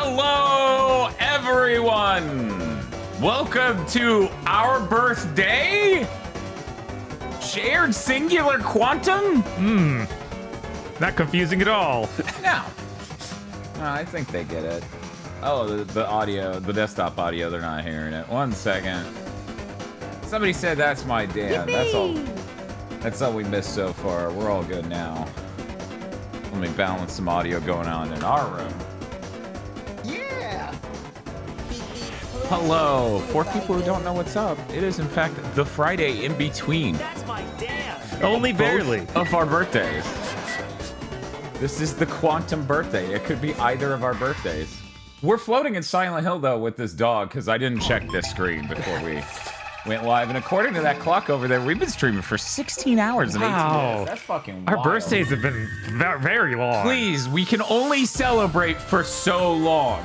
Hello, everyone! Welcome to our birthday? Shared singular quantum? Not confusing at all. No. I think they get it. Oh, the audio, the desktop audio, they're not hearing it. 1 second. Somebody said that's my dad. That's all we missed so far. We're all good now. Let me balance some audio going on in our room. Yeah! Hello. For people who don't know what's up, it is in fact the Friday in between. That's my dad. Only barely. Of our birthdays. This is the quantum birthday. It could be either of our birthdays. We're floating in Silent Hill though with this dog because I didn't check this screen before we went live. And according to that clock over there, we've been streaming for 16 hours and 18 minutes. That's fucking wild. Our birthdays have been very long. Please, we can only celebrate for so long.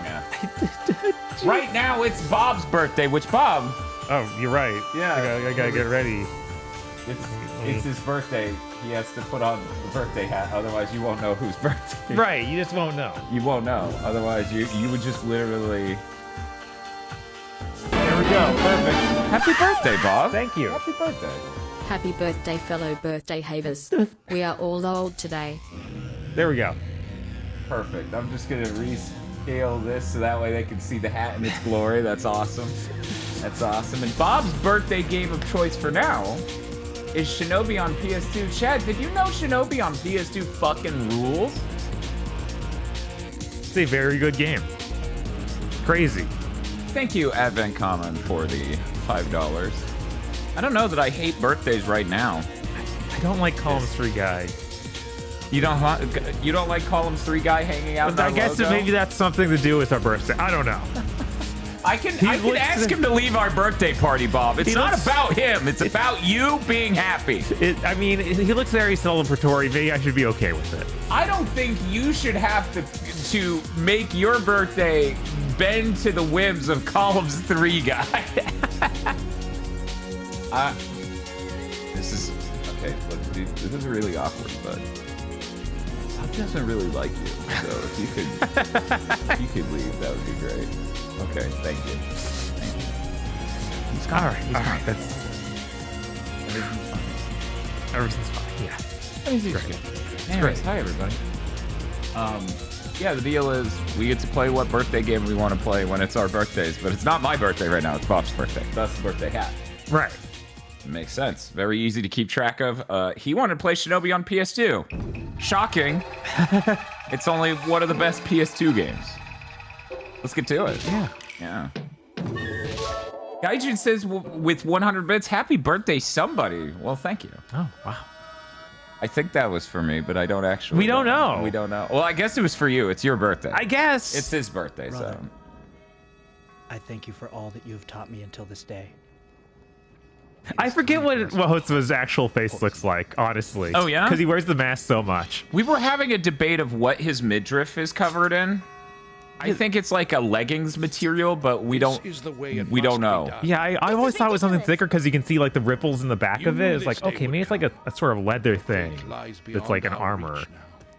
Right now, it's Bob's birthday, which Bob... Oh, you're right. Yeah. I gotta get ready. It's his birthday. He has to put on the birthday hat, otherwise you won't know whose birthday. Right, you just won't know. You won't know. Otherwise, you would just literally... There we go, perfect. Happy birthday, Bob. Thank you. Happy birthday. Happy birthday, fellow birthday havers. We are all old today. There we go. Perfect. I'm just gonna rescale this so that way they can see the hat in its glory. That's awesome. That's awesome. And Bob's birthday game of choice for now is Shinobi on PS2. Chad, did you know Shinobi on PS2 fucking rules? It's a very good game. Crazy. Thank you, Advent Common, for the $5. I don't know that I hate birthdays right now. I don't like Columns 3 guy. You don't like Columns 3 guy hanging out in I our guess logo? maybe that's something to do with our birthday. I don't know. I can ask him to leave our birthday party, Bob. It's not about him. It's about you being happy. I mean, he looks very celebratory. Maybe I should be okay with it. I don't think you should have to make your birthday bend to the whims of Columns 3 guy. This is okay. Look, this is really awkward, but Bob doesn't really like you. So if you could leave, that would be great. Okay, thank you. Thank you. All right. That's Everything's fine. everything's fine. Yeah. Everything's good. Anyways, hi everybody. Yeah, the deal is we get to play what birthday game we want to play when it's our birthdays, but it's not my birthday right now. It's Bob's birthday. That's the birthday hat. Right. Makes sense. Very easy to keep track of. He wanted to play Shinobi on PS2. Shocking. It's only one of the best PS2 games. Let's get to it. Yeah. Gaijin says with 100 bits, happy birthday, somebody. Well, thank you. Oh, wow. I think that was for me, but I don't actually. We don't know. We don't know. Well, I guess it was for you. It's your birthday. I guess. It's his birthday, Brother, so. I thank you for all that you have taught me until this day. I forget what Hotsu's actual face looks like, honestly. Oh, yeah? Because he wears the mask so much. We were having a debate of what his midriff is covered in. I think it's like a leggings material, but we don't know. Yeah, I always thought it was something thicker because you can see like the ripples in the back of it. It's like, okay, maybe it's like a sort of leather thing that's like an armor.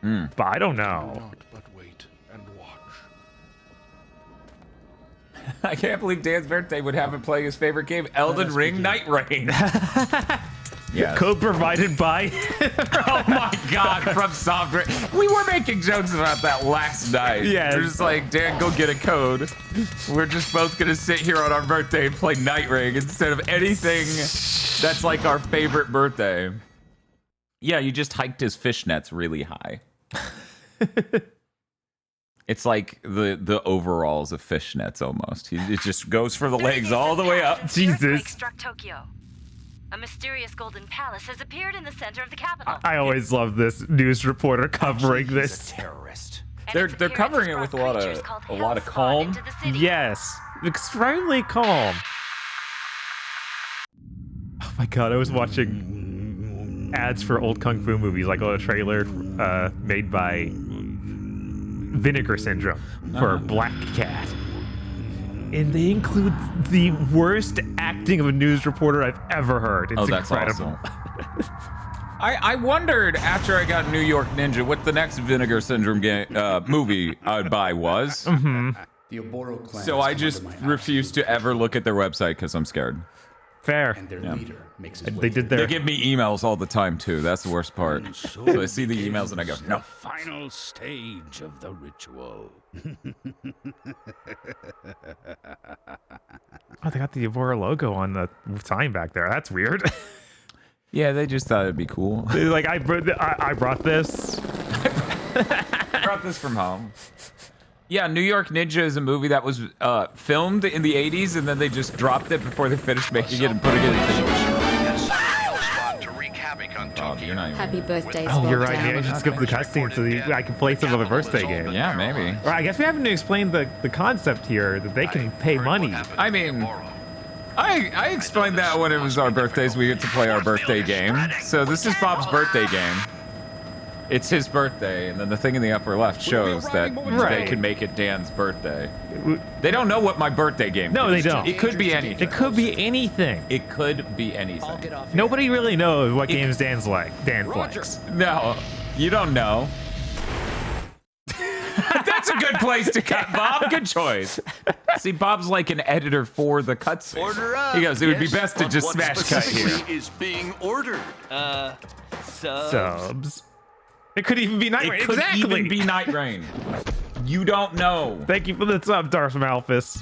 But I don't know. I can't believe Dan's birthday would have him playing his favorite game, Elden Ring Night Rain. Yeah. Code provided by. Oh my God, from Software. We were making jokes about that last night. Yeah. We're just like, Dan, go get a code. We're just both gonna sit here on our birthday and play Night Ring instead of anything that's like our favorite birthday. Yeah, you just hiked his fishnets really high. It's like the overalls of fishnets almost. It just goes for the legs all the way up. Jesus. Struck Tokyo. A mysterious golden palace has appeared in the center of the capital. I always love this news reporter covering this. Terrorist. And They're covering it with a lot of calm. Yes, extremely calm. Oh my God, I was watching ads for old kung fu movies, like a trailer made by Vinegar Syndrome for Black Cat. And they include the worst acting of a news reporter I've ever heard. It's that's incredible. awesome. I wondered after I got New York Ninja what the next Vinegar Syndrome movie I'd buy was. The Oboro clan So I just refuse to ever look at their website because I'm scared. Fair. And their leader makes his way They did They their. give me emails all the time too. That's the worst part. So I see the emails and I go, no. Final stage of the ritual. Oh, they got the Evora logo on the sign back there. That's weird. Yeah, they just thought it'd be cool. Like I brought this. I brought this from home. Yeah, New York Ninja is a movie that was filmed in the 80s and then they just dropped it before they finished making it and putting it in theaters. Bob, you're not even... Happy birthday, Oh, you're right. Spartan. Maybe I should skip the cutscene so I can play some of the birthday game. Yeah, maybe. Or I guess we haven't explained the concept here that they can pay money. I mean, I explained that when it was our birthdays, we get to play our birthday game. So this is Bob's birthday game. It's his birthday, and then the thing in the upper left shows that they Right. can make it Dan's birthday. They don't know what my birthday game No, is. they don't. It could be anything. It could be anything. It could be anything. I'll get off. Nobody really knows what games Dan likes. No, you don't know. That's a good place to cut, Bob. Good choice. See, Bob's like an editor for the cutscene. Order up. He goes, it would be Yes, best to but just what smash cut here. specifically is being ordered? Subs. It could even be Night It Rain. could Exactly. even be Night Rain. You don't know. Thank you for the sub, Darth Malphus.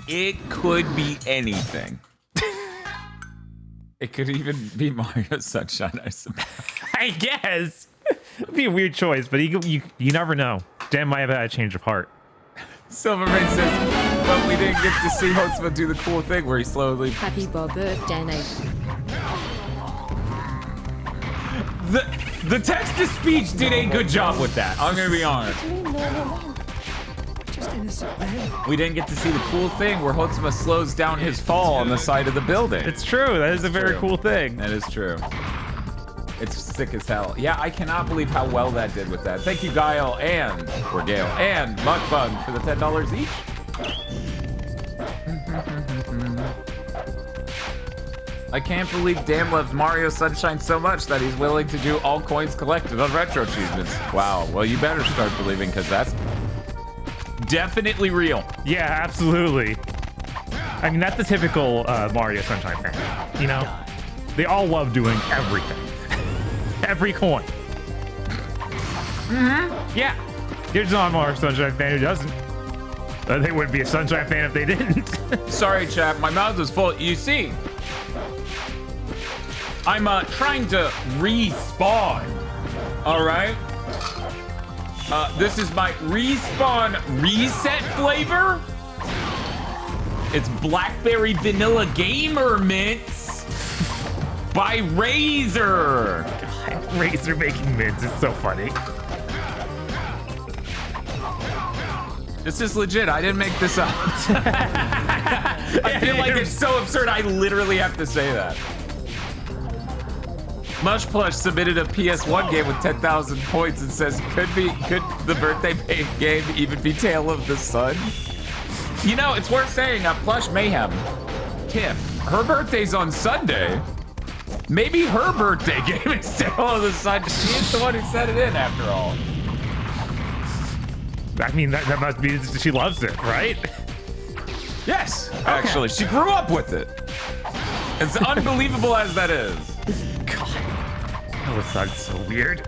It could be anything. It could even be Mario Sunshine, I suppose. I guess. It'd be a weird choice, but you never know. Dan might have had a change of heart. Silverman says, but we didn't get to see Hotsma do the cool thing where he slowly... Happy Bob birthday, Nate. The text-to-speech did a good job with that. I'm gonna be honest. We didn't get to see the cool thing where Hotsma slows down his fall on the side of the building. It's true. That is a very true. cool thing. That is true. It's sick as hell. Yeah, I cannot believe how well that did with that. Thank you, Gail and Mukbug for the $10 each. I can't believe Dan loves Mario Sunshine so much that he's willing to do all coins collected on retro achievements. Wow. Well, you better start believing because that's definitely real. Yeah, absolutely. I mean, that's the typical Mario Sunshine fan. You know, they all love doing everything. Every coin. Yeah. There's not a Mario Sunshine fan who doesn't. They wouldn't be a Sunshine fan if they didn't. Sorry, chap. My mouth is full. You see, I'm trying to respawn. All right. This is my respawn reset flavor. It's Blackberry Vanilla Gamer Mints by Razer. Razer making mints is so funny. This is legit. I didn't make this up. I feel like it's so absurd. I literally have to say that. Mush Plush submitted a PS1 game with 10,000 points and says, could the birthday game even be Tale of the Sun? You know, it's worth saying, Plush Mayhem, Tiff, her birthday's on Sunday. Maybe her birthday game is Tale of the Sun. She is the one who sent it in, after all. I mean, that must be that she loves it, right? Yes, actually, she grew up with it. As unbelievable as that is. That was so weird.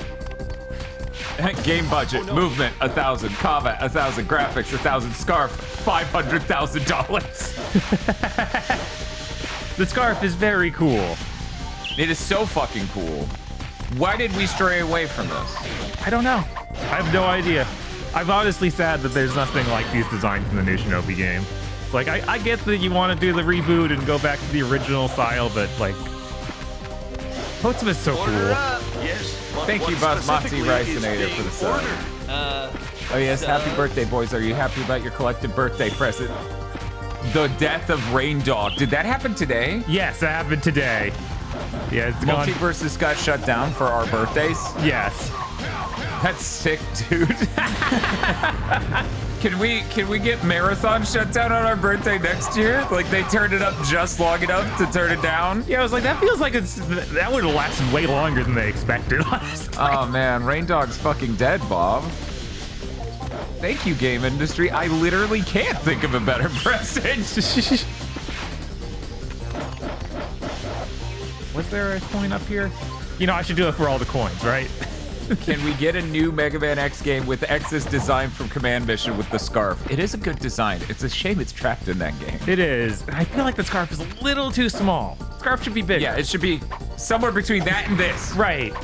Game budget, movement, 1,000, combat, 1,000, graphics, 1,000, scarf, $500,000. The scarf is very cool. It is so fucking cool. Why did we stray away from this? I don't know. I have no idea. I'm honestly sad that there's nothing like these designs in the new Shinobi game. Like, I get that you want to do the reboot and go back to the original style, but, like, Hotsma's so cool. Yes. Thank you, Basmati Ricinator, for the sub. Oh yes, happy birthday, boys. Are you happy about your collected birthday present? The death of Rain Dog. Did that happen today? Yes, that happened today. Yeah, it's gone. Multiverses got shut down for our birthdays? Yes. That's sick, dude. Can we get marathon shut down on our birthday next year? Like they turned it up just long enough to turn it down? Yeah, I was like, that feels like that would have lasted way longer than they expected, honestly. Oh man, Rain Dog's fucking dead, Bob. Thank you, game industry. I literally can't think of a better present. Was there a coin up here? You know, I should do it for all the coins, right? Can we get a new Mega Man X game with X's design from Command Mission with the scarf? It is a good design. It's a shame it's trapped in that game. It is. I feel like the scarf is a little too small. Scarf should be bigger. Yeah, it should be somewhere between that and this. Right.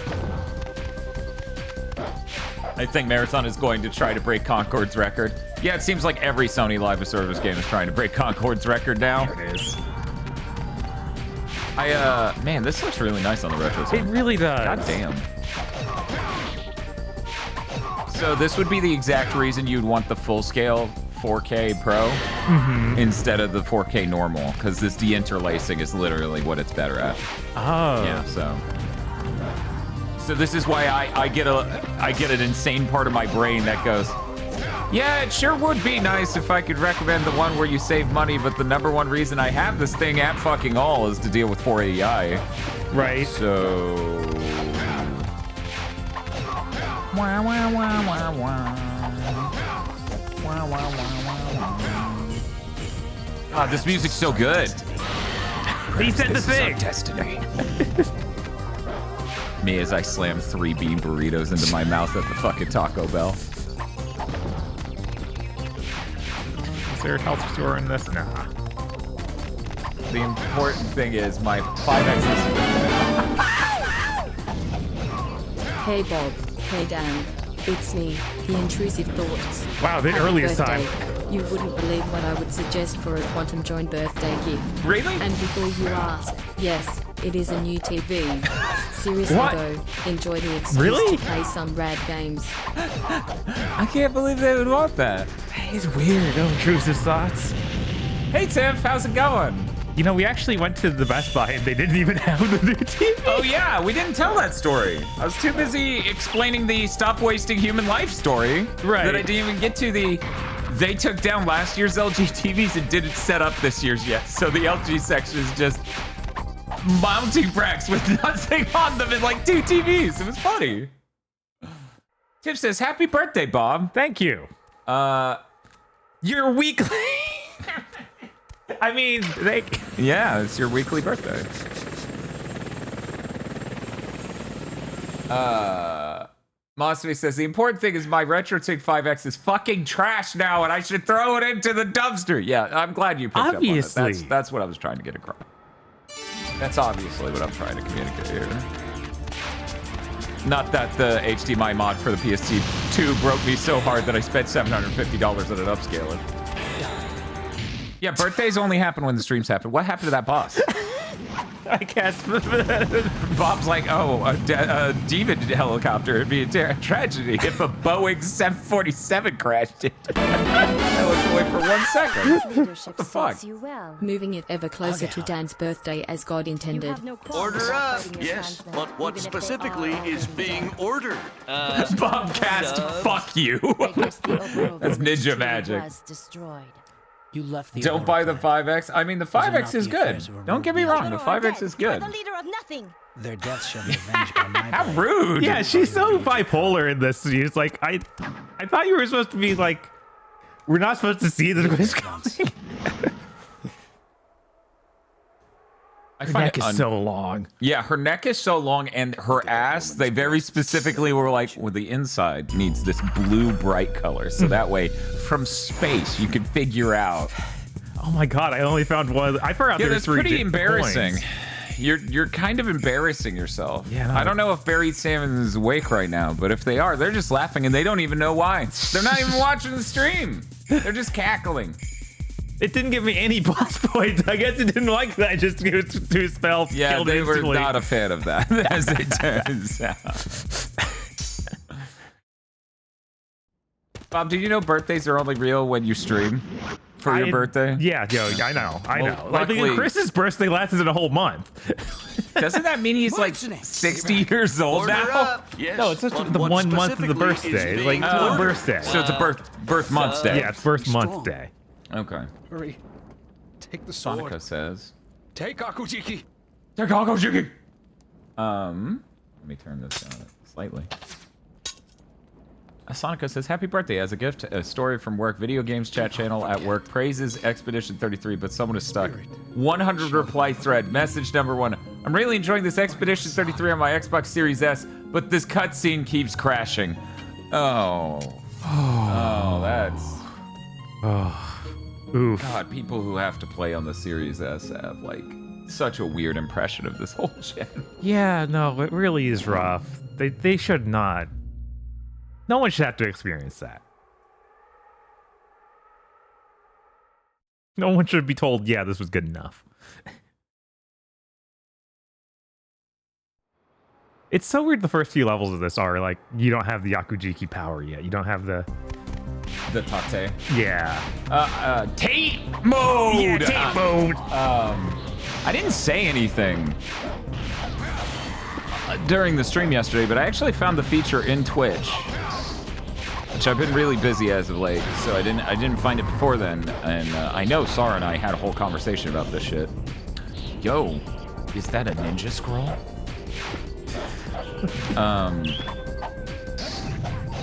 I think Marathon is going to try to break Concord's record. Yeah, it seems like every Sony Live Service game is trying to break Concord's record now. There it is. Man, this looks really nice on the retro side. It really does. God damn. So this would be the exact reason you'd want the full-scale 4K Pro instead of the 4K normal, because this deinterlacing is literally what it's better at. Oh. Yeah, so this is why I get an insane part of my brain that goes, yeah, it sure would be nice if I could recommend the one where you save money, but the number one reason I have this thing at fucking all is to deal with 480i. Right. So... Wah, wah, wah, wah, wah. Wah, wah, wah, wah, wah. Ah, this music's so good. He said the thing. Destiny. Me as I slam 3 bean burritos into my mouth at the fucking Taco Bell. Is there a health store in this? Nah. The important thing is my 5X is... Hey Bob, hey Dan, it's me, the intrusive thoughts. Wow, the Happy earliest birthday. time. You wouldn't believe what I would suggest for a Quantum Join birthday gift. Really? And before you ask, yes, it is a new TV. Seriously What? though, enjoy the excuse Really? to play some rad games. I can't believe they would want that. It's weird. No intrusive thoughts. Hey Tiff, how's it going? You know, we actually went to the Best Buy and they didn't even have the new TV. Oh yeah, we didn't tell that story. I was too busy explaining the stop wasting human life story. Right. That I didn't even get to the, they took down last year's LG TVs and didn't set up this year's yet. So the LG section is just mounting racks with nothing on them and like 2 TVs. It was funny. Tiff says, happy birthday, Bob. Thank you. Your weekly. I mean, Yeah, it's your weekly birthday. Mosby says, the important thing is my RetroTig 5X is fucking trash now and I should throw it into the dumpster. Yeah, I'm glad you picked Obviously. up on it. That's what I was trying to get across. That's obviously what I'm trying to communicate here. Not that the HDMI mod for the PS2 broke me so hard that I spent $750 on an upscaler. Yeah, birthdays only happen when the streams happen. What happened to that boss? I guess. Bob's like, oh, a demon helicopter. It'd be a tragedy if a Boeing 747 crashed it. I was away for 1 second. Leadership the fuck? suits you well. Moving it ever closer to Dan's birthday as God intended. Order up. Yes, but what specifically is being ordered? Bobcast, fuck you. That's ninja magic. Was destroyed. You left the Don't buy the 5X. I mean, the 5X is good. Don't get me wrong, the 5X is good. The leader of nothing. Their deaths shall be avenged by my How blade. rude. Yeah, she's so bipolar in this. She's like, I thought you were supposed to be like, we're not supposed to see the twist coming. I Her find neck it is so long. Yeah, her neck is so long, and her ass, they very specifically were like, well, the inside needs this blue bright color. So that way, from space, you can figure out. Oh my god, I only found one. I forgot Yeah, there were that's 3 pretty embarrassing. coins. You're kind of embarrassing yourself. Yeah, no. I don't know if Buried Salmon is awake right now, but if they are, they're just laughing and they don't even know why. They're not even watching the stream. They're just cackling. It didn't give me any plus points. I guess it didn't like that. Just to spell. Yeah, killed they were instantly. not a fan of that, as it turns out. Bob, do you know birthdays are only real when you stream for your birthday? Yeah, yo, I know. Well, Like luckily- Chris's birthday lasted a whole month. Doesn't that mean he's like 60 years old Order now? up. Yes, No, it's just but the what 1 month of the specifically birthday. is It's like being one ordered? birthday. So it's a birth month day. Yeah, it's birth month day. Okay. Hurry. Take the sword. Sonica says. Take Akujiki. Let me turn this down slightly. Sonica says, happy birthday. As a gift, a story from work, video games chat channel at work, praises Expedition 33, but someone is stuck. 100 reply thread, message number 1. I'm really enjoying this Expedition 33 on my Xbox Series S, but this cutscene keeps crashing. Oh. Oh, that's... Oof. God, people who have to play on the Series S have, like, such a weird impression of this whole gen. Yeah, no, it really is rough. They should not. No one should have to experience that. No one should be told, yeah, this was good enough. It's so weird the first few levels of this are, like, you don't have the Akujiki power yet. You don't have the... The Tate. Yeah. Tape mode! Yeah, tape mode! I didn't say anything during the stream yesterday, but I actually found the feature in Twitch, which I've been really busy as of late, so I didn't find it before then. And I know Sarah and I had a whole conversation about this shit. Yo, is that a ninja scroll?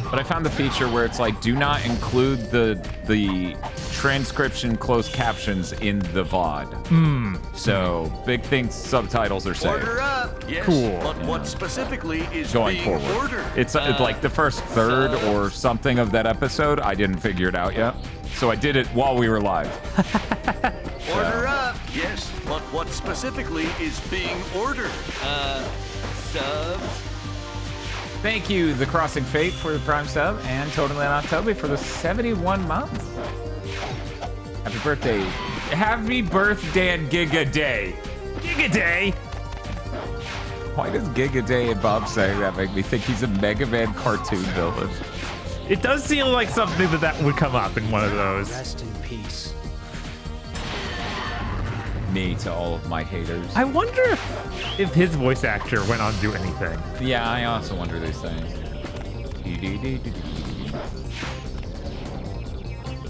But I found the feature where it's like, do not include the transcription closed captions in the VOD. So big things, subtitles are saved. Order up. Yes, Cool. but what specifically is Going being forward. ordered? It's like the first third or something of that episode. I didn't figure it out yet. So I did it while we were live. Order up. Yes, but what specifically is being ordered? Subs? Thank you, The Crossing Fate, for the Prime sub, and Totally Not Toby for the 71 months. Happy birthday. Happy birthday and Giga Day. Giga Day! Why does Giga Day and Bob saying that make me think he's a Mega Man cartoon villain? It does seem like something that would come up in one of those. Rest in peace. Me to all of my haters. I wonder if his voice actor went on to do anything. Yeah, I also wonder these things.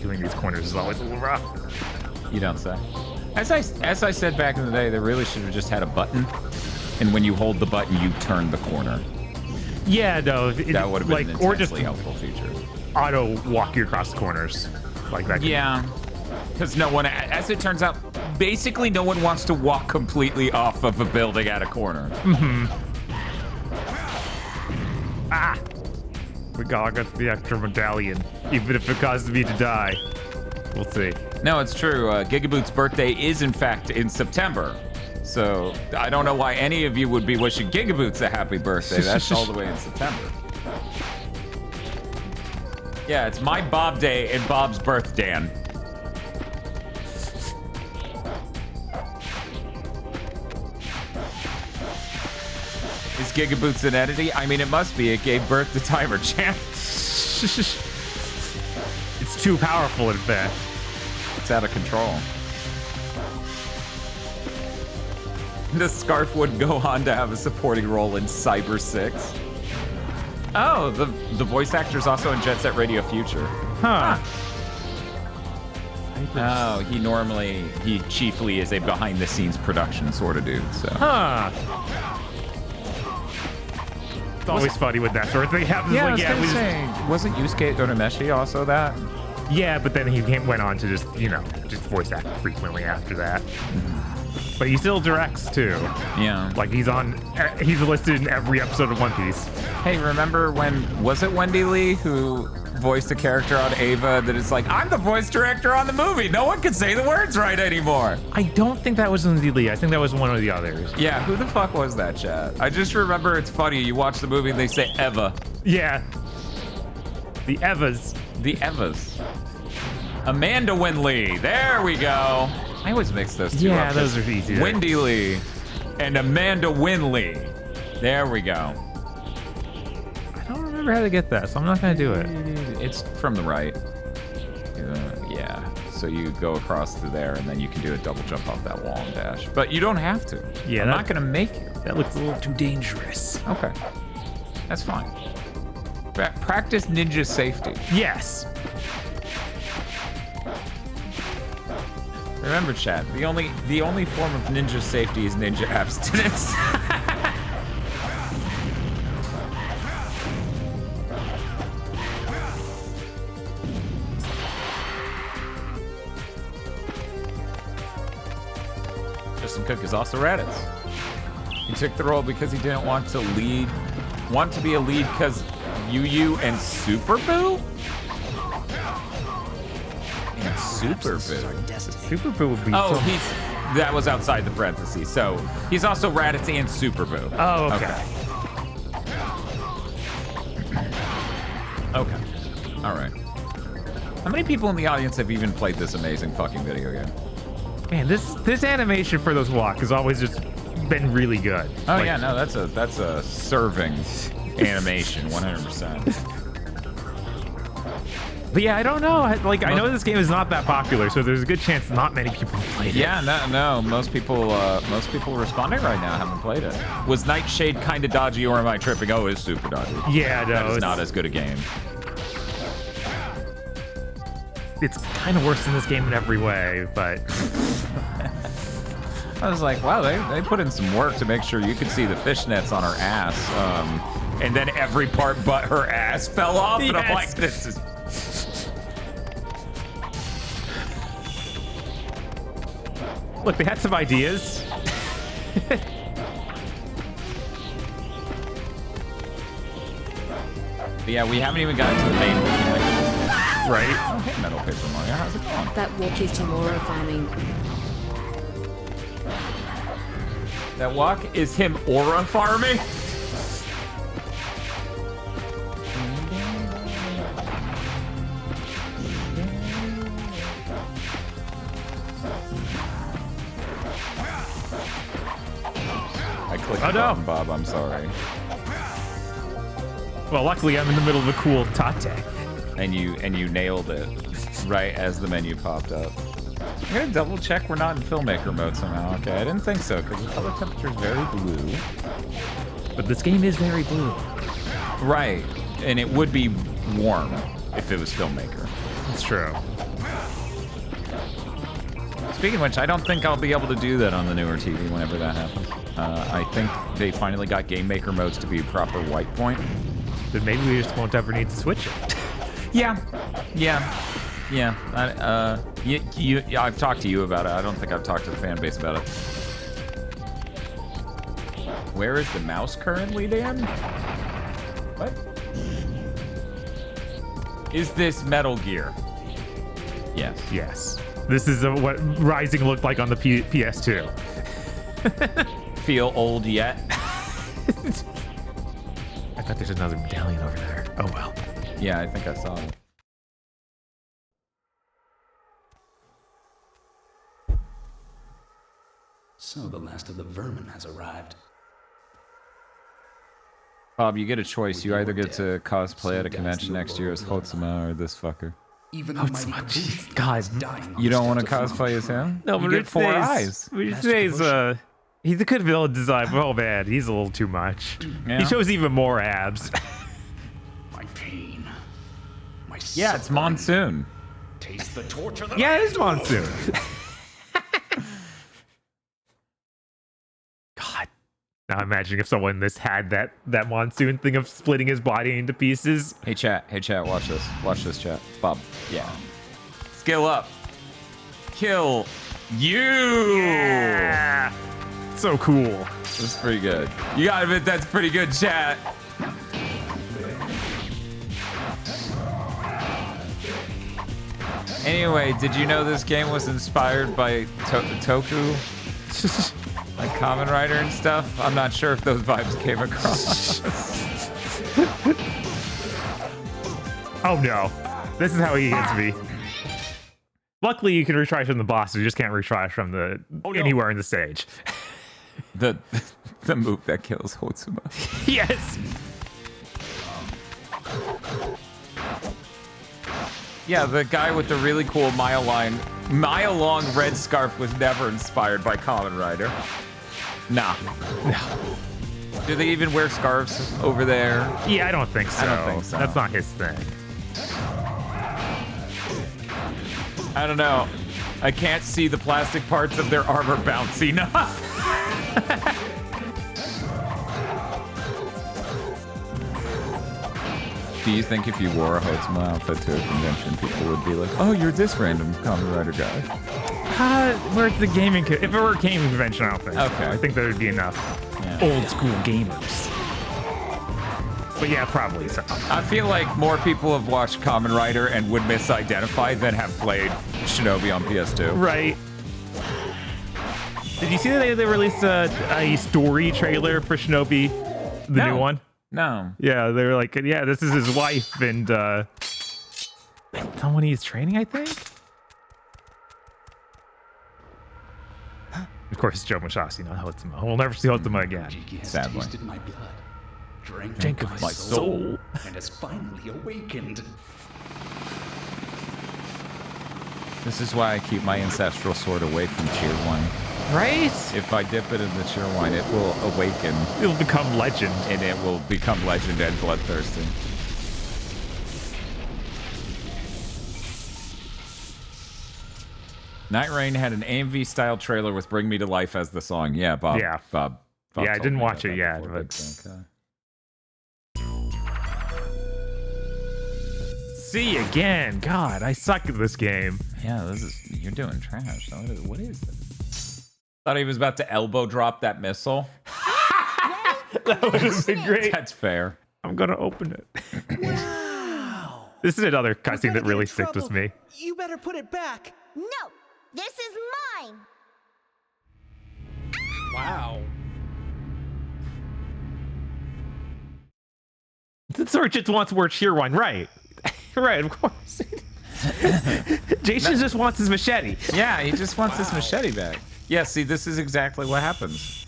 Doing these corners is always a little rough. You don't say. As I said back in the day, they really should have just had a button, and when you hold the button, you turn the corner. Yeah, no. That would have been an or just intensely helpful feature. auto walk you across the corners. Like that. Yeah, because no one, as it turns out, basically no one wants to walk completely off of a building at a corner. Ah! We gotta get the extra medallion, even if it causes me to die. We'll see. No, it's true. GigaBoots' birthday is, in fact, in September. So I don't know why any of you would be wishing GigaBoots a happy birthday. That's all the way in September. Yeah, it's my Bob Day and Bob's birthday. Is GigaBoots an entity? I mean, it must be. It gave birth to Timer Champ. It's too powerful, in fact. It's out of control. The scarf would go on to have a supporting role in Cyber 6. Oh, the voice actor's also in Jet Set Radio Future. Huh. Oh, he chiefly is a behind-the-scenes production sort of dude, so. Huh. It's always funny when that sort of thing happens. Yeah, Like, I was gonna say, wasn't Yusuke Urameshi also that? yeah, but then he went on to just voice act frequently after that. But he still directs too. Yeah. Like he's listed in every episode of One Piece. Hey, remember was it Wendy Lee who voiced a character on Ava that is like, I'm the voice director on the movie. No one can say the words right anymore. I don't think that was Lindsay Lee. I think that was one of the others. Yeah, who the fuck was that, chat? I just remember it's funny. You watch the movie and they say Eva. Yeah. The Evas. The Evas. Amanda Winley. There we go. I always mix those two up. Yeah, those are easy. Wendy Lee and Amanda Winley. There we go. I don't remember how to get that, so I'm not gonna do it. It's from the right. Yeah. so you go across through there, and then you can do a double jump off that wall and dash. But you don't have to. Yeah, I'm not gonna make you. That looks a little too dangerous. Okay, that's fine. Practice ninja safety. Yes. Remember, chat. The only form of ninja safety is ninja abstinence. Justin Cook is also Raditz. He took the role because he didn't want to be a lead because Yu and Super Boo? And Super Boo. Super Boo would be That was outside the parentheses. So he's also Raditz and Super Boo. Oh, okay. Okay. All right. How many people in the audience have even played this amazing fucking video game? Man, this animation for those walk has always just been really good. Oh, like, yeah, no, that's a serving animation, 100%. But yeah, I don't know. I know this game is not that popular, so there's a good chance not many people played it. Yeah, no, most people responding right now haven't played it. Was Nightshade kind of dodgy, or am I tripping? Oh, it's super dodgy. Yeah, no, it's not as good a game. It's kind of worse than this game in every way, but I was like, wow, they put in some work to make sure you could see the fishnets on her ass, and then every part but her ass fell off, and I'm like, this is. Look, they had some ideas. But yeah, we haven't even gotten to the main one. Right? Oh, hey, Metal Paper Mario, how's it going? That walk is Timora farming. That walk is him aura farming? I clicked the button, Bob, I'm sorry. Well, luckily I'm in the middle of a cool tate. And you nailed it right as the menu popped up. I'm gonna double check we're not in filmmaker mode somehow. Okay, I didn't think so because the color temperature is very blue. But this game is very blue. Right, and it would be warm if it was filmmaker. It's true. Speaking of which, I don't think I'll be able to do that on the newer TV whenever that happens. I think they finally got Game Maker modes to be proper white point. Then maybe we just won't ever need to switch it. Yeah. I've talked to you about it. I don't think I've talked to the fan base about it. Where is the mouse currently, Dan? What? Is this Metal Gear? Yes. Yes. This is what Rising looked like on the PS2. Feel old yet? I thought there's another medallion over there. Oh well. Yeah, I think I saw it. So the last of the vermin has arrived. Bob, you get a choice. You either get to cosplay at a convention next year as Hotsuma or this fucker. Even God, you don't want to cosplay as him? No, you but get 4 eyes. He's a good villain design, but oh man, he's a little too much. Yeah. He shows even more abs. My pain. My Yeah, it's Monsoon. Taste the torture that Yeah, it is Monsoon. God. Now imagine if someone in this had that Monsoon thing of splitting his body into pieces. Hey chat, watch this. Watch this, chat. Bob. Yeah. Skill up. Kill you. Yeah. So cool. This is pretty good. You gotta admit that's pretty good, chat. Anyway, did you know this game was inspired by Toku? Like Kamen Rider and stuff? I'm not sure if those vibes came across. Oh no. This is how he hits me. Luckily, you can retry from the boss, you just can't retry from anywhere in the stage. The move that kills Hotsuma. Yes. Yeah, the guy with the really cool mile-long red scarf was never inspired by Kamen Rider. Nah. No. Do they even wear scarves over there? Yeah, I don't think so. I don't think so. That's not his thing. I don't know. I can't see the plastic parts of their armor bouncy enough. Do you think if you wore a Hotsuma outfit to a convention, people would be like, oh, you're this random Kamen Rider guy? Where's the gaming? If it were a gaming convention outfit, Okay. I think there would be enough old school gamers. But yeah, probably so. I feel like more people have watched Kamen Rider and would misidentify than have played Shinobi on PS2. Right. Did you see that they released a story trailer for Shinobi, the new one? No. Yeah, they were like, yeah, this is his wife and someone he's training, I think. Of course, it's Joe Musashi, not Hotsuma. We'll never see Hotsuma again. Jiki has Sadly. tasted my blood, Drink of my soul. and has finally awakened. This is why I keep my ancestral sword away from Tier 1. Right? If I dip it in the Tier 1, it will awaken. It'll become legend. And it will become legend and bloodthirsty. Night Rain had an AMV style trailer with Bring Me to Life as the song. Yeah, Bob. Yeah. Bob Yeah, I told didn't me watch about it that yet, before, but- okay. See again. God, I suck at this game. Yeah, you're doing trash. What is this? Thought he was about to elbow drop that missile. That would have been great. That's fair. I'm gonna open it. Wow. This is another We're cutscene gonna that get really in sticks with trouble. me. You better put it back. No, this is mine. Wow. The sword just wants more cheer one, right? Right, of course. Jason just wants his machete. Yeah, he just wants his machete back. Yeah, see, this is exactly what happens.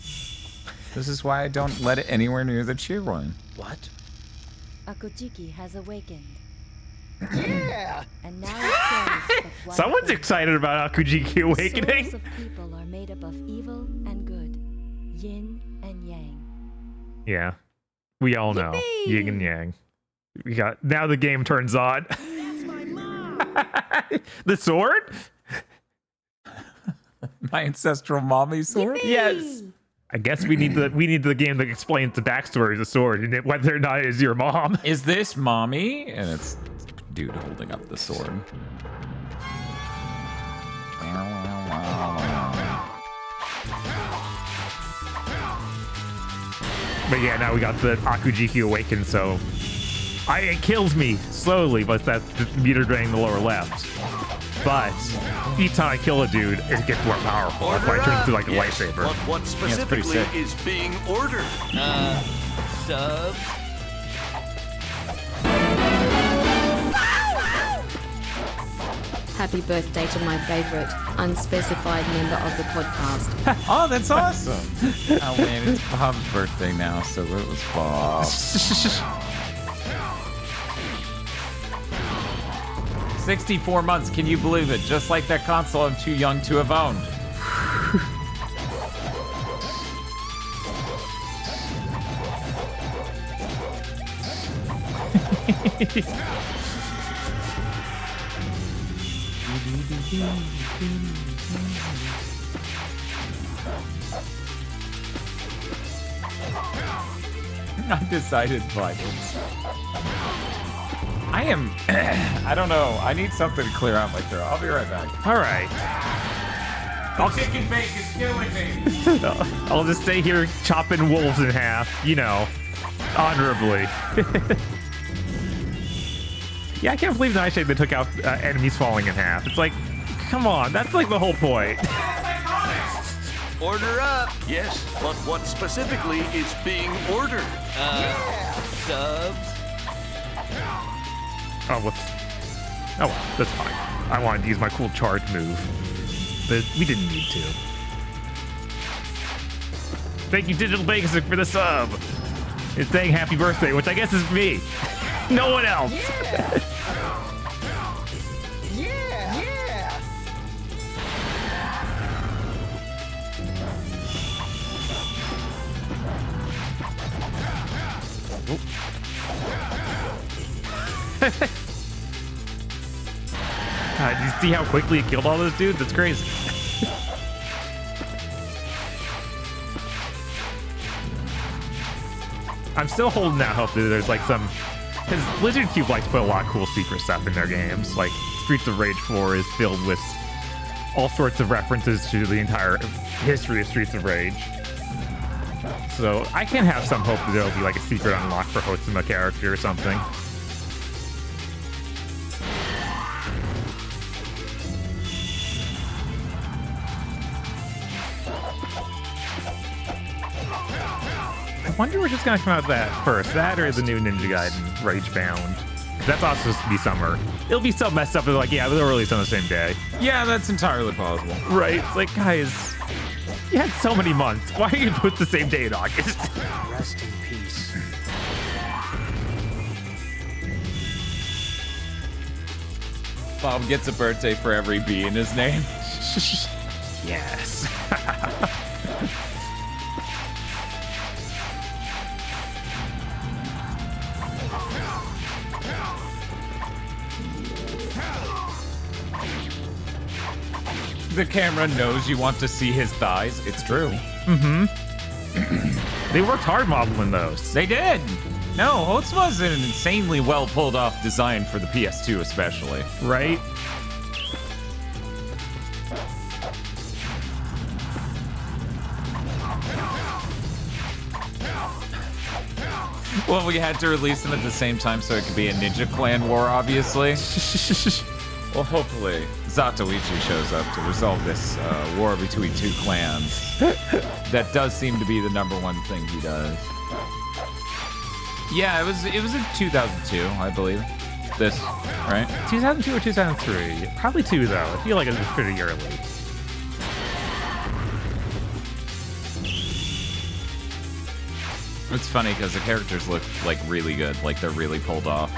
This is why I don't let it anywhere near the cheer one. What? Akujiki has awakened. Yeah. And now it claims that one Someone's thing. excited about Akujiki The awakening. souls of people are made up of evil and good, yin and yang. Yeah, we all know yin and yang. We got now. The game turns on. That's my mom. The sword? My ancestral mommy sword? Yes. I guess we need the game that explains the backstory of the sword and whether or not it is your mom. Is this mommy? And it's dude holding up the sword. But yeah, now we got the Akujiki awakened, so it kills me slowly, but that's the meter draining the lower left. But each time I kill a dude, it gets more powerful. That's why it turns into like a lightsaber. But what specifically sick. is being ordered? Dub. Happy birthday to my favorite, unspecified member of the podcast. Oh, that's awesome. Oh man, it's Bob's birthday now, so it was Bob. 64 months, can you believe it? Just like that console I'm too young to have owned. Undecided vitals. I am... I don't know. I need something to clear out my throat. I'll be right back. All right. Chicken bacon's killing me. I'll just stay here chopping wolves in half, you know, honorably. Yeah, I can't believe Nightshade they took out enemies falling in half. It's like, come on, that's like the whole point. Order up. Yes, but what specifically is being ordered? Dubs. Oh, whoops. Oh, well, that's fine. I wanted to use my cool charge move, but we didn't need to. Thank you, Digital Basic, for the sub. It's saying happy birthday, which I guess is me. No one else. God, you see how quickly it killed all those dudes? That's crazy. I'm still holding out hope that there's like some... Because Blizzard Cube likes to put a lot of cool secret stuff in their games. Like, Streets of Rage 4 is filled with all sorts of references to the entire history of Streets of Rage. So I can have some hope that there'll be like a secret unlock for Hotsuma character or something. I wonder which is going to come out that first, that or the new Ninja Gaiden Ragebound. That's also supposed to be summer. It'll be so messed up. They're like, yeah, they'll release on the same day. Yeah, that's entirely possible. Right? It's like, guys, you had so many months. Why are you put the same day in August? Rest in peace. Bob gets a birthday for every B in his name. Yes. The camera knows you want to see his thighs. It's true. Mm-hmm. They worked hard modeling those. They did. No, Hotsuma an insanely well pulled off design for the PS2 especially. Right? Well, we had to release them at the same time so it could be a Ninja Clan war, obviously. Well, hopefully Zatoichi shows up to resolve this war between two clans. That does seem to be the #1 thing he does. Yeah, it was in 2002, I believe. This, right? 2002 or 2003? Probably 2, though. I feel like it was pretty early. It's funny because the characters look like really good, like they're really pulled off.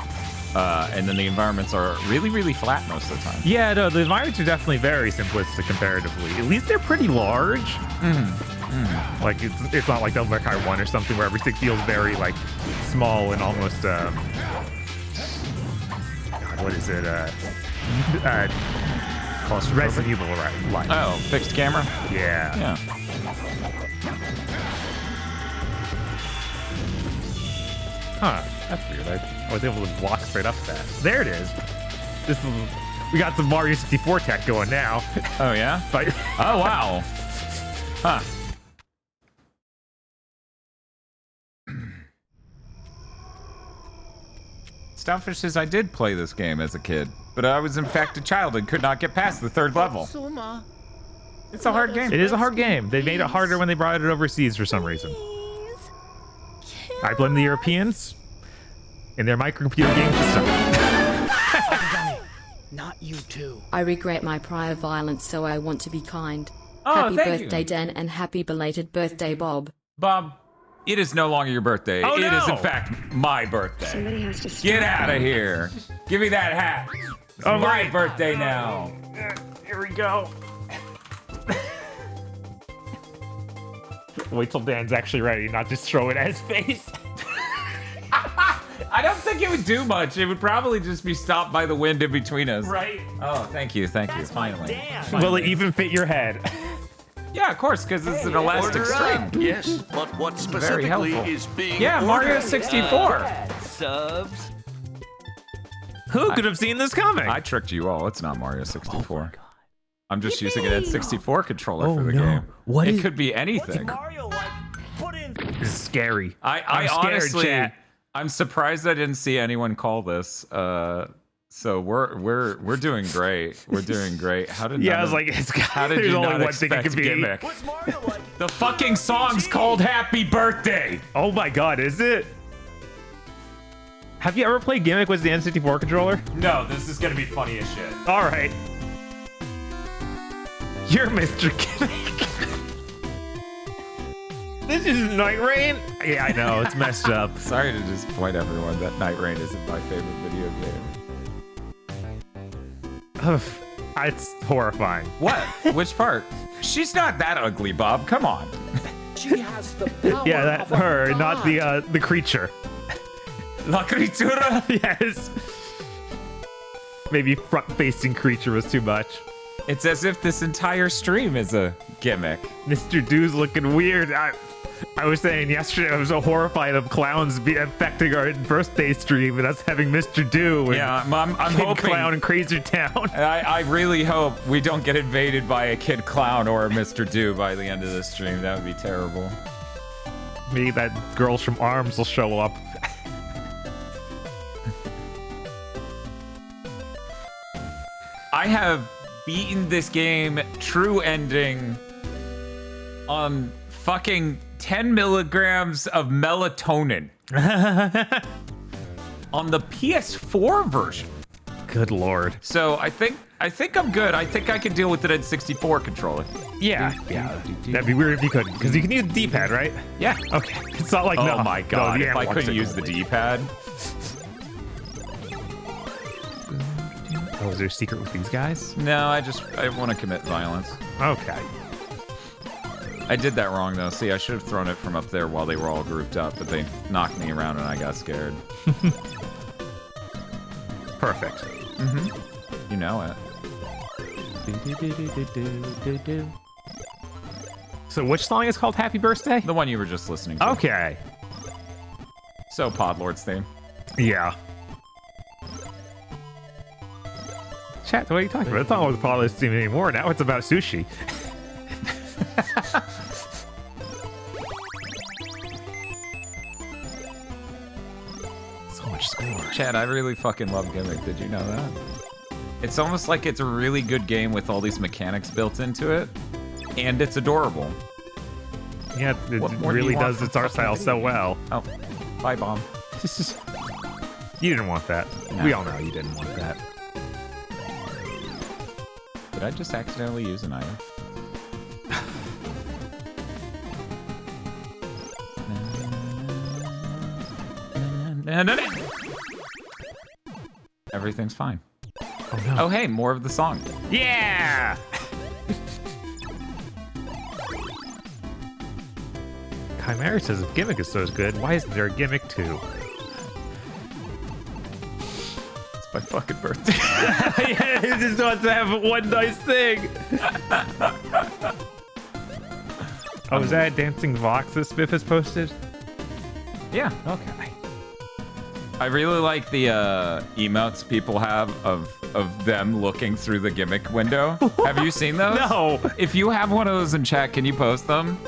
And then the environments are really, really flat most of the time. Yeah, no, the environments are definitely very simplistic comparatively. At least they're pretty large. Like, it's not like Devil May Cry 1 or something where everything feels very, like, small and almost, God, what is it? Resident Evil, right? Oh, fixed camera? Yeah. Yeah. Huh, that's weird. I was able to walk straight up that. There it is. We got some Mario 64 tech going now. Oh, yeah? But oh, wow. Huh. Starfish says I did play this game as a kid, but I was in fact a child and could not get past the 3rd level. It's a hard game. It is a hard game. They made it harder when they brought it overseas for some reason. I blame the Europeans and their microcomputer game system. Not you too. I regret my prior violence, so I want to be kind. Oh, Happy thank birthday, you. Dan, and happy belated birthday, Bob. Bob, it is no longer your birthday. Oh, It no. is, in fact, my birthday. Somebody has to stop. Get out of here. Give me that hat. It's Oh, my right. birthday now. Here we go. Wait till Dan's actually ready, not just throw it at his face. I don't think it would do much. It would probably just be stopped by the wind in between us. Right. Oh, thank you, finally. Will it even fit your head? Yeah, of course, because it's an elastic Order up. string. Yes, but what specifically helpful. is being Yeah, Mario ordered? 64. Subs. Who could have seen this coming? I tricked you all. It's not Mario 64. I'm just using an N64 controller Oh, for the no. game. What it is- could be anything. This is scary. I I'm scared, honestly, chat. I'm surprised I didn't see anyone call this. So we're doing great. We're doing great. How did Yeah, none I was of- like, it's how did there's you only not one thing it expect could be. Gimmick? The fucking song's called Happy Birthday. Oh my god, is it? Have you ever played Gimmick with the N64 controller? No, this is gonna be funny as shit. All right. You're Mr. Gimmick. This is Night Rain? Yeah, I know, it's messed up. Sorry to disappoint everyone that Night Rain isn't my favorite video game. It's horrifying. What? Which part? She's not that ugly, Bob. Come on. She has the power Yeah, that of a her, god. not the creature. La Criatura? Yes. maybe front-facing creature was too much. It's as if this entire stream is a gimmick. Mr. Doo's looking weird. I was saying yesterday I was so horrified of clowns affecting our birthday stream and us having Mr. Doo and Yeah, I'm Kid hoping. Clown in Crazy Town. I really hope we don't get invaded by a Kid Clown or a Mr. Do by the end of this stream. That would be terrible. Maybe that Girls from Arms will show up. I have beaten this game true ending on fucking 10 milligrams of melatonin on the PS4 version. Good lord. So I think I'm good. I think I can deal with it in 64 controller. Yeah. That'd be weird if you couldn't, because you can use the D-pad, right? Yeah. Okay. It's not like Oh my god, the if I analog couldn't stick use the only. D-pad. Oh, is there a secret with these guys? No, I want to commit violence. Okay. I did that wrong though. See, I should have thrown it from up there while they were all grouped up, but they knocked me around and I got scared. Perfect. Mm-hmm. You know it. So which song is called Happy Birthday? The one you were just listening to. Okay. So Podlord's theme. Yeah. Chat, what are you talking about? It's not about the Podlord's theme anymore. Now it's about sushi. So much score. Chad, I really fucking love Gimmick. Did you know that? It's almost like it's a really good game with all these mechanics built into it, and it's adorable. Yeah, it What more do really you want does from its art style so well. Oh, bye, Bomb. You didn't want that. No. We all know you didn't want that. Did I just accidentally use an item? Everything's fine. Oh no. Oh, hey, more of the song. Yeah! Chimera says if Gimmick is so good, why isn't there a Gimmick too? It's my fucking birthday. He just wants to have one nice thing. Oh, is that a dancing Vox that Spiff has posted? Yeah. Okay. I really like the emotes people have of them looking through the Gimmick window. Have you seen those? No. If you have one of those in chat, can you post them?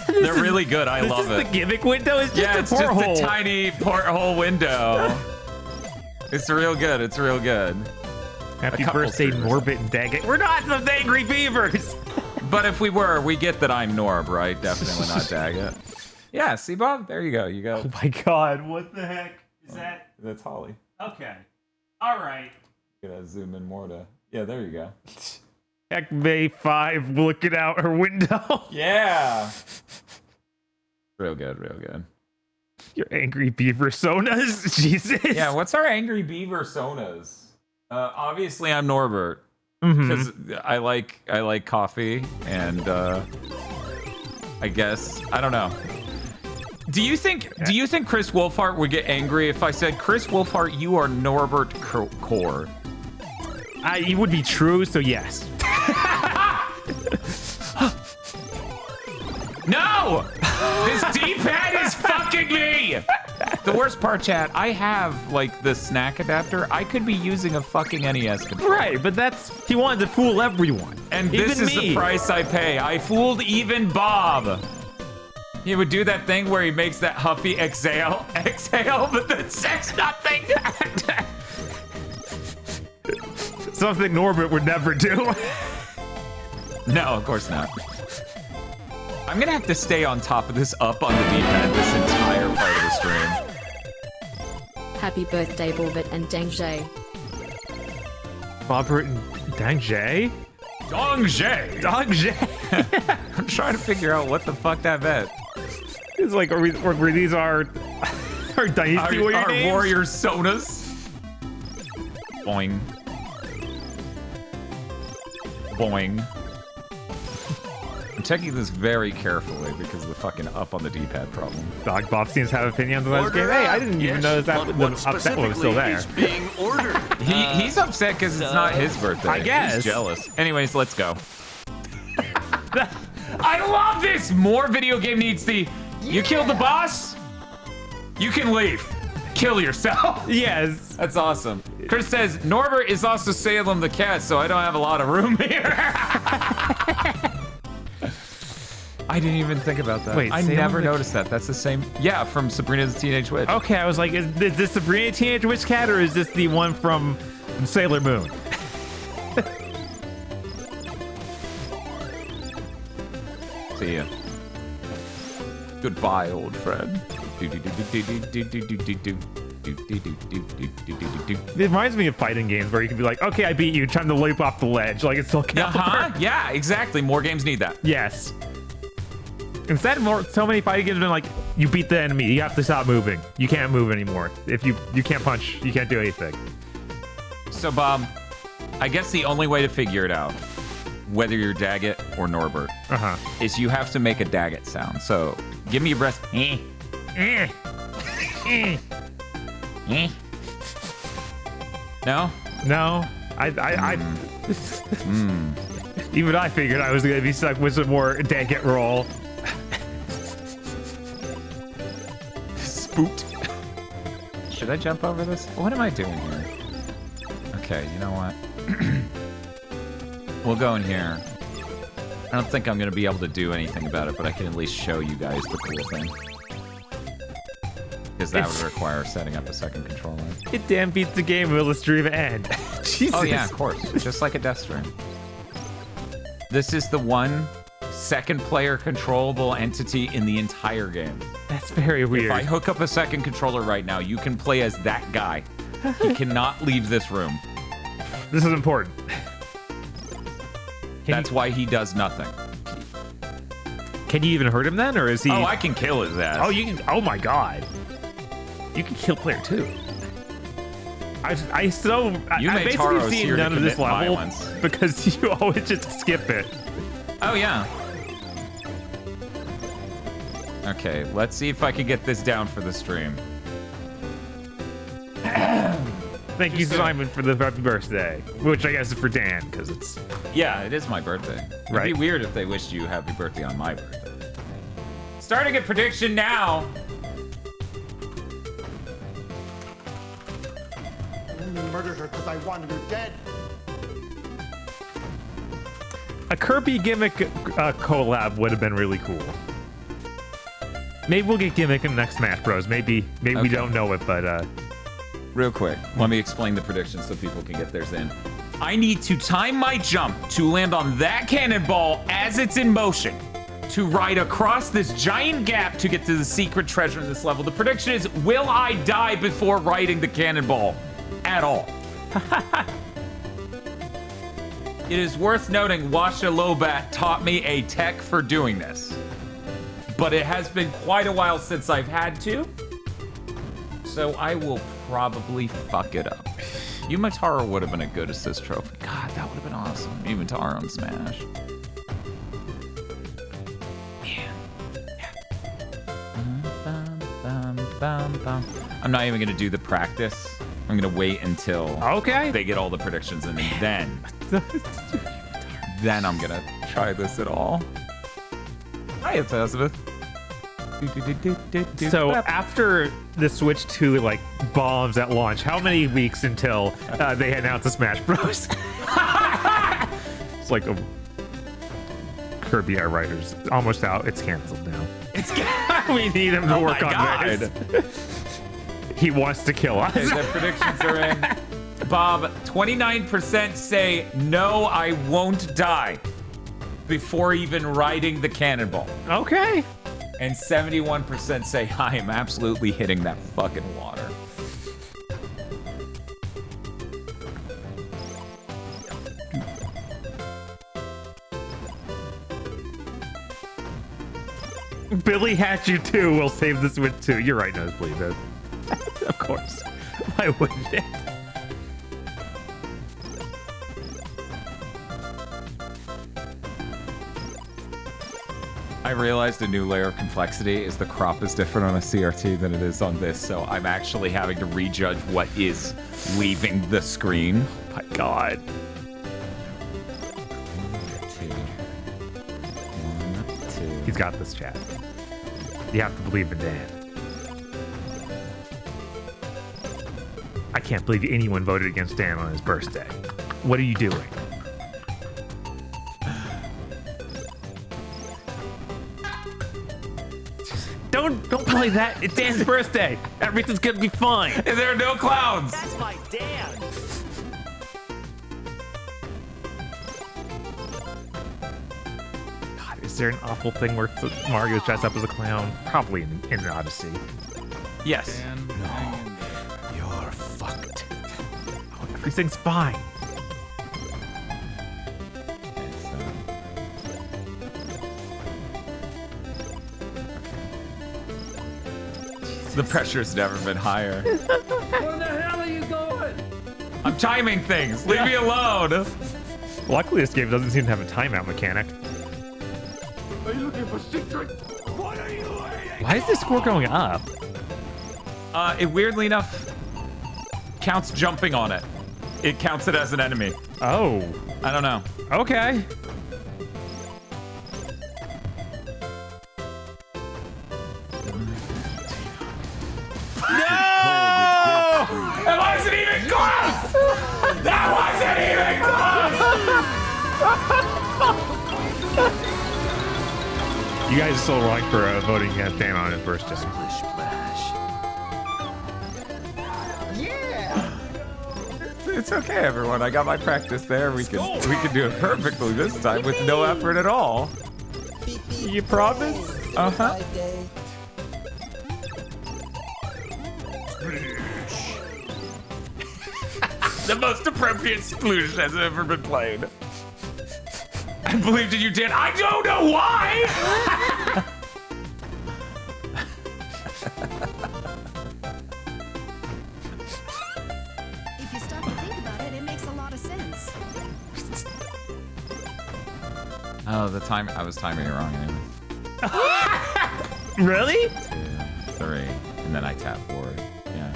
They're really good. I love This is it. the Gimmick window? It's just Yeah, a it's just porthole. a tiny porthole window. It's real good. It's real good. Happy A couple birthday, streamers. Norbit and Daggett. We're not the Angry Beavers! But if we were, we get that I'm Norb, right? Definitely not Daggett. Yeah, see, Bob? There you go. You go. Oh my god, what the heck is that? That's Holly. Okay. Alright. Gotta zoom in more to... Yeah, there you go. Heck, May 5 looking out her window. Yeah! Real good, real good. Your Angry Beaver Sonas? Jesus. Yeah, what's our Angry Beaver Sonas? Obviously, I'm Norbert. Mhm. Because I like coffee, and I guess... I don't know. Do you think Chris Wolfhart would get angry if I said, Chris Wolfhart, you are Norbert Core? It would be true, so yes. No! This D-pad is fucking me! The worst part, chat, I have, like, the snack adapter. I could be using a fucking NES controller. Right, but he wanted to fool everyone. And even this is me. the price I pay. I fooled even Bob. He would do that thing where he makes that huffy exhale, but then says nothing. Something Norbert would never do. No, of course not. I'm gonna have to stay on top of this up on the D-pad this entire part of the stream. Happy birthday, Borbit and Danger. Bobbert and Danger? Dongje! Danger? I'm trying to figure out what the fuck that meant. It's like, were these our Dynasty Warrior Our names? warrior sonas. Boing. Boing. I'm checking this very carefully because of the fucking up on the D-pad problem. Dog Bob seems to have opinions on this Order game. Hey, I up. didn't even Yes, notice that but the what upset one was still specifically there. is being ordered? He's upset because it's not his birthday. I guess. He's jealous. Anyways, let's go. I love this! More video game needs the... You killed the boss? You can leave. Kill yourself. Yes. That's awesome. Chris says, Norbert is also Salem the cat, so I don't have a lot of room here. I didn't even think about that. Wait, I Salem never the noticed that. That's the same. Yeah, from Sabrina the Teenage Witch. Okay, I was like, is this Sabrina Teenage Witch Cat or is this the one from Sailor Moon? See ya. Goodbye, old friend. It reminds me of fighting games where you can be like, okay, I beat you, time to leap off the ledge. Like, it's still counts. Yeah, exactly. More games need that. Yes. Instead, so many fighting games have been like, you beat the enemy, you have to stop moving. You can't move anymore. If you can't punch, you can't do anything. So, Bob, I guess the only way to figure it out, whether you're Daggett or Norbert, is you have to make a Daggett sound. So, give me your breath. No? No. Even I figured I was going to be stuck with some more Daggett roll. Spooked. Should I jump over this? What am I doing here? Okay, you know what? We'll go in here. I don't think I'm going to be able to do anything about it, but I can at least show you guys the cool thing. Because that would require setting up a second controller. It damn beats the game, will the stream end? Jesus. Oh yeah, of course. Just like a death stream. This is the one second player controllable entity in the entire game. That's very weird. If I hook up a second controller right now, you can play as that guy. He cannot leave this room. This is important. That's why he does nothing. Can you even hurt him then, or is he? Oh, I can kill his ass. Oh, you can. Oh my god. You can kill player 2. I've basically Taros seen here to none of this commit level violence. because you always just skip it. Oh yeah. Okay, let's see if I can get this down for the stream. Thank you, Simon, for the happy birthday, which I guess is for Dan because it's. Yeah, it is my birthday. It'd Right. be weird if they wished you happy birthday on my birthday. Starting a prediction now. I murdered her because I wanted her dead. A Kirby Gimmick collab would have been really cool. Maybe we'll get Gimmick in the next Smash Bros. Maybe we don't know it, but Real quick, let me explain the prediction so people can get theirs in. I need to time my jump to land on that cannonball as it's in motion to ride across this giant gap to get to the secret treasure in this level. The prediction is, will I die before riding the cannonball at all? It is worth noting Washa Lobat taught me a tech for doing this, but it has been quite a while since I've had to, so I will probably fuck it up. Yumataro would have been a good assist trophy. God, that would have been awesome. Yumataro on Smash. Man. I'm not even gonna do the practice. I'm gonna wait until they get all the predictions and then I'm gonna try this at all. Hi, it's Elizabeth. So after the Switch 2 like bombs at launch, how many weeks until they announce the Smash Bros? It's like a Kirby Air Writers almost out. It's canceled now. We need him to work on this. He wants to kill us. Okay, the predictions are in. Bob, 29% say no, I won't die before even riding the cannonball. Okay. And 71% say I am absolutely hitting that fucking water. Billy Hatchet 2 will save the Switch 2. You're right, Nosebleed. Of course. Why wouldn't it? I realized a new layer of complexity is the crop is different on a CRT than it is on this, so I'm actually having to rejudge what is leaving the screen. Oh my god. He's got this, chat. You have to believe in Dan. I can't believe anyone voted against Dan on his birthday. What are you doing? Don't play that. It's Dan's birthday. Everything's gonna be fine. And there are no clowns. That's my Dan. God, is there an awful thing where Mario's dressed up as a clown? Probably in Odyssey. Yes. You're fucked. Oh, everything's fine. The pressure's never been higher. Where the hell are you going? I'm timing things. Leave me alone. Luckily, this game doesn't seem to have a timeout mechanic. Are you looking for secret? What are you waiting? Why is the score going up? It weirdly enough counts jumping on it. It counts it as an enemy. Oh. I don't know. Okay. No! That wasn't even close! That wasn't even close! You guys are still wrong for voting against Dan on his birthday. It's okay, everyone. I got my practice there. We can do it perfectly this time with no effort at all. You promise? Uh-huh. The most appropriate sploosh has ever been played. I believed in you, Dan. I don't know why! If you stop to think about it, it makes a lot of sense. Oh, the time. I was timing it wrong anyway. Really? 2, 3, and then I tap forward. Yeah.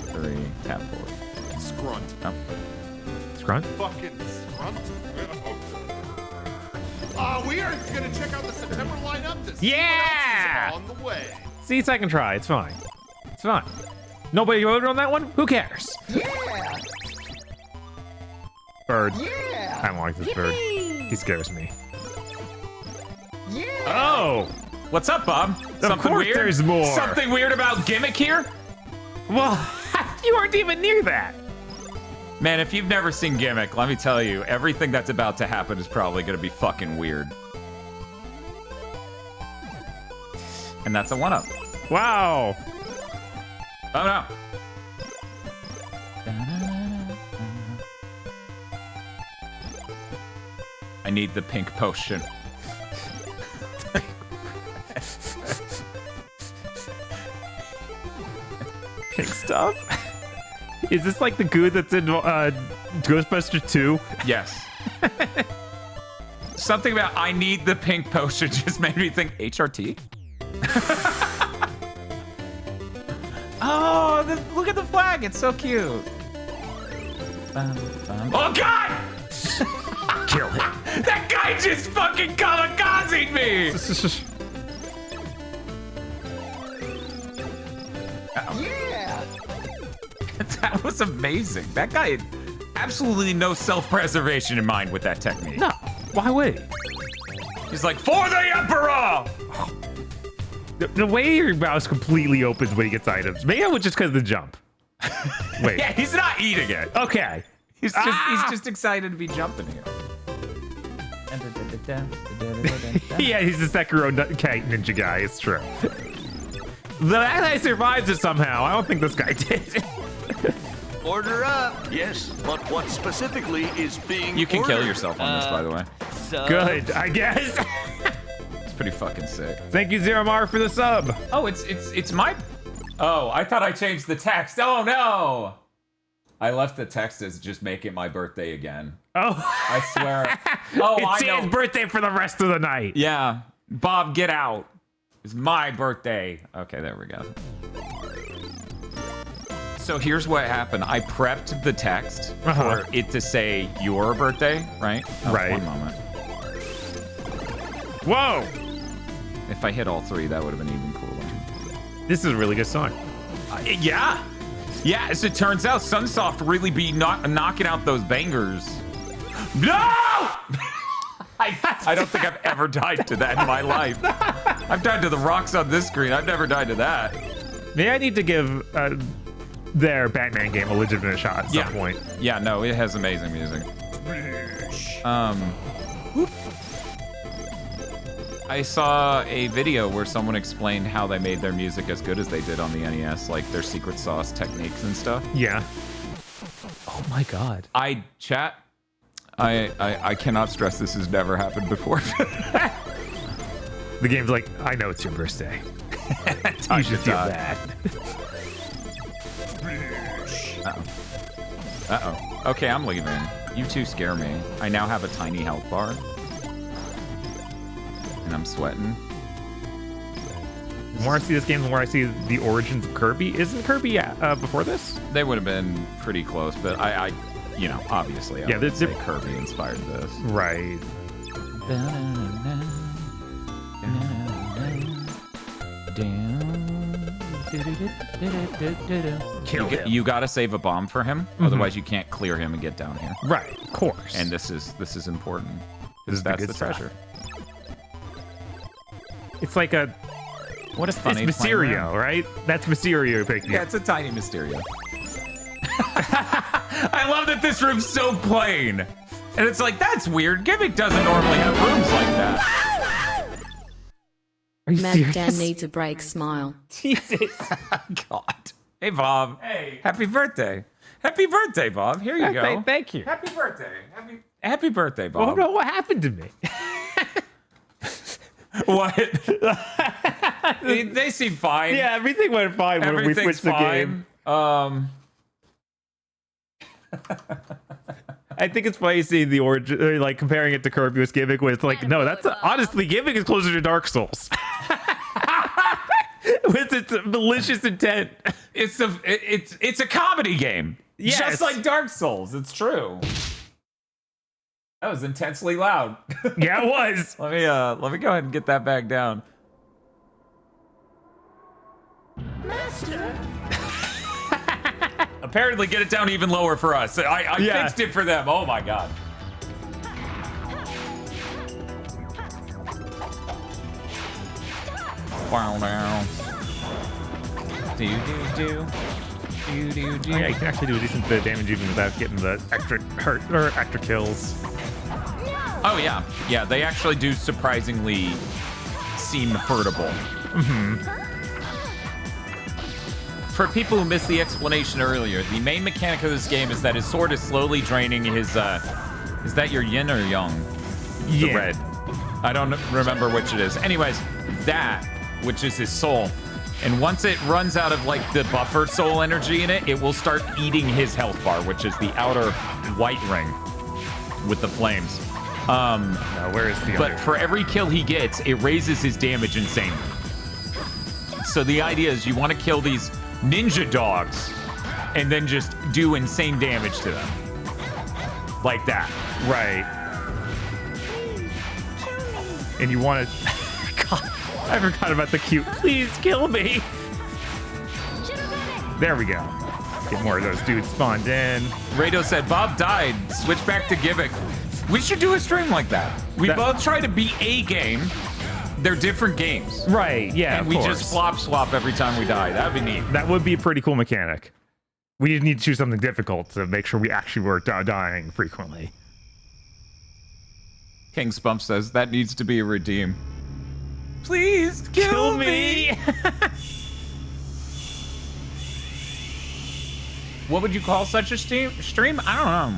1, 2, 3, tap forward. Scrunt. Oh. Scrunt? Fucking scrunt. We are gonna check out the September lineup. Yeah! On the way. See, second try. It's fine. It's fine. Nobody voted on that one? Who cares? Yeah! Bird. Yeah! I don't like this bird. He scares me. Yeah! Oh! What's up, Bob? Of course weird? there's more. Something weird about Gimmick here? Well, you aren't even near that. Man, if you've never seen Gimmick, let me tell you, everything that's about to happen is probably gonna be fucking weird. And that's a 1-up. Wow. Oh no. I need the pink potion. Pink stuff? Is this like the goo that's in Ghostbusters 2? Yes. Something about I need the pink potion just made me think HRT. Oh, look at the flag. It's so cute. Oh, God! Kill him. That guy just fucking kamikazed me! Yeah! That was amazing. That guy had absolutely no self-preservation in mind with that technique. No. Why would he? He's like, for the Emperor! The way your mouse completely opens when he gets items. Maybe that was just because of the jump. Wait. Yeah, he's not eating it. Okay. He's just excited to be jumping here. Yeah, he's the Sekiro ninja guy. It's true. The guy survives it somehow. I don't think this guy did. Order up. Yes, but what specifically is being You can ordered? kill yourself on this, by the way. Good, I guess. It's pretty fucking sick. Thank you, Zero Mar, for the sub. Oh, it's my... Oh, I thought I changed the text. Oh, no! I left the text as just make it my birthday again. Oh. I swear. Oh, it's I know. Dan's birthday for the rest of the night. Yeah. Bob, get out. It's my birthday. Okay, there we go. So here's what happened. I prepped the text for it to say your birthday, right? Oh, right. 1 moment. Whoa! If I hit all 3, that would have been even cooler. This is a really good song. Yeah. Yeah, as it turns out, Sunsoft really be knocking out those bangers. No! I don't think I've ever died to that in my life. I've died to the rocks on this screen. I've never died to that. Maybe I need to give their Batman game a legitimate shot at some point. Yeah, no, it has amazing music. I saw a video where someone explained how they made their music as good as they did on the NES, like their secret sauce techniques and stuff. Yeah. Oh my god. I cannot stress this has never happened before. The game's like, I know it's your birthday. You should feel bad. Uh-oh. Okay, I'm leaving. You two scare me. I now have a tiny health bar. And I'm sweating. The more I see this game, the more I see the origins of Kirby. Isn't Kirby before this? They would have been pretty close, but I you know, obviously, I would say Kirby inspired this. Right. You gotta save a bomb for him, otherwise you can't clear him and get down here. Right, of course. And this is important. This is That's the the treasure. It's like a... What a funny It's Mysterio, right? That's Mysterio picking. Yeah, it's a tiny Mysterio. I love that this room's so plain. And it's like, that's weird. Gimmick doesn't normally have rooms like that. Are you Mad serious? Dan needs a break. Smile. Jesus. God. Hey, Bob. Hey. Happy birthday. Happy birthday, Bob. Here you go. Thank you. Happy birthday. Happy birthday, Bob. Oh no, what happened to me? What? they seem fine. Yeah, everything went fine when we Everything's switched the fine. game. I think it's funny seeing the origin, like comparing it to Kirby's Gimmick, where it's like, no, that's honestly, Gimmick is closer to Dark Souls. With its malicious intent. It's a comedy game. Yes. Just like Dark Souls. It's true. That was intensely loud. Yeah, it was. Let me go ahead and get that back down. Master. Apparently, get it down even lower for us. I fixed it for them. Oh my god. Wow, now. Do. Oh, yeah, you can actually do a decent bit of damage even without getting the extra hurt or extra kills. Oh yeah, yeah. They actually do surprisingly seem hurtable. For people who missed the explanation earlier, the main mechanic of this game is that his sword is slowly draining his. Is that your yin or yang? The Yeah. red. I don't remember which it is. Anyways, that, which is his soul. And once it runs out of like the buffer soul energy in it, it will start eating his health bar, which is the outer white ring with the flames. Now, where is the But other? for every kill he gets, it raises his damage insanely. So the idea is you want to kill these ninja dogs and then just do insane damage to them. Like that. Right. And you want to... God, I forgot about the cute. Please kill me. There we go. Get more of those dudes spawned in. Rado said, Bob died. Switch back to Gimmick. We should do a stream like that. We both try to beat a game. They're different games. Right, yeah, And we just flop swap every time we die. That'd be neat. That would be a pretty cool mechanic. We just need to choose something difficult to make sure we actually were dying frequently. King Spump says, that needs to be a redeem. Please kill me. What would you call such a stream? I don't know.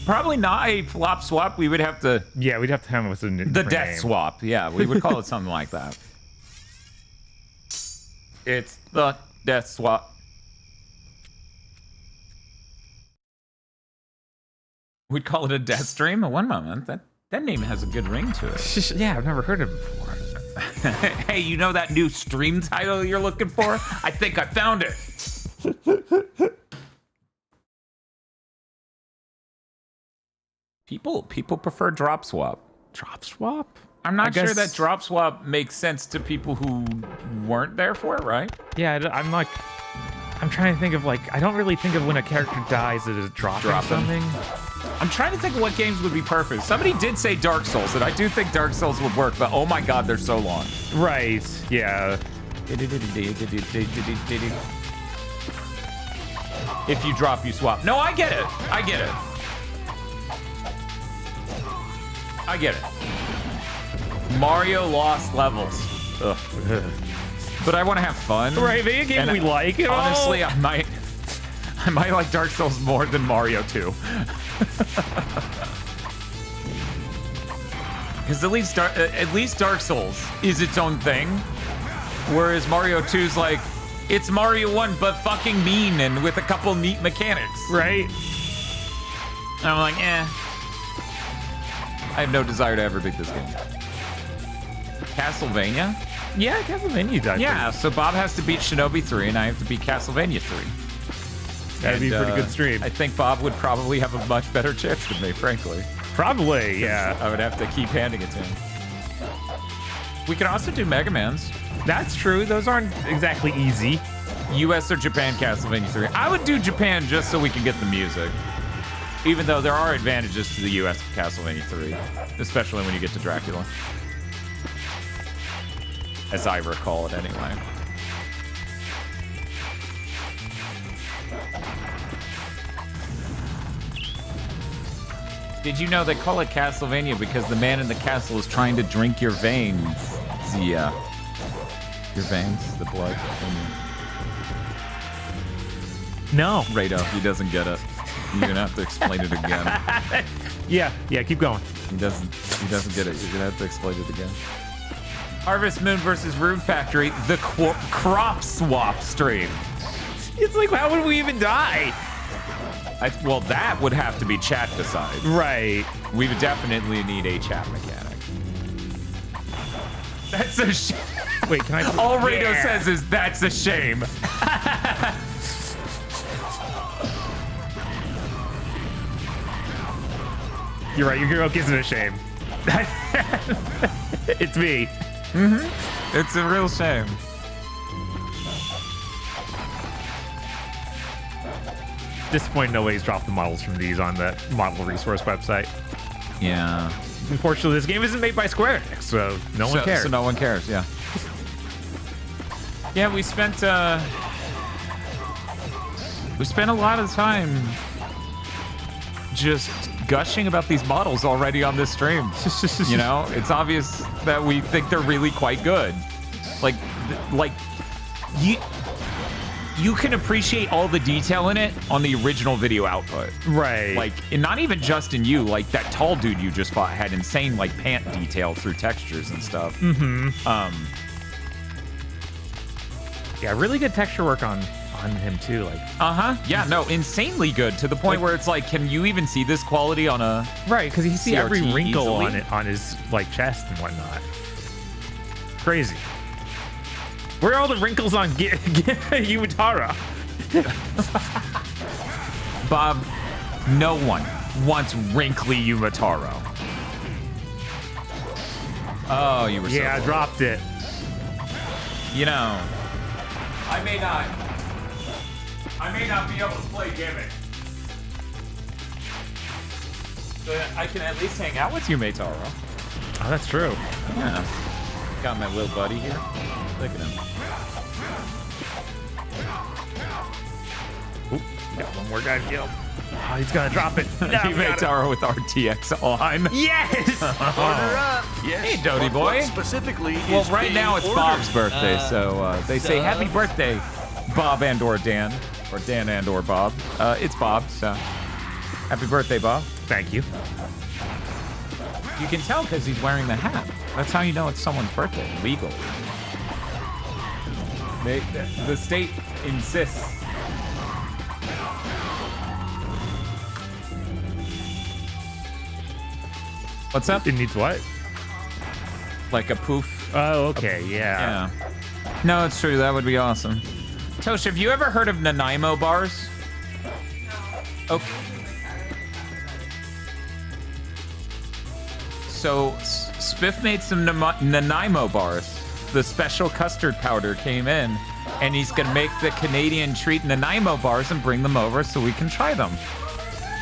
Probably not a flop swap. We would have to... Yeah, we'd have to have it with a The death name. swap. Yeah, we would call it something like that. It's the death swap. We'd call it a death stream. One moment. That name has a good ring to it. Yeah, I've never heard of it before. Hey, you know that new stream title you're looking for? I think I found it. People prefer drop swap. Drop swap? I'm not sure that drop swap makes sense to people who weren't there for it, right? Yeah, I'm trying to think of, like, I don't really think of when a character dies as dropping something. I'm trying to think of what games would be perfect. Somebody did say Dark Souls, and I do think Dark Souls would work, but oh my god, they're so long. Right, yeah. If you drop, you swap. No, I get it. I get it. I get it. Mario lost levels. Ugh. But I want to have fun. Right, maybe a game we like. Honestly, I might like Dark Souls more than Mario 2. Because at least Dark Souls is its own thing, whereas Mario 2's like, it's Mario 1 but fucking mean and with a couple neat mechanics. Right. And I'm like, I have no desire to ever beat this game. Castlevania? Yeah, Castlevania does. Yeah, so Bob has to beat Shinobi 3 and I have to beat Castlevania 3. That'd be a pretty good stream. I think Bob would probably have a much better chance than me, frankly. Probably, yeah. I would have to keep handing it to him. We could also do Mega Mans. That's true. Those aren't exactly easy. US or Japan Castlevania 3. I would do Japan just so we can get the music. Even though there are advantages to the US Castlevania 3. Especially when you get to Dracula. As I recall it anyway. Did you know they call it Castlevania because the man in the castle is trying to drink your veins? Yeah. Your veins, the blood. No. Rado, he doesn't get it. You're gonna have to explain it again. Yeah, keep going. He doesn't get it. You're gonna have to explain it again. Harvest Moon versus Rune Factory, the crop swap stream. It's like, how would we even die? Well, that would have to be chat decides. Right. We would definitely need a chat mechanic. That's a shame. Wait, can I? All Rado says is, that's a shame. You're right, your hero isn't a shame. It's me. Mm-hmm. It's a real shame. Disappointed nobody's dropped the models from these on the model resource website. Yeah. Unfortunately, this game isn't made by Square Enix, so no one cares. So no one cares, yeah. Yeah, we spent a lot of time just gushing about these models already on this stream. You know, it's obvious that we think they're really quite good. Like you can appreciate all the detail in it on the original video output. Right. Like, and not even just in you, like that tall dude you just fought had insane like pant detail through textures and stuff. Mm-hmm. Yeah, really good texture work on him too. Like, yeah, no, insanely good to the point where it's like, can you even see this quality on a right? Because you see CRT every wrinkle easily? on it on his like chest and whatnot. Crazy. Where are all the wrinkles on Yumatara? Bob, no one wants wrinkly Yumataro. Oh, you were so I close. dropped it. You know, I may not be able to play Gimmick. But I can at least hang out with you, Maytaro. Oh, that's true. Yeah. Got my little buddy here. Look at him. Oop, got one more guy to kill. Oh, he's gonna drop it. No, You Maytaro with RTX on. Yes! Order up. Yes. Hey, Doty but boy. What specifically Well, is right being now it's ordered? Bob's birthday, so they say happy birthday, Bob and/or Dan, or Dan and/or Bob. It's Bob, so happy birthday, Bob. Thank you. You can tell because he's wearing the hat. That's how you know it's someone's birthday, legal. The state insists. What's up? It needs what? Like a poof. Oh, okay, yeah. No, it's true. That would be awesome. Tosh, have you ever heard of Nanaimo bars? No. Okay. So, Spiff made some Nanaimo bars. The special custard powder came in, and he's gonna make the Canadian treat Nanaimo bars and bring them over so we can try them.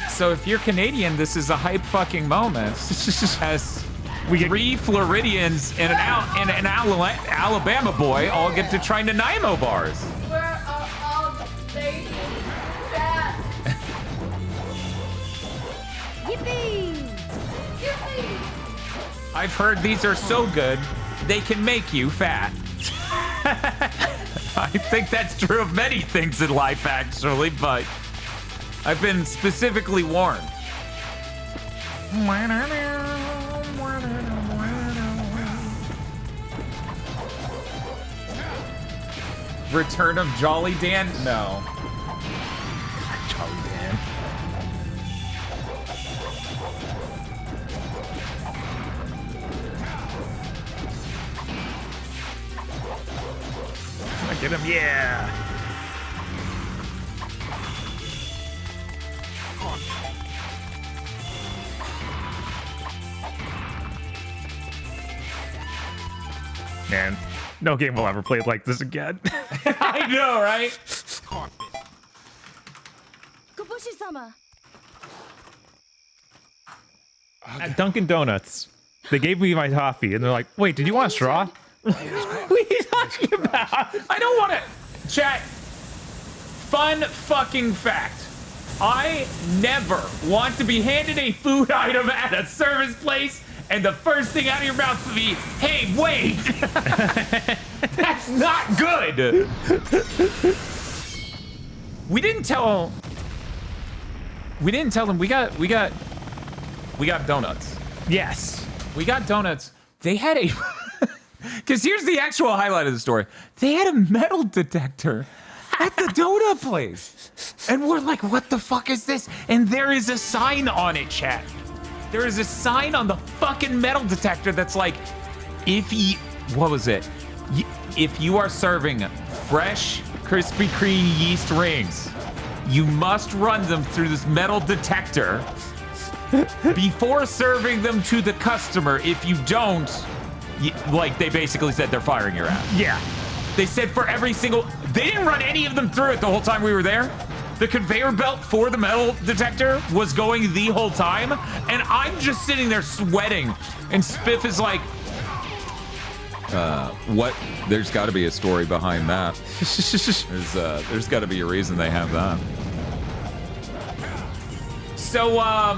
So if you're Canadian, this is a hype fucking moment. As three Floridians and an Alabama boy all get to try Nanaimo bars. Where are all the ladies at? Yippee! Yippee! I've heard these are so good, they can make you fat. I think that's true of many things in life, actually, but I've been specifically warned. Return of Jolly Dan? No. Jolly Dan. I get him, yeah. Man, no game will ever play it like this again. I know, right? Kabushi-sama! At Dunkin' Donuts, they gave me my coffee, and they're like, wait, did you want a straw? What are you talking about? I don't want to. Chat. Fun fucking fact. I never want to be handed a food item at a service place, and the first thing out of your mouth will be, hey, wait. That's not good. We didn't tell them we got donuts. Yes. We got donuts. They had a because here's the actual highlight of the story. They had a metal detector at the donut place. And we're like, what the fuck is this? And there is a sign on it, chat. There is a sign on the fucking metal detector that's like, what was it? If you are serving fresh Krispy Kreme yeast rings, you must run them through this metal detector before serving them to the customer. If you don't, like they basically said they're firing your ass. Yeah. They said for every single, they didn't run any of them through it the whole time we were there. The conveyor belt for the metal detector was going the whole time, and I'm just sitting there sweating, and Spiff is like, what? There's got to be a story behind that. There's got to be a reason they have that. So, I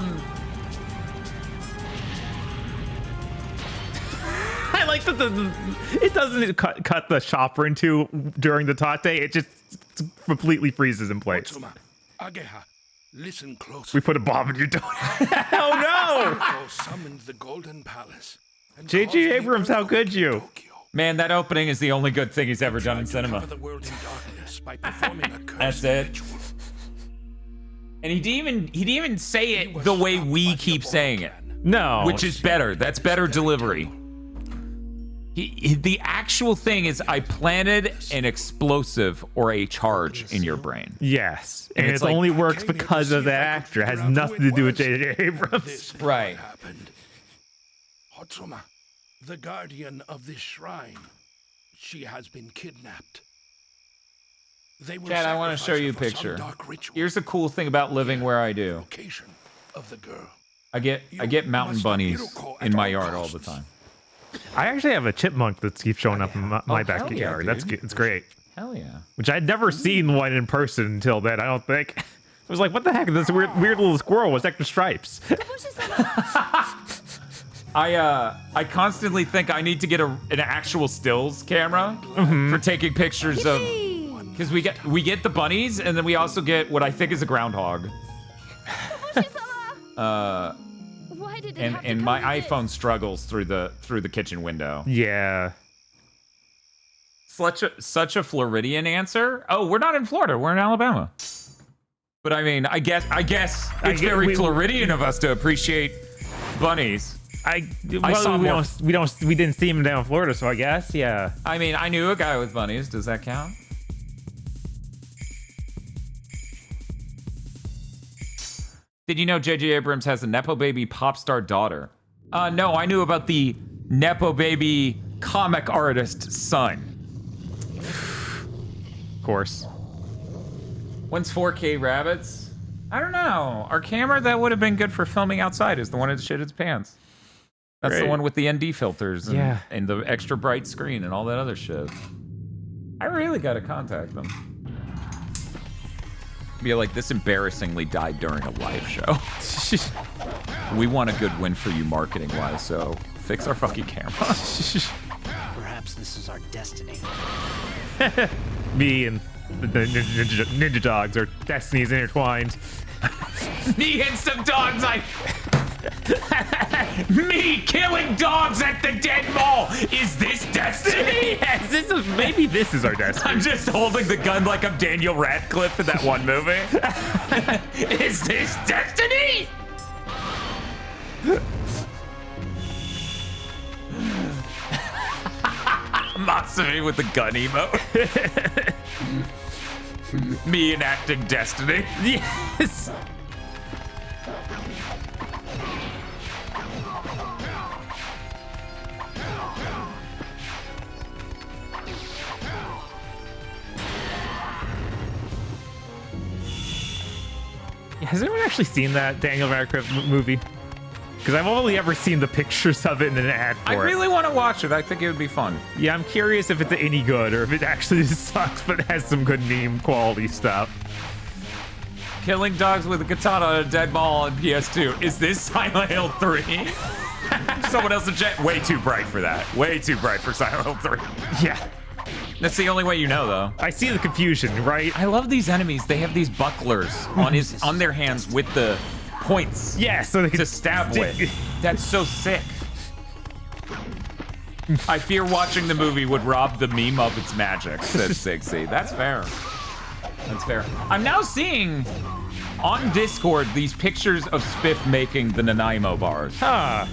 like that it doesn't cut the shopper in two during the tate. It just completely freezes in place. Ageha, listen closely. We put a bomb in your donut. Oh no! Summoned the Golden Palace. J.J. Abrams, how could you? Man, that opening is the only good thing he's ever done in cinema. That's it. And he didn't even say it the way we keep saying it. No. Which is better. That's better delivery. The actual thing is I planted an explosive or a charge in your brain. Yes. And it's it like, only works because of the actor. It has nothing to do with J.J. Abrams. Right. Hotsuma, the guardian of this shrine, she has been kidnapped. Chad, I want to show you a picture. Here's the cool thing about living where I do. Of the girl. I get mountain bunnies in my yard all the time. I actually have a chipmunk that keeps showing up in my backyard. Yeah, It's great. Hell yeah. Which I'd never seen one in person until then, I don't think. I was like, what the heck? This weird little squirrel with extra stripes. I constantly think I need to get an actual stills camera for taking pictures of, because we get the bunnies and then we also get what I think is a groundhog. And my iPhone struggles through the kitchen window. Yeah. Such a Floridian answer. Oh, we're not in Florida. We're in Alabama. But I mean, I guess it's very Floridian of us to appreciate bunnies. We didn't see him down in Florida, so I guess, yeah. I mean, I knew a guy with bunnies. Does that count? Did you know J.J. Abrams has a Nepo Baby pop star daughter? No, I knew about the Nepo Baby comic artist son. Of course. When's 4K rabbits? I don't know. Our camera that would have been good for filming outside is the one that shit its pants. That's the one with the ND filters and the extra bright screen and all that other shit. I really gotta contact them. Be like, this embarrassingly died during a live show. We want a good win for you marketing-wise, so fix our fucking camera. Perhaps this is our destiny. Me and the ninja dogs, our destinies intertwined. Me and some dogs, me killing dogs at the dead mall. Is this destiny? Yes, maybe this is our destiny. I'm just holding the gun like I'm Daniel Radcliffe in that one movie. Is this destiny? Masumi with the gun emote. Me enacting destiny. Yes. Has anyone actually seen that Daniel Radcliffe movie? Because I've only ever seen the pictures of it in an ad for I really want to watch it. I think it would be fun. Yeah, I'm curious if it's any good or if it actually sucks, but it has some good meme quality stuff. Killing dogs with a katana on a dead ball on PS2. Is this Silent Hill 3? Someone else in chat. Way too bright for that. Way too bright for Silent Hill 3. Yeah. That's the only way you know, though. I see the confusion, right? I love these enemies. They have these bucklers on their hands with the points. Yeah, so they can to stab with. That's so sick. I fear watching the movie would rob the meme of its magic, said Sixty. That's fair. That's fair. I'm now seeing on Discord these pictures of Spiff making the Nanaimo bars. Huh.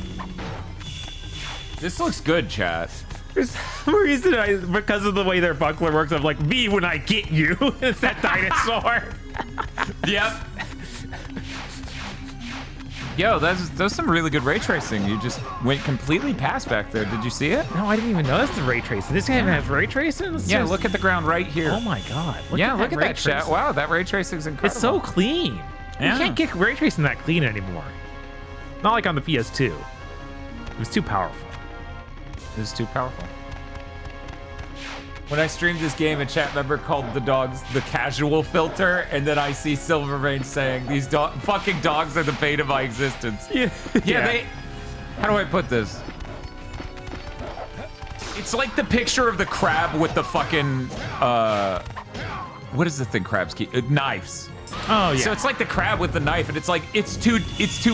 This looks good, chat. There's some reason because of the way their buckler works, I'm like, me when I get you. It's that dinosaur. Yep. Yo, that's some really good ray tracing. You just went completely past back there. Did you see it? No, I didn't even notice the ray tracing. This game has ray tracing? Yeah, look at the ground right here. Oh my god. Look at that chat. Wow, that ray tracing's incredible. It's so clean. Yeah. You can't get ray tracing that clean anymore. Not like on the PS2. It was too powerful. It was too powerful. When I streamed this game, a chat member called the dogs the casual filter, and then I see Silvervein saying, these fucking dogs are the bane of my existence. Yeah, they... How do I put this? It's like the picture of the crab with the fucking, what is the thing crabs keep? Knives. Oh, yeah. So it's like the crab with the knife, and it's like, it's too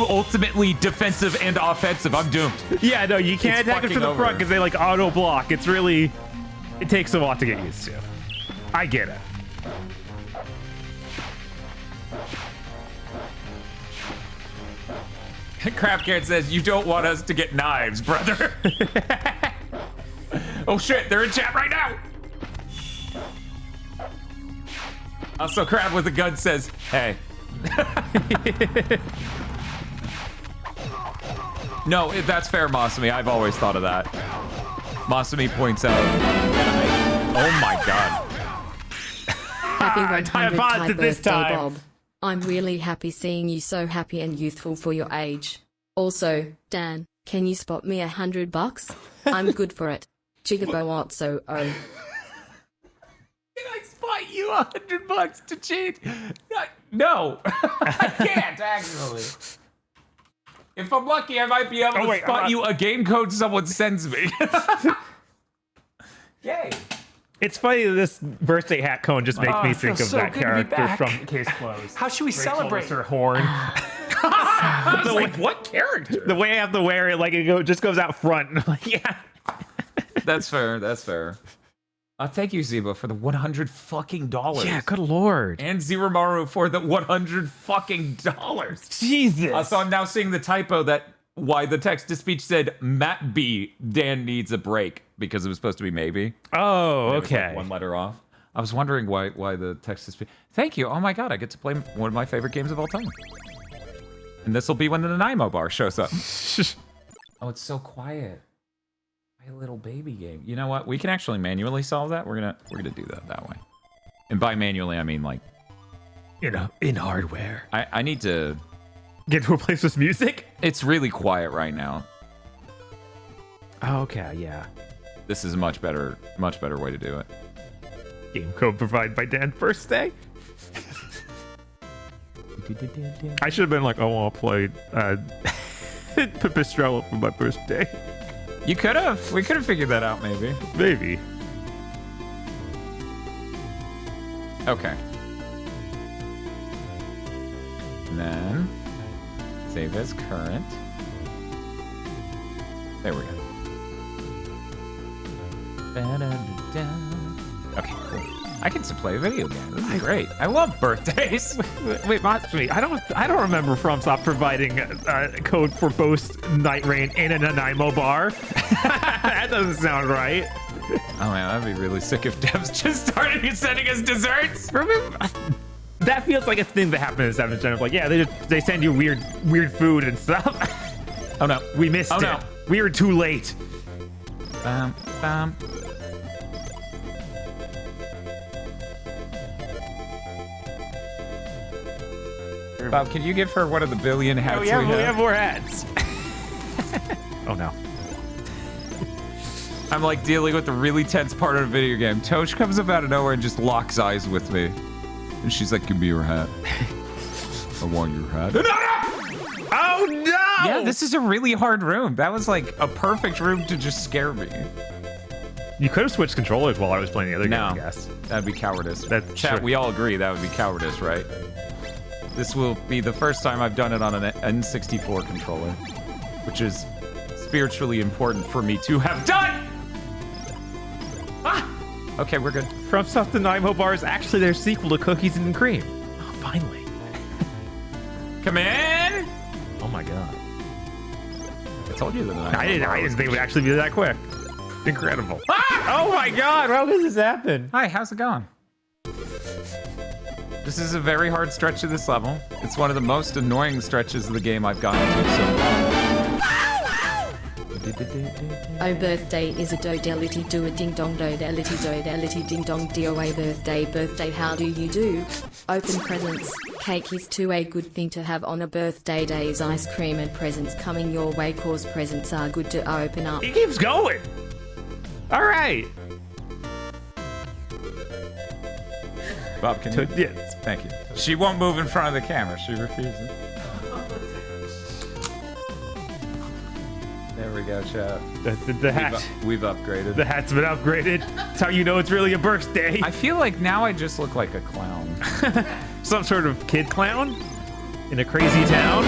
ultimately defensive and offensive. I'm doomed. Yeah, no, you can't attack them from the front because they like auto block. It's really... It takes a lot to get used to. I get it. Crapcat says, you don't want us to get knives, brother. Oh shit, they're in chat right now. Also, Crab with a gun says, hey. No, that's fair, Masumi. I've always thought of that. Masumi points out. Oh my god. Happy 100 Thai birthday, time. Bob. I'm really happy seeing you so happy and youthful for your age. Also, Dan, can you spot me $100? I'm good for it. GigaBoots, so oh. Can I spot you $100 to cheat? No, I can't actually. If I'm lucky, I might be able to spot you a game code someone sends me. Yay. It's funny that this birthday hat cone just makes me think of that character from Case Closed. How should we celebrate? Her horn. I was like, what character? The way I have to wear it, like it just goes out front. And I'm like, yeah. That's fair. That's fair. Thank you, Zeba, for the $100 fucking dollars. Yeah, good lord. And Zeramaru for the $100 fucking dollars. Jesus. So I'm now seeing the typo that why the text-to-speech said Matt B, Dan needs a break, because it was supposed to be maybe. Oh, It was, okay. like, one letter off. I was wondering why the text-to-speech... Thank you. Oh my god, I get to play one of my favorite games of all time. And this will be when the Nanaimo bar shows up. Oh, it's so quiet. My little baby game. You know what? We can actually manually solve that. We're gonna do that way. And by manually, I mean like... in hardware. I need to... Get to a place with music? It's really quiet right now. Oh, okay, yeah. This is a much better way to do it. Game code provided by Dan's birthday. I should have been like, I want to play Pipistrello for my birthday. You could have. We could have figured that out, maybe. Maybe. Okay. And then save as current. There we go. Okay, cool. I can still play a video game. This is great. I love birthdays. Wait, Matsui, I don't remember FromSoft providing code for Boast Night Rain in a Nanaimo bar. That doesn't sound right. Oh man, that'd be really sick if devs just started sending us desserts. That feels like a thing that happened in 7th Gen. Like, yeah, they send you weird food and stuff. Oh no, we missed it. No. We were too late. Bob, can you give her one of the billion hats we have more hats. Oh no. I'm like dealing with the really tense part of a video game. Tosh comes up out of nowhere and just locks eyes with me. And she's like, give me your hat. I want your hat. Oh no! Yeah, this is a really hard room. That was like a perfect room to just scare me. You could have switched controllers while I was playing the other game, I guess. That'd be cowardice. Chat, sure. we all agree that would be cowardice, right? This will be the first time I've done it on an N64 controller, which is spiritually important for me to have done! Ah! Okay, we're good. FromSoft Nanaimo Bar is actually their sequel to Cookies and Cream. Oh, finally. Come in! Oh my god. I told you that. I didn't think it would actually be that quick. Incredible. Ah! Oh my god, how does this happen? Hi, how's it going? This is a very hard stretch of this level. It's one of the most annoying stretches of the game I've gotten to so far. Oh, birthday is a dodelity do a ding dong dodelity ding dong DOA birthday how do you do? Open presents. Cake is too a good thing to have on a birthday days. Ice cream and presents coming your way cause presents are good to open up. It keeps going. All right. Bob, can you? Yes. Thank you. She won't move in front of the camera. She refuses. There we go, chat. The hat. We've upgraded. The hat's been upgraded. That's how you know it's really a birthday. I feel like now I just look like a clown. Some sort of kid clown in a crazy town.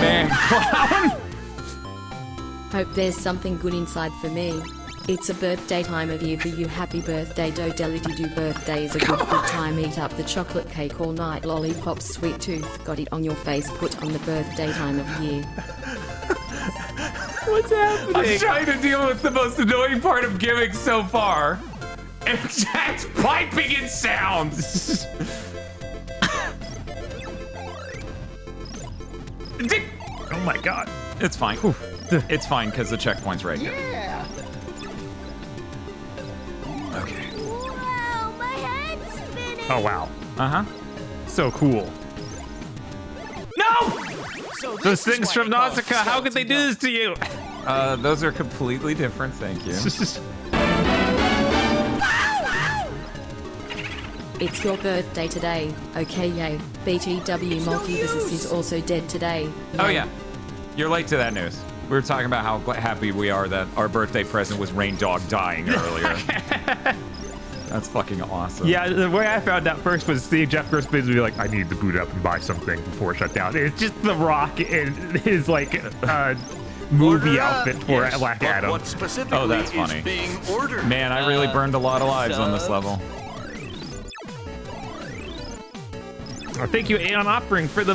Man clown. Hope there's something good inside for me. It's a birthday time of year for you. Happy birthday, dodelity do. Birthday is a good time. Eat up the chocolate cake all night. Lollipops, sweet tooth. Got it on your face. Put on the birthday time of year. What's happening? I'm trying to deal with the most annoying part of Gimmick so far. And Jack's piping in sounds. Oh my god. It's fine. It's fine because the checkpoint's right here. Yeah. Okay. Wow, my head's spinning. Oh wow. Uh-huh. So cool. No! So Those things from Nausicaa, how could they do this to you? Those are completely different, thank you. It's your birthday today. Okay, yay. BTW Multiversus is also dead today. Oh Yay. yeah. You're late to that news. We were talking about how happy we are that our birthday present was Rain Dog dying earlier. That's fucking awesome. Yeah, the way I found out first was seeing Jeff Gerstmann be like, I need to boot up and buy something before it shut down. It's just The Rock in his like movie outfit for Black Adam. What specifically Oh, that's funny. is being ordered? Man, I really burned a lot of lives on this level. Thank you, Aeon Offering, for the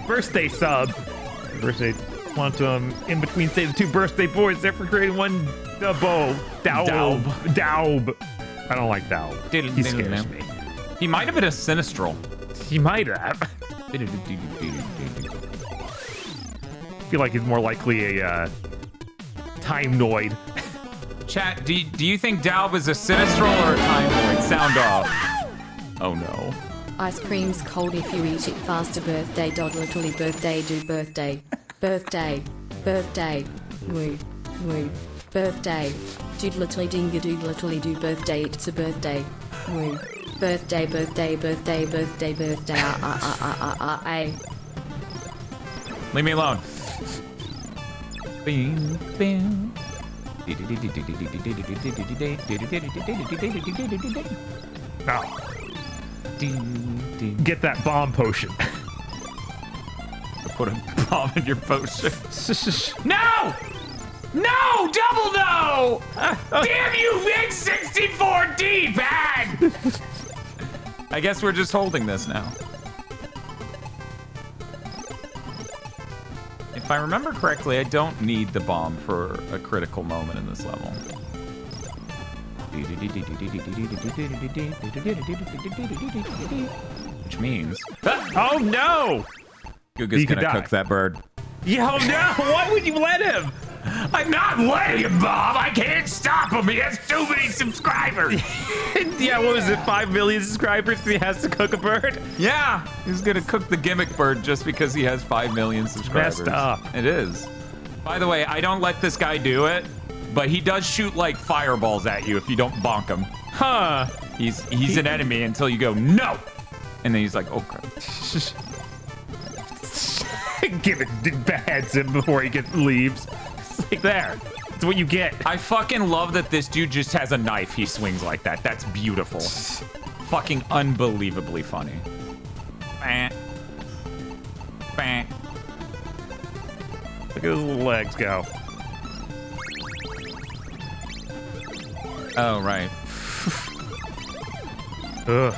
birthday sub. Birthday quantum in between, say, the two birthday boys, therefore creating one Daub. I don't like Daub. He scares me. He might have been a Sinistral. He might have. I feel like he's more likely a Time-noid. Chat, do you think Daub is a Sinistral or a Time-noid? Sound off. Oh no. Ice cream's cold if you eat it faster. Birthday, dot literally birthday, do birthday. Birthday, birthday, woo, woo. Birthday, dude literally dinga dude literally do birthday, it's a birthday, woo. Birthday, birthday, birthday, birthday, birthday, Leave me alone. Bing, bing. No. Get that bomb potion. Put a bomb in your potion. No! No! Double no! Damn you, N64 D-pad! I guess we're just holding this now. If I remember correctly, I don't need the bomb for a critical moment in this level. Which means... Oh no! Guga's gonna cook that bird. Yo, no! Why would you let him? I'm not letting him, Bob! I can't stop him! He has too many subscribers! Yeah, what was it? 5 million subscribers and he has to cook a bird? Yeah! He's gonna cook the gimmick bird just because he has 5 million subscribers. Messed up. It is. By the way, I don't let this guy do it, but he does shoot like fireballs at you if you don't bonk him. Huh. He's an enemy until you go, no! And then he's like, okay. Give it beheads him before he leaves. It's like there. It's what you get. I fucking love that this dude just has a knife he swings like that. That's beautiful. Fucking unbelievably funny. Bah. Bah. Look at his little legs go. Oh, right. Ugh.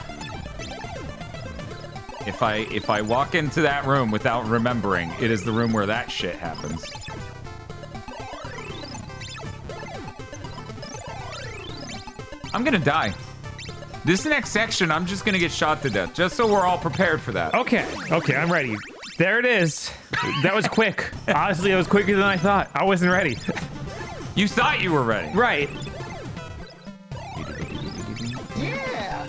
If I walk into that room without remembering, it is the room where that shit happens. I'm gonna die. This next section, I'm just gonna get shot to death, just so we're all prepared for that. Okay, I'm ready. There it is. That was quick. Honestly, it was quicker than I thought. I wasn't ready. You thought you were ready. Right. Yeah!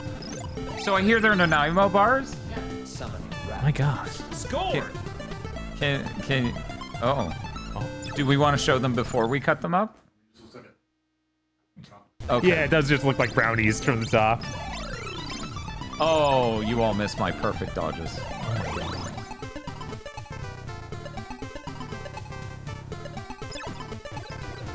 So I hear they're Nanaimo bars? Oh my gosh. Score! Can oh. Do we want to show them before we cut them up? Okay. Yeah, it does just look like brownies from the top. Oh, you all missed my perfect dodges.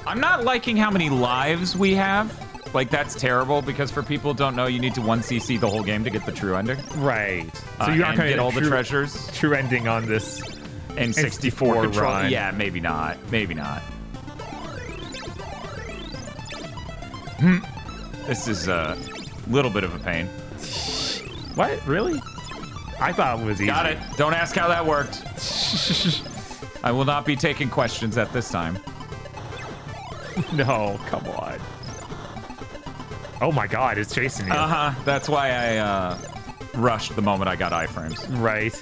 I'm not liking how many lives we have. Like, that's terrible, because for people who don't know, you need to 1cc the whole game to get the true ending. Right. So you aren't going to get all the treasures. True ending on this N64 control. run. Yeah, maybe not. Maybe not. This is a little bit of a pain. What? Really? I thought it was easy. Got it. Don't ask how that worked. I will not be taking questions at this time. No, come on. Oh my god, it's chasing you. Uh-huh. That's why I rushed the moment I got iframes. Right.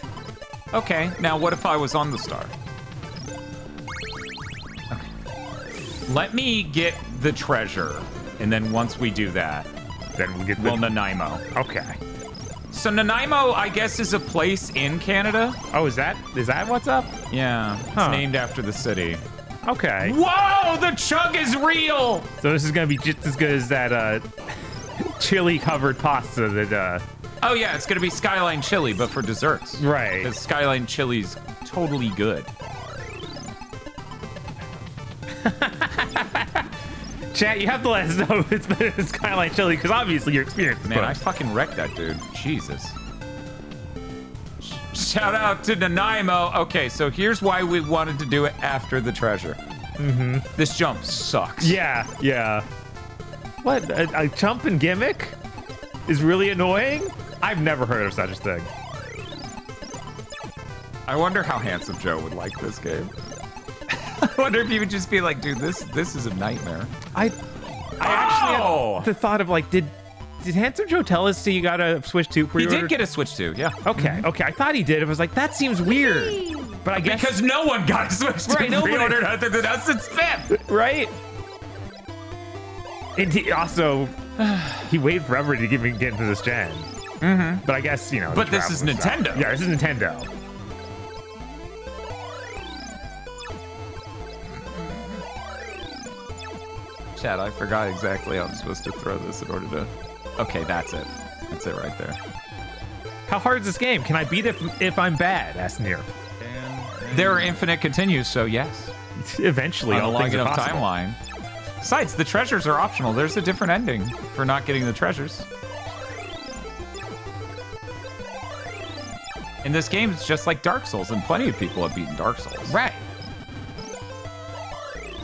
Okay, now what if I was on the star? Okay. Let me get the treasure, and then once we do that, then we'll get Well, Nanaimo. Okay. So Nanaimo, I guess, is a place in Canada. Oh, is that what's up? Yeah, it's named after the city. Okay. Whoa, the chug is real! So this is gonna be just as good as that chili-covered pasta that Oh yeah, it's gonna be Skyline Chili, but for desserts. Right. Because Skyline Chili's totally good. Chat, you have to let us know if it's better than Skyline Chili, because obviously your experience is Man, good. I fucking wrecked that dude. Jesus. Shout out to Nanaimo. Okay, so here's why we wanted to do it after the treasure. Mm-hmm. This jump sucks. Yeah. What? A jump and gimmick is really annoying? I've never heard of such a thing. I wonder how Handsome Joe would like this game. wonder if you would just be like, dude, this is a nightmare. I actually had the thought of like, did Handsome Joe tell us you got a Switch 2 He pre-order? did get a Switch 2, yeah. Okay, okay. I thought he did. I was like, that seems weird. But I guess Because no one got a Switch 2 pre-ordered other than us and Spam. right? And he also, he waited forever to get into this gen. Mm-hmm. But I guess, you know. But this is Nintendo. Yeah, this is Nintendo. Chad, I forgot exactly how I'm supposed to throw this in order to... Okay, that's it. That's it right there. How hard is this game? Can I beat it if I'm bad? Asked Nier. There are infinite continues, so yes. Eventually, On a all long things are enough possible. timeline. Besides, the treasures are optional. There's a different ending for not getting the treasures. In this game, it's just like Dark Souls, and plenty of people have beaten Dark Souls. Right.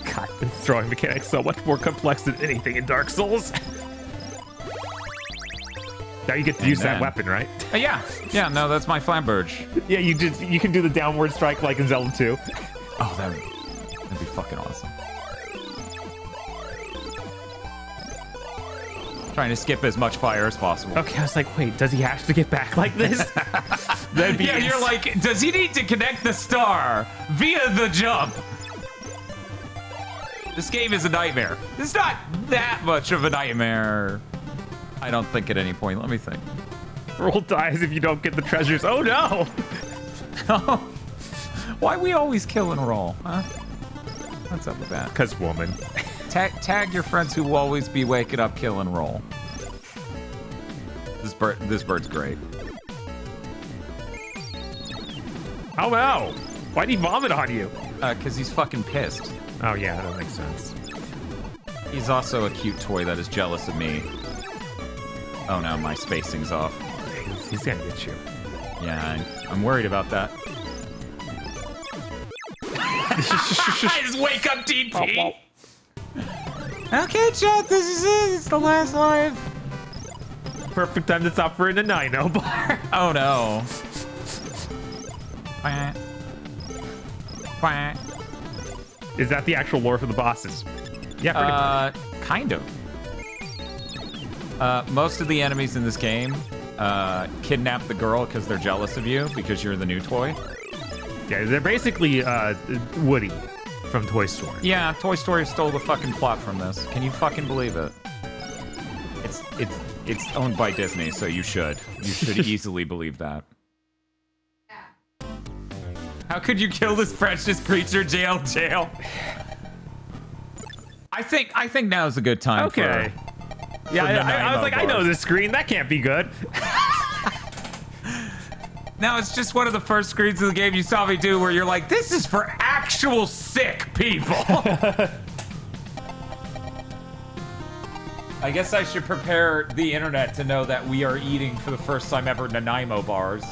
God, the throwing mechanics so much more complex than anything in Dark Souls. Now you get to use that weapon, right? Yeah. Yeah, no, that's my Flamberge. Yeah, you can do the downward strike like in Zelda 2. Oh, that'd be fucking awesome. Trying to skip as much fire as possible. Okay, I was like, wait, does he have to get back like this? That'd be You're like, does he need to connect the star via the jump? This game is a nightmare. It's not that much of a nightmare. I don't think at any point. Let me think. Roll dies if you don't get the treasures. Oh no! Why we always kill and roll, huh? What's up with that? 'Cause woman. Tag your friends who will always be waking up, kill and roll. This bird's great. Oh no! Why'd he vomit on you? 'Cause he's fucking pissed. Oh yeah, that makes sense. He's also a cute toy that is jealous of me. Oh no, my spacing's off. He's gonna get you. Yeah, I'm worried about that. I just wake up DP. Okay, chat, this is it. It's the last live. Perfect time to stop for a Nanaimo bar. Oh no. Quack. Quack. Is that the actual lore for the bosses? Yeah, kind of. Most of the enemies in this game kidnap the girl because they're jealous of you because you're the new toy. Yeah, they're basically Woody from Toy Story. Yeah, Toy Story stole the fucking plot from this. Can you fucking believe it? It's owned by Disney, so you should easily believe that. How could you kill this precious creature? Jail, jail. I think now's a good time. Okay. Yeah, I was like, I know this screen. That can't be good. Now it's just one of the first screens of the game you saw me do where you're like, this is for actual sick people. I guess I should prepare the internet to know that we are eating for the first time ever Nanaimo bars.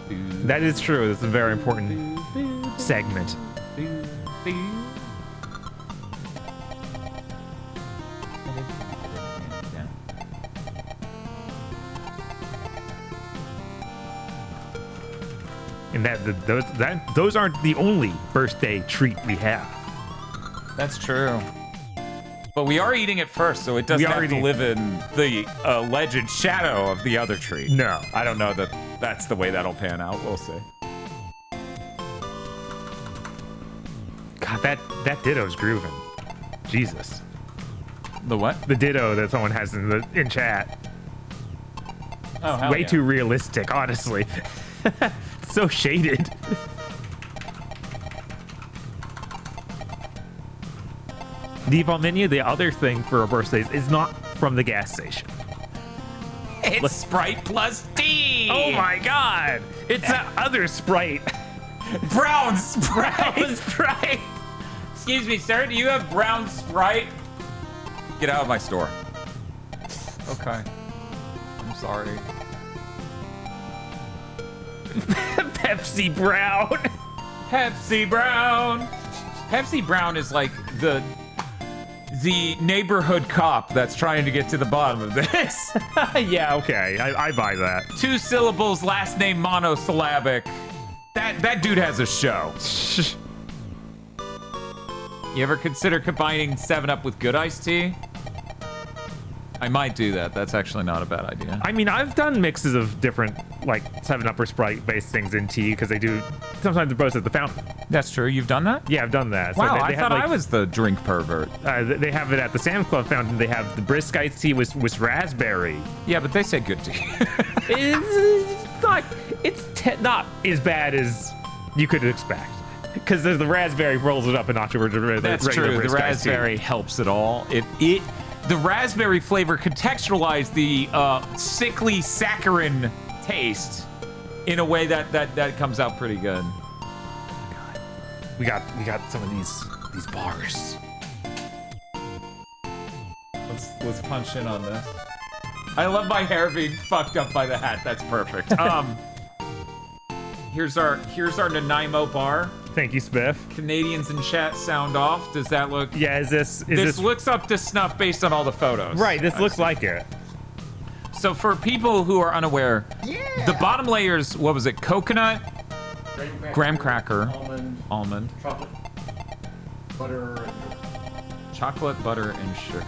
That is true. That's a very important segment. And those aren't the only birthday treat we have. That's true. But we are eating it first, so it doesn't have to live in the alleged shadow of the other treat. No. I don't know that that's the way that'll pan out. We'll see. God, that ditto's grooving. Jesus. The what? The ditto that someone has in chat. Oh, hell Way yeah. too realistic, honestly. So shaded. The default menu, the other thing for our birthdays, is not from the gas station. It's Sprite plus D! Oh my god! It's that other Sprite. Brown Sprite! Brown Sprite! Excuse me, sir, do you have brown Sprite? Get out of my store. Okay. I'm sorry. Pepsi Brown. Pepsi Brown. Pepsi Brown is like the neighborhood cop that's trying to get to the bottom of this. Yeah, okay. I buy that. 2 syllables, last name monosyllabic. That dude has a show. You ever consider combining 7-Up with good iced tea? I might do that. That's actually not a bad idea. I mean, I've done mixes of different, like, 7-Up or Sprite-based things in tea, because they do, sometimes they're both at the fountain. That's true. You've done that? Yeah, I've done that. Wow, So I thought I was the drink pervert. They have it at the Sam's Club fountain. They have the brisk iced tea with raspberry. Yeah, but they say good tea. It's not as bad as you could expect. Because the raspberry rolls it up a notch over the That's true. The raspberry helps it all. The raspberry flavor contextualized the sickly saccharin taste in a way that comes out pretty good. God. We got some of these bars. Let's punch in on this. I love my hair being fucked up by the hat. That's perfect. Here's our Nanaimo bar. Thank you, Spiff. Canadians in chat sound off. Does that look? Yeah, this looks up to snuff based on all the photos. Right, this looks like it. So for people who are unaware, the bottom layers, what was it? Coconut, graham cracker, almond, chocolate, butter, and sugar.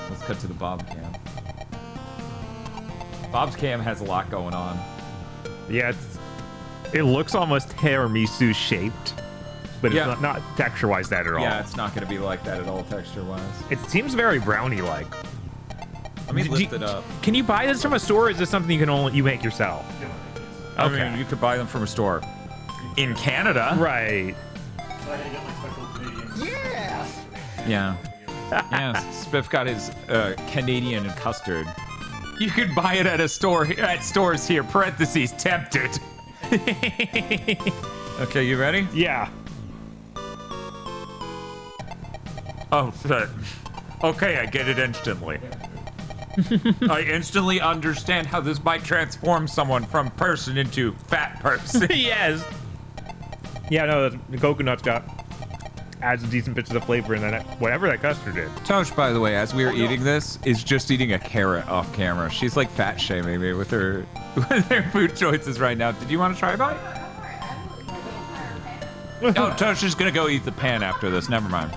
Let's cut to the Bob cam. Bob's cam has a lot going on. Yeah, it looks almost tiramisu shaped. But it's not texture-wise that at all. Yeah, it's not going to be like that at all texture-wise. It seems very brownie-like. Let me lift it up. Can you buy this from a store, or is this something you make yourself? I mean, you could buy them from a store. In Canada. Right. Yeah. Yeah, Spiff got his Canadian custard. You could buy it at stores here, parentheses, tempted. Okay, you ready? Yeah. Oh, okay, I get it instantly. I instantly understand how this might transform someone from person into fat person. Yes. Yeah, no, the coconut's adds decent bits of flavor in that, whatever that custard did. Tosh, by the way, as we were eating this, is just eating a carrot off camera. She's like fat shaming me with her food choices right now. Did you want to try a bite? Oh, Tosh is gonna go eat the pan after this. Never mind.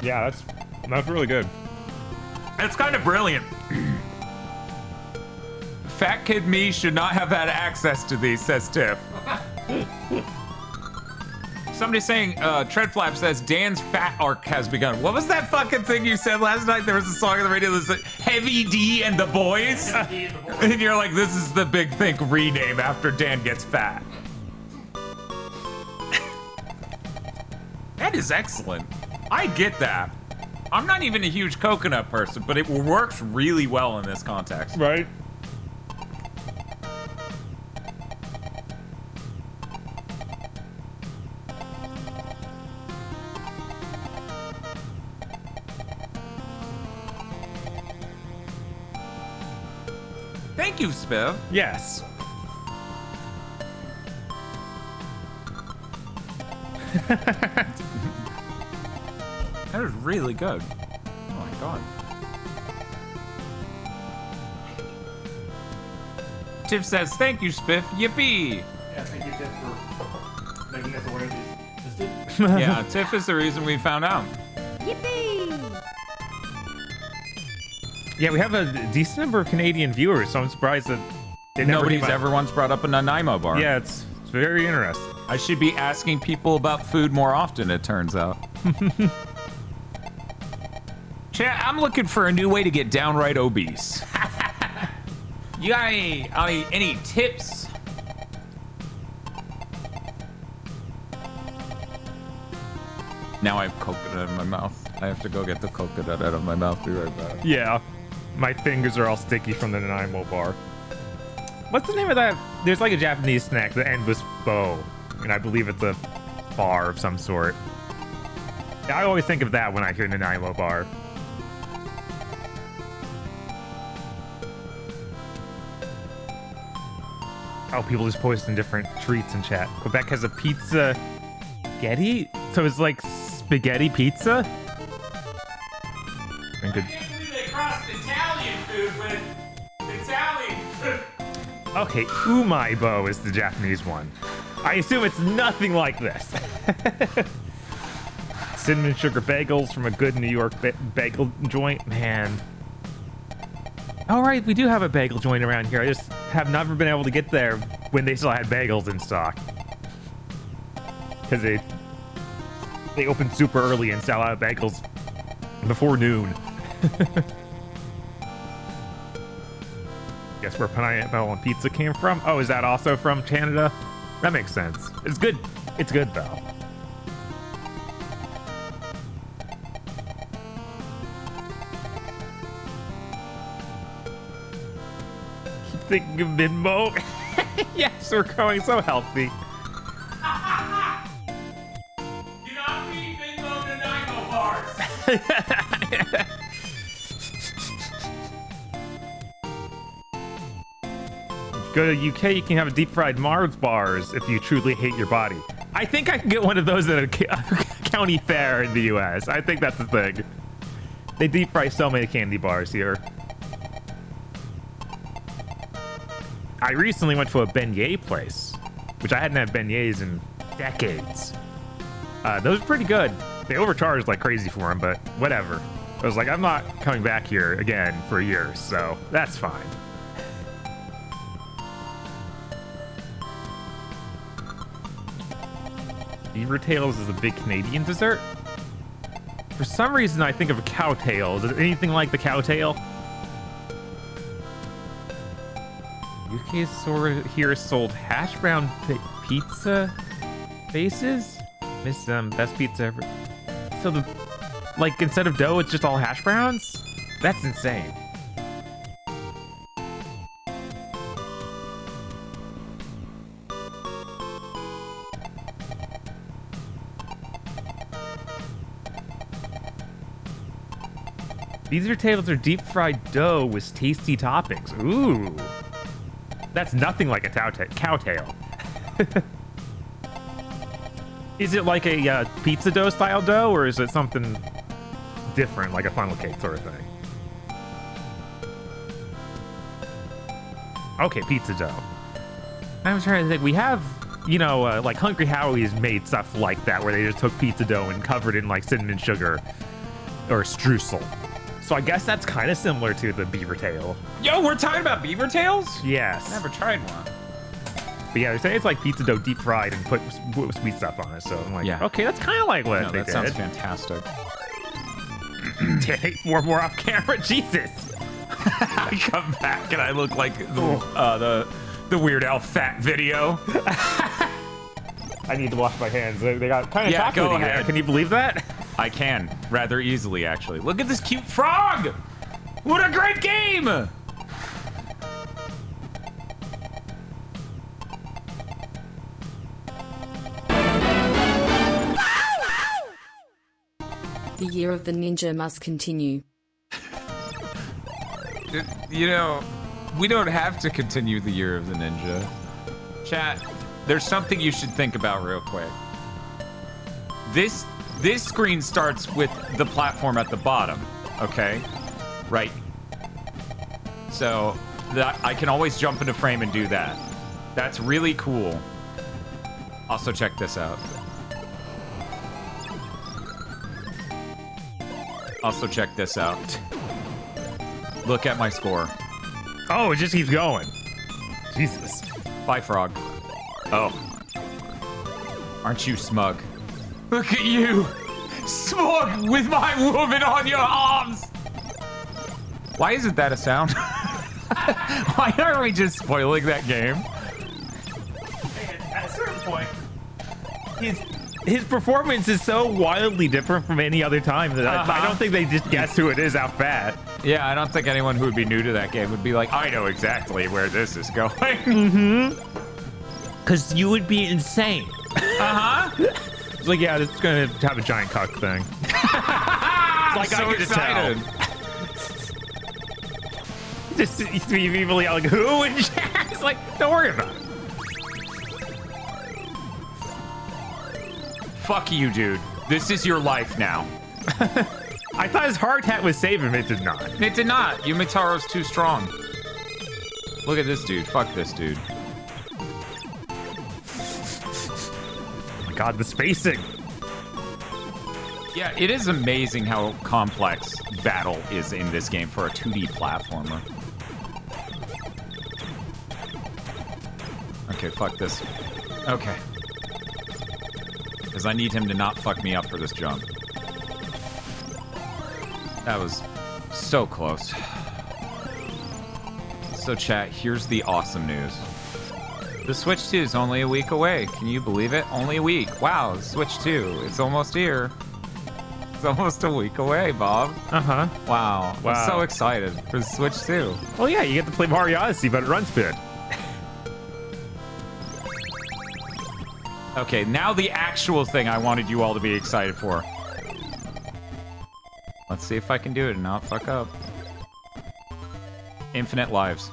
Yeah, that's really good. It's kind of brilliant. Fat kid me should not have had access to these, says Tiff. Somebody's saying, Treadflap says, Dan's fat arc has begun. What was that fucking thing you said last night? There was a song on the radio that said, Heavy D and the Boys? And you're like, this is the Big Think rename after Dan gets fat. That is excellent. I get that. I'm not even a huge coconut person, but it works really well in this context. Right. Thank you, Spiv. Yes. That was really good. Oh my god. Tiff says, thank you, Spiff. Yippee! Yeah, thank you, Tiff, for making us aware of these. Yeah, Tiff is the reason we found out. Yippee! Yeah, we have a decent number of Canadian viewers, so I'm surprised that Nobody's ever once brought up a Nanaimo bar. Yeah, it's very interesting. I should be asking people about food more often, it turns out. Chat, I'm looking for a new way to get downright obese. You got any tips? Now I have coconut in my mouth. I have to go get the coconut out of my mouth. Be right back. Yeah. My fingers are all sticky from the Nanaimo bar. What's the name of that? There's like a Japanese snack, the endless bow. And I believe it's a bar of some sort. Yeah, I always think of that when I hear Nanaimo bar. Oh, people just posting different treats in chat. Quebec has a pizza spaghetti? So it's like spaghetti pizza? And good. I can't believe they crossed Italian food with Italian food. Okay, umaibo is the Japanese one. I assume it's nothing like this. Cinnamon sugar bagels from a good New York bagel joint. Man. All right, we do have a bagel joint around here. I just have never been able to get there when they still had bagels in stock. Because they open super early and sell out bagels before noon. Guess where pineapple on pizza came from? Oh, is that also from Canada? That makes sense. It's good. It's good, though. Keep thinking of Minmo. Yes, we're growing so healthy. You not need Minmo Nanaimo bars. Go to UK, you can have deep fried Mars bars if you truly hate your body. I think I can get one of those at a county fair in the US. I think that's the thing. They deep fry so many candy bars here. I recently went to a beignet place, which I hadn't had beignets in decades. Those are pretty good. They overcharged like crazy for them, but whatever. I was like, I'm not coming back here again for years, so that's fine. Beaver tails is a big Canadian dessert. For some reason, I think of a cow tail. Is it anything like the cow tail? UK store here sold hash brown pizza bases. Miss best pizza ever. So the instead of dough, it's just all hash browns. That's insane. These potatoes are deep fried dough with tasty toppings. Ooh. That's nothing like a cow tail. Is it like a pizza dough style dough, or is it something different, like a funnel cake sort of thing? Okay, pizza dough. I was trying to think. We have, like Hungry Howie's made stuff like that, where they just took pizza dough and covered it in like cinnamon sugar or streusel. So I guess that's kind of similar to the beaver tail. Yo, we're talking about beaver tails? Yes. Never tried one. But yeah, they're saying it's like pizza dough deep fried and put sweet stuff on it. So I'm like, yeah. Okay, that's kind of like what they that did. Sounds fantastic. Take 4 more off camera, Jesus! I come back and I look like the Weird Al fat video. I need to wash my hands. They got kind of chocolatey go there. ahead. Can you believe that? I can, rather easily, actually. Look at this cute frog! What a great game! The year of the ninja must continue. We don't have to continue the year of the ninja. Chat, there's something you should think about real quick. This screen starts with the platform at the bottom, okay? Right. So I can always jump into frame and do that. That's really cool. Also, check this out. Also, check this out. Look at my score. Oh, it just keeps going. Jesus. Bye, frog. Oh. Aren't you smug? Look at you! Smug with my woman on your arms! Why isn't that a sound? Why aren't we just spoiling that game? At a certain point, his performance is so wildly different from any other time that I don't think they just guess who it is out bat. Yeah, I don't think anyone who would be new to that game would be like, I know exactly where this is going. Mm-hmm. Because you would be insane. Uh-huh. It's like, yeah, it's going to have a giant cock thing. It's like, so I get excited. To tell. Just people yelling, who? And Jack's like, don't worry about it. Fuck you, dude. This is your life now. I thought his hard hat would save him. It did not. It did not. Yumitaro's too strong. Look at this dude. Fuck this dude. my god, the spacing. Yeah, it is amazing how complex battle is in this game for a 2D platformer. Okay, fuck this. Okay. Because I need him to not fuck me up for this jump. That was so close. So chat, here's the awesome news. The Switch 2 is only a week away. Can you believe it? Only a week. Wow, the Switch 2. It's almost here. It's almost a week away, Bob. Uh-huh. Wow. I'm so excited for the Switch 2. Oh yeah, you get to play Mario Odyssey, but it runs good. Okay, now the actual thing I wanted you all to be excited for. Let's see if I can do it and not fuck up. Infinite lives.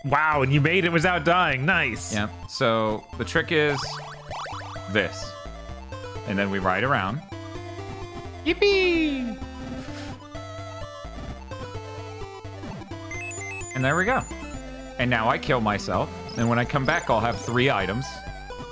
Wow, and you made it without dying. Nice. Yep. So the trick is this. And then we ride around. Yippee! And there we go. And now I kill myself. And when I come back, I'll have 3 items.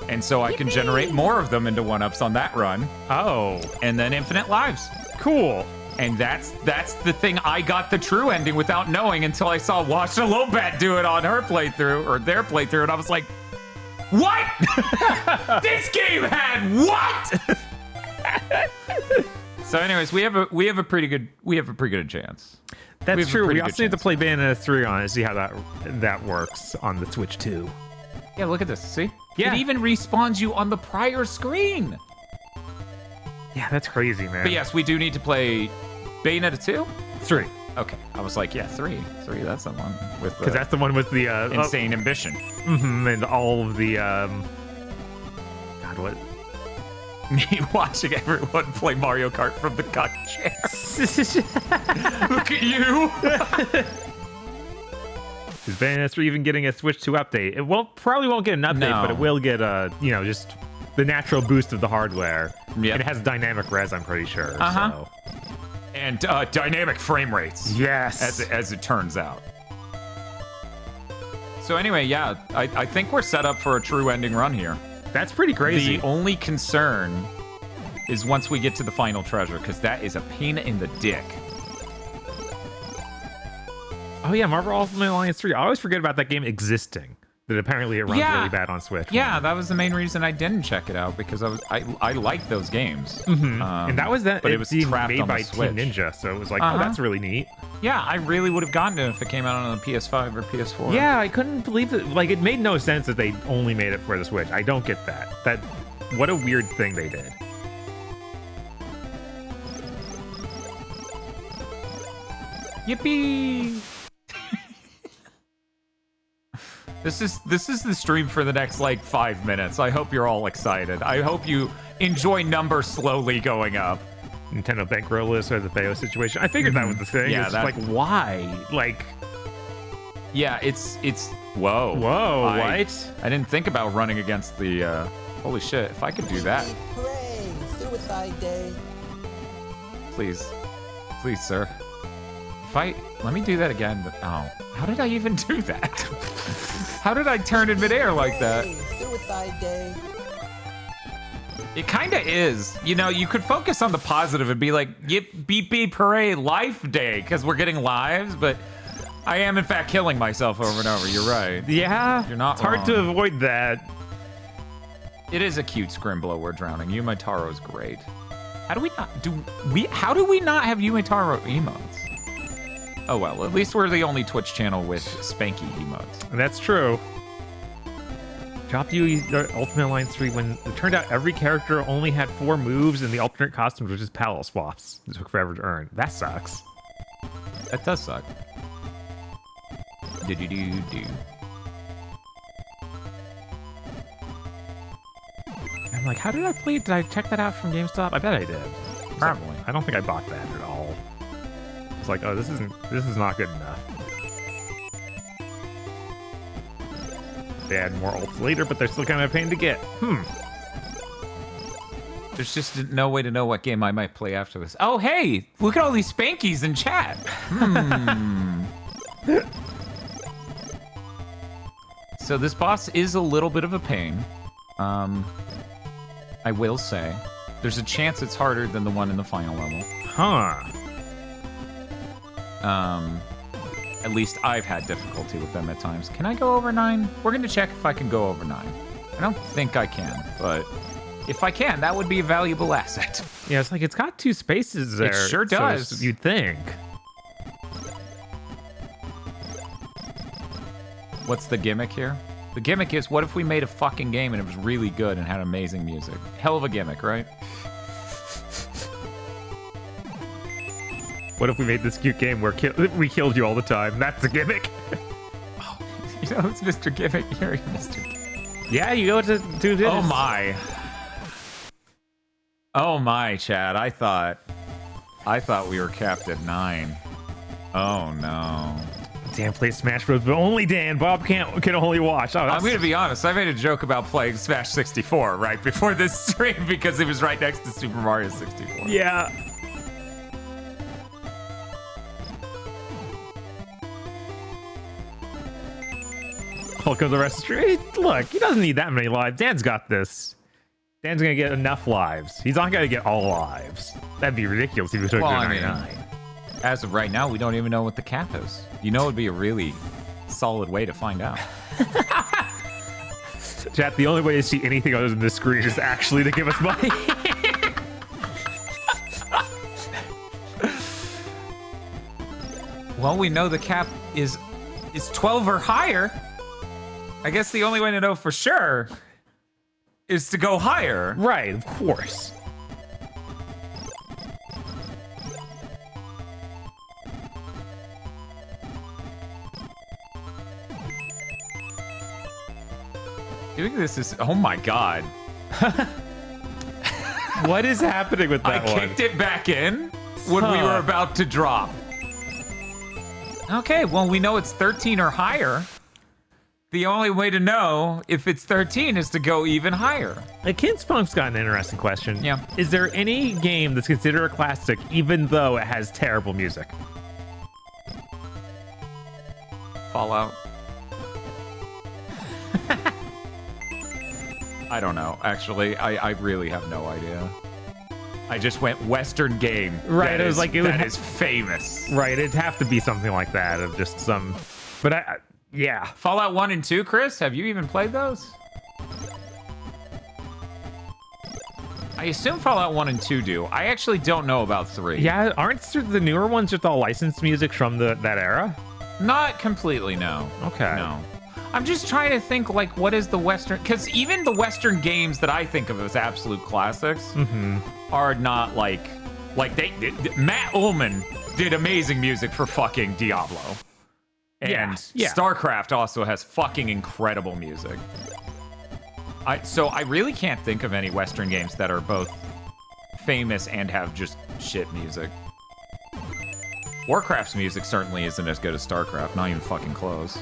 And so I can generate more of them into 1-ups on that run. Oh. And then infinite lives. Cool. And that's the thing I got the true ending without knowing until I saw Washa Lobat do it on her playthrough, or their playthrough, and I was like, what? This game had what? So anyways, we have a pretty good chance. That's true. We also need to play Bayonetta 3 on it to see how that works on the Switch 2. Yeah, look at this. See? Yeah. It even respawns you on the prior screen. Yeah, that's crazy, man. But yes, we do need to play Bayonetta 2? 3. Okay. I was like, yeah, 3. 3, that's the one with because that's the one with the insane ambition. Mm-hmm, and all of the God, what? Me watching everyone play Mario Kart from the cock chair. Look at you. Is Bayonetta 3 even getting a Switch 2 update? It probably won't get an update, but it will get just the natural boost of the hardware. Yeah. And it has dynamic res, I'm pretty sure. So. And dynamic frame rates. Yes. As it turns out. So anyway, yeah, I think we're set up for a true ending run here. That's pretty crazy. The only concern is once we get to the final treasure, because that is a pain in the dick. Oh yeah, Marvel Ultimate Alliance 3. I always forget about that game existing. That apparently it runs really bad on Switch. Yeah, that was the main reason I didn't check it out, because I liked those games. Mm-hmm. And that was but it was being trapped made on by the Switch. Team Ninja, so it was like, oh, that's really neat. Yeah, I really would have gotten it if it came out on the PS5 or PS4. Yeah, I couldn't believe it. Like, it made no sense that they only made it for the Switch. I don't get that. What a weird thing they did. Yippee! This is the stream for the next, 5 minutes. I hope you're all excited. I hope you enjoy numbers slowly going up. Nintendo bankroll list or the Bayo situation. I figured that was the thing. Yeah, it's like, why? Yeah, it's whoa. Whoa, what? I didn't think about running against the, holy shit, if I could do that. Hooray, Suicide Day. Please, sir. Let me do that again, but, oh. How did I even do that? How did I turn in midair like that? Suicide Day. It kind of is. You could focus on the positive and be like, yip, beep, beep, hooray, life day, because we're getting lives, but I am, in fact, killing myself over and over. You're right. Yeah. You're not It's hard to avoid that. It is a cute Scrimblow we're drowning. Yuma Taro's great. How do we not have Yuma Taro emotes? Oh well, at least we're the only Twitch channel with Spanky emotes. That's true. Dropped you Ultimate Alliance 3 when it turned out every character only had 4 moves and the alternate costumes were just palette swaps. It took forever to earn. That sucks. That does suck. Do. I'm like, how did I play it? Did I check that out from GameStop? I bet I did. Probably. I don't think I bought that at all. It's like, oh, this is not good enough. They add more ults later, but they're still kind of a pain to get. There's just no way to know what game I might play after this. Oh, hey, look at all these Spankies in chat. So this boss is a little bit of a pain. I will say. There's a chance it's harder than the one in the final level. Huh. At least I've had difficulty with them at times. Can I go over 9? We're gonna check if I can go over 9. I don't think I can, but if I can, that would be a valuable asset. Yeah, it's like it's got 2 spaces there. It sure does. So you'd think. What's the gimmick here? The gimmick is, what if we made a fucking game and it was really good and had amazing music? Hell of a gimmick, right? What if we made this cute game where we killed you all the time? That's the gimmick. Oh, you know, it's Mr. Gimmick. You're Mr. Gimmick. Yeah, you go to do this. Oh my. Oh my, Chad. I thought we were capped at 9. Oh no. Dan plays Smash Bros, but only Dan. Bob can only watch. Oh, I'm gonna be honest. I made a joke about playing Smash 64 right before this stream because it was right next to Super Mario 64. Yeah. Hulk of the rest of the street. Look, he doesn't need that many lives. Dan's got this. Dan's gonna get enough lives. He's not gonna get all lives. That'd be ridiculous if he took Well, to I mean, 99. as of right now, we don't even know what the cap is. You know, it'd be a really solid way to find out. Chat, the only way to see anything other than this screen is actually to give us money. Well, we know the cap is 12 or higher. I guess the only way to know for sure is to go higher. Right, of course. Doing this is, oh my god. What is happening with that one? I kicked it back in when we were about to drop. Okay, well, we know it's 13 or higher. The only way to know if it's 13 is to go even higher. Kid Spunk's got an interesting question. Yeah. Is there any game that's considered a classic even though it has terrible music? Fallout. I don't know, actually. I really have no idea. I just went Western game. Right, it was like that is famous. Right, it'd have to be something like that of just some. But yeah. Fallout 1 and 2, Chris, have you even played those? I assume Fallout 1 and 2 do. I actually don't know about 3. Yeah, aren't the newer ones just all licensed music from that era? Not completely, no. Okay. No. I'm just trying to think, like, what is the Western... Because even the Western games that I think of as absolute classics are not, like Matt Ullman did amazing music for fucking Diablo. And StarCraft also has fucking incredible music. So I really can't think of any Western games that are both famous and have just shit music. Warcraft's music certainly isn't as good as StarCraft, not even fucking close.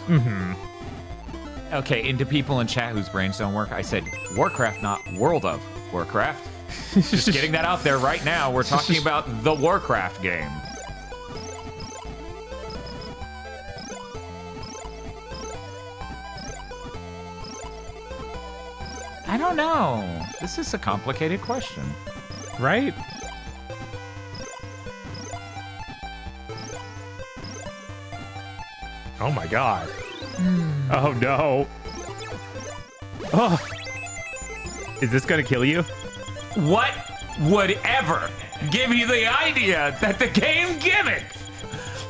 Okay, and to people in chat whose brains don't work, I said Warcraft, not World of Warcraft. Just getting that out there right now. We're talking about the Warcraft game. I don't know. This is a complicated question. Right? Oh my god. Oh no. Oh. Is this gonna kill you? What would ever give you the idea that the game Gimmick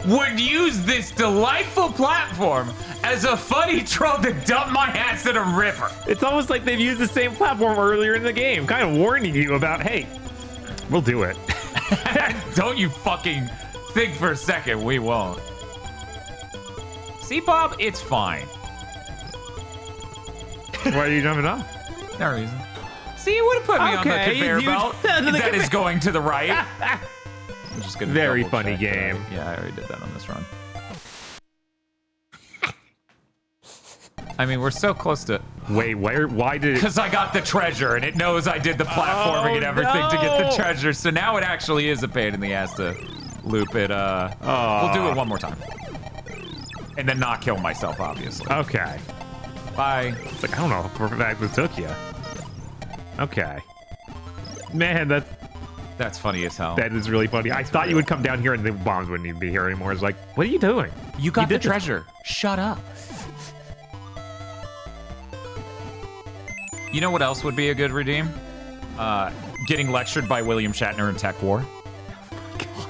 would use this delightful platform as a funny troll to dump my ass in a river? It's almost like they've used the same platform earlier in the game, kind of warning you about, hey, we'll do it. Don't you fucking think for a second we won't. See, Bob, it's fine. Why are you jumping off? No reason. See, you would have put me on the conveyor belt that is going to the right. I'm just gonna very funny game. Yeah, I already did that on this run. I mean, we're so close to... Wait, why did it... Because I got the treasure, and it knows I did the platforming and everything to get the treasure, so now it actually is a pain in the ass to loop it. We'll do it one more time. And then not kill myself, obviously. Okay. Bye. It's like, I don't know for a fact it took you. Okay. Man, That's funny as hell. that is really funny. I thought you would come down here and the bombs wouldn't even be here anymore. It's like, what are you doing? You got the did this. treasure. Shut up. You know what else would be a good redeem? Getting lectured by William Shatner in Tech War.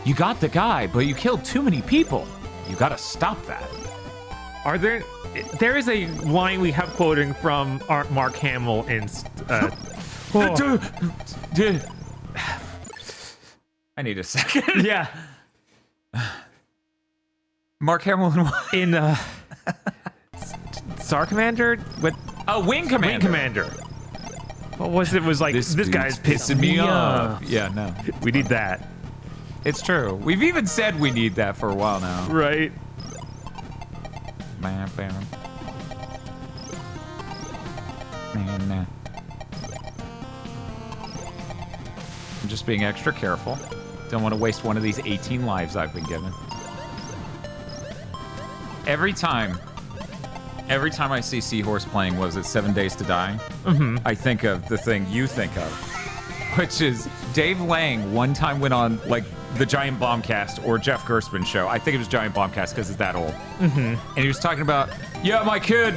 You got the guy, but you killed too many people. You gotta stop that. There is a line we have quoting from Mark Hamill in I need a second. yeah. Mark Hamill In Star Commander? What? Oh, Wing Commander. Wing Commander. What was it? It was like, this guy's pissing me off. Yeah, no. We need that. It's true. We've even said we need that for a while now. Right. Man. I'm just being extra careful. Don't want to waste one of these 18 lives I've been given. Every time I see Seahorse playing, was it 7 Days to Die? Mm-hmm. I think of the thing you think of, which is Dave Lang one time went on like the Giant Bombcast or Jeff Gerstmann's show. I think it was Giant Bombcast because it's that old. Mm-hmm. And he was talking about, yeah, my kid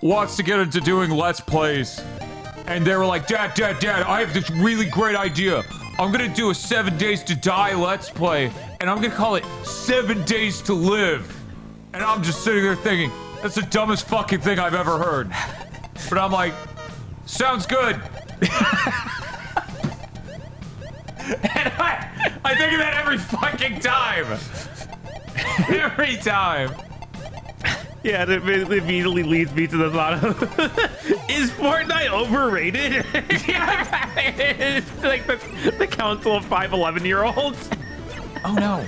wants to get into doing Let's Plays. And they were like, Dad, I have this really great idea. I'm gonna do a 7 Days to Die Let's Play, and I'm gonna call it 7 Days to Live. And I'm just sitting there thinking, that's the dumbest fucking thing I've ever heard. But I'm like, sounds good. And I think of that every fucking time. Every time. Yeah, that immediately leads me to the thought of, is Fortnite overrated? Yeah, it's like the council of 5 11-year-olds. Oh no.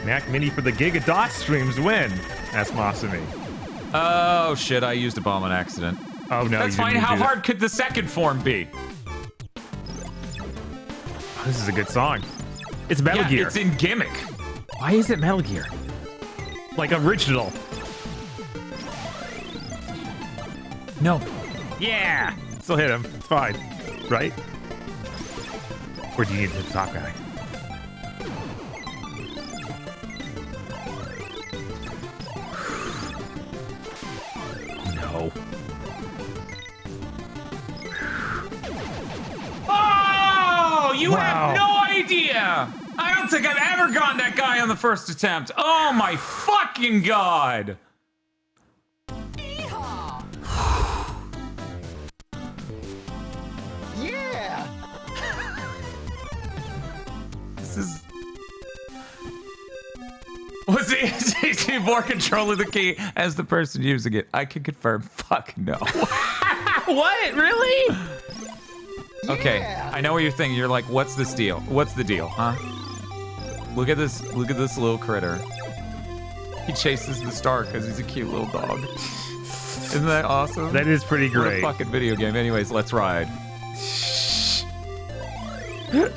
Mac Mini for the GigaDOS streams win. That's Masumi. Oh shit, I used a bomb on accident. Oh no, That's fine. How hard could the second form be? Oh, this is a good song. It's Metal Gear. It's in Gimmick. Why is it Metal Gear? Like original. No. Yeah. Still hit him. It's fine. Right? Or do you need to hit the top guy? No. Oh, you have no idea. I don't think I've ever gotten that guy on the first attempt. Oh my fucking god. Yeah! This is... Was the more control of the key as the person using it? I can confirm. Fuck no. What? Really? Okay, Yeah. I know what you're thinking. You're like, what's this deal? What's the deal, huh? Look at this little critter. He chases the star because he's a cute little dog. Isn't that awesome? That is pretty What great. a fucking video game. Anyways, let's ride. Yeah.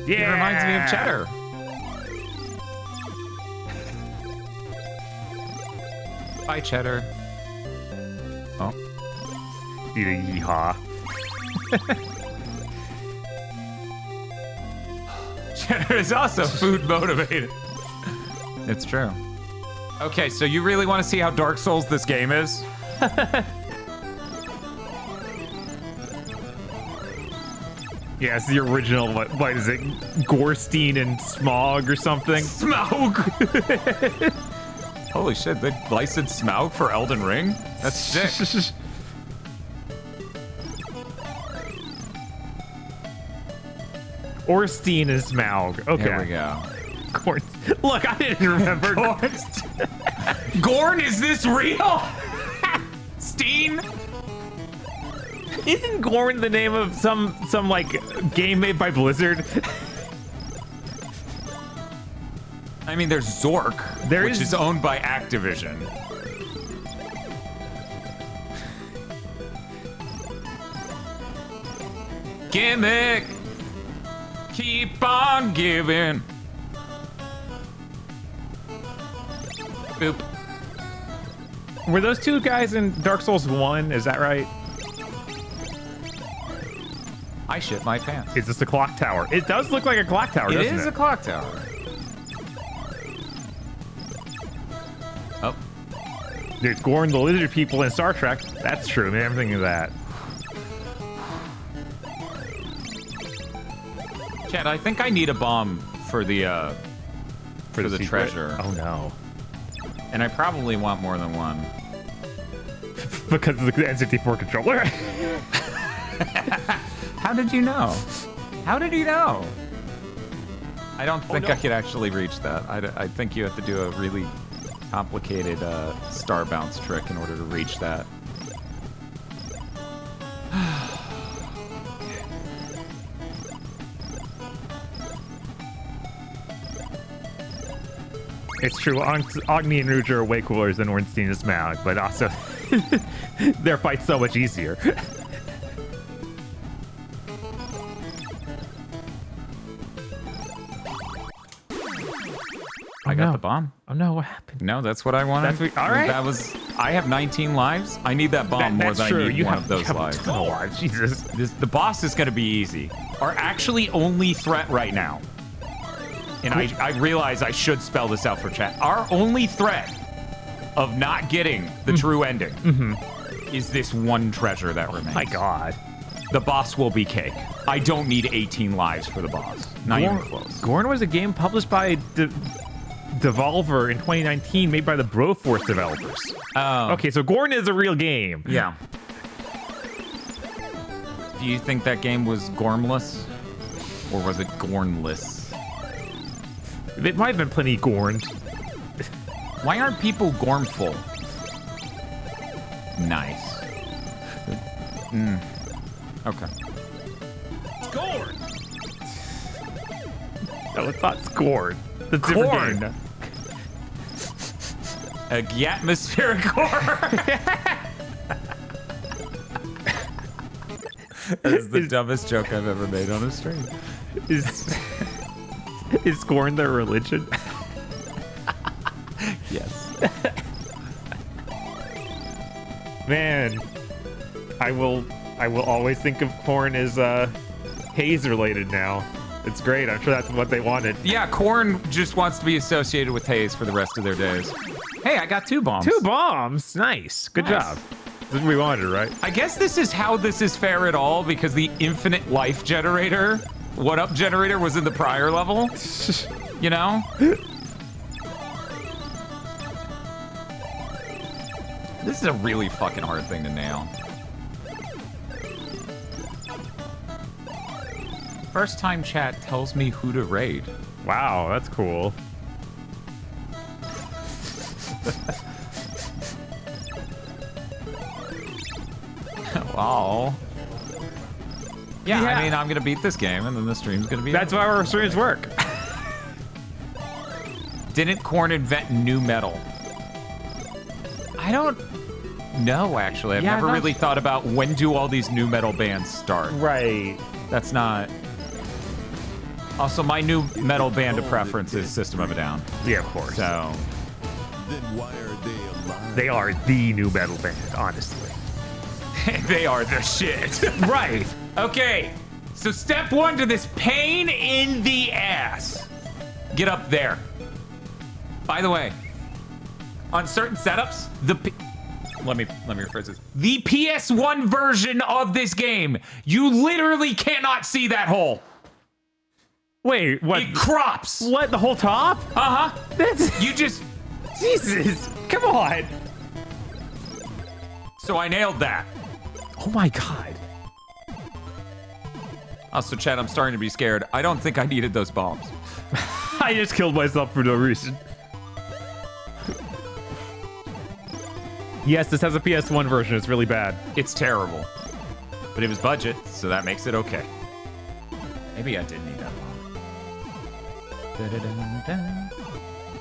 It reminds me of Cheddar. Bye, Cheddar. Oh. Eat a yeehaw. Cheddar is also food motivated. It's true. Okay, so you really want to see how Dark Souls this game is? Yeah, it's the original, what is it? Gorstein and Smog or something? Smaug! Holy shit, they licensed Smaug for Elden Ring? That's sick. Orstein and Smaug. Okay. Here we go. Gorn. Look, I didn't remember. Gorn, is this real? Steen? Isn't Gorn the name of some like game made by Blizzard? I mean, there's Zork, which is owned by Activision. Gimmick! Keep on giving. Boop. Were those two guys in Dark Souls 1? Is that right? I shit my pants. Is this a clock tower? It does look like a clock tower, doesn't it? It is a clock tower. Oh. There's Gorn, the lizard people in Star Trek. That's true, man. I'm thinking of that. Chad, I think I need a bomb for the for the secret? treasure. Oh no. And I probably want more than one. Because of the N64 controller. How did you know? How did you know? I don't think I could actually reach that. I think you have to do a really complicated star bounce trick in order to reach that. It's true, Agni and Rouge are way cooler than Ornstein and Smaug, but also their fight's so much easier. I got the bomb. Oh no, what happened? No, that's what I wanted. All right. That was. I have 19 lives. I need that bomb more than I need one of those lives. A ton of lives. Jesus. The boss is going to be easy. Our actually only threat right now, and I realize I should spell this out for chat. Our only threat of not getting the true ending is this one treasure that remains. Oh my god. The boss will be cake. I don't need 18 lives for the boss. Not even close. Gorn was a game published by Devolver in 2019, made by the Broforce developers. Oh. Okay, so Gorn is a real game. Yeah. Do you think that game was Gormless? Or was it Gornless? It might have been plenty Gorned. Why aren't people Gormful? Nice. Okay. Gorn! No, it's not Scorn. The different game. A atmospheric core. That is the dumbest joke I've ever made on a stream. Is Scorn their religion? Yes. Man, I will always think of Korn as Haze related now. It's great. I'm sure that's what they wanted. Yeah, Korn just wants to be associated with Haze for the rest of their days. Hey, I got 2 bombs. 2 bombs. Nice. Good job. This is what we wanted, right? I guess this is how this is fair at all, because the infinite life generator, one-up generator, was in the prior level. You know? This is a really fucking hard thing to nail. First time chat tells me who to raid. Wow, that's cool. Wow. Yeah, I mean, I'm gonna beat this game, and then the stream's gonna be. That's why our streams work. Didn't Korn invent new metal? I don't know, actually. I've never really thought about when do all these new metal bands start. Right. That's not. Also, my new metal band of preference is System of a Down. Yeah, of course. So. Then why are they alive? They are the new metal band, honestly. They are the shit. Right. Okay, so step 1 to this pain in the ass. Get up there. By the way, on certain setups, let me rephrase this. The PS1 version of this game, you literally cannot see that hole. Wait, what? It crops. What, the whole top? Uh-huh. That's... You just... Jesus, come on. So I nailed that. Oh my god. Also, Chad, I'm starting to be scared. I don't think I needed those bombs. I just killed myself for no reason. Yes, this has a PS1 version. It's really bad. It's terrible. But it was budget, so that makes it okay. Maybe I did need that bomb.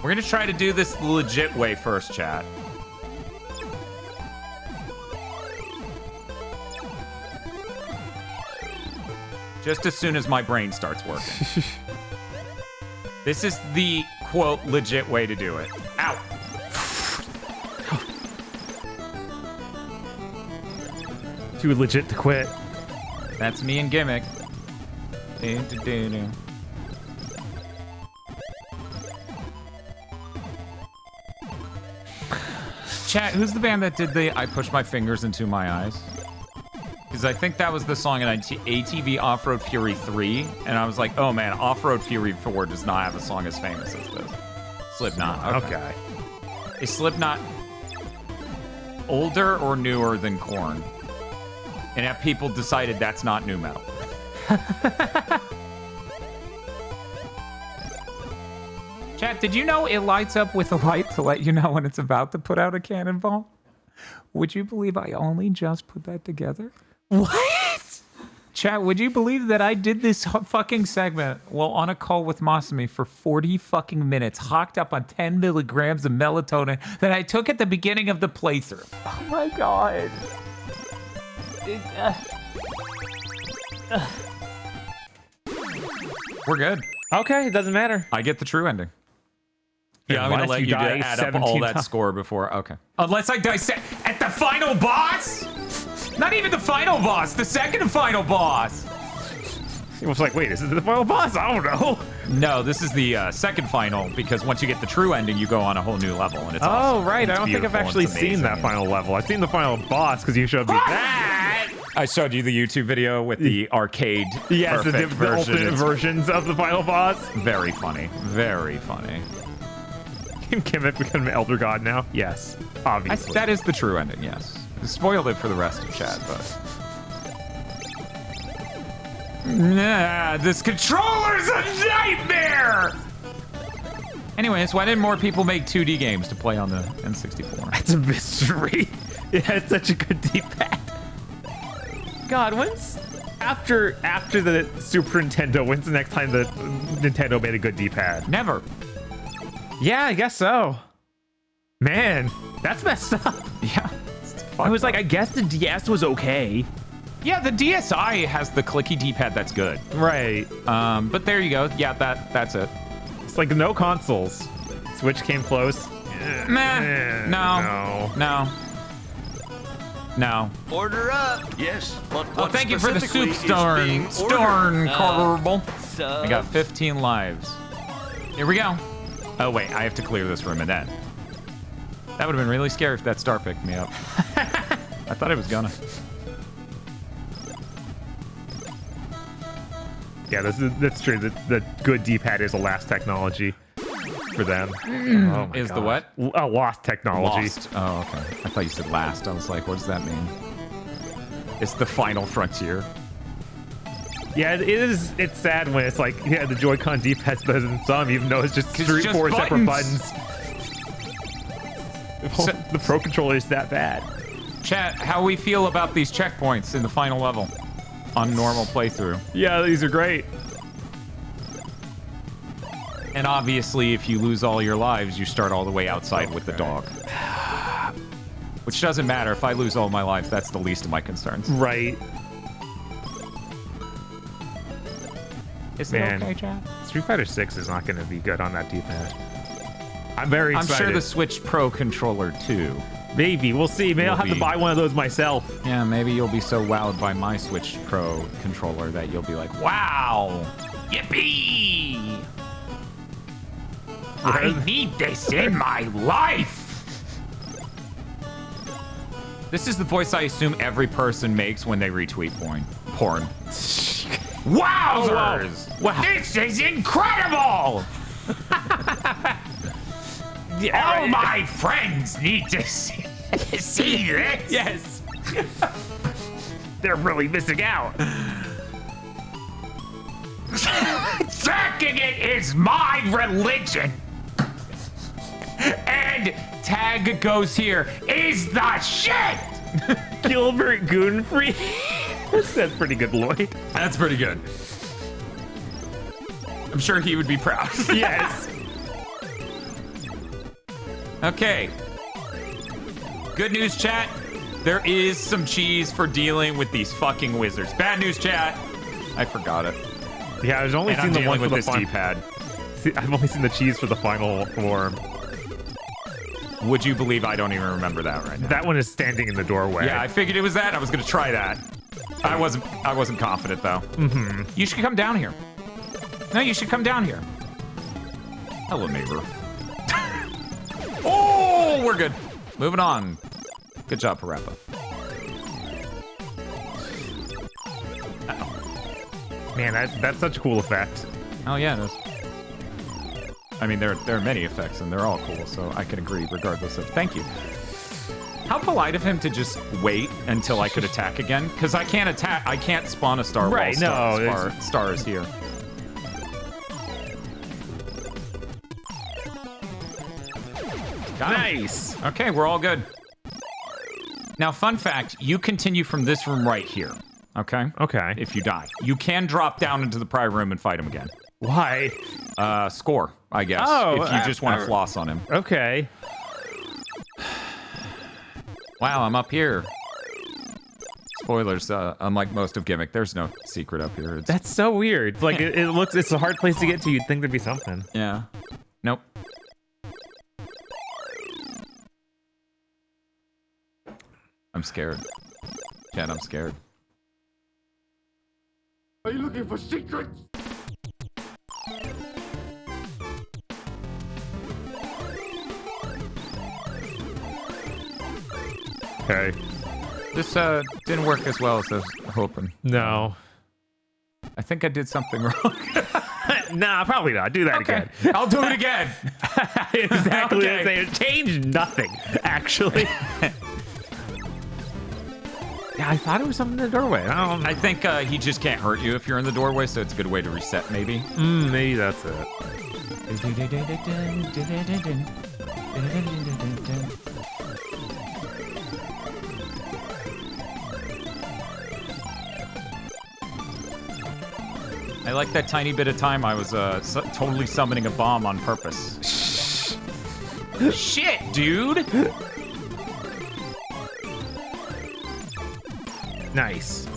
We're gonna try to do this the legit way first, chat. Just as soon as my brain starts working. This is the, quote, legit way to do it. Ow! too legit to quit. That's me and Gimmick. Do-do-do-do. Chat, who's the band that did the I Push My Fingers Into My Eyes? Because I think that was the song in ATV Off-Road Fury 3, and I was like, oh man, Off-Road Fury 4 does not have a song as famous as this. Slipknot. Okay. Is Slipknot older or newer than Korn? And have people decided that's not new metal? Chat, did you know it lights up with a light to let you know when it's about to put out a cannonball? Would you believe I only just put that together? What? Chat, would you believe that I did this fucking segment while on a call with Masumi for 40 fucking minutes, hocked up on 10 milligrams of melatonin that I took at the beginning of the playthrough? Oh my god. We're good. Okay, it doesn't matter. I get the true ending. Yeah, I'm gonna let you add up all that score before. Okay. Unless I dissect at the final boss? Not even the final boss, the second final boss. It was like, wait, is this the final boss? I don't know. No, this is the second final, because once you get the true ending, you go on a whole new level, and it's awesome. Oh, right. It's I don't think I've actually seen that final level. I've seen the final boss because you showed me that. I showed you the YouTube video with the arcade yes, the alternate versions of the final boss. Very funny. Very funny. Can Gimmick become an Elder God now? Yes, obviously. That is the true ending, yes. Spoiled it for the rest of chat, but... Nah, this controller's a nightmare! Anyways, why didn't more people make 2D games to play on the N64? That's a mystery. It has such a good D-pad. God, when's... After the Super Nintendo, when's the next time that Nintendo made a good D-pad? Never. Yeah, I guess so. Man, that's messed up. Yeah. I was like, I guess the DS was okay. Yeah, the DSi has the clicky D-pad that's good. Right. But there you go. Yeah, that's it. It's like no consoles. Switch came close. No. Order up. Yes, but what thank you for the soup storn Carble. I got 15 lives. Here we go. Oh wait, I have to clear this room and then. That would have been really scary if that star picked me up. I thought it was gonna. Yeah, that's true. The good D-pad is the last technology for them. Oh is God. The what? Lost technology. Lost. Oh, okay. I thought you said last. I was like, what does that mean? It's the final frontier. Yeah, it is. It's sad when it's like, yeah, the Joy-Con D-pad's better than some, even though it's just four separate buttons. The Pro Controller is that bad. Chat, how we feel about these checkpoints in the final level on normal playthrough? Yeah, these are great. And obviously, if you lose all your lives, you start all the way outside with the dog. Which doesn't matter. If I lose all my lives, that's the least of my concerns. Right. Is it okay, chat? Street Fighter 6 is not going to be good on that D-pad. I'm very excited. I'm sure the Switch Pro controller, too. Maybe. We'll see. Maybe I'll have to buy one of those myself. Yeah, maybe you'll be so wowed by my Switch Pro controller that you'll be like, wow! Yippee! I need this in my life! This is the voice I assume every person makes when they retweet porn. Wowzers! Oh, wow. This is incredible! Yeah, all my friends need to see this. Yes. They're really missing out. Sucking it is my religion. And tag goes here is the shit. Gilbert Goonfree. That's pretty good, Lloyd. That's pretty good. I'm sure he would be proud. Yes. Okay. Good news, chat. There is some cheese for dealing with these fucking wizards. Bad news, chat. I forgot it. Yeah, I've only seen the one with this D-pad. I've only seen the cheese for the final form. Would you believe I don't even remember that right now? That one is standing in the doorway. Yeah, I figured it was that. I was gonna try that. I wasn't confident though. Mm-hmm. You should come down here. No, you should come down here. Hello, neighbor. Oh, we're good. Moving on. Good job, Parappa. Man, that's such a cool effect. Oh yeah, it is. I mean, there are many effects, and they're all cool, so I can agree regardless of... Thank you. How polite of him to just wait until I could attack again, because I can't attack. I can't spawn a star right, while star is here. Nice. Okay, we're all good. Now, fun fact, you continue from this room right here. Okay? Okay. If you die. You can drop down into the prior room and fight him again. Why? Score, I guess. Oh, if you just want to floss on him. Okay. Wow, I'm up here. Spoilers, unlike most of Gimmick, there's no secret up here. That's so weird. Like, it's a hard place to get to. You'd think there'd be something. Yeah. Nope. I'm scared. Chad, I'm scared. Are you looking for secrets? Okay. This didn't work as well as I was hoping. No. I think I did something wrong. Nah, probably not. Do that again. I'll do it again. Exactly. Okay. It changed nothing, actually. Yeah, I thought it was something in the doorway. I don't know. I think he just can't hurt you if you're in the doorway, so it's a good way to reset, maybe. Maybe that's it. I like that tiny bit of time I was totally summoning a bomb on purpose. Shit, dude! Nice.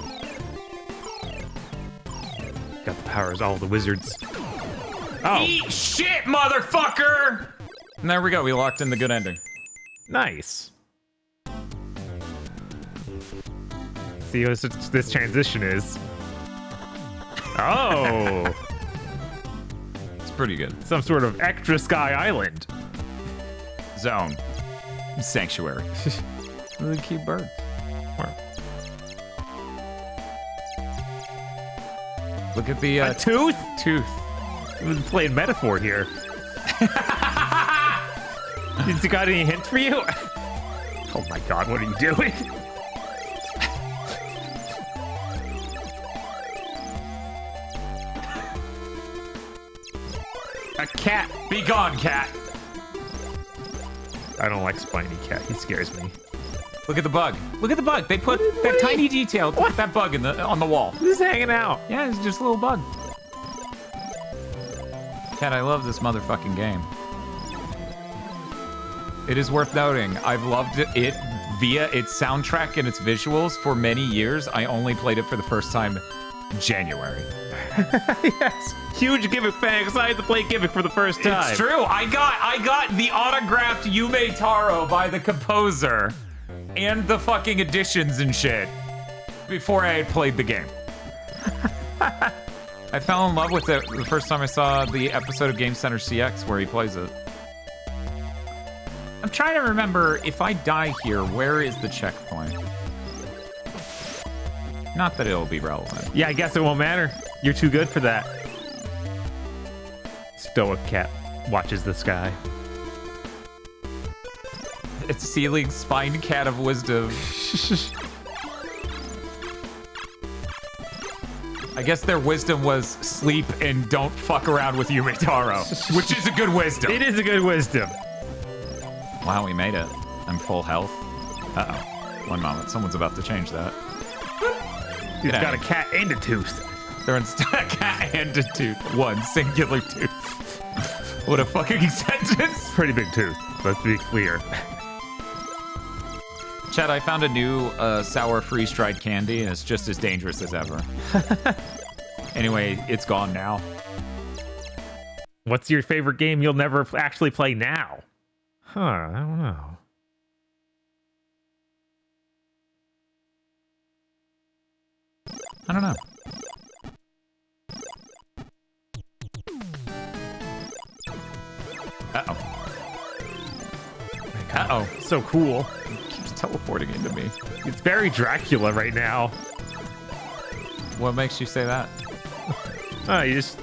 Got the powers, all the wizards. Oh. Eat shit, motherfucker! And there we go, we locked in the good ending. Nice. See what this transition is. Oh. It's pretty good. Some sort of extra sky island. Zone. Sanctuary. Really cute bird. Look at the tooth. Tooth. We're playing metaphor here. Has he got any hints for you? Oh my god, what are you doing? A cat. Be gone, cat. I don't like Spiny Cat. He scares me. Look at the bug. Look at the bug. They put that tiny detail. Look at that bug on the wall. He's hanging out. Yeah, it's just a little bug. Cat, I love this motherfucking game. It is worth noting, I've loved it via its soundtrack and its visuals for many years. I only played it for the first time January. Yes. Huge Gimmick fan, excited to play Gimmick for the first time. It's true. I got the autographed Yume Taro by the composer and the fucking editions and shit before I had played the game. I fell in love with it the first time I saw the episode of Game Center CX where he plays it. I'm trying to remember, if I die here, where is the checkpoint? Not that it'll be relevant. Yeah, I guess it won't matter. You're too good for that. Stoic Cat watches the sky. It's Sealing Spine Cat of Wisdom. I guess their wisdom was sleep and don't fuck around with Yume Taro, which is a good wisdom. It is a good wisdom. Wow, we made it. I'm full health. Uh-oh. One moment. Someone's about to change that. He's got a cat and a tooth. They're instead a cat and a tooth. One singular tooth. What a fucking sentence. Pretty big tooth, let's be clear. Chad, I found a new sour freeze-dried candy, and it's just as dangerous as ever. Anyway, it's gone now. What's your favorite game you'll never actually play now? Huh, I don't know. I don't know. Uh-oh. Uh-oh. So cool. He keeps teleporting into me. It's very Dracula right now. What makes you say that? Oh, he just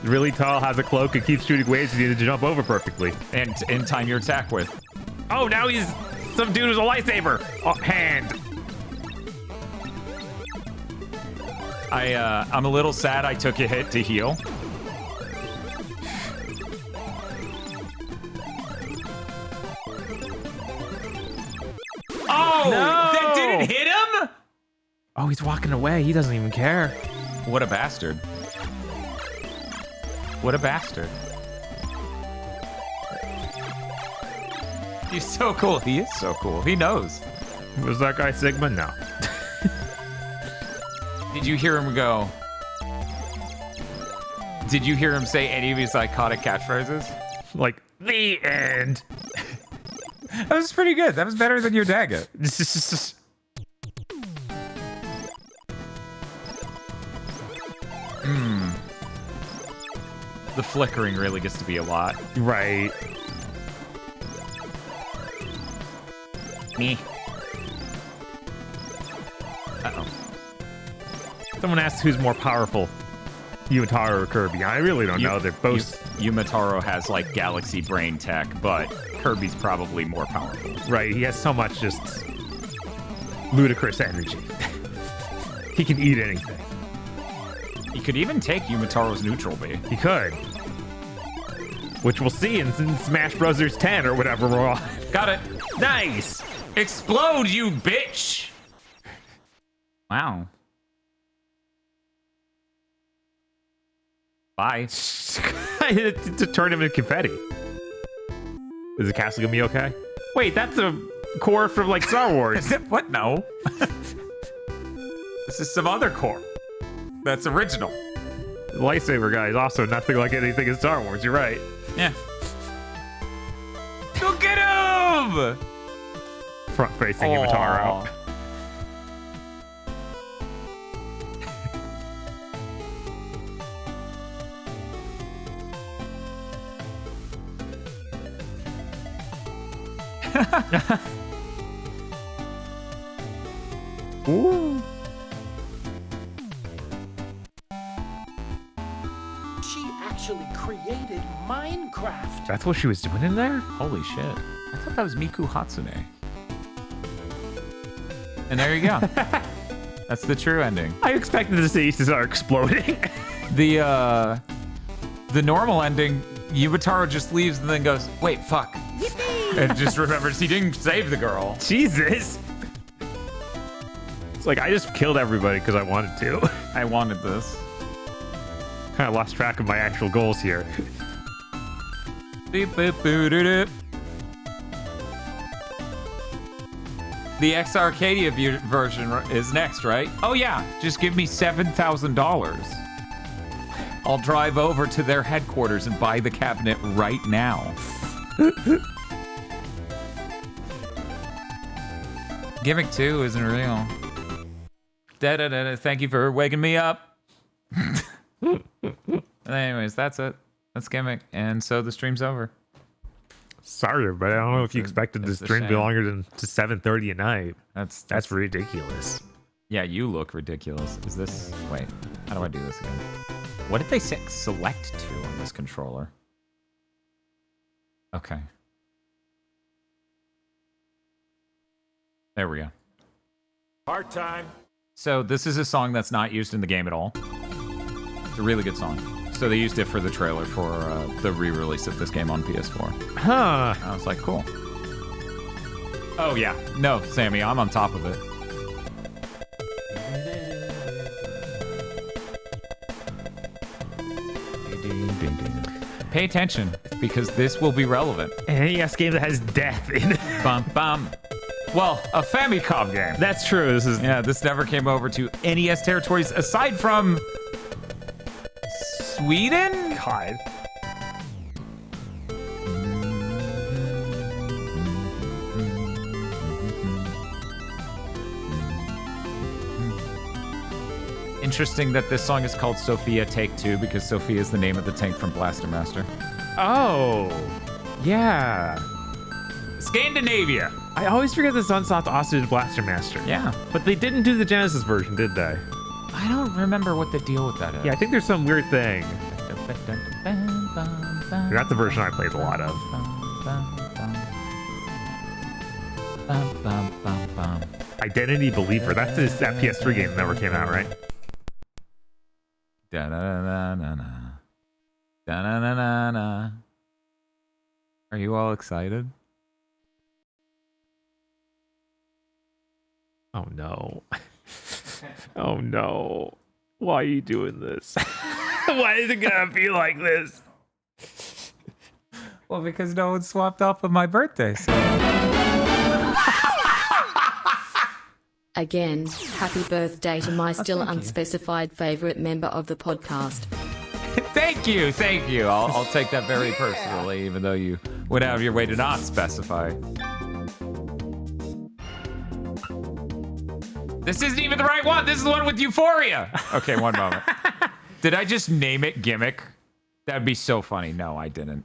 really tall, has a cloak, and keeps shooting waves you need to jump over perfectly. And in time your attack with. Oh, now he's some dude with a lightsaber. Oh, hand. I'm a little sad I took a hit to heal. Oh, no! That didn't hit him? Oh, he's walking away. He doesn't even care. What a bastard. What a bastard. He's so cool. He is so cool. He knows. Was that guy Sigma? No. Did you hear him go? Did you hear him say any of his iconic catchphrases? Like, the end. That was pretty good. That was better than your dagger. The flickering really gets to be a lot. Right. Me. Uh-oh. Someone asked who's more powerful, Yumataro or Kirby. I really don't know. They're both... Yumataro has, like, galaxy brain tech, but Kirby's probably more powerful. Right, he has so much just ludicrous energy. He can eat anything. He could even take Yumataro's neutral B. He could. Which we'll see in Smash Bros. 10 or whatever we're on. Got it. Nice! Explode, you bitch! Wow. Bye. To turn him into confetti. Is the castle gonna be okay? Wait, that's a core from like Star Wars. What? No. This is some other core. That's original. The lightsaber guy is also nothing like anything in Star Wars. You're right. Yeah. Go get him! Front facing Yumataro. Ooh. She actually created Minecraft. That's what she was doing in there? Holy shit. I thought that was Miku Hatsune. And there you go. That's the true ending. I expected to see Cesar exploding. The normal ending, Yumataro just leaves and then goes, wait, fuck. And just remembers he didn't save the girl. Jesus. It's like, I just killed everybody because I wanted to. I wanted this. Kind of lost track of my actual goals here. Beep, boop, boo, doo, doo. The X Arcadia version is next, right? Oh yeah, just give me $7,000. I'll drive over to their headquarters and buy the cabinet right now. Gimmick 2 isn't real. Da-da-da-da, thank you for waking me up. Anyways, that's it. That's Gimmick. And so the stream's over. Sorry, but I don't know if you expected this stream to be longer than to 7:30 at night. That's ridiculous. Yeah, you look ridiculous. Is this... Wait, how do I do this again? What did they say? Select to on this controller. Okay. There we go. Part time. So this is a song that's not used in the game at all. It's a really good song. So they used it for the trailer for the re-release of this game on PS4. Huh. I was like, cool. Oh yeah. No, Sammy, I'm on top of it. Pay attention, because this will be relevant. An NES game that has death in it. Bum, bum. Well, a Famicom game. That's true. This never came over to NES territories aside from Sweden? God. interesting that this song is called Sophia Take 2 because Sophia is the name of the tank from Blaster Master. Oh, yeah. Scandinavia. I always forget that Sunsoft also did Blaster Master. Yeah. But they didn't do the Genesis version, did they? I don't remember what the deal with that is. Yeah, I think there's some weird thing. That's the version I played a lot of. Identity Believer. That's that PS3 game that never came out, right? Da-na-na-na-na. Da-na-na-na-na. Are you all excited? Oh no. Oh no. Why are you doing this? Why is it gonna be like this? Well, because no one swapped off of my birthday. So. Again, happy birthday to my still unspecified favorite member of the podcast. Thank you, thank you. I'll take that very personally, even though you went out of your way to not specify. This isn't even the right one. This is the one with Euphoria. Okay, one moment. Did I just name it Gimmick? That'd be so funny. No, I didn't.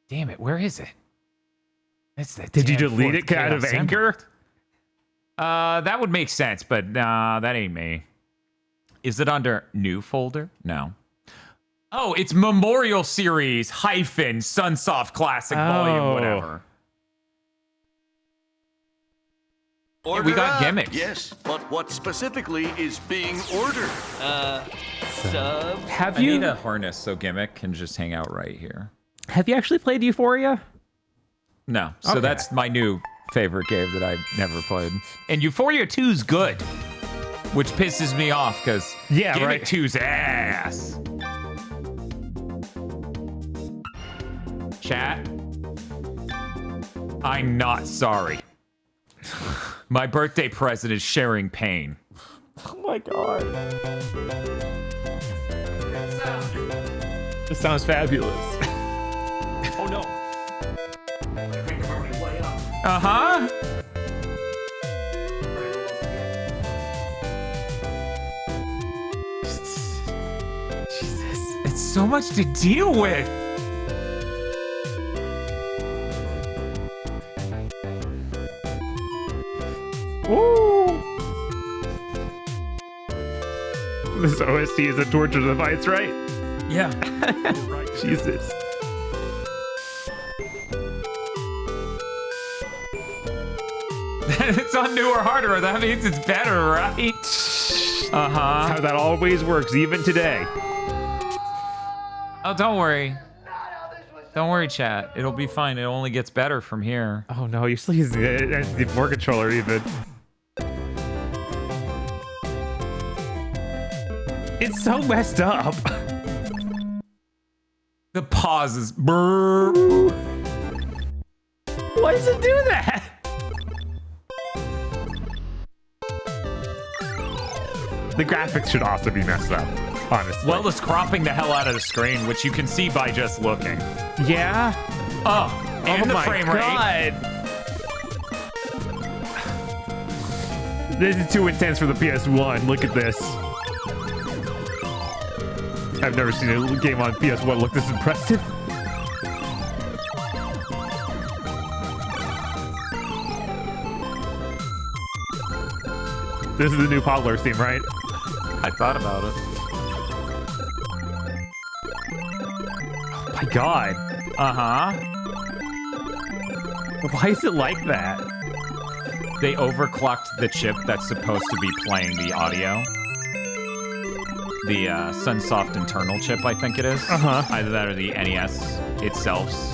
Damn it, where is it? It's the Did you delete it out of anger? That would make sense, but nah, that ain't me. Is it under new folder? No. Oh, it's Memorial Series hyphen Sunsoft Classic Volume, whatever. Order we got up. gimmicks. Yes, but what specifically is being ordered? Sub. Have I you need a harness so Gimmick can just hang out right here. Have you actually played Euphoria? No, so Okay. that's my new favorite game that I've never played. And Euphoria 2's good, which pisses me off because Yeah, Gimmick right. 2's ass. Chat, I'm not sorry. My birthday present is sharing pain. Oh my god. This sounds fabulous. Oh no. Uh-huh. Jesus, it's so much to deal with. Ooh. This OST is a torture device, right? Yeah. Jesus. It's on newer hardware. That means it's better, right? Uh-huh. That's how that always works, even today. Oh, don't worry. Don't worry, chat. It'll be fine. It only gets better from here. Oh no, you're still using it as the more controller even. It's so messed up. The pauses. Brrr. Why does it do that? The graphics should also be messed up, honestly. Well, it's cropping the hell out of the screen, which you can see by just looking. Yeah? Oh, and the my frame God. This is too intense for the PS1. Look at this. I've never seen a game on PS1 look this impressive. This is the new Podler theme, right? I thought about it. Oh my god. Uh-huh. Why is it like that? They overclocked the chip that's supposed to be playing the audio. The Sunsoft internal chip, I think it is. Uh-huh. Either that or the NES itself's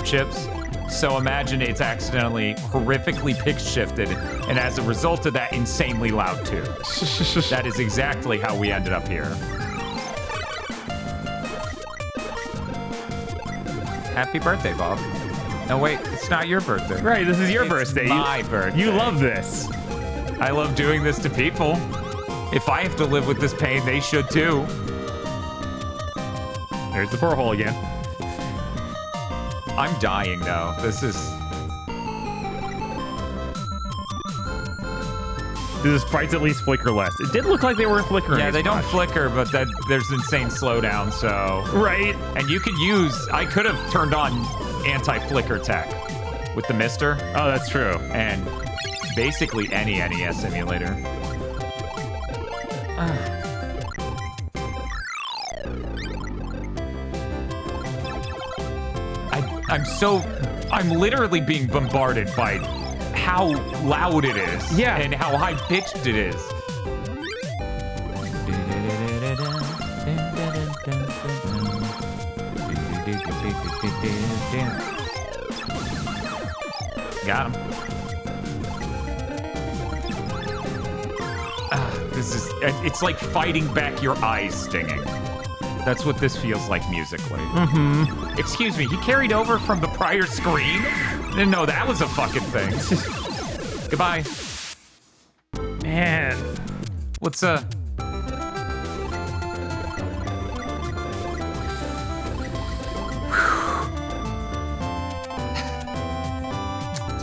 chips. So imagine it's accidentally horrifically pitch shifted, and as a result of that, insanely loud too. That is exactly how we ended up here. Happy birthday, Bob. No, wait, it's not your birthday. Right, this is your It's birthday. my birthday. You love this. I love doing this to people. If I have to live with this pain, they should too. There's the porthole again. I'm dying though. This Do the sprites at least flicker less? It did look like they weren't flickering. Yeah, as they don't much. flicker, but there's insane slowdown, so... Right. And you could use... I could have turned on anti-flicker tech with the Mister. Oh, that's true. And basically any NES emulator. I'm literally being bombarded by how loud it is. Yeah. And how high-pitched it is. Got him. It's like fighting back your eyes stinging. That's what this feels like musically. Mm-hmm. Excuse me, he carried over from the prior screen? Didn't know that was a fucking thing. Goodbye. Man. What's It's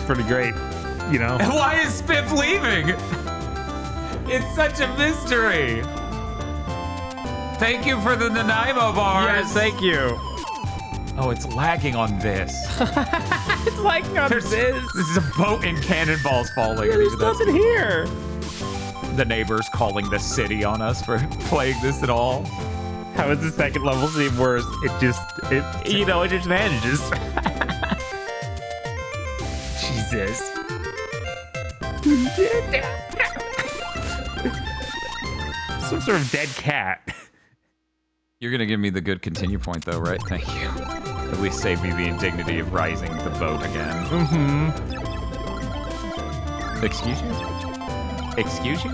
pretty great, you know? Why is Spiff leaving? It's such a mystery. Thank you for the Nanaimo bars. Yes, thank you. Oh, it's lagging on this. It's lagging on this. This is a boat and cannonballs falling. Yeah, there's nothing here. The neighbors calling the city on us for playing this at all. How is the second level seem worse? It just manages. Jesus. Some sort of dead cat. You're gonna give me the good continue point though, right? Thank you. At least save me the indignity of rising the boat again. Mm-hmm. Excuse you? Excuse you?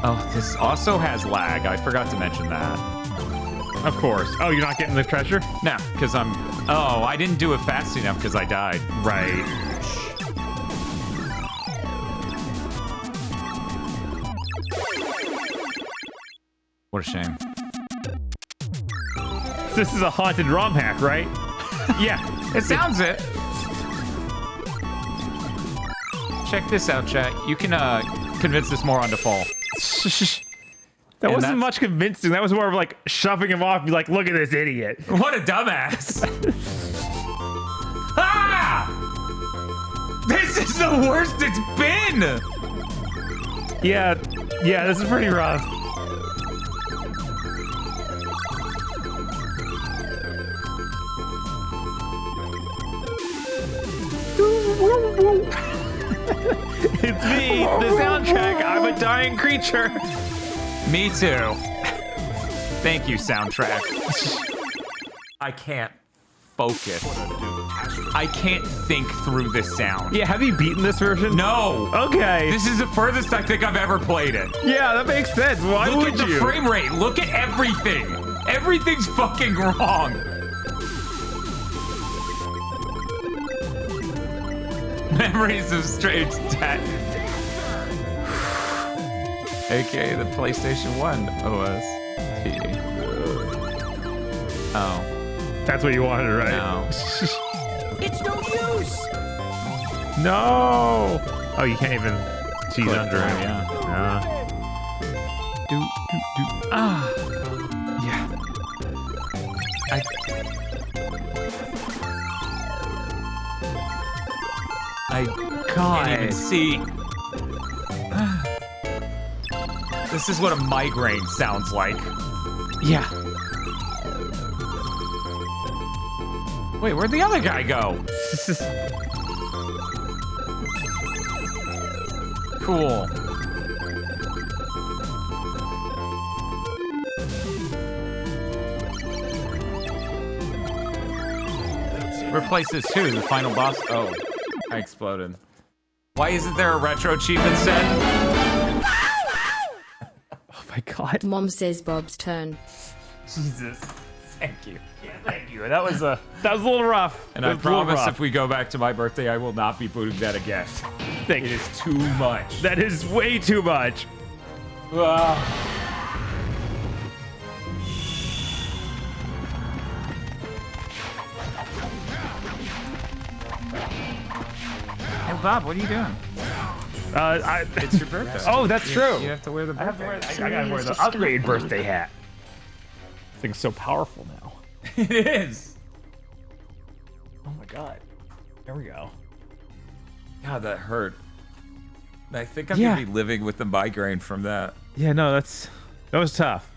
Oh, this also has lag. I forgot to mention that. Of course. Oh, you're not getting the treasure? No, because Oh, I didn't do it fast enough because I died. Right. What a shame. This is a haunted ROM hack, right? Yeah, it sounds it. Check this out, chat. You can convince this moron to fall. That wasn't much convincing. That was more of like shoving him off. Be like, look at this idiot. What a dumbass. Ah! This is the worst it's been. Yeah, this is pretty rough. It's me, the soundtrack. I'm a dying creature. Me too. Thank you, soundtrack. I can't focus. I can't think through this sound. Yeah, have you beaten this version? No. Okay. This is the furthest I think I've ever played it. Yeah, that makes sense. Why Look would at you? the frame rate. Look at everything. Everything's fucking wrong. Memories of Strange Death. AKA the PlayStation 1 OS. Oh. That's what you wanted, right? No. It's no use! No! Oh, you can't even cheese Click under through, it. yeah. Ah. Yeah. I can't even see. This is what a migraine sounds like. Yeah. Wait, where'd the other guy go? Cool. Replace this too, the final boss. Oh, I exploded. Why isn't there a retro achievement set? Oh my god. Mom says Bob's turn. Jesus. Thank you. Yeah, thank you. That was a little rough. And I promise if we go back to my birthday, I will not be booting that again. Thank It you. is too much. That is way too much. Bob, what are you doing? It's your birthday. Oh, that's true. You have to wear the I birthday. I gotta wear the upgrade birthday hat. This thing's so powerful now. It is. Oh my god. There we go. God, that hurt. I think I'm gonna be living with the migraine from that. Yeah, no, that was tough.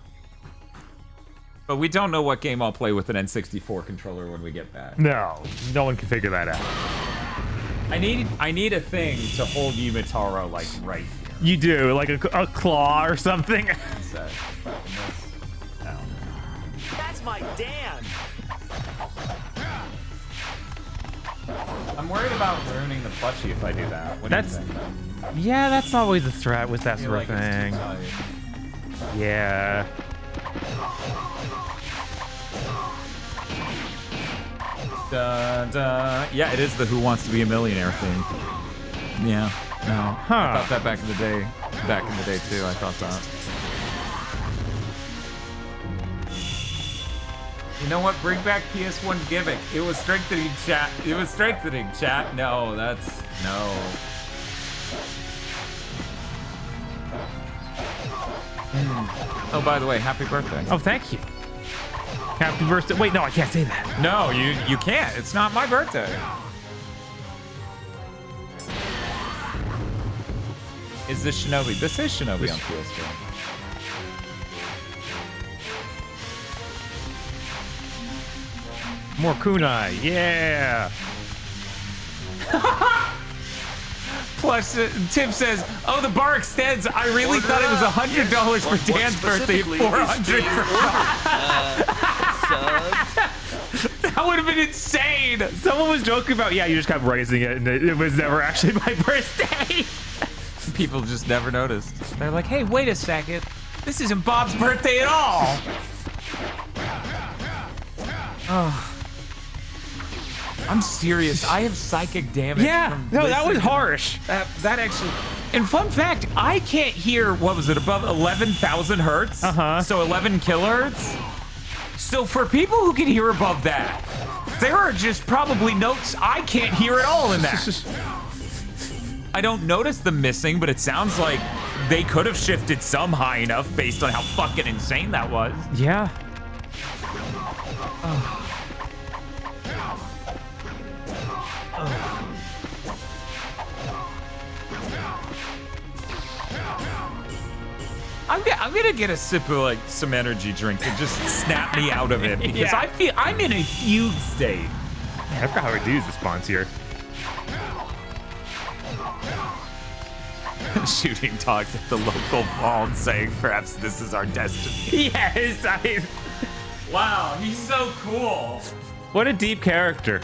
But we don't know what game I'll play with an N64 controller when we get back. No one can figure that out. I need a thing to hold Yumitaro like right here. You do, like a claw or something. What's that? That's my Dan. I'm worried about ruining the plushie if I do that. What do you think? Yeah, that's always a threat with that I feel sort of like it's thing. too tight. Yeah. Yeah, it is the Who Wants to Be a Millionaire thing. Yeah. No. Huh. I thought that back in the day. Back in the day too, I thought that. You know what? Bring back PS1 Gimmick. It was strengthening, chat. It was strengthening, chat. No, that's no. Oh, by the way, happy birthday. Oh, thank you. Happy birthday. Wait, no, I can't say that. No, you can't. It's not my birthday. Is this Shinobi? This is Shinobi on PS4. More kunai. Yeah. Plus, Tim says, "Oh, the bar extends. I really thought it was $100 for Dan's birthday, $400 for That would have been insane." Someone was joking about, yeah, you just kept raising it, and it was never actually my birthday. People just never noticed. They're like, "Hey, wait a second. This isn't Bob's birthday at all." Oh. I'm serious. I have psychic damage. Yeah, from no, that was listening to harsh. That actually. And fun fact, I can't hear, what was it, above 11,000 hertz? So 11 kilohertz? So for people who can hear above that, there are just probably notes I can't hear at all in that. I don't notice them missing, but it sounds like they could have shifted some high enough based on how fucking insane that was. Yeah. Oh. I'm gonna get a sip of like some energy drink and just snap me out of it because I feel I'm in a fugue state. Man, I forgot how to use the spawns here. Shooting dogs at the local mall and saying, "Perhaps this is our destiny." Yes, Wow, he's so cool. What a deep character.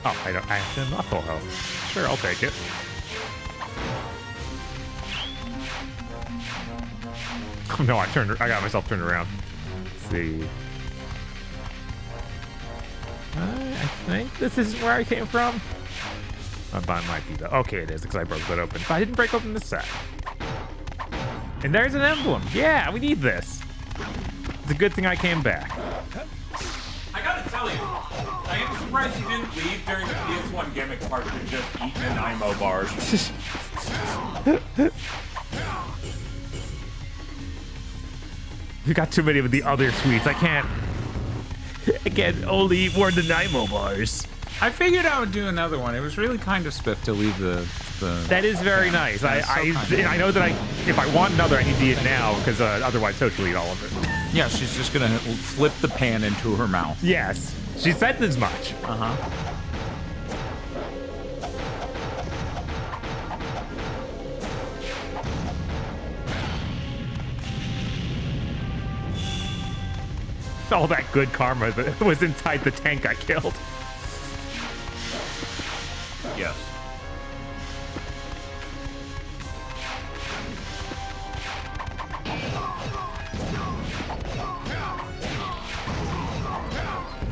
Oh, I have not full health. Sure, I'll take it. Oh no, I got myself turned around. Let's see. I think this isn't where I came from. Mine might be though. Okay, it is because I broke that open. But I didn't break open this side. And there's an emblem. Yeah, we need this. It's a good thing I came back. I gotta tell you, I am surprised you didn't leave during the PS1 Gimmick part to just eat Nanaimo bars. You got too many of the other sweets. I can't only eat more Nanaimo bars. I figured I would do another one. It was really kind of Spiff to leave the That is very nice. I know that if I want another, I need to eat it now because otherwise she'll eat all of it. Yeah, she's just gonna flip the pan into her mouth. Yes, she said as much. All that good karma that was inside the tank I killed. Yes.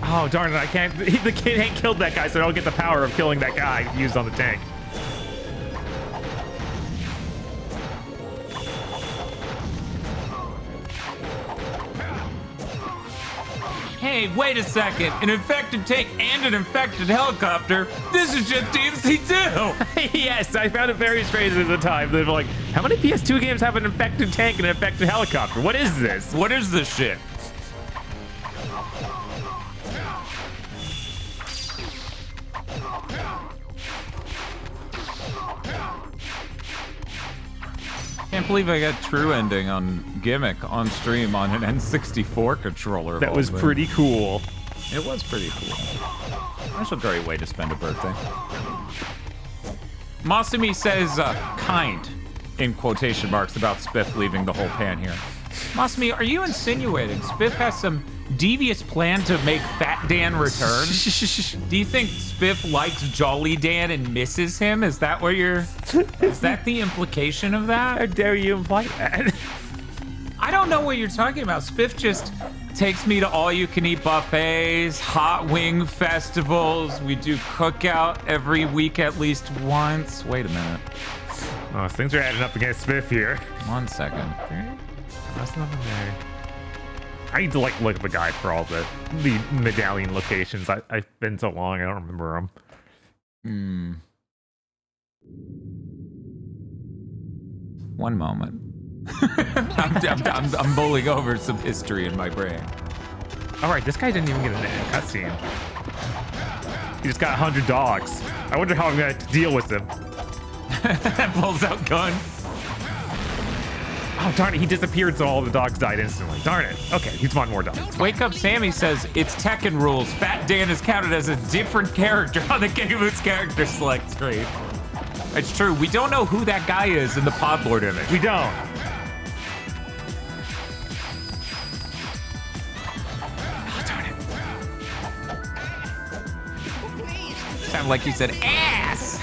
Oh, darn it, I can't. The kid ain't killed that guy, so I don't get the power of killing that guy used on the tank. Hey, wait a second. An infected tank and an infected helicopter? This is just DMC2! Yes, I found it very strange at the time. They were like, how many PS2 games have an infected tank and an infected helicopter? What is this? What is this shit? Can't believe I got true ending on Gimmick on stream on an N64 controller. That was pretty cool. It was pretty cool. That's a great way to spend a birthday. Masumi says, kind, in quotation marks, about Spiff leaving the whole pan here. Masumi, are you insinuating Spiff has some devious plan to make Fat Dan return? Do you think Spiff likes Jolly Dan and misses him? Is that what you're... Is that the implication of that? How dare you imply that? I don't know what you're talking about. Spiff just takes me to all-you-can-eat buffets, hot wing festivals. We do cookout every week at least once. Wait a minute. Oh, things are adding up against Spiff here. 1 second. That's nothing there. I need to like look up a guide for all the medallion locations. I've been so long, I don't remember them. 1 moment. I'm bowling over some history in my brain. All right, this guy didn't even get a cutscene. He just got 100 dogs. I wonder how I'm gonna deal with him. Pulls out gun. Oh, darn it, he disappeared so all the dogs died instantly. Darn it. Okay, he's one more dog. Wake Up Sammy says, it's Tekken rules. Fat Dan is counted as a different character on the GigaBoots character select screen. It's true, we don't know who that guy is in the Podlord image. We don't. Oh, darn it. Sounded like he said, ass!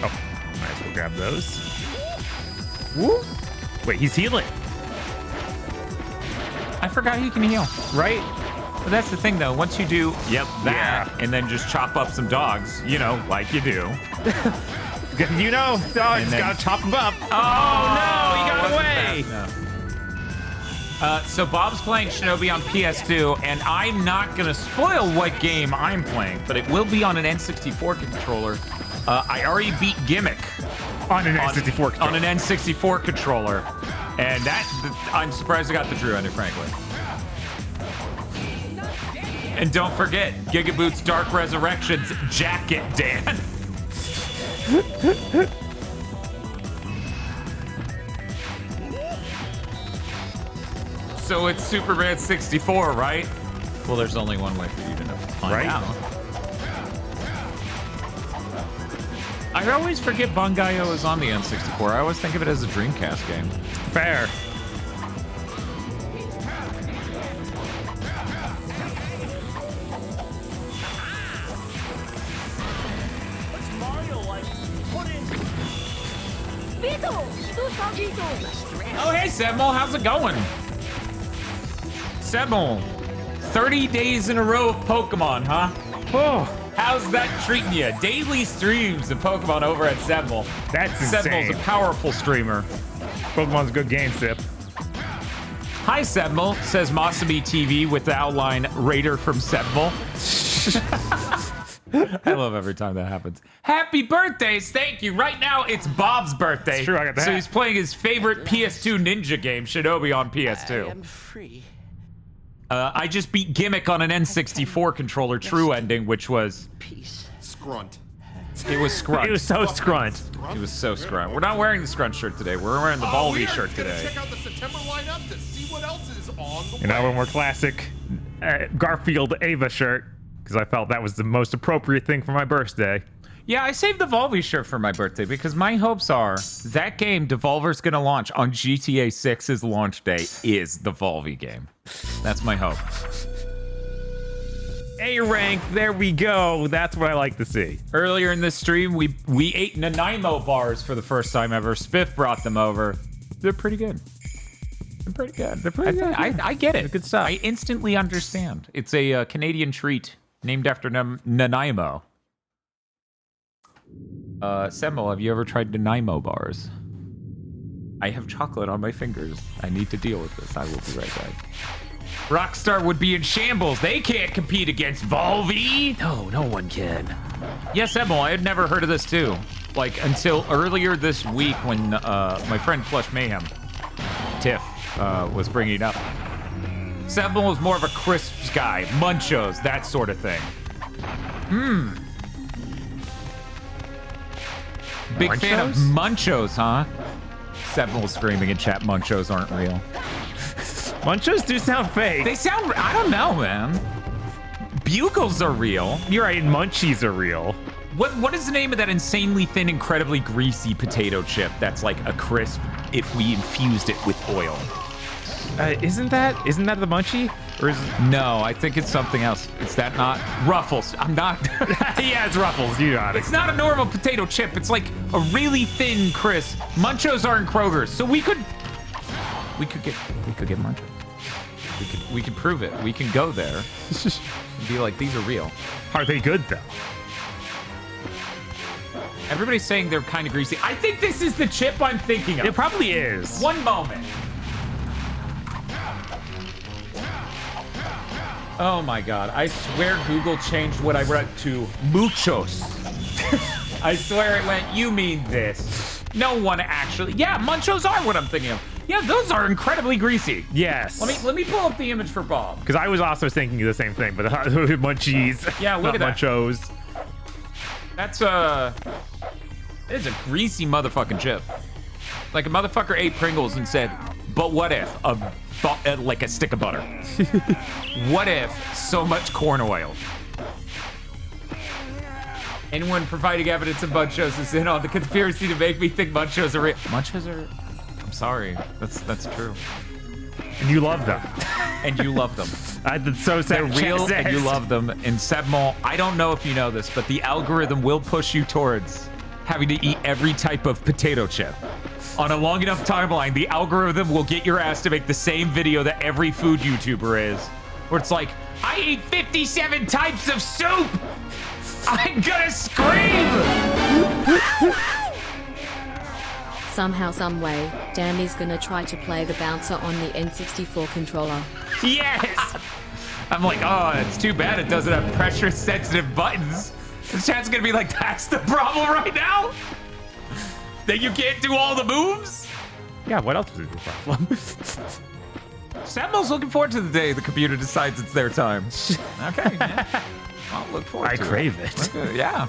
Oh, might as well grab those. Woo! Wait, he's healing. I forgot he can heal, right? But that's the thing, though. Once you do, that, and then just chop up some dogs, you know, like you do. You know, dogs then, gotta chop them up. Oh, no, he got away. So Bob's playing Shinobi on PS2, and I'm not gonna spoil what game I'm playing, but it will be on an N64 controller. I already beat Gimmick. On an N64 controller. On an N64 controller. And that, I'm surprised I got the true ending, frankly. And don't forget, GigaBoots Dark Resurrections Jacket Dan. So it's Superman 64, right? Well, there's only one way for you to find out. I always forget Bangai-O is on the N64. I always think of it as a Dreamcast game. Fair. What's Mario like? Put in. Oh, hey, Sebmol, how's it going? Sebmol, 30 days in a row of Pokemon, huh? Oh, how's that treating you? Daily streams of Pokemon over at Sebmol. That's insane. Sebmol's a powerful streamer. Pokemon's a good game, Sip. Hi, Sebmol, says Masumi TV with the outline Raider from Sebmol. I love every time that happens. Happy birthdays, thank you. Right now, it's Bob's birthday. It's true, I got that. So he's playing his favorite PS2 ninja game, Shinobi, on PS2. I am free. I just beat Gimmick on an N64 controller true ending, which was... Peace. Scrunt. It was Scrunt. It was so Scrunt. It was so Scrunt. We're not wearing the Scrunt shirt today. We're wearing the Volvi shirt today. Check out the September lineup to see what else is on the And now one more classic Garfield Ava shirt, because I felt that was the most appropriate thing for my birthday. Yeah, I saved the Volvi shirt for my birthday because my hopes are that game Devolver's going to launch on GTA 6's launch day is the Volvi game. That's my hope. A rank, there we go. That's what I like to see. Earlier in this stream, we ate Nanaimo bars for the first time ever. Spiff brought them over. They're pretty good. They're pretty good. They're pretty good. I get it. Good stuff. I instantly understand. It's a Canadian treat named after Nanaimo. Semo, have you ever tried Nanaimo bars? I have chocolate on my fingers. I need to deal with this. I will be right back. Rockstar would be in shambles. They can't compete against Volvi. No one can. Yes, Emil, I had never heard of this too. Like, until earlier this week when my friend Plush Mayhem, Tiff, was bringing it up. Sebel was more of a crisps guy, munchos, that sort of thing. Big fan of munchos, huh? Sebel screaming in chat, munchos aren't real. Munchos do sound fake. They sound, I don't know, man. Bugles are real. You're right, munchies are real. What is the name of that insanely thin, incredibly greasy potato chip that's like a crisp if we infused it with oil? Isn't that the munchie? Or is it... No, I think it's something else. Is that not Ruffles? I'm not. Yeah, it's Ruffles. You got it. It's not a normal potato chip. It's like a really thin crisp. Munchos are in Kroger's, so we could get Munchos. We could prove it. We can go there and be like, these are real. Are they good though? Everybody's saying they're kind of greasy. I think this is the chip I'm thinking of. It probably is. One moment. Oh my God. I swear Google changed what I read to muchos. I swear it went, you mean this. No one actually. Yeah, munchos are what I'm thinking of. Yeah, those are incredibly greasy. Yes. Let me pull up the image for Bob. Because I was also thinking the same thing, but munchies. Yeah, look at that. Munchos. That's it's a greasy motherfucking chip. Like a motherfucker ate Pringles and said, but what if like a stick of butter? What if so much corn oil? Anyone providing evidence of munchos is in on the conspiracy to make me think munchos are real. Munchos are, I'm sorry, that's true. And you love them. And you love them. That's so sad. They're real and you love them. And Sebmol, I don't know if you know this, but the algorithm will push you towards having to eat every type of potato chip. On a long enough timeline, the algorithm will get your ass to make the same video that every food YouTuber is. Where it's like, I ate 57 types of soup! I'm gonna scream! Somehow, someway, Danny's gonna try to play the bouncer on the N64 controller. Yes! I'm like, oh, it's too bad it doesn't have pressure-sensitive buttons. The chat's gonna be like, that's the problem right now? That you can't do all the moves? Yeah, what else is the problem? Samuel's looking forward to the day the computer decides it's their time. Okay, man. I'll look forward to it. I crave it. Okay, yeah.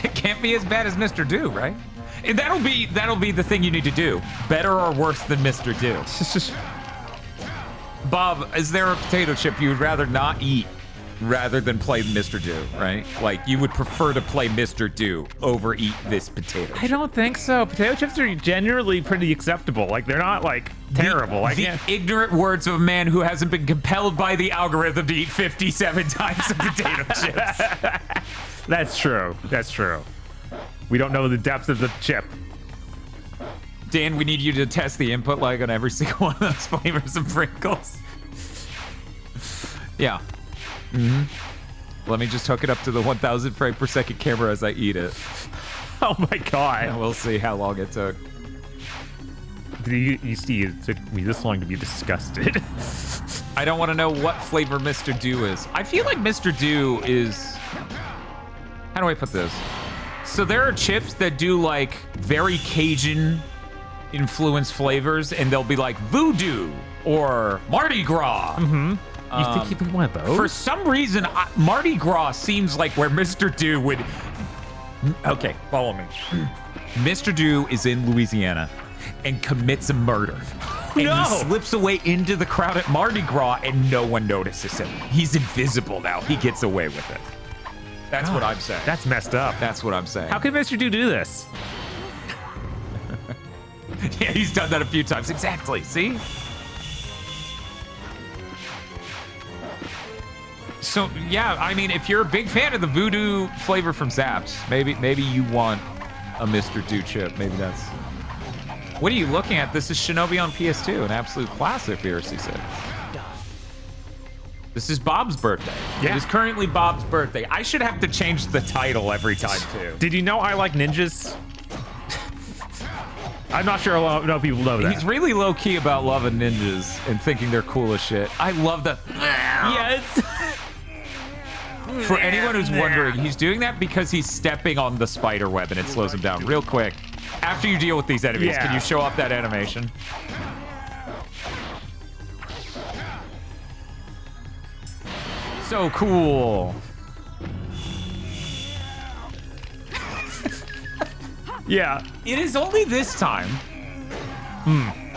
It can't be as bad as Mr. Do, right? And that'll be the thing you need to do. Better or worse than Mr. Do. Bob, is there a potato chip you would rather not eat rather than play Mr. Do, right? Like, you would prefer to play Mr. Do over eat this potato chip. I don't think so. Potato chips are generally pretty acceptable. Like, they're not, like, terrible. The ignorant words of a man who hasn't been compelled by the algorithm to eat 57 types of potato chips. That's true. That's true. We don't know the depth of the chip. Dan, we need you to test the input lag on every single one of those flavors of Pringles. Yeah. Mm-hmm. Let me just hook it up to the 1,000 frame per second camera as I eat it. Oh my God. And we'll see how long it took. You see, it took me this long to be disgusted. I don't want to know what flavor Mr. Do is. I feel like Mr. Do is... How do I put this? So there are chips that do like very Cajun influenced flavors, and they'll be like Voodoo or Mardi Gras. Mm-hmm. You think you'd be one of those? For some reason, Mardi Gras seems like where Mr. Do would... Okay, follow me. Mr. Do is in Louisiana and commits a murder. And he slips away into the crowd at Mardi Gras and no one notices him. He's invisible now. He gets away with it. That's what I'm saying. That's messed up. That's what I'm saying. How could Mr. Do this? Yeah, he's done that a few times. Exactly. See? So, yeah, I mean, if you're a big fan of the Voodoo flavor from Zapp's, maybe you want a Mr. Do chip. Maybe that's... What are you looking at? This is Shinobi on PS2, an absolute classic, VRC said. This is Bob's birthday. Yeah. It is currently Bob's birthday. I should have to change the title every time, too. Did you know I like ninjas? I'm not sure a lot of people know that. He's really low-key about loving ninjas and thinking they're cool as shit. I love that. Yes. For anyone who's wondering, he's doing that because he's stepping on the spider web and it slows him down. Real quick, after you deal with these enemies, can you show off that animation? So cool. Yeah. It is only this time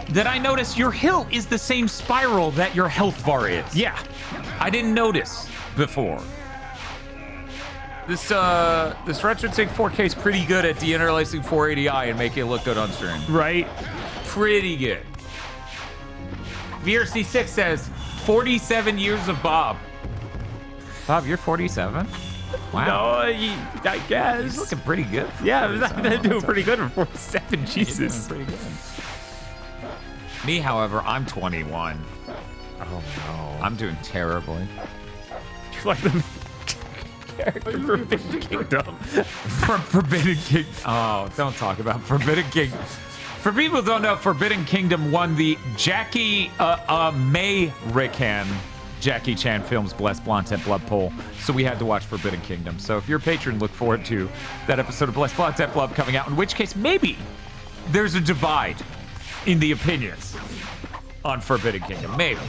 that I notice your hill is the same spiral that your health bar is. Yeah. I didn't notice before. This Retro Sync 4K is pretty good at deinterlacing 480i and making it look good on screen. Right? Pretty good. VRC6 says 47 years of Bob. Bob, you're 47? Wow. No, I guess. He's looking pretty good. Yeah, I'm doing pretty good for 47. Jesus. Pretty good. Me, however, I'm 21. Oh no. I'm doing terribly. You're like the character from Forbidden Kingdom. From Forbidden Kingdom. Oh, don't talk about Forbidden Kingdom. For people who don't know, Forbidden Kingdom won the Jackie May Rickham Jackie Chan Films Blessed Blonde Blood poll, so we had to watch Forbidden Kingdom. So if you're a patron, look forward to that episode of Blessed Blonde Blood coming out, in which case maybe there's a divide in the opinions on Forbidden Kingdom. Maybe.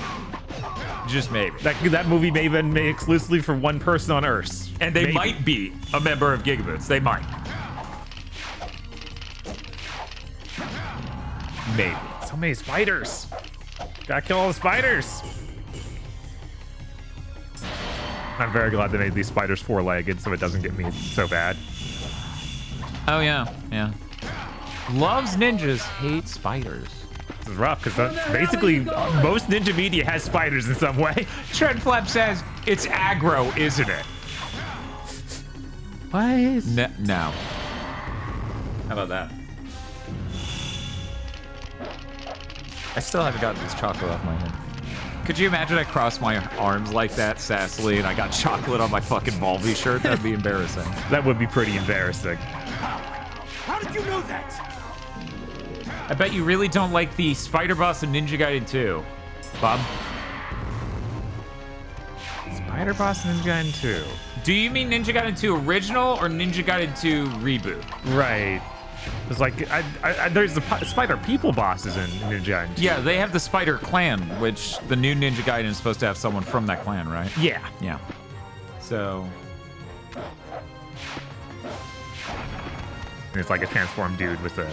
Just maybe. That movie may have been made exclusively for one person on Earth. And they might be a member of GigaBoots. They might. Maybe. So many spiders. Gotta kill all the spiders. I'm very glad they made these spiders four-legged so it doesn't get me so bad. Oh, yeah. Yeah. Loves ninjas, hates spiders. This is rough because basically most ninja media has spiders in some way. Treadflap says it's aggro, isn't it? What? No. How about that? I still haven't gotten this chocolate off my head. Could you imagine I crossed my arms like that sassily and I got chocolate on my fucking Volby shirt? That'd be embarrassing. That would be pretty embarrassing. How did you know that? I bet you really don't like the Spider Boss and Ninja Gaiden 2, Bob. Spider Boss Ninja Gaiden 2. Do you mean Ninja Gaiden 2 original or Ninja Gaiden 2 reboot? Right. It's like there's the spider people bosses in Ninja Gaiden 2. Yeah, they have the Spider Clan, which the new Ninja Gaiden is supposed to have someone from that clan, right? Yeah. Yeah. So. And it's like a transformed dude with a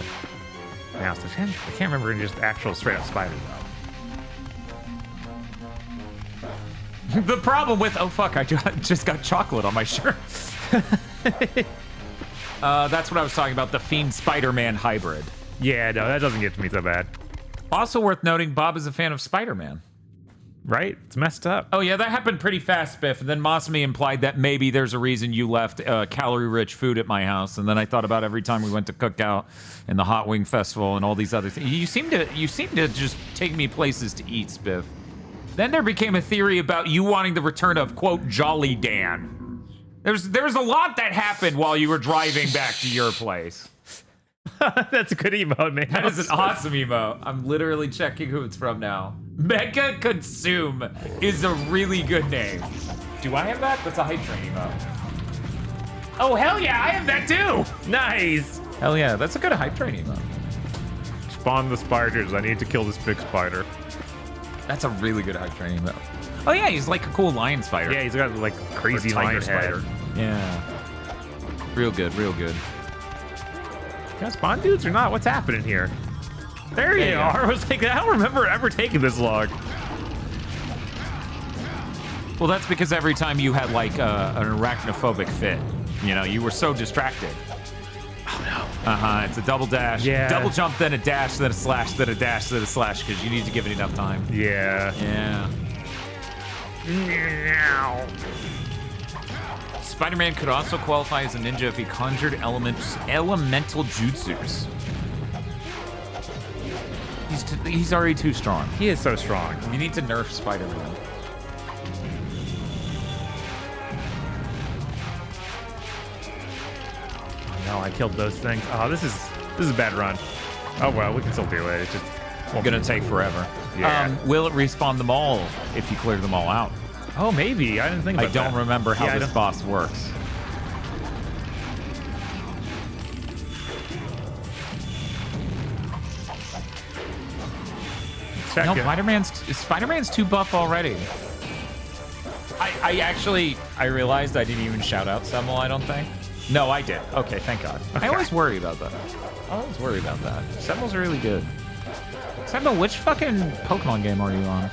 mouse. I can't remember just actual straight up spider though. The problem with, oh fuck, I just got chocolate on my shirt. That's what I was talking about, the Fiend Spider-Man hybrid. Yeah, no, that doesn't get to me so bad. Also worth noting, Bob is a fan of Spider-Man. Right? It's messed up. Oh yeah, that happened pretty fast, Biff. And then Masami implied that maybe there's a reason you left calorie-rich food at my house. And then I thought about every time we went to Cookout and the Hot Wing Festival and all these other things. You seem to just take me places to eat, Spiff. Then there became a theory about you wanting the return of, quote, Jolly Dan. There's a lot that happened while you were driving back to your place. That's a good emote, man. That is an awesome emote. I'm literally checking who it's from now. Mecha Consume is a really good name. Do I have that? That's a hype train emote. Oh, hell yeah, I have that too. Nice. Hell yeah, that's a good hype train emote. Spawn the spiders. I need to kill this big spider. That's a really good hype train emote. Oh yeah, he's like a cool lion spider. Yeah, he's got like crazy lion spider. Yeah. Real good, real good. You got spawn dudes or not? What's happening here? There you are. I was like, I don't remember ever taking this long. Well, that's because every time you had like an arachnophobic fit, you know, you were so distracted. Oh no. It's a double dash. Yeah. Double jump, then a dash, then a slash, then a dash, then a slash, because you need to give it enough time. Yeah. Yeah. Spider-Man could also qualify as a ninja if he conjured elemental jutsus. He's already too strong. He is so strong. You need to nerf Spider-Man. Oh no, I killed those things. Oh, this is a bad run. Oh, well, we can still do it. It's just gonna take forever. Yeah. Will it respawn them all if you clear them all out? Oh, maybe. I didn't think about that. I don't remember how this boss works. No, Spider-Man's too buff already. I realized I didn't even shout out Semel, I don't think. No, I did. Okay, thank God. Okay. I always worry about that. Semel's really good. Semel, which fucking Pokemon game are you on?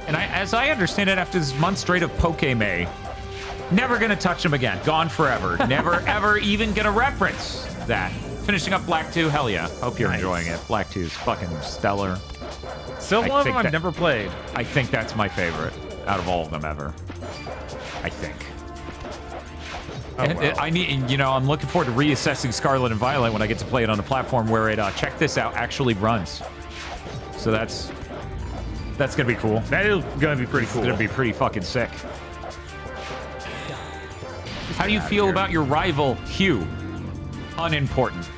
And as I understand it, after this month straight of Pokemon, never gonna touch him again. Gone forever. Never, ever even gonna reference that. Finishing up Black 2, hell yeah. Hope you're enjoying it. Black 2 is fucking stellar. Still one of them I've never played. I think that's my favorite out of all of them ever. I think. Oh, well. I'm looking forward to reassessing Scarlet and Violet when I get to play it on a platform where it, check this out, actually runs. So that's gonna be cool. That is gonna be pretty cool. It's gonna be pretty fucking sick. How do you feel about your rival, Hugh? Unimportant.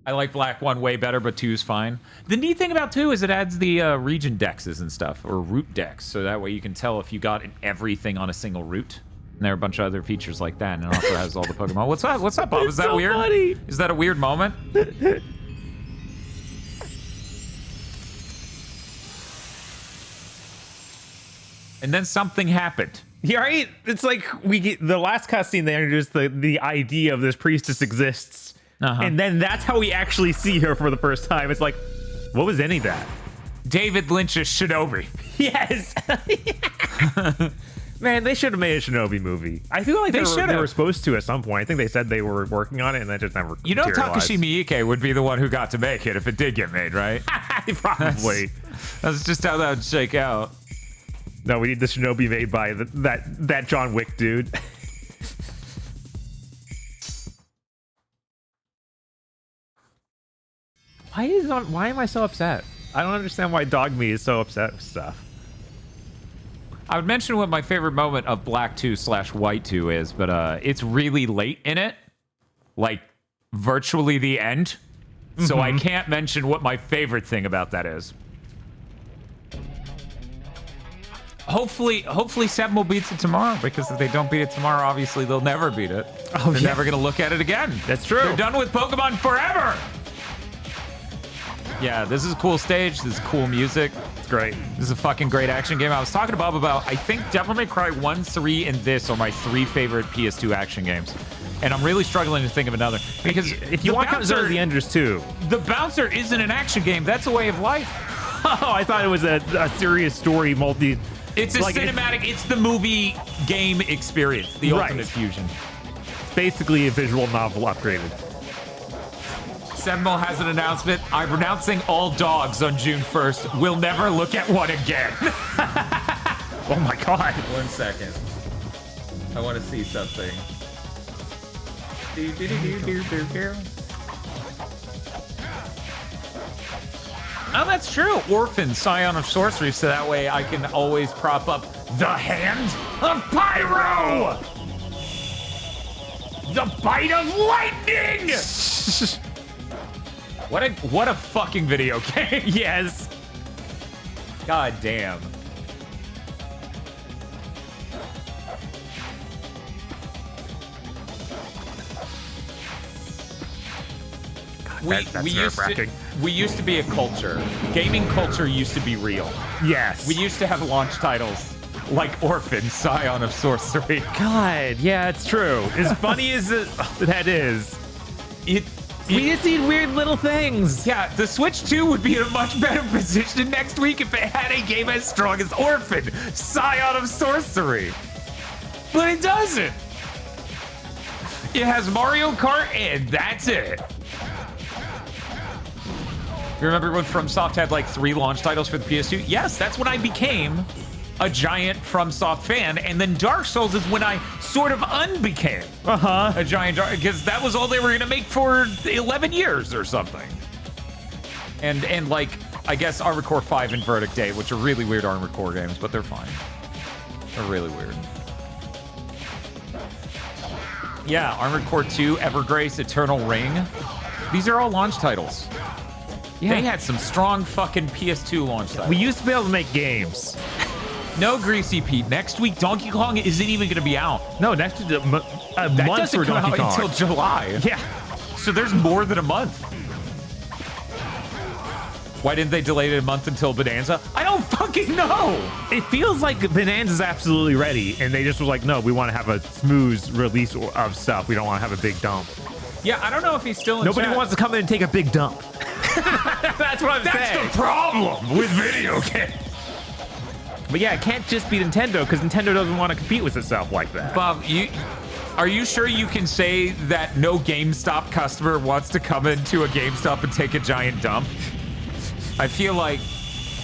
I like Black 1 way better, but 2's fine. The neat thing about 2 is it adds the region dexes and stuff, or route dex, so that way you can tell if you got everything on a single route. And there are a bunch of other features like that, and it also has all the Pokemon. What's up? What's up, Bob? Is that so weird? Funny. Is that a weird moment? And then something happened. Yeah, right? It's like the last cutscene they introduced the idea of this priestess exists. And then that's how we actually see her for the first time. It's like, what was any of that? David Lynch's Shinobi. Yes. Man, they should have made a Shinobi movie. I feel like they were supposed to at some point. I think they said they were working on it, and that just never Takashi Miike would be the one who got to make it if it did get made, right? Probably. That's just how that would shake out. No, we need the Shinobi made by that John Wick dude. Why am I so upset? I don't understand why Dog Me is so upset with stuff. I would mention what my favorite moment of Black 2/White 2 is, but it's really late in it. Like, virtually the end. So I can't mention what my favorite thing about that is. Hopefully Sebmo beats it tomorrow, because if they don't beat it tomorrow, obviously they'll never beat it. They're never going to look at it again. That's true. They're done with Pokemon forever. Yeah, this is a cool stage. This is cool music. It's great. This is a fucking great action game. I was talking to Bob about, I think Devil May Cry 1, 3, and this are my 3 favorite PS2 action games. And I'm really struggling to think of another. Because if you want to Zone of the Enders too. The Bouncer isn't an action game. That's a way of life. Oh, I thought it was a serious story multi... It's a cinematic, it's the movie game experience. The ultimate fusion. It's basically a visual novel upgraded. Semmo has an announcement. I'm renouncing all dogs on June 1st. We'll never look at one again. Oh my God. 1 second. I want to see something. Oh, that's true. Orphan, Scion of Sorcery, so that way I can always prop up the Hand of Pyro! The Bite of Lightning! What a fucking video game. Yes. God damn. That's we used to be a culture. Gaming culture used to be real. Yes. We used to have launch titles like Orphan, Scion of Sorcery. God, yeah, it's true. As funny as that is, we just need weird little things. Yeah, the Switch 2 would be in a much better position next week if it had a game as strong as Orphan, Scion of Sorcery. But it doesn't. It has Mario Kart and that's it. You remember when FromSoft had like 3 launch titles for the PS2? Yes, that's when I became a giant FromSoft fan, and then Dark Souls is when I sort of unbecame a giant, because that was all they were gonna make for 11 years or something. And like, I guess Armored Core 5 and Verdict 8, which are really weird Armored Core games, but they're fine. They're really weird. Yeah, Armored Core 2, Evergrace, Eternal Ring. These are all launch titles. Yeah. They had some strong fucking PS2 launch titles. We used to be able to make games. No Greasy Pete. Next week, Donkey Kong isn't even going to be out. No, next week, a month doesn't for come Donkey out Kong. until July. Yeah. So there's more than a month. Why didn't they delay it a month until Bonanza? I don't fucking know. It feels like Bonanza's absolutely ready, and they just was like, no, we want to have a smooth release of stuff. We don't want to have a big dump. Yeah, I don't know if he's still in Nobody chat. wants to come in and take a big dump. That's what I'm saying. That's the problem with video games. But yeah, it can't just be Nintendo, because Nintendo doesn't want to compete with itself like that. Bob, are you sure you can say that no GameStop customer wants to come into a GameStop and take a giant dump? I feel like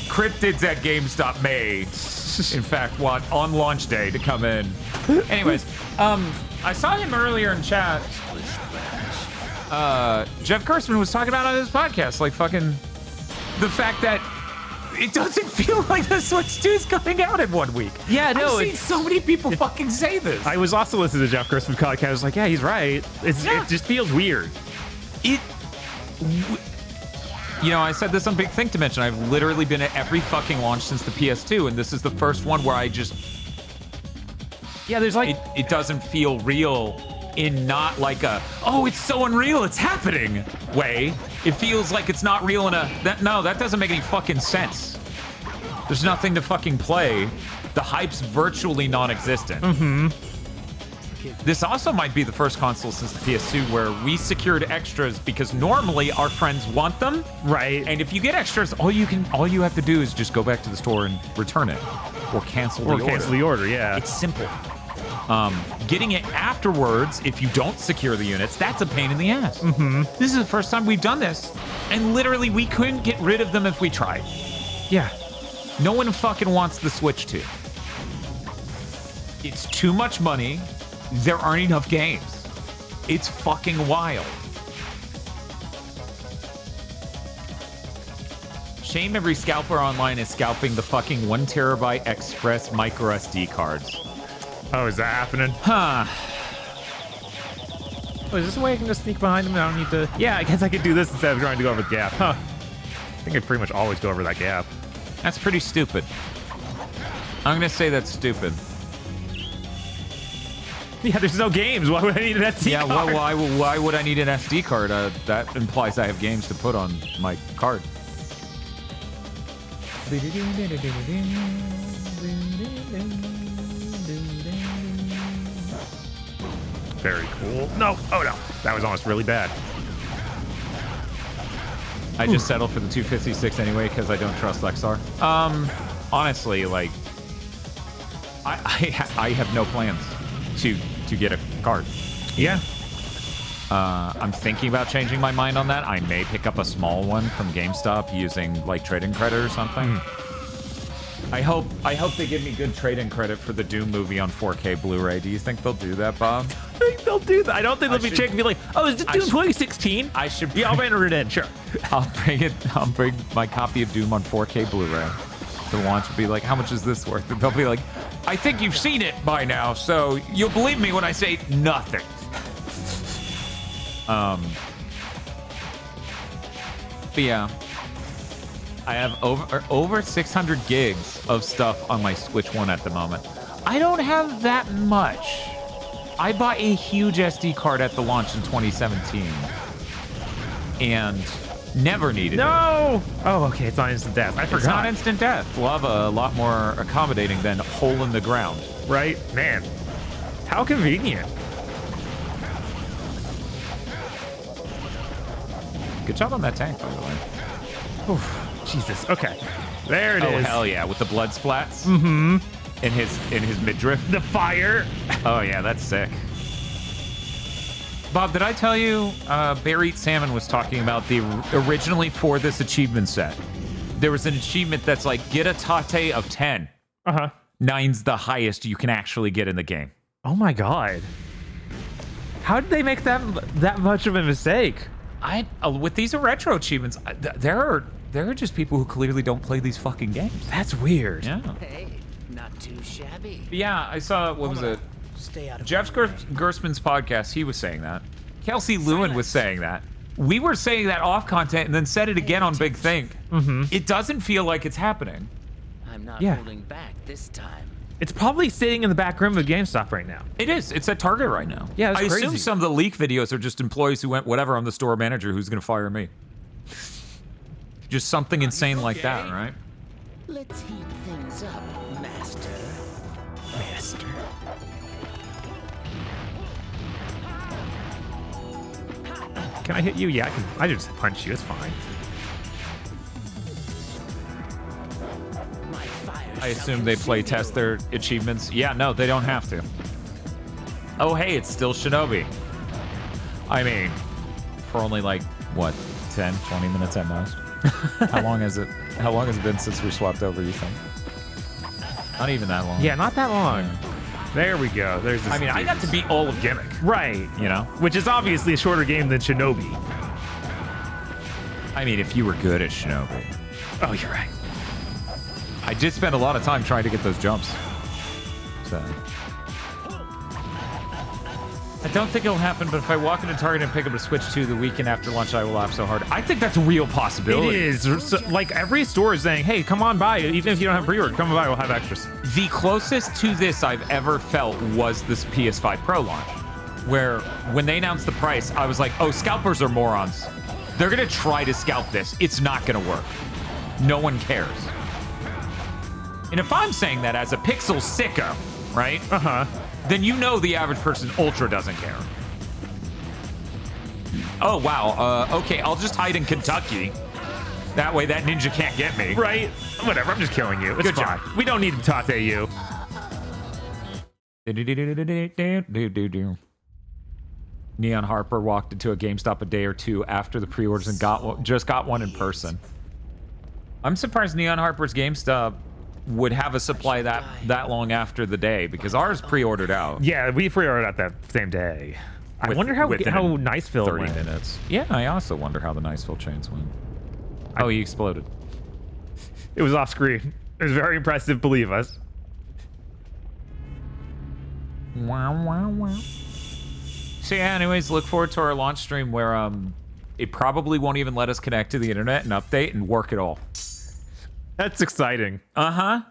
cryptids at GameStop may, in fact, want on launch day to come in. Anyways, I saw him earlier in chat. Jeff Kurtzman was talking about on his podcast, like fucking the fact that it doesn't feel like the Switch 2 is coming out in 1 week. Yeah, no, I've seen so many people fucking say this. I was also listening to Jeff Kurtzman's podcast. I was like, yeah, he's right. It just feels weird. You know, I said this on Big Think Dimension. I've literally been at every fucking launch since the PS2, and this is the first one where I just... Yeah, there's like... It doesn't feel real in not like a, oh, it's so unreal, it's happening way. It feels like it's not real in a... No, that doesn't make any fucking sense. There's nothing to fucking play. The hype's virtually non-existent. Mm-hmm. This also might be the first console since the PS2 where we secured extras because normally our friends want them. Right. And if you get extras, all you have to do is just go back to the store and return it. Or cancel the order. Or cancel the order, yeah. It's simple. Getting it afterwards, if you don't secure the units, that's a pain in the ass. Mm-hmm. This is the first time we've done this. And literally, we couldn't get rid of them if we tried. Yeah. No one fucking wants the Switch 2. It's too much money. There aren't enough games. It's fucking wild. Shame every scalper online is scalping the fucking 1 terabyte express micro SD cards. Oh, is that happening? Huh. Oh, is this a way I can just sneak behind them? I don't need to... Yeah, I guess I could do this instead of trying to go over the gap. Huh. I think I pretty much always go over that gap. That's pretty stupid. I'm gonna say that's stupid. Yeah, there's no games. Why would I need an SD card? Yeah, why would I need an SD card? That implies I have games to put on my card. Very cool. No. Oh, no. That was almost really bad. I just settled for the 256 anyway because I don't trust Lexar. Honestly, like, I have no plans to get a card. Yeah. I'm thinking about changing my mind on that. I may pick up a small one from GameStop using like trade-in credit or something. I hope they give me good trade-in credit for the Doom movie on 4K Blu-ray. Do you think they'll do that, Bob? I think they'll do that. I don't think they'll be checking me like, oh, is it Doom 2016? I should. Yeah, I'll enter it in. Sure. I'll bring my copy of Doom on 4K Blu-ray. The launch will be like, how much is this worth? And they'll be like, I think you've seen it by now, so you'll believe me when I say nothing. But yeah, I have over 600 gigs of stuff on my Switch 1 at the moment. I don't have that much. I bought a huge SD card at the launch in 2017 and never needed it. No! Oh, okay, it's not instant death. I forgot. It's not instant death. Lava a lot more accommodating than hole in the ground. Right? Man, how convenient. Good job on that tank, by the way. Oof, Jesus. Okay. There it is. Oh, hell yeah, with the blood splats. Mm-hmm. In his midriff. The fire. Oh yeah, that's sick. Bob, did I tell you Bear Eat Salmon was talking about originally for this achievement set? There was an achievement that's like, get a tate of 10. Uh-huh. 9's the highest you can actually get in the game. Oh my god. How did they make that much of a mistake? With these retro achievements, there are just people who clearly don't play these fucking games. That's weird. Yeah. Hey, not too shabby. But yeah, I saw, what was it? stay out of Jeff Gersman's podcast, he was saying that. Kelsey Lewin was saying that. We were saying that off content and then said it again on Big Think. It doesn't feel like it's happening. I'm not Yeah. holding back this time. It's probably sitting in the back room of GameStop right now. It is. It's at Target right now. Yeah, that's I crazy. assume some of the leak videos are just employees who went, whatever, I'm the store manager, who's going to fire me. Just something insane like that, right? Let's heat things up, Master. Master. Can I hit you? Yeah, I can. I just punch you. It's fine. I assume they play test their achievements. Yeah, no, they don't have to. Oh, hey, it's still Shinobi. I mean, for only like, what, 10, 20 minutes at most? How long has it been since we swapped over, you think? Not even that long. Yeah, not that long. There we go. There's this. I mean, I got to beat all of Gimmick. Right. You know? Which is obviously a shorter game than Shinobi. I mean, if you were good at Shinobi. Oh, you're right. I did spend a lot of time trying to get those jumps. So. I don't think it'll happen, but if I walk into Target and pick up a Switch 2 the weekend after lunch, I will laugh so hard. I think that's a real possibility. It is. So, like, every store is saying, hey, come on by. Even if you don't have pre-order, come by, we'll have extras. The closest to this I've ever felt was this PS5 Pro launch, where when they announced the price, I was like, oh, scalpers are morons. They're going to try to scalp this. It's not going to work. No one cares. And if I'm saying that as a Pixel sicko, right? Then you know the average person ultra doesn't care. Oh, wow. Okay, I'll just hide in Kentucky. That way that ninja can't get me. Right? Whatever, I'm just killing you. It's Good fine. job. We don't need to tate you. Neon Harper walked into a GameStop a day or two after the pre-orders and just got one in person. I'm surprised Neon Harper's GameStop would have a supply that long after the day, because ours pre-ordered out. Yeah, we pre-ordered out that same day. I wonder how Niceville 30 went. minutes. Yeah, I also wonder how the Niceville chains went. Oh, he exploded. It was off screen. It was very impressive, believe us. Wow, wow, wow. So yeah, anyways, look forward to our launch stream where it probably won't even let us connect to the internet and update and work at all. That's exciting. Yeah,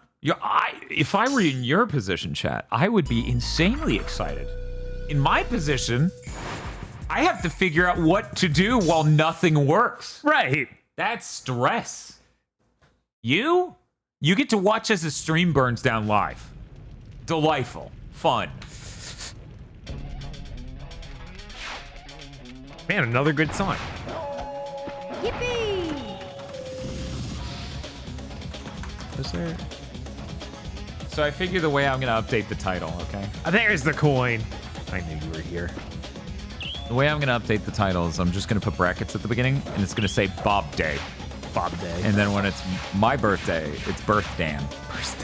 if I were in your position, chat, I would be insanely excited. In my position, I have to figure out what to do while nothing works. Right. That's stress. You get to watch as the stream burns down live. Delightful. Fun. Man, another good song. Yippee! Was there? So I figure the way I'm going to update the title, okay? There's the coin. I knew you were here. The way I'm going to update the title is I'm just going to put brackets at the beginning, and it's going to say Bob Day. Bob Day. And then when it's my birthday, it's Birth Dan. Birthday.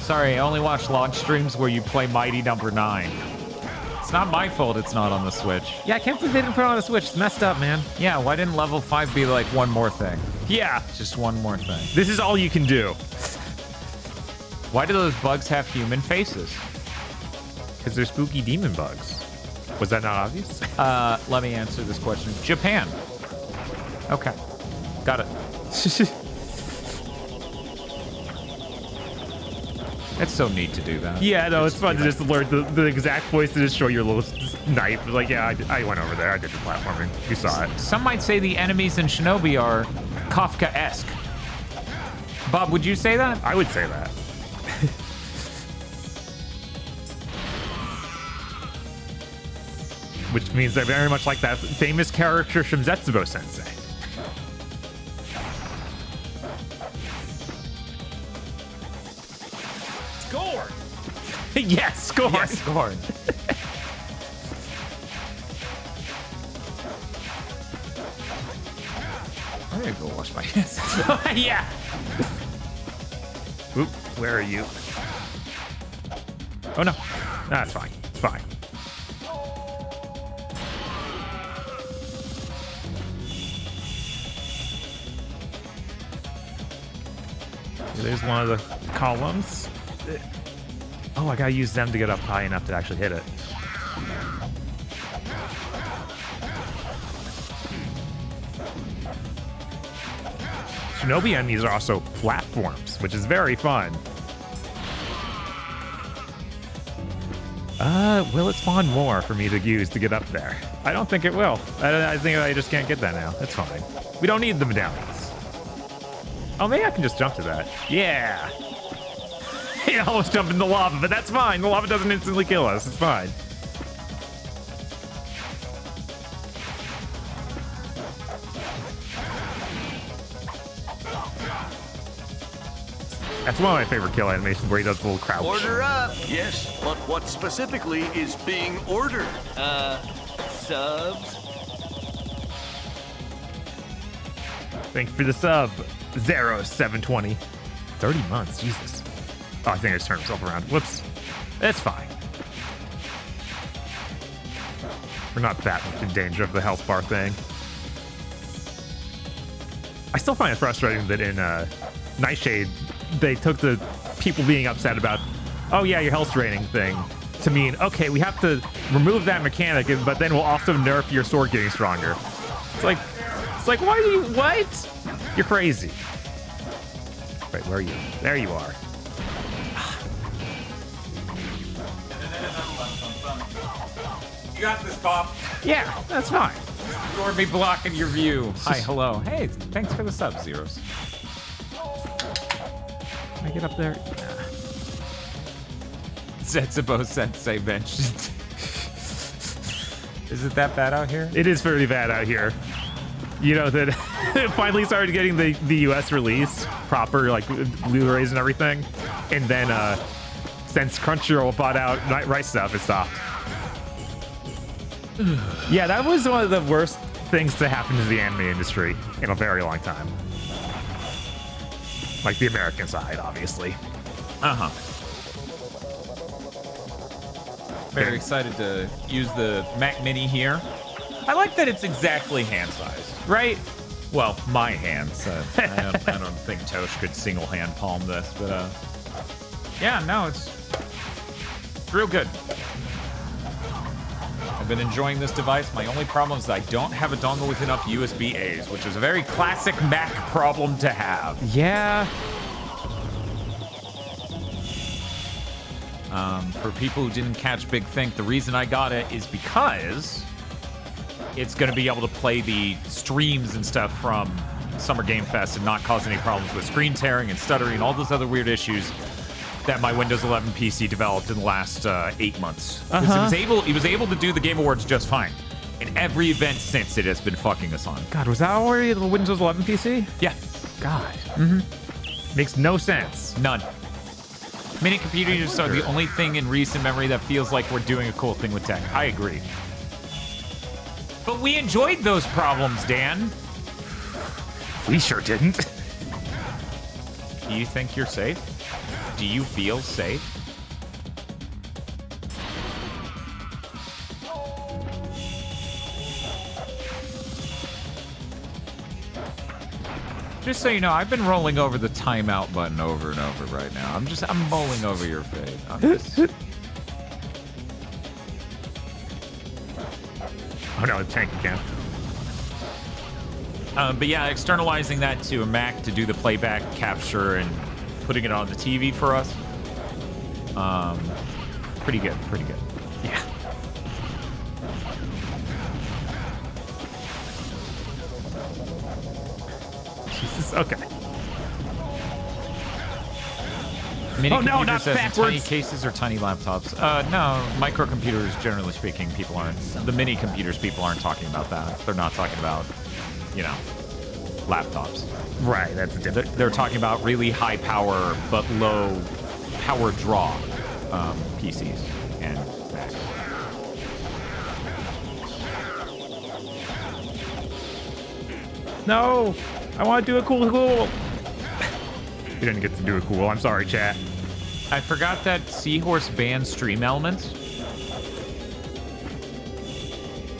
Sorry, I only watch launch streams where you play Mighty Number 9. It's not my fault it's not on the Switch. Yeah, I can't believe they didn't put it on the Switch. It's messed up, man. Yeah, why didn't level 5 be like one more thing? Yeah. Just one more thing. This is all you can do. Why do those bugs have human faces? Because they're spooky demon bugs. Was that not obvious? Let me answer this question. Japan. Okay. Got it. It's so neat to do that. Yeah, no, it's fun to just learn the exact place to just show your little knife. Like, yeah, I went over there. I did the platforming. You saw it. Some might say the enemies in Shinobi are Kafka-esque. Bob, would you say that? I would say that. Which means they're very much like that famous character from Zetsubo Sensei. Score! Yes, score! Yes, scored. I'm gonna go wash my hands. Yeah! Oop, where are you? Oh no. That's fine. It's fine. There's one of the columns. Oh, I gotta use them to get up high enough to actually hit it. Shinobi enemies are also platforms, which is very fun. Will it spawn more for me to use to get up there? I don't think it will. I think I just can't get that now. That's fine. We don't need the medallions. Oh, maybe I can just jump to that. Yeah! I almost jumped in the lava, but that's fine. The lava doesn't instantly kill us. It's fine. That's one of my favorite kill animations where he does the little crouch. Order up! Yes, but what specifically is being ordered? Subs? Thank you for the sub, 0720. 30 months, Jesus. Oh, I think I just turned myself around. Whoops. That's fine. We're not that much in danger of the health bar thing. I still find it frustrating that in Nightshade, they took the people being upset about, oh yeah, your health draining thing, to mean, okay, we have to remove that mechanic, but then we'll also nerf your sword getting stronger. It's like, why do you, what? You're crazy. Wait, where are you? There you are. You got this, Bob. Yeah, that's fine. Ignore me blocking your view. Hi, hello. Hey, thanks for the sub, Zeros. Can I get up there? Zetsubo Sensei mentioned. Is it that bad out here? It is pretty bad out here. You know that it finally started getting the US release proper, like Blu-rays and everything, and then since Crunchyroll bought out Right Stuff, it stopped. Yeah, that was one of the worst things to happen to the anime industry in a very long time. Like the American side, obviously. Uh-huh. Very excited to use the Mac Mini here. I like that it's exactly hand-sized, right? Well, my hands. I don't think Tosh could single-hand palm this, but yeah, no, it's real good. I've been enjoying this device. My only problem is that I don't have a dongle with enough USB-A's, which is a very classic Mac problem to have. Yeah. For people who didn't catch Big Think, the reason I got it is because it's going to be able to play the streams and stuff from Summer Game Fest and not cause any problems with screen tearing and stuttering and all those other weird issues that my Windows 11 PC developed in the last 8 months. Because it was able to do the Game Awards just fine. In every event since, it has been fucking us on. God, was that already the Windows 11 PC? Yeah. God. Makes no sense. None. Mini computers are the only thing in recent memory that feels like we're doing a cool thing with tech. I agree. But we enjoyed those problems, Dan. We sure didn't. Do you think you're safe? Do you feel safe? Just so you know, I've been rolling over the timeout button over and over right now. I'm bowling over your face. Oh no, it's tank again. But yeah, externalizing that to a Mac to do the playback capture and putting it on the TV for us. Pretty good, pretty good. Yeah. Jesus, okay. Mini oh no, not computers as in backwards! Tiny cases or tiny laptops? No, microcomputers, generally speaking, people aren't. The mini computers, people aren't talking about that. They're not talking about, you know, laptops. Right, that's different. They're talking about really high power but low power draw PCs and Macs. No, I want to do a cool. We didn't get to do a cool. I'm sorry, chat. I forgot that Seahorse banned Stream Elements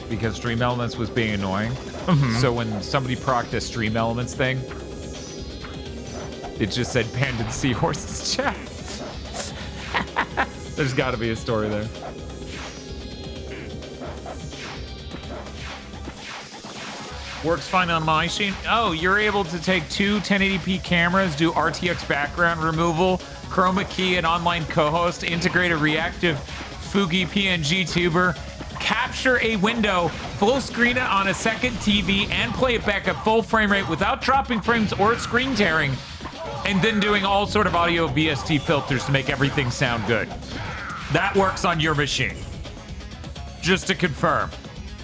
because Stream Elements was being annoying. So when somebody procced a Stream Elements thing, It just said Panda and Seahorses chat. There's got to be a story there. Works fine on my machine. Oh, you're able to take two 1080p cameras, do RTX background removal, chroma key, and online co-host, integrate a reactive Fuji PNG tuber, capture a window, full screen it on a second TV, and play it back at full frame rate without dropping frames or screen tearing, and then doing all sort of audio VST filters to make everything sound good. That works on your machine. Just to confirm.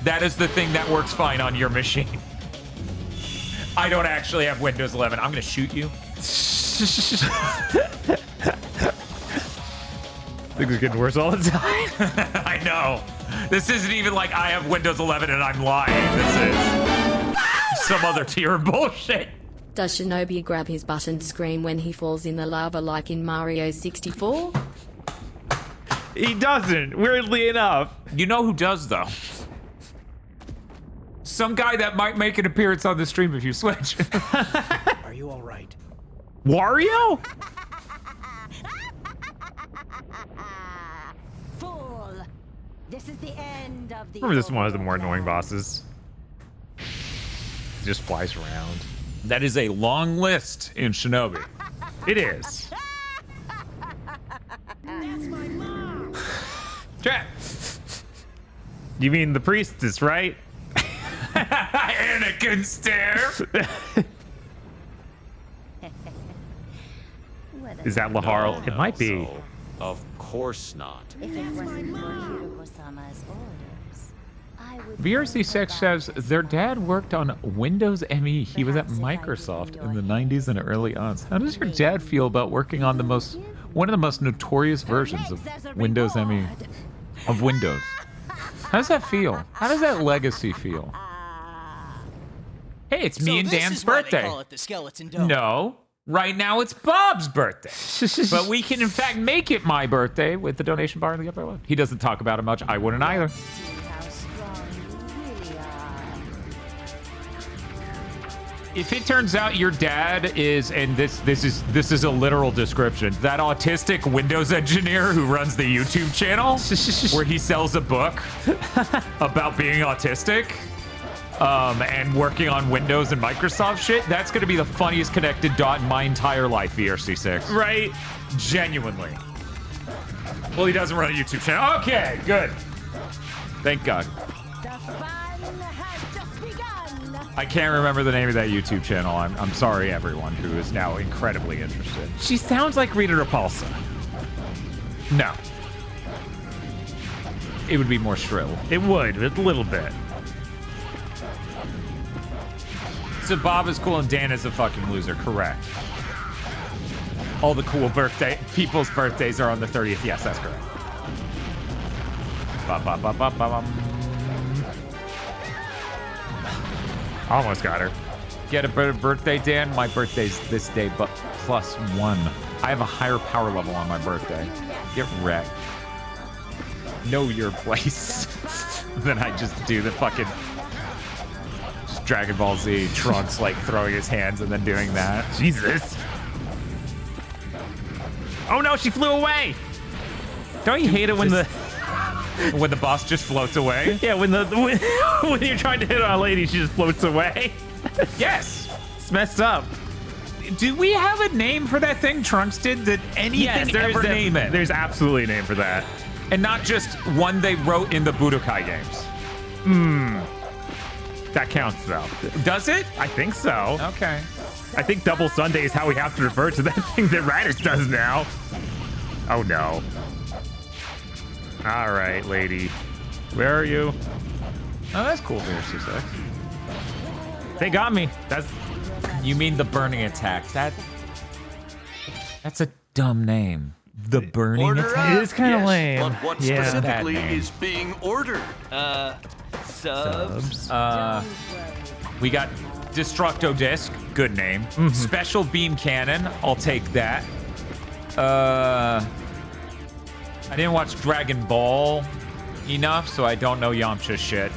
That is the thing that works fine on your machine. I don't actually have Windows 11. I'm gonna shoot you. Things are getting worse all the time. I know. This isn't even like I have Windows 11 and I'm lying. This is some other tier of bullshit. Does Shinobi grab his butt and scream when he falls in the lava like in Mario 64? He doesn't, weirdly enough. You know who does, though? Some guy that might make an appearance on the stream if you switch. Are you all right? Wario? Fool! This is the end of the. Remember, this one has the more annoying bosses. Just flies around. That is a long list in Shinobi. It is. That's my mom. Chat. You mean the priestess, right? Anakin stare. Is that Laharl? No, it might be. so, of course not. If it wasn't for Hiroko-sama's orders, I would. VRC6 says their dad worked on Windows ME. He was at Microsoft in the 90s and early aughts. How does your dad feel about working on one of the most notorious versions of Windows ME? Of Windows. How does that feel? How does that legacy feel? Hey, it's me and Dan's birthday. Call it the skeleton dome. No. Right now it's Bob's birthday. But we can in fact make it my birthday with the donation bar in the upper left. He doesn't talk about it much. I wouldn't either. How strong you really are. If it turns out your dad is, and this is a literal description, that autistic Windows engineer who runs the YouTube channel where he sells a book about being autistic, and working on Windows and Microsoft shit, that's gonna be the funniest connected dot in my entire life, VRC6. Right? Genuinely. Well, he doesn't run a YouTube channel. Okay, good. Thank God. The fun has just begun. I can't remember the name of that YouTube channel. I'm sorry, everyone who is now incredibly interested. She sounds like Rita Repulsa. No. It would be more shrill. It would, a little bit. So Bob is cool and Dan is a fucking loser, correct. All the cool people's birthdays are on the 30th. Yes, that's correct. Almost got her. Get a better birthday, Dan? My birthday's this day, but +1. I have a higher power level on my birthday. Get wrecked. Know your place. Then I just do the fucking Dragon Ball Z, Trunks like throwing his hands and then doing that. Jesus. Oh no, she flew away. Don't you hate it when when the boss just floats away? Yeah, when you're trying to hit on a lady, she just floats away. Yes. It's messed up. Do we have a name for that thing Trunks did? Did anything ever name it? There's absolutely a name for that. And not just one they wrote in the Budokai games. That counts, though. Does it? I think so. Okay. I think Double Sunday is how we have to refer to that thing that Raditz does now. Oh, no. All right, lady. Where are you? Oh, that's cool, VRC6. They got me. That's. You mean the burning attack? That's a dumb name. The burning Order attack? up. It is kind of Yes, lame. But what Yeah. specifically Bad name. is being ordered? Subs. We got Destructo Disc. Good name. Special Beam Cannon. I'll take that. I didn't watch Dragon Ball enough, so I don't know Yamcha shit.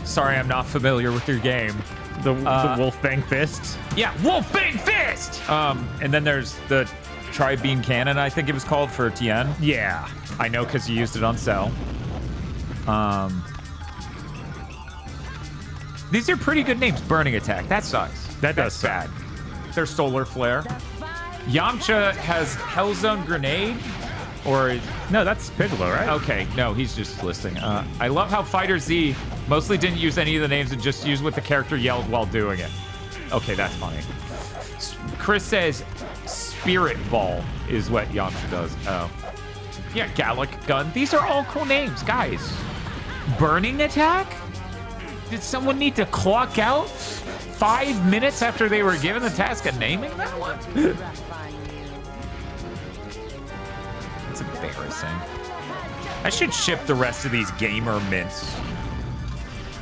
Sorry, I'm not familiar with your game. The Wolf Fang Fist. Yeah, Wolf Fang Fist! And then there's the Tri-Beam Cannon, I think it was called, for Tien. Yeah. I know because you used it on Cell. These are pretty good names. Burning Attack. That sucks. That's bad. There's Solar Flare. Yamcha has Hellzone Grenade. Or... No, that's Piccolo, right? Okay, no, he's just listing. I love how Fighter Z mostly didn't use any of the names and just used what the character yelled while doing it. Okay, that's funny. Chris says Spirit Ball is what Yamcha does. Oh. Yeah, Gallic Gun. These are all cool names, guys. Burning Attack? Did someone need to clock out 5 minutes after they were given the task of naming that one? It's embarrassing. I should ship the rest of these gamer mints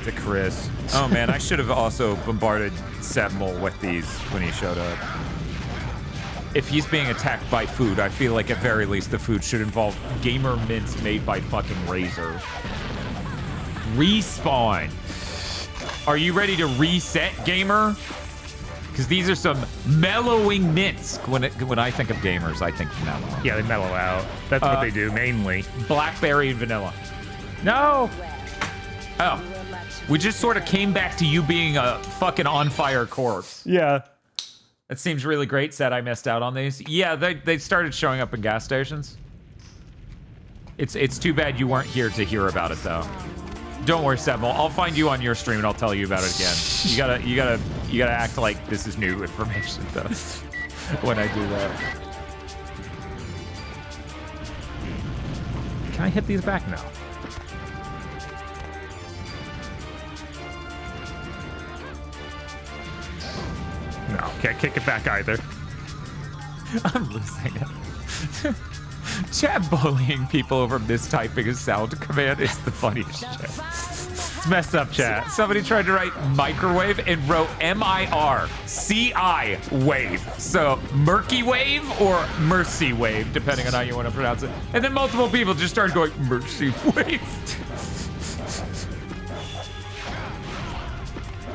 to Chris. Oh man, I should have also bombarded Sebmol with these when he showed up. If he's being attacked by food, I feel like at very least the food should involve gamer mints made by fucking Razor. Respawn. Are you ready to reset, gamer? Because these are some mellowing mints. When I think of gamers, I think mellow. Yeah, they mellow out. That's what they do, mainly. Blackberry and vanilla. No! Oh. We just sort of came back to you being a fucking on-fire corpse. Yeah. That seems really great. Sad I missed out on these. Yeah, they started showing up in gas stations. It's too bad you weren't here to hear about it, though. Don't worry, Sebmol. I'll find you on your stream and I'll tell you about it again. You gotta act like this is new information, though. When I do that. Can I hit these back now? No, can't kick it back either. I'm losing it. Chat bullying people over mistyping a sound command is the funniest shit. It's messed up, chat. Somebody tried to write microwave and wrote M-I-R-C-I wave. So murky wave or mercy wave, depending on how you want to pronounce it. And then multiple people just started going mercy wave.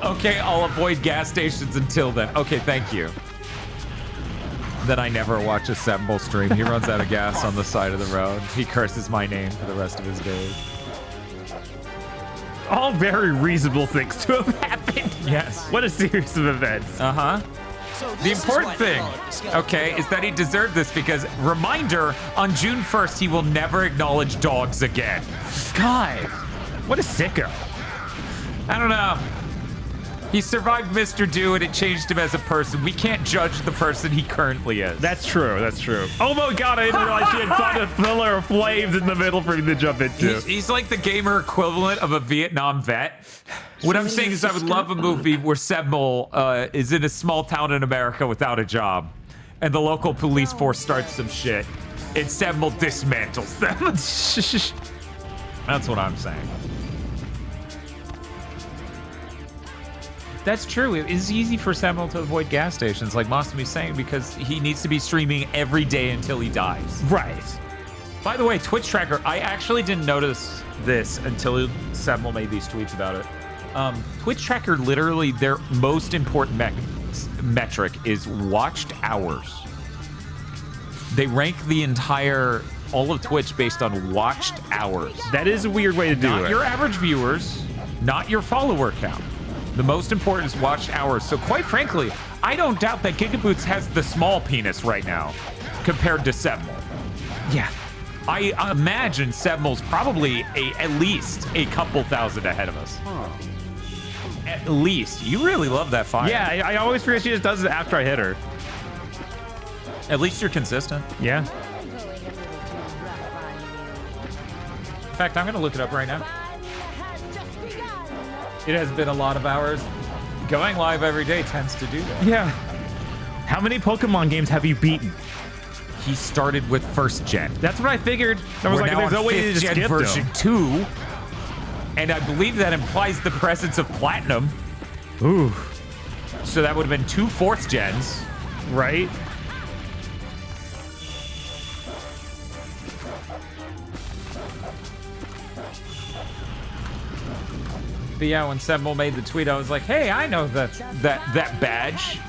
Okay, I'll avoid gas stations until then. Okay, thank you. Then I never watch a Sebmol stream. He runs out of gas on the side of the road. He curses my name for the rest of his days. All very reasonable things to have happened. Yes. What a series of events. Uh-huh. The important thing, okay, is that he deserved this because, reminder, on June 1st, he will never acknowledge dogs again. God, what a sicko. I don't know. He survived Mr. Do and it changed him as a person. We can't judge the person he currently is. That's true, that's true. Oh my god, I didn't realize he had found a pillar of flames in the middle for me to jump into. He's like the gamer equivalent of a Vietnam vet. What I'm saying is I would love a movie where Sebmol is in a small town in America without a job. And the local police force starts some shit. And Sebmol dismantles them. That's what I'm saying. That's true. It is easy for Sebmol to avoid gas stations, like Masami's saying, because he needs to be streaming every day until he dies. Right. By the way, Twitch tracker, I actually didn't notice this until Sebmol made these tweets about it. Twitch tracker, literally, their most important metric is watched hours. They rank the all of Twitch based on watched hours. That is a weird way to do it. Not your average viewers, not your follower count. The most important is watched hours. So quite frankly, I don't doubt that GigaBoots has the small penis right now compared to Sebmol. Yeah. I imagine Sebmol's probably at least a couple thousand ahead of us. Huh. At least. You really love that fire. Yeah, I always forget she just does it after I hit her. At least you're consistent. Yeah. In fact, I'm going to look it up right now. It has been a lot of hours. Going live every day tends to do that. Yeah. How many Pokemon games have you beaten? He started with first gen. That's what I figured. I was like, there's no way to just skip version 2. And I believe that implies the presence of Platinum. Ooh. So that would have been 2 4th gens. Right? But yeah, when Sebel made the tweet, I was like, hey, I know that badge.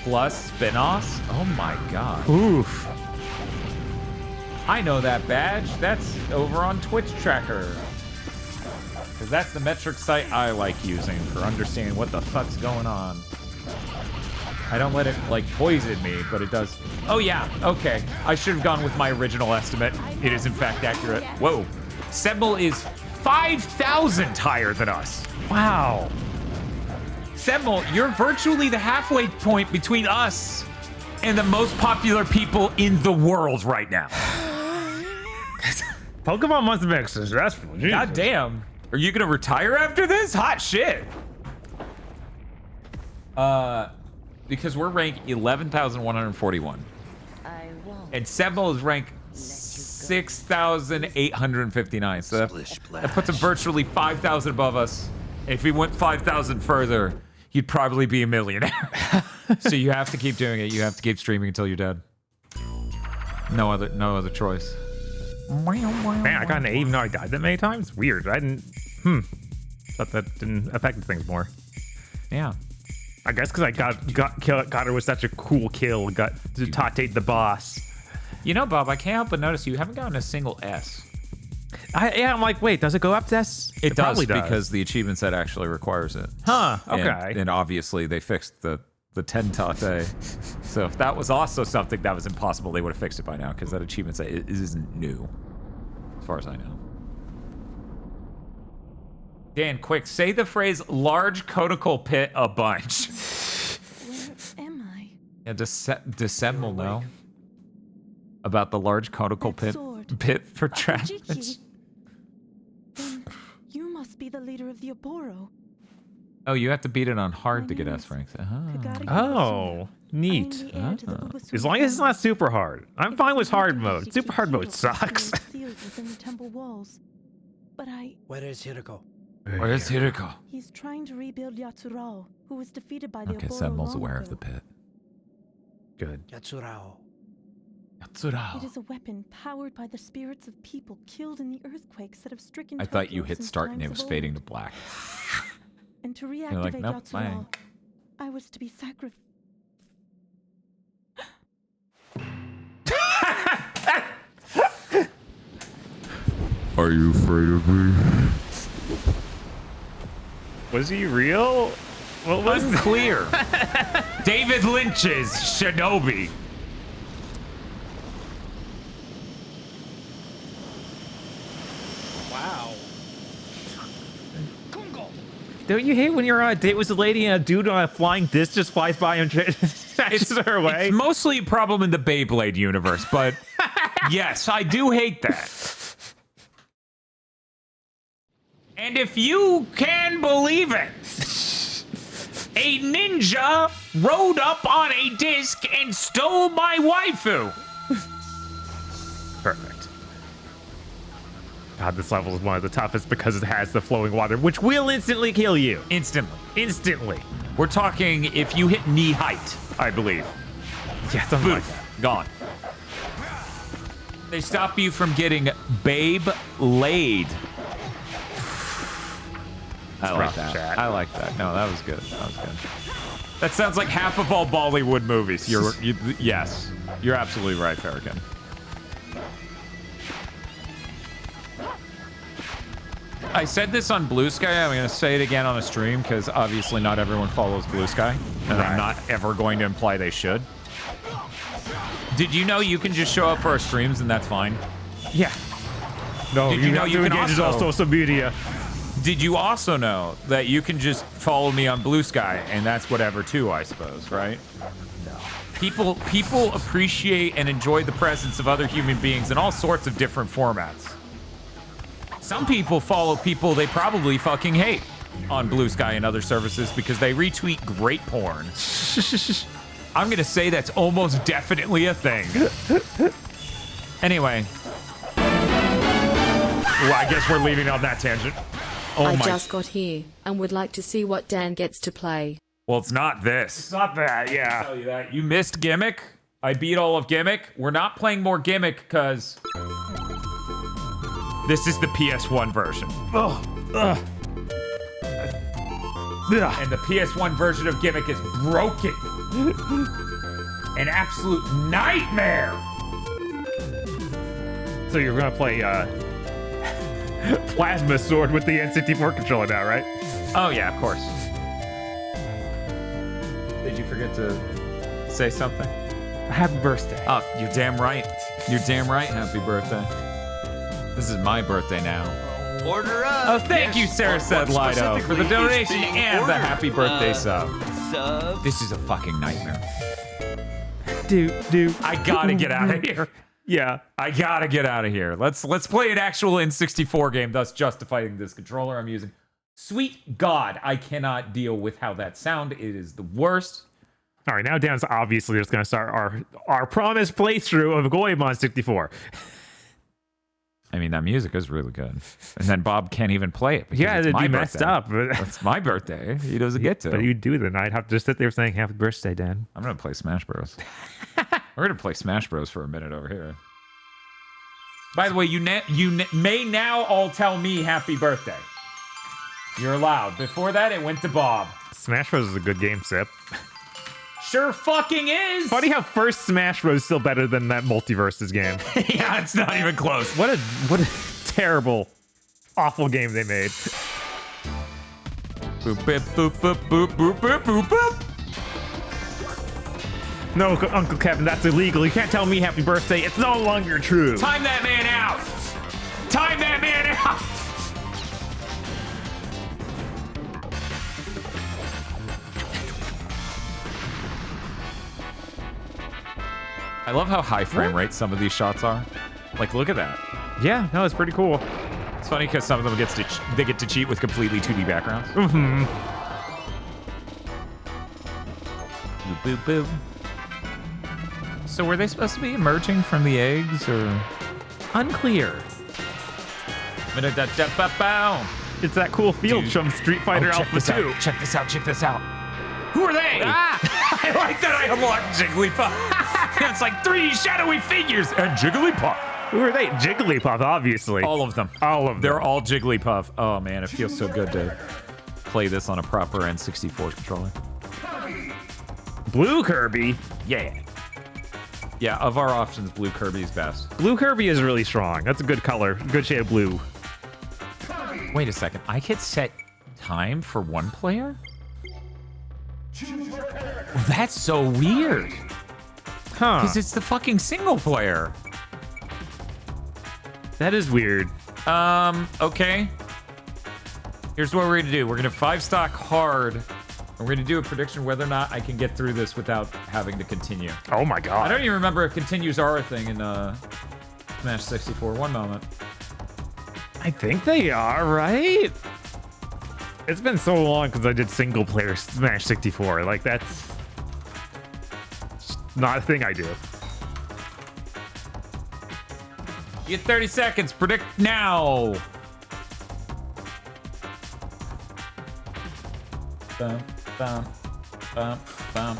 Plus spin-offs. Oh my god. Oof. I know that badge. That's over on Twitch Tracker. Because that's the metric site I like using for understanding what the fuck's going on. I don't let it, like, poison me, but it does. Oh, yeah. Okay. I should have gone with my original estimate. It is, in fact, accurate. Whoa. Sebel is 5,000 higher than us. Wow. Sebel, you're virtually the halfway point between us and the most popular people in the world right now. Pokemon must have been successful. God damn. Are you gonna retire after this? Hot shit. Because we're ranked 11,141. And Sebel is ranked 6,859. So that puts him virtually 5,000 above us. If he went 5,000 further, he'd probably be a millionaire. So you have to keep doing it. You have to keep streaming until you're dead. No other choice. Man, I got an A even though I died that many times? Weird. I didn't... Thought that didn't affect things more. Yeah. I guess because I got her with such a cool kill. Got to Tate the boss. You know, Bob, I can't help but notice you haven't gotten a single S. I'm like, wait, does it go up to S? It does because the achievement set actually requires it. Huh, okay. And obviously they fixed the 10 Tate. So if that was also something that was impossible, they would have fixed it by now because that achievement set isn't new, as far as I know. Dan, quick, say the phrase large conical pit a bunch. Where am I? Yeah, Decem will know about the large conical pit for traffic. Then you must be the leader of the Oboro. Oh, you have to beat it on hard to get S ranks. Oh, neat. As long as it's not super hard. I'm fine with hard mode. Super hard mode sucks. Where is Hiriko? Where is Hiriko? He's trying to rebuild Yatsurao, who was defeated by the Okay, Oboro Sentinel's long aware ago. of the pit. Good. Yatsurao. It is a weapon powered by the spirits of people killed in the earthquakes that have stricken I thought you Tokyo hit since start and it times was of fading old. to black. And to You're reactivate like, nope, Yatsurao, I was to be sacrificed. Are you afraid of me? Was he real? What was unclear? David Lynch's Shinobi. Wow. Don't you hate when you're on a date with a lady and a dude on a flying disc just flies by and snatches her away? It's mostly a problem in the Beyblade universe, but yes, I do hate that. And if you can believe it, a ninja rode up on a disc and stole my waifu. Perfect. God, this level is one of the toughest because it has the flowing water, which will instantly kill you. Instantly. We're talking if you hit knee height, I believe. Yeah, something like that. Gone. They stop you from getting Babe-laid. I like that. Chat. I like that. No, that was good. That was good. That sounds like half of all Bollywood movies. Yes, you're absolutely right, Farrakhan. I said this on Blue Sky. I'm going to say it again on a stream because obviously not everyone follows Blue Sky, and I'm not ever going to imply they should. Did you know you can just show up for our streams and that's fine? Yeah. No, Did you know you can engage all social media? Did you also know that you can just follow me on Blue Sky and that's whatever too, I suppose, right? No. People appreciate and enjoy the presence of other human beings in all sorts of different formats. Some people follow people they probably fucking hate on Blue Sky and other services because they retweet great porn. I'm gonna say that's almost definitely a thing. Anyway. Well, I guess we're leaving on that tangent. Oh I just got here and would like to see what Dan gets to play. Well, it's not this. It's not that, yeah. I'll tell you that. You missed Gimmick. I beat all of Gimmick. We're not playing more Gimmick because this is the PS1 version. And the PS1 version of Gimmick is broken. An absolute nightmare. So you're gonna play Plasma Sword with the N64 controller now, right? Oh yeah, of course. Did you forget to say something? Happy birthday. Oh, you're damn right. You're damn right. Happy birthday. This is my birthday now. Order up. Oh, thank you, Sarah said Lido, for the donation and the happy birthday sub. This is a fucking nightmare. Dude. I gotta get out of here. Yeah. I gotta get out of here. Let's play an actual N64 game, thus justifying this controller I'm using. Sweet God, I cannot deal with how that sound. It is the worst. All right, now Dan's obviously just going to start our promised playthrough of Goemon 64. I mean, that music is really good. And then Bob can't even play it. Yeah, it's it'd my be messed birthday. up. But It's my birthday. He doesn't get to. But you do then. I'd have to just sit there saying, happy birthday, Dan. I'm going to play Smash Bros. We're going to play Smash Bros for a minute over here. By the way, you may now all tell me happy birthday. You're allowed. Before that, it went to Bob. Smash Bros is a good game, Sip. Sure fucking is. Funny how first Smash Bros is still better than that Multiverses game. Yeah, it's not even close. What a terrible, awful game they made. Boop, boop, boop, boop, boop, boop, boop, boop, boop. No, Uncle Kevin, that's illegal. You can't tell me happy birthday. It's no longer true. Time that man out. Time that man out. I love how high frame rate some of these shots are. Like, look at that. Yeah, no, it's pretty cool. It's funny because some of them get to cheat with completely 2D backgrounds. Mm-hmm. Boop, boop, boop. So were they supposed to be emerging from the eggs, or Unclear. It's that cool field from Street Fighter Alpha 2. Check this out. Check this out. Who are they? Ah! I like that I unlocked Jigglypuff. It's like 3 shadowy figures and Jigglypuff. Who are they? Jigglypuff, obviously. All of them. All of them. They're all Jigglypuff. Oh man, it feels so good to play this on a proper N64 controller. Blue Kirby? Yeah. Yeah, of our options, Blue Kirby's best. Blue Kirby is really strong. That's a good color. Good shade of blue. Wait a second. I could set time for one player? Well, that's so weird. Huh. Because it's the fucking single player. That is weird. Okay. Here's what we're gonna do. We're gonna 5-stock hard. And we're gonna do a prediction whether or not I can get through this without having to continue. Oh my god. I don't even remember if continues are a thing in Smash 64. One moment. I think they are, right? It's been so long because I did single player Smash 64. Like, that's not a thing I do. You get 30 seconds. Predict now. Bum, bum, bum, bum.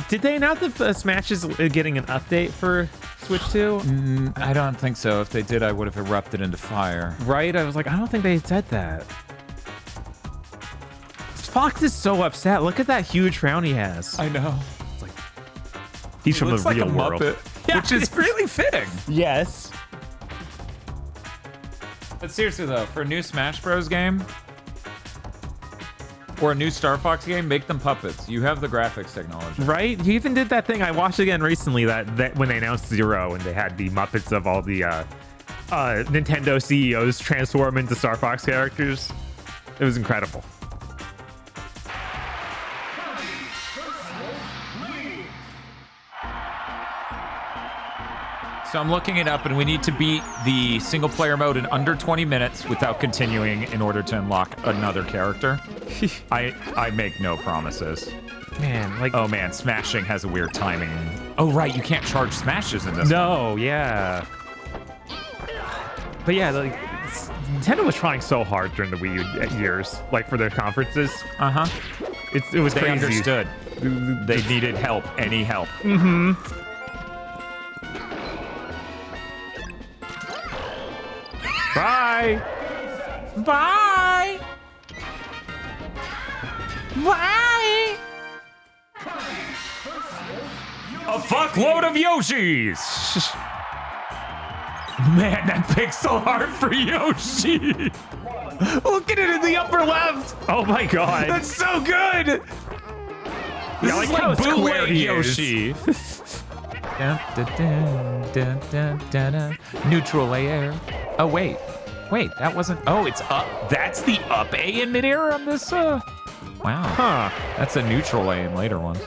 Did they announce that Smash is getting an update for Switch 2? I don't think so. If they did, I would have erupted into fire. Right? I was like, I don't think they said that. Fox is so upset. Look at that huge frown he has. I know. It's like he's from the real world. Yeah, which is really fitting. Yes. But seriously though, for a new Smash Bros. Game or a new Star Fox game, make them puppets. You have the graphics technology. Right? He even did that thing I watched again recently that when they announced Zero and they had the Muppets of all the Nintendo CEOs transform into Star Fox characters. It was incredible. So I'm looking it up, and we need to beat the single-player mode in under 20 minutes without continuing in order to unlock another character. I make no promises. Man, like... Oh, man, smashing has a weird timing. Oh, right, you can't charge smashes in this one. No, yeah. But yeah, like, Nintendo was trying so hard during the Wii U years, like, for their conferences. Uh-huh. It was crazy. They understood. They needed help, any help. Mm-hmm. Bye! Bye! Why? A fuckload of Yoshis! Man, that pixel art for Yoshi! Look at it in the upper left! Oh my god. That's so good! This Yeah, is like how like square bootleg he Yoshi. Dun, dun, dun, dun, dun, dun, dun. Neutral air. Oh, wait. Wait, that wasn't... Oh, it's up. That's the up A in midair on this, Wow. Huh. That's a neutral A in later ones.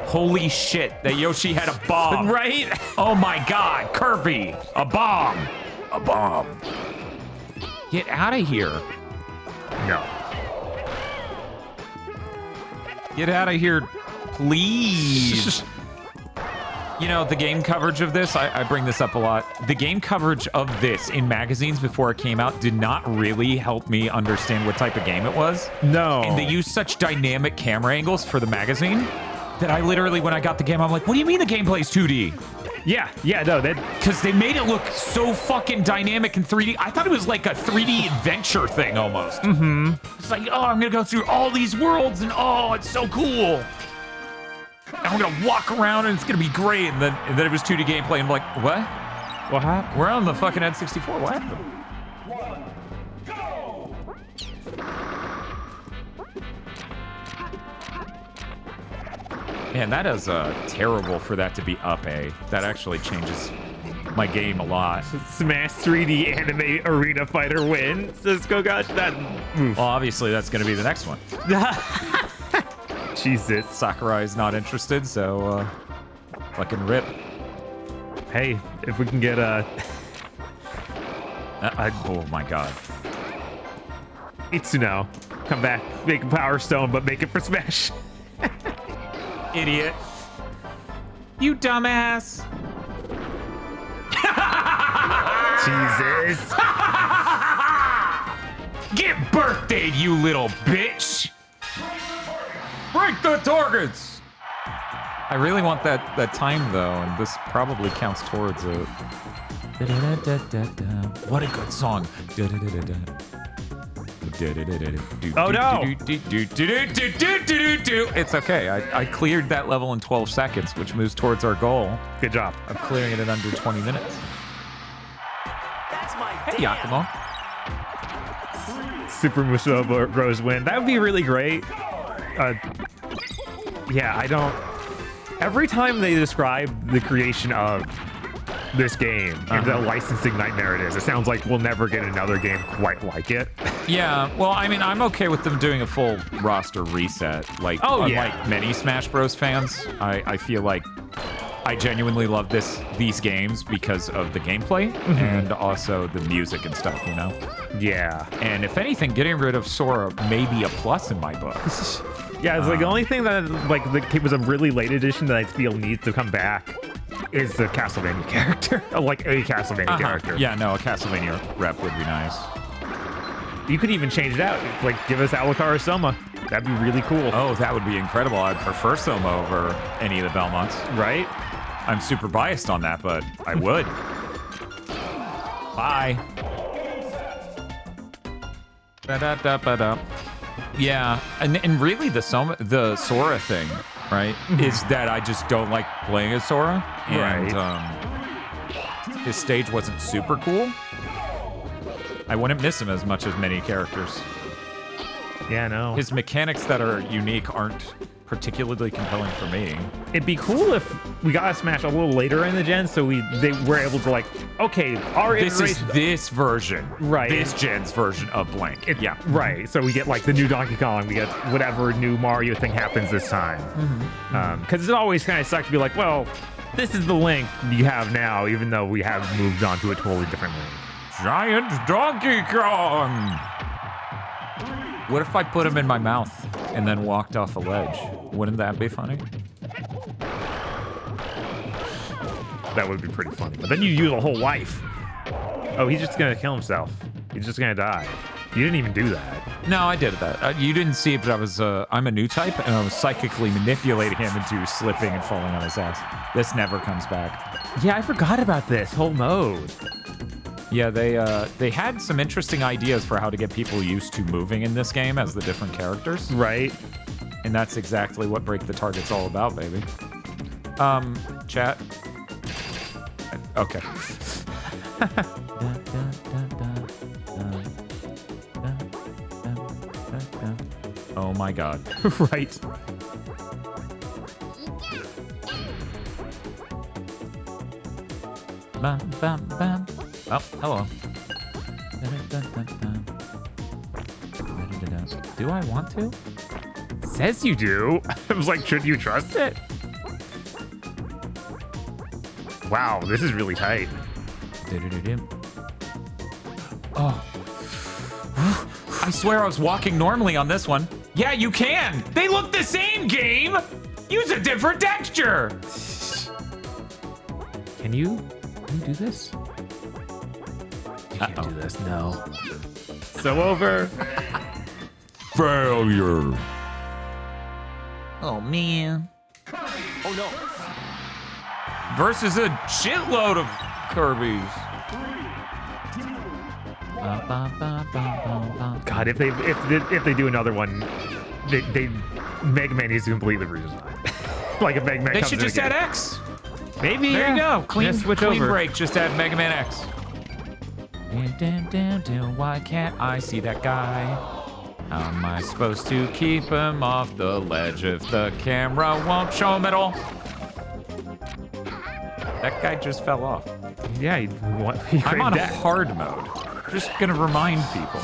Holy shit, that Yoshi had a bomb. Right? Oh my god, Kirby. A bomb. A bomb. Get out of here. No. Get out of here, please. You know, the game coverage of this, I bring this up a lot. The game coverage of this in magazines before it came out did not really help me understand what type of game it was. No. And they used such dynamic camera angles for the magazine that I literally, when I got the game, I'm like, what do you mean the gameplay's 2D? Yeah, no, that... Because they made it look so fucking dynamic in 3D. I thought it was like a 3D adventure thing almost. Mm-hmm. It's like, oh, I'm gonna go through all these worlds and oh, it's so cool. And I'm gonna walk around and it's gonna be great. And then it was 2D gameplay and I'm like, what? What happened? We're on the fucking N64. What happened? Man, that is terrible for that to be up A. That actually changes my game a lot. Smash 3D anime arena fighter win. Cisco got that. Well, obviously that's gonna be the next one. Jesus. Sakurai's not interested, so fucking rip. Hey, if we can get a... oh my god. Itsuno, come back, make a Power Stone, but make it for Smash. Idiot. You dumbass. Jesus. Get birthdayed, you little bitch. Break the targets. I really want that time though, and this probably counts towards it. What a good song. Oh no! It's okay. I cleared that level in 12 seconds, which moves towards our goal. Good job. I'm clearing it in under 20 minutes. That's my Hey, Yakumo. Super Musou Bros win. That would be really great. Yeah, I don't... Every time they describe the creation of this game and the licensing nightmare it is, it sounds like we'll never get another game quite like it. Yeah, well, I mean, I'm okay with them doing a full roster reset. Like, unlike many Smash Bros. Fans, I feel like I genuinely love these games because of the gameplay and also the music and stuff, you know? Yeah. And if anything, getting rid of Sora may be a plus in my book. Yeah, it's like the only thing that it was a really late edition that I feel needs to come back is the Castlevania character. Like a Castlevania character. Yeah, no, a Castlevania rep would be nice. You could even change it out. Like, give us Alucard or Soma. That'd be really cool. Oh, that would be incredible. I'd prefer Soma over any of the Belmonts. Right? I'm super biased on that, but I would. Bye. Ba-da-da-ba-da. Yeah, and really the Sora thing, right, is that I just don't like playing as Sora. And, his stage wasn't super cool. I wouldn't miss him as much as many characters. Yeah, no. His mechanics that are unique aren't particularly compelling for me. It'd be cool if we got a Smash a little later in the gen, so they were able to, like, okay, our this is this version, right? This gen's version of blank. Yeah, right. So we get like the new Donkey Kong, we get whatever new Mario thing happens this time. Because it always kind of sucks to be like, well, this is the Link you have now, even though we have moved on to a totally different Link. Giant Donkey Kong. What if I put him in my mouth and then walked off a ledge? Wouldn't that be funny? That would be pretty funny. But then you use a whole life. Oh, he's just gonna kill himself. He's just gonna die. You didn't even do that. No, I did that. You didn't see it, but I was, I'm a new type, and I was psychically manipulating him into slipping and falling on his ass. This never comes back. Yeah, I forgot about this whole mode. Yeah, they had some interesting ideas for how to get people used to moving in this game as the different characters. Right. And that's exactly what Break the Target's all about, baby. Chat. Okay. Oh my god. Right. Bum, bum, bum. Oh, hello. Do I want to? It says you do. I was like, should you trust it? Wow, this is really tight. Oh. I swear I was walking normally on this one. Yeah, you can. They look the same, game. Use a different texture. Can you do this? You can't do this, no. So over. Failure. Oh, man. Oh, no. Versus a shitload of Kirby's. God, if they do another one, they Mega Man needs to completely redesign. Like if Mega Man They comes should in just again. add X. Maybe. There you go. Clean, switch clean over. break. Just add Mega Man X. Why can't I see that guy? How am I supposed to keep him off the ledge if the camera won't show him at all? That guy just fell off. Yeah, I'm on hard mode. Just gonna remind people.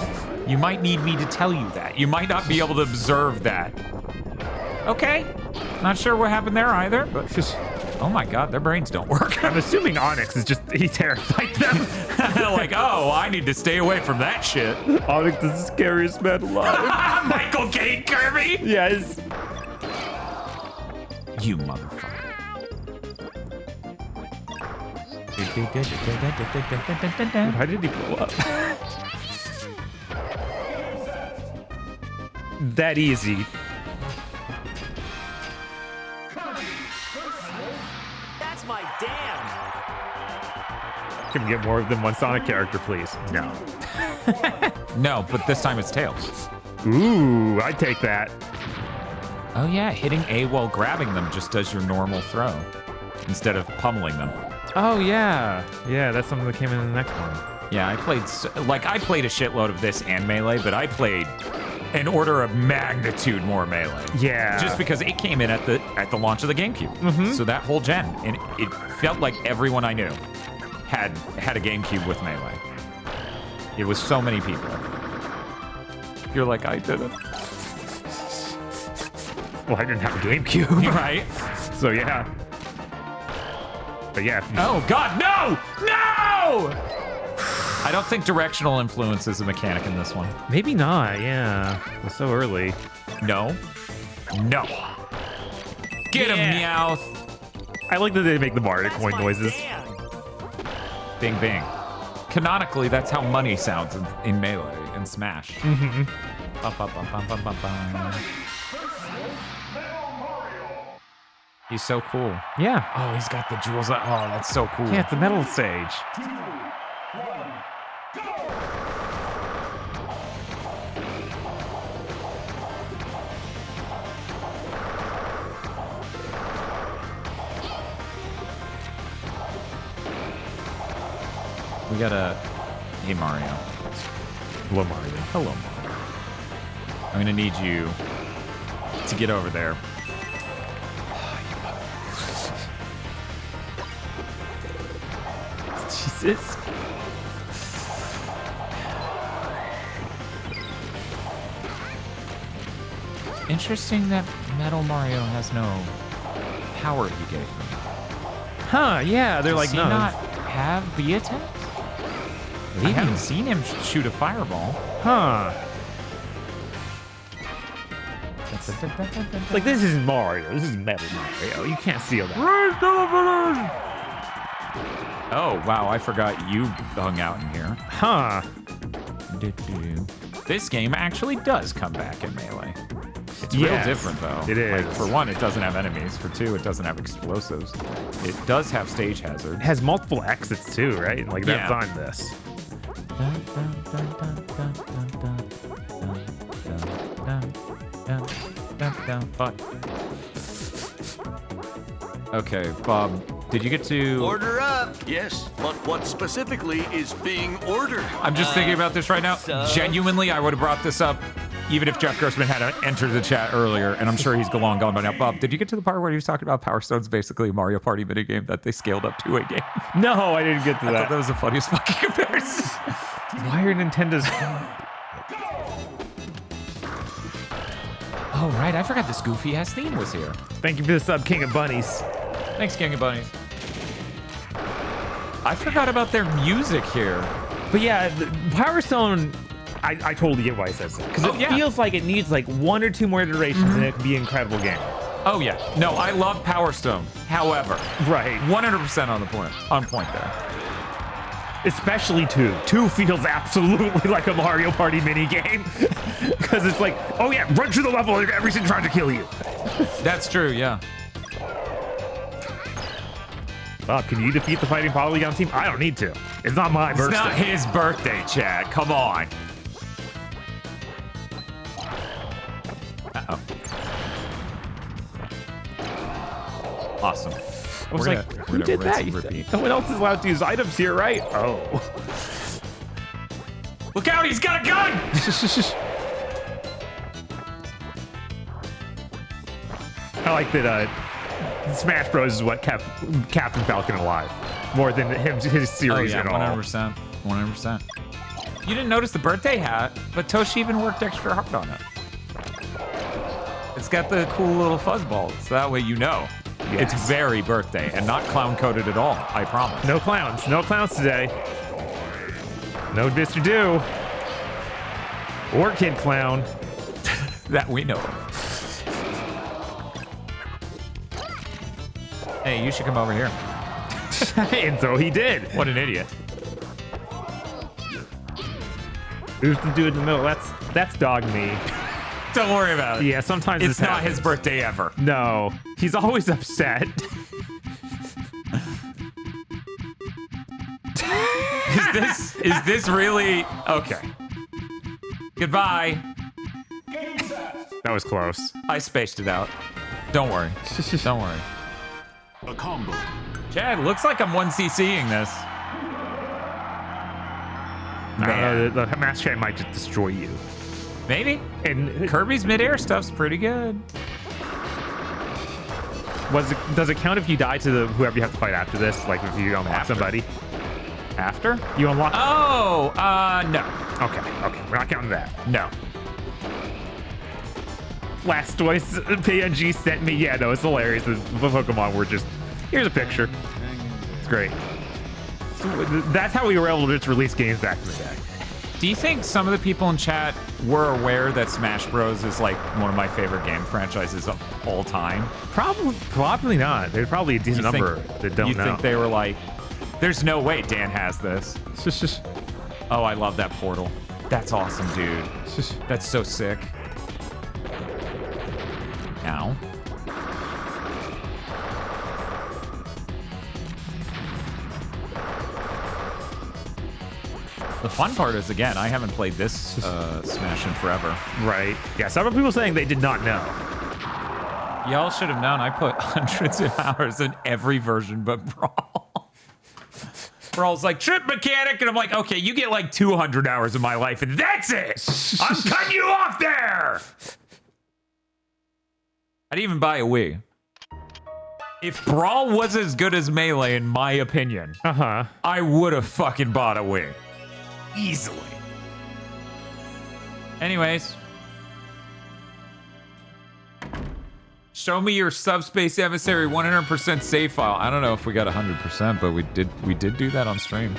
You might need me to tell you that. You might not be able to observe that. Okay. Not sure what happened there either, but just... Oh my god, their brains don't work. I'm assuming Onyx is just, he terrified them. Like, oh, I need to stay away from that shit. Onyx is the scariest man alive. Michael Caine Kirby? Yes. You motherfucker. Why did he blow up? That easy. That's my dam. Can we get more than one Sonic character, please? No. No, but this time it's Tails. Ooh, I'd take that. Oh yeah, hitting A while grabbing them just does your normal throw instead of pummeling them. Oh yeah, yeah, that's something that came in the next one. Yeah, I played a shitload of this and Melee, but I played an order of magnitude more Melee. Yeah. Just because it came in at the launch of the GameCube. Mm-hmm. So that whole gen, and it felt like everyone I knew had a GameCube with Melee. It was so many people. You're like, I didn't. Well, I didn't have a GameCube. Right? So yeah. But yeah. Oh god, no! No! I don't think directional influence is a mechanic in this one. Maybe not, yeah. It's so early. No. No. Get him, Meowth! I like that they make the Mario coin noises. Bing, bing. Canonically, that's how money sounds in Melee and Smash. Mm-hmm. Bum, bum, bum, bum, bum, bum, bum. He's so cool. Yeah. Oh, he's got the jewels. Oh, that's so cool. Yeah, it's a metal stage. We gotta... Hey, Mario. Hello, Mario. Hello, Mario. I'm gonna need you to get over there. Jesus. Interesting that Metal Mario has no power he gave me. Huh, yeah, they're like, Does he no. not have B attack? I haven't seen him shoot a fireball. Huh. It's like, this isn't Mario. This is Metal Mario. You can't steal that. Oh, wow, I forgot you hung out in here. Huh. This game actually does come back in Melee. It's real different, though. It is. Like, for one, it doesn't have enemies. For two, it doesn't have explosives. It does have stage hazard. It has multiple exits, too, right? Like, that's Yeah. on this. Fuck. Okay, Bob, did you get to... Order up! Yes, but what specifically is being ordered? I'm just thinking about this right now. Genuinely, I would have brought this up even if Jeff Grossman had entered the chat earlier, and I'm sure he's long gone by now. Bob, did you get to the part where he was talking about Power Stone's basically a Mario Party minigame that they scaled up to a game? No, I didn't get to that. I thought that was the funniest fucking comparison. Why are Nintendo's... Oh, right, I forgot this goofy-ass theme was here. Thank you for the sub, King of Bunnies. Thanks, King of Bunnies. I forgot about their music here. But yeah, Power Stone... I totally get why he says that. Because it feels like it needs like 1 or 2 more iterations and it could be an incredible game. Oh yeah. No, I love Power Stone. However, right, 100% on point there. Especially 2. 2 feels absolutely like a Mario Party minigame. Because it's like, oh yeah, run through the level and everything's trying to kill you. That's true, yeah. Well, can you defeat the Fighting Polygon team? I don't need to. It's not my birthday. It's not his birthday, Chad. Come on. Uh-oh. Awesome. I was like, who did that? No one else is allowed to use items here, right? Oh. Look out, he's got a gun! I like that Smash Bros. Is what kept Captain Falcon alive. More than his series at all. 100%. 100%. You didn't notice the birthday hat, but Toshi even worked extra hard on it. It's got the cool little fuzzball, so that way you know. Yes. It's very birthday and not clown-coded at all, I promise. No clowns. No clowns today. No Mr. Do. Or Kid Clown. That we know of. Hey, you should come over here. And so he did. What an idiot. Who's the dude in the middle? That's Dog Me. Don't worry about it. Yeah, sometimes it's not his birthday ever. No, he's always upset. Is this really okay? Goodbye. That was close. I spaced it out. Don't worry. Don't worry. A combo. Chad, looks like I'm 1CCing this. Man, the Master Chad might just destroy you. Maybe. And Kirby's midair stuff's pretty good. Does it count if you die to whoever you have to fight after this? Like if you unlock somebody? After? You unlock... Oh, no. Okay, we're not counting that. No. Blastoise PNG sent me. Yeah, no, it's hilarious. The Pokemon were just... Here's a picture. It's great. That's how we were able to just release games back in the day. Do you think some of the people in chat were aware that Smash Bros. Is like one of my favorite game franchises of all time? Probably not. There's probably a decent number that don't know. You think they were like, there's no way Dan has this. Oh, I love that portal. That's awesome, dude. That's so sick. Ow. The fun part is, again, I haven't played this Smash in forever. Right. Yeah, several people saying they did not know. Y'all should have known. I put hundreds of hours in every version but Brawl. Brawl's like, trip mechanic, and I'm like, okay, you get like 200 hours of my life, and that's it! I'm cutting you off there! I'd even buy a Wii. If Brawl was as good as Melee, in my opinion, I would have fucking bought a Wii. Easily. Anyways. Show me your Subspace Emissary 100% save file. I don't know if we got 100%, but we did do that on stream.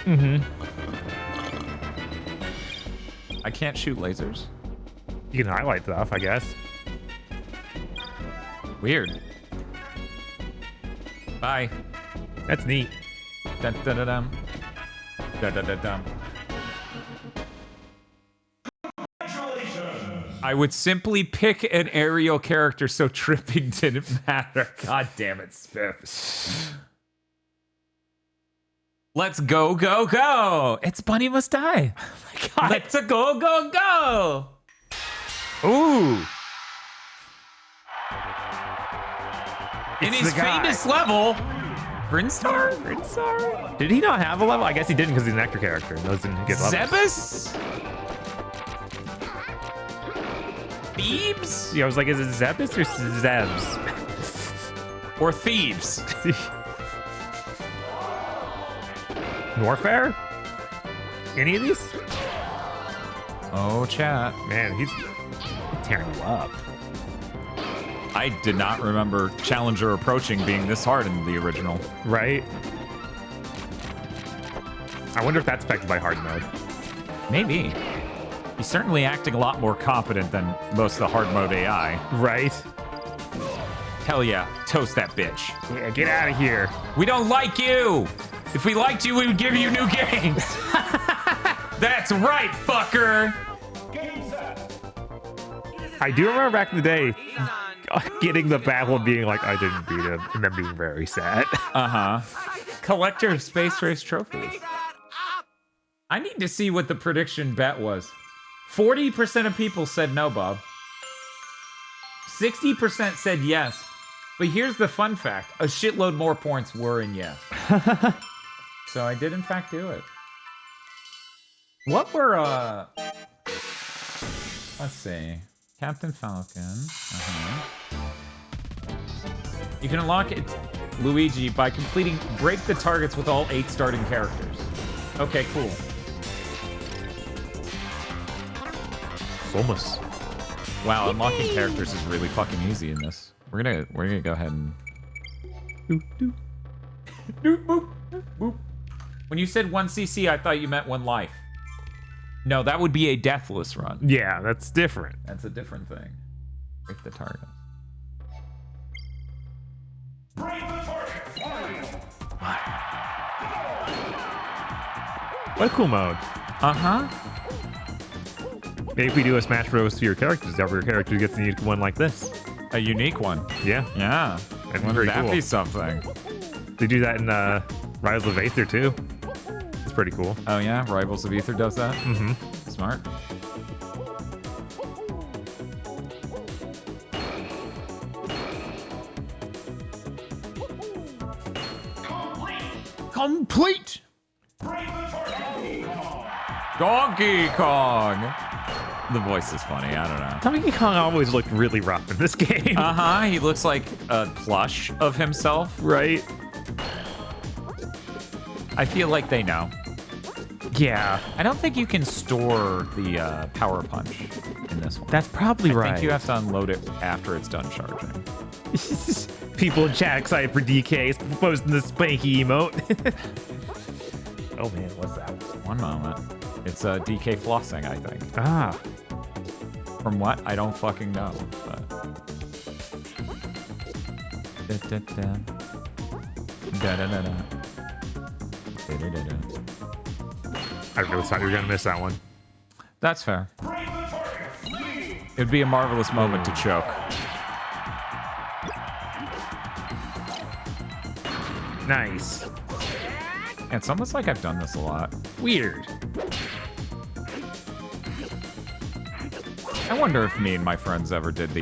I can't shoot lasers. You can highlight stuff, I guess. Weird. Bye. That's neat. Dun dun dun dun. Dun dun dun dun. I would simply pick an aerial character so tripping didn't matter. God damn it, Spiff. Let's go, go, go. It's Bunny Must Die. Oh my God. Let's go, go, go. Ooh. In his famous level, Brinstar? Did he not have a level? I guess he didn't because he's an actor character and those didn't get levels. Zebus? Thebes? Yeah, I was like, is it Zebus or Zebs? Or Thieves? Warfare? Any of these? Oh, chat. Man, he's tearing you up. I did not remember Challenger Approaching being this hard in the original. Right? I wonder if that's affected by hard mode. Maybe. He's certainly acting a lot more competent than most of the hard mode AI. Right? Hell yeah. Toast that bitch. Yeah, get out of here. We don't like you. If we liked you, we would give you new games. That's right, fucker. I do remember back in the day getting the battle and being like, I didn't beat him, and then being very sad. Uh-huh. Collector of Space Race trophies. I need to see what the prediction bet was. 40% of people said no, Bob. 60% said yes. But here's the fun fact. A shitload more points were in yes. So I did in fact do it. What were, let's see. Captain Falcon. You can unlock it, Luigi, by completing break the targets with all 8 starting characters. Okay, cool. Almost. Wow, unlocking characters is really fucking easy in this. We're gonna go ahead and doop doop doop boop boop. When you said 1 CC, I thought you meant 1 life. No, that would be a deathless run. Yeah, that's different. That's a different thing. Break the target. What a cool mode. Uh-huh. Maybe if we do a Smash Bros. To your characters, every character gets a unique one like this. A unique one. Yeah. Yeah. That'd be Wouldn't very that cool. be something? They do that in Rise of Aether too. It's pretty cool. Oh yeah? Rivals of Aether does that? Mm-hmm. Smart. Complete! Donkey Kong! The voice is funny, I don't know. Donkey Kong always looked really rough in this game. Uh-huh, he looks like a plush of himself. Right? I feel like they know. Yeah. I don't think you can store the Power Punch in this one. That's probably right. I think you have to unload it after it's done charging. People in chat excited for DK posting the spanky emote. Oh man, what's that? One moment. It's DK flossing, I think. Ah. From what? I don't fucking know. But... I really thought you were gonna miss that one. That's fair. It'd be a marvelous moment to choke. Nice. It's almost like I've done this a lot. Weird. I wonder if me and my friends ever did the,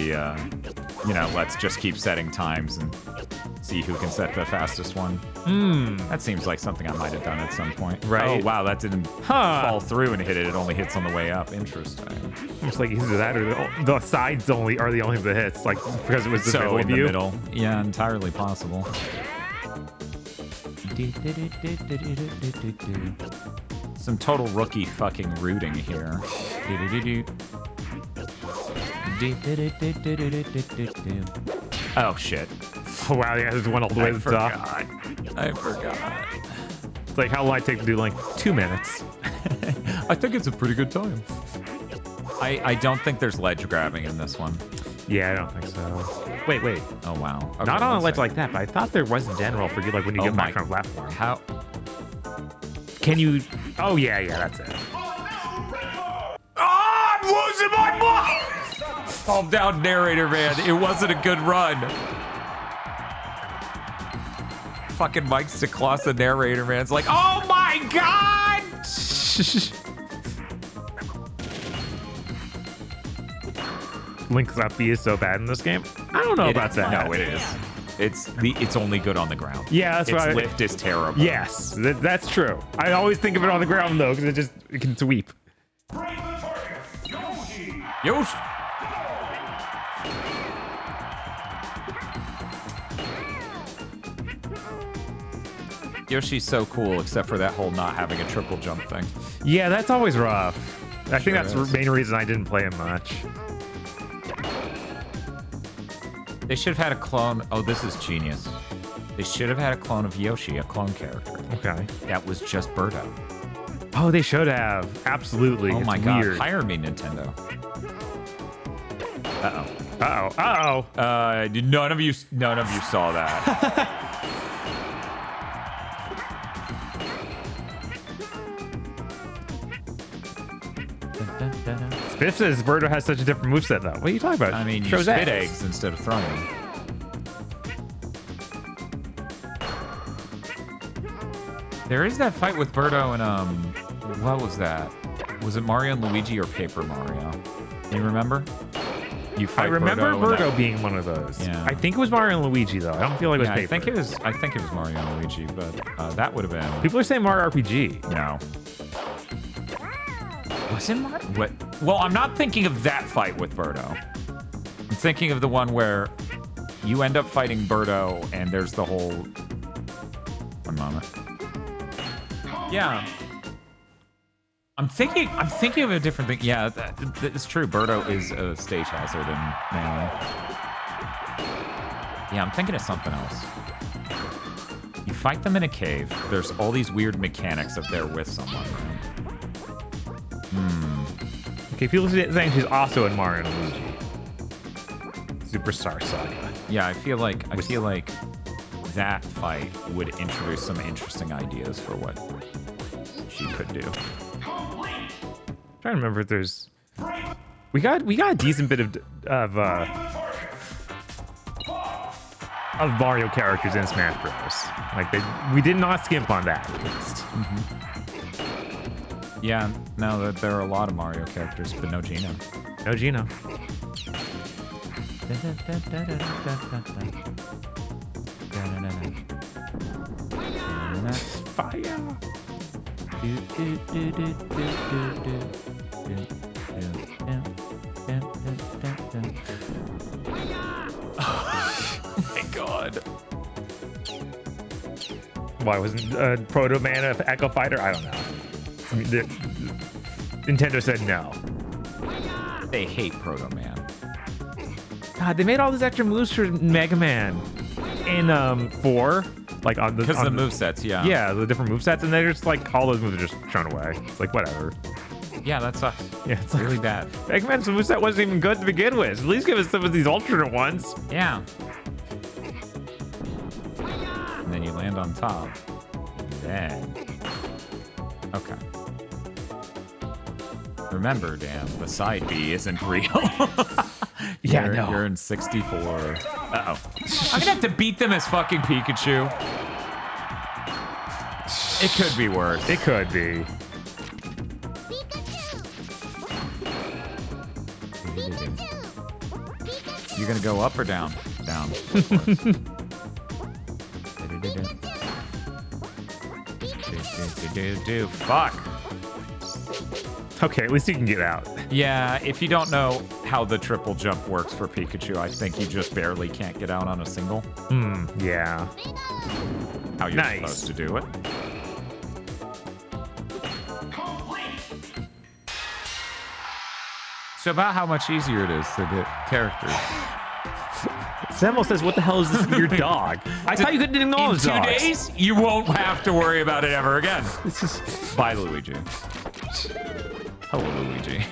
you know, let's just keep setting times and see who can set the fastest one. That seems like something I might have done at some point. Right. Oh, wow, that didn't fall through and hit it. It only hits on the way up. Interesting. It's like either that or the sides are the only thing that hits, like because it was the middle in view. The middle. Yeah, entirely possible. Some total rookie fucking rooting here. Oh shit. Oh wow, yeah, there's one all the way to the top. I forgot. It's like, how long it take to do, like 2 minutes? I think it's a pretty good time. I don't think there's ledge grabbing in this one. Yeah, I don't think so. Wait. Oh wow. Okay, Not on a ledge like that, but I thought there was in general for like when you get back from a platform. How? Can you? Oh yeah, that's it. I'm losing my mind! Calm down, narrator man. It wasn't a good run. fucking mics to Klaus the narrator, man. It's like, oh my god! Link's up B is so bad in this game. I don't know about that. No, it is. It's only good on the ground. Yeah, that's right. Its lift is terrible. Yes, that's true. I always think of it on the ground though, because it can sweep. Yoshi. Yoshi's so cool, except for that whole not having a triple jump thing. Yeah, that's always rough. I think that's the main reason I didn't play him much. They should have had a clone. Oh, this is genius. They should have had a clone of Yoshi, a clone character. Okay. That was just Birdo. Oh, they should have. Absolutely. Oh it's my god. weird. Hire me, Nintendo. Uh-oh. Uh-oh. Uh-oh. None of you saw that. Spiff says Birdo has such a different moveset, though. What are you talking about? I mean, you Shows spit eggs instead of throwing them. There is that fight with Birdo and, what was that? Was it Mario and Luigi or Paper Mario? You remember? You fight I remember Birdo being that... one of those. Yeah. I think it was Mario and Luigi, though. I don't feel like it was Paper. I think it was Mario and Luigi, but that would have been... People are saying Mario RPG. No. Was it Mario? What? Well, I'm not thinking of that fight with Birdo. I'm thinking of the one where you end up fighting Birdo and there's the whole... One moment. Yeah. I'm thinking of a different thing. Yeah, it's true. Birdo is a stage hazard in Melee. Yeah, I'm thinking of something else. You fight them in a cave. There's all these weird mechanics if they're with someone. Okay, people are saying she's also in Mario and Luigi. Superstar Saga. Yeah, I feel like that fight would introduce some interesting ideas for what she could do. I'm trying to remember if there's... We got a decent bit of Mario characters in Smash Bros. Like we did not skimp on that at least. Yeah, no, there are a lot of Mario characters, but no Gino. No Gino. Fire. Oh my god. Why wasn't Proto Man an Echo Fighter? I don't know. I mean, Nintendo said no. They hate Proto Man. God, they made all these extra moves for Mega Man in 4, like on the because the movesets, yeah. Yeah, the different movesets, and they're just like all those moves are just thrown away. It's like whatever. Yeah, that sucks. Yeah, it's really like, bad. Mega Man's moveset wasn't even good to begin with. At least give us some of these alternate ones. Yeah. And then you land on top. And then. Okay. Remember, Dan, the side B isn't real. Yeah, You're in 64. Uh-oh. I'm gonna have to beat them as fucking Pikachu. It could be worse. It could be. You're gonna go up or down? Down. Fuck. Okay, at least you can get out. Yeah, if you don't know how the triple jump works for Pikachu, I think you just barely can't get out on a single. Yeah. How you're supposed to do it. So about how much easier it is to get characters. Semo says, what the hell is this weird dog? I thought you couldn't acknowledge dogs. In 2 days, you won't have to worry about it ever again. Bye, Luigi. Hello, Luigi.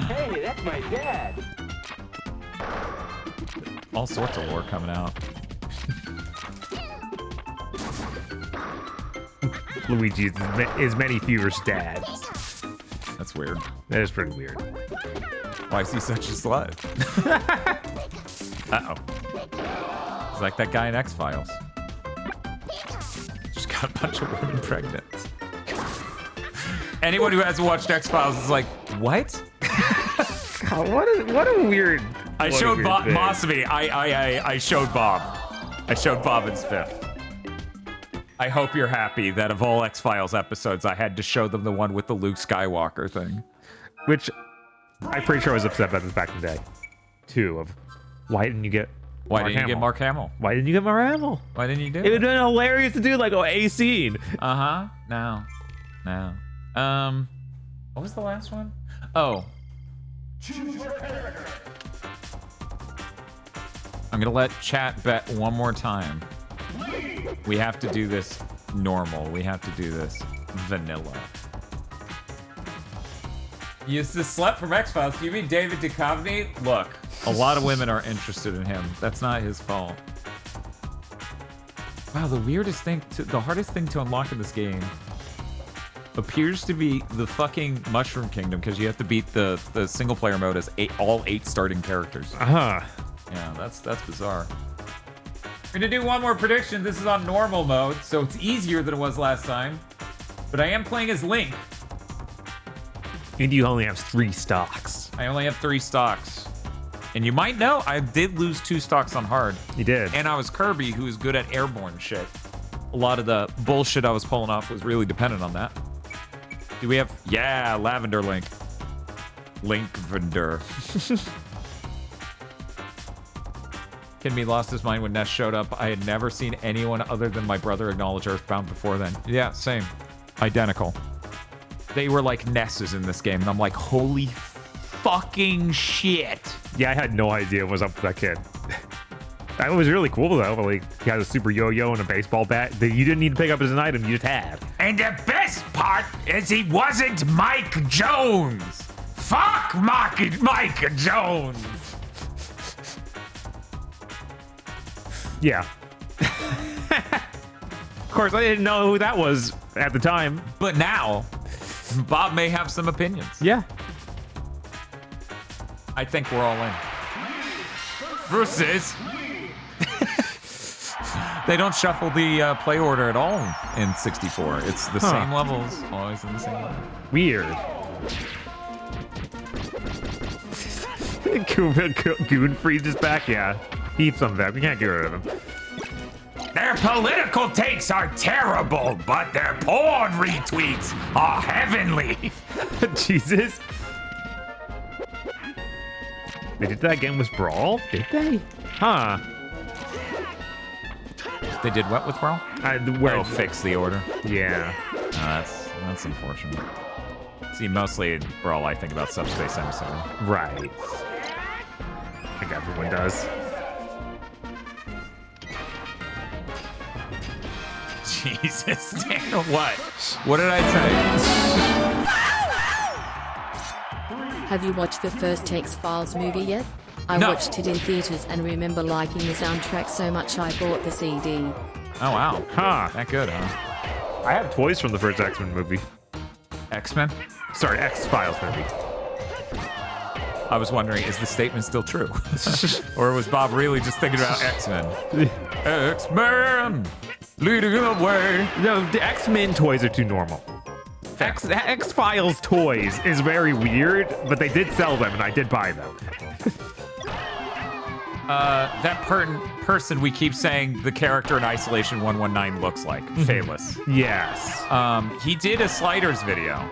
Hey, that's my dad. All sorts of lore coming out. Luigi is many viewers' dads. That's weird. That is pretty weird. Why is he such a slut? Uh-oh. He's like that guy in X-Files. got a bunch of women pregnant. Anyone who hasn't watched X-Files is like, what? God, what a weird. I showed Bob Mosby. I showed Bob. I showed Bob and Spiff. I hope you're happy that of all X-Files episodes, I had to show them the one with the Luke Skywalker thing. Which I'm pretty sure I was upset about this back in the day. Why didn't you get Why didn't you get Mark Hamill? Why didn't you get Mark Hamill? Why didn't you do it? It would have been hilarious to do like a scene. Uh-huh. No. What was the last one? Oh. I'm gonna let chat bet one more time. We have to do this normal. We have to do this vanilla. You just slept from X-Files. Do you mean David Duchovny? Look, a lot of women are interested in him. That's not his fault. Wow, the hardest thing to unlock in this game appears to be the fucking Mushroom Kingdom, because you have to beat the single player mode as all 8 starting characters. Uh-huh. Yeah, that's bizarre. We're gonna do one more prediction. This is on normal mode, so it's easier than it was last time. But I am playing as Link. And you only have 3 stocks. I only have 3 stocks. And you might know, I did lose 2 stocks on hard. You did. And I was Kirby, who is good at airborne shit. A lot of the bullshit I was pulling off was really dependent on that. Do we have... Yeah, Lavender Link. Linkvender. Kid me lost his mind when Ness showed up. I had never seen anyone other than my brother acknowledge Earthbound before then. Yeah, same. Identical. They were like Nesses in this game, and I'm like, holy fucking shit. Yeah, I had no idea what was up with that kid. That was really cool, though. Like, he had a super yo-yo and a baseball bat that you didn't need to pick up as an item, you just had. And the best part is he wasn't Mike Jones. Fuck Mike Jones. Yeah. Of course, I didn't know who that was at the time. But now, Bob may have some opinions. Yeah. I think we're all in. Versus... They don't shuffle the play order at all in 64. It's the same levels, always in the same order. Weird. Goon freezes back, yeah. Heap some of that. We can't get rid of him. Their political takes are terrible, but their porn retweets are heavenly. Jesus. They did that again with Brawl? Did they? Huh. They did what with Brawl? Fix the order. Yeah. That's unfortunate. See, mostly Brawl, I think about Subspace Emissary. Right. I think everyone does. Jesus, Daniel, what? What did I say? Have you watched the first X-Files movie yet? I watched it in theaters and remember liking the soundtrack so much I bought the CD. Oh, wow. Huh. That good, huh? I have toys from the first X-Men movie. X-Men? Sorry, X-Files movie. I was wondering, is the statement still true? Or was Bob really just thinking about X-Men? X-Men! Leading the way! No, the X-Men toys are too normal. X-Files toys is very weird, but they did sell them, and I did buy them. That person we keep saying the character in Isolation 119 looks like. Famous. Yes. He did a Sliders video.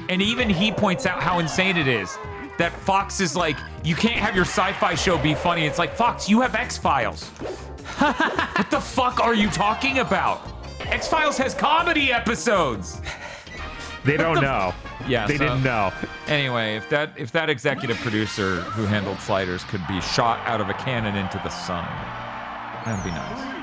And even he points out how insane it is that Fox is like, you can't have your sci-fi show be funny. It's like, Fox, you have X-Files. What the fuck are you talking about? X-Files has comedy episodes. They don't know. Yeah, they didn't know. Anyway, if that executive producer who handled Sliders could be shot out of a cannon into the sun, that'd be nice.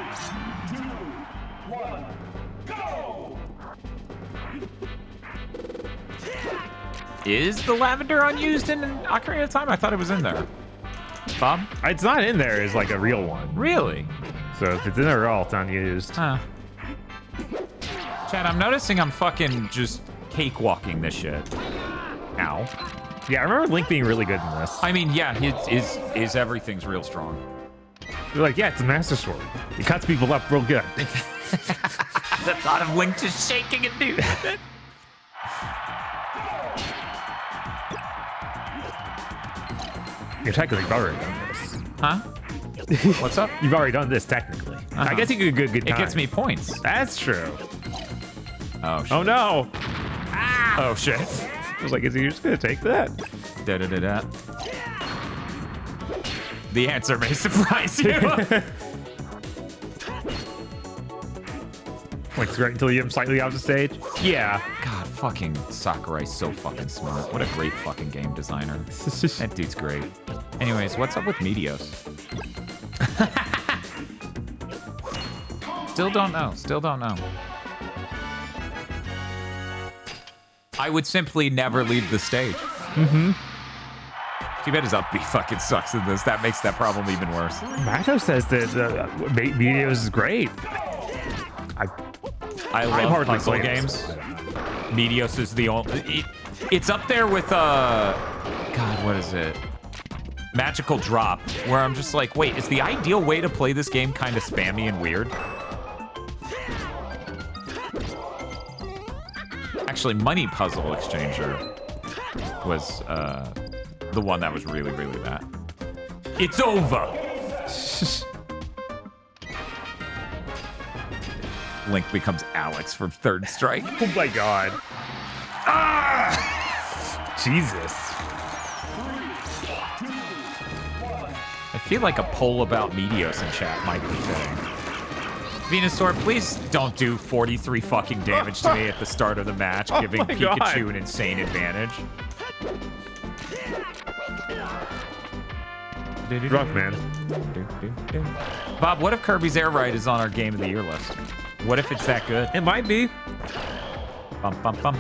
Is the lavender unused in Ocarina of Time? I thought it was in there. Bob? It's not in there as like a real one. Really? So if it's in there at all, it's unused. Huh. Chad, I'm noticing I'm fucking just cakewalking this shit. Ow. Yeah, I remember Link being really good in this. I mean, yeah, his everything's real strong. They're like, yeah, it's a Master Sword. It cuts people up real good. The thought of Link just shaking and doing it. You're technically already done this. Huh? What's up? You've already done this, technically. I guess you could get good time. It gets me points. That's true. Oh, shit. Oh, no. Ah! Oh, shit. I was like, is he just going to take that? Da-da-da-da. The answer may surprise you. Points right until you hit him slightly off the stage? Yeah. God, fucking Sakurai's so fucking smart. What a great fucking game designer. That dude's great. Anyways, what's up with Meteos? Still don't know. Still don't know. I would simply never leave the stage. Mm-hmm. Too bad his upbeat fucking sucks in this. That makes that problem even worse. Mato says that Meteos is great. I love puzzle games. Meteos is the only... It's up there with, God, what is it? Magical Drop, where I'm just like, wait, is the ideal way to play this game kind of spammy and weird? Actually, Money Puzzle Exchanger was the one that was really, really bad. It's over! Link becomes Alex from Third Strike. Oh my god. Ah! Jesus. I feel like a poll about Meteos in chat might be fitting. Venusaur, please don't do 43 fucking damage to me at the start of the match, giving Pikachu God. an insane advantage. Rough, man. Bob, what if Kirby's Air Ride is on our Game of the Year list? What if it's that good? It might be. Bum, bum, bum.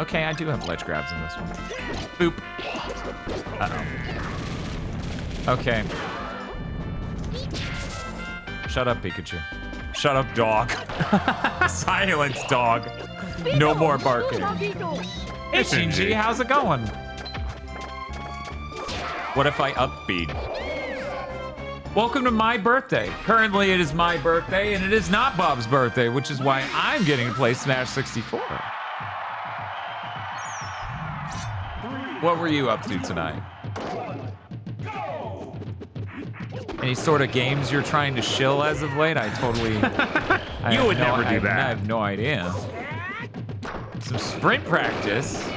Okay, I do have ledge grabs in this one. Boop. Uh-oh. Okay. Shut up, Pikachu. Shut up, dog. Silence, dog. No more barking. Hey, Shinji, how's it going? What if I upbeat? Welcome to my birthday. Currently, it is my birthday, and it is not Bob's birthday, which is why I'm getting to play Smash 64. What were you up to tonight? Any sort of games you're trying to shill as of late? I totally... You would never do that. I have no idea. Some sprint practice.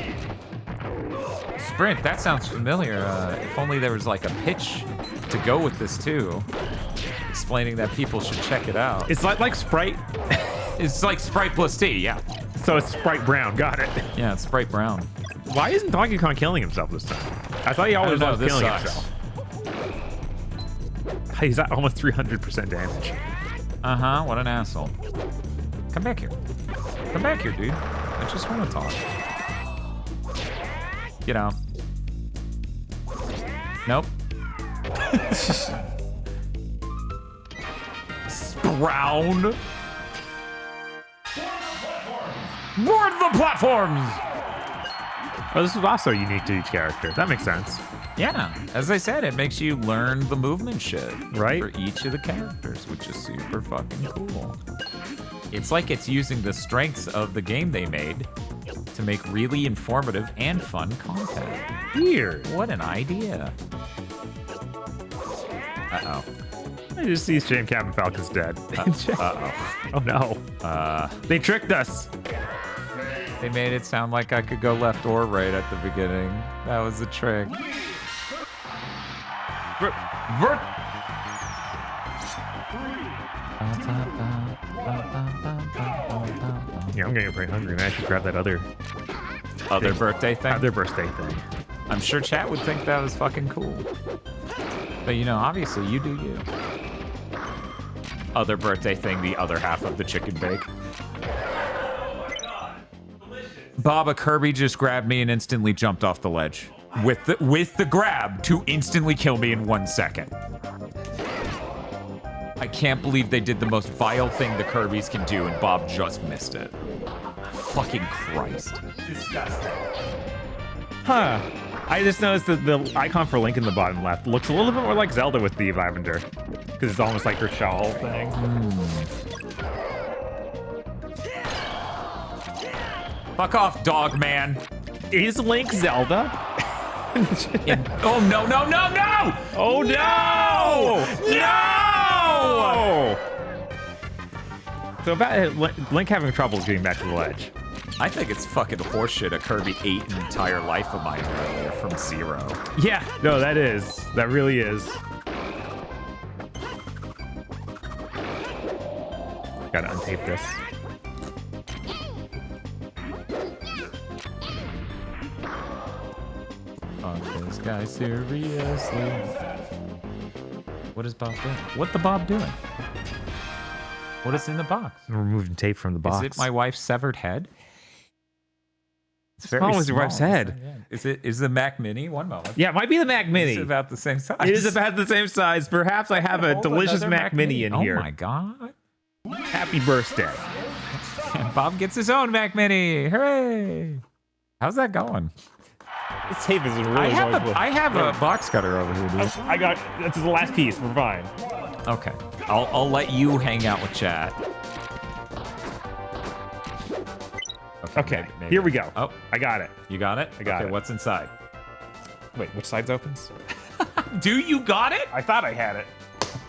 Sprint, that sounds familiar. If only there was like a pitch to go with this too. Explaining that people should check it out. It's like Sprite. It's like Sprite plus T, yeah. So it's Sprite Brown, got it. Yeah, it's Sprite Brown. Why isn't Donkey Kong killing himself this time? I thought he always was killing himself. He's at almost 300% damage. Uh-huh, what an asshole. Come back here. Come back here, dude. I just want to talk. Get out. Nope. Spround. Board the platforms! Oh, this is also unique to each character. That makes sense. Yeah, as I said, it makes you learn the movement shit. Right. For each of the characters, which is super fucking cool. It's like it's using the strengths of the game they made to make really informative and fun content. Weird. What an idea. Uh-oh. I just see Jam Captain Falcon's dead. Uh-oh. Oh no. They tricked us. They made it sound like I could go left or right at the beginning. That was the trick. Vert. Yeah, I'm getting pretty hungry, man. I should grab that other birthday thing? Other birthday thing. I'm sure chat would think that was fucking cool. But you know, obviously you do you. Other birthday thing, the other half of the chicken bake. Baba Kirby just grabbed me and instantly jumped off the ledge. With the grab to instantly kill me in 1 second. I can't believe they did the most vile thing the Kirbys can do and Bob just missed it. Fucking Christ. Disgusting. Huh. I just noticed that the icon for Link in the bottom left looks a little bit more like Zelda with the Lavender. Because it's almost like her shawl thing. Fuck off, dog man. Is Link Zelda? Oh, no, no, no, no! Oh, no! No! So about Link having troubles getting back to the ledge. I think it's fucking horseshit. A Kirby ate an entire life of mine earlier from 0. Yeah, no, that is. That really is. Gotta untape this. Fuck this guy seriously. What is Bob doing? What the Bob doing? What is in the box? I'm removing tape from the box. Is it my wife's severed head? It's very small as your wife's head. Is the Mac Mini? One moment. Yeah, it might be the Mac Mini. It's about the same size. It is about the same size. Perhaps I have a delicious Mac Mini in here. Oh my god. Happy birthday. Bob gets his own Mac Mini. Hooray. How's that going? This tape is really I have a box cutter over here, dude. I got, this is the last piece. We're fine. Okay. I'll let you hang out with chat. Okay, maybe. here we go. Oh, I got it. You got it? I got it. What's inside? Wait, which side's opens? Do you got it? I thought I had it.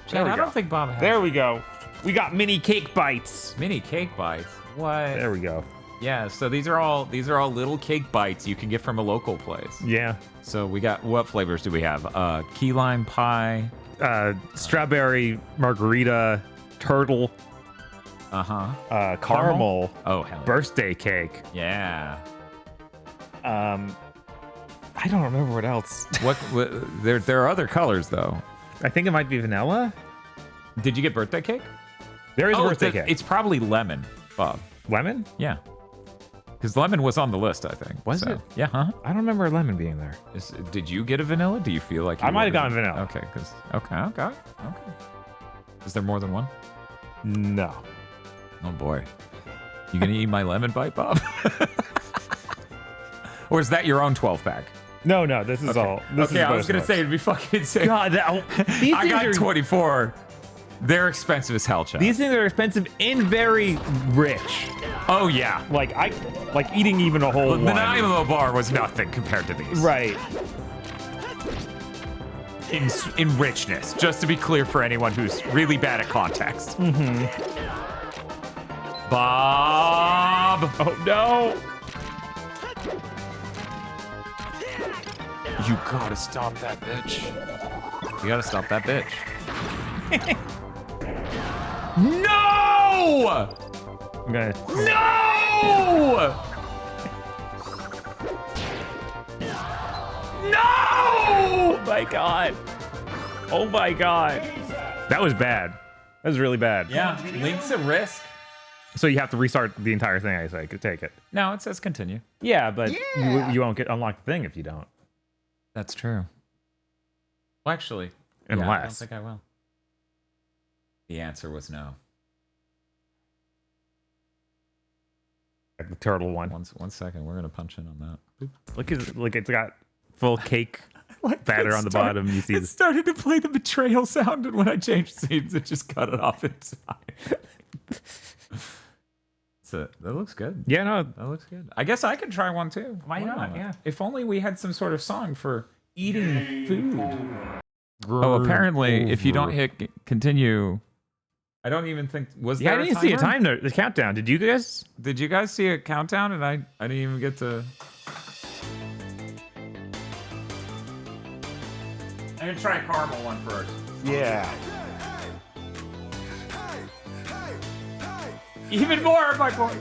Chad, I don't think Bob has There we go. We got mini cake bites. Mini cake bites? What? There we go. Yeah, so these are all little cake bites you can get from a local place. Yeah. So we got, what flavors do we have? Key lime pie. Strawberry margarita, turtle. Caramel. Oh, hell yeah. Birthday cake. Yeah. I don't remember what else. what there are other colors though. I think it might be vanilla. Did you get birthday cake? There is birthday cake. It's probably lemon, Bob. Lemon? Yeah. Because lemon was on the list, I think. Was it? Yeah, huh? I don't remember lemon being there. Did you get a vanilla? Do you feel like I might have gotten vanilla? Okay, okay. Is there more than one? No. Oh boy. You gonna eat my lemon bite, Bob? Or is that your own 12-pack? No, this is all. This okay, I was gonna say it'd be fucking insane. God, these I got 24. They're expensive as hell, Chad. These things are expensive and very rich. Oh yeah. Like eating even a whole one. The Nanaimo bar was nothing compared to these. Right. In richness, just to be clear for anyone who's really bad at context. Mm-hmm. Bob! Oh no! You gotta stop that bitch. You gotta stop that bitch. No! I'm gonna... No! No! Oh my god. Oh my god. That was bad. That was really bad. Yeah, Link's a risk. So you have to restart the entire thing, I say, to take it. No, it says continue. Yeah, but you won't get unlock the thing if you don't. That's true. Well, actually, unless. Yeah, I don't think I will. The answer was no. The turtle one. One second, we're gonna punch in on that. Boop. Look, it's got full cake batter on the bottom. You see, it started to play the betrayal sound, and when I changed scenes, it just cut it off inside. So that looks good. Yeah, no, that looks good. I guess I could try one too. Why not? Yeah. If only we had some sort of song for eating food. Oh, apparently, if you don't hit continue, I don't even think was there. I didn't see a timer? The countdown. Did you guys? Did you guys see a countdown? And I didn't even get to. I'm gonna try a caramel one first. Yeah. Even more, my boy.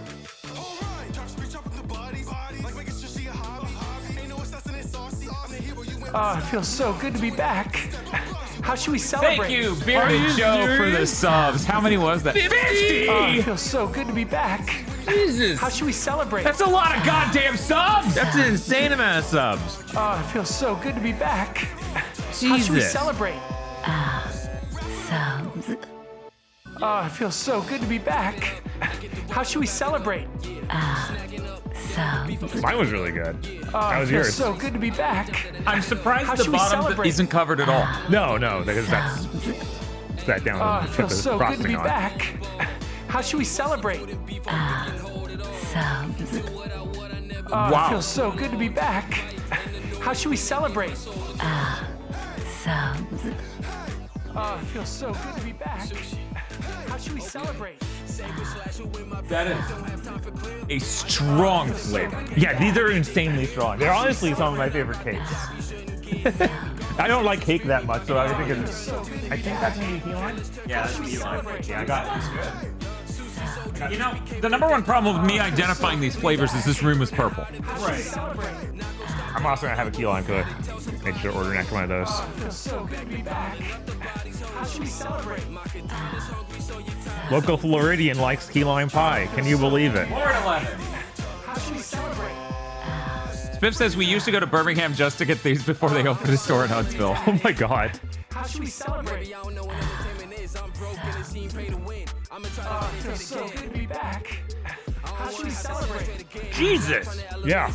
Oh, it feels so good to be back. How should we celebrate? Thank you, Bearded Joe, for the subs. How many was that? 50! Oh, it feels so good to be back. Jesus. How should we celebrate? That's a lot of goddamn subs! That's an insane amount of subs. Oh, it feels so good to be back. Jesus. How should we celebrate? Subs. Oh, it feels so good to be back. How should we celebrate? Subs. Mine was really good. Oh, That was it feels yours. so good to be back. I'm surprised How the should we bottom celebrate? isn't covered at all. No, because that's that down. Oh, and it put feels the so good to frosting be on. back. How should we celebrate? Subs. Oh, Wow. it feels so good to be back. How should we celebrate? Sounds. Oh, it feels so good to be back. How should we celebrate? That is a strong flavor. Yeah, these are insanely strong. They're honestly some of my favorite cakes. I don't like cake that much, so I think it's. I think that's gonna be key lime. Yeah, that's key lime. Yeah, I got it. It's good. You know, the number one problem with me identifying these flavors is this room is purple. Right. I'm also gonna have a key lime cook. Make sure to order next one of those. Local Floridian likes key lime pie. Can you believe it? Florida 11. Spiff says we used to go to Birmingham just to get these before they opened a store in Huntsville. Oh my god. How should we celebrate? Oh, it feels so good to be back. How should we celebrate? Jesus. Yeah.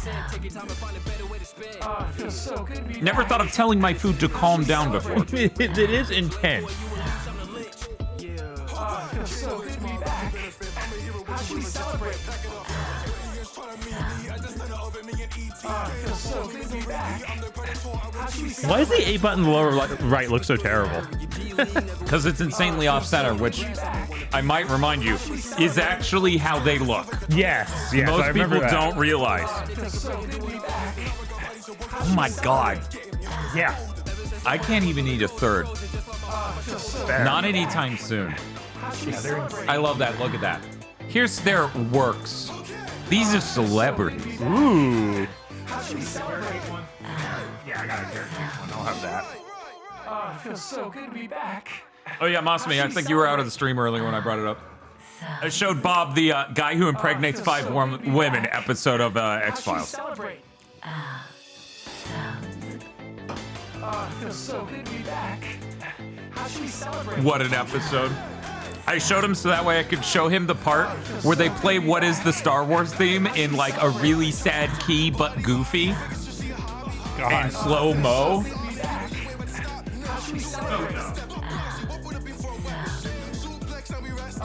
Oh, it feels so good to be Never thought of telling my food to calm down before. it is intense. Oh, it feels so good to be back. How should we celebrate? Oh, it feels so good to be back. How should we celebrate? Why does the A button in the lower right look so terrible? Because it's insanely off center, which I might remind you is actually how they look. Yes. Most I remember people that. don't realize. Oh my god. Yeah. I can't even eat a third. Fair. Not anytime soon. I love that. Look at that. Here's their works. These are celebrities. Ooh. Yeah, I got a carrot cake one. I'll have that. Oh, it feels so good to be back. Oh yeah, Masumi, I think you were out of the stream earlier when I brought it up. I showed Bob the guy who impregnates 5 women episode of X-Files. Oh, it feels so good to be back. How should we celebrate? What an episode. I showed him so that way I could show him the part where they play what is the Star Wars theme in like a really sad key but goofy and slow-mo.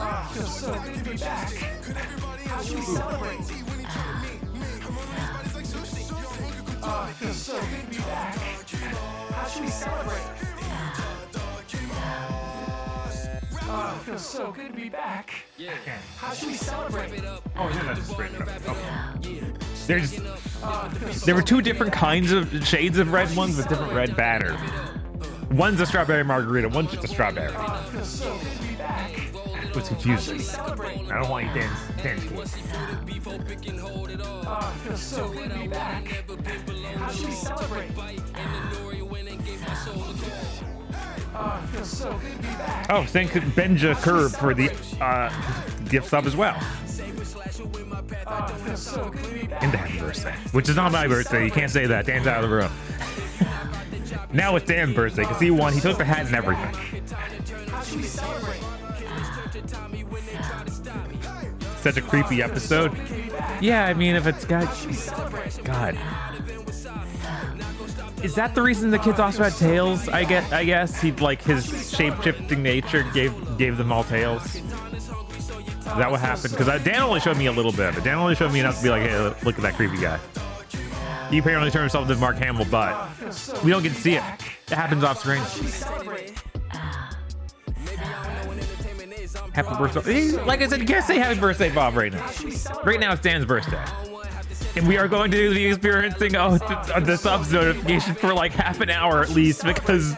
Oh, it feels so good to be back. How should we celebrate? Oh, it feels so good to be back. How should we celebrate? Oh, it feels so good to be back. How should we celebrate? Oh, yeah, that's great. Okay. There were 2 different kinds of shades of red ones with different red batter. One's a strawberry margarita, one's just a strawberry. Oh, it feels so good to be back. It's confusing. I don't want you dance. Oh, it feels so good to be back. How should we celebrate? Oh, it feels so good to be back. Oh, thank Benja Curb for the gift sub as well. Oh, it feels so good to be back. And happy birthday. Which is not my birthday. You can't say that. Dan's out of the room. Now it's Dan's birthday because he won. He took the hat and everything. How should we celebrate? Such a creepy episode. Yeah, I mean, if it's got... God. Is that the reason the kids also had tails? I guess he'd like his shape-shifting nature gave them all tails. Is that what happened? Because Dan only showed me a little bit of it. Dan only showed me enough to be like, hey, look at that creepy guy. He apparently turned himself into Mark Hamill, but we don't get to see it. It happens off screen. Happy birthday. Like I said, you can't say happy birthday, Bob, right now. Right now it's Dan's birthday. And we are going to be experiencing the subs notification for like half an hour at least because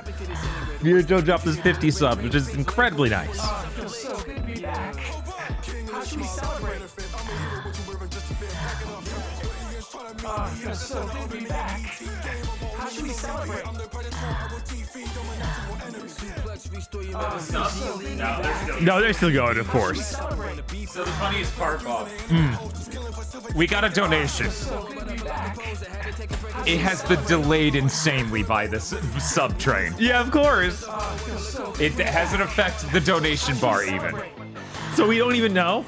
Joe dropped his 50 subs, which is incredibly nice. Oh, it feels so good to be back. How should we celebrate? Oh, it feels so good to be back. How should we celebrate? No, they're still going, of course. So the funniest part, Bob. We got a donation. It has the delayed insanely by this sub train. Yeah, of course. It hasn't affected the donation bar even. So we don't even know?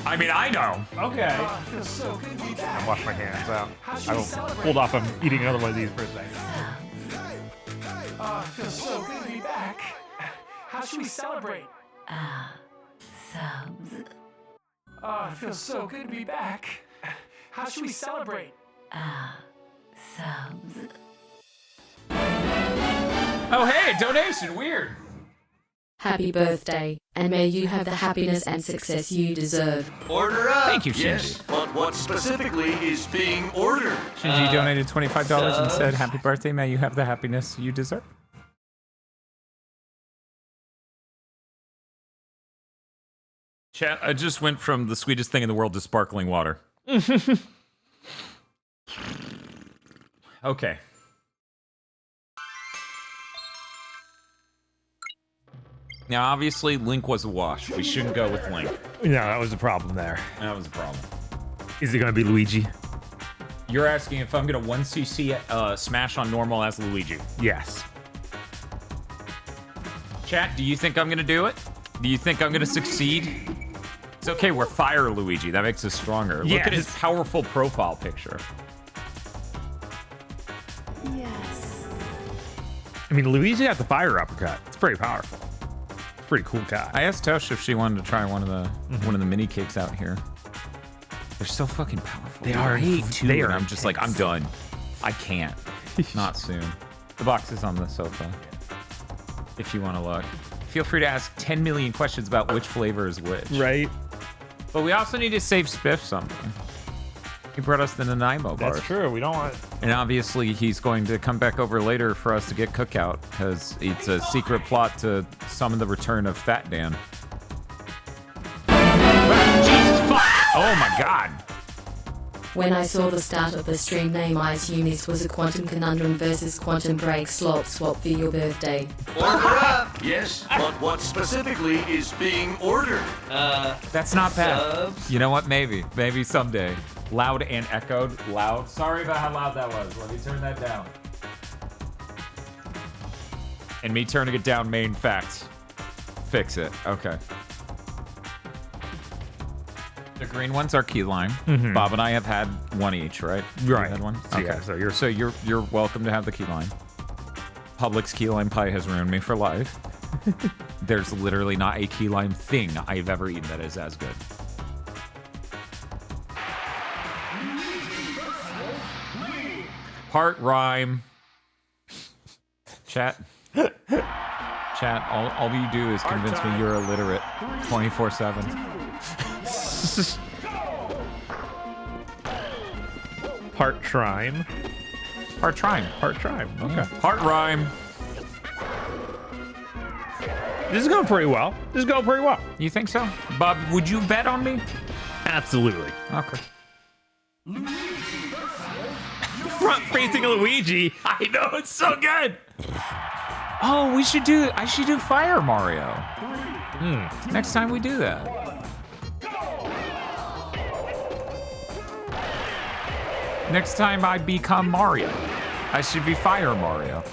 I mean, I know. Okay. I wash my hands out. I will hold off on eating another one of these for a second. Oh, it feels so good to be back. How should we celebrate? Subs. Oh, it feels so good to be back. How should we celebrate? Subs. Oh, hey, donation. Weird. Happy birthday, and may you have the happiness and success you deserve. Order up. Thank you, Shinji. Yes, but what specifically is being ordered? Shinji donated $25 and said, "Happy birthday, may you have the happiness you deserve." Chat, I just went from the sweetest thing in the world to sparkling water. Okay. Now, obviously, Link was a wash. We shouldn't go with Link. No, that was the problem there. That was a problem. Is it going to be Luigi? You're asking if I'm going to 1cc smash on normal as Luigi. Yes. Chat, do you think I'm going to do it? Do you think I'm going to succeed? It's okay, we're Fire Luigi. That makes us stronger. Look at his powerful profile picture. Yes. I mean, Luigi got the fire uppercut. It's pretty powerful. It's pretty cool guy. I asked Tosh if she wanted to try one of the mini cakes out here. They're so fucking powerful. They are. They are. I'm just like, I'm done. I can't. Not soon. The box is on the sofa. If you want to look. Feel free to ask 10 million questions about which flavor is which. Right. But we also need to save Spiff something. He brought us the Nanaimo bars. That's true. We don't want... And obviously, he's going to come back over later for us to get Cookout, because it's a secret plot to summon the return of Fat Dan. Jesus fuck! Oh my god! When I saw the start of the stream name, I assumed this was a Quantum Conundrum versus Quantum Break slop swap for your birthday. Order up. Yes, but what specifically is being ordered? That's not bad. Subs? You know what? Maybe. Maybe someday. Loud and echoed. Loud. Sorry about how loud that was. Let me turn that down. And me turning it down, main fact. Fix it. Okay. The green ones are key lime. Bob and I have had one each, right? Right. You had one? So, Okay. yeah, so you're welcome to have the key lime. Publix key lime pie has ruined me for life. There's literally not a key lime thing I've ever eaten that is as good. Part rhyme. Chat. Chat, all you do is convince me you're illiterate 24/7. Part trime. Part trime. Part trime. Okay. Part rhyme. This is going pretty well. This is going pretty well. You think so? Bob, would you bet on me? Absolutely. Okay. Front-facing Luigi. I know, it's so good. Oh, I should do Fire Mario. Next time we do that. Next time I become Mario, I should be Fire Mario.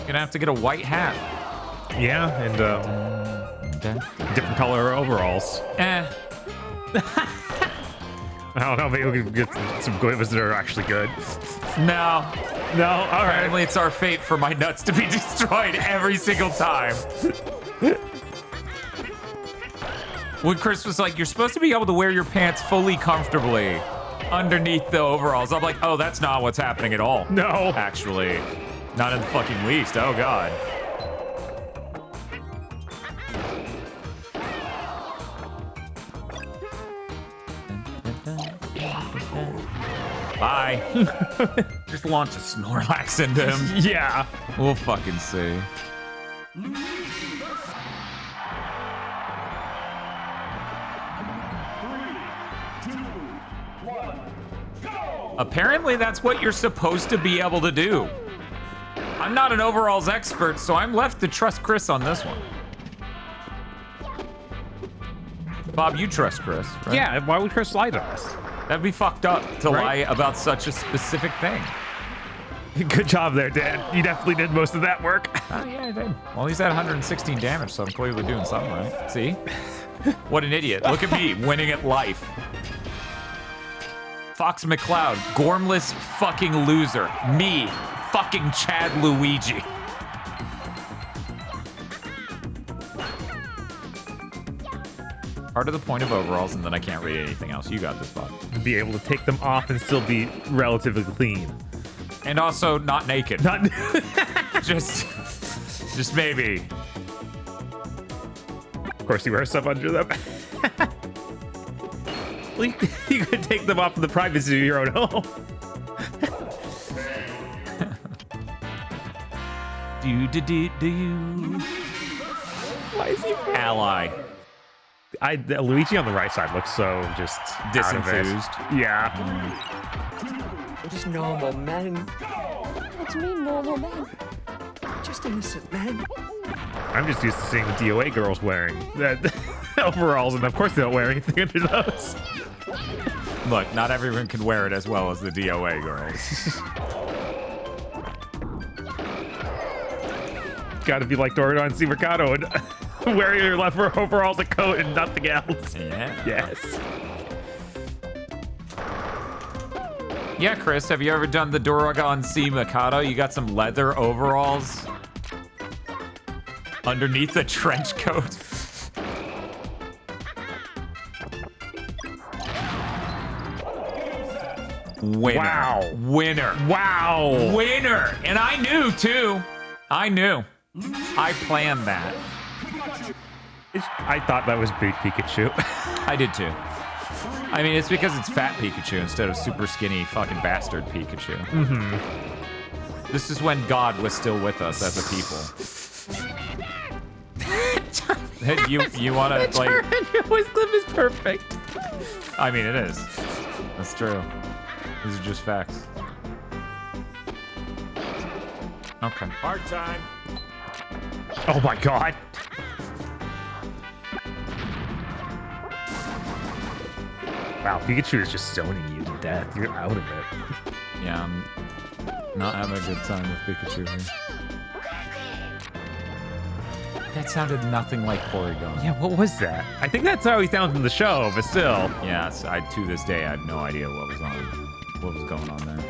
Gonna have to get a white hat. Yeah, and different color overalls. Eh. I don't know, maybe we can get some guavas that are actually good. No. No, all right. Apparently it's our fate for my nuts to be destroyed every single time. When Chris was like, you're supposed to be able to wear your pants fully comfortably underneath the overalls. I'm like, oh, that's not what's happening at all. No. Actually, not in the fucking least. Oh, God. Bye. Just launch a Snorlax into him. Yeah. We'll fucking see. Apparently that's what you're supposed to be able to do. I'm not an overalls expert, so I'm left to trust Chris on this one. Bob, you trust Chris, right? Yeah, why would Chris lie to us? That'd be fucked up to lie about such a specific thing. Good job there, Dan. You definitely did most of that work. Oh, yeah, I did. Well, he's at 116 damage, so I'm clearly doing something right. See? What an idiot. Look at me, winning at life. Fox McCloud, gormless fucking loser. Me, fucking Chad Luigi. Are to the point of overalls, and then I can't read anything else. You got this, Bob. Be able to take them off and still be relatively clean. And also not naked. Not just maybe. Of course, you wear stuff under them. Well, you could take them off in the privacy of your own home. Why is he ally? Luigi on the right side looks so just disenthused. Yeah. We're just normal men. What do you mean, normal men? Just innocent men. I'm just used to seeing the DOA girls wearing that overalls, and of course they don't wear anything under those. Look, not everyone can wear it as well as the DOA girls. Gotta be like Dorito and C. Mercado and wear your left overalls, a coat, and nothing else. Yeah. Yes. Yeah, Chris, have you ever done the Duragon C. Mikado? You got some leather overalls underneath a trench coat. Winner. Wow. Winner. Wow. Winner. And I knew, too. I knew. I planned that. I thought that was Big Pikachu. I did, too. I mean, it's because it's fat Pikachu instead of super skinny fucking bastard Pikachu. Mm-hmm. This is when God was still with us as a people. you want to, like... His clip is perfect. I mean, it is. That's true. These are just facts. Okay. Hard time. Oh my god. Wow, Pikachu is just zoning you to death. You're out of it. Yeah, I'm not having a good time with Pikachu here. That sounded nothing like Porygon. Yeah, what was that? I think that's how he sounds in the show, but still. Yes, to this day, I have no idea what was going on there.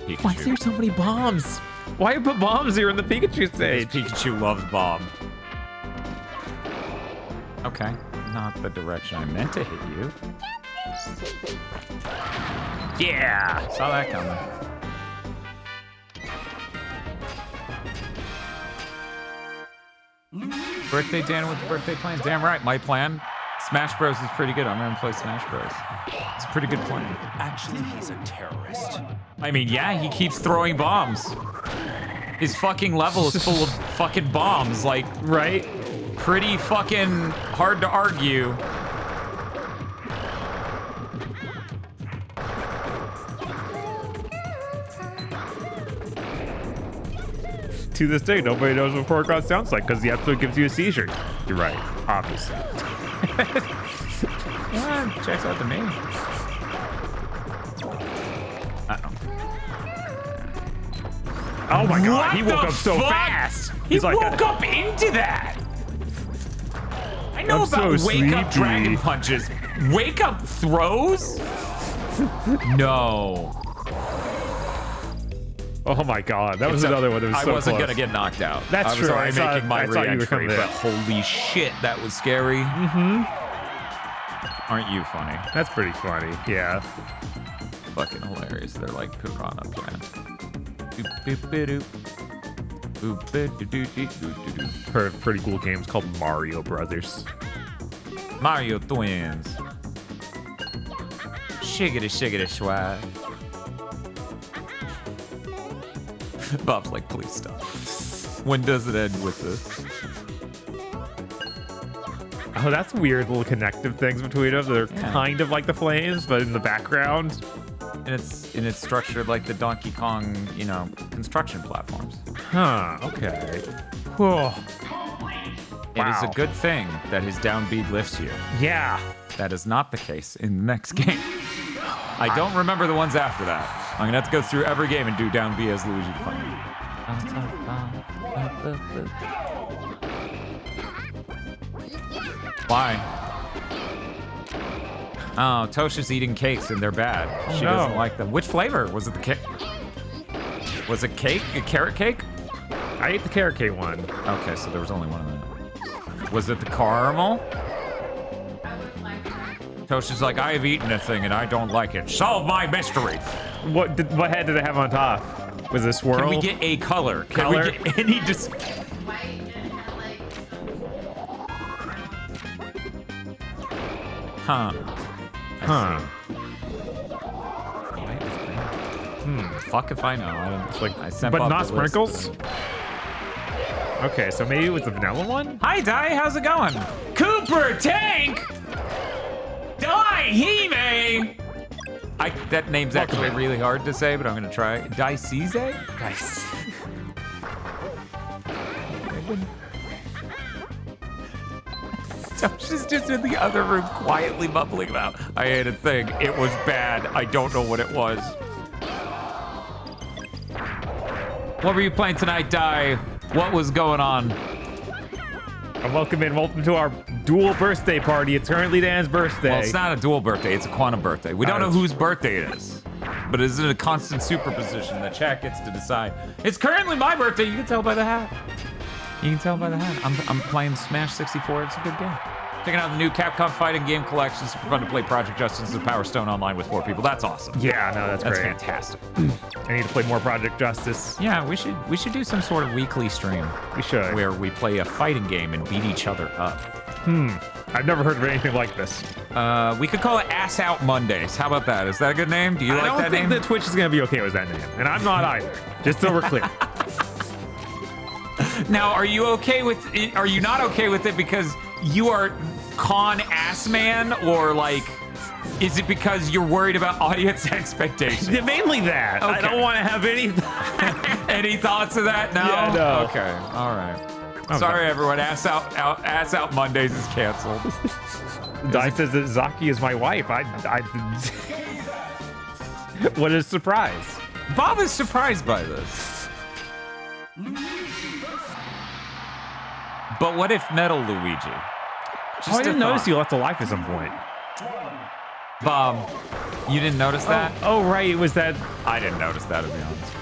Pikachu. Why is there so many bombs? Why you put bombs here in the Pikachu stage? Because Pikachu loves bomb. Okay, not the direction I meant to hit you. Yeah, saw that coming. Birthday Dan with the birthday plan. Damn right, my plan. Smash Bros is pretty good. I'm gonna play Smash Bros. It's a pretty good plan. Actually, he's a terrorist. I mean, yeah, he keeps throwing bombs. His fucking level is full of fucking bombs, like, right? Pretty fucking hard to argue. To this day, nobody knows what Porygon sounds like because the episode gives you a seizure. You're right, obviously. Yeah, checks out to me. Oh my god, he What woke the up so fuck? fast. He woke up into that. I know I'm about so wake up sleepy. dragon punches. Wake up throws? No. Oh my god, that was another one that was so I wasn't close. gonna get knocked out. That's I was true. already I making my saw you were re-entry, coming in. but holy shit, that was scary. Mm-hmm. Aren't you funny? That's pretty funny, yeah. Fucking hilarious. They're like piranha plant. Heard of pretty cool games called Mario Brothers. Mario Twins. Shiggity shiggity swag. Bob's like, please stop. When does it end with this? Oh, that's weird little connective things between them. They're kind of like the flames, but in the background. And it's structured like the Donkey Kong, construction platforms. Huh, okay. Whoa. It is a good thing that his down B lifts you. Yeah. That is not the case in the next game. I don't remember the ones after that. I'm gonna have to go through every game and do down B as Luigi to find me. Why? Oh, Tosha's eating cakes and they're bad. She doesn't like them. Which flavor? Was it the cake? Was it cake? A carrot cake? I ate the carrot cake one. Okay, so there was only one of them. Was it the caramel? Toshi's like, I have eaten a thing and I don't like it. Solve my mystery. What head did it have on top? Was it a swirl? Can we get a color? Can we get any just... Huh. Huh. Fuck if I know. I don't, it's like I sent But Bob not the list. sprinkles? Okay, so maybe it was the vanilla one? Hi, Dai. How's it going? Cooper Tank! Daihime! That name's actually really hard to say, but I'm gonna try. Daisize? Nice. She's just in the other room quietly mumbling about, I ate a thing. It was bad. I don't know what it was. What were you playing tonight, Dai? What was going on? Welcome to our dual birthday party. It's currently Dan's birthday. Well, it's not a dual birthday. It's a quantum birthday. We don't know whose birthday it is. But it's in a constant superposition that chat gets to decide. It's currently my birthday. You can tell by the hat. You can tell by the hat. I'm playing Smash 64. It's a good game. Checking out the new Capcom fighting game collection. Super fun to play Project Justice and Power Stone online with 4 people. That's awesome. Yeah, no, that's great. Fantastic. I need to play more Project Justice. Yeah, we should do some sort of weekly stream. We should. Where we play a fighting game and beat each other up. I've never heard of anything like this. We could call it Ass Out Mondays. How about that? Is that a good name? Do you like that name? I don't think that Twitch is going to be okay with that name. And I'm not either. Just so we're clear. Now, are you okay with it? Are you not okay with it because you are con ass man, or like, is it because you're worried about audience expectations? Mainly that. Okay. I don't want to have any any thoughts of that? No. Yeah, no. Okay. All right. Sorry, everyone. Ass out Mondays is canceled. Dai says that Zaki is my wife. What a surprise. Bob is surprised by this. But what if Metal Luigi? I didn't notice you left a life at some point. Bob, you didn't notice that? Oh, right. It was that. I didn't notice that, to be honest.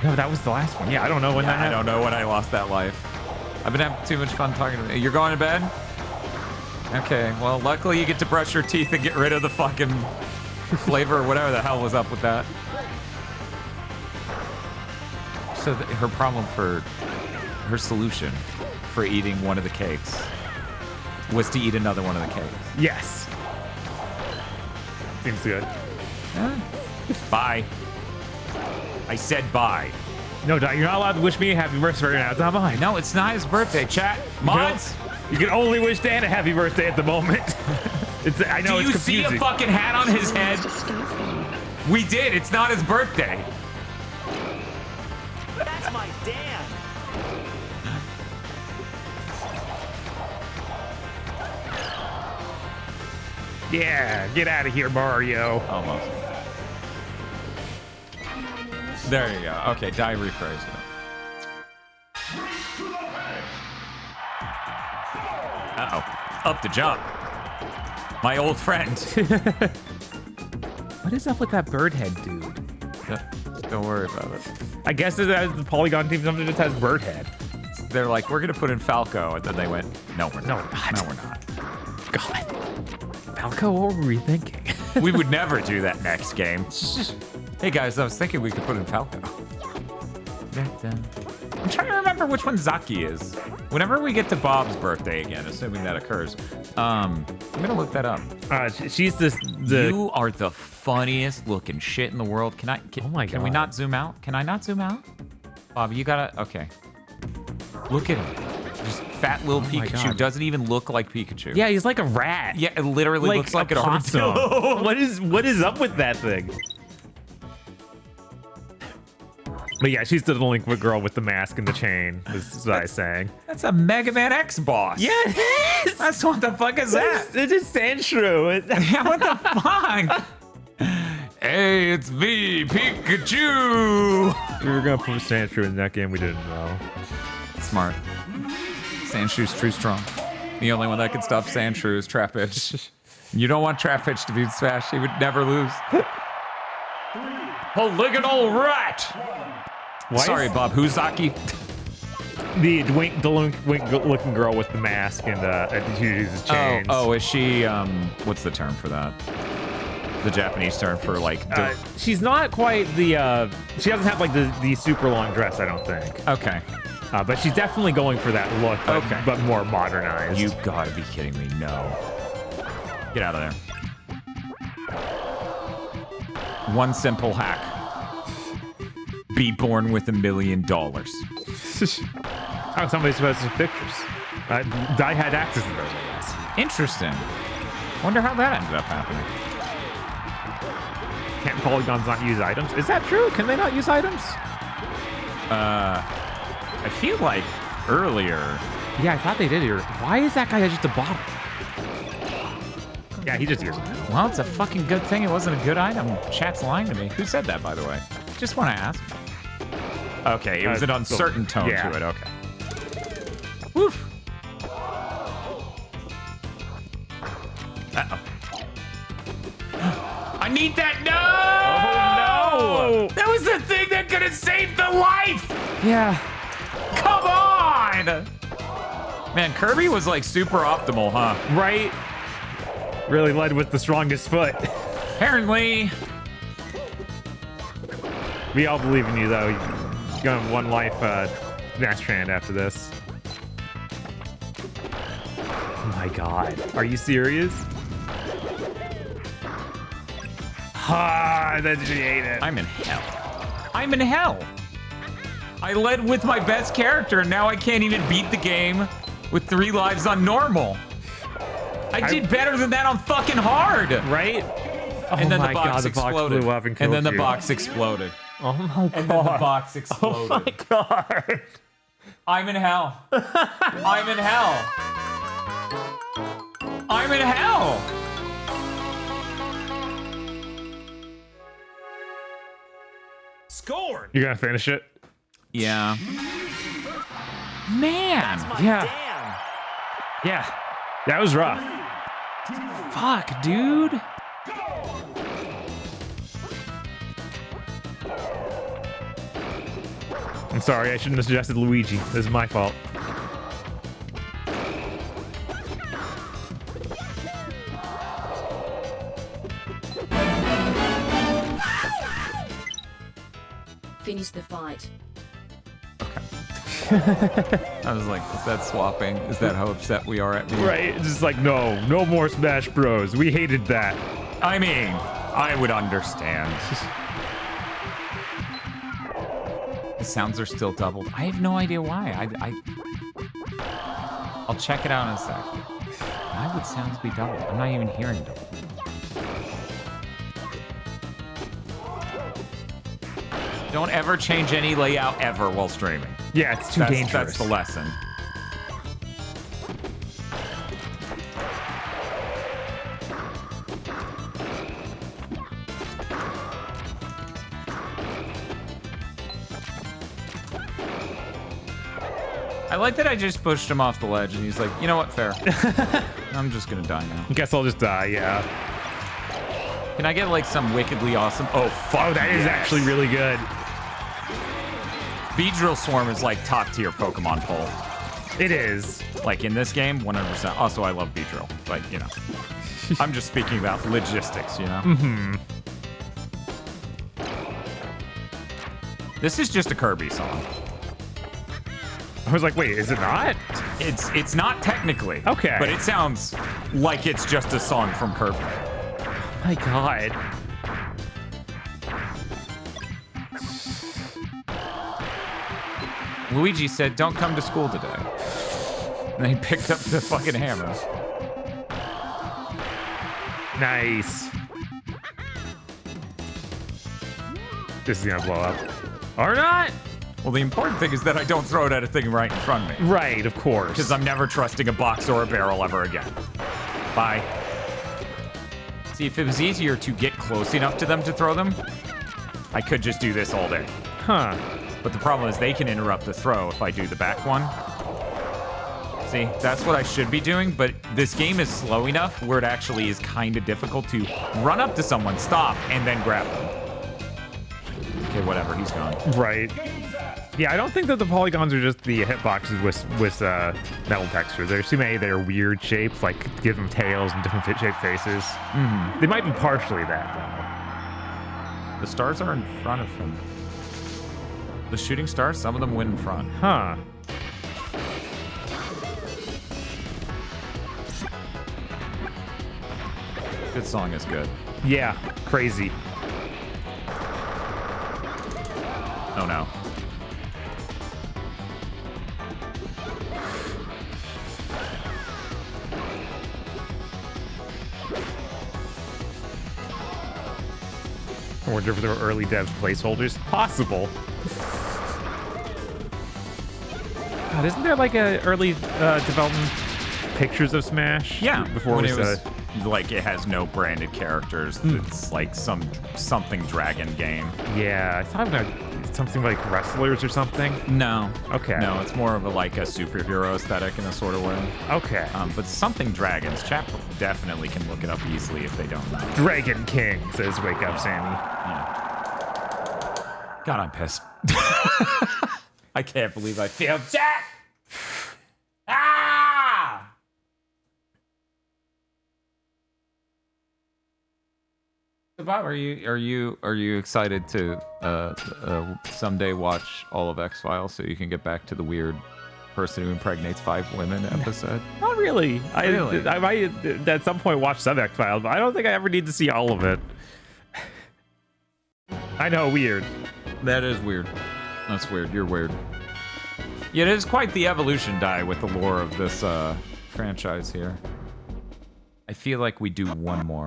No, that was the last one. Yeah, I don't know when that happened. I don't know when I lost that life. I've been having too much fun talking to you. You're going to bed? Okay, well, luckily you get to brush your teeth and get rid of the fucking flavor or whatever the hell was up with that. So her problem for her solution for eating one of the cakes was to eat another one of the cakes. Yes. Seems good. Bye. I said bye. No, Dai, you're not allowed to wish me a happy birthday right now. It's not mine. No, it's not his birthday. Chat. Mods. You can only wish Dan a happy birthday at the moment. I know it's confusing. Do you see a fucking hat on his head? We did. It's not his birthday. That's my Dan. Yeah, get out of here, Mario. Almost. There you go. Okay, Dai rephrase it. Uh-oh. Up to jump. My old friend. What is up with that bird head dude? Don't worry about it. I guess that the Polygon team something just has bird head. They're like, we're going to put in Falco. And then they went, no, we're not. No, we're not. God. Falco, what were we thinking? We would never do that next game. Hey guys, I was thinking we could put in Falco. I'm trying to remember which one Zaki is. Whenever we get to Bob's birthday again, assuming that occurs, I'm gonna look that up. She's the. You are the funniest looking shit in the world. Oh my God. Can we not zoom out? Can I not zoom out? Bob, you gotta. Okay. Look at him. Just fat little Pikachu. Doesn't even look like Pikachu. Yeah, he's like a rat. Yeah, it literally looks like an possum. What is up with that thing? But yeah, she's the delinquent girl with the mask and the chain, is what I was saying. That's a Mega Man X boss. Yeah, it is. That's what the fuck is that? It's a Sandshrew. Yeah, what the fuck? Hey, it's me, Pikachu. We were gonna put Sandshrew in that game, we didn't know. Smart. Sandshrew's true strong. The only one that can stop Sandshrew is Trapinch. You don't want Trapinch to beat Smash. He would never lose. Polygonal rat. Sorry, Bob. Who's Zaki? The looking girl with the mask and she uses chains. Oh, is she? What's the term for that? The Japanese term for like. She's not quite the. She doesn't have like the super long dress, I don't think. Okay. But she's definitely going for that look, but more modernized. You gotta be kidding me! No. Get out of there. One simple hack. Be born with $1 million. How somebody's supposed to pictures? Dai had access to those, I guess. Interesting. Wonder how that ended up happening. Can't polygons not use items? Is that true? Can they not use items? I feel like earlier. Yeah, I thought they did here. Why is that guy just a bottle? Yeah, he just uses it. Well, it's a fucking good thing it wasn't a good item. Chat's lying to me. Who said that, by the way? Just want to ask. Okay, it was an uncertain tone to it. Okay. Woof. Uh-oh. I need that. No! Oh, no! That was the thing that could have saved the life! Yeah. Come on! Man, Kirby was like super optimal, huh? Right? Really led with the strongest foot. Apparently. We all believe in you, though. You're gonna have one life next trend after this. Oh my god. Are you serious? Ha! Then she ate it. I'm in hell. I'm in hell. I led with my best character, and now I can't even beat the game with 3 lives on normal. I did better than that on fucking hard. Right? And then oh my the box god, the exploded. box blew up and killed then the you. box exploded. Oh my god. And then the box exploded. Oh my god. I'm in hell. I'm in hell. I'm in hell. Scored. You gonna finish it? Yeah. Man. Yeah. Yeah. That was rough. Fuck, dude. I'm sorry, I shouldn't have suggested Luigi. This is my fault. Finish the fight. I was like, is that swapping? Is that how upset we are at me? Right, it's just like, no more Smash Bros. We hated that. I mean, I would understand. The sounds are still doubled. I have no idea why. I'll check it out in a sec. Why would sounds be doubled? I'm not even hearing double. Don't ever change any layout ever while streaming. Yeah, it's too dangerous. That's the lesson. I like that I just pushed him off the ledge and he's like, you know what, fair. I'm just gonna die now. Guess I'll just die, yeah. Can I get like some wickedly awesome? Oh, fuck. Oh, that is actually really good. Beedrill Swarm is like top tier Pokemon pull. It is. Like in this game, 100%. Also, I love Beedrill, but you know. I'm just speaking about logistics, you know? Mm-hmm. This is just a Kirby song. I was like, wait, is it not? It's not technically. Okay. But it sounds like it's just a song from Kirby. Oh my god. Luigi said, don't come to school today. And then he picked up the fucking hammer. Nice. This is gonna blow up. Or not? Well, the important thing is that I don't throw it at a thing right in front of me. Right, of course. Because I'm never trusting a box or a barrel ever again. Bye. See, if it was easier to get close enough to them to throw them, I could just do this all day. Huh. But the problem is they can interrupt the throw if I do the back one. See, that's what I should be doing, but this game is slow enough where it actually is kind of difficult to run up to someone, stop, and then grab them. Okay, whatever, he's gone. Right. Yeah, I don't think that the polygons are just the hitboxes with metal textures. There's too many that are weird shapes, like give them tails and different shaped faces. They might be partially that, though. The stars are in front of him. The shooting stars, some of them went in front. Huh. Good song is good. Yeah, crazy. Oh no. I wonder if there were early dev placeholders. Possible. God, isn't there like a early development pictures of Smash? Yeah, before when it it was like it has no branded characters. It's like something dragon game. Yeah, I thought about something like wrestlers or something. No. Okay. No, it's more of a like a superhero aesthetic in a sort of way. Okay. But something dragons. Chat definitely can look it up easily if they don't know. Dragon King says, "Wake up, Sammy." Yeah. God, I'm pissed. I can't believe I failed chat. Ah! So Bob, are you excited to someday watch all of X-Files so you can get back to the weird person who impregnates 5 women episode? Not really. Really? I might at some point watch some X-Files, but I don't think I ever need to see all of it. I know, weird. That is weird. That's weird. You're weird. Yeah, it is quite the evolution die with the lore of this franchise here. I feel like we do one more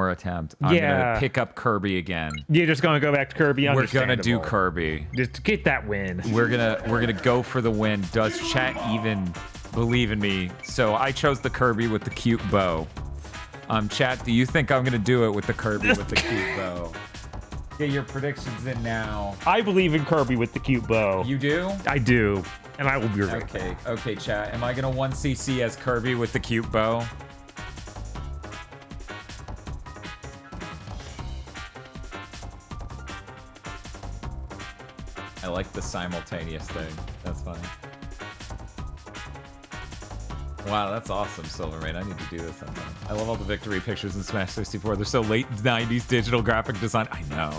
attempt. I'm gonna pick up Kirby again. You're just gonna go back to Kirby. We're gonna do Kirby. Just to get that win. We're gonna go for the win. Does chat even believe in me? So I chose the Kirby with the cute bow. Chat, do you think I'm gonna do it with the Kirby with the cute bow? Get your predictions in now. I believe in Kirby with the cute bow. You do? I do, and I will be right back. Okay, chat. Am I gonna 1cc as Kirby with the cute bow? I like the simultaneous thing. That's funny. Wow, that's awesome, Silvermane. I need to do this sometime. I love all the victory pictures in Smash 64. They're so late 90s digital graphic design. I know.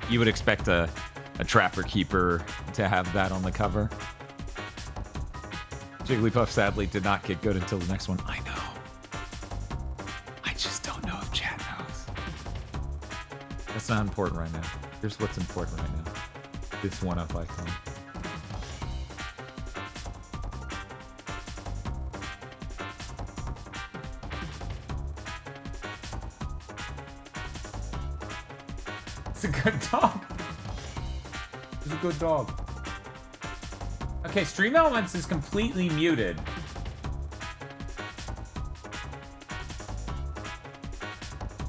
You would expect a Trapper Keeper to have that on the cover. Jigglypuff sadly did not get good until the next one. I know. I just don't know if chat knows. That's not important right now. Here's what's important right now. This one-up icon. It's a good dog. It's a good dog. Okay, Stream Elements is completely muted.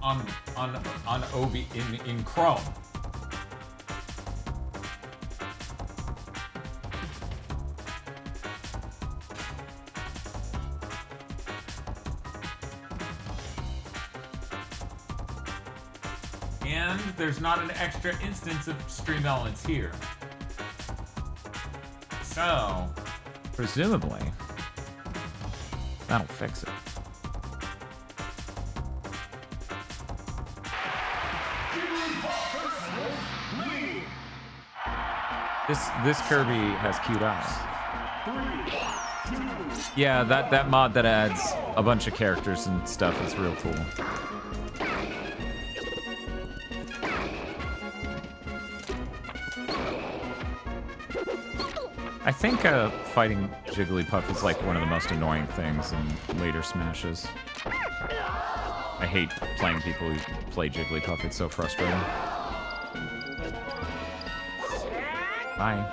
On OB in Chrome. And there's not an extra instance of Stream Elements here. So, presumably, that'll fix it. This Kirby has cute eyes. Yeah, that mod that adds a bunch of characters and stuff is real cool. I think fighting Jigglypuff is like one of the most annoying things in later Smashes. I hate playing people who play Jigglypuff. It's so frustrating. Bye.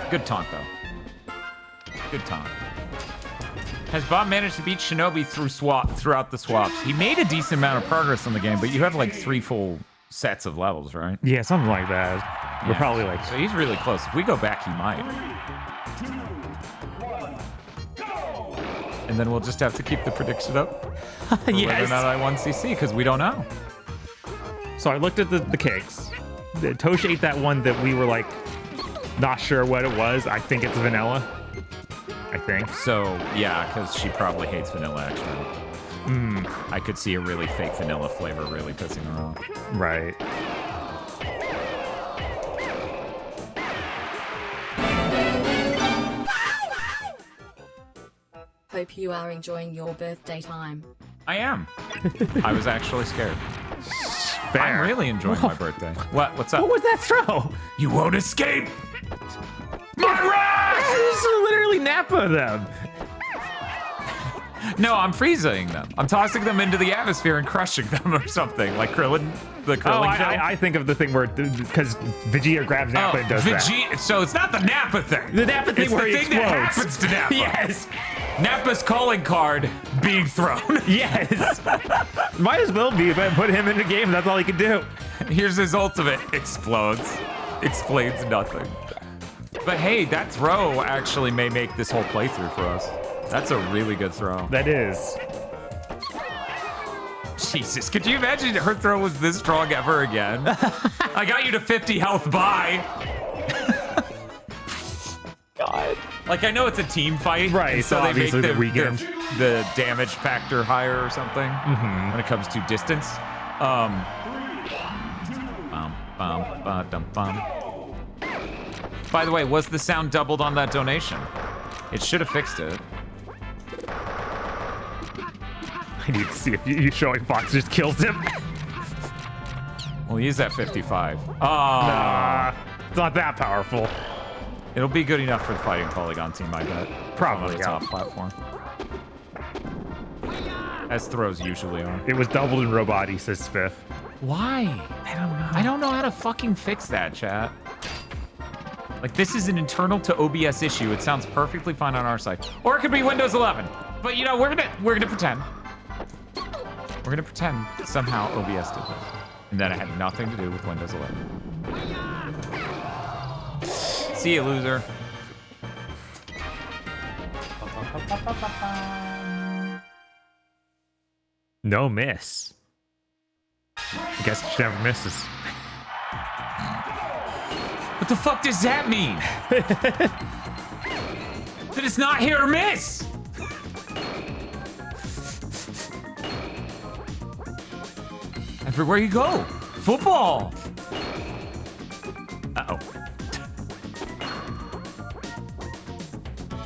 Good taunt, though. Good taunt. Has Bob managed to beat Shinobi throughout the swaps? He made a decent amount of progress on the game, but you have like 3 full sets of levels, right? Yeah, something like that. We're probably like... So he's really close. If we go back, he might. And then we'll just have to keep the prediction up. Yes. Whether or not I won CC, because we don't know. So I looked at the cakes. Tosh ate that one that we were like not sure what it was. I think it's vanilla. I think. So, yeah, because she probably hates vanilla extra. I could see a really fake vanilla flavor really pissing her off. Right. Hope you are enjoying your birthday time. I am. I was actually scared. Fair. I'm really enjoying my birthday. What's up? What was that throw? You won't escape! My wrath! This is literally Napa them. No, I'm freezing them. I'm tossing them into the atmosphere and crushing them or something, like Krillin. The Krillin kill. I think of the thing where, because Vegeta grabs Nappa and does that. So it's not the Nappa thing. The Nappa thing where he it's the thing that explodes. happens to Nappa. Yes. Nappa's calling card being thrown. Yes. Might as well be, but put him in the game. That's all he can do. Here's his ultimate. Explodes. Explains nothing. But hey, that throw actually may make this whole playthrough for us. That's a really good throw. That is. Jesus, could you imagine her throw was this strong ever again? I got you to 50 health, bye. God. Like, I know it's a team fight. Right, so they make the damage factor higher or something when it comes to distance. By the way, was the sound doubled on that donation? It should have fixed it. I need to see if you showing Fox just kills him. Well, he's at 55. Oh. Nah, it's not that powerful. It'll be good enough for the Fighting Polygon team, I bet. Probably, on the top platform. As throws usually are. It was doubled in Robot, says Spiff. Why? I don't know. I don't know how to fucking fix that, chat. Like, this is an internal to OBS issue. It sounds perfectly fine on our side. Or it could be Windows 11. But, you know, we're gonna pretend. We're gonna pretend somehow OBS did this. And that it had nothing to do with Windows 11. See you, loser. No miss. I guess she never misses. What the fuck does that mean? That it's not hit or miss! Everywhere you go, football. Uh-oh.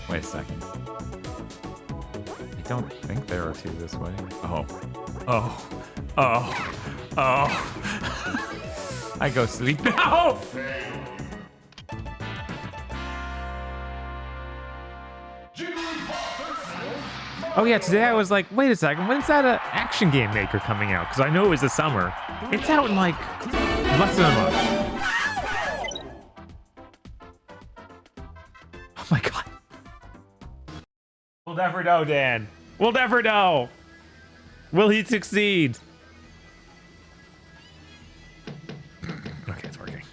Wait a second. I don't think there are two this way. Oh. Oh. Oh. Oh. I go sleep now! Oh yeah, today I was like, wait a second, when's that action game maker coming out? Because I know it was the summer. It's out in like less than a month. Oh my god. We'll never know, Dan. We'll never know. Will he succeed? Okay, it's working.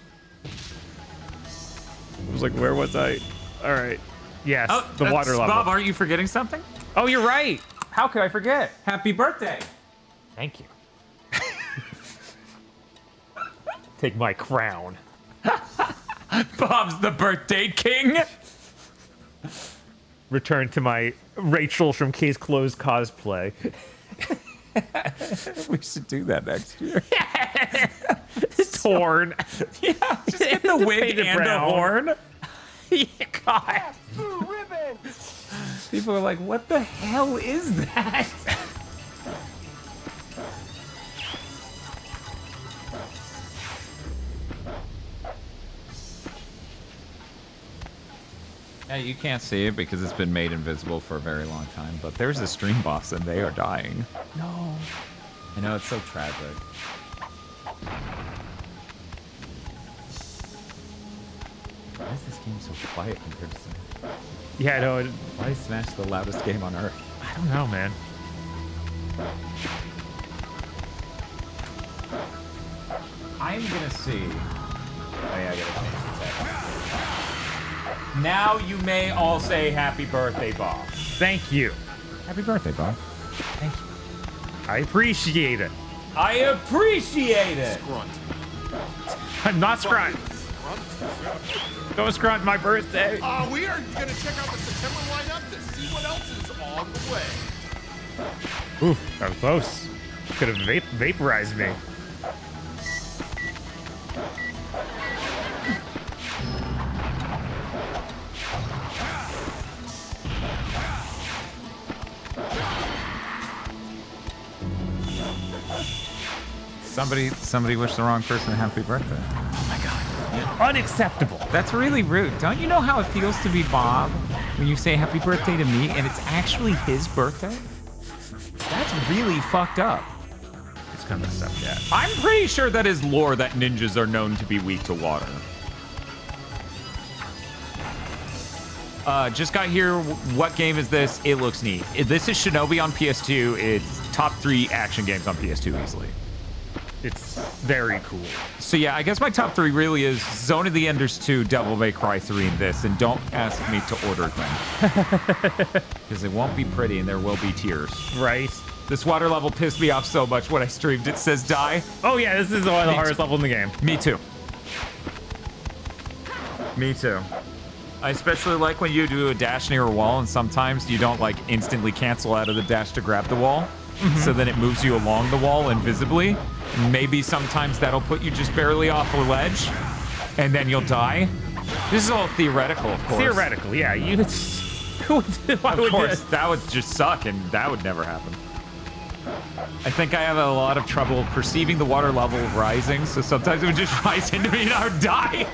I was like, where was I? All right. Yes, the water level. Bob, aren't you forgetting something? Oh, you're right. How could I forget? Happy birthday. Thank you. Take my crown. Bob's the birthday king. Return to my Rachel from Case Closed cosplay. We should do that next year. Torn. Yeah, just get the wig and the horn. Yeah, God. People are like, what the hell is that? Yeah, you can't see it because it's been made invisible for a very long time, but there's a stream boss and they are dying. No. I know, it's so tragic. Why is this game so quiet compared to Smash? Yeah, no. Why is Smash the loudest game on Earth? I don't know, man. I'm gonna see. Oh yeah, I gotta change the text. Now you may all say happy birthday, Bob. Thank you. Happy birthday, Bob. Thank you. I appreciate it. I appreciate it. I'm not Scrunt. Go Scrunt, my birthday. We are gonna check out the September lineup to see what else is on the way. Oof, that was close. Could have vaporized me. Somebody wished the wrong person a happy birthday. Oh my god. Unacceptable. That's really rude. Don't you know how it feels to be Bob when you say happy birthday to me and it's actually his birthday? That's really fucked up. It's kind of messed up, yeah. I'm pretty sure that is lore that ninjas are known to be weak to water. Just got here. What game is this? It looks neat. This is Shinobi on PS2. It's top 3 action games on PS2 easily. It's very cool. So yeah, I guess my top 3 really is Zone of the Enders 2, Devil May Cry 3, and this. And don't ask me to order them. Because it won't be pretty and there will be tears. Right. This water level pissed me off so much when I streamed. It says die. Oh yeah, this is one of the hardest levels in the game. Me too. Me too. I especially like when you do a dash near a wall and sometimes you don't like instantly cancel out of the dash to grab the wall. So then it moves you along the wall invisibly. Maybe sometimes that'll put you just barely off a ledge and then you'll die. This is all theoretical, of course. Theoretical, yeah. Of course, that would just suck and that would never happen. I think I have a lot of trouble perceiving the water level rising, so sometimes it would just rise into me and I would die.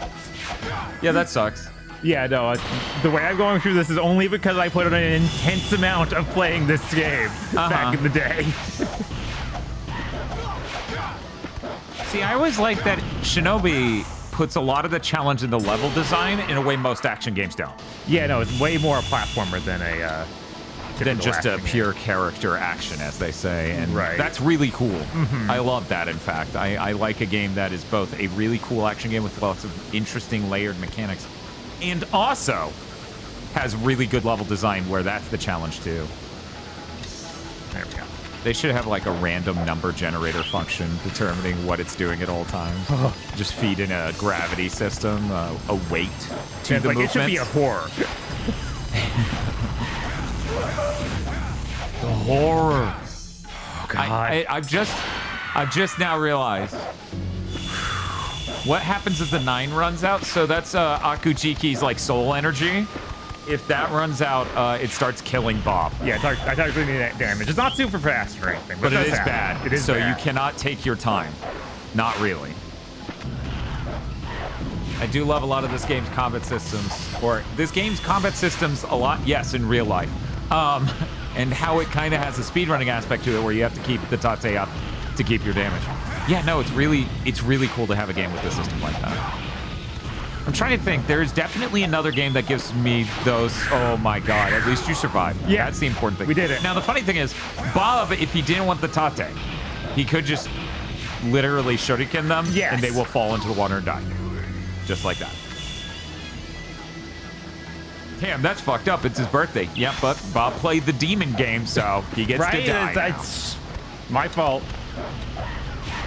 Yeah, that sucks. Yeah, no, the way I'm going through this is only because I put in an intense amount of playing this game back in the day. See, I always like that Shinobi puts a lot of the challenge in the level design in a way most action games don't. Yeah, no, it's way more a platformer than a than just a pure character action, as they say, and right. That's really cool. I love that. In fact, I like a game that is both a really cool action game with lots of interesting layered mechanics, and also has really good level design where that's the challenge too. There we go. They should have like a random number generator function determining what it's doing at all times. Just feed in a gravity system, a weight to the movement. It should be a horror. The horror. Oh god. I've just now realized what happens if the 9 runs out. So that's Akujiki's like soul energy. If that runs out, it starts killing Bob. Yeah, I started doing that damage. It's not super fast or anything, but it is bad. It is so bad. You cannot take your time. Not really. I do love a lot of this game's combat systems, or this game's combat systems a lot. Yes, in real life, and how it kind of has a speedrunning aspect to it, where you have to keep the tate up to keep your damage. Yeah, no, it's really cool to have a game with a system like that. I'm trying to think. There's definitely another game that gives me those. Oh my god! At least you survived. Yeah, that's the important thing. We did it. Now the funny thing is, Bob, if he didn't want the tate, he could just literally shuriken them, and they will fall into the water and die, just like that. Damn, that's fucked up. It's his birthday. Yep, but Bob played the demon game, so he gets to die. It's my fault.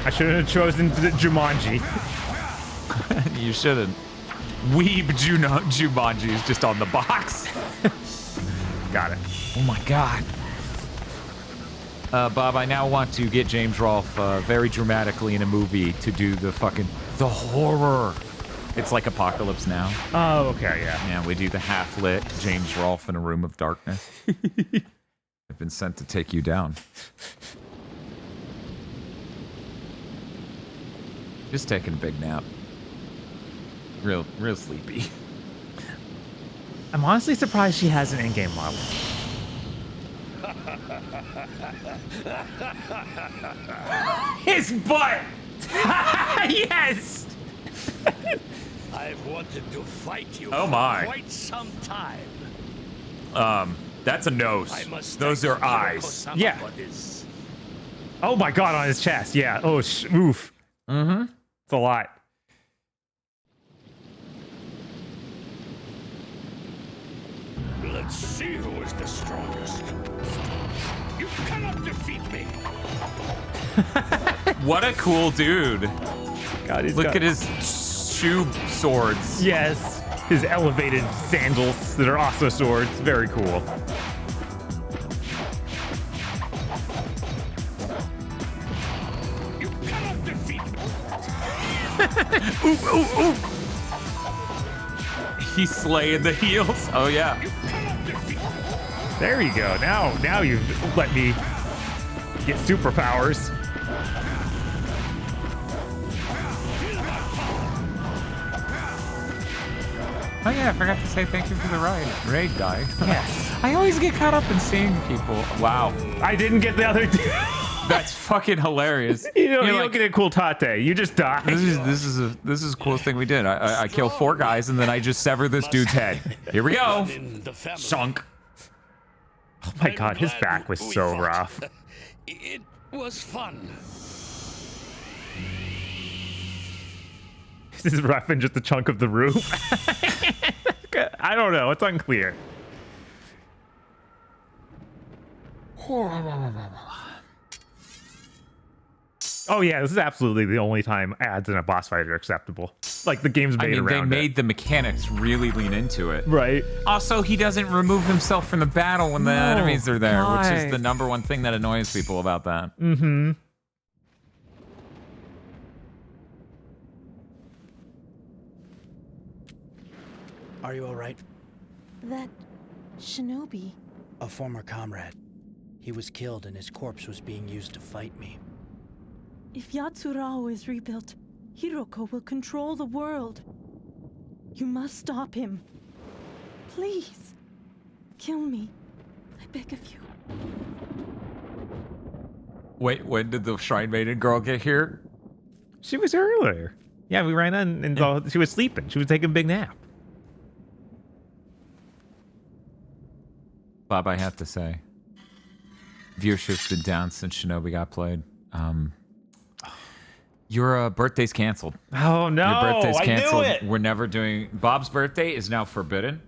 I shouldn't have chosen the Jumanji. You shouldn't. Weeb Jumanji is just on the box. Got it. Oh my god. Bob, I now want to get James Rolfe very dramatically in a movie to do the horror. It's like Apocalypse Now. Oh, okay, yeah. Yeah, we do the half-lit James Rolfe in a room of darkness. I've been sent to take you down. Just taking a big nap. Real sleepy. I'm honestly surprised she has an in-game model. His butt! Yes! I've wanted to fight you Oh my. for quite some time. That's a nose. Those are eyes. Yeah. Oh my god, on his chest. Yeah. Oh, oof. Mm-hmm. It's a lot. Let's see who is the strongest. You cannot defeat me. What a cool dude. God, Look at his shoe swords. Yes. His elevated sandals that are also swords. Very cool. You cannot defeat me. Ooh, ooh, ooh. He's slaying the heels. Oh, yeah. You cannot defeat me. There you go. Now you've let me get superpowers. Oh yeah, I forgot to say thank you for the raid guy. Yes. I always get caught up in seeing people. Wow. I didn't get the other two. That's fucking hilarious. You don't get a cool tate. You just die. This is the coolest thing we did. I killed 4 guys and then I just severed this dude's head. Here we go. Sunk. Oh my god, his back was so rough. It was fun. This is roughing just a chunk of the roof. I don't know. It's unclear. Oh yeah, this is absolutely the only time ads in a boss fight are acceptable. Like the game's made around they it. made the mechanics really lean into it. Right. Also, he doesn't remove himself from the battle when the enemies are there, which is the #1 thing that annoys people about that. Mm-hmm. Are you all right? That Shinobi. A former comrade. He was killed and his corpse was being used to fight me. If Yatsurao is rebuilt, Hiroko will control the world. You must stop him. Please. Kill me. I beg of you. Wait, when did the Shrine Maiden girl get here? She was here earlier. Yeah, we ran in and she was sleeping. She was taking a big nap. Bob, I have to say, viewership's been down since Shinobi got played. Your birthday's canceled. Oh no! Your birthday's canceled. I knew it. We're never doing. Bob's birthday is now forbidden.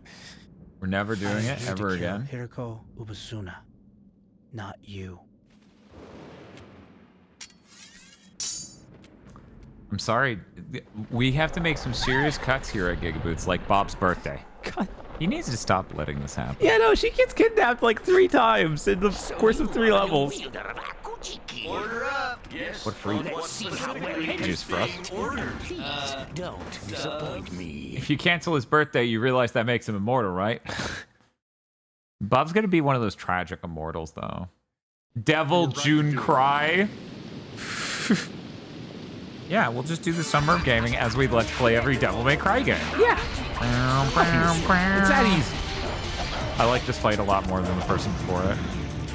We're never doing it ever again. Hiroko Ubasuna, not you. I'm sorry. We have to make some serious cuts here at GigaBoots, like Bob's birthday. God. He needs to stop letting this happen. Yeah, no, she gets kidnapped like 3 times in the course of 3 levels. Order up. Yes. What fruit? Juice for us. Please don't disappoint me. If you cancel his birthday, you realize that makes him immortal, right? Bob's gonna be one of those tragic immortals, though. Devil June Cry. Yeah, we'll just do the Summer of Gaming as we let's play every Devil May Cry game. Yeah. It's that easy. I like this fight a lot more than the person before it.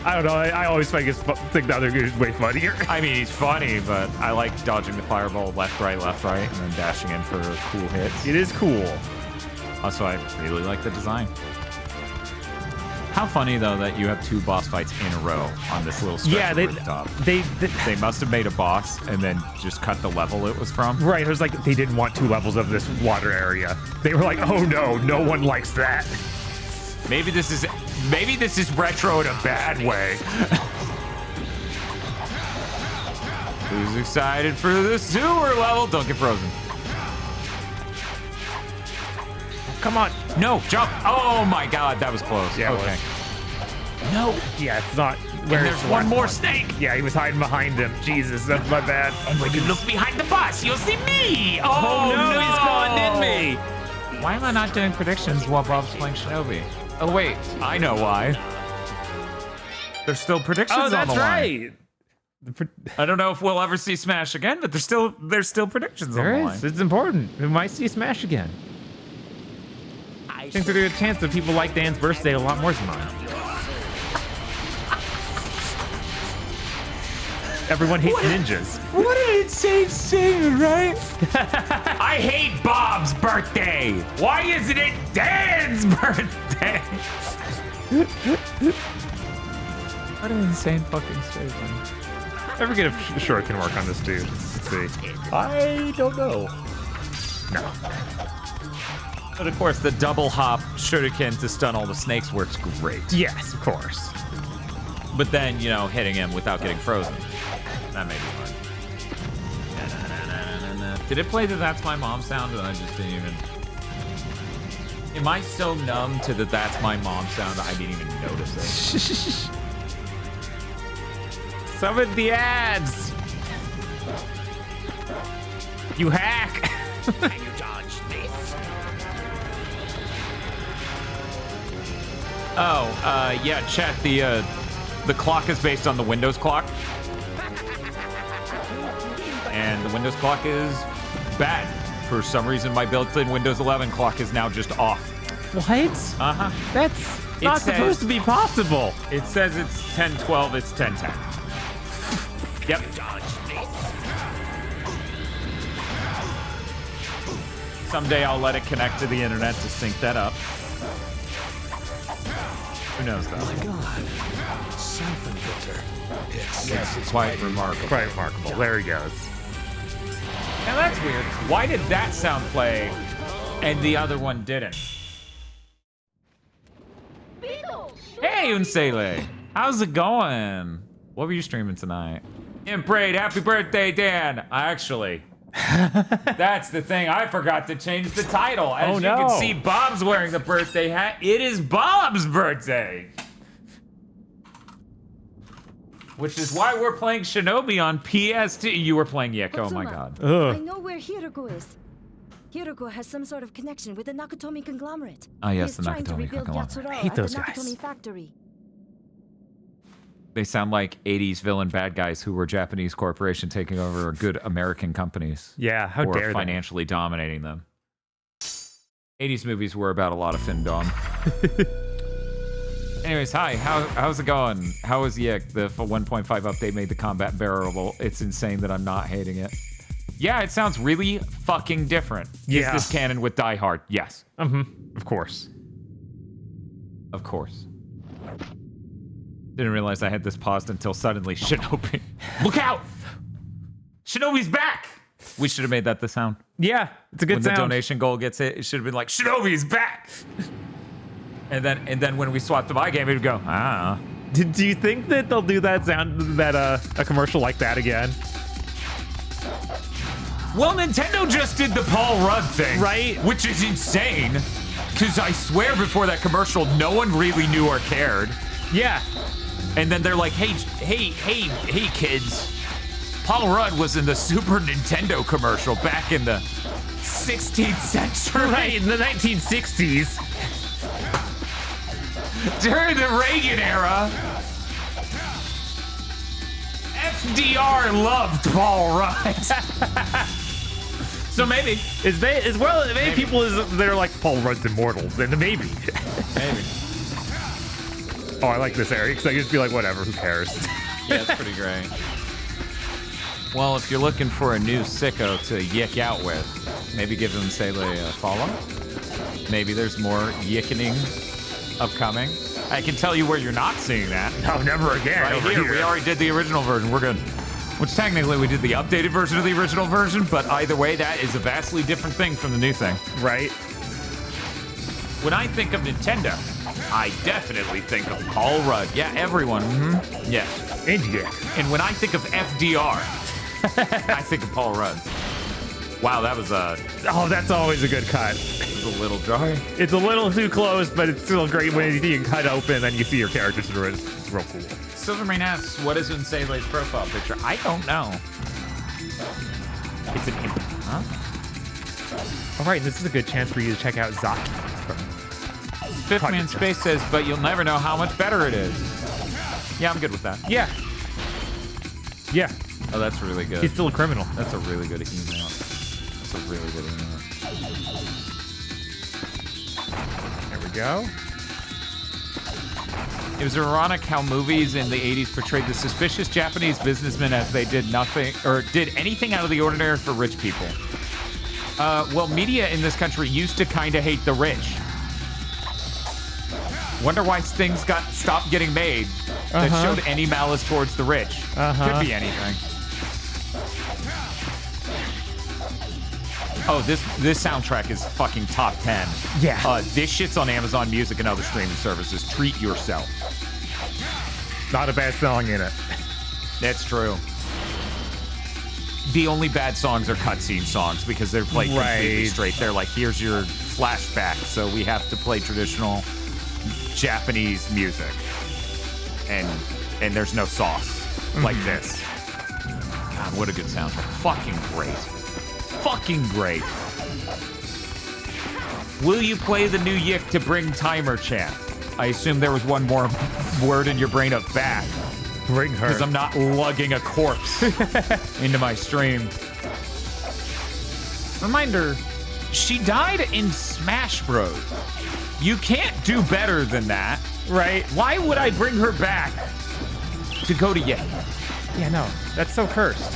I don't know. I always think the other dude is way funnier. I mean, he's funny, but I like dodging the fireball left, right, and then dashing in for cool hits. It is cool. Also, I really like the design. How funny, though, that you have 2 boss fights in a row on this little stretch of rooftop. They must have made a boss and then just cut the level it was from. Right, it was like they didn't want 2 levels of this water area. They were like, oh no, no one likes that. Maybe this is retro in a bad way. Who's excited for the sewer level? Don't get frozen. Come on. No, jump. Oh my god, that was close. Yeah, okay. No. Yeah, it's not. And there's one more snake. Yeah, he was hiding behind him. Jesus, that's my bad. And when you look behind the boss, you'll see me. Oh no, he's going in me. Why am I not doing predictions while Bob's playing Shinobi? Oh wait, I know why. There's still predictions on the line. Oh, that's right. I don't know if we'll ever see Smash again, but there's still predictions on the line. It's important. We might see Smash again. I think there's a chance that people like Dan's birthday a lot more than mine. Everyone hates ninjas. What an insane statement, right? I hate Bob's birthday. Why isn't it Dan's birthday? What an insane fucking statement. Ever get a short can work on this dude? Let's see. I don't know. No. But of course, the double hop shuriken to stun all the snakes works great. Yes, of course. But then, you know, hitting him without getting frozen. That may be fun. Did it play the That's My Mom sound and I just didn't even... Am I so numb to the That's My Mom sound that I didn't even notice it? Summon the ads! You hack! Can you dodge this? Oh, yeah, chat, the clock is based on the Windows clock. And the Windows clock is bad. For some reason, my built-in Windows 11 clock is now just off. What? Uh-huh. That's not supposed to be possible. It says it's 10:12, it's 10:10. Yep. Someday I'll let it connect to the internet to sync that up. Who knows though? My God. Siphon filter. It's quite remarkable. Quite remarkable. There he goes. Now that's weird. Why did that sound play and the other one didn't? Hey, Unsele. How's it going? What were you streaming tonight? Imprayed, happy birthday, Dan. Actually, that's the thing. I forgot to change the title. As you can see, Bob's wearing the birthday hat. It is Bob's birthday. Which is why we're playing Shinobi on PS2. You were playing Yek, oh my god. I know where Hiroko is. Hiroko has some sort of connection with the Nakatomi conglomerate. Ah, yes, the He is trying to Nakatomi rebuild conglomerate. Yatsura I hate at those the guys. Nakatomi factory. They sound like 80s villain bad guys who were Japanese corporation taking over good American companies. Yeah, how or dare they? financially dominating them. 80s movies were about a lot of findom. Anyways, hi, how's it going? How is Yik? The 1.5 update made the combat bearable. It's insane that I'm not hating it. Yeah, it sounds really fucking different. Yeah. Is this canon with Die Hard? Yes. Of course. Of course. Didn't realize I had this paused until suddenly Shinobi. Look out! Shinobi's back! We should have made that the sound. Yeah, it's a good when sound. The donation goal gets hit, it should have been like, Shinobi's back! And then when we swapped the buy game, it would go, ah. Do you think that they'll do that sound, that a commercial like that again? Well, Nintendo just did the Paul Rudd thing. Right. Which is insane. Because I swear before that commercial, no one really knew or cared. Yeah. And then they're like, hey, kids. Paul Rudd was in the Super Nintendo commercial back in the 16th century. Right, in the 1960s. During the Reagan era, FDR loved Paul Rudd. So maybe. Maybe people that are like, Paul Rudd's immortal, then maybe. Maybe. Oh, I like this area, because I can just be like, whatever, who cares? Yeah, it's pretty great. Well, if you're looking for a new sicko to yick out with, maybe give them Sele a follow. Maybe there's more yickening upcoming. I can tell you where you're not seeing that. No, never again. Right here. We already did the original version. We're good. Which technically we did the updated version of the original version, but either way, that is a vastly different thing from the new thing. Right. When I think of Nintendo, I definitely think of Paul Rudd. Yeah, everyone. Mm-hmm. Yes. And yeah. And when I think of FDR, I think of Paul Rudd. Wow, that was Oh, that's always a good cut. It was a little dry. It's a little too close, but it's still great when you cut open and you see your characters through it. It's real cool. Silvermane asks, what is Unsele's profile picture? I don't know. It's an imp. Huh? All right, this is a good chance for you to check out Zaki. Fifthman Space says, but you'll never know how much better it is. Yeah, I'm good with that. Yeah. Yeah. Oh, that's really good. He's still a criminal. That's a really good email. That's a really good email. There we go. It was ironic how movies in the 80s portrayed the suspicious Japanese businessmen as they did nothing or did anything out of the ordinary for rich people. Well, media in this country used to kind of hate the rich. Wonder why things stopped getting made that showed any malice towards the rich. Could be anything. Oh, this soundtrack is fucking top 10. Yeah. This shit's on Amazon Music and other streaming services. Treat yourself. Not a bad song in it. That's true. the only bad songs are cutscene songs because they're played completely straight. They're like, here's your flashback, so we have to play traditional Japanese music, and there's no sauce like this. God, what a good soundtrack! Fucking great, fucking great. Will you play the new Yick to bring timer chat? I assume there was one more word in your brain of back. Bring her. Because I'm not lugging a corpse into my stream. Reminder, she died in Smash Bros. You can't do better than that, right? Why would I bring her back to go to Yick? Yeah, no, that's so cursed.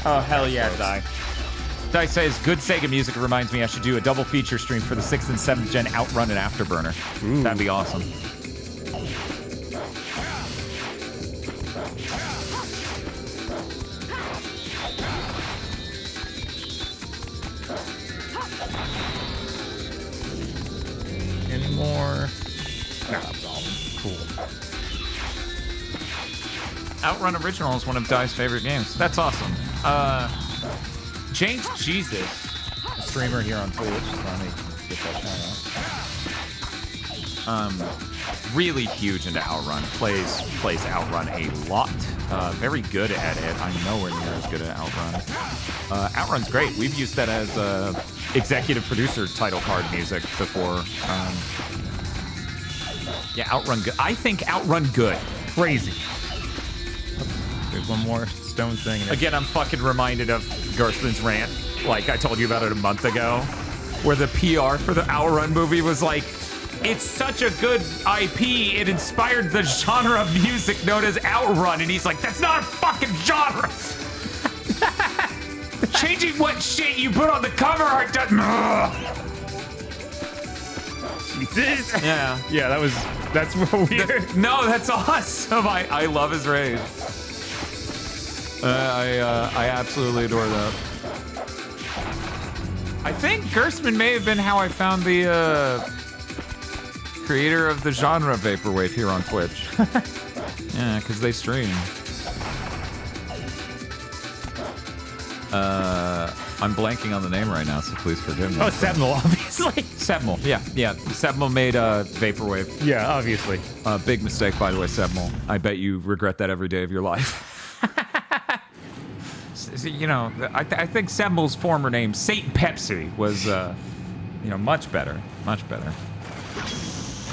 Oh, hell yeah, Die. Die says, good Sega music reminds me I should do a double feature stream for the 6th and 7th gen Outrun and Afterburner. Ooh. That'd be awesome. Any more? No, that's all. Cool. Outrun Original is one of Die's favorite games. That's awesome. James Jesus, a streamer here on Twitch. Let me get that shout out. Really huge into Outrun. Plays Outrun a lot. Very good at it. I'm nowhere near as good at Outrun. Outrun's great. We've used that as executive producer title card music before. Yeah, Outrun good. I think Outrun good. Crazy. There's one more stone thing. Again, I'm fucking reminded of Gerstman's rant, like I told you about it a month ago, where the PR for the Outrun movie was like, it's such a good IP, it inspired the genre of music known as Outrun, and he's like, that's not a fucking genre! Changing what shit you put on the cover art doesn't... Jesus! Yeah. Yeah, that's weird. No, that's awesome. I love his rage. I absolutely adore that. I think Gerstmann may have been how I found the creator of the genre Vaporwave here on Twitch. Yeah, because they stream. I'm blanking on the name right now, so please forgive me. Oh, Sebnal, obviously. Sebnal, yeah. Sebnal made Vaporwave. Yeah, obviously. Big mistake, by the way, Sebnal. I bet you regret that every day of your life. You know, I think Sebnal's former name, Satan Pepsi, was, much better. Much better.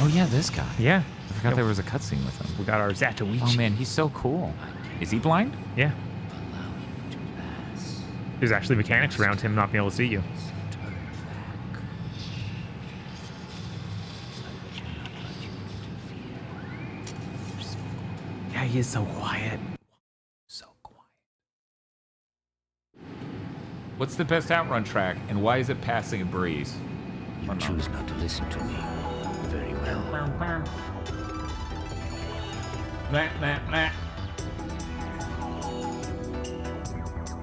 Oh, yeah, this guy. Yeah. I forgot there was a cutscene with him. We got our Zatoichi. Oh, man, he's so cool. Is he blind? Yeah. There's actually mechanics around him not being able to see you. Yeah, he is so quiet. What's the best Outrun track, and why is it Passing a Breeze? You choose not to listen to me. Very well.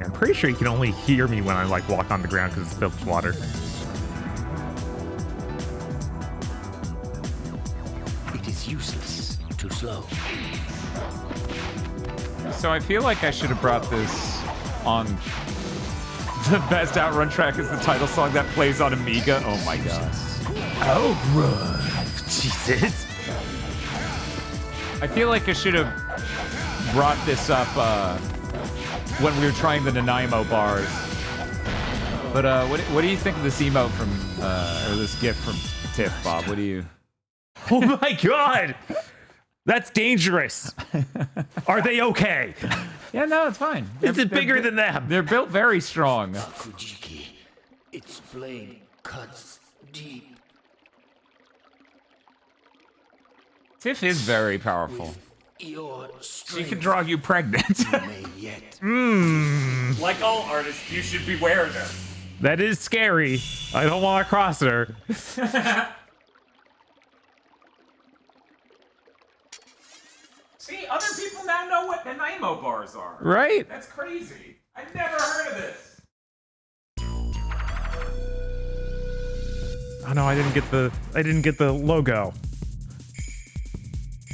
I'm pretty sure you can only hear me when I walk on the ground because it's filled with water. It is useless. Too slow. So I feel like I should have brought this on. The best Outrun track is the title song that plays on Amiga. Oh my god. Outrun. Jesus. I feel like I should have brought this up when we were trying the Nanaimo bars. But what do you think of this emote from or this gift from Tiff, Bob? What do you? Oh my god. That's dangerous. Are they okay? Yeah, no, it's fine. It's bigger than them. They're built very strong. Bakujiki. Its blade cuts deep. Tiff is very powerful. Your She can draw you pregnant. Like all artists, you should beware of them. That is scary. I don't want to cross her. See, other people now know what Nanaimo bars are. Right? That's crazy. I've never heard of this. Oh no, I didn't get the logo.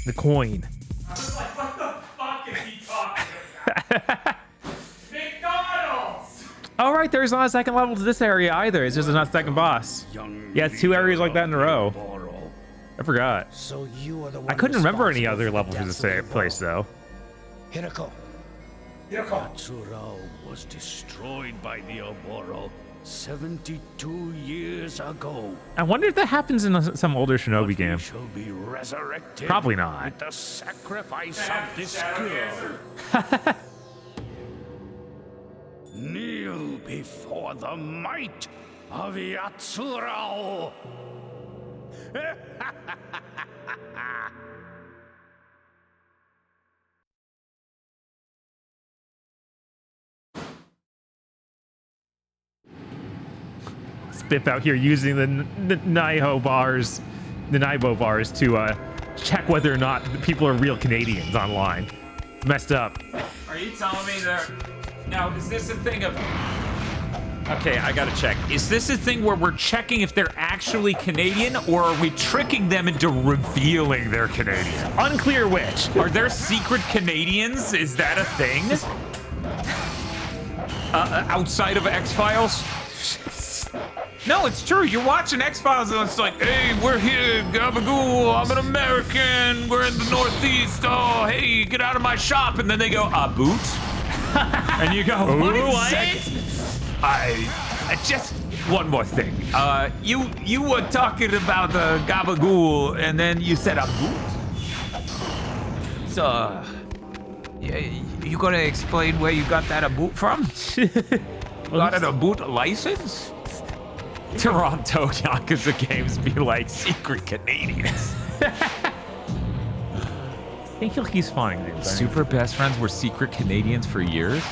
The coin. I was like, what the fuck is he talking about? Oh, right, there's not a second level to this area either. It's just not a second boss. Yeah, it's 2 areas like that in a row. I forgot. So you are the one I couldn't remember any other responsible levels for in the this deaths of the place, though. Hiroko. Atsurao was destroyed by the Oboro 72 years ago. I wonder if that happens in some older Shinobi game. Shall be resurrected. Probably not. With the sacrifice of this girl. Kneel before the might of Yatsurao. Spip out here using the Nanaimo bars to check whether or not people are real Canadians online. It's messed up. Are you telling me that? Now, is this a thing of? Okay, I gotta check. Is this a thing where we're checking if they're actually Canadian, or are we tricking them into revealing they're Canadian? Unclear which. Are there secret Canadians? Is that a thing? Outside of X-Files? No, it's true. You're watching X-Files and it's like, hey, we're here, gabagool, I'm an American, we're in the Northeast, oh, hey, get out of my shop. And then they go, a boot? And you go, what? I just one more thing. You were talking about the gabagool and then you said a boot? So, you gonna explain where you got that a boot from? Got it a boot license? Toronto Yakuza games be like secret Canadians. I think he's fine, dude. Super best friends were secret Canadians for years?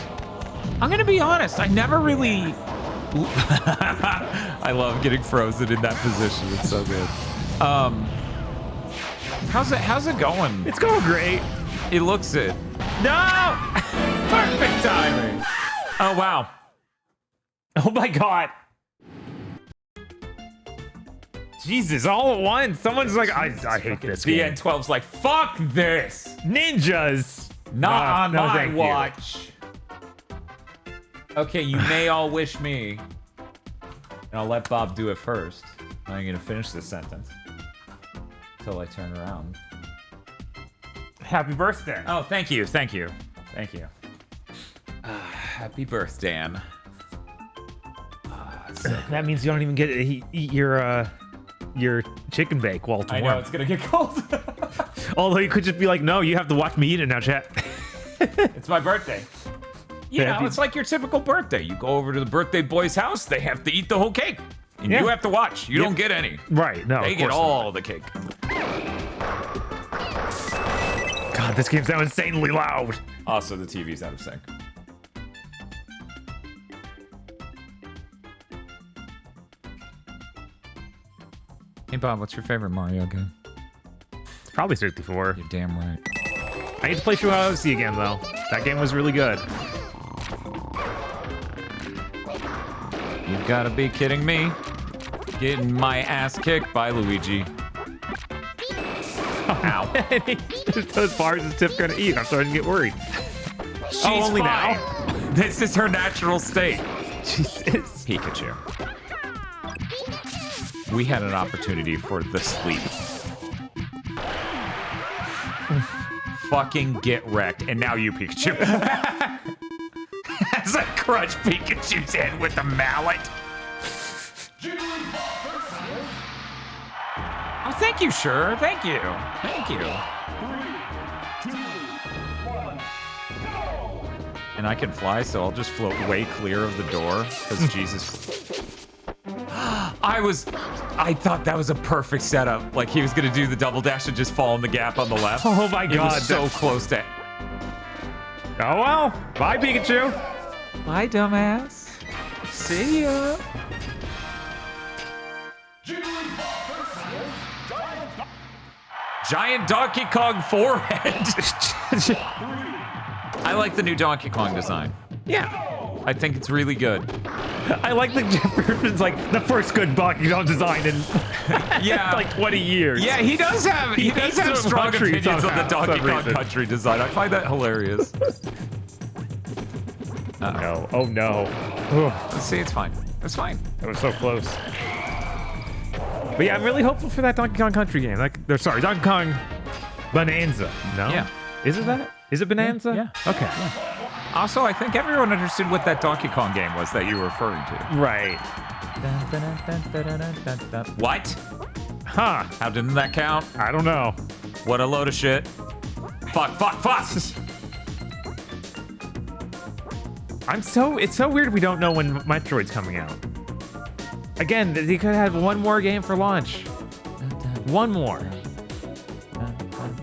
I'm gonna be honest, I never really... I love getting frozen in that position, it's so good. How's it going? It's going great. It looks it. No! Perfect timing! Oh, wow. Oh my god. Jesus, all at once. Someone's like, I hate this game. DN12's like, fuck this! Ninjas! Not on no, my thank you. watch. Okay, you may all wish me. And I'll let Bob do it first. I'm gonna finish this sentence. Until I turn around. Happy birthday. Oh, thank you, thank you. Thank you. Happy birthday, Dan. That means you don't even get to eat your chicken bake while it's warm. I know, it's gonna get cold. Although you could just be like, no, you have to watch me eat it now, chat. It's my birthday. You know, Happy- it's like your typical birthday. You go over to the birthday boy's house, they have to eat the whole cake. And Yeah. you have to watch. You don't get any. Right, no, They of get course all the cake. God, this game's now insanely loud. Also, the TV's out of sync. Hey, Bob, what's your favorite Mario game? It's probably 64. You're damn right. I need to play Shinobi Odyssey again, though. That game was really good. You've got to be kidding me. Getting my ass kicked by Luigi. Ow. Those bars is Tiff gonna eat. I'm starting to get worried. She's only fine. now? This is her natural state. Jesus. Pikachu. We had an opportunity for the sleep. Fucking get wrecked. And now you, Pikachu. As I crunch Pikachu's head with a mallet. Oh, thank you, sure. Thank you. Thank you. And I can fly, so I'll just float way clear of the door, because Jesus. I thought that was a perfect setup. Like he was gonna do the double dash and just fall in the gap on the left. Oh my It god. was so close to. Oh well. Bye, Pikachu. Bye, dumbass. See ya. Giant Donkey Kong forehead. I like the new Donkey Kong design. Yeah. I think it's really good. I like the difference, like the first good Donkey Kong design in Yeah. like 20 years. Yeah, he does have strong Country opinions on the somehow, Donkey some Kong reason. Country design. I find that hilarious. No. Oh no. Ugh. Let's see, it's fine. It's fine. That was so close. But yeah, I'm really hopeful for that Donkey Kong Country game. Sorry, Donkey Kong Bonanza. No? Yeah. Is it that? Is it Bonanza? Yeah. Okay. Yeah. Also, I think everyone understood what that Donkey Kong game was that you were referring to. Right. What? Huh. How didn't that count? I don't know. What a load of shit. Fuck. It's so weird we don't know when Metroid's coming out. Again, they could have one more game for launch. One more.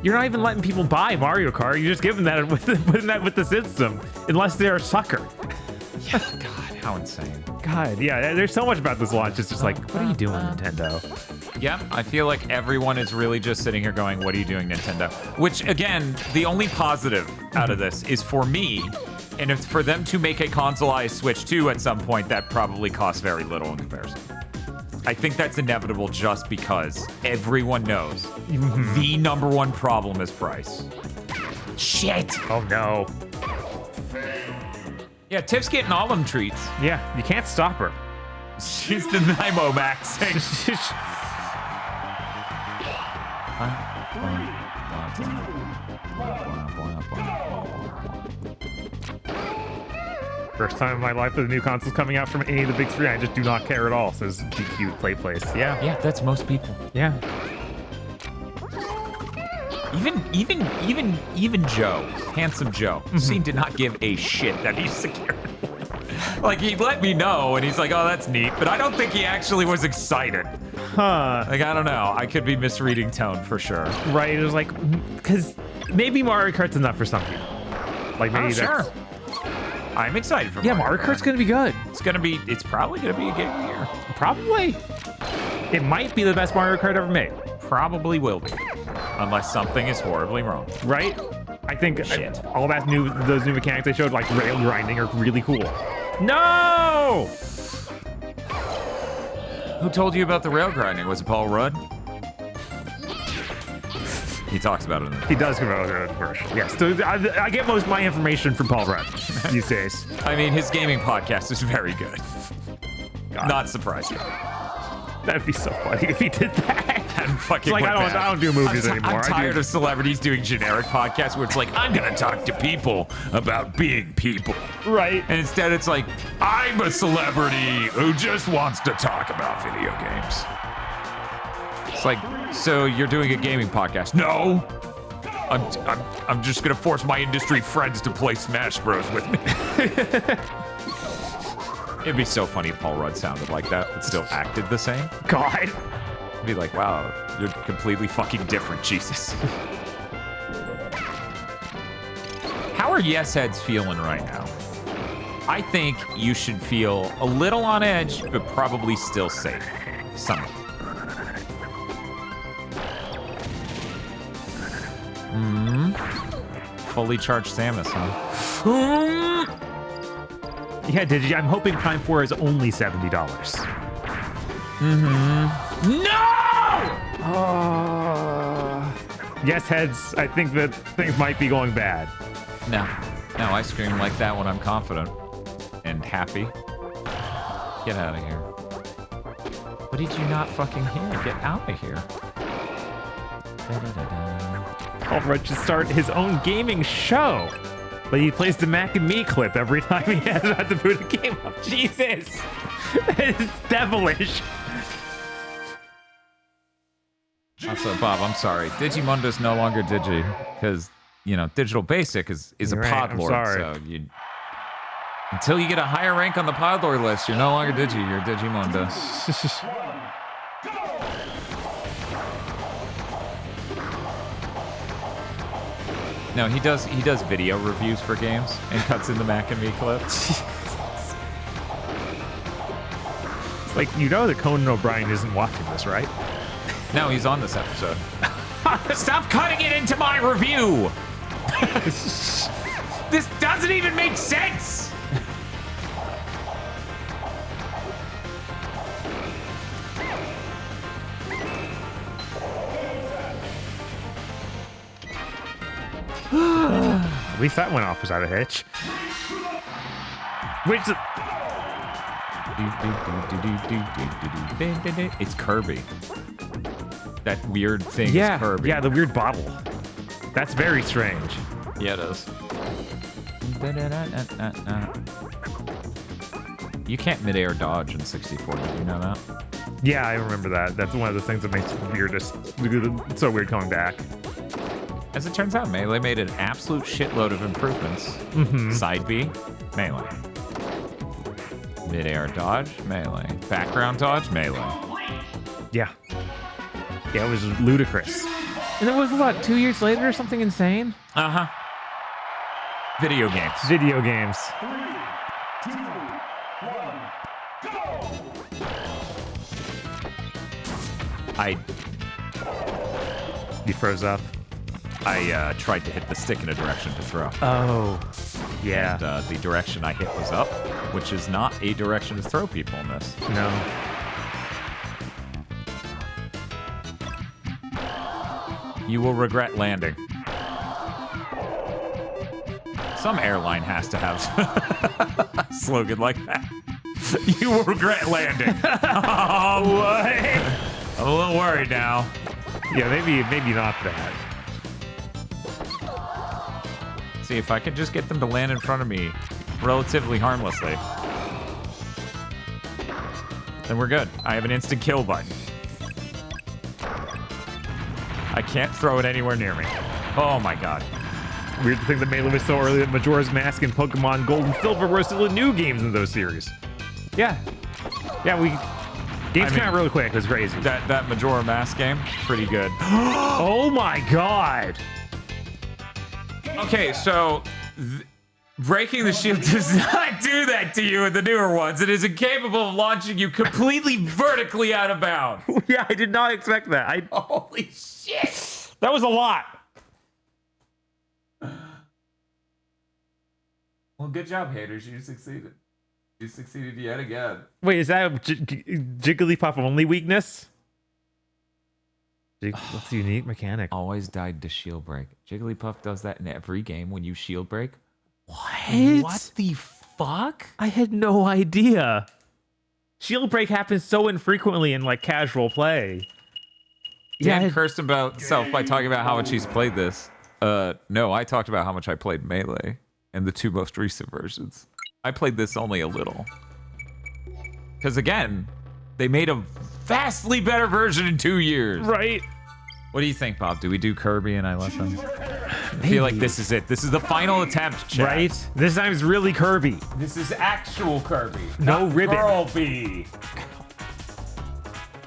You're not even letting people buy Mario Kart. You're just giving that putting that with the system, unless they're a sucker. Yeah, God, how insane. God, yeah, there's so much about this launch. It's just like, what are you doing, Nintendo? Yeah, I feel like everyone is really just sitting here going, what are you doing, Nintendo? Which, again, the only positive out of this is for me, and it's for them to make a consoleized Switch 2 at some point that probably costs very little in comparison. I think that's inevitable just because everyone knows the number one problem is price. Shit! Oh no. Yeah, Tiff's getting all them treats. Yeah, you can't stop her. She's the Nanaimo maxing. First time in my life that a new console's coming out from any of the big three. I just do not care at all, says DQ Play Place. Yeah. Yeah, that's most people. Yeah. Even Joe, handsome Joe, seemed to not give a shit that he's secured. Like, he let me know, and he's like, oh, that's neat, but I don't think he actually was excited. Huh. Like, I don't know. I could be misreading tone for sure. Right, it was like, because maybe Mario Kart's enough for some people. Like, maybe that's... Sure. I'm excited for Mario Kart's gonna be good. It's probably gonna be a game of the year. Probably. It might be the best Mario Kart ever made. Probably will be. Unless something is horribly wrong. Right? I think all those new mechanics they showed, like rail grinding, are really cool. No! Who told you about the rail grinding? Was it Paul Rudd? He talks about it in the He does give out a commercial. Yes. So I get most of my information from Paul Rudd these days. I mean, his gaming podcast is very good. God. Not surprising. That'd be so funny if he did that. Fucking it's like, I don't do movies anymore. I'm tired of celebrities doing generic podcasts where it's like, I'm gonna talk to people about being people. Right. And instead it's like, I'm a celebrity who just wants to talk about video games. It's like, so you're doing a gaming podcast? No. I'm just gonna force my industry friends to play Smash Bros with me. It'd be so funny if Paul Rudd sounded like that, but still acted the same. God. I'd be like, wow, you're completely fucking different, Jesus. How are yes heads feeling right now? I think you should feel a little on edge, but probably still safe. Some. Fully charged Samus, huh? Yeah, I'm hoping Prime 4 is only $70. No! Yes, heads, I think that things might be going bad. No, I scream like that when I'm confident and happy. Get out of here. What did you not fucking hear? Get out of here. Paul Rudd should start his own gaming show. But he plays the Mac and Me clip every time he has to boot a game up. Jesus! That is devilish. Also, Bob, I'm sorry. Digimundo's no longer Digi, because, you know, Digital Basic is a pod lord. So until you get a higher rank on the pod lord list, you're no longer Digi, you're Digimundo. No, he does video reviews for games and cuts in the Mac and Me clips. It's like, you know that Conan O'Brien isn't watching this, right? No, he's on this episode. Stop cutting it into my review! This doesn't even make sense! At least that went off without a hitch. Which... It's Kirby. That weird thing Yeah, is Kirby. yeah, the weird bottle. That's very strange. Yeah, it is. You can't midair dodge in 64. Did you know that? Yeah, I remember that. That's one of the things that makes it weirdest. It's so weird coming back. As it turns out, Melee made an absolute shitload of improvements. Side B, Melee. Mid-air dodge, Melee. Background dodge, Melee. Yeah. Yeah, it was ludicrous. And it was, what, 2 years later or something insane? Uh-huh. Video games. Video games. 3, 2, 1, go! You froze up? I tried to hit the stick in a direction to throw. Oh, yeah. And the direction I hit was up, which is not a direction to throw people in this. No. You will regret landing. Some airline has to have a slogan like that. You will regret landing. Oh, what? I'm a little worried now. Yeah, maybe not that. See, if I could just get them to land in front of me relatively harmlessly, then we're good. I have an instant kill button. I can't throw it anywhere near me. Oh my god. Weird to think that Melee was so early that Majora's Mask and Pokemon Gold and Silver were still the new games in those series. Yeah. Yeah, games came out really quick. It was crazy. That Majora Mask game, pretty good. Oh my god. Okay, so breaking the shield does not do that to you in the newer ones. It is incapable of launching you completely vertically out of bounds. Yeah, I did not expect that. Holy shit. That was a lot. Well, good job, haters. You succeeded. You succeeded yet again. Wait, is that Jigglypuff only weakness? What's the unique mechanic? Always died to shield break. Jigglypuff does that in every game when you shield break. What the fuck? I had no idea. Shield break happens so infrequently in like casual play. Dan cursed about himself by talking about how much he's played this. No, I talked about how much I played Melee and the two most recent versions. I played this only a little. Because again, they made a vastly better version in 2 years. Right. What do you think, Bob? Do we do Kirby and I let them? I feel like this is it. This is the final attempt, chat. Right? This time it's really Kirby. This is actual Kirby. No not ribbon. Kirby.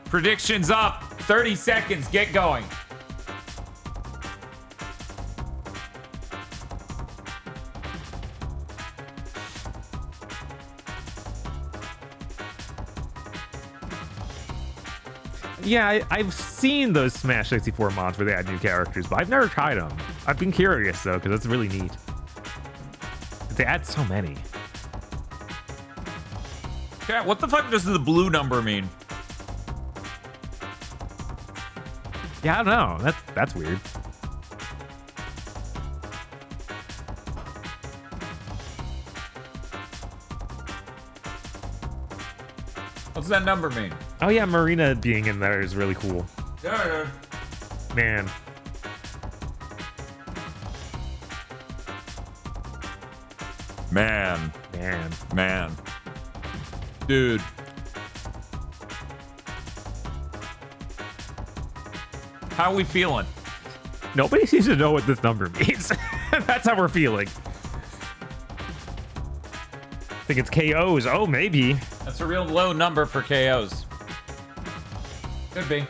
Predictions up. 30 seconds. Get going. Yeah, I've seen those Smash 64 mods where they add new characters, but I've never tried them. I've been curious, though, because it's really neat. They add so many. Yeah, what the fuck does the blue number mean? Yeah, I don't know. That's weird. What's that number mean? Oh yeah, Marina being in there is really cool. Yeah. Man. Man. Dude. How are we feeling? Nobody seems to know what this number means. That's how we're feeling. I think it's KOs. Oh, maybe. That's a real low number for KOs. Could be.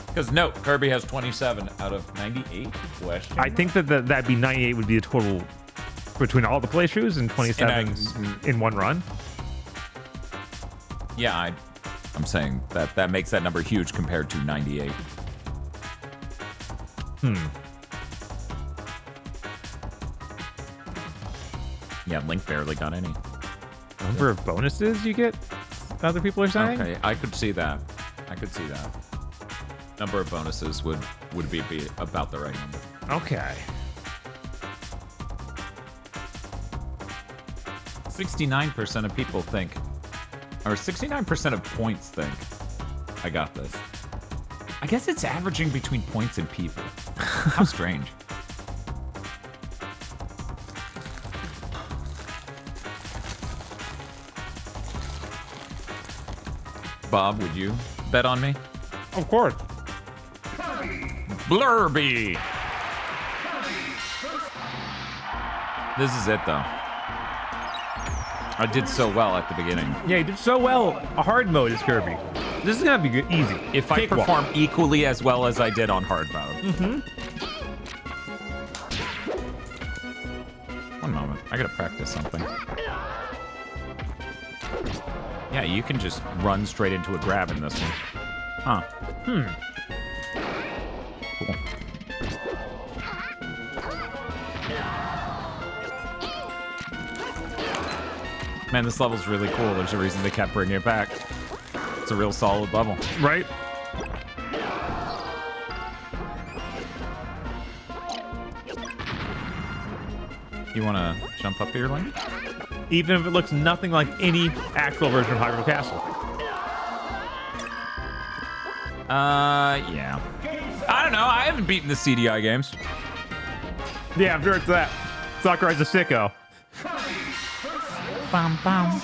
Because note, Kirby has 27 out of 98 questions. I think that'd be 98 would be the total between all the playthroughs and 27 in one run. Yeah, I'm saying that makes that number huge compared to 98. Yeah, Link barely got any. Number of bonuses you get, other people are saying? Okay, I could see that. Number of bonuses would be about the right number. Okay. 69% of people think, or 69% of points think, I got this. I guess it's averaging between points and people. How strange. Bob, would you bet on me? Of course. Blurby! This is it, though. I did so well at the beginning. Yeah, you did so well. A hard mode is Kirby. This is gonna be good, easy. If I perform equally as well as I did on hard mode. Mm-hmm. One moment. I gotta practice something. Yeah, you can just run straight into a grab in this one. Huh. Cool. Man, this level's really cool. There's a reason they kept bringing it back. It's a real solid level. Right? You want to jump up here, Link? Even if it looks nothing like any actual version of Hyrule Castle. Yeah. I don't know. I haven't beaten the CDI games. Yeah, I'm sure it's that. Sakurai's a sicko. Bum, bum.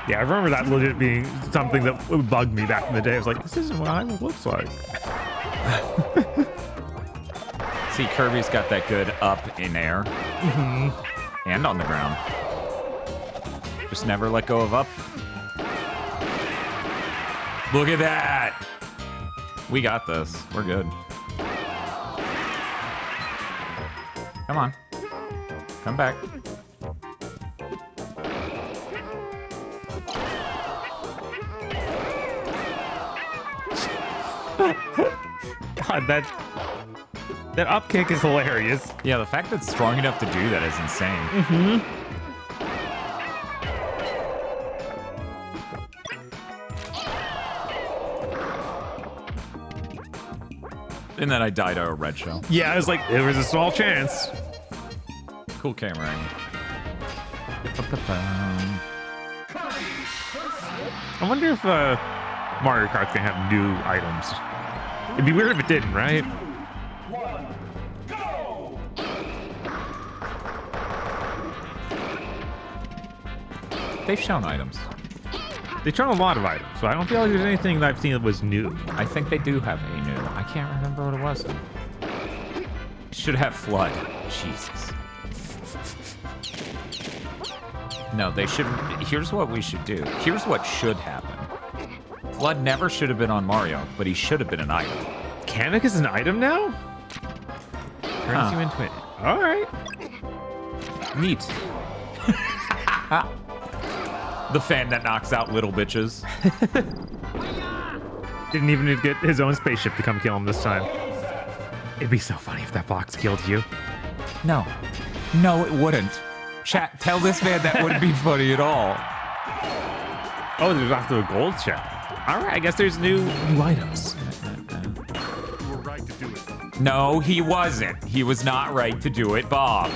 Yeah, I remember that legit being something that would bug me back in the day. I was like, this isn't what Hyrule looks like. See, Kirby's got that good up in air. And on the ground. Just never let go of up. Look at that! We got this. We're good. Come on. Come back. God, that up kick is hilarious. Yeah, the fact that it's strong enough to do that is insane. And then I died to a red shell. Yeah, I was like, there was a small chance. Cool camera angle. I wonder if Mario Kart's gonna have new items. It'd be weird if it didn't, right? They've shown items. They've shown a lot of items, so I don't feel like there's anything that I've seen that was new. I think they do have a new. I can't remember what it was. Should have Flood. Jesus. No, they should. Here's what we should do. Here's what should happen. Flood never should have been on Mario, but he should have been an item. Kamek is an item now? Turns you into it. All right. Neat. The fan that knocks out little bitches. Didn't even need to get his own spaceship to come kill him this time. It'd be so funny if that box killed you. No. No, it wouldn't. Chat, tell this man that wouldn't be funny at all. Oh, there's also a gold shell. All right, I guess there's new items. You were right to do it. No, he wasn't. He was not right to do it, Bob.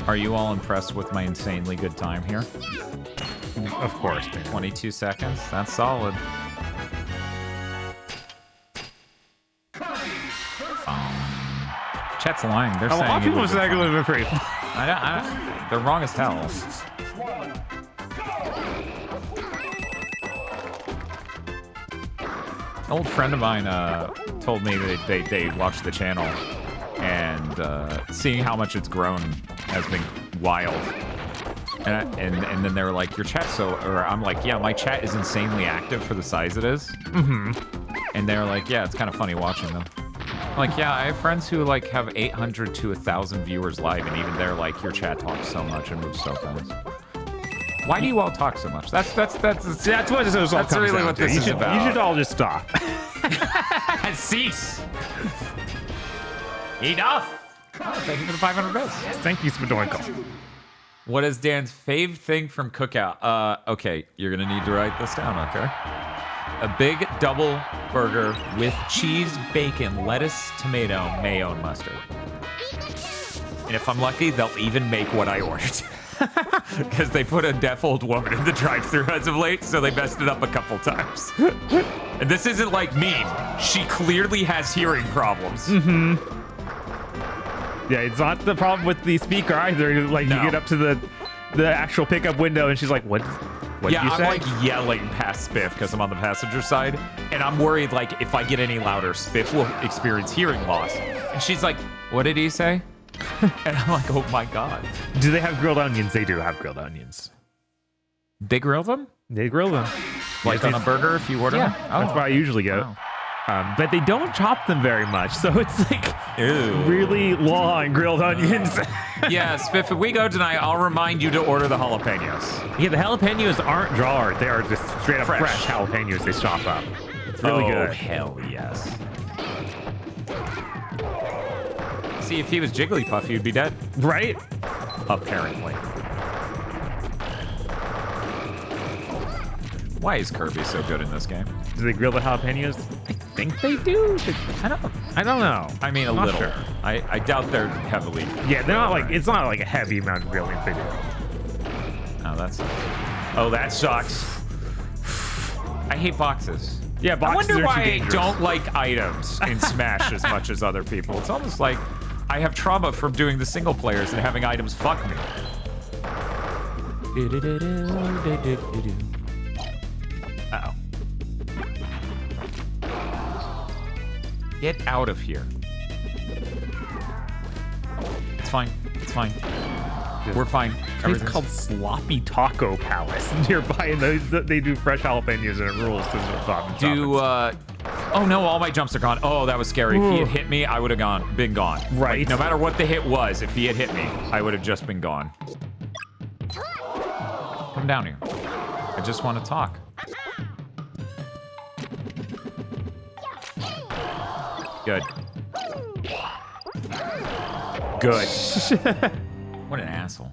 Are you all impressed with my insanely good time here? Of course, man. 22 seconds. That's solid. Chat's lying. They're saying a lot of people say I'm pretty. they're wrong as hell. An old friend of mine told me that they watched the channel, and seeing how much it's grown has been wild. And then they were like, your chat's so, or I'm like, yeah, my chat is insanely active for the size it is. And they're like, yeah, it's kind of funny watching them. I'm like, yeah, I have friends who like have 800 to 1,000 viewers live, and even they're like, your chat talks so much and moves so fast. Why do you all talk so much? That's what this is all That's really what this is about. You should all just stop. Cease. Enough. Oh, thank you for the 500 bits. Yes, thank you, Spadoinkle. What is Dan's fave thing from Cookout? Okay, you're gonna need to write this down, okay? A big double burger with cheese, bacon, lettuce, tomato, mayo, and mustard. And if I'm lucky, they'll even make what I ordered. Because they put a deaf old woman in the drive-thru as of late, so they messed it up a couple times. And this isn't like mean. She clearly has hearing problems. Mm-hmm. Yeah, it's not the problem with the speaker either. Like, you get up to the actual pickup window, and she's like, what did you say? I'm like yelling past Spiff because I'm on the passenger side, and I'm worried, like, if I get any louder, Spiff will experience hearing loss. And she's like, what did he say? And I'm like, oh my God. Do they have grilled onions? They do have grilled onions. They grill them? They grill them. Like on a burger if you order them? Oh, that's what I usually get. Wow. But they don't chop them very much, so it's like really long grilled onions. Yeah, Spiff, if we go tonight, I'll remind you to order the jalapenos. Yeah, the jalapenos aren't jarred. They are just straight up fresh jalapenos they chop up. It's really good. Oh, hell yes. See, if he was Jigglypuff, he'd be dead. Right? Apparently. Why is Kirby so good in this game? Do they grill the jalapenos? I think they do. I don't know. I mean, a little. Sure. I doubt they're heavily. Yeah, they're not like, it's not like a heavy amount of grilling they do. Oh, that sucks. Oh, that sucks. I hate boxes. Yeah, boxes I wonder are too why dangerous. I don't like items in Smash as much as other people. It's almost like I have trauma from doing the single players and having items fuck me. Uh-oh. Get out of here. It's fine. It's fine. We're fine. It's called Sloppy Taco Palace nearby, and they do fresh jalapenos, and it rules. Oh no, all my jumps are gone. Oh, that was scary. If he had hit me, I would have been gone. Right. Like, no matter what the hit was, if he had hit me, I would have just been gone. Come down here. I just want to talk. Good. Good. What an asshole.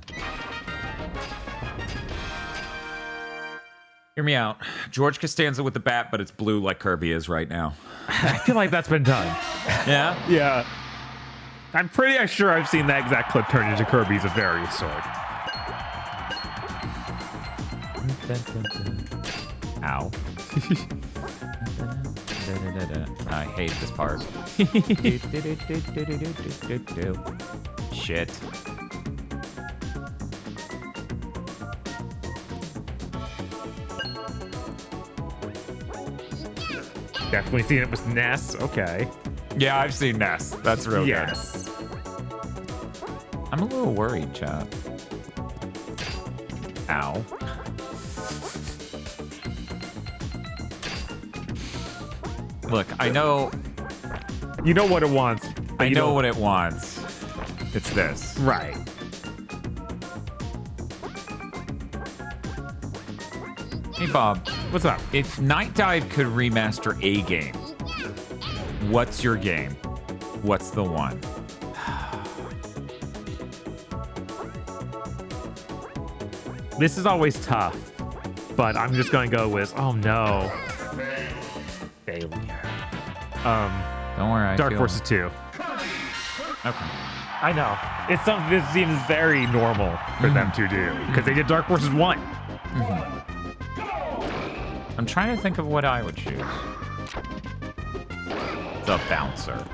Hear me out. George Costanza with the bat, but it's blue like Kirby is right now. I feel like that's been done. Yeah? Yeah. I'm pretty sure I've seen that exact clip turned into Kirby's of various sort. Ow. I hate this part. Shit. Definitely seen it with Ness. Okay. Yeah, I've seen Ness. That's real good. Yes. I'm a little worried, chat. Ow. Look, I know... You know what it wants. I know what it wants. It's this. Right. Hey, Bob. What's up? If Night Dive could remaster a game, what's your game? What's the one? This is always tough, but I'm just going to go with, oh no. Failure. Don't worry, Dark Forces 2. Okay. I know. It's something that seems very normal for them to do, because they did Dark Forces 1. I'm trying to think of what I would choose. The bouncer.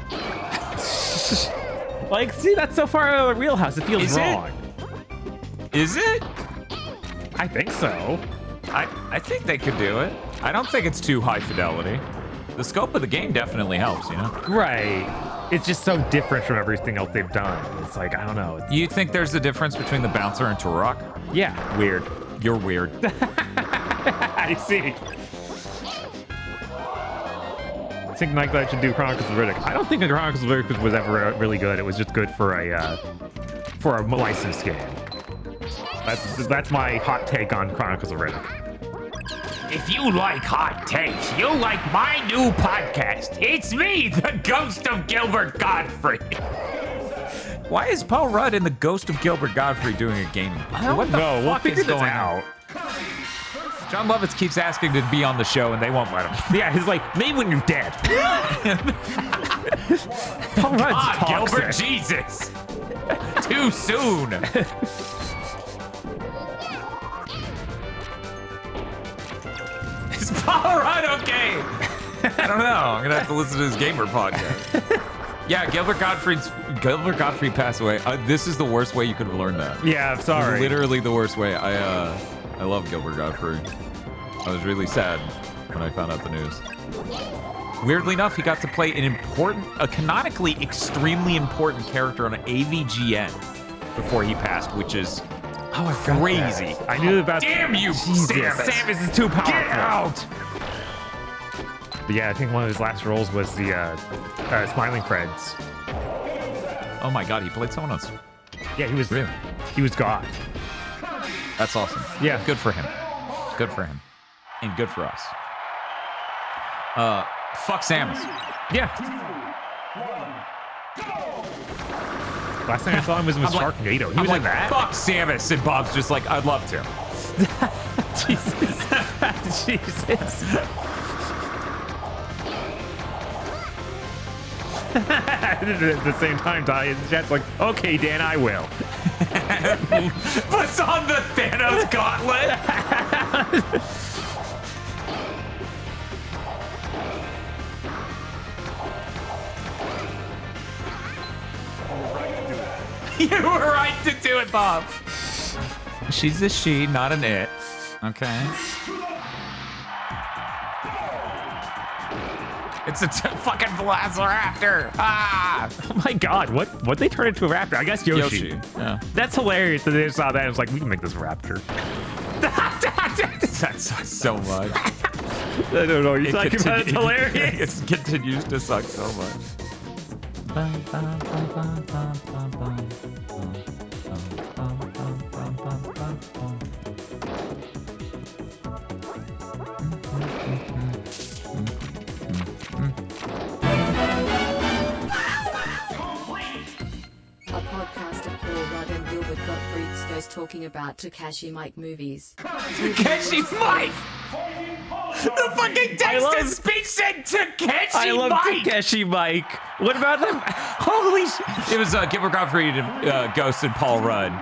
Like, see, that's so far out of the wheelhouse. It feels wrong. Is it? I think so. I think they could do it. I don't think it's too high fidelity. The scope of the game definitely helps, you know? Right. It's just so different from everything else they've done. It's like, I don't know. You think there's a difference between the bouncer and Turok? Yeah. Weird. You're weird. I see. I think Night Dive should do Chronicles of Riddick. I don't think Chronicles of Riddick was ever really good. It was just good for a licensed game. That's my hot take on Chronicles of Riddick. If you like hot takes, you'll like my new podcast. It's me, the ghost of Gilbert Godfrey. Why is Paul Rudd and the ghost of Gilbert Godfrey doing a gaming? What the No, we'll fuck figure is this going out. on? John Lovitz keeps asking to be on the show, and they won't let him. Yeah, he's like, maybe when you're dead. Paul Rudd's God, toxic. Gilbert, Jesus. Too soon. Is Paul Rudd okay? I don't know. I'm gonna have to listen to his gamer podcast. Yeah, Gilbert Godfrey passed away. This is the worst way you could have learned that. Yeah, I'm sorry. Literally the worst way. I love Gilbert Godfrey. I was really sad when I found out the news. Weirdly enough, he got to play a canonically extremely important character on AVGN before he passed, which is crazy. That. I knew about. Damn you, Samus! Samus is too powerful. Get out! But yeah, I think one of his last roles was the Smiling Friends. Oh my God, he played someone else. Yeah, he was God. That's awesome. Yeah, good for him. Good for him, and good for us. Fuck Samus. Yeah. Last time I saw him was with Sharknado. He was like, in that. Fuck Samus, and Bob's just like, I'd love to. Jesus. Jesus. At the same time, Ty in the chat's like, okay, Dan, I will. Puts on the Thanos gauntlet. You were right to do it, Bob. She's a she, not an it. Okay. It's a fucking Velociraptor. Ah! Oh my God, what they turn into a raptor? I guess Yoshi. Yeah. That's hilarious that they saw that and was like, we can make this a raptor. That sucks so much. I don't know. You're talking about it's hilarious. It continues to suck so much. A podcast of Paul Rudd and Gilbert Gottfried's Ghost talking about Takashi Mike movies. Takashi Mike! The fucking text-to-speech said Takashi I love Mike! Takashi Mike. What about him? Holy shit. It was Gilbert Gottfried, Ghost, and Paul Rudd.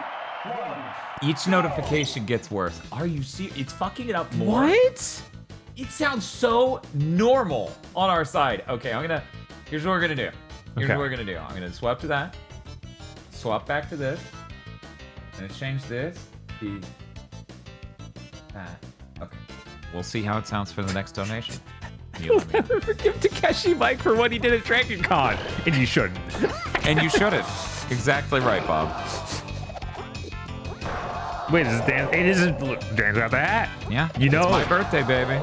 Each notification gets worse. Are you serious? It's fucking it up more. What? It sounds so normal on our side. Okay, here's what we're gonna do. I'm gonna swap to that. Swap back to this. I'm gonna change this. Okay. We'll see how it sounds for the next donation. You'll never forgive Takeshi Mike for what he did at Dragon Con. And you shouldn't. And you shouldn't. Exactly right, Bob. Wait, is this Dan? It isn't Dan's got the hat. Yeah. You know. It's my birthday, baby.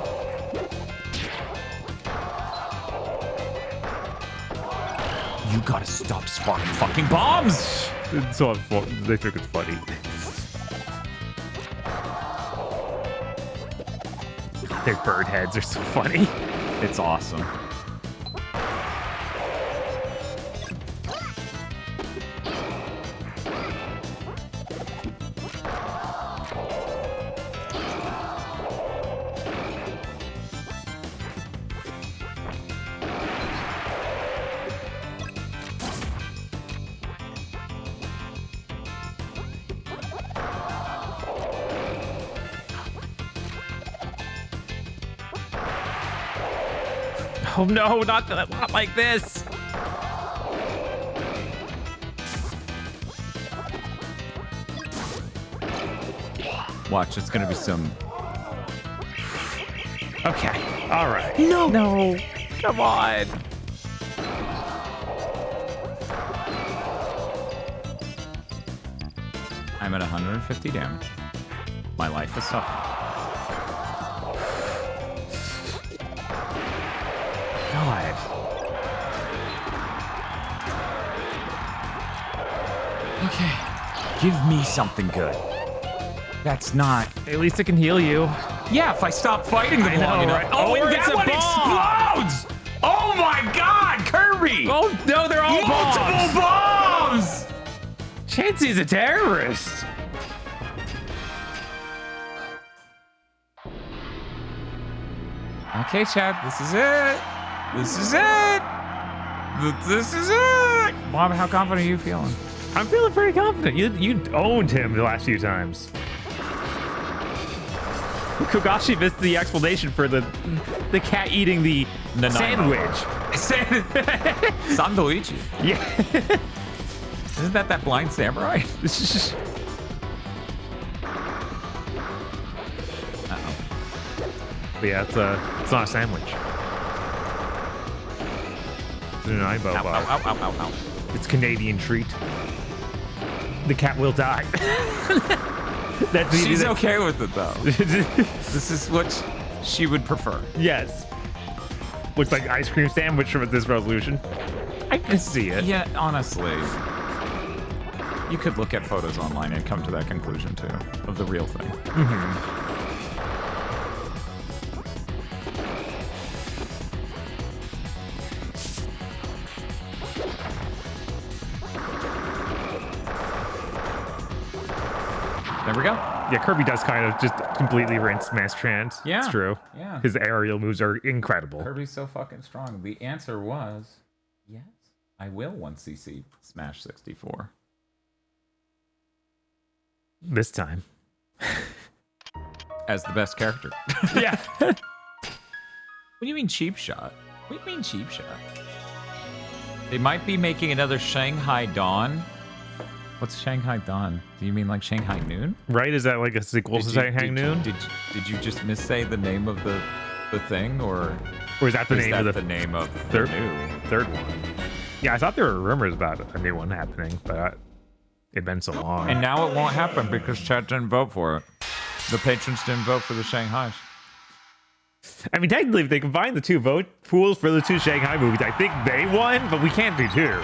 You gotta stop sparking fucking bombs! It's so they think it's funny. Their bird heads are so funny. It's awesome. Oh no, not like this. Watch, it's gonna be some... Okay, all right. No, come on. I'm at 150 damage. My life is suffering. God. Okay, give me something good. That's not... At least it can heal you. Yeah, if I stop fighting them long enough. Right? Oh, and it's that a one bomb. explodes! Oh my God, Kirby! Oh no, they're all multiple bombs! Chansey's a terrorist. Okay, chat, this is it. This is it. This is it. Bob, how confident are you feeling? I'm feeling pretty confident. You owned him the last few times. Kogashi missed the explanation for the cat eating the Nanaimo. sandwich. Sandwich. Yeah. Isn't that blind samurai? But yeah, it's not a sandwich. It's an Nanaimo bar. Ow, ow, ow, ow. It's Canadian treat. The cat will die. She's okay with it though. This is what she would prefer. Yes. Looks like ice cream sandwich with this resolution. I can see it. Yeah, honestly. You could look at photos online and come to that conclusion too, of the real thing. Mm-hmm. There we go. Yeah, Kirby does kind of just completely rinse Mass Trans. Yeah. It's true. Yeah. His aerial moves are incredible. Kirby's so fucking strong. The answer was yes. I will once he see Smash 64. This time. As the best character. Yeah. What do you mean cheap shot? What do you mean cheap shot? They might be making another Shanghai Dawn. What's Shanghai Dawn? Do you mean like Shanghai Noon? Right? Is that like a sequel to Shanghai Noon? Did you just missay the name of the thing, or is that the name of the name of third the one? Yeah, I thought there were rumors about a new one happening, but it'd been so long. And now it won't happen because chat didn't vote for it. The patrons didn't vote for the Shanghais. I mean, technically, if they combine the two vote pools for the two Shanghai movies, I think they won, but we can't do two.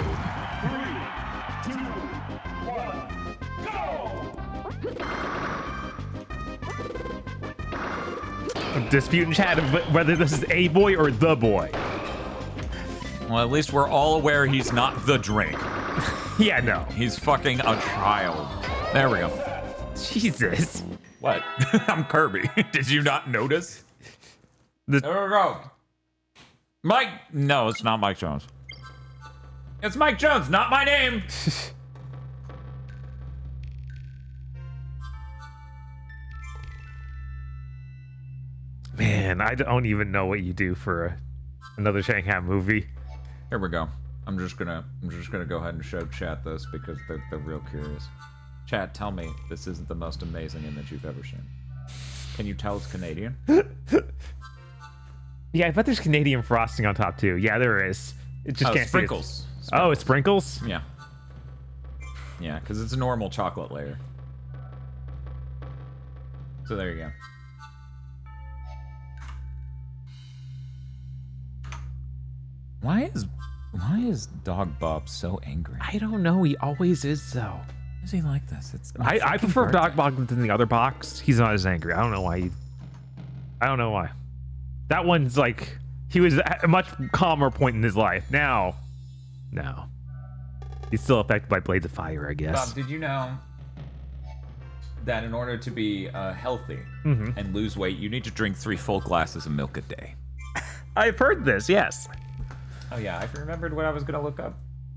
Dispute in chat of whether this is a boy or the boy. Well, at least we're all aware he's not the drink. Yeah, no. He's fucking a child. There we go. Jesus. What? I'm Kirby. Did you not notice? There we go. Mike. No, it's not Mike Jones. It's Mike Jones, not my name. Man, I don't even know what you do for another Shanghai movie. Here we go. I'm just gonna go ahead and show chat this because they're real curious. Chat, tell me this isn't the most amazing image you've ever seen. Can you tell it's Canadian? Yeah, I bet there's Canadian frosting on top too. Yeah, there is. It just can't sprinkles. Oh, it's sprinkles? Yeah. Yeah, because it's a normal chocolate layer. So there you go. Why is Dog Bob so angry? I don't know. He always is though. Why is he like this? I prefer Dog Bob than the other box. He's not as angry. I don't know why. I don't know why. That one's like he was at a much calmer point in his life. Now, no. He's still affected by Blades of Fire, I guess. Bob, did you know that in order to be healthy and lose weight, you need to drink 3 full glasses of milk a day? I've heard this, yes. Oh yeah, I remembered what I was gonna look up.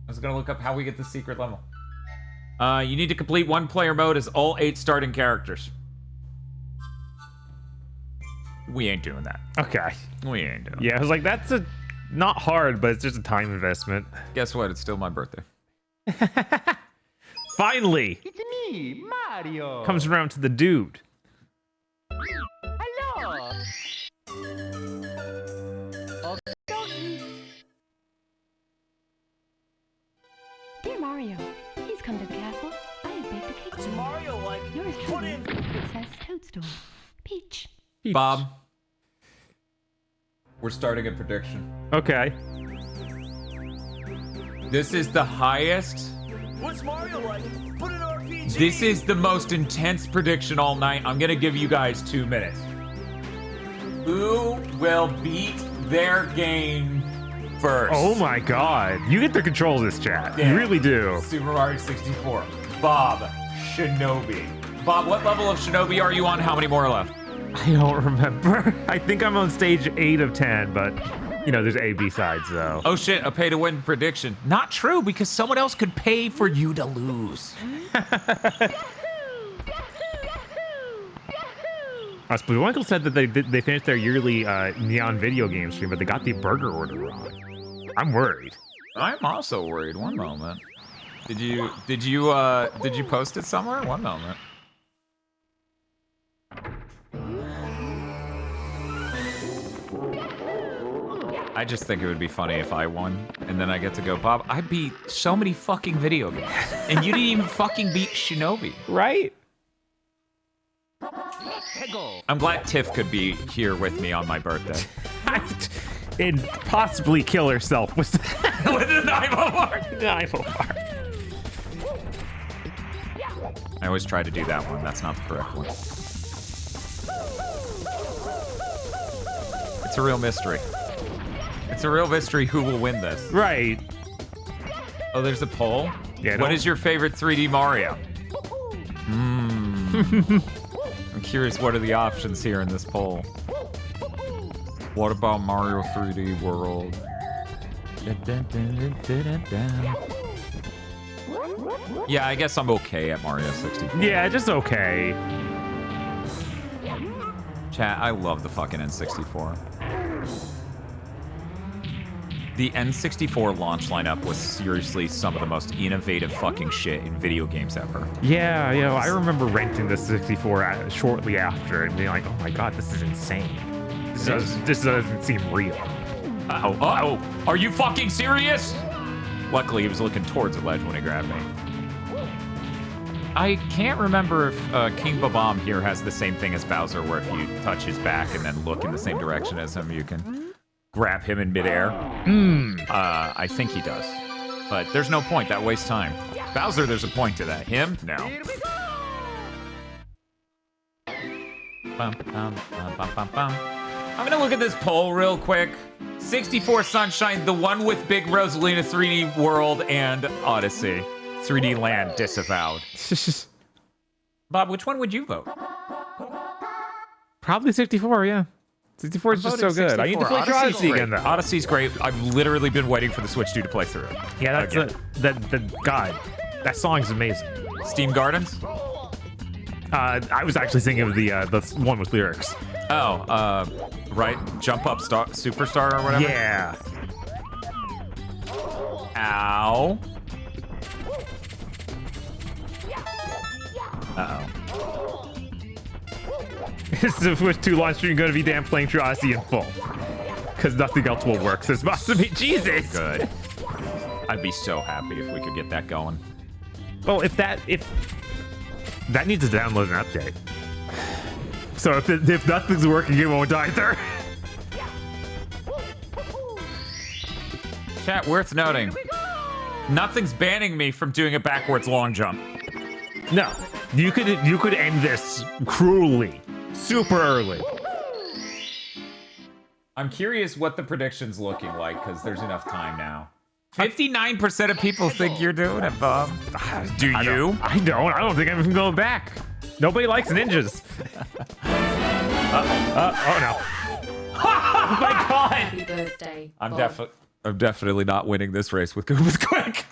I was gonna look up how we get the secret level. You need to complete 1 player mode as all 8 starting characters. We ain't doing that. Okay. We ain't doing Yeah, I was like, that's not hard, but it's just a time investment. Guess what? It's still my birthday. Finally! It's me, Mario. Comes around to the dude. Hello. Dear Mario, please come to the castle. I have baked a cake for you. Mario like Yours truly, Princess Toadstool. Peach. Bob, we're starting a prediction. Okay. This is the highest. What's Mario like? Put an RPG. This is the most intense prediction all night. I'm gonna give you guys 2 minutes. Who will beat their game first? Oh my god. You get to control this chat. Yeah. You really do. Super Mario 64. Bob, Shinobi. Bob, what level of Shinobi are you on? How many more are left? I don't remember. I think I'm on stage 8 of 10, but you know, there's A, B sides though. Oh shit, a pay to win prediction. Not true, because someone else could pay for you to lose. Spoonwinkle said that they finished their yearly Neon video game stream, but they got the burger order wrong. I'm worried. I'm also worried. One moment. Did you post it somewhere? One moment. I just think it would be funny if I won, and then I get to go, Bob, I beat so many fucking video games, and you didn't even fucking beat Shinobi. Right? I'm glad Tiff could be here with me on my birthday. And possibly kill herself with the Nanaimo bar. I always try to do that one. That's not the correct one. It's a real mystery. It's a real mystery who will win this. Right. Oh, there's a poll? Yeah. What is your favorite 3D Mario? I'm curious, what are the options here in this poll? What about Mario 3D World? Yeah, I guess I'm okay at Mario 64. Yeah, just okay. Chat, I love the fucking N64. The N64 launch lineup was seriously some of the most innovative fucking shit in video games ever. Yeah, yeah. I remember renting the 64 shortly after and being like, oh my god, this is insane. This doesn't seem real. Uh-oh. Are you fucking serious? Luckily, he was looking towards the ledge when he grabbed me. I can't remember if King Babam here has the same thing as Bowser, where if you touch his back and then look in the same direction as him, you can grab him in midair. I think he does. But there's no point. That wastes time. Bowser, there's a point to that. Him? No. I'm gonna look at this poll real quick. 64 Sunshine, the one with Big Rosalina 3D World and Odyssey. 3D Land disavowed. Bob, which one would you vote? Probably 64, yeah. 64 is just so good. 64. I need to play Odyssey again, though. Odyssey's great. I've literally been waiting for the Switch 2 to play through it. Yeah, that's God, that song's amazing. Steam Gardens? I was actually thinking of the one with lyrics. Oh, right. Jump Up Superstar or whatever? Yeah. Ow. Uh-oh. Is the Switch 2 launch stream going to be damn playing through Odyssey in full? Because nothing else will work. This must be Jesus. Good. I'd be so happy if we could get that going. Well, if that needs to download an update. So if nothing's working, it won't either. Chat, worth noting. Nothing's banning me from doing a backwards long jump. No, you could end this cruelly, super early. I'm curious what the prediction's looking like, because there's enough time now. 59% of people think you're doing it, Bob. Do you? I don't think I'm even going back. Nobody likes ninjas. Oh no. Oh my god. Happy birthday. I'm definitely not winning this race with Quick.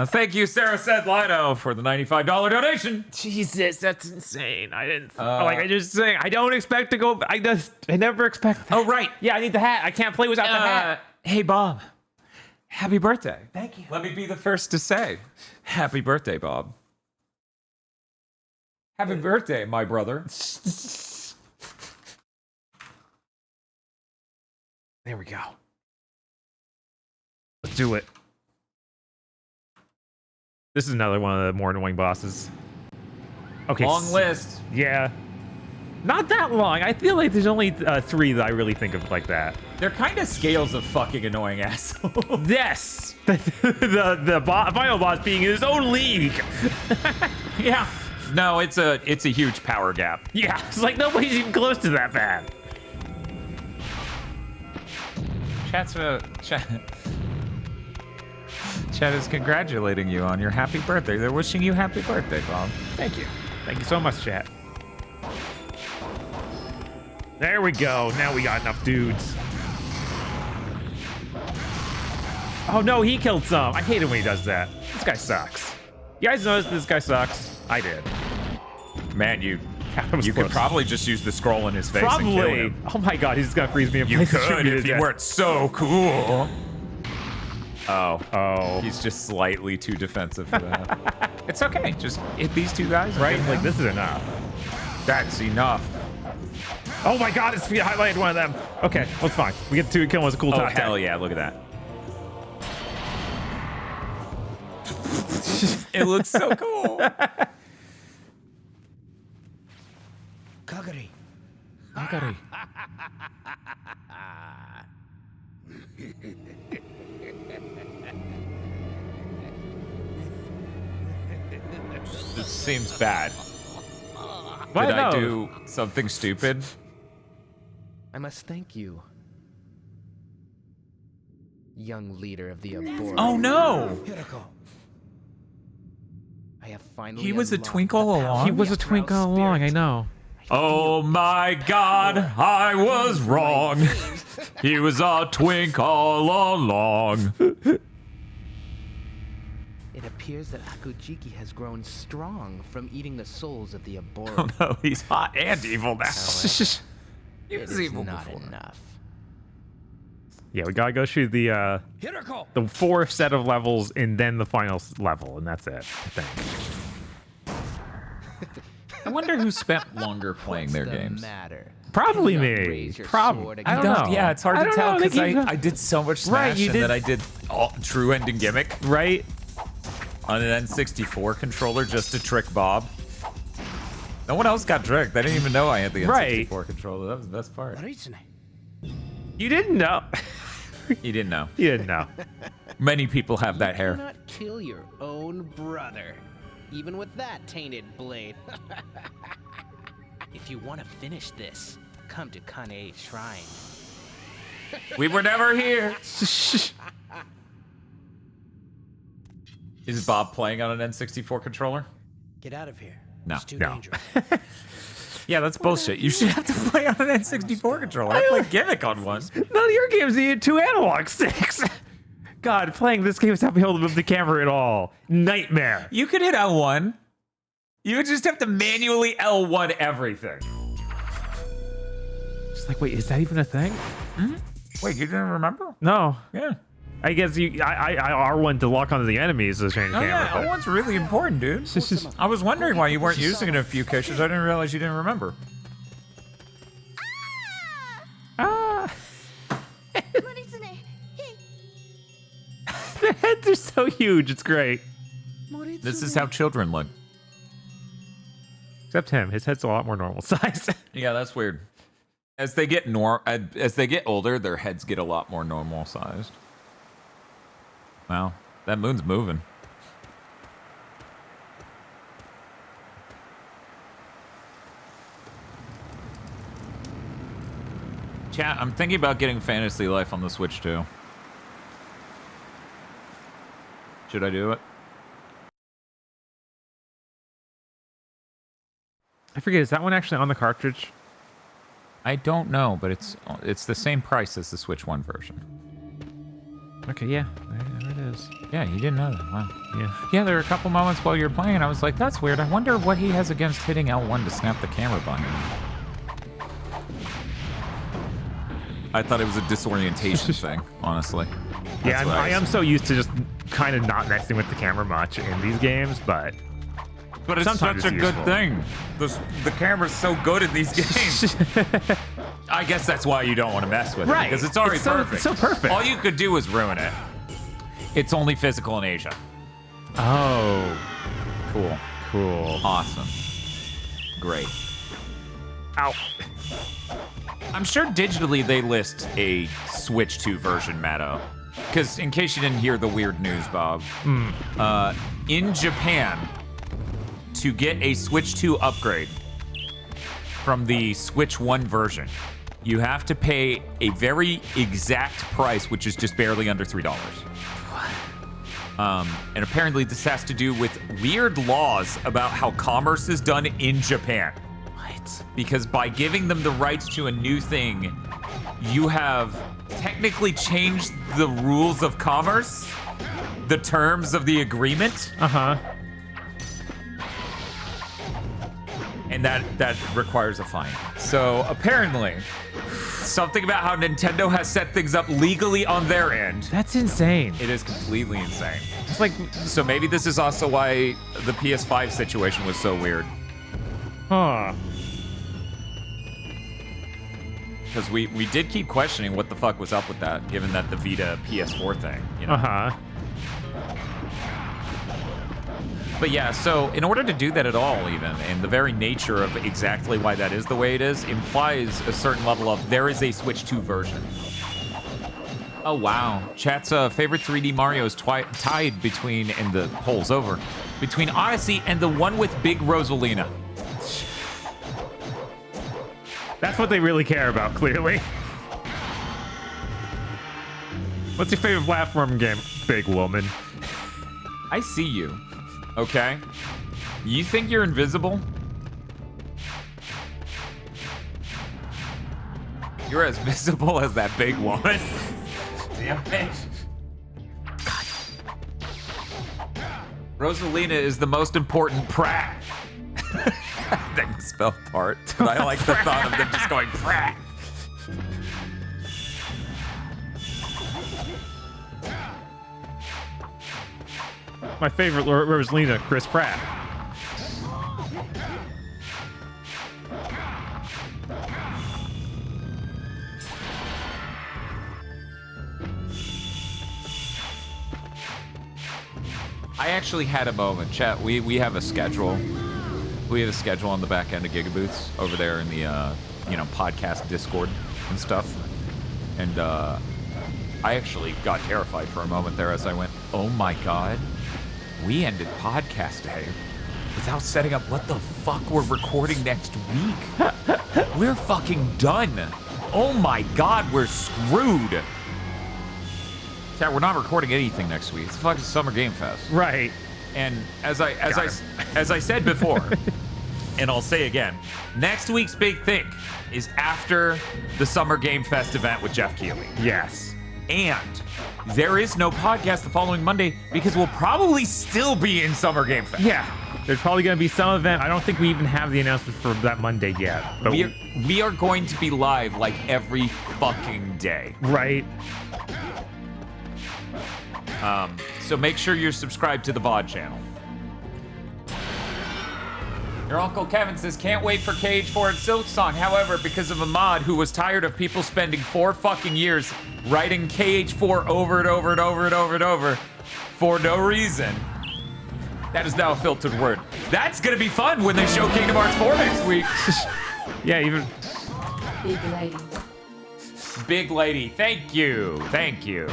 Thank you, Sarah said Lino, for the $95 donation. Jesus, that's insane. I didn't. I just saying. I don't expect to go. I never expect that. Oh right. Yeah, I need the hat. I can't play without the hat. Hey Bob. Happy birthday. Thank you. Let me be the first to say, happy birthday, Bob. Happy birthday, my brother. There we go. Let's do it. This is another one of the more annoying bosses. Okay. Long list. Yeah. Not that long. I feel like there's only 3 that I really think of like that. They're kind of scales of fucking annoying assholes. Yes. the final boss being in his own league. Yeah. No, it's a huge power gap. Yeah. It's like nobody's even close to that bad. Chat chat is congratulating you on your happy birthday. They're wishing you happy birthday, Bob. Thank you. Thank you so much, chat. There we go. Now we got enough dudes. Oh no, he killed some. I hate it when he does that. This guy sucks. You guys notice this guy sucks? I did. Man, you close. could probably just use the scroll in his face and kill Probably. him. Oh my god, he's just gonna freeze me in You place. could if you weren't so cool. Oh. He's just slightly too defensive for that. It's okay. Just hit these two guys. Right? Like, this is enough. That's enough. Oh my god, it's highlighted one of them. Okay, that's fine. We get to kill him as a cool top 10. Hell yeah, look at that. It looks so cool. Kagari. Kagari. This seems bad. Why Did I no? do something stupid? I must thank you, young leader of the Abhorrent. Oh no! I have finally. He was a unlocked twink all the power along? He was a of the twink all Proud along, I Spirit. know. Oh my god, I was wrong. He was a twink all along. It appears that Akujiki has grown strong from eating the souls of the Oh Abhorrent. no, he's hot and evil now. He It was is evil not before. enough. Yeah, we gotta go through the 4 set of levels and then the final level, and that's it, I think. I wonder who spent longer playing their games. Probably Not me. raise your Probably. sword I don't against know. Yeah, it's hard I to don't tell know, because they keep- I did so much Smash Right, you and did- then I did true ending gimmick Right? on an N64 controller just to trick Bob. No one else got tricked. They didn't even know I had the N64 controller. That was the best part. You didn't know. You didn't know. You didn't know. Many people have that hair. Do not kill your own brother, even with that tainted blade. If you want to finish this, come to Kane Shrine. We were never here. Is Bob playing on an N64 controller? Get out of here. No. It's too No. dangerous. Yeah, that's bullshit. You should have to play on an N64 controller. I played Gimmick on one. None of your games need 2 analog sticks. God, playing this game without being able to move the camera at all. Nightmare. You could hit L1. You would just have to manually L1 everything. Just like, wait, is that even a thing? Wait, you didn't remember? No. Yeah. I guess I R1 to lock onto the enemies to change the Oh camera. yeah, L1's really important, dude. I was wondering why you weren't using it in a few cases. I didn't realize you didn't remember. Ah. The heads are so huge. It's great. This is how children look. Except him. His head's a lot more normal size. Yeah, that's weird. As they get older, their heads get a lot more normal sized. Wow, that moon's moving. Chat, I'm thinking about getting Fantasy Life on the Switch too. Should I do it? I forget, is that one actually on the cartridge? I don't know, but it's the same price as the Switch 1 version. Okay, yeah, there it is. Yeah, you didn't know that. Wow. Yeah. Yeah, there were a couple moments while you were playing, I was like, that's weird. I wonder what he has against hitting L1 to snap the camera button. I thought it was a disorientation thing, honestly. Yeah, I am so used to just kind of not messing with the camera much in these games, but it's sometimes such a it's good useful. thing. The camera's so good in these games. I guess that's why you don't want to mess with it, Right. because it's already It's so- perfect. it's so perfect. All you could do is ruin it. It's only physical in Asia. Oh. Cool. Cool. Awesome. Great. Ow. I'm sure digitally they list a Switch 2 version, Matto. Because in case you didn't hear the weird news, Bob, in Japan, to get a Switch 2 upgrade from the Switch 1 version, you have to pay a very exact price, which is just barely under $3. And apparently this has to do with weird laws about how commerce is done in Japan. What? Because by giving them the rights to a new thing, you have technically changed the rules of commerce, the terms of the agreement. Uh-huh. And that requires a fine. So apparently, something about how Nintendo has set things up legally on their end. That's insane. It is completely insane. It's like, so maybe this is also why the PS5 situation was so weird. Huh. Because we did keep questioning what the fuck was up with that, given that the Vita PS4 thing, you know? Uh-huh. But yeah, so in order to do that at all, even, and the very nature of exactly why that is the way it is, implies a certain level of there is a Switch 2 version. Oh, wow. Chat's favorite 3D Mario is tied between, and the poll's over, between Odyssey and the one with Big Rosalina. That's what they really care about, clearly. What's your favorite platform game? Big woman. I see you. Okay? You think you're invisible? You're as visible as that big woman. Damn it. God. Rosalina is the most important Pratt. That you spell part. But I like the thought of them just going Pratt. My favorite Rosalina, Chris Pratt. I actually had a moment, chat. We have a schedule. We have a schedule on the back end of GigaBoots over there in the podcast Discord and stuff. And I actually got terrified for a moment there as I went, oh my god, we ended podcast day without setting up what the fuck we're recording next week. We're fucking done. Oh my god, we're screwed. Chat, we're not recording anything next week. It's fucking Summer Game Fest. Right. And as I said before, and I'll say again, next week's big thing is after the Summer Game Fest event with Jeff Keighley. Yes. And there is no podcast the following Monday because we'll probably still be in Summer Game Fest. Yeah. There's probably going to be some event. I don't think we even have the announcement for that Monday yet. But we are going to be live like every fucking day. Right. So make sure you're subscribed to the VOD channel. Your Uncle Kevin says, can't wait for KH4 and Silksong. However, because of a mod who was tired of people spending 4 fucking years writing KH4 over and over and over and over and over for no reason, that is now a filtered word. That's gonna be fun when they show Kingdom Hearts 4 next week. Yeah, even... Big lady. Big lady, thank you. Thank you.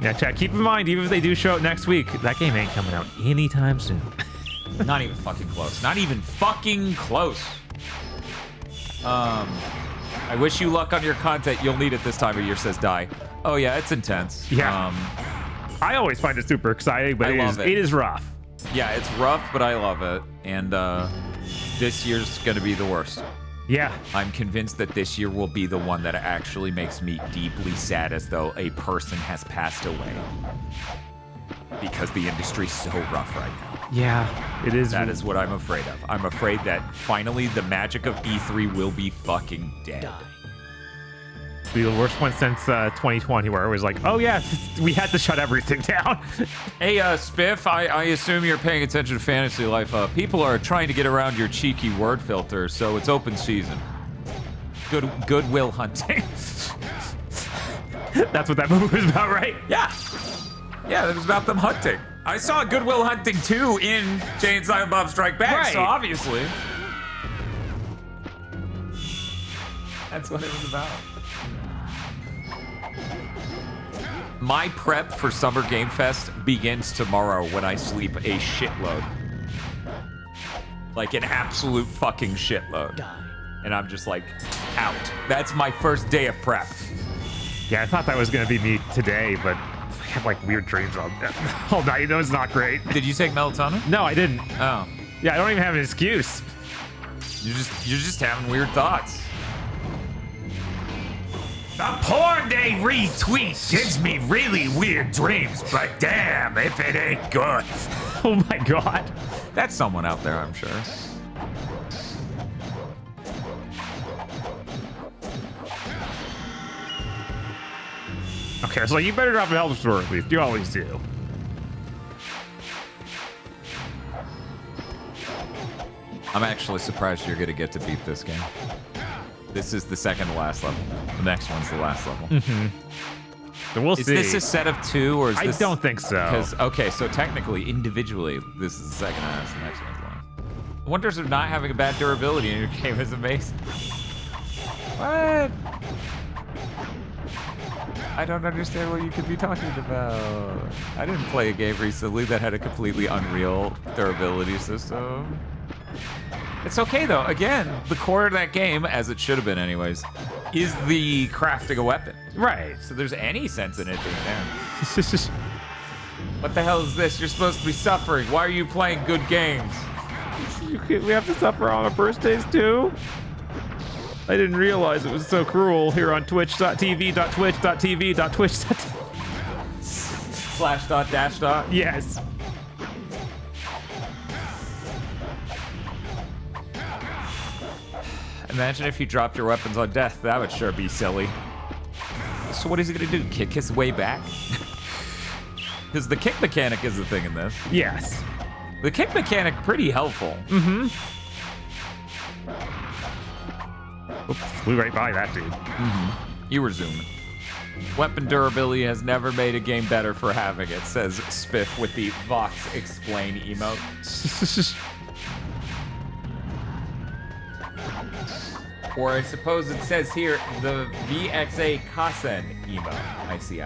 Yeah, chat, keep in mind, even if they do show it next week, that game ain't coming out anytime soon. Not even fucking close. Not even fucking close. I wish you luck on your content. You'll need it this time of year, says Die. Oh yeah, it's intense. Yeah. I always find it super exciting, but it is rough. Yeah, it's rough, but I love it. And this year's gonna be the worst. Yeah. I'm convinced that this year will be the one that actually makes me deeply sad, as though a person has passed away. Because the industry's so rough right now. Yeah, it is. That is what I'm afraid of. I'm afraid that finally the magic of E3 will be fucking dead. Be the worst one since 2020, where it was like, oh yeah, we had to shut everything down. Hey, Spiff, I assume you're paying attention to Fantasy Life. People are trying to get around your cheeky word filter, so it's open season. Goodwill hunting. That's what that movie was about, right? Yeah. Yeah, it was about them hunting. I saw Goodwill Hunting 2 in Jay and Silent Bob Strike Back, right. So obviously. That's what it was about. My prep for Summer Game Fest begins tomorrow when I sleep a shitload. Like an absolute fucking shitload. And I'm just like, out. That's my first day of prep. Yeah, I thought that was going to be me today, but have like weird dreams all night. That was not great. Did you take melatonin? No, I didn't. Oh. Yeah, I don't even have an excuse. You're just having weird thoughts. The porn they retweet gives me really weird dreams, but damn if it ain't good. Oh my god. That's someone out there, I'm sure. Okay, so you better drop a health store at least. You always do. I'm actually surprised you're gonna get to beat this game. This is the second to last level. The next one's the last level. So we'll see. Is this a set of 2 or is this... I don't think so. Because, okay, so technically, individually, this is the second to last, the next one's the last. Wonders of not having a bad durability in your game is amazing. What? I don't understand what you could be talking about. I didn't play a game recently that had a completely unreal durability system. It's okay though. Again, the core of that game, as it should have been anyways, is the crafting a weapon. Right. So there's any sense in it being there. What the hell is this? You're supposed to be suffering. Why are you playing good games? We have to suffer on our birthdays too? I didn't realize it was so cruel here on twitch.tv.twitch.tv. Yes. Imagine if you dropped your weapons on death. That would sure be silly. So what is he gonna do? Kick his way back? Because the kick mechanic is the thing in this. Yes. The kick mechanic pretty helpful. Mm-hmm. Oops, flew right by that dude. Mm-hmm. You were zooming. Weapon durability has never made a game better for having it, says Spiff with the Vox Explain emote. Or I suppose it says here, the VXA Kasen emote. I see.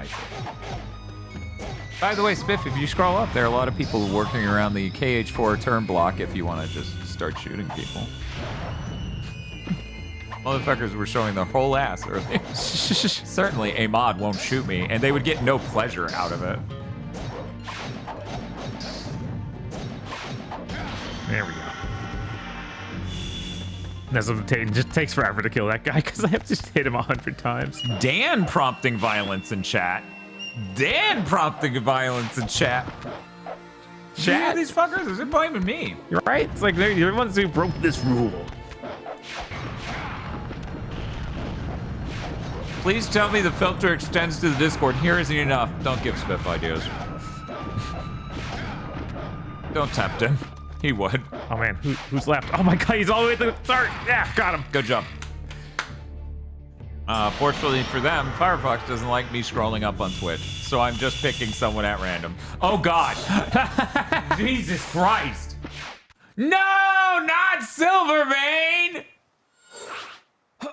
By the way, Spiff, if you scroll up, there are a lot of people working around the KH4 turn block if you want to just start shooting people. Motherfuckers were showing their whole ass earlier. Certainly a mod won't shoot me, and they would get no pleasure out of it. There we go. That's what it just takes forever to kill that guy because I have to hit him 100 times. Dan prompting violence in chat. Dan prompting violence in chat. Chat? These fuckers are blaming me. You're right. It's like they're the ones who broke this rule. Please tell me the filter extends to the Discord. Here isn't enough. Don't give Spiff ideas. Don't tempt him. He would. Oh man, who's left? Oh my god, he's all the way at the start. Yeah, got him. Good job. Fortunately for them, Firefox doesn't like me scrolling up on Twitch, so I'm just picking someone at random. Oh god. Jesus Christ. No, not Silvermane.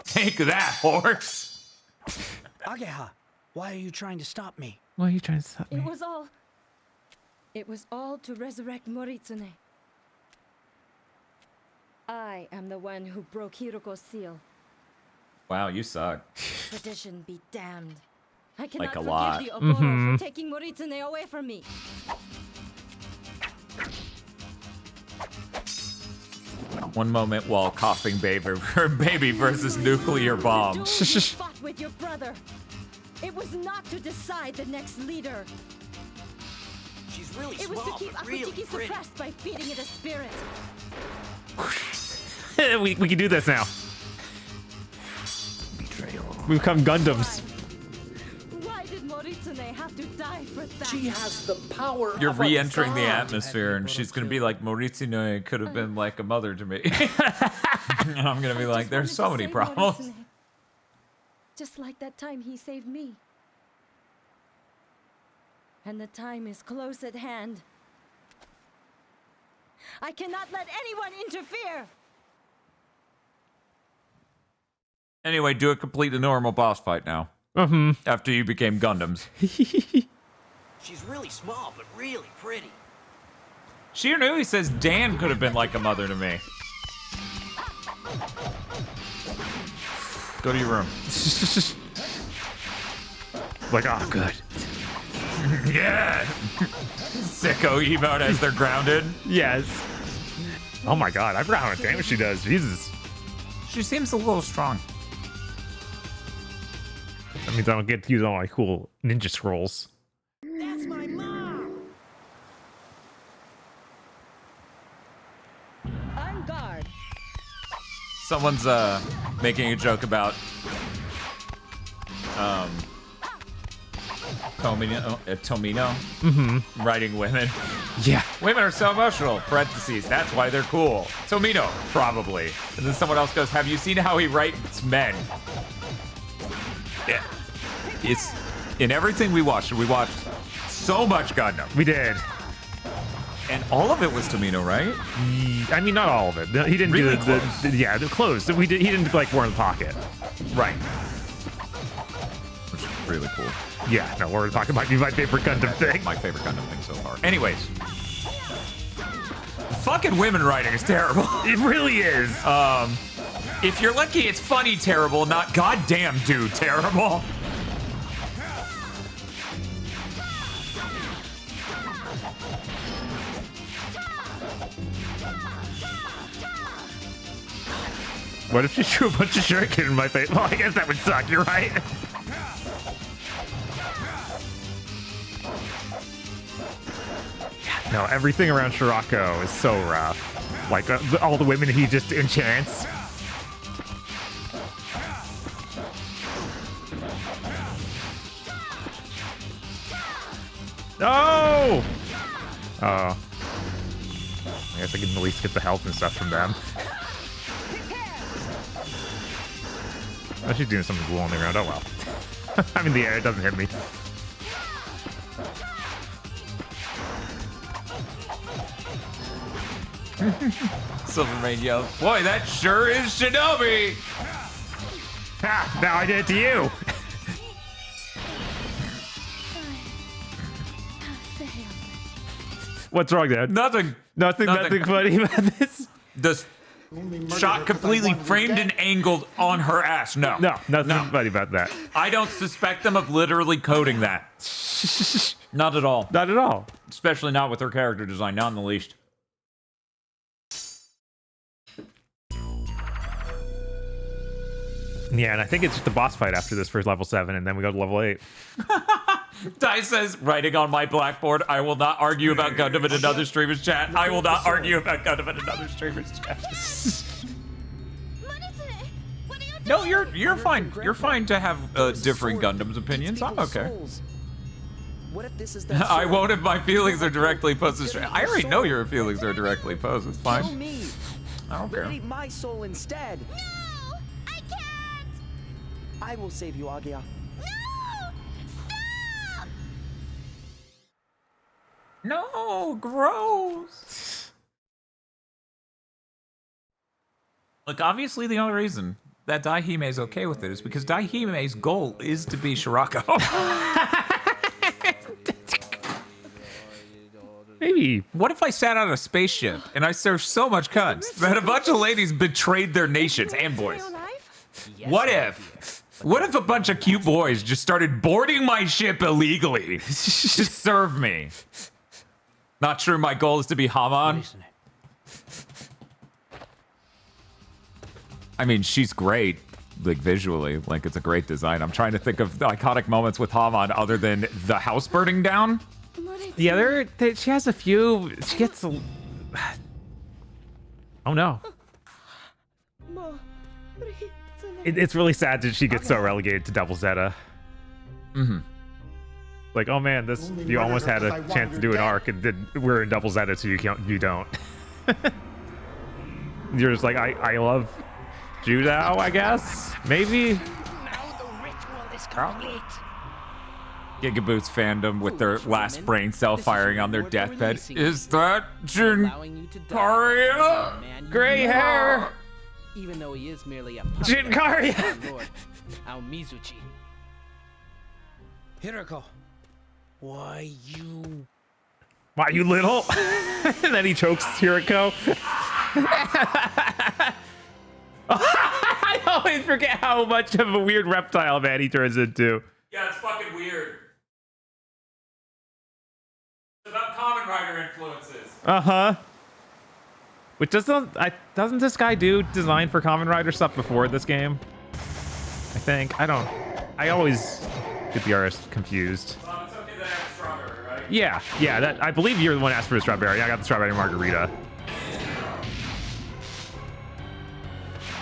Take that, horse. Ageha, why are you trying to stop me? Why are you trying to stop me? It was all to resurrect Moritsune. I am the one who broke Hiroko's seal. Wow, you suck. Tradition be damned. I cannot Like a forgive lot. the Oboro for taking Moritsune away from me. One moment while coughing baby versus nuclear bomb. You fought with your brother. It was not to decide the next leader. She's really It was small, to keep but really Akutiki pretty. suppressed by feeding it a spirit. we can do this now. Betrayal. We become Gundams. Why did Moritsune have to die for that? She has the power You're of re-entering the a god. atmosphere, and she's gonna be like, Moritsune could have been like a mother to me. And I'm gonna be like, there's so many problems. Moritsune. Just like that time he saved me. And the time is close at hand. I cannot let anyone interfere! Anyway, do a completely normal boss fight now. After you became Gundams. She's really small, but really pretty. Shinobi says Dan could have been like a mother to me. Go to your room. Like, oh, good. Yeah. Sicko emote as they're grounded. Yes. Oh my god, I forgot how much damage she does. Jesus. She seems a little strong. That means I don't get to use all my cool ninja scrolls. That's my mom! On guard. Someone's making a joke about Tomino writing women. Yeah. Women are so emotional. Parentheses. That's why they're cool. Tomino, probably. And then someone else goes, have you seen how he writes men? Yeah. It's in everything we watched so much Gundam. We did. And all of it was Tomino, right? I mean, not all of it. He didn't Really do the closed. He didn't like War in the Pocket. Right. Which is really cool. Yeah, no, War in the Pocket might be my favorite Gundam thing. My favorite Gundam thing so far. Anyways. Fucking women writing is terrible. It really is. If you're lucky, it's funny terrible, not goddamn dude terrible. What if she threw a bunch of shuriken in my face? Well, I guess that would suck, you're right. No, everything around Shirako is so rough. Like, all the women he just enchants. No! Oh. I guess I can at least get the health and stuff from them. Oh, she's doing something cool on the ground. Oh well. I'm in the air. It doesn't hit me. Silvermane yells, boy, that sure is Shinobi! Ha! Now I did it to you! What's wrong, Dad? Nothing funny about this? The shot completely framed and angled on her ass. No. Nothing funny about that. I don't suspect them of literally coding that. Not at all. Not at all. Especially not with her character design, not in the least. Yeah, and I think it's just the boss fight after this for level 7, and then we go to level 8. Dai says, writing on my blackboard, I will not argue about Gundam in another streamer's chat. I will not argue about Gundam in another streamer's chat. No, you're fine. You're fine to have differing Gundam's opinions. I'm okay. What if this is that I won't if my feelings are directly posed. I already know your feelings are directly posed. It's fine. Tell me. I don't care. Eat my soul instead. No, I can't. I will save you, Agia. No, gross. Look, obviously the only reason that Daihime is okay with it is because Daihime's goal is to be Shirako. Maybe. What if I sat on a spaceship and I served so much cunts that a bunch of ladies betrayed their nations and boys? What if a bunch of cute boys just started boarding my ship illegally to serve me? Not sure my goal is to be Haman. I mean, she's great, like visually, like it's a great design. I'm trying to think of the iconic moments with Haman other than the house burning down. Yeah, she has a few. She gets a... Oh no. It's really sad that she gets so relegated to Double Zeta. Mm-hmm. Like, oh man, you almost had a chance to do an arc, and then we're in Double Zeta, so you don't. You're just like, I love Judao, I guess? Maybe? Now the ritual is complete. GigaBoots fandom with their last brain cell firing on their deathbed. Is that Jinkaria? Gray hair! Even though he is merely a Jinkaria! Lord, our Mizuchi. Hiroko, why you little? And then he chokes Hiroko. I always forget how much of a weird reptile man he turns into. Yeah, it's fucking weird. Kamen Rider influences. Uh-huh. Which doesn't this guy do design for Kamen Rider stuff before this game? I think. I always get the artist confused. It's okay that I have strawberry, right? Yeah, that I believe you're the one who asked for the strawberry. I got the strawberry margarita.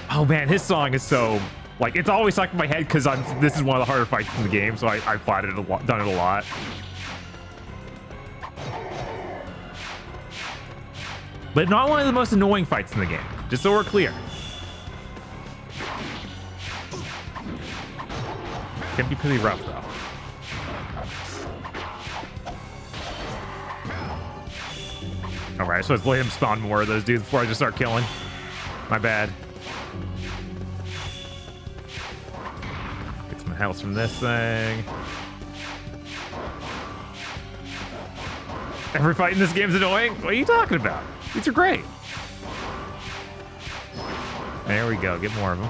Oh man, his song is so like it's always stuck in my head because this is one of the harder fights in the game, so I've fought it a lot, done it a lot. But not one of the most annoying fights in the game, just so we're clear. Can be pretty rough though. Alright, so let's let him spawn more of those dudes before I just start killing. My bad. Get some health from this thing. Every fight in this game is annoying? What are you talking about? These are great. There we go. Get more of them.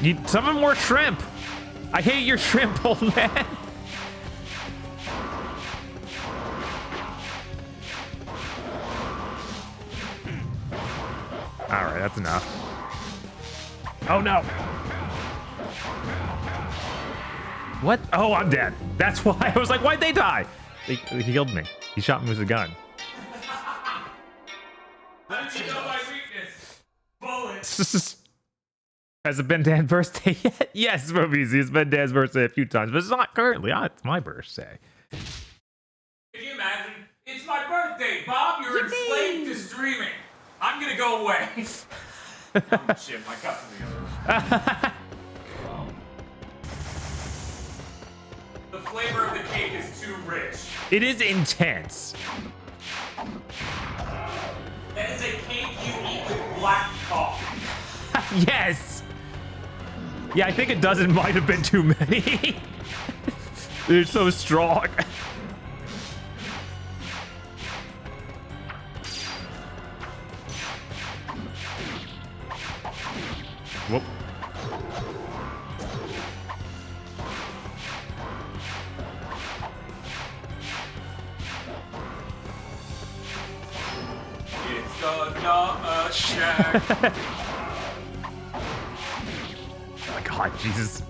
Need summon more shrimp. I hate your shrimp, old man. All right, that's enough. Oh no. What? Oh, I'm dead. That's why I was like, why'd they die? He killed me. He shot me with a gun. Let me know my weakness. Bullets. Has it been Dan's birthday yet? Yes, Mobizy. It's been Dan's birthday a few times, but it's not currently. It's my birthday. Can you imagine? It's my birthday, Bob. You're enslaved to streaming. I'm gonna go away. Oh shit, my cup's in the other room. The flavor of the cake is too rich. It is intense. That is a cake you eat with black coffee. Yes. Yeah, I think a dozen might have been too many. They're so strong. Whoop. It's the shack. Oh my god, Jesus.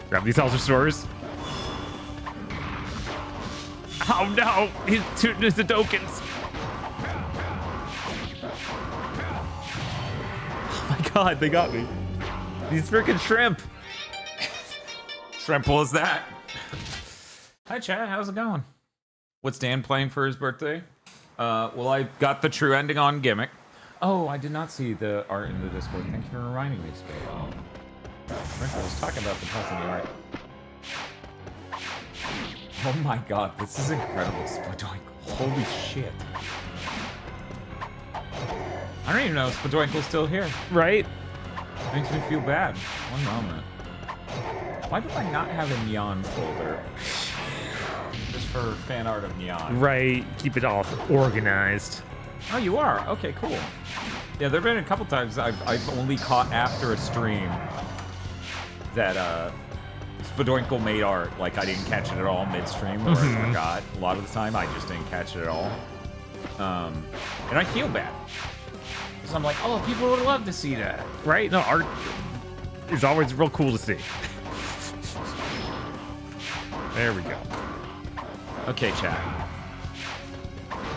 Grab these health restores. Oh no! He's shooting us the tokens. Oh my god, they got me. These freaking shrimp. Shrimple as that. Hi, Chad. How's it going? What's Dan playing for his birthday? Well, I got the true ending on Gimmick. Oh, I did not see the art in the Discord. Thank you for reminding me, Spade. I was talking about the plus in the art. Oh my god, this is incredible. Spadoinkle. Holy shit. I don't even know if Spadoinkle's still here. Right? Makes me feel bad. One moment. Why do I not have a Neon folder? Just for fan art of Neon. Right. Keep it all organized. Oh, you are? Okay, cool. Yeah, there have been a couple times I've only caught after a stream that Spadoinkle made art. Like, I didn't catch it at all midstream, or I forgot. A lot of the time, I just didn't catch it at all. And I feel bad. Because I'm like, oh, people would love to see that. Right? No, art is always real cool to see. There we go. Okay, chat.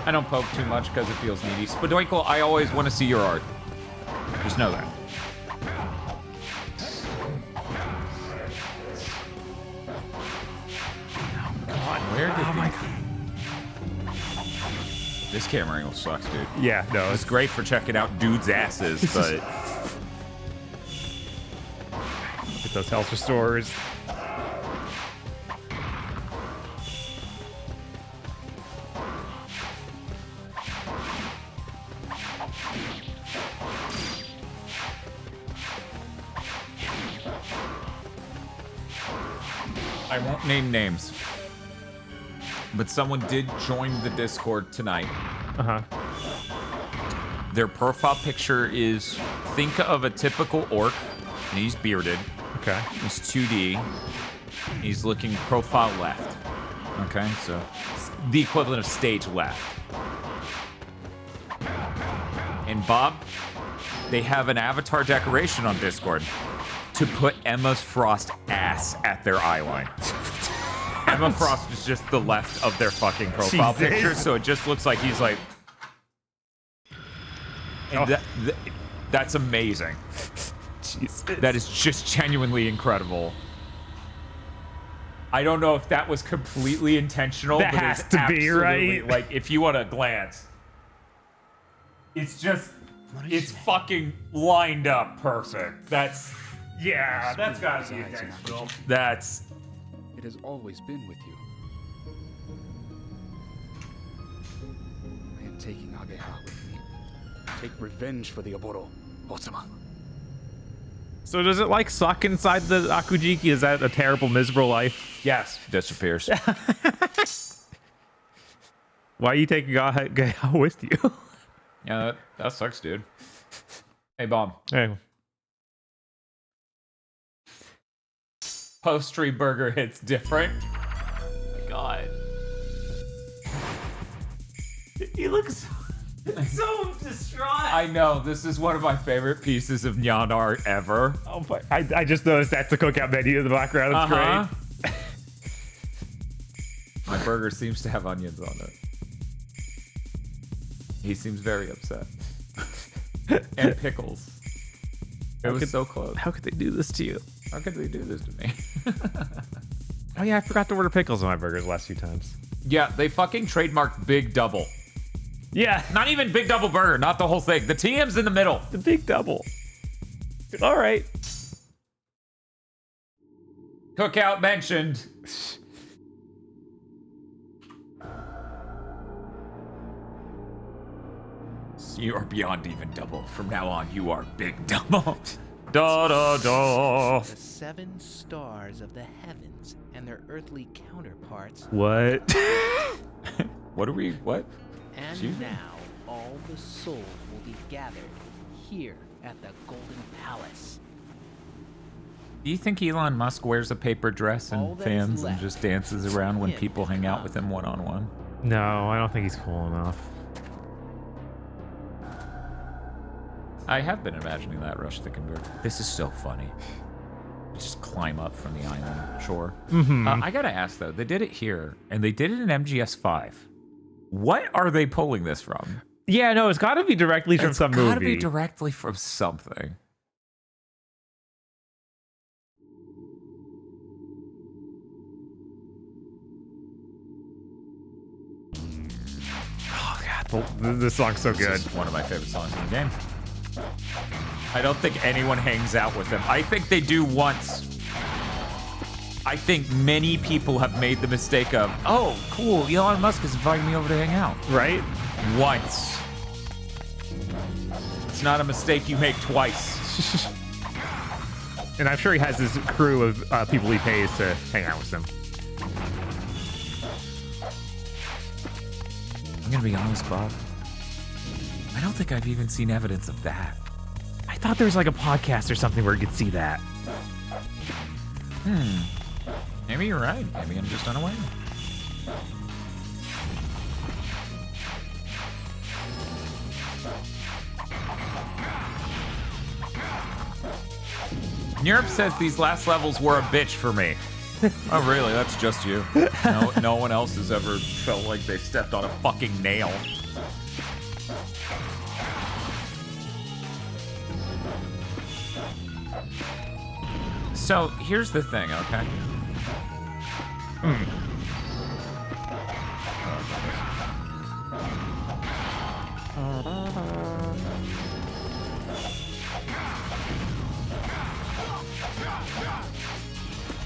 I don't poke too much because it feels needy. Spadoinkle, I always want to see your art. Just know that. Oh god, where did my god. This camera angle sucks, dude. Yeah, no. It's great for checking out dudes' asses, but get those health restores. I won't name names. But someone did join the Discord tonight. Uh-huh. Their profile picture is, think of a typical orc, and he's bearded. Okay. He's 2D. He's looking profile left. Okay, so the equivalent of stage left. And Bob, they have an avatar decoration on Discord to put Emma Frost ass at their eye line. Emma Frost is just the left of their fucking profile picture, so it just looks like he's like... And that's amazing. Jesus. That is just genuinely incredible. I don't know if that was completely intentional. That but has to be, right? Like, if you want to glance, it's just, it's fucking lined up perfect. That's, yeah, that's gotta be intentional. That's... It has always been with you. I am taking Ageha with me. Take revenge for the Oboro, Osama. So does it like suck inside the Akujiki? Is that a terrible, miserable life? Yes. Disappears. Why are you taking Ageha with you? Yeah, that sucks, dude. Hey, Bob. Hey. Post-tree burger hits different. Oh my God. He looks so distraught. I know. This is one of my favorite pieces of Nyan art ever. Oh, but I just noticed that's the cookout menu in the background. It's great. My burger seems to have onions on it. He seems very upset. And pickles. It was so close. How could they do this to you? How could they do this to me? Oh yeah, I forgot to order pickles on my burgers the last few times. Yeah, they fucking trademarked Big Double. Yeah. Not even Big Double Burger, not the whole thing. The TM's in the middle. The Big Double. All right. Cookout mentioned. You are beyond even double. From now on, you are Big Double. Da da da. The 7 stars of the heavens and their earthly counterparts. What? What? And now all the souls will be gathered here at the Golden Palace. Do you think Elon Musk wears a paper dress and fans and just dances around when people hang out with him one-on-one? No, I don't think he's cool enough. I have been imagining that, Rush the Convert. This is so funny. You just climb up from the island shore. I gotta ask though, they did it here, and they did it in MGS5. What are they pulling this from? Yeah, no, it's got to be directly from some movie. It's got to be directly from something. Oh god, this song's so good. This is one of my favorite songs in the game. I don't think anyone hangs out with him. I think they do once. I think many people have made the mistake of, oh, cool, Elon Musk is inviting me over to hang out. Right? Once. It's not a mistake you make twice. And I'm sure he has his crew of people he pays to hang out with him. I'm gonna be honest, Bob. I don't think I've even seen evidence of that. I thought there was like a podcast or something where you could see that. Maybe you're right. Maybe I'm just unaware. Europe says these last levels were a bitch for me. Oh, really? That's just you. No one else has ever felt like they stepped on a fucking nail. So, here's the thing, okay?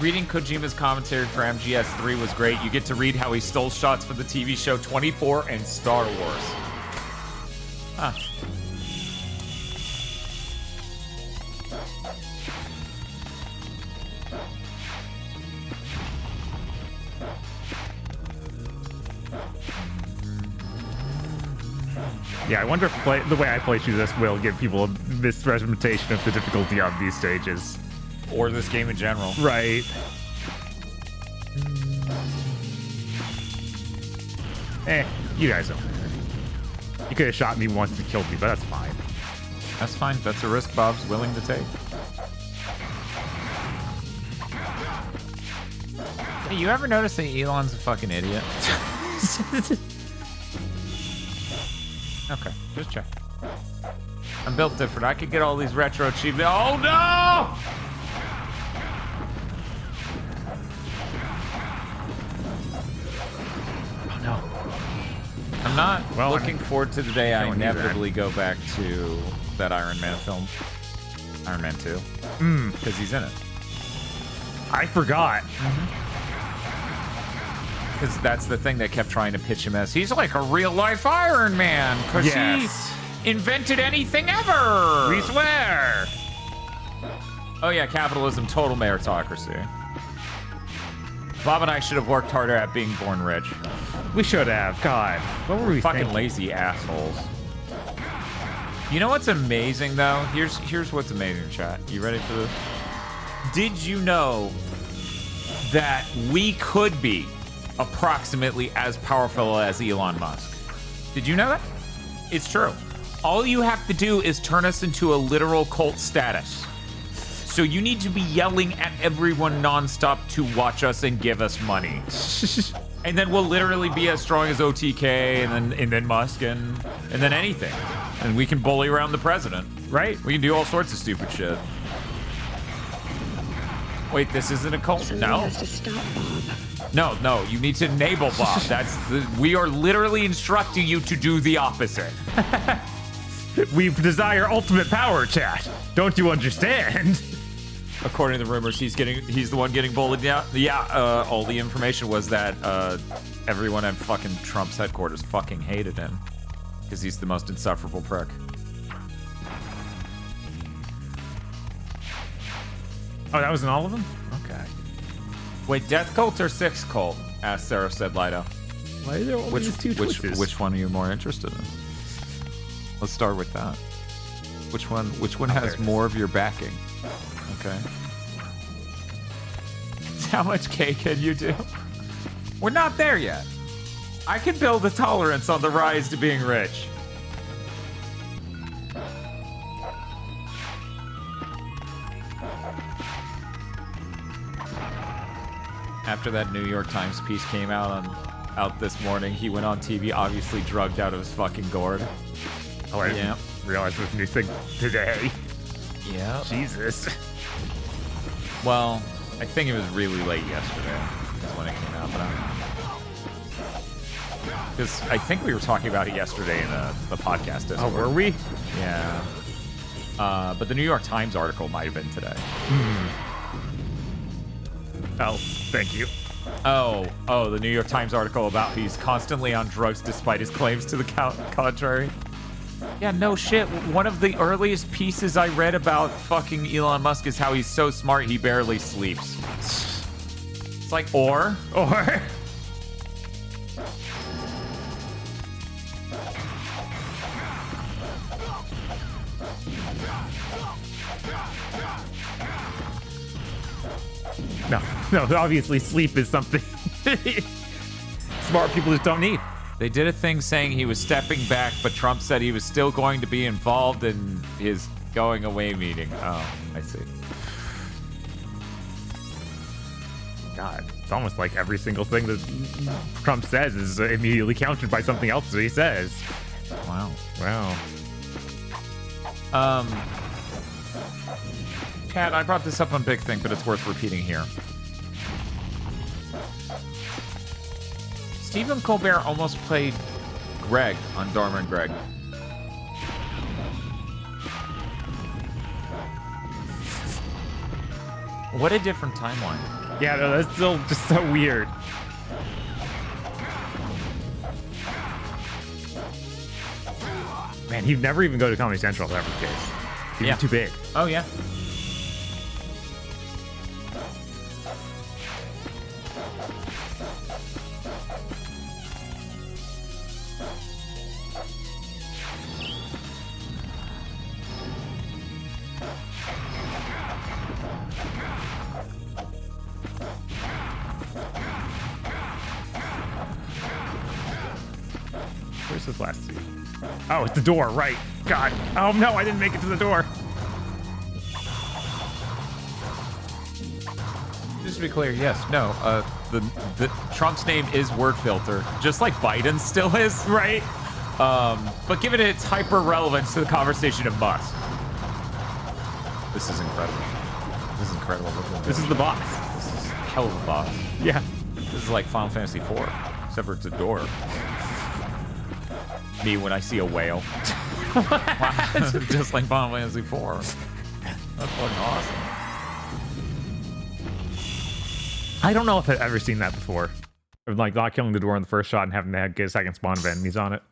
Reading Kojima's commentary for MGS3 was great. You get to read how he stole shots from the TV show 24 and Star Wars. Huh. Yeah, I wonder if the way I play through this will give people a misrepresentation of the difficulty of these stages. Or this game in general. Right. You guys don't matter. You could have shot me once and killed me, but that's fine. That's fine. That's a risk Bob's willing to take. Hey, you ever notice that Elon's a fucking idiot? Okay, just check. I'm built different. I could get all these retro achievements. Oh no! Oh no. I'm not looking forward to the day I inevitably go back to that Iron Man film. Iron Man 2. Because he's in it. I forgot. Because that's the thing they kept trying to pitch him as. He's like a real-life Iron Man. Because he invented anything ever. We swear. Oh yeah, capitalism, total meritocracy. Bob and I should have worked harder at being born rich. We should have. God, what were we fucking thinking? Lazy assholes. You know what's amazing though? Here's what's amazing, chat. You ready for this? Did you know that we could be approximately as powerful as Elon Musk? Did you know that? It's true. All you have to do is turn us into a literal cult status. So you need to be yelling at everyone nonstop to watch us and give us money. And then we'll literally be as strong as OTK and then Musk and then anything. And we can bully around the president, right? We can do all sorts of stupid shit. Wait, this isn't a cult? Somebody No. has to stop Bob. No, you need to enable Bob. We are literally instructing you to do the opposite. We desire ultimate power, chat. Don't you understand? According to the rumors, he's the one getting bullied. Yeah. All the information was that everyone at fucking Trump's headquarters fucking hated him because he's the most insufferable prick. Oh, that was in all of them? Okay. Wait, Death Cult or Six Cult? Asked Sarah said Lido. Why are there always two choices? Which one are you more interested in? Let's start with that. Which one has more of your backing? Okay. How much cake can you do? We're not there yet. I can build a tolerance on the rise to being rich. After that New York Times piece came out this morning, he went on TV, obviously drugged out of his fucking gourd. Oh, I didn't realize this new thing today. Yeah. Jesus. Well, I think it was really late yesterday is when it came out, but I don't know. Because I think we were talking about it yesterday in the podcast. Oh, were we? Yeah. But the New York Times article might have been today. Oh, thank you. Oh, the New York Times article about he's constantly on drugs despite his claims to the contrary. Yeah, no shit. One of the earliest pieces I read about fucking Elon Musk is how he's so smart he barely sleeps. It's like, or. No, obviously sleep is something smart people just don't need. They did a thing saying he was stepping back, but Trump said he was still going to be involved in his going away meeting. Oh, I see. God, it's almost like every single thing that Trump says is immediately countered by something else that he says. Wow. Kat, I brought this up on Big Thing, but it's worth repeating here. Stephen Colbert almost played Greg on Dharma and Greg. What a different timeline. Yeah, no, that's still just so weird. Man, he'd never even go to Comedy Central if that was the case. He'd be too big. Oh, yeah. Where's this last scene? Oh, it's the door, right. God. Oh, no, I didn't make it to the door. Just to be clear, yes, no, the Trump's name is word filter, just like Biden still is. Right. But given its hyper relevance to the conversation, it must. This is incredible. This is incredible. This is the boss. This is hell of a boss. Yeah. This is like Final Fantasy IV, except for it's a door. Me when I see a whale. Just like Final Fantasy IV. That's fucking awesome. I don't know if I've ever seen that before. Of like not killing the door in the first shot and having to get a second spawn of enemies on it.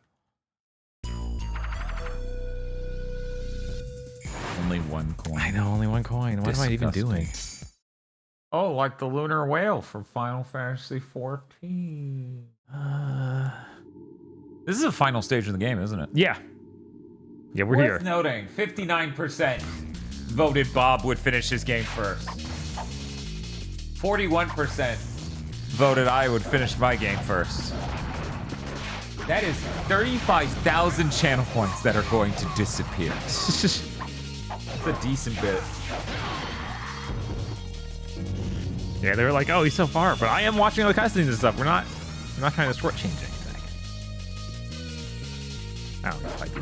Only one coin. I know, only one coin. What am I even doing? Oh, like the lunar whale from Final Fantasy XIV. This is a final stage of the game, isn't it? Yeah. Yeah, we're Worth here. noting, 59% voted Bob would finish his game first. 41% voted I would finish my game first. That is 35,000 channel points that are going to disappear. That's a decent bit. Yeah, they were like, oh, he's so far, but I am watching all the cutscenes and stuff. We're not trying to shortchange anything.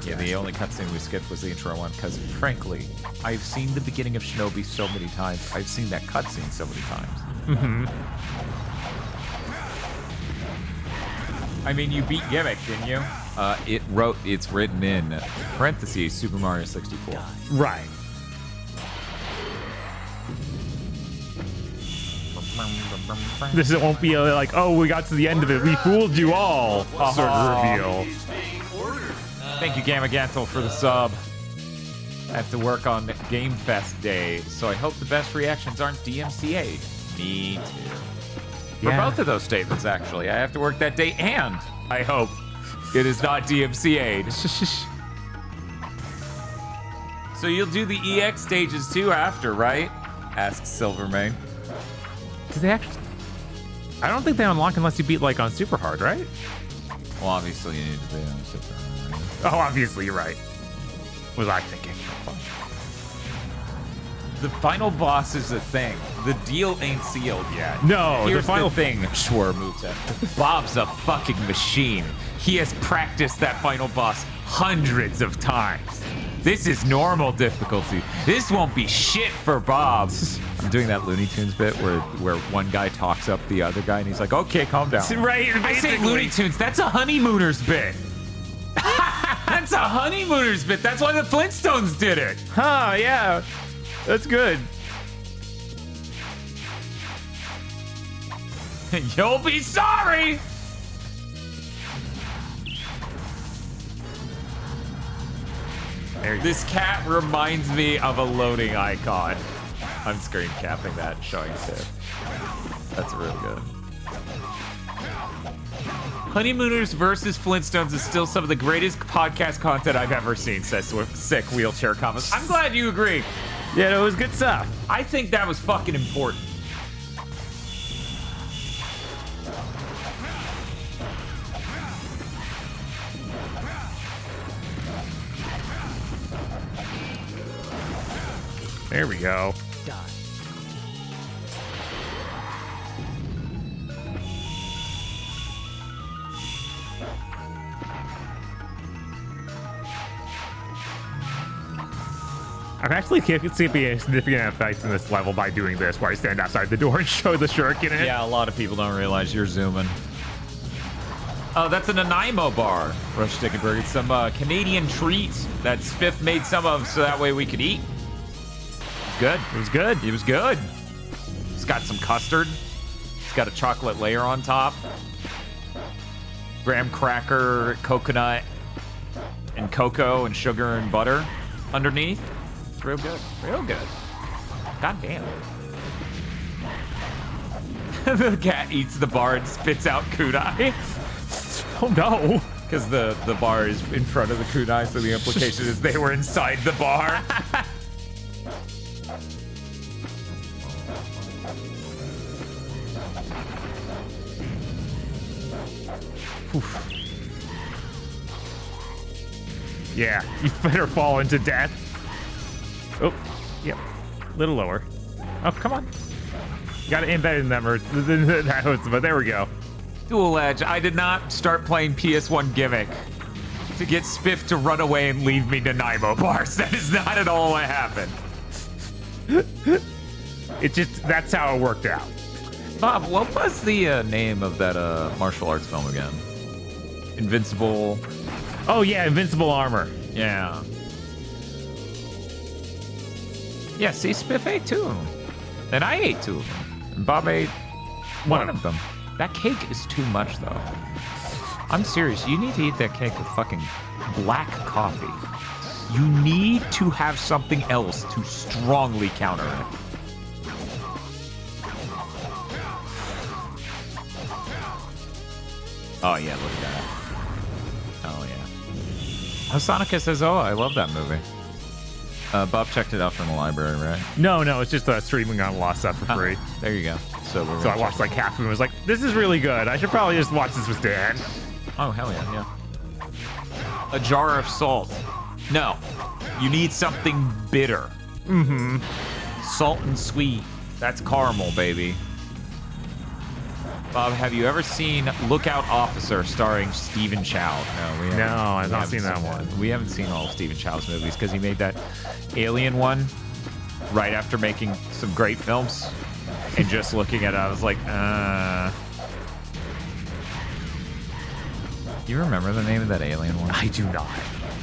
Yeah, the only cutscene we skipped was the intro one, because frankly, I've seen the beginning of Shinobi so many times. I've seen that cutscene so many times. Mm-hmm. I mean, you beat Gimmick, didn't you? It's written in parentheses Super Mario 64. Right. This won't be like, oh, we got to the end of it. We fooled you all. Sort of reveal. Thank you, Gamagantel, for the sub. I have to work on Game Fest Day, so I hope the best reactions aren't DMCA'd. Me too. For both of those statements, actually. I have to work that day, and I hope it is not DMCA'd. So you'll do the EX stages too after, right? Asks Silvermane. Do they actually? I don't think they unlock unless you beat like on super hard, right? Well, obviously you need to be on super hard. Oh, obviously you're right. Was I thinking? The final boss is the thing. The deal ain't sealed yet. No, here's the final thing. Schwar moves at. Bob's a fucking machine. He has practiced that final boss hundreds of times. This is normal difficulty. This won't be shit for Bob. I'm doing that Looney Tunes bit where one guy talks up the other guy and he's like, okay, calm down. Right, I say Looney Tunes, that's a Honeymooners bit. That's a Honeymooners bit. That's why the Flintstones did it. Huh, yeah. That's good. You'll be sorry. This cat reminds me of a loading icon. I'm screen capping that and showing it too. That's really good. Honeymooners versus Flintstones is still some of the greatest podcast content I've ever seen, says Sick Wheelchair Comments. I'm glad you agree. Yeah, it was good stuff. I think that was fucking important. There we go. I'm actually skipping a significant effect in this level by doing this, where I stand outside the door and show the shuriken in it. Yeah, a lot of people don't realize you're zooming. Oh, that's a Nanaimo bar. Rush Stickenberg. It's some Canadian treat that Spiff made some of so that way we could eat. It's good. It was good. It was good. It's got some custard. It's got a chocolate layer on top. Graham cracker, coconut, and cocoa and sugar and butter underneath. It's real good. Real good. God damn. The cat eats the bar and spits out kunai. Oh no. Because the bar is in front of the kunai, so the implication is they were inside the bar. Yeah, you better fall into death. Oh, yep. A little lower. Oh, come on. You gotta embed in them, or but there we go. Dual Edge, I did not start playing PS1 Gimmick to get Spiff to run away and leave me Nanaimo bars. That is not at all what happened. It just, that's how it worked out. Bob, what was the name of that martial arts film again? Invincible. Oh yeah, Invincible Armor. Yeah. Yeah, see, Spiff ate 2 of them. And I ate 2 of them. And Bob ate one of them. That cake is too much, though. I'm serious. You need to eat that cake with fucking black coffee. You need to have something else to strongly counter it. Oh, yeah, look at that. Oh, yeah. Sonica says, oh, I love that movie. Bob checked it out from the library, right? No, it's just streaming on Lost Stuff for free. There you go. So I watched like half of it and was like, this is really good. I should probably just watch this with Dan. Oh, hell yeah. A jar of salt. No. You need something bitter. Mm-hmm. Salt and sweet. That's caramel, baby. Bob, have you ever seen Lookout Officer starring Stephen Chow? No, we haven't. No, I've not seen that one. We haven't seen all of Stephen Chow's movies because he made that Alien one right after making some great films. And just looking at it, I was like, You remember the name of that Alien one? I do not.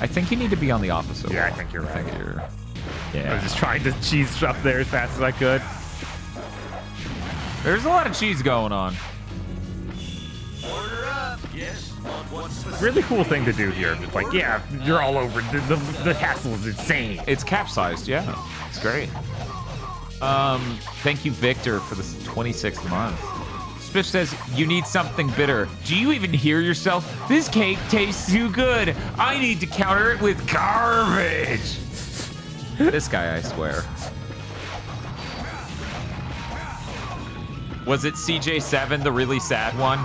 I think you need to be on the opposite Yeah, wall. I think you're right. Yeah. I was just trying to cheese up there as fast as I could. There's a lot of cheese going on. Order up. Yes. Really cool thing to do here. Just like, yeah, you're all over. The castle is insane. It's capsized, yeah. It's great. Thank you, Victor, for the 26th month. Spiff says, you need something bitter. Do you even hear yourself? This cake tastes too good. I need to counter it with garbage. This guy, I swear. Was it CJ7, the really sad one?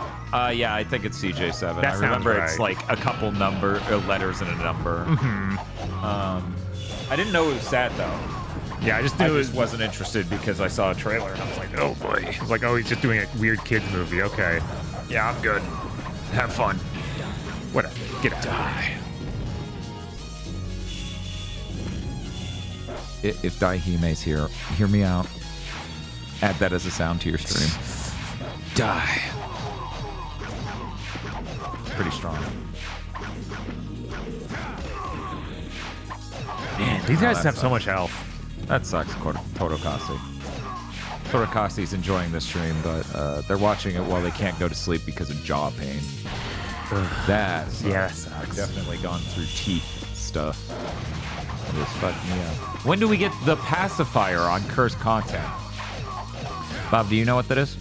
Yeah, I think it's CJ7. That I remember sounds it's right. like a couple letters and a number. Mm-hmm. I didn't know it was sad, though. Yeah, I just knew I wasn't interested because I saw a trailer and I was like, oh boy. I was like, oh, he's just doing a weird kids movie. Okay. Yeah, I'm good. Have fun. Whatever. Get out. Die. If Daihime's here, hear me out. Add that as a sound to your stream. Die. It's pretty strong. Man, these guys have so much health. That sucks, Totokasi. Totokasi's enjoying this stream, but they're watching it while they can't go to sleep because of jaw pain. That sucks. Yeah, that sucks. I've definitely gone through teeth stuff. It was fucking me up. When do we get the pacifier on cursed content? Bob, do you know what that is?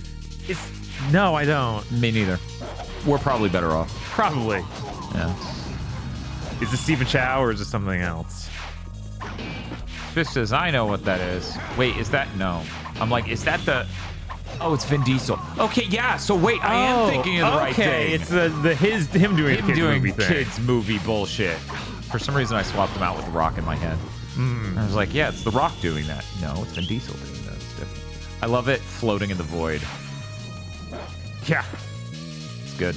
No, I don't. Me neither. We're probably better off. Probably. Yeah. Is this Stephen Chow or is it something else? Fish says, I know what that is. Wait, is that? No. I'm like, is that the... Oh, it's Vin Diesel. Okay, yeah, so wait, I am thinking of the right thing. Okay, it's him doing him kids doing movie thing. kids movie bullshit. For some reason, I swapped him out with The Rock in my head. I was like, yeah, it's The Rock doing that. No, it's Vin Diesel doing that. It's different. I love it floating in the void. Yeah. It's good.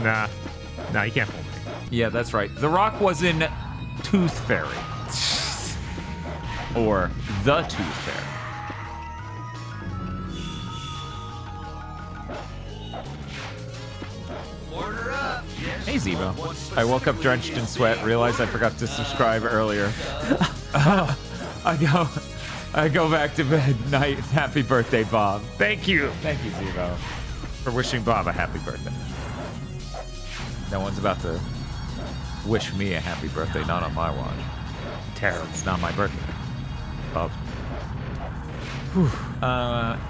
Nah, you can't fool me. Yeah, that's right. The Rock was in Tooth Fairy. Or The Tooth Fairy. Order up. Yes. Hey, Zebo. I woke up drenched in sweat, realized I forgot to subscribe earlier. I go back to bed. Night. Happy birthday, Bob. Thank you. Thank you, Zebo, for wishing Bob a happy birthday. No one's about to wish me a happy birthday, not on my watch. Terrible. It's not my birthday. Bob.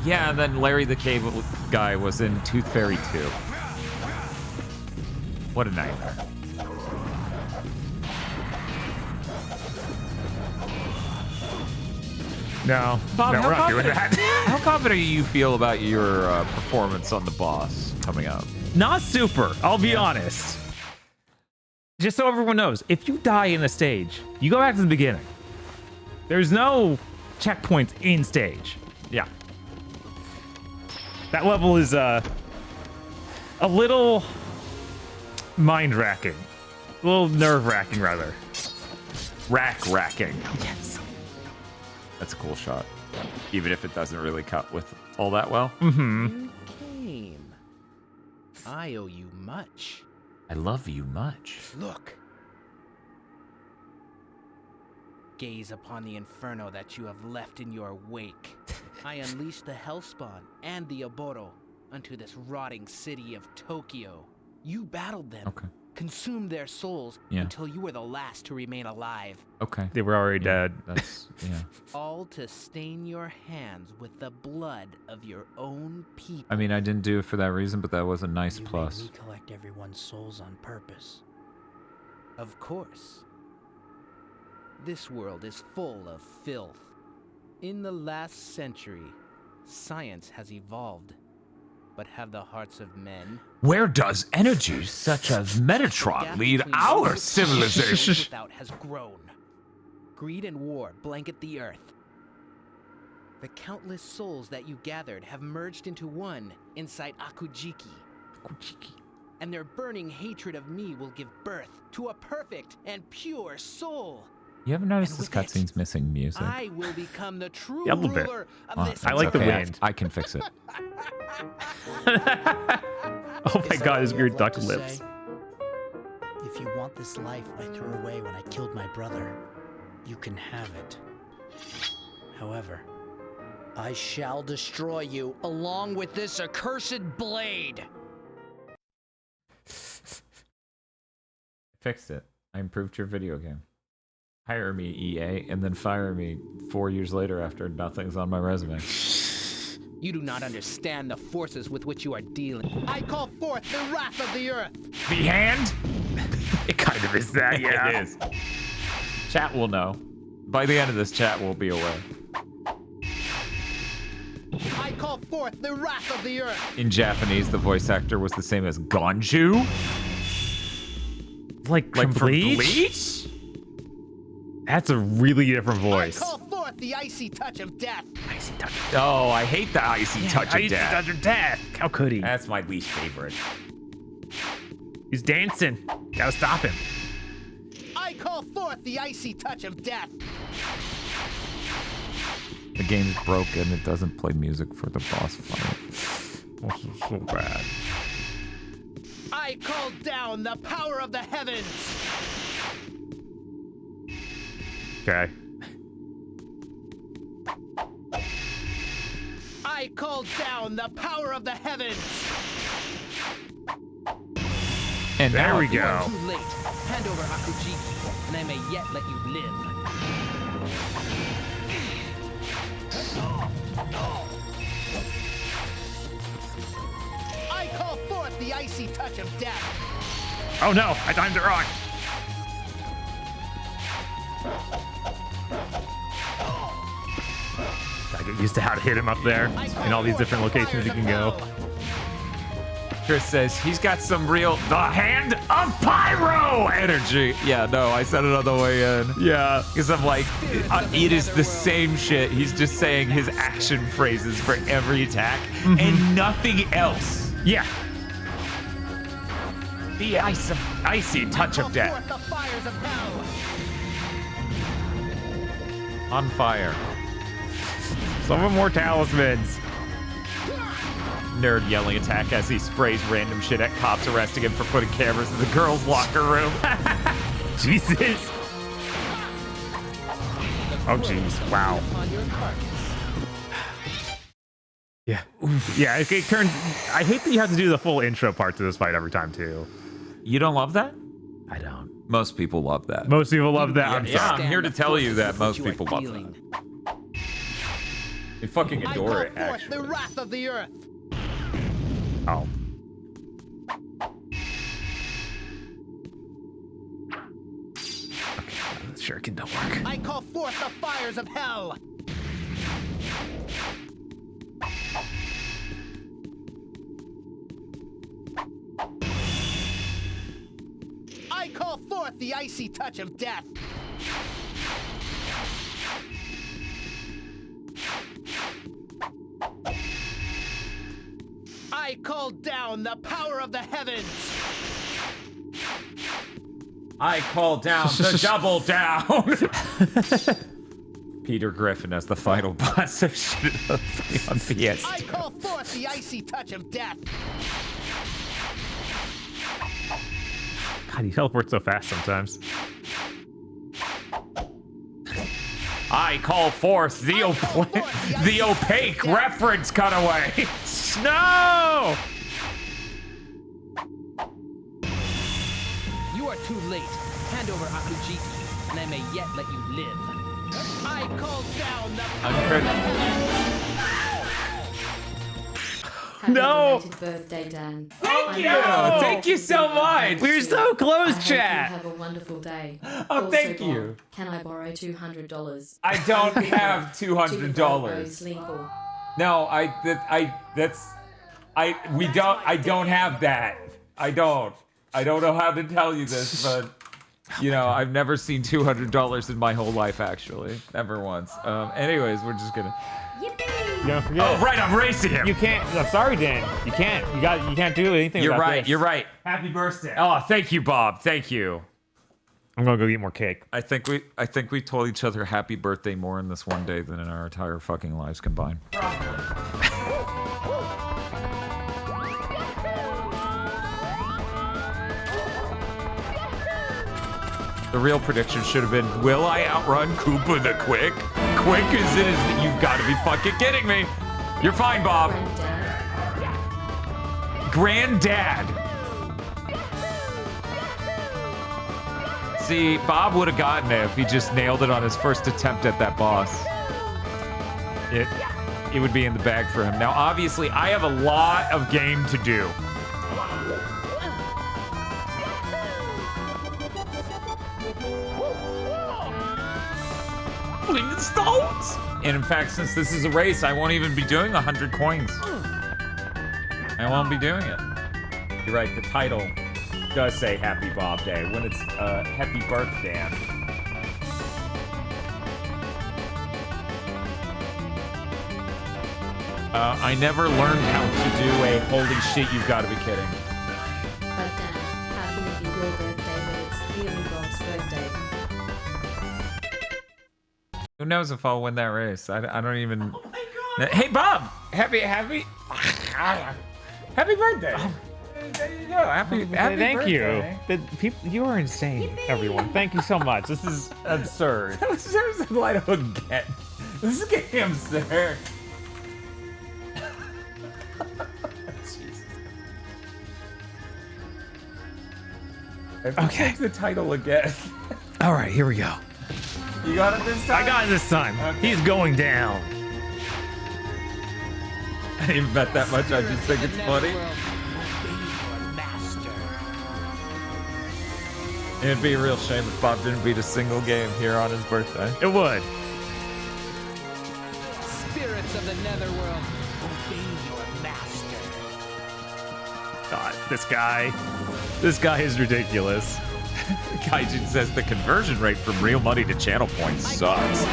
Yeah, and then Larry the Cable Guy was in Tooth Fairy 2. What a nightmare. No, Bob, we're not doing that. How confident do you feel about your performance on The Boss coming up? Not super, I'll be honest. Just so everyone knows, if you die in a stage, you go back to the beginning. There's no checkpoints in stage. Yeah. That level is a little mind-racking. A little nerve-wracking, rather. Rack-racking. Yes. That's a cool shot. Even if it doesn't really cut with all that well. Mm-hmm. You came. I owe you much. I love you much. Look. Gaze upon the inferno that you have left in your wake. I unleashed the Hellspawn and the Oboro unto this rotting city of Tokyo. You battled them, consumed their souls until you were the last to remain alive. Okay. They were already dead. That's, All to stain your hands with the blood of your own people. I mean, I didn't do it for that reason, but that was a nice plus. We collect everyone's souls on purpose. Of course. This world is full of filth. In the last century, science has evolved. But have the hearts of men? Where does energy such as Metatron lead our civilization? Without has grown. Greed and war blanket the earth. The countless souls that you gathered have merged into one inside Akujiki. And their burning hatred of me will give birth to a perfect and pure soul. You ever noticed this cutscene's missing music? I will become the true Yeah, a little bit. ruler of this I like the wind. I can fix it. Oh my god, his weird duck lips. If you want this life I threw away when I killed my brother, you can have it. However, I shall destroy you along with this accursed blade. Fixed it. I improved your video game. Hire me, EA, and then fire me 4 years later after nothing's on my resume. You do not understand the forces with which you are dealing. I call forth the wrath of the earth. The hand? It kind of is that, yeah. It is. Chat will know. By the end of this, chat will be aware. I call forth the wrath of the earth. In Japanese, the voice actor was the same as Gonju. Like from Bleach? Bleach? That's a really different voice. I call forth the icy touch of death. Icy touch. Oh, I hate the icy touch of death. Icy touch of death. How could he? That's my least favorite. He's dancing. Gotta stop him. I call forth the icy touch of death. The game's broken. It doesn't play music for the boss fight. This is so bad. I call down the power of the heavens. Okay. I call down the power of the heavens. And there we You go. are too late. Hand over Akujiki, and I may yet let you live. I call forth the icy touch of death. Oh no, I timed it wrong. Gotta get used to how to hit him up there in all these different locations you can go. Chris says he's got some real the hand of pyro energy. Yeah, no, I said it on the way in. Yeah, because I'm like, it is the same shit. He's just saying his action phrases for every attack and nothing else. Yeah. The icy touch of death. The fires of hell. On fire. Some of them more talismans. Nerd yelling attack as he sprays random shit at cops arresting him for putting cameras in the girls' locker room. Jesus. Oh, jeez. Wow. Yeah. Yeah, it turns... I hate that you have to do the full intro part to this fight every time, too. You don't love that? I don't. Most people love that. Most people love that. Yeah, I'm here to tell you that most people love that. They fucking adore it, actually. The wrath of the earth. Oh. Okay, sure it can don't work. I call forth the fires of hell. the icy touch of death. I call down the power of the heavens. I call down the double down. Peter Griffin as the final boss of Shinobi on PS2. I call forth the icy touch of death. God, he teleports so fast sometimes. I call forth the opaque reference cutaway. No! You are too late. Hand over Akujiki, and I may yet let you live. I call down the Happy No! belated birthday, Dan. Thank you! Thank you so much! We're so close, I hope chat! you have a wonderful day. Oh, Also, thank Bob, you. Can I borrow $200? I don't have $200. No, I don't have that. I don't know how to tell you this, but you know, I've never seen $200 in my whole life, actually. Never once. Anyways, we're just gonna. You don't forget. Oh, right, I'm racing him. You can't. I'm sorry, Dan. You can't. You can't do anything. You're without right. this. You're right. Happy birthday. Oh, thank you, Bob. Thank you. I'm gonna go eat more cake. I think we told each other happy birthday more in this one day than in our entire fucking lives combined. The real prediction should have been, will I outrun Koopa the Quick? Quick as it is, you've got to be fucking kidding me. You're fine, Bob. Granddad. See, Bob would have gotten it if he just nailed it on his first attempt at that boss. It would be in the bag for him. Now, obviously, I have a lot of game to do. Stones. And in fact, since this is a race, I won't even be doing 100 coins. I won't be doing it. You're right, the title does say Happy Bob Day when it's Happy Birthday. I never learned how to do a holy shit, you've got to be kidding. But Dan, how can it be your birthday when it's clearly Bob's birthday? Who knows if I'll win that race? I don't even. Oh my God. Hey Bob, happy birthday! There you go. Happy Thank birthday. you. You are insane, everyone. Thank you so much. This is absurd. There's a light I don't get. This game, sir. Jesus. Okay. The title again. All right, here we go. You got it this time? I got it this time. Okay. He's going down. I didn't even bet that much. I just think it's funny. It'd be a real shame if Bob didn't beat a single game here on his birthday. It would. Spirits of the netherworld, obey your master. God, this guy is ridiculous. Kaijin says the conversion rate from real money to channel points sucks.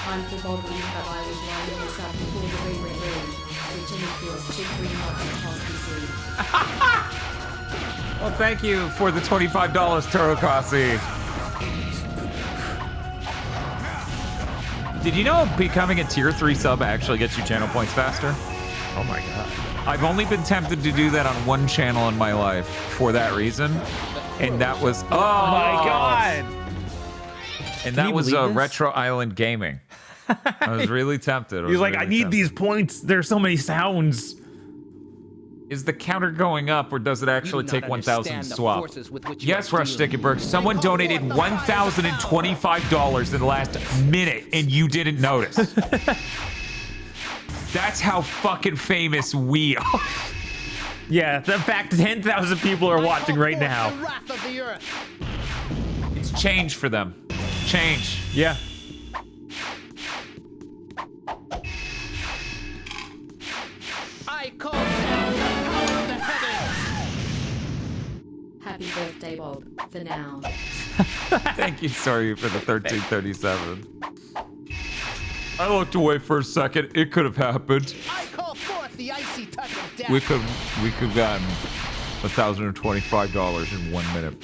I'm for Bob Lee, but I was writing this up before the re-read. Switching it feels cheap, green not just Well, thank you for the $25, Torokasi. Did you know becoming a tier 3 sub actually gets you channel points faster? Oh my God. I've only been tempted to do that on one channel in my life for that reason. And that was, oh my God. And that was Retro Island Gaming. I was really tempted. He's like, I need these points. There's so many sounds. Is the counter going up, or does it actually take 1,000 swap? Yes, Rush Stickenberg. Someone donated $1,025 in the last minute, and you didn't notice. That's how fucking famous we are. Yeah, the fact 10,000 people are watching right now. It's change for them. Change. Yeah. I call down the power of the heavens. Happy birthday, Bob, for now. Thank you, sorry for the 1337. I looked away for a second. It could have happened. I call forth the icy touch of death. We could have gotten $1,025 in 1 minute.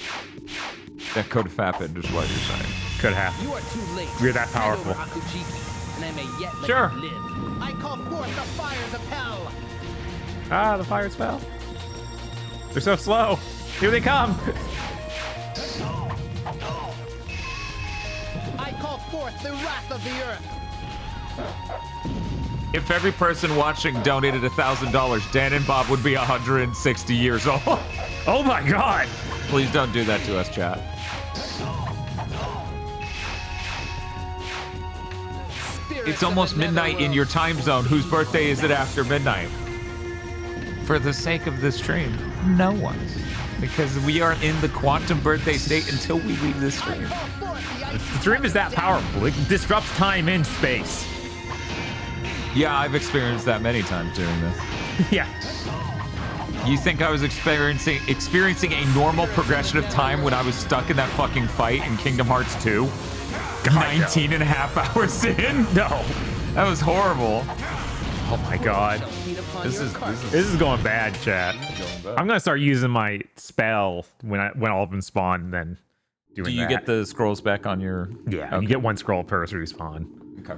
That could have happened, is what you're saying. Could happen. You are too late. You're that powerful. Hand over Akujiki, and I may yet let Sure. you live. I call forth the fires of hell. Ah, the fires fell. They're so slow. Here they come. I call forth the wrath of the earth. If every person watching donated $1,000, Dan and Bob would be 160 years old. Oh my god! Please don't do that to us, chat. It's almost midnight in your time zone. Whose birthday is it after midnight? For the sake of this stream, no one's. Because we are in the quantum birthday state until we leave this stream. The stream is that powerful. It disrupts time and space. Yeah, I've experienced that many times doing this. Yeah. You think I was experiencing a normal progression of time when I was stuck in that fucking fight in Kingdom Hearts 2? God, 19 and a half hours in? No. That was horrible. Oh my god. This is going bad, chat. I'm gonna start using my spell when all of them spawn, and then doing Do you that. get the scrolls back on your... Yeah, okay. you get one scroll per respawn. Okay.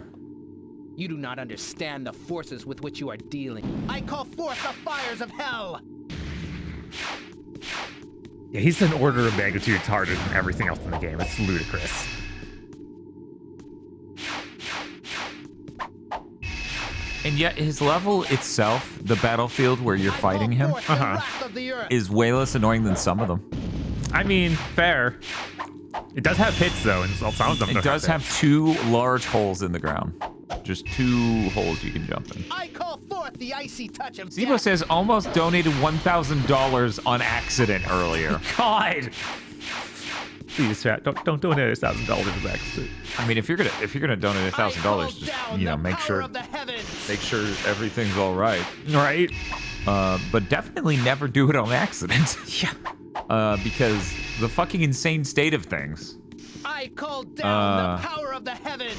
You do not understand the forces with which you are dealing. I call forth the fires of hell. Yeah, he's an order of magnitude harder than everything else in the game. It's ludicrous. And yet his level itself, the battlefield where you're fighting him, is way less annoying than some of them. I mean, fair. It does have pits, though, and some of them It does have 2 large holes in the ground. Just 2 holes you can jump in. I call forth the icy touch of Zebo death. says almost donated $1,000 on accident earlier. God! Please, chat, don't donate $1,000 back. I mean, if you're gonna donate $1,000, just make sure everything's all right. Right. But definitely never do it on accident. Yeah. Because the fucking insane state of things. I call down the power of the heavens.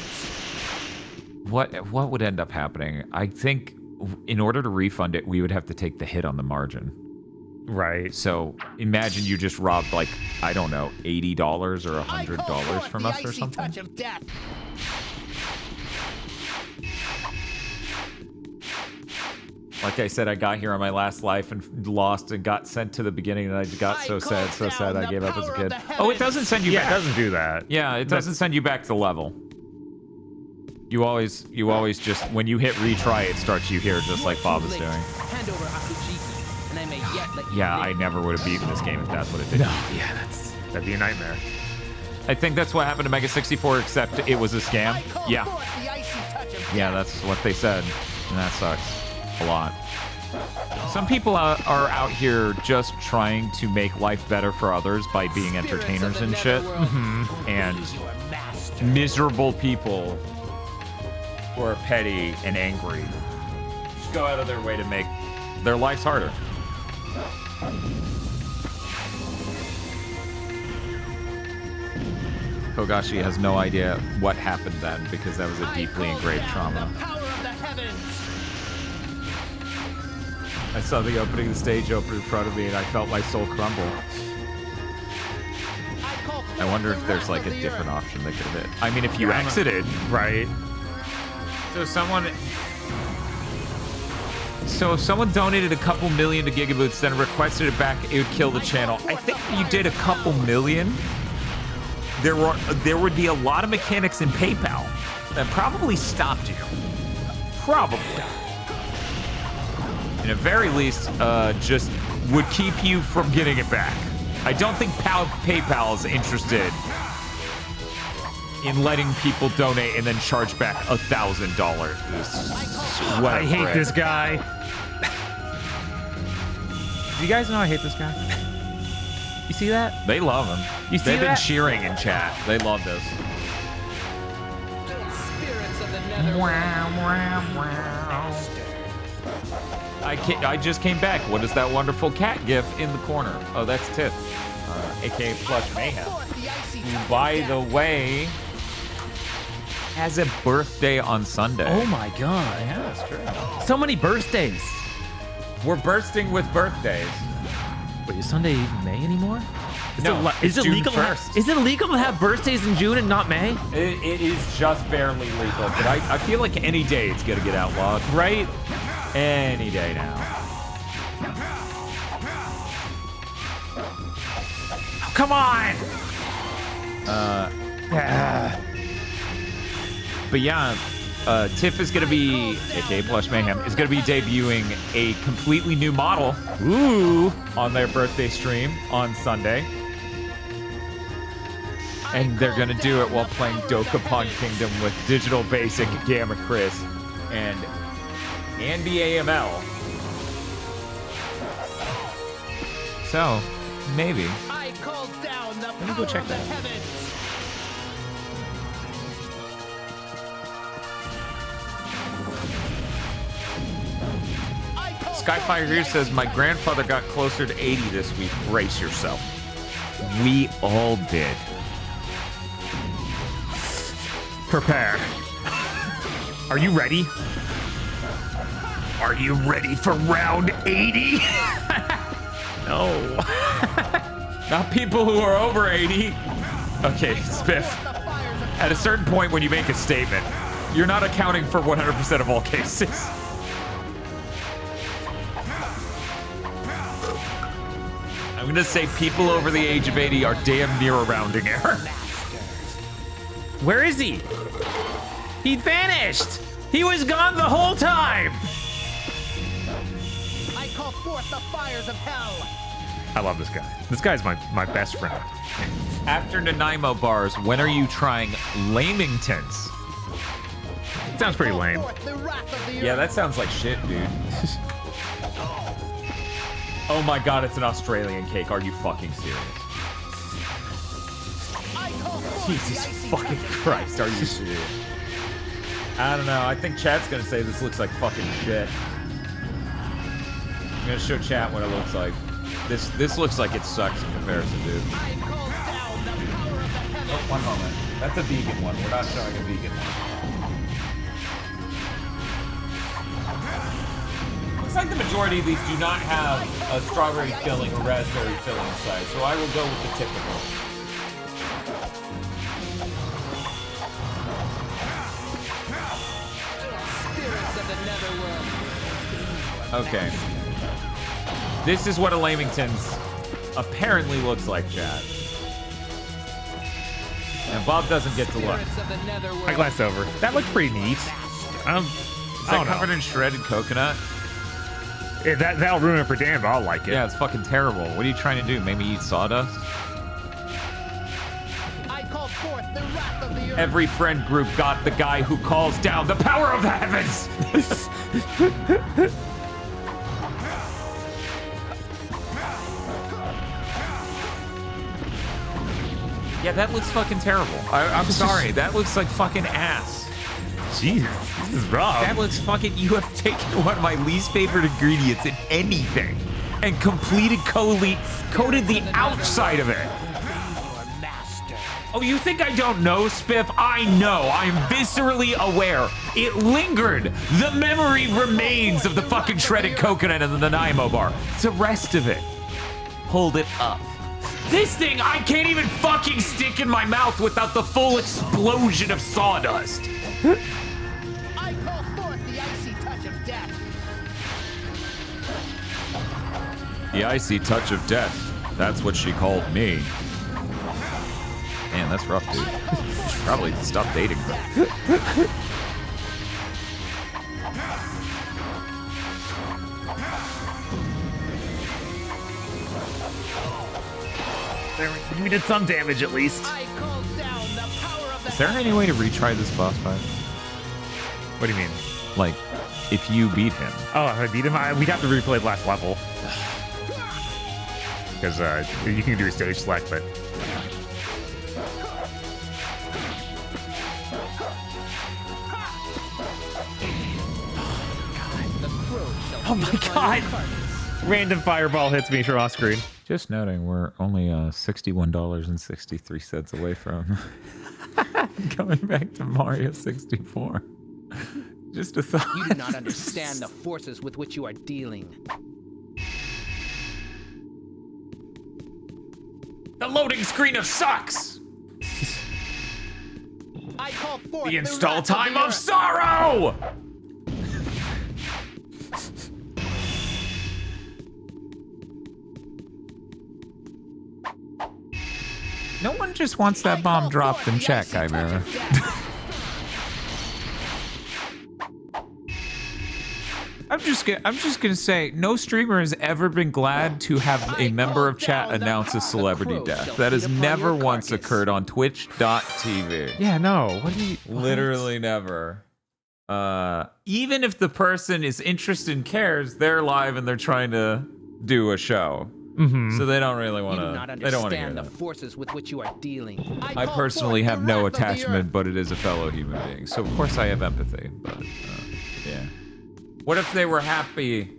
What would end up happening? I think in order to refund it, we would have to take the hit on the margin. Right. So imagine you just robbed, like, I don't know, $80 or $100 from us or something. Touch of death. Like I said, I got here on my last life and lost and got sent to the beginning, and I got so sad I gave up as a kid. Oh, it doesn't send you back. Yeah, it doesn't do that. Yeah, it doesn't send you back to the level. You always just, when you hit retry, it starts you here, just like Bob is doing. Hand over Akujiki, and I may yet let you Yeah, live. I never would have beaten this game if that's what it did. No, yeah, that'd be a nightmare. I think that's what happened to Mega 64, except it was a scam. Yeah. Yeah, that's what they said, and that sucks a lot. Some people are out here just trying to make life better for others by being entertainers and shit. And miserable people who are petty and angry just go out of their way to make their lives harder. Kogashi has no idea what happened then because that was a deeply engraved trauma. I saw the stage open in front of me and I felt my soul crumble. I wonder if there's like a different option that could have hit. I mean, if you exited, right? So if someone donated a couple million to GigaBoots, then requested it back, it would kill the channel. I think if you did a couple million, there would be a lot of mechanics in PayPal that probably stopped you. Probably. And at very least, just would keep you from getting it back. I don't think PayPal is interested in letting people donate and then charge back $1,000. I hate this guy. Do you guys know I hate this guy? You see that? They love him. You see They've been that? cheering in chat. They love this. I just came back. What is that wonderful cat gif in the corner? Oh, that's Tiff. aka Plush Mayhem, who, by the way, has a birthday on Sunday. Oh my god. Yeah, that's true. So many birthdays. We're bursting with birthdays. Wait, is Sunday even May anymore? Is it June legal? 1st. Is it illegal to have birthdays in June and not May? It is just barely legal, but I feel like any day it's gonna get outlawed. Right? Any day now. Come on! But yeah, Tiff is gonna be, aka Plush Mayhem, is gonna be debuting a completely new model. Ooh! On their birthday stream on Sunday. And they're gonna do it while playing Dokapon Kingdom with Digital Basic, Gamma Chris, and Andy AML. So, maybe. Let me go check that out. Skyfire here says, my grandfather got closer to 80 this week. Brace yourself. We all did. Prepare. Are you ready? Are you ready for round 80? No. Not people who are over 80. Okay, Spiff. At a certain point when you make a statement, you're not accounting for 100% of all cases. I'm gonna say people over the age of 80 are damn near a rounding error. Where is he? He vanished. He was gone the whole time. I call forth the fires of hell. I love this guy. This guy's my best friend. After Nanaimo bars, when are you trying Lamingtons? Sounds pretty lame. Yeah, that sounds like shit, dude. Oh my god, it's an Australian cake. Are you fucking serious? Jesus fucking Christ, are you serious? I don't know. I think chat's gonna say this looks like fucking shit. I'm gonna show chat what it looks like. This looks like it sucks in comparison, dude. Oh, one moment. That's a vegan one. We're not showing a vegan one. Looks like the majority of these do not have a strawberry filling or raspberry filling inside, so I will go with the typical. Okay. This is what a Lamington's apparently looks like, chat. And Bob doesn't get to look. I glanced over. That looked pretty neat. Is that covered in shredded coconut? Yeah, that'll ruin it for Dan, but I'll like it. Yeah, it's fucking terrible. What are you trying to do? Make me eat sawdust? I call forth the wrath of the earth. Every friend group got the guy who calls down the power of the heavens! Yeah, that looks fucking terrible. I'm sorry. That looks like fucking ass. Jesus, this is rough. That looks fucking... You have taken one of my least favorite ingredients in anything and coated the outside of it. Oh, you think I don't know, Spiff? I know. I am viscerally aware. It lingered. The memory remains of the fucking shredded coconut in the Nanaimo bar. The rest of it. Hold it up. This thing I can't even fucking stick in my mouth without the full explosion of sawdust. I call forth the icy touch of death. The icy touch of death. That's what she called me. Man, that's rough, dude. Should probably stop dating her. We did some damage at least. Is there any way to retry this boss fight? What do you mean? Like, if you beat him. Oh, if I beat him, we'd have to replay the last level. Because you can do a stage select, but... Oh my god! Random fireball hits me from off screen. Just noting, we're only $61.63 away from going back to Mario 64. Just a thought. You do not understand the forces with which you are dealing. The loading screen of sucks! I call forth The install wrath of time the of earth. sorrow! No one just wants that bomb dropped in chat, Chimera. I'm just gonna say, no streamer has ever been glad to have a member of chat announce a celebrity death. That has never once occurred on Twitch.tv. Yeah, no. What do you? Literally never. Even if the person is interested and cares, they're live and they're trying to do a show. Mm-hmm. So they don't really want You do not to. They don't want to hear understand the that. forces with which you are dealing. I personally have no attachment, but it is a fellow human being. So of course I have empathy. But yeah. What if they were happy?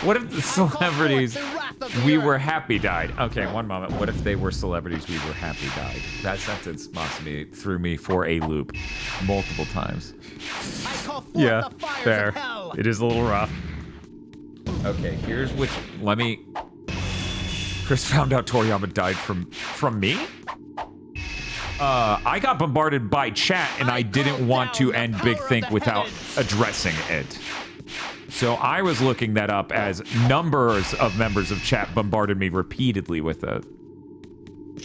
What if the celebrities we were happy died? Okay, one moment. What if they were celebrities we were happy died? That sentence threw me for a loop multiple times. Yeah, fair. It is a little rough. Okay, here's which. Let me. Chris found out Toriyama died from me. I got bombarded by chat, and I didn't want to end Big Think without addressing it. So I was looking that up as numbers of members of chat bombarded me repeatedly with it.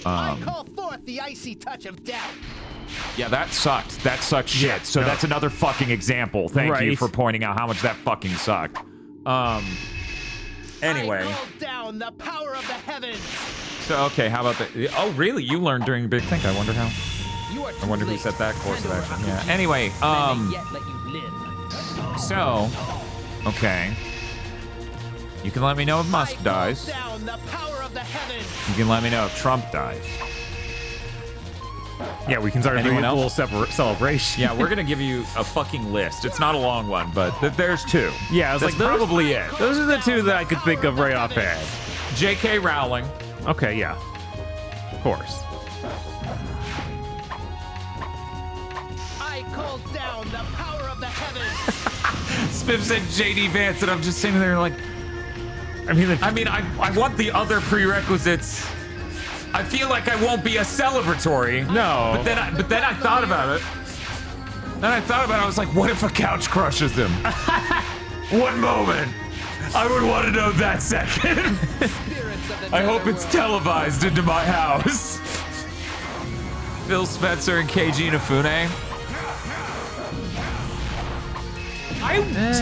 I call forth the icy touch of death. Yeah, that sucked. That sucked shit. So that's another fucking example. Thank you for pointing out how much that fucking sucked. Anyway. I call down the power of the heavens. So, okay, how about that? Oh, really? You learned during Big Think. I wonder how. You are I wonder who set that course of action. Yeah. Anyway, yet let you live. so, okay. You can let me know if Musk dies. Down the power of the heavens. You can let me know if Trump dies. Yeah, we can start doing a little celebration. Yeah, we're gonna give you a fucking list. It's not a long one, but there's two. Yeah, it's that's like probably it. Those are the two that I could think of right offhand. J.K. Rowling. Okay, yeah, of course. I call down the power of the heavens. Spiff said J.D. Vance, and I'm just sitting there like, I want the other prerequisites. I feel like I won't be a celebratory. No. But then I thought about it. I was like, what if a couch crushes him? One moment. I would want to know that second. I hope it's televised into my house. Phil Spencer and Keiji Inafune.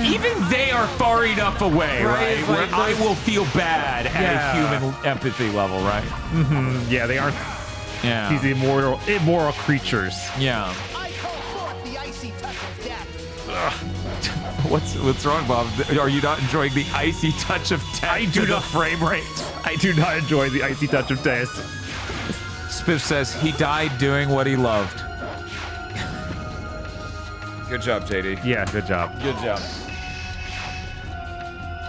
Even they are far enough away, right? Where I will feel bad at a human empathy level, right? Mm-hmm. Yeah, they aren't. Yeah. These immoral creatures. Yeah. I call forth the icy touch of death. What's wrong, Bob? Are you not enjoying the icy touch of death? I do not frame rate. I do not enjoy the icy touch of death. Spiff says he died doing what he loved. Good job, JD. Yeah, good job. Good job.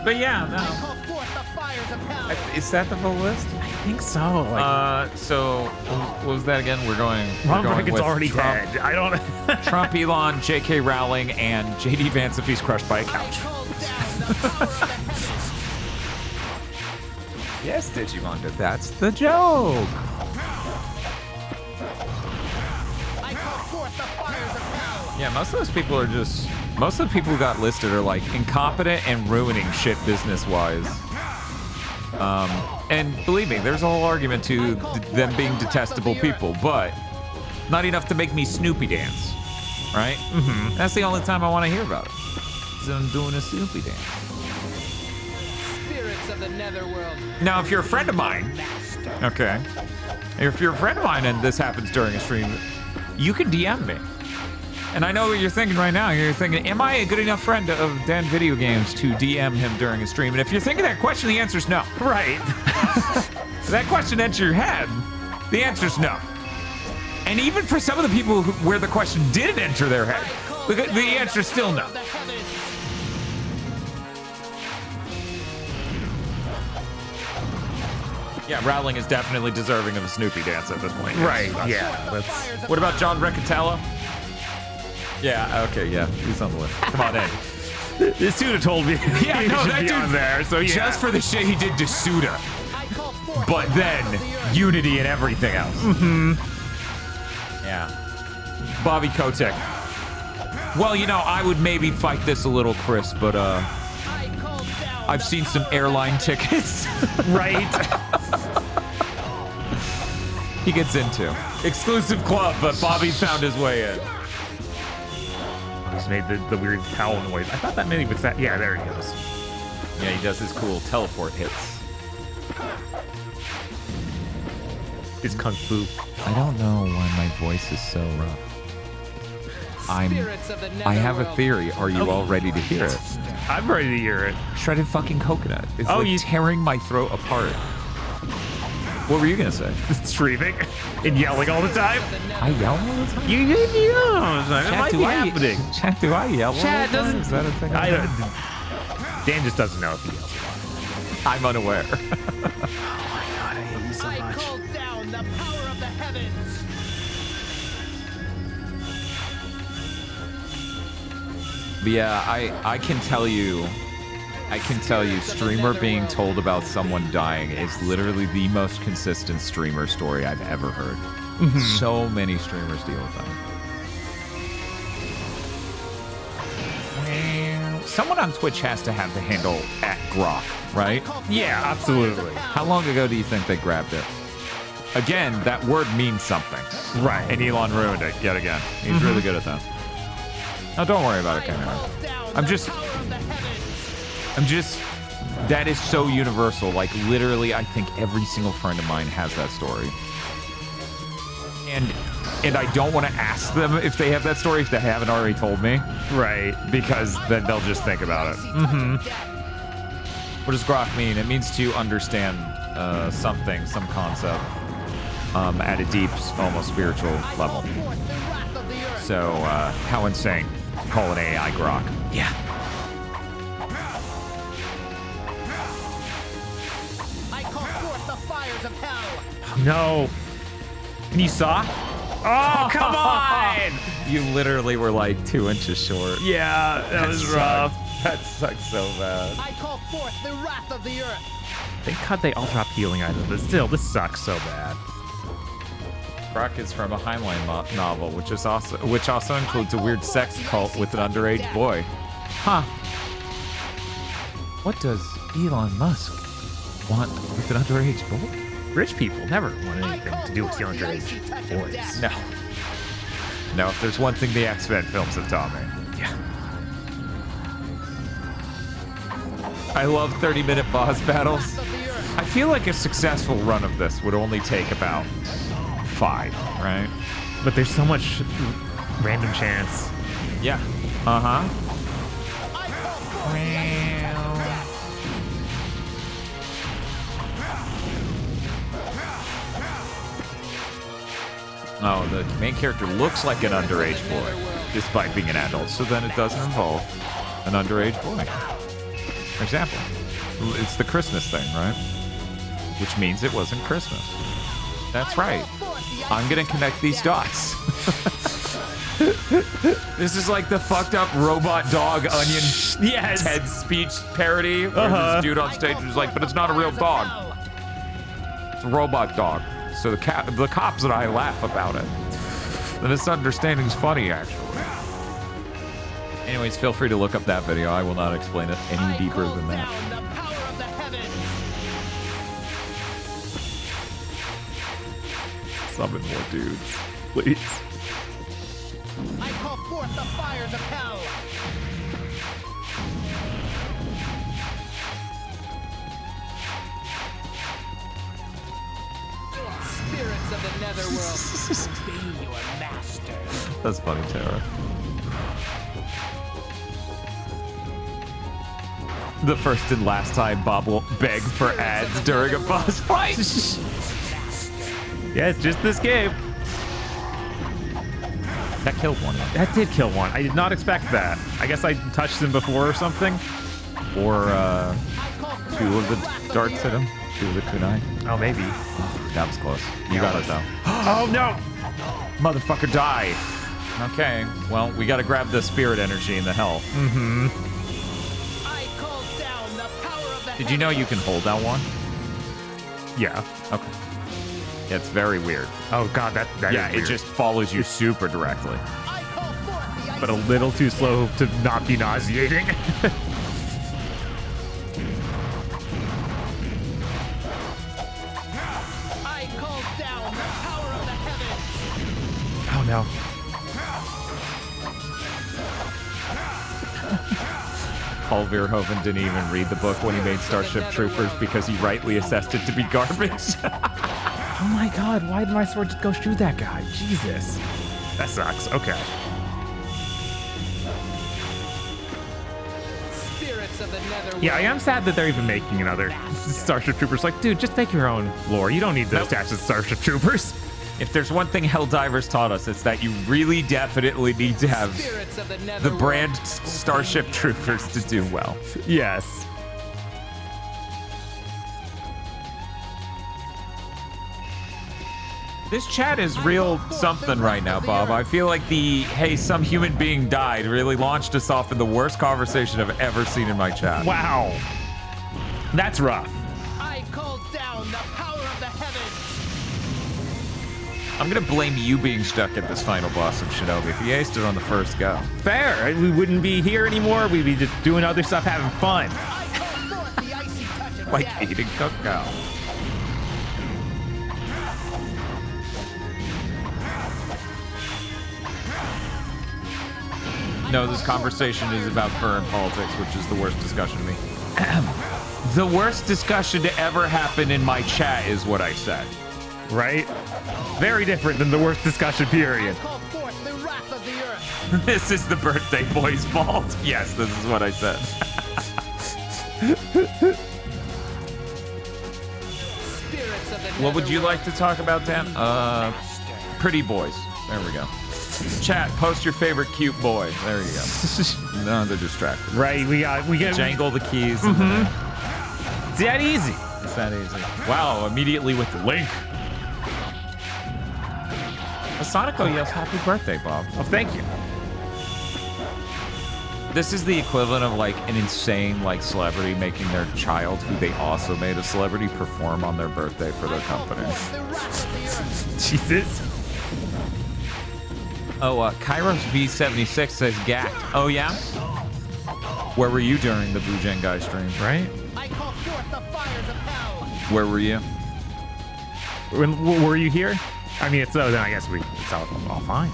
But yeah, no. I call forth the fires of hell. Is that the full list? I think so. So what was that again? We're going Reagan's with already Trump, dead. I don't. Trump, Elon, J.K. Rowling, and J.D. Vance if he's crushed by a couch. Yes, Digimon, that's the joke. I call forth the fires of hell. Yeah, most of those people are just. Most of the people who got listed are like incompetent and ruining shit business-wise. And believe me, there's a whole argument to them being detestable people, but not enough to make me Snoopy dance, right? Mm-hmm. That's the only time I want to hear about it. So I'm doing a Snoopy dance. Spirits of the netherworld. Now, if you're a friend of mine, okay, if you're a friend of mine and this happens during a stream, you can DM me. And I know what you're thinking right now. You're thinking, am I a good enough friend of Dan Video Games to DM him during a stream? And if you're thinking that question, the answer is no. Right. If that question enters your head, the answer is no. And even for some of the people where the question didn't enter their head, the answer is still no. Yeah, Rowling is definitely deserving of a Snoopy dance at this point. Right, That's- yeah. That's... What about John Riccatello? Yeah, okay, yeah. He's on the list. Come on in. Suda told me Yeah, he no, should that be dude, on there, so yeah. Just for the shit he did to Suda. But then, Unity and everything else. Mm-hmm. Yeah. Bobby Kotick. Well, you know, I would maybe fight this a little, Chris, but, I've seen some airline tickets. Right. He gets into. Exclusive club, but Bobby found his way in. He's made the weird towel noise. I thought that maybe was that. Yeah, there he goes. Yeah, he does his cool teleport hits. His kung fu. I don't know why my voice is so rough. I have a theory. Are you all ready to hear it? I'm ready to hear it. Shredded fucking coconut. It's you tearing my throat apart. What were you gonna say? Streaming and yelling all the time. I yell all the time. You yell all the time. It might be happening. Chat, do I yell? Chat all the time? doesn't. Is that a thing? Dan just doesn't know if he yells. I'm unaware. Oh my god, I hate you so much. Call down the power of the heavens. But yeah, I can tell you, streamer being told about someone dying is literally the most consistent streamer story I've ever heard. Mm-hmm. So many streamers deal with that. Someone on Twitch has to have the handle @Grok, right? Yeah, absolutely. How long ago do you think they grabbed it? Again, that word means something. Right. And Elon ruined it yet again. He's really good at that. No, don't worry about it, Cameron. I'm just, that is so universal. Like, literally, I think every single friend of mine has that story. And I don't want to ask them if they have that story if they haven't already told me. Right. Because then they'll just think about it. Mm-hmm. What does grok mean? It means to understand something, some concept, at a deep, almost spiritual level. So, how insane. Call an AI grok. Yeah. I call forth the fires of hell. No. And you saw? Oh, come on! You literally were like 2 inches short. Yeah, that was rough. That sucks so bad. I call forth the wrath of the earth. Thank God they all drop healing items, but still, this sucks so bad. Grok is from a Heinlein novel, which also includes a weird sex cult with an underage boy. Huh. What does Elon Musk want with an underage boy? Rich people never want anything to do with the underage boys. No. No, if there's one thing the X-Men films have taught me. Yeah. I love 30-minute boss battles. I feel like a successful run of this would only take about 5, right? But there's so much random chance. Yeah. Uh-huh. Oh, the main character looks like an underage boy, despite being an adult, so then it doesn't involve an underage boy. For example, it's the Christmas thing, right? Which means it wasn't Christmas. That's right. I'm gonna connect these dots. This is like the fucked up robot dog onion TED speech parody where this dude on stage was like, but it's not a real dog. It's a robot dog. So the cops and I laugh about it. The misunderstanding's funny, actually. Anyways, feel free to look up that video. I will not explain it any deeper than that. Summon more dudes, please. I call forth the fires of hell. Spirits of the netherworld, obey your master. That's funny, Tara. The first and last time Bob will beg for ads during a boss fight. Yeah, it's just this game. That killed one. That did kill one. I did not expect that. I guess I touched him before or something. Or 2 of the darts hit him. to the kunai? Oh, maybe. That was close. You got it, though. Oh, no! Motherfucker, die. Okay, well, we gotta grab the spirit energy and the health. Mm-hmm. Did you know you can hold that one? Yeah. Okay. Yeah, it's very weird. Oh, God, that yeah, is weird. it just follows you super directly. But a little too slow to not be nauseating. Oh, no. Paul Verhoeven didn't even read the book when he made Starship Troopers because he rightly assessed it to be garbage. Oh my God, why did my sword just go shoot that guy? Jesus. That sucks. Okay. Yeah, I am sad that they're even making another Starship Troopers. Like, dude, just make your own lore. You don't need to attach to Starship Troopers. If there's one thing Helldivers taught us, it's that you really definitely need to have the brand Starship Troopers to do well. Yes. This chat is real something right now, Bob. I feel like the, hey, some human being died really launched us off in the worst conversation I've ever seen in my chat. Wow. That's rough. I call down the power of the heavens. I'm gonna blame you being stuck at this final boss of Shinobi. If you aced it on the first go. Fair. We wouldn't be here anymore. We'd be just doing other stuff, having fun. Like eating cocoa. No, this conversation is about current politics, which is the worst discussion to me. The worst discussion to ever happen in my chat is what I said. Right? Very different than the worst discussion period. This is the birthday boy's fault. Yes, this is what I said. What would you like to talk about, Dan? Pretty boys. There we go. Chat, post your favorite cute boy. There you go. No, they're distracted. Right, we got jangle the keys. Mm-hmm. It's that easy. It's that easy. Wow, immediately with Link. Asanico yells happy birthday, Bob. Oh, thank you. This is the equivalent of like an insane like celebrity making their child, who they also made a celebrity, perform on their birthday for their company. Jesus. Oh, Kairos V76 says gacked. Oh, yeah? Where were you during the Bujang Guy stream? Right? Where were you? When were you here? I mean, it's then I guess it's all fine.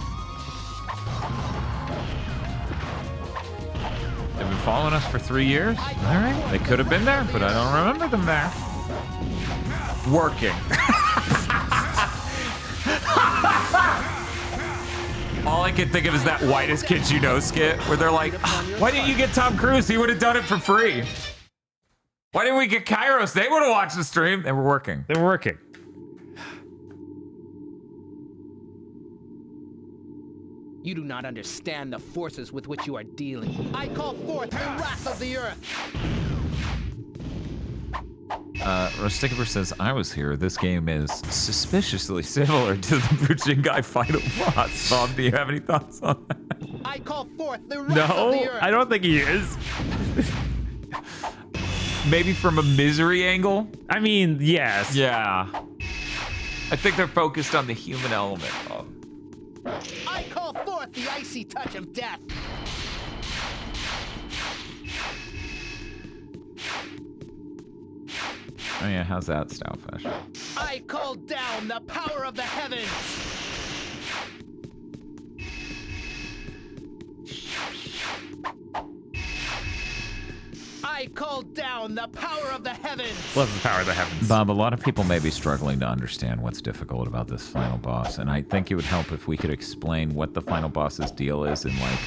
They've been following us for 3 years. All right. They could have been there, but I don't remember them there. Working. All I can think of is that Whitest Kids You Know skit where they're like, why didn't you get Tom Cruise? He would have done it for free. Why didn't we get Kairos? They would have watched the stream. They were working. They were working. You do not understand the forces with which you are dealing. I call forth the wrath of the earth. Rusticaber says, I was here. This game is suspiciously similar to the Bujingai final boss. Bob, do you have any thoughts on that? I call forth the wrath of the earth. I don't think he is. Maybe from a misery angle? I mean, yes. Yeah. I think they're focused on the human element, Bob. I call forth the icy touch of death. Oh yeah, how's that, Stoutfish? I call down the power of the heavens. I call down the power of the heavens. Love the power of the heavens. Bob, a lot of people may be struggling to understand what's difficult about this final boss, and I think it would help if we could explain what the final boss's deal is in like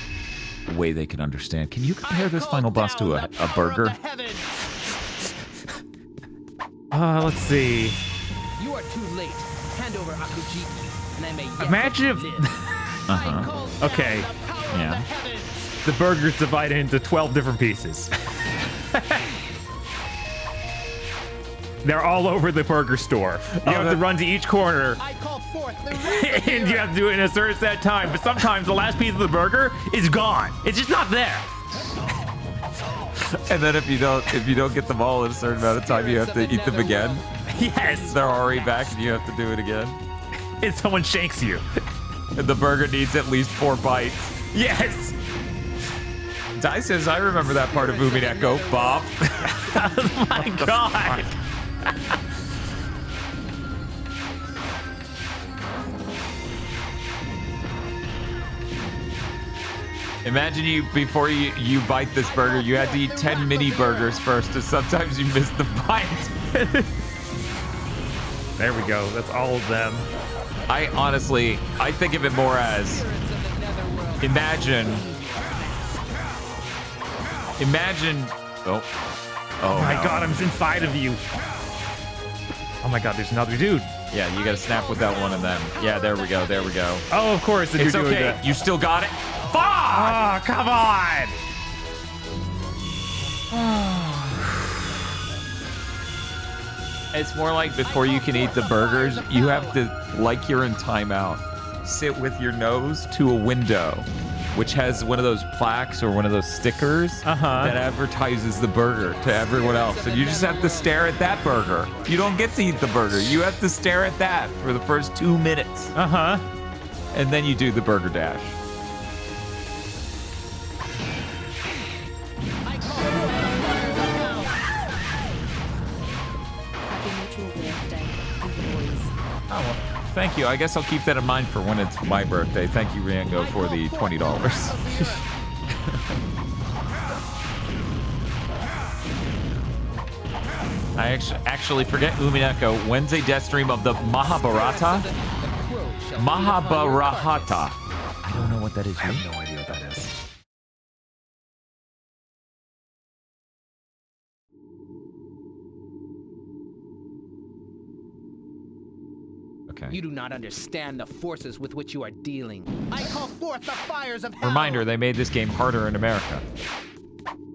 a way they can understand. Can you compare this final boss to a burger? Let's see. You are too late. Hand over Akujiki, and I may yet Imagine if... Uh-huh. Okay. Yeah. The burger's divided into 12 different pieces. They're all over the burger store. You have to run to each corner. I call forth the And you have to do it in a certain set of time. But sometimes the last piece of the burger is gone. It's just not there. And then if you don't get them all in a certain amount of time, you have to eat them again. Yes. They're already back and you have to do it again. And someone shanks you. And the burger needs at least 4 bites. Yes. Dai says, I remember that part of Umineko, Bob. Oh my god. Imagine before you bite this burger, you had to eat 10 mini burgers first, and sometimes you miss the bite. There we go. That's all of them. I think of it more as imagine. Oh my no. god, I'm inside of you. Oh my god, there's another dude. Yeah, you gotta snap with that one and then. Yeah, there we go. Oh, of course. It's okay. You still got it. Fuck! Oh, come on! It's more like before you can eat the burgers, you have to, like you're in timeout, sit with your nose to a window, which has one of those plaques or one of those stickers that advertises the burger to everyone else. And you just have to stare at that burger. You don't get to eat the burger. You have to stare at that for the first 2 minutes. And then you do the burger dash. Oh, well, thank you. I guess I'll keep that in mind for when it's my birthday. Thank you, Riango, for the $20. I actually forget, Umineko, when's a death stream of the Mahabharata? Mahabharata. I don't know what that is. I have no idea what that is. Okay. You do not understand the forces with which you are dealing. I call forth the fires of hell. Reminder, they made this game harder in America.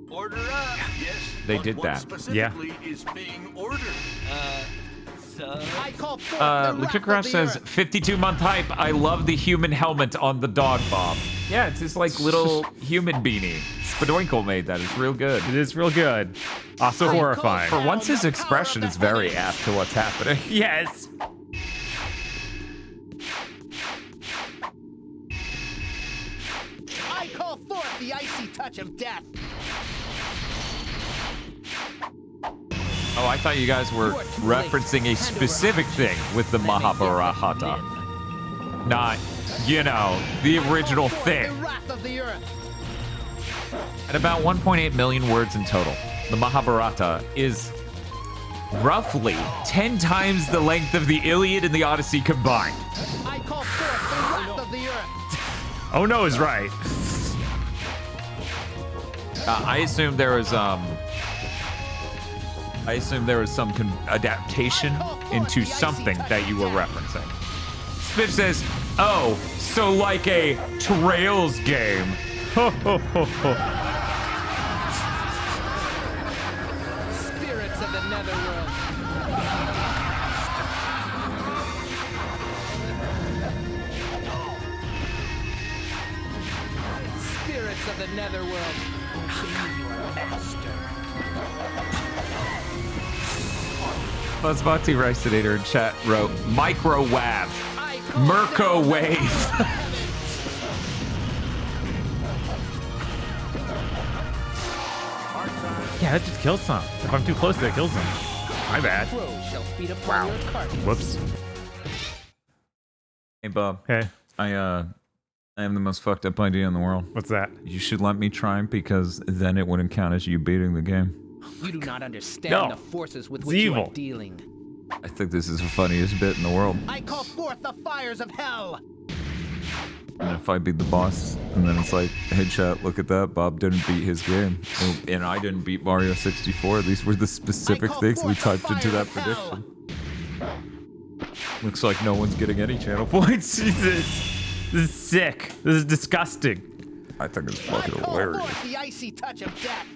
Order up. Yes. They did that. Specifically is being ordered. I call forth Luchicraft says, 52-month hype. I love the human helmet on the dog, Bob. Yeah, it's just like little human beanie. Spadoinkle made that. It's real good. It is real good. Also horrifying. For once, his expression is very apt to what's happening. Yes. I call forth the icy touch of death. Oh, I thought you guys were referencing a specific thing with the Mahabharata. Not, you know, the original thing. At about 1.8 million words in total, the Mahabharata is roughly 10 times the length of the Iliad and the Odyssey combined. I call forth the wrath of the earth. Oh no is right. I assume there was some adaptation into something that you were referencing. Spiff says, "Oh, so like a Trails game." Ho ho ho ho. Spirits of the netherworld. Spirits of the netherworld. Your master. Buzzbot Ricinator in chat wrote, "Microwave, Mercowave." Yeah, that just kills some. If I'm too close, that kills them. My bad. Wow. Whoops. Hey, Bob. Hey. I have the most fucked up idea in the world. What's that? You should let me try because then it wouldn't count as you beating the game. You do not understand the forces with which you are dealing. I think this is the funniest bit in the world. I call forth the fires of hell. And if I beat the boss, and then it's like, hey chat, look at that, Bob didn't beat his game. And I didn't beat Mario 64. These were the specific things we typed into that prediction. Looks like no one's getting any channel points. Jesus. This is sick. This is disgusting. I think it's fucking hilarious. The icy touch of death.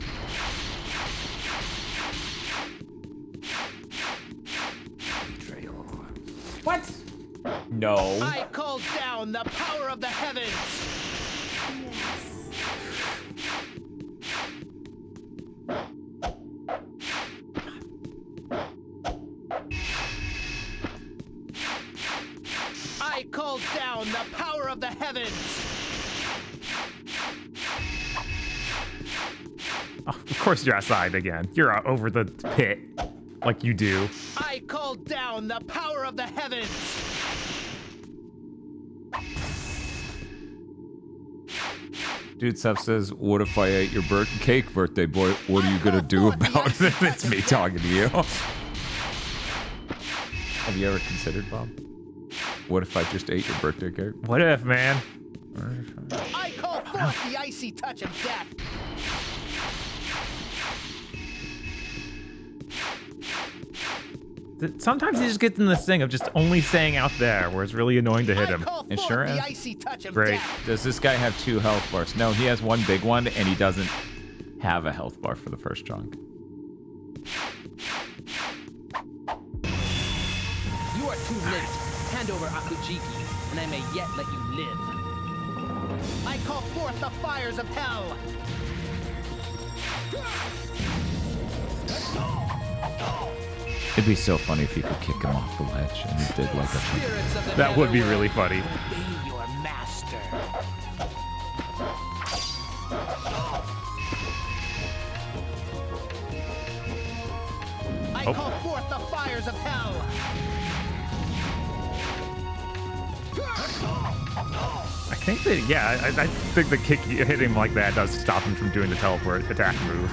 What? No. I call down the power of the heavens. I call down the power of the heavens. Oh, of course you're outside again. You're over the pit, like you do. I call down the power of the heavens. Dude Seth says, what if I ate your cake, birthday boy? What are you gonna do about it? It's me talking to you. Have you ever considered, Bob? What if I just ate your birthday cake? What if, man? I call forth the icy touch of death. Sometimes he just gets in this thing of just only staying out there, where it's really annoying to hit him. It sure is. Icy touch of Great. death. Does this guy have 2 health bars? No, he has 1 big one, and he doesn't have a health bar for the first chunk. You are too late. Hand over Akujiki, and I may yet let you live. I call forth the fires of hell. It'd be so funny if you could kick him off the ledge and he did like a... That would be really funny. Obey your master. I call forth the fires of hell. I think that, yeah, I think the kick hitting him like that does stop him from doing the teleport attack move.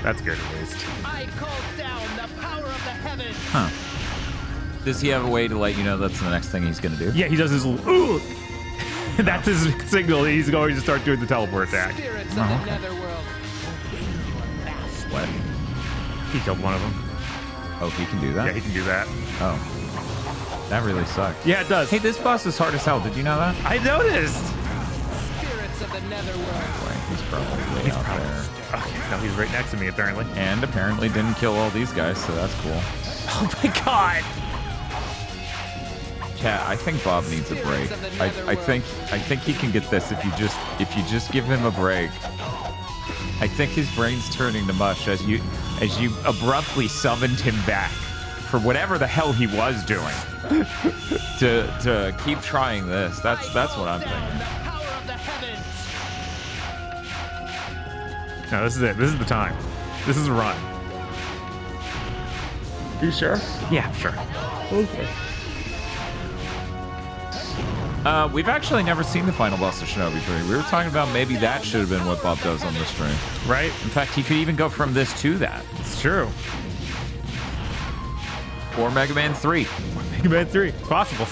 That's good at least. I call down the power of the heavens. Huh. Does he have a way to let you know that's the next thing he's gonna do? Yeah, he does his ooh. That's his signal. He's going to start doing the teleport attack. Spirits of the netherworld. What? He killed one of them. Oh, he can do that? Yeah, he can do that. Oh. That really sucks. Yeah, it does. Hey, this boss is hard as hell. Did you know that? I noticed. Spirits of the netherworld. Boy, he's probably out there. Okay, no, he's right next to me, apparently. And apparently didn't kill all these guys, so that's cool. Oh my god! Cat, I think Bob needs a break. I think he can get this if you just give him a break. I think his brain's turning to mush as you abruptly summoned him back for whatever the hell he was doing to keep trying this. That's what I'm thinking. No, this is it. This is the time. This is a run. You sure? Yeah, sure. Okay. We've actually never seen the final boss of Shinobi 3. We were talking about maybe that should have been what Bob does on the stream. Right? In fact, he could even go from this to that. It's true. Or Mega Man 3. Mega Man 3. It's possible.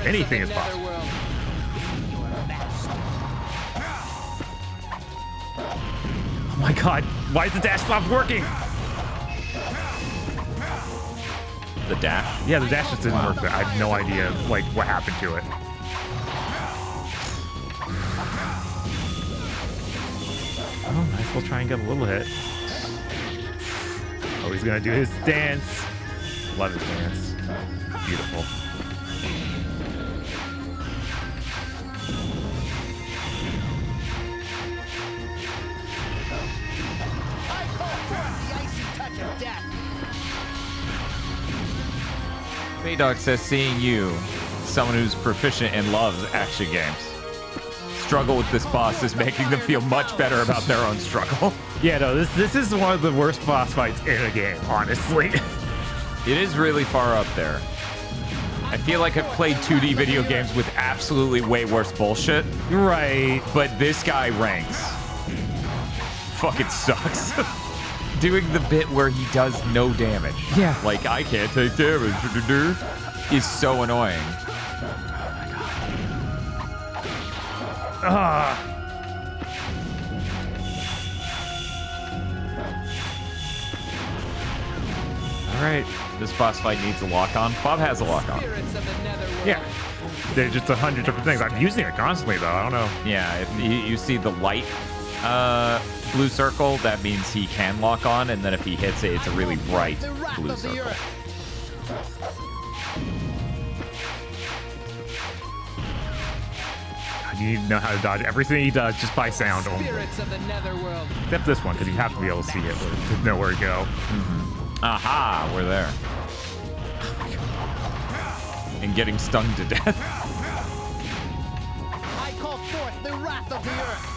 Anything is possible. Oh my god. Why is the dash stop working? The dash? Yeah, the dash just didn't work. I have no idea, like, what happened to it. Oh, might as well try and get a little hit. Oh, he's gonna do his dance. Love his dance. Beautiful. Baydog says, seeing you, someone who's proficient and loves action games, struggle with this boss is making them feel much better about their own struggle. Yeah, no, this is one of the worst boss fights in a game, honestly. It is really far up there. I feel like I've played 2D video games with absolutely way worse bullshit. Right. But this guy ranks. Fucking sucks. Doing the bit where he does no damage. Yeah. Like, I can't take damage, is so annoying. All right. This boss fight needs a lock-on. Bob has a lock-on. Yeah. There's just 100 different things. I'm using it constantly, though. I don't know. Yeah, if you see the light blue circle, that means he can lock on, and then if he hits it, it's a really bright blue circle. You need to know how to dodge everything he does just by sound only. Spirits of the netherworld. Except this one, because you have to be able to see it to know where to go. Aha, we're there. And getting stung to death. I call forth the wrath of the earth.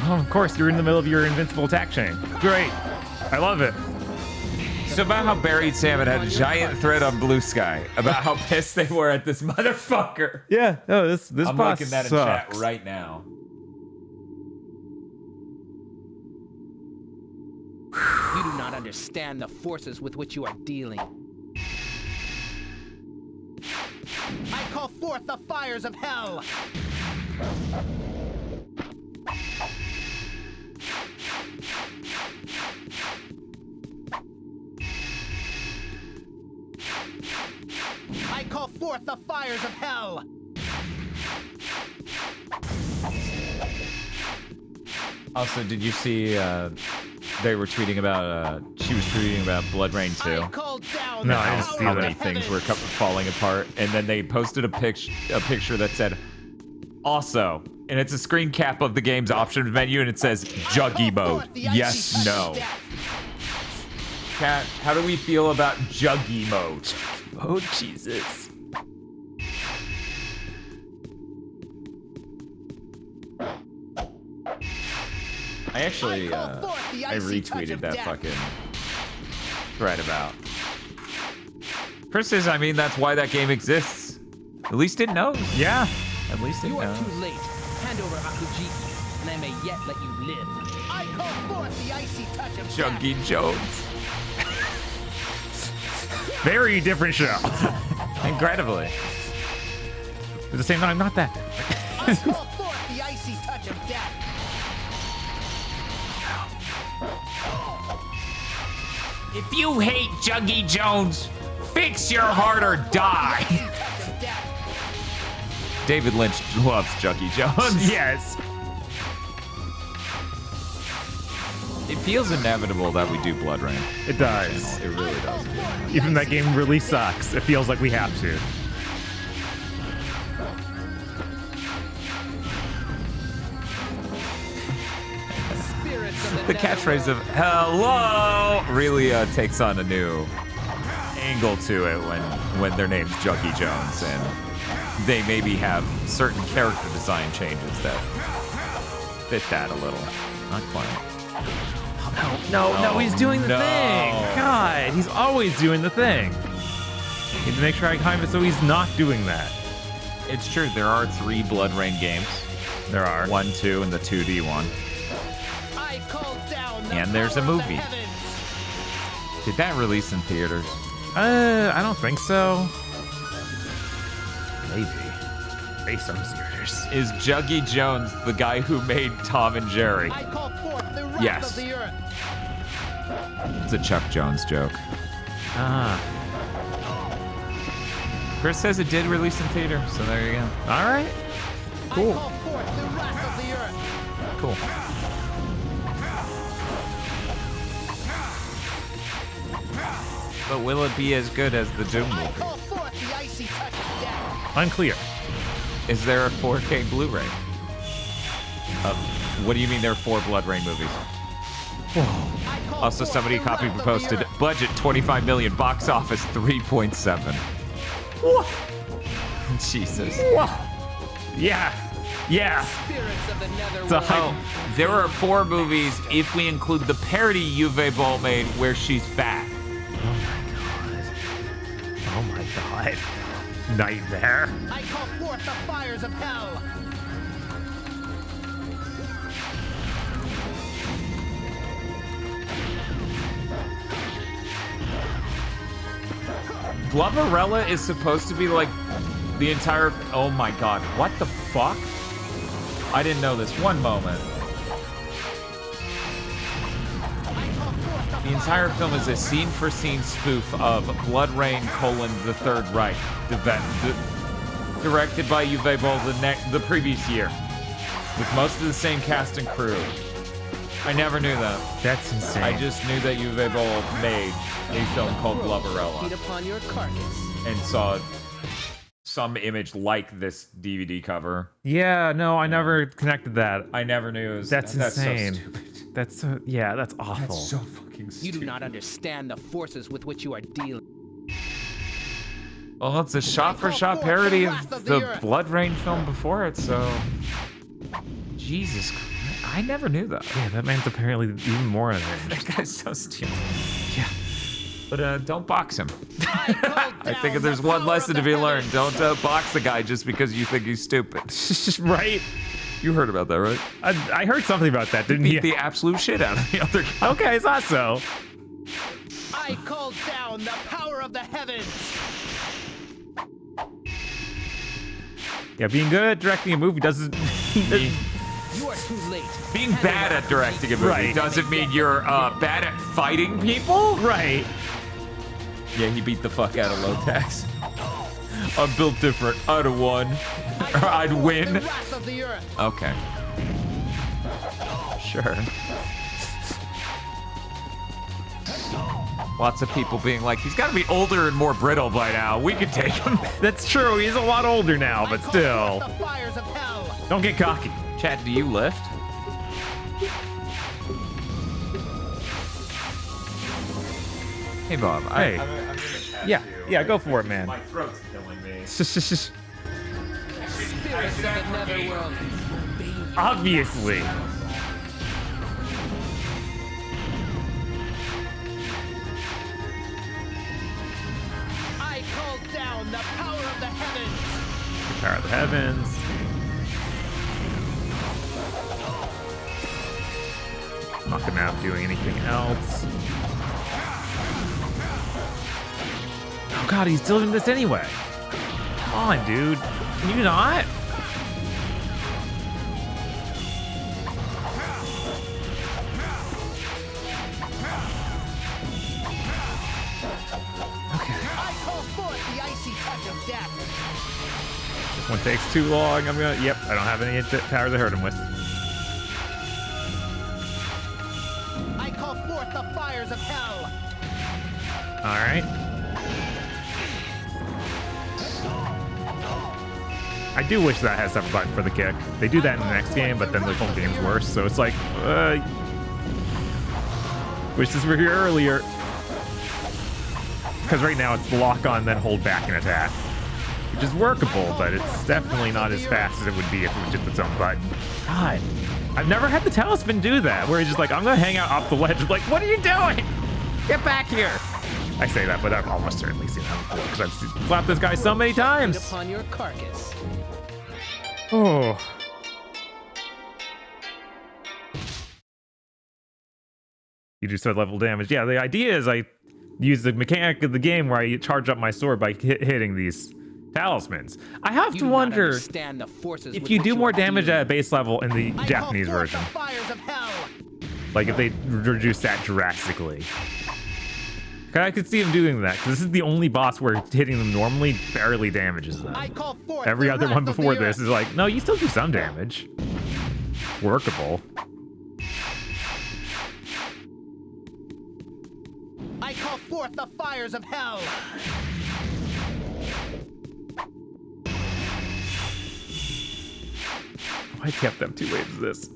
Oh, of course, you're in the middle of your invincible attack chain. Great. I love it. So about how Buried Salmon had a giant thread on Blue Sky about how pissed they were at this motherfucker. Yeah, no, this I'm boss looking that in sucks. chat right now. You do not understand the forces with which you are dealing. I call forth the fires of hell. I call forth the fires of hell. Also, did you see they were tweeting about she was tweeting about Blood Rain 2? No, I didn't see how that. many things were falling apart, and then they posted a picture that said also, and it's a screen cap of the game's options menu, and it says Juggy mode. Yes, no. Cat, how do we feel about Juggy mode? Oh, Jesus. I actually, I retweeted that fucking thread about. Chris says, I mean, that's why that game exists. At least it knows. Yeah. At least it You are knows. too late. Hand over Akujiki, and I may yet let you live. I call forth the icy touch of Juggy Jones. Very different show. Incredibly. At the same time, not that. I call forth the icy touch of death. If you hate Juggy Jones, fix your heart or die. David Lynch loves Juggy Jones. Yes. It feels inevitable that we do Blood Rain. It does. It really does. Even that game really sucks. It feels like we have to. The catchphrase of "hello" really takes on a new angle to it when their name's Juggy Jones, and they maybe have certain character design changes that fit that a little. Not quite. No, he's doing the No. thing. God, he's always doing the thing. Need to make sure I time it so he's not doing that. It's true. There are 3 Blood Rain games. There are 1, 2, and the 2D one. I call down the And there's a power of the movie. heavens. Did that release in theaters? I don't think so. Maybe. Based on theaters. Is Juggy Jones the guy who made Tom and Jerry? I call forth the wrath Yes. of the earth. It's a Chuck Jones joke. Ah. Chris says it did release in theater, so there you go. All right. Cool. I call forth the wrath of the earth. Cool. But will it be as good as the Doom I movie? call forth the icy touch of death. Unclear. Is there a 4K Blu-ray? What do you mean there are 4 Blood Rain movies? I call Also, forth somebody the copy wrath of posted the earth. budget 25 million, box office 3.7. Jesus. Yeah. Yeah. Spirits of the It's a netherworld. hype. There are 4 movies if we include the parody Uwe Boll made where she's fat. Oh my god. Nightmare. I call forth the fires of hell. Blubberella is supposed to be like the entire. Oh my god, what the fuck? I didn't know this. One moment. The entire film is a scene-for-scene spoof of Blood Rain: The Third Reich, directed by Uwe Boll the previous year, with most of the same cast and crew. I never knew that. That's insane. I just knew that you've made a film called Feed Gloverella upon your carcass. and saw some image like this DVD cover. Yeah, no, I never connected that. I never knew it was. That's insane. So stupid. That's so, yeah, that's awful. That's so fucking stupid. You do not understand the forces with which you are dealing. Well, it's a shot-for-shot parody of the Blood Rain film before it, so... Jesus Christ. I never knew that. Yeah, that man's apparently even more unhinged. That guy's so stupid. Yeah. But don't box him. I think there's one lesson to be learned. Don't box the guy just because you think he's stupid. Right? You heard about that, right? I heard something about that, didn't he? Beat the absolute shit out of the other guy. Okay, I thought so. I call down the power of the heavens. Yeah, being good at directing a movie doesn't... You are too late. Being bad at directing a movie doesn't mean you're bad at fighting people? Right. Yeah, he beat the fuck out of Lotax. I'm built different. I'd have won. Or I'd win. Okay. Sure. Lots of people being like, he's got to be older and more brittle by now. We could take him. That's true. He's a lot older now, but still. Don't get cocky. Chad, do you lift? Hey, Bob. Hey. I'm gonna cast yeah, you. yeah, go for it, man. My throat's killing me. Obviously. I call down the power of the heavens. The power of the heavens. Not gonna out doing anything else. Oh god, he's still doing this anyway. Come on, dude. Can you not? This one takes too long. Yep, I don't have any power to hurt him with. I call forth the fires of hell. All right. I do wish that has a button for the kick. They do that in the next game, but then the whole game's worse. So it's like, wish this were here earlier. Because right now it's lock on, then hold back and attack. Which is workable, but it's definitely not as fast as it would be if it was just its own button. God, I've never had the talisman do that, where he's just like, I'm gonna hang out off the ledge. Like, what are you doing? Get back here. I say that, but I've almost certainly seen that before, because I've slapped this guy so many times. Upon your carcass. Oh. You do sort level damage. Yeah, the idea is I use the mechanic of the game where I charge up my sword by hitting these talismans. I have to wonder if you do more damage at a base level in the Japanese version. Like if they reduce that drastically. I could see them doing that, because this is the only boss where hitting them normally barely damages them. Every other one before this is like, no, you still do some damage. Workable. I call forth the fires of hell. I kept them 2 waves of this.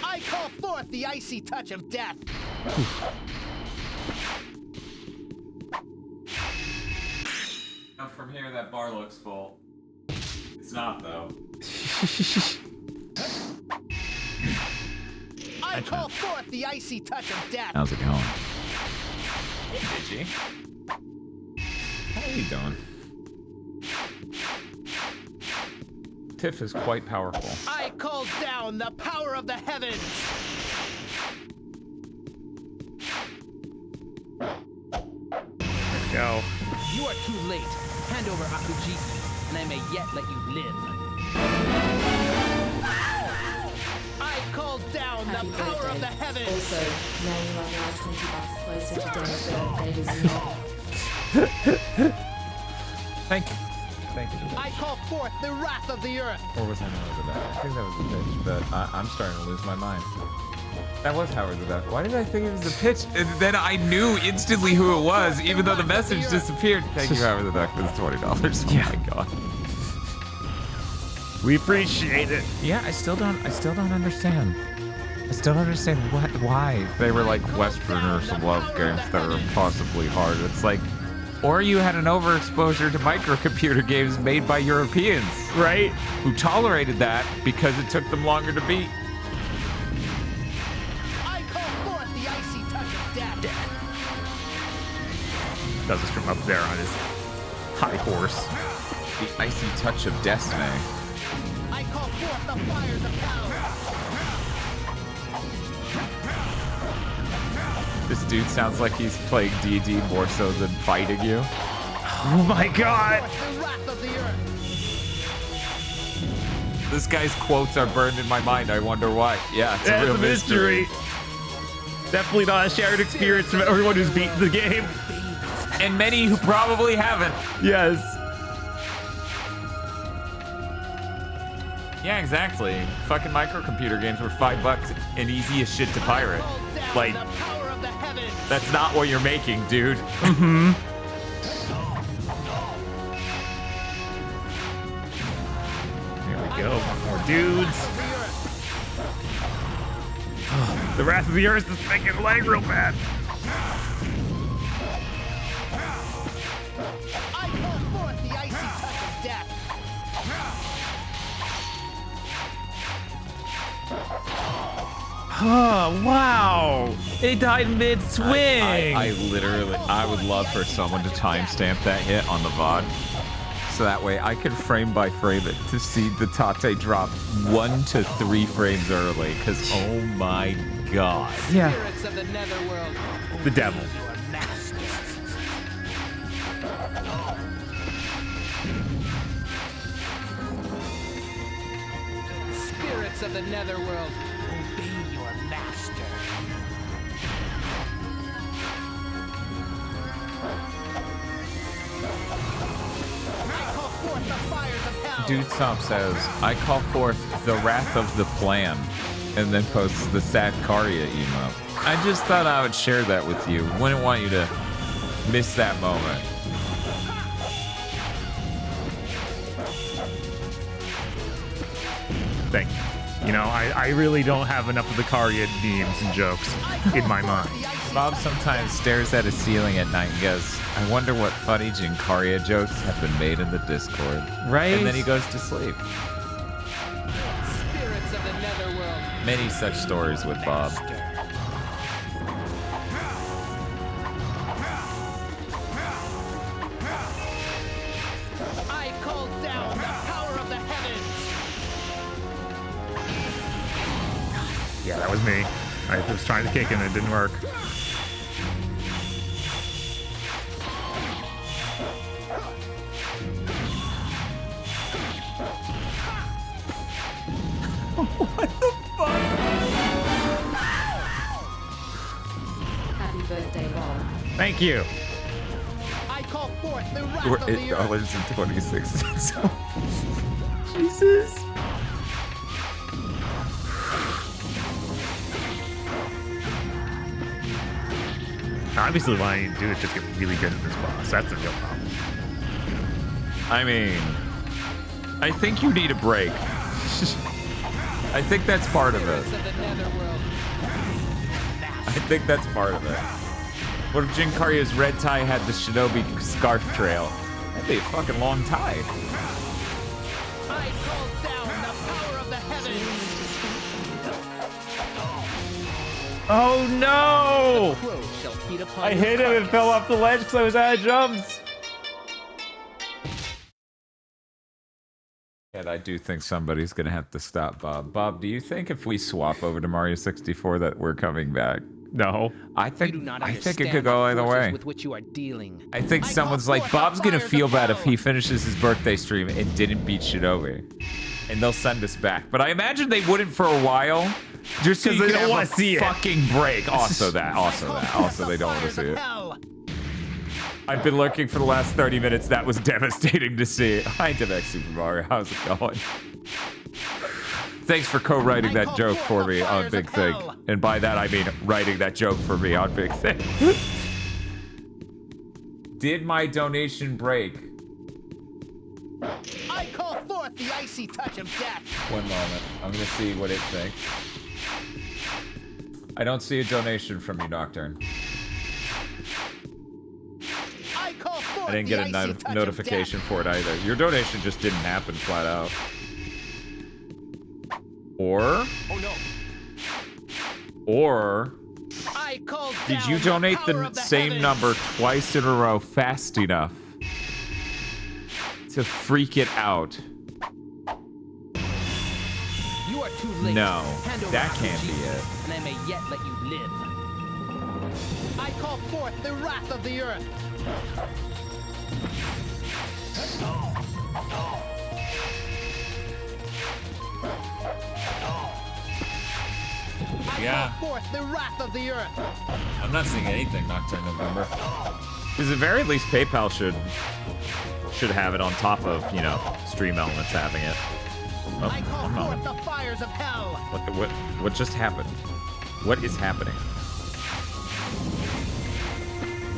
I call forth the icy touch of death. From here, that bar looks full. It's not, though. I call forth the icy touch of death. How's it going? Hey, Digi. How are you doing? Tiff is quite powerful. I call down the power of the heavens. There we go. You are too late. Hand over Akujiki, and I may yet let you live. I call down Happy the power birthday. of the heavens. Also, now you are now 20 bucks closer to Dan's birthday. Thank you. Thank you. I call forth the wrath of the earth. Or was I not over that? I think that was a bitch, but I'm starting to lose my mind. That was Howard the Duck. Why did I think it was the pitch? And then I knew instantly who it was, even though the message disappeared. Thank you, Howard the Duck, for the $20. Oh my god. We appreciate it. Yeah, I still don't understand. I still don't understand why they were like Westerners love games that are impossibly hard. It's like, or you had an overexposure to microcomputer games made by Europeans, right? Who tolerated that because it took them longer to beat. I call forth the icy touch of death. Does this from up there on his high horse. The icy touch of destiny. I call forth the fires of hell. This dude sounds like he's playing D&D more so than fighting you. Oh my god! This guy's quotes are burned in my mind. I wonder why. Yeah, it's a real mystery. Definitely not a shared experience from everyone who's beaten the game. And many who probably haven't. Yes. Yeah, exactly. Fucking microcomputer games were $5 and easy as shit to pirate. Like, that's not what you're making, dude. Mm-hmm. Here we go. One more dudes. Oh, the Wrath of the Earth is making a leg real bad. I call forth the icy touch of death. Oh, wow. It died mid-swing. I would love for someone to timestamp that hit on the VOD. So that way I could frame by frame it to see the Tate drop 1 to 3 frames early. Because, oh my god. Yeah. Spirits of the netherworld. The devil. Spirits of the netherworld. Obey your master. I call forth the fires of hell. Dude Stomp says, I call forth the wrath of the plan, and then posts the sad Karya emo. I just thought I would share that with you. Wouldn't want you to miss that moment. Thank you. You know, I really don't have enough of the Karya memes and jokes in my mind. Bob sometimes stares at a ceiling at night and goes, I wonder what funny Jinkaria jokes have been made in the Discord. Right? And then he goes to sleep. Spirits of the netherworld. Many such stories with Bob. I call down the power of the heavens. Yeah, that was me. I was trying to kick him and it didn't work. What the fuck? Happy birthday, Bob. Thank you. I call forth the wrath We're of the earth. $8.26. Jesus. Obviously, what I need to do is just get really good at this boss. That's the real problem. I mean, I think you need a break. I think that's part of it. Spirits of the netherworld. I think that's part of it. What if Jinkarya's red tie had the Shinobi scarf trail? That'd be a fucking long tie. I call down the power of the heavens. Oh no! Crow shall feed upon I his hit him and carcass. fell off the ledge because I was out of jumps. And I do think somebody's gonna have to stop Bob. Bob, do you think if we swap over to Mario 64 that we're coming back? No. I think You do not it could understand go the either forces way. with which you are dealing. I think I someone's call like, forth the Bob's gonna fires feel of bad if hell. he finishes his birthday stream and didn't beat Shinobi. And they'll send us back. But I imagine they wouldn't for a while. Just So because you they don't don't wanna want to see it. fucking break. Also that. Also they don't want to see it. I've been lurking for the last 30 minutes. That was devastating to see. Hi, Devex Super Mario. How's it going? Thanks for co-writing that joke for me on Big Thing. And by that, I mean writing that joke for me on Big Thing. Did my donation break? I call forth the icy touch of death. One moment. I'm gonna see what it thinks. I don't see a donation from you, Nocturne. I call forth I didn't get a notification for it either. Your donation just didn't happen flat out. Or... Or... Did you donate the same number twice in a row fast enough to freak it out? You are too late. No, Hand over that can't be Akuji, it. And I may yet let you live. I call forth the wrath of the earth. Yeah. I call forth the wrath of the earth. I'm not seeing anything Nocturne November. Because at the very least, PayPal should have it on top of, you know, Stream Elements having it. Oh, I call forth the fires of hell. What just happened? What is happening?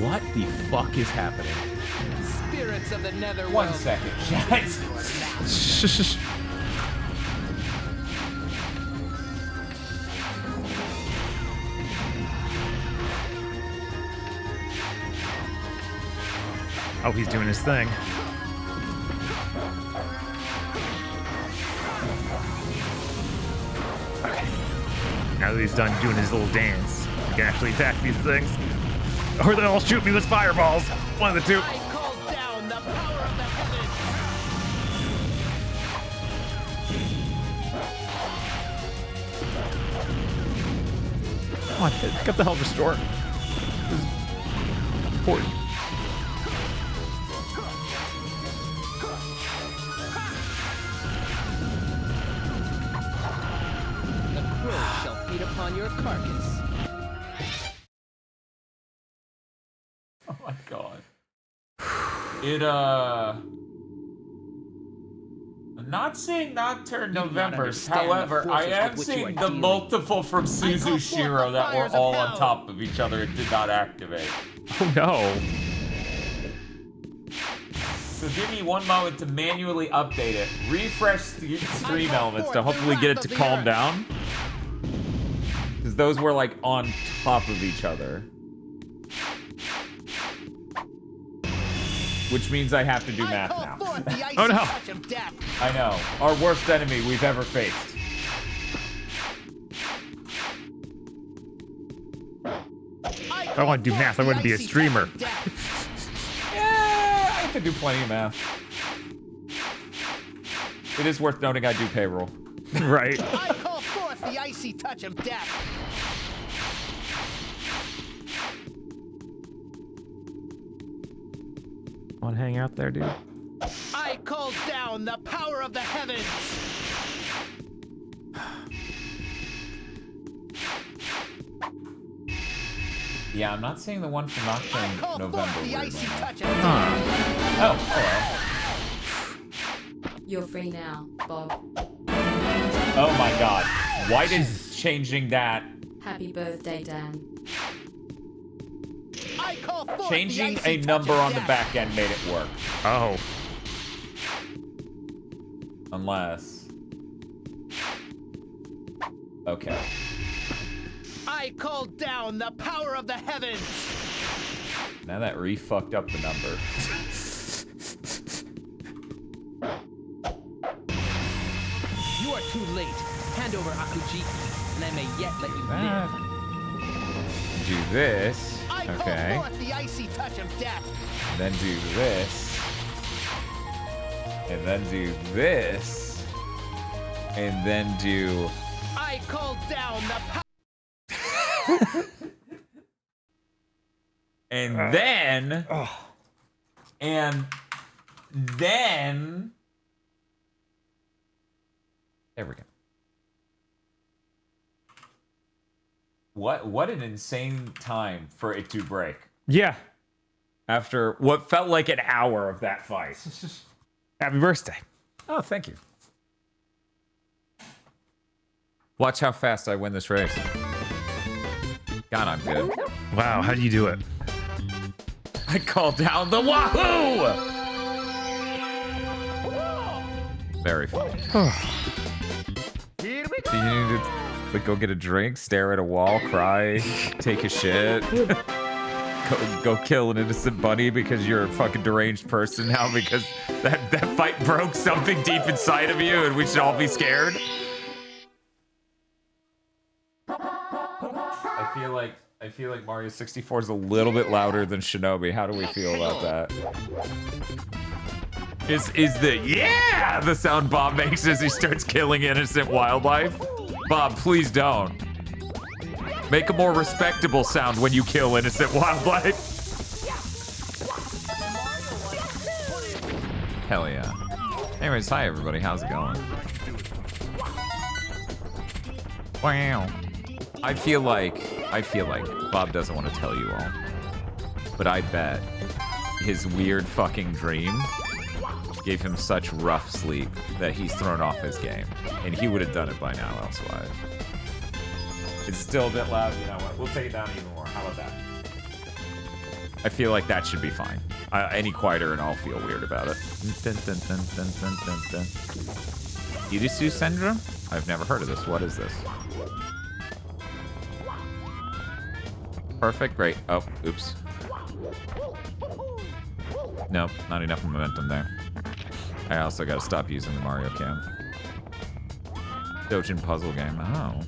What the fuck is happening? Spirits of the netherworld. 1 second, chat. Oh, he's doing his thing. Okay. Now that he's done doing his little dance, he can actually attack these things. Or they'll all shoot me with fireballs. One of the two. I call down the power of the heavens. Come on, pick up the Hell Restore. This is important. The crows shall feed upon your carcass. Oh my god. I'm not seeing Nocturne Novembers, however, I am seeing the multiple from Suzushiro that were all on top of each other and did not activate. Oh no. So give me one moment to manually update it, refresh the Stream Elements to hopefully get it to calm down. Because those were like on top of each other. Which means I have to do math now. Oh no! I know. Our worst enemy we've ever faced. I don't want to do math. I want to be a streamer. Yeah, I can do plenty of math. It is worth noting I do payroll. Right. I call forth the icy touch of death. Want to hang out there, dude? I call down the power of the heavens. Yeah, I'm not seeing the one from Nocturne November. The icy touch of Oh, hello. You're free now, Bob. Oh my god. Why did changing that... Happy birthday, Dan. I call forth Changing the a icy number touch of on the death. back end made it work. Oh. Unless... Okay. I call down the power of the heavens. Now that re-fucked up the number. You are too late. Hand over Akuji, and I may yet let you live. Do this. I Okay. call forth the icy touch of death. Then do this. And then do this. And then do... I call down the power. And then... And then... There we go. What an insane time for it to break. Yeah. After what felt like an hour of that fight. Happy birthday. Oh, thank you. Watch how fast I win this race. God, I'm good. Wow, how do you do it? I called down the Wahoo! Very funny. Do you need to like, go get a drink, stare at a wall, cry, take a shit? Go kill an innocent bunny because you're a fucking deranged person now because that fight broke something deep inside of you and we should all be scared? I feel like Mario 64 is a little bit louder than Shinobi. How do we feel about that? Is the yeah the sound Bob makes as he starts killing innocent wildlife? Bob, please don't. Make a more respectable sound when you kill innocent wildlife. Hell yeah. Anyways, hi everybody, how's it going? Wow. I feel like Bob doesn't want to tell you all, but I bet his weird fucking dream gave him such rough sleep that he's thrown off his game, and he would have done it by now elsewise. It's still a bit loud, you know what? We'll take it down even more. How about that? I feel like that should be fine. Any quieter and I'll feel weird about it. Irisu syndrome? I've never heard of this. What is this? Perfect, great. Oh, oops. Nope, not enough momentum there. I also gotta stop using the Mario Cam. Dojin puzzle game. Oh.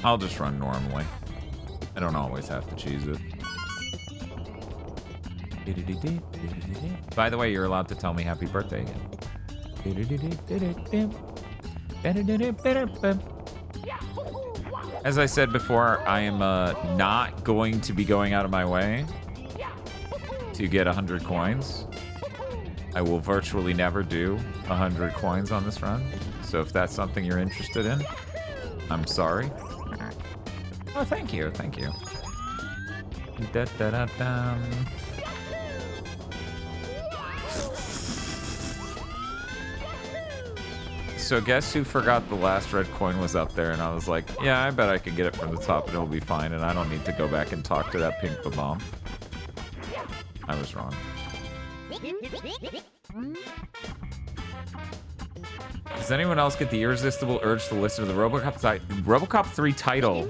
I'll just run normally. I don't always have to choose it. By the way, you're allowed to tell me happy birthday again. As I said before, I am not going to be going out of my way to get 100 coins. I will virtually never do 100 coins on this run. So if that's something you're interested in, I'm sorry. Oh, thank you, thank you. Da-da-da-dum. So guess who forgot the last red coin was up there, and I was like, yeah, I bet I can get it from the top and it'll be fine, and I don't need to go back and talk to that pink bomb. I was wrong. Does anyone else get the irresistible urge to listen to the RoboCop 3 title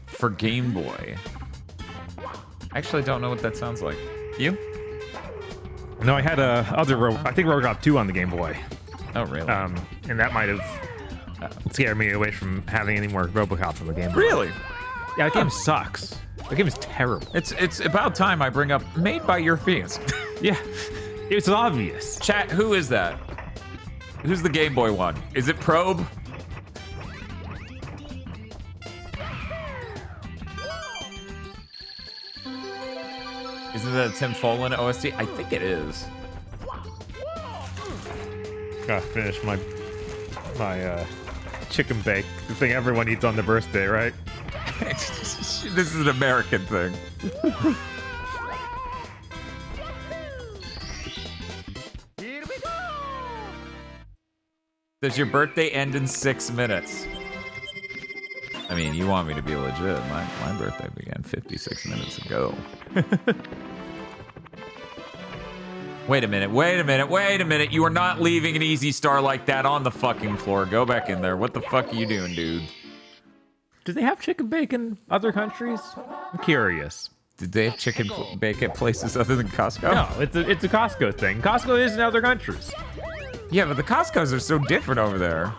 for Game Boy? I actually don't know what that sounds like. You? No, I had I think RoboCop 2 on the Game Boy. Oh, really? And that might have scared me away from having any more RoboCops on the Game Boy. Really? Yeah, that game sucks. The game is terrible. It's about time I bring up made by Europeans. Yeah, it's obvious. Chat, who is that? Who's the Game Boy one? Is it Probe? Isn't that a Tim Follin OST? I think it is. Gotta finish my chicken bake, the thing everyone eats on their birthday, right? This is an American thing. Does your birthday end in 6 minutes? I mean, you want me to be legit. My birthday began 56 minutes ago. Wait a minute. You are not leaving an easy star like that on the fucking floor. Go back in there. What the fuck are you doing, dude? Do they have chicken bake in other countries? I'm curious. Did they have chicken bake at places other than Costco? No, it's a Costco thing. Costco is in other countries. Yeah, but the Costcos are so different over there.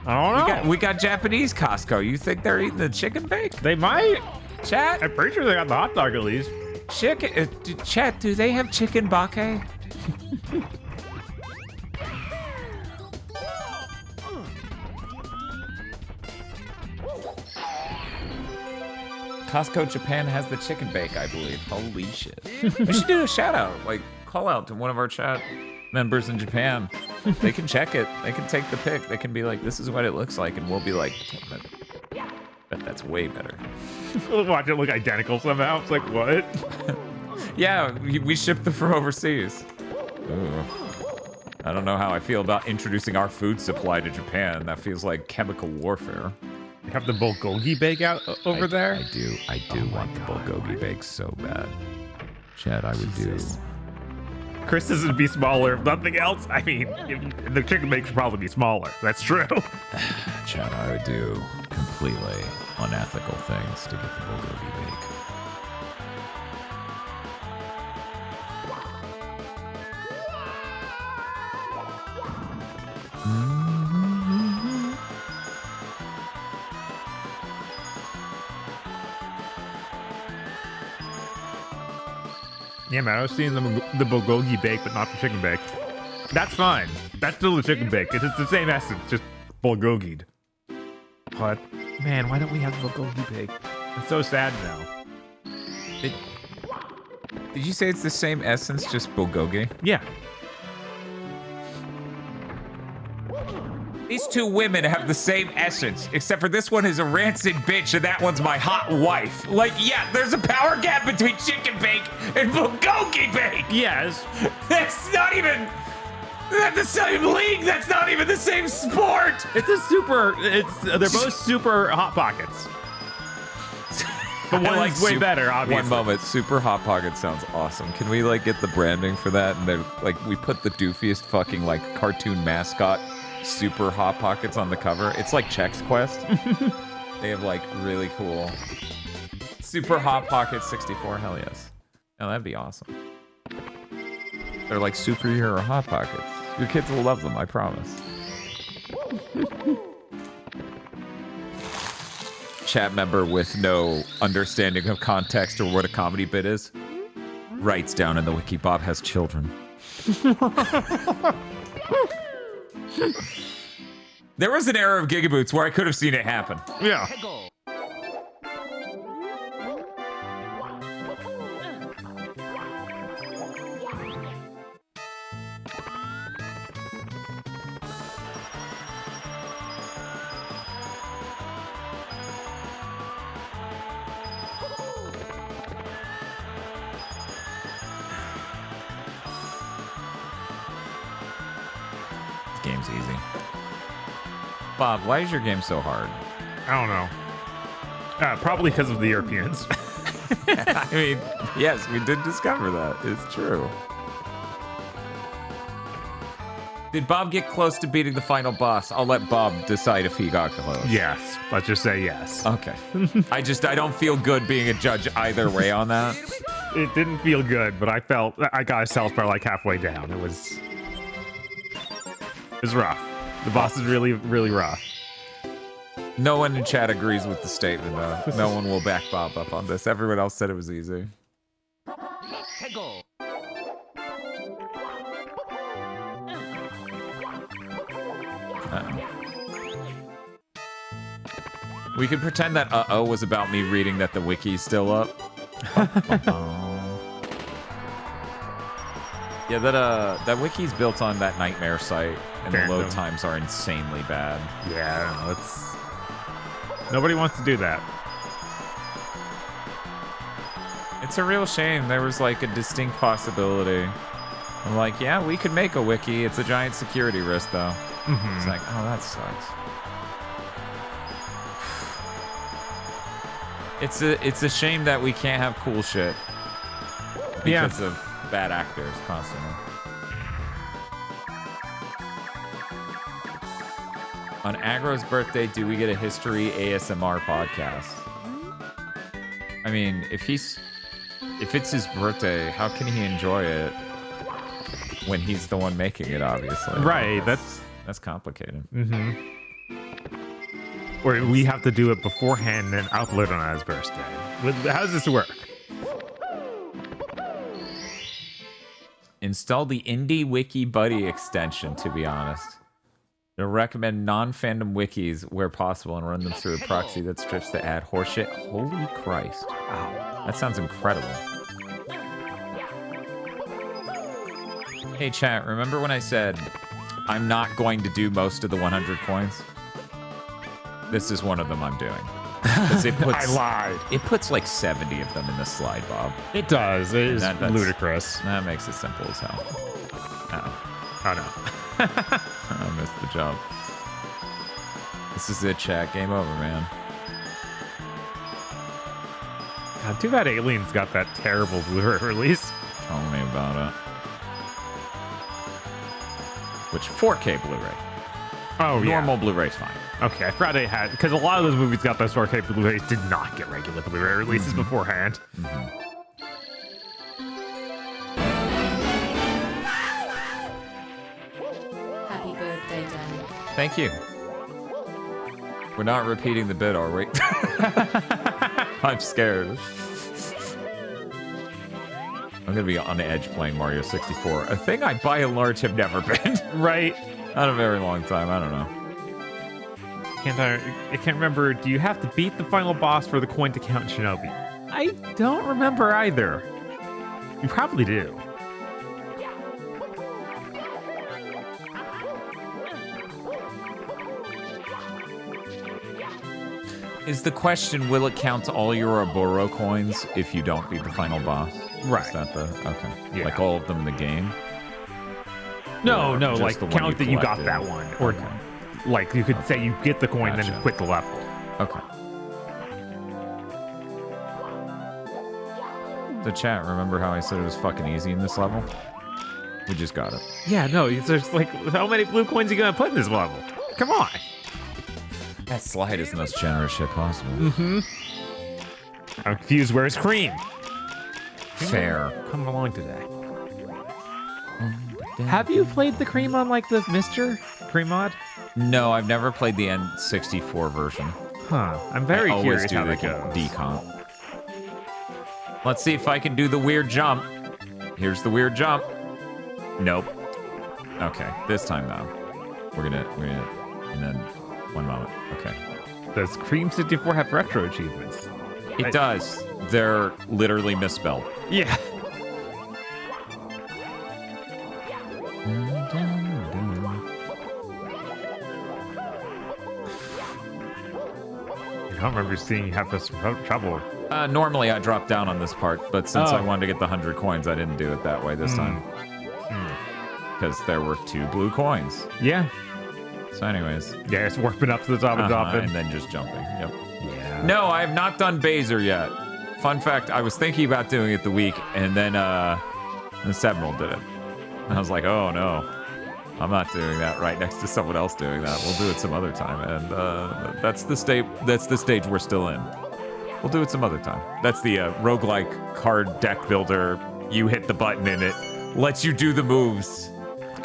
I don't know. We got Japanese Costco. You think they're eating the chicken bake? They might. Chat? I'm pretty sure they got the hot dog at least. Chicken. Chat, do they have chicken bake? Costco Japan has the chicken bake, I believe. Holy shit. We should do a shout out, like call out to one of our chat members in Japan. They can check it. They can take the pic. They can be like, this is what it looks like. And we'll be like, damn it. But that's way better. Watch it look identical somehow. It's like, what? Yeah, we shipped them from overseas. Ooh. I don't know how I feel about introducing our food supply to Japan. That feels like chemical warfare. You have the bulgogi bake out over there? I do want the bulgogi bake so bad. Chad, I would do. Chris's would be smaller if nothing else. I mean, the chicken bake should probably be smaller. That's true. Chad, I would do completely unethical things to get the bulgogi bake. Yeah, man, I was seeing the bulgogi bake, but not the chicken bake. That's fine. That's still the chicken bake. It's the same essence, just bulgogied. But, man, why don't we have the bulgogi bake? It's so sad now. Did you say it's the same essence, just bulgogi? Yeah. These two women have the same essence, except for this one is a rancid bitch and that one's my hot wife. Like, yeah, there's a power gap between chicken bake and bulgogi bake. Yes. That's not even... They're the same league. That's not even the same sport. They're both super Hot Pockets. But one's way better, obviously. One moment, Super Hot Pocket sounds awesome. Can we like get the branding for that? And then like we put the doofiest fucking like cartoon mascot Super Hot Pockets on the cover. It's like Chex Quest. They have like really cool Super Hot Pocket 64. Hell yes. Oh, that'd be awesome. They're like superhero Hot Pockets. Your kids will love them, I promise. Chat member with no understanding of context or what a comedy bit is writes down in the wiki, Bob has children. There was an era of GigaBoots where I could have seen it happen. Yeah. Game's easy. Bob, why is your game so hard? I don't know. Probably because of the Europeans. I mean, yes, we did discover that. It's true. Did Bob get close to beating the final boss? I'll let Bob decide if he got close. Yes. Let's just say yes. Okay. I don't feel good being a judge either way on that. It didn't feel good, but I got a self bar like halfway down. It was rough. The boss is really, really rough. No one in chat agrees with the statement, though. No one will back Bob up on this. Everyone else said it was easy. We could pretend that uh-oh was about me reading that the wiki's still up. Yeah, that wiki's built on that nightmare site, and the load times are insanely bad. Yeah, nobody wants to do that. It's a real shame. There was like a distinct possibility. I'm like, yeah, we could make a wiki. It's a giant security risk, though. Mm-hmm. It's like, oh, that sucks. It's a shame that we can't have cool shit because of bad actors constantly. On Agro's birthday, do we get a history ASMR podcast? I mean, if it's his birthday, how can he enjoy it when he's the one making it, obviously? Right, that's complicated. Mm-hmm. Or we have to do it beforehand and upload on his birthday. How does this work? Install the Indie Wiki Buddy extension, to be honest. They'll recommend non-fandom wikis where possible and run them through a proxy that strips the ad horseshit. Holy Christ. Wow. That sounds incredible. Hey, chat, remember when I said I'm not going to do most of the 100 coins? This is one of them I'm doing. I lied. It puts like 70 of them in the slide, Bob. It does. It is ludicrous. That makes it simple as hell. Oh no. I missed the jump. This is it, chat. Game over, man. God, too bad Aliens got that terrible Blu-ray release. Tell me about it. Which 4K Blu-ray? Oh, yeah. Normal Blu-ray's fine. Okay, I forgot they had, because a lot of those movies got those 4K Blu-rays, did not get regular Blu-ray releases beforehand. Happy birthday, Dan. Thank you. We're not repeating the bit, are we? I'm scared. I'm gonna be on the edge playing Mario 64. A thing I, by and large, have never been. Right. Not a very long time. I don't know. I can't remember. Do you have to beat the final boss for the coin to count Shinobi? I don't remember either. You probably do. Is the question, will it count all your Oboro coins if you don't beat the final boss? Right. Is that the... Okay. Yeah. Like all of them in the game? No, Or no, just like the one count that you got collected? that one. Or like you could say you get the coin, Gotcha. then quit the level. Okay. The chat, remember how I said it was fucking easy in this level? We just got it. Yeah, no, it's just like, how many blue coins are you gonna put in this level? Come on. That slide is the most generous shit possible. Mm-hmm. I'm confused. Where's Cream? Fair. Come along today. Have you played the Cream on like the Mr. Cream mod? No, I've never played the N64 version. Huh. I'm very I curious always do how the that goes. decomp. Let's see if I can do the weird jump. Here's the weird jump. Nope. Okay, this time though. We're gonna, and then one moment. Okay. Does Cream 64 have retro achievements? It does. They're literally misspelled. Yeah. I don't remember seeing you have some trouble. Normally I drop down on this part, but since I Oh. wanted to get the 100 coins, I didn't do it that way this time. Because there were 2 blue coins. Yeah. So anyways. Yeah, it's warping up to the top and dropping. And then just jumping. Yep. Yeah. No, I have not done Baser yet. Fun fact, I was thinking about doing it the week, and then Seminole did it. And I was like, oh no. I'm not doing that right next to someone else doing that. We'll do it some other time. And that's the stage we're still in. We'll do it some other time. That's the roguelike card deck builder. You hit the button and it lets you do the moves.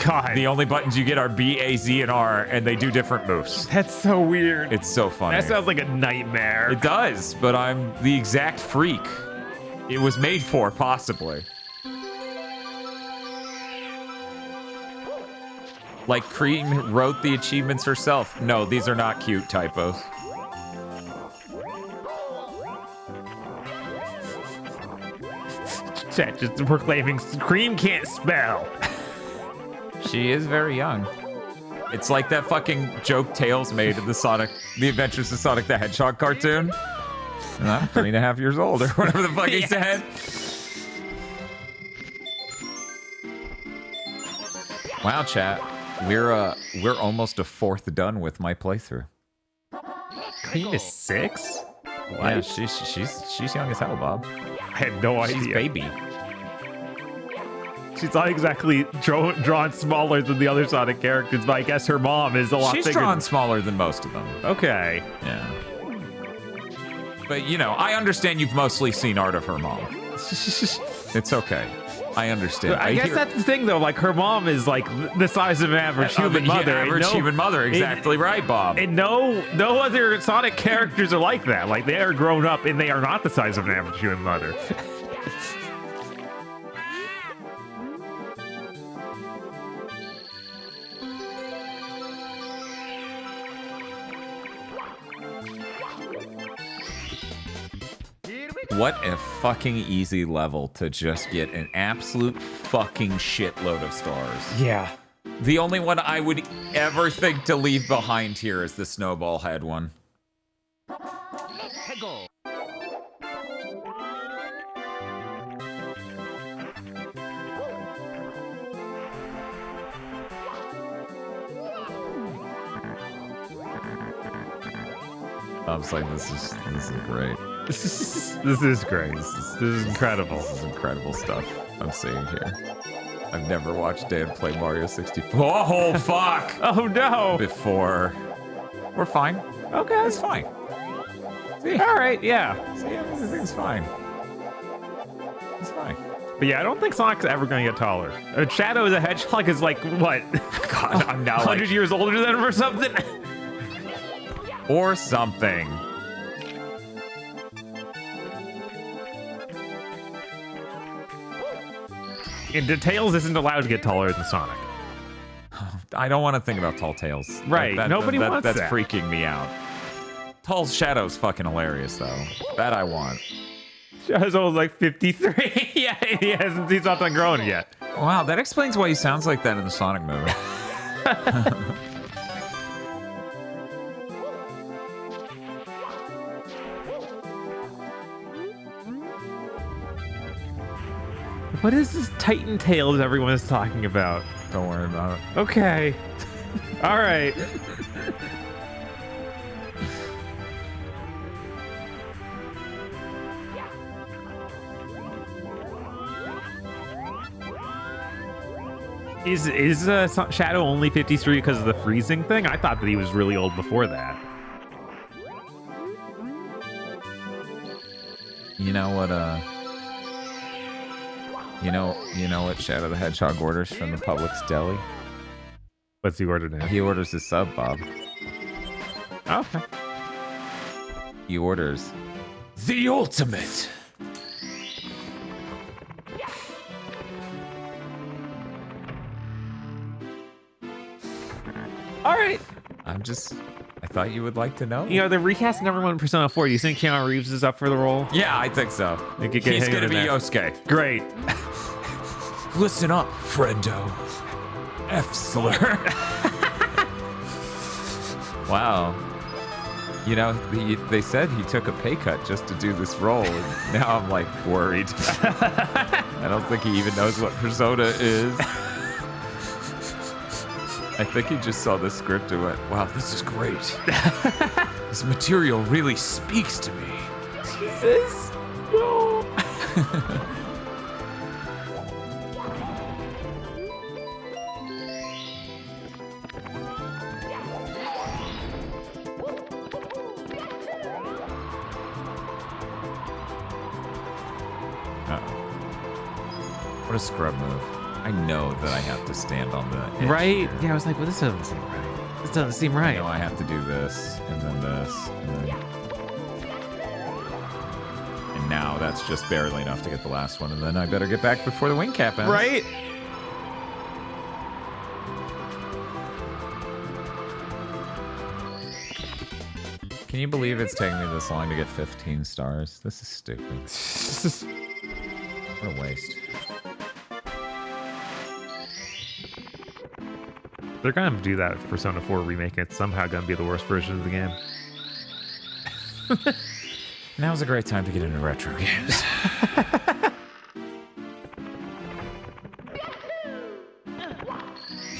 God. The only buttons you get are B, A, Z, and R, and they do different moves. That's so weird. It's so funny. That sounds like a nightmare. It does, but I'm the exact freak it was made for, possibly. Like Cream wrote the achievements herself. No, these are not cute typos. Chat just proclaiming Cream can't spell. She is very young. It's like that fucking joke Tails made in the Adventures of Sonic the Hedgehog cartoon. And I'm 3.5 years old, or whatever the fuck he said. Wow, chat. We're almost a 4th done with my playthrough. Cream is 6? What? Yeah, she's young as hell, Bob. I had no idea. She's baby. She's not exactly drawn smaller than the other Sonic characters, but I guess her mom is a lot bigger. She's drawn smaller than most of them. Okay. Yeah. But, you know, I understand you've mostly seen art of her mom. It's okay. I understand. I guess that's the thing, though. Like, her mom is, like, the size of an average human mother. Average human mother. Exactly right, Bob. And no other Sonic characters are like that. Like, they are grown up, and they are not the size of an average human mother. What a fucking easy level to just get an absolute fucking shitload of stars. Yeah. The only one I would ever think to leave behind here is the Snowball Head one. I was like, this is great. This is great. This is incredible. This is incredible stuff I'm seeing here. I've never watched Dan play Mario 64. Oh, fuck! Oh, no! Before. We're fine. Okay. It's fine. See? All right, yeah. See, everything's fine. It's fine. But yeah, I don't think Sonic's ever gonna get taller. Shadow the Hedgehog is like, what? God, I'm now 100 years older than him or something? Or something. And Tails isn't allowed to get taller than Sonic. I don't want to think about Tall Tales. Right, nobody wants that's that. freaking me out. Tall Shadow's fucking hilarious, though. That I want. Shadow's only like 53. Yeah, he's not done growing yet. Wow, that explains why he sounds like that in the Sonic movie. What is this Titan Tails everyone is talking about? Don't worry about it. Okay. All right. Is Shadow only 53 because of the freezing thing? I thought that he was really old before that. You know what, You know what Shadow the Hedgehog orders from the Publix deli? What's he ordered now? He orders a sub, Bob. Okay. He orders the ultimate. All right. I thought you would like to know. You know, they're recasting everyone in Persona 4. Do you think Keanu Reeves is up for the role? Yeah, I think so. He's gonna be Yosuke. Great. Listen up, friendo. F-slur. Wow. You know, they said he took a pay cut just to do this role, and now I'm like worried. I don't think he even knows what Persona is. I think he just saw the script and went, wow, this is great. This material really speaks to me. Jesus. No. What a scrub move. I know that I have to stand on the edge Right? here. Yeah, I was like, well, this doesn't seem right. This doesn't seem right. I know I have to do this, and then this, and then... And now that's just barely enough to get the last one, and then I better get back before the wing cap ends. Right? Can you believe it's taking me this long to get 15 stars? This is stupid. What a waste. They're gonna do that with Persona 4 remake. It's somehow gonna be the worst version of the game. Now's a great time to get into retro games.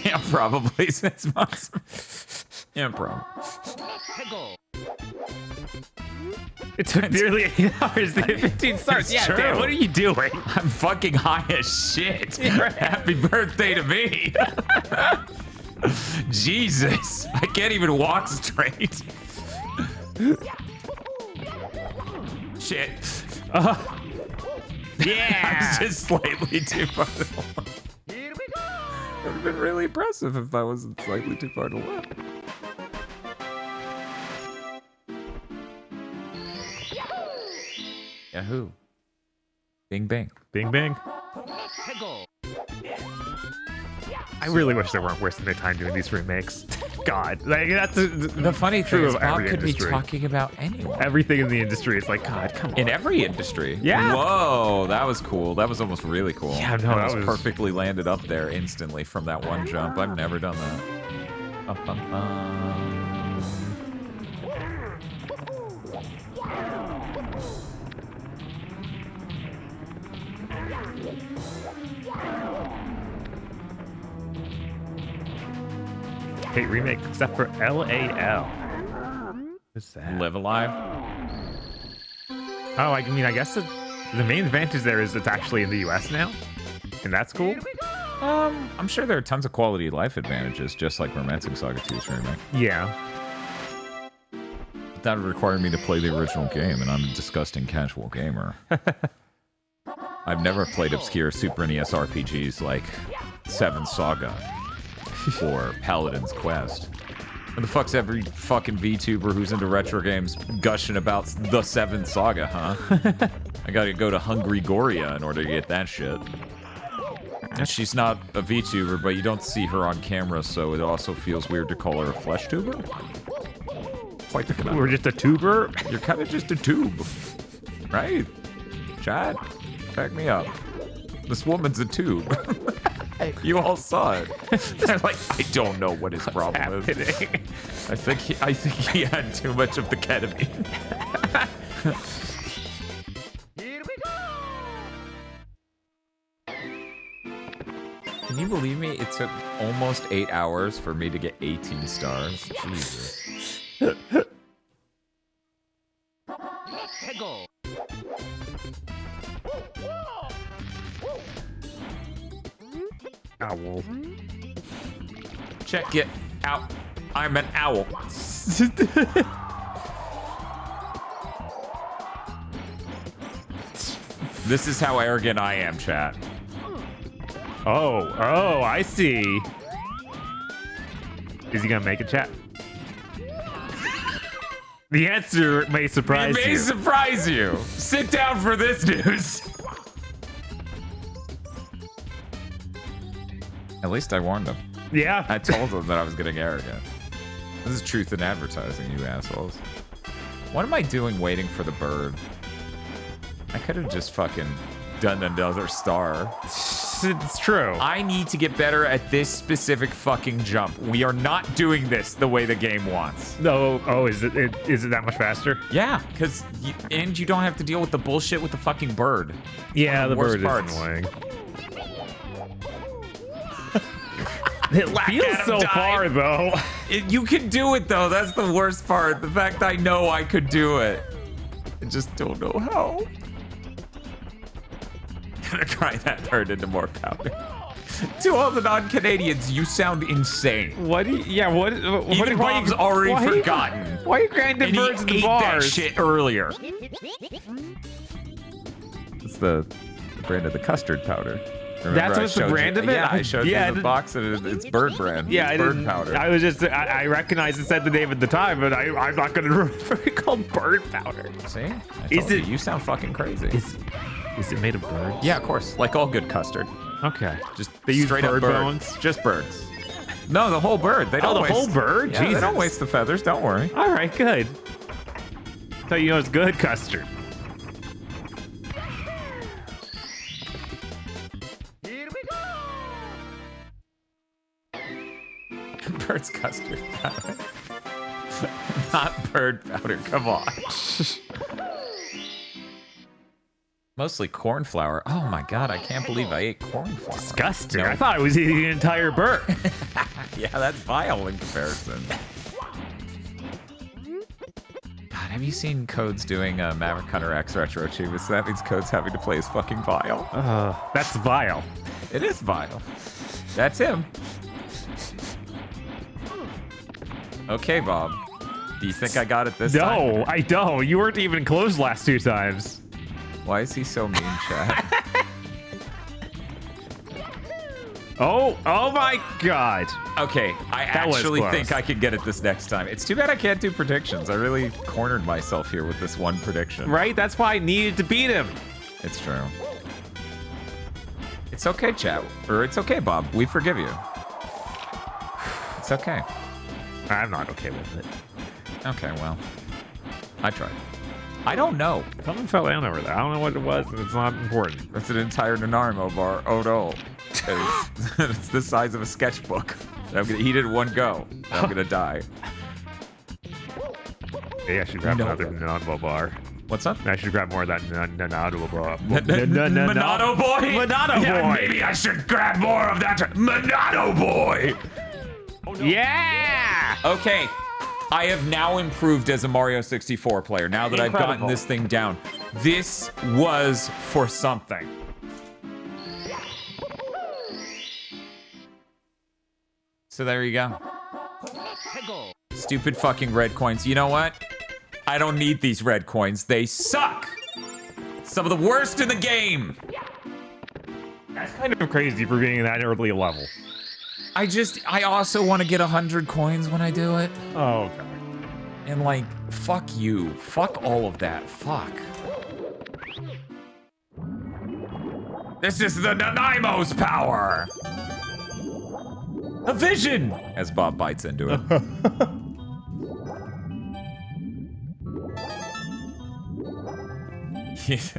Yeah, probably, says Moss. Yeah, probably. It took nearly 8 hours to get 15 stars. It's Yeah, true. Dan, what are you doing? I'm fucking high as shit. Happy birthday to me. Jesus, I can't even walk straight. Shit. Yeah. I'm just slightly too far to the left. It would have been really impressive if I wasn't slightly too far to the left. Yahoo. Bing bang. Bing bang. I really wish they weren't wasting their time doing these remakes. God, like that's The funny thing true is, of Bob every could be industry. talking about anyone. Everything in the industry is like, God, come on. In every industry. Yeah. Whoa, that was cool. That was almost really cool. Yeah, no, that that was- perfectly landed up there instantly from that one jump. I've never done that. Hate remake except for LAL. What's that? Live Alive. Oh, I mean, I guess the main advantage there is it's actually in the US now, and that's cool. I'm sure there are tons of quality of life advantages, just like Romancing Saga 2's remake. Yeah. That would require me to play the original game, and I'm a disgusting casual gamer. I've never played obscure Super NES RPGs like Seven Saga or Paladin's Quest. What the fuck's every fucking VTuber who's into retro games gushing about the Seventh Saga, huh? I gotta go to Hungry Goria in order to get that shit. And she's not a VTuber, but you don't see her on camera, so it also feels weird to call her a flesh tuber. Quite the conundrum. We're just a tuber? You're kind of just a tube. Right? Chad, back me up. This woman's a tube. You all saw it. They're like, I don't know what his problem is. I think he had too much of the ketamine. Can you believe me? It took almost 8 hours for me to get 18 stars. Jesus. Owl. Check it out. I'm an owl. This is how arrogant I am, chat. Oh, I see. Is he gonna make a chat? The answer may surprise you. It may surprise you. Sit down for this news. At least I warned him. Yeah. I told him that I was getting arrogant. This is truth in advertising, you assholes. What am I doing waiting for the bird? I could have just fucking done another star. It's true. I need to get better at this specific fucking jump. We are not doing this the way the game wants. No. Oh, is it that much faster? Yeah, because and you don't have to deal with the bullshit with the fucking bird. Yeah, the bird parts. is annoying. It feels so far, though. You can do it, though. That's the worst part. The fact I know I could do it. I just don't know how. Gonna grind that bird into more powder. To all the non-Canadians, you sound insane. What? What? Even Bob's already forgotten. Why are you grinding birds in the bars? That shit earlier. It's the brand of the custard powder. Remember That's what's the brand of it? Yeah, I showed you the box and it's bird brand. Yeah, it's bird powder. I was just, I recognized it said the name at the time, but I'm not going to remember it called bird powder. See? You sound fucking crazy. Is it made of birds? Yeah, of course. Like all good custard. Okay. Just they use straight bird up bones? Just birds. No, the whole bird. They don't the waste, whole bird? Yeah, Jesus. They don't waste the feathers. Don't worry. All right, good. So you know it's good custard. Bird's custard powder. Not bird powder. Come on. Mostly corn flour. Oh my god, I can't believe I ate corn flour. Disgusting. No. I thought I was eating an entire bird. Yeah, that's vile in comparison. God, have you seen Codes doing Maverick Hunter X Retro Achievements? So that means Codes having to play as fucking vile. That's vile. It is vile. That's him. Okay, Bob. Do you think I got it this time? No, I don't. You weren't even close last 2 times. Why is he so mean, Chad? Oh my god. Okay, I actually think I can get it this next time. It's too bad I can't do predictions. I really cornered myself here with this one prediction. Right? That's why I needed to beat him. It's true. It's okay, Chad. Or it's okay, Bob. We forgive you. It's okay. I'm not okay with it. Okay, well. I tried. I don't know. Something fell down over there. I don't know what it was, and it's not important. It's an entire Nanaimo bar. Oh no. It's the size of a sketchbook. I'm gonna eat it in one go. I'm gonna die. Hey, I should grab another Nanaimo bar. What's up? I should grab more of that Nanaimo bar. Monado boy? Monado boy! Yeah, maybe I should grab more of that Monado boy! Yeah! Okay. I have now improved as a Mario 64 player, now that I've gotten Incredible. this thing down. This was for something. So there you go. Stupid fucking red coins. You know what? I don't need these red coins. They suck. Some of the worst in the game. That's kind of crazy for being in that early level. I also want to get 100 coins when I do it. Oh, okay. And like, fuck you. Fuck all of that. Fuck. This is the Nanaimo's power. A vision, as Bob bites into it.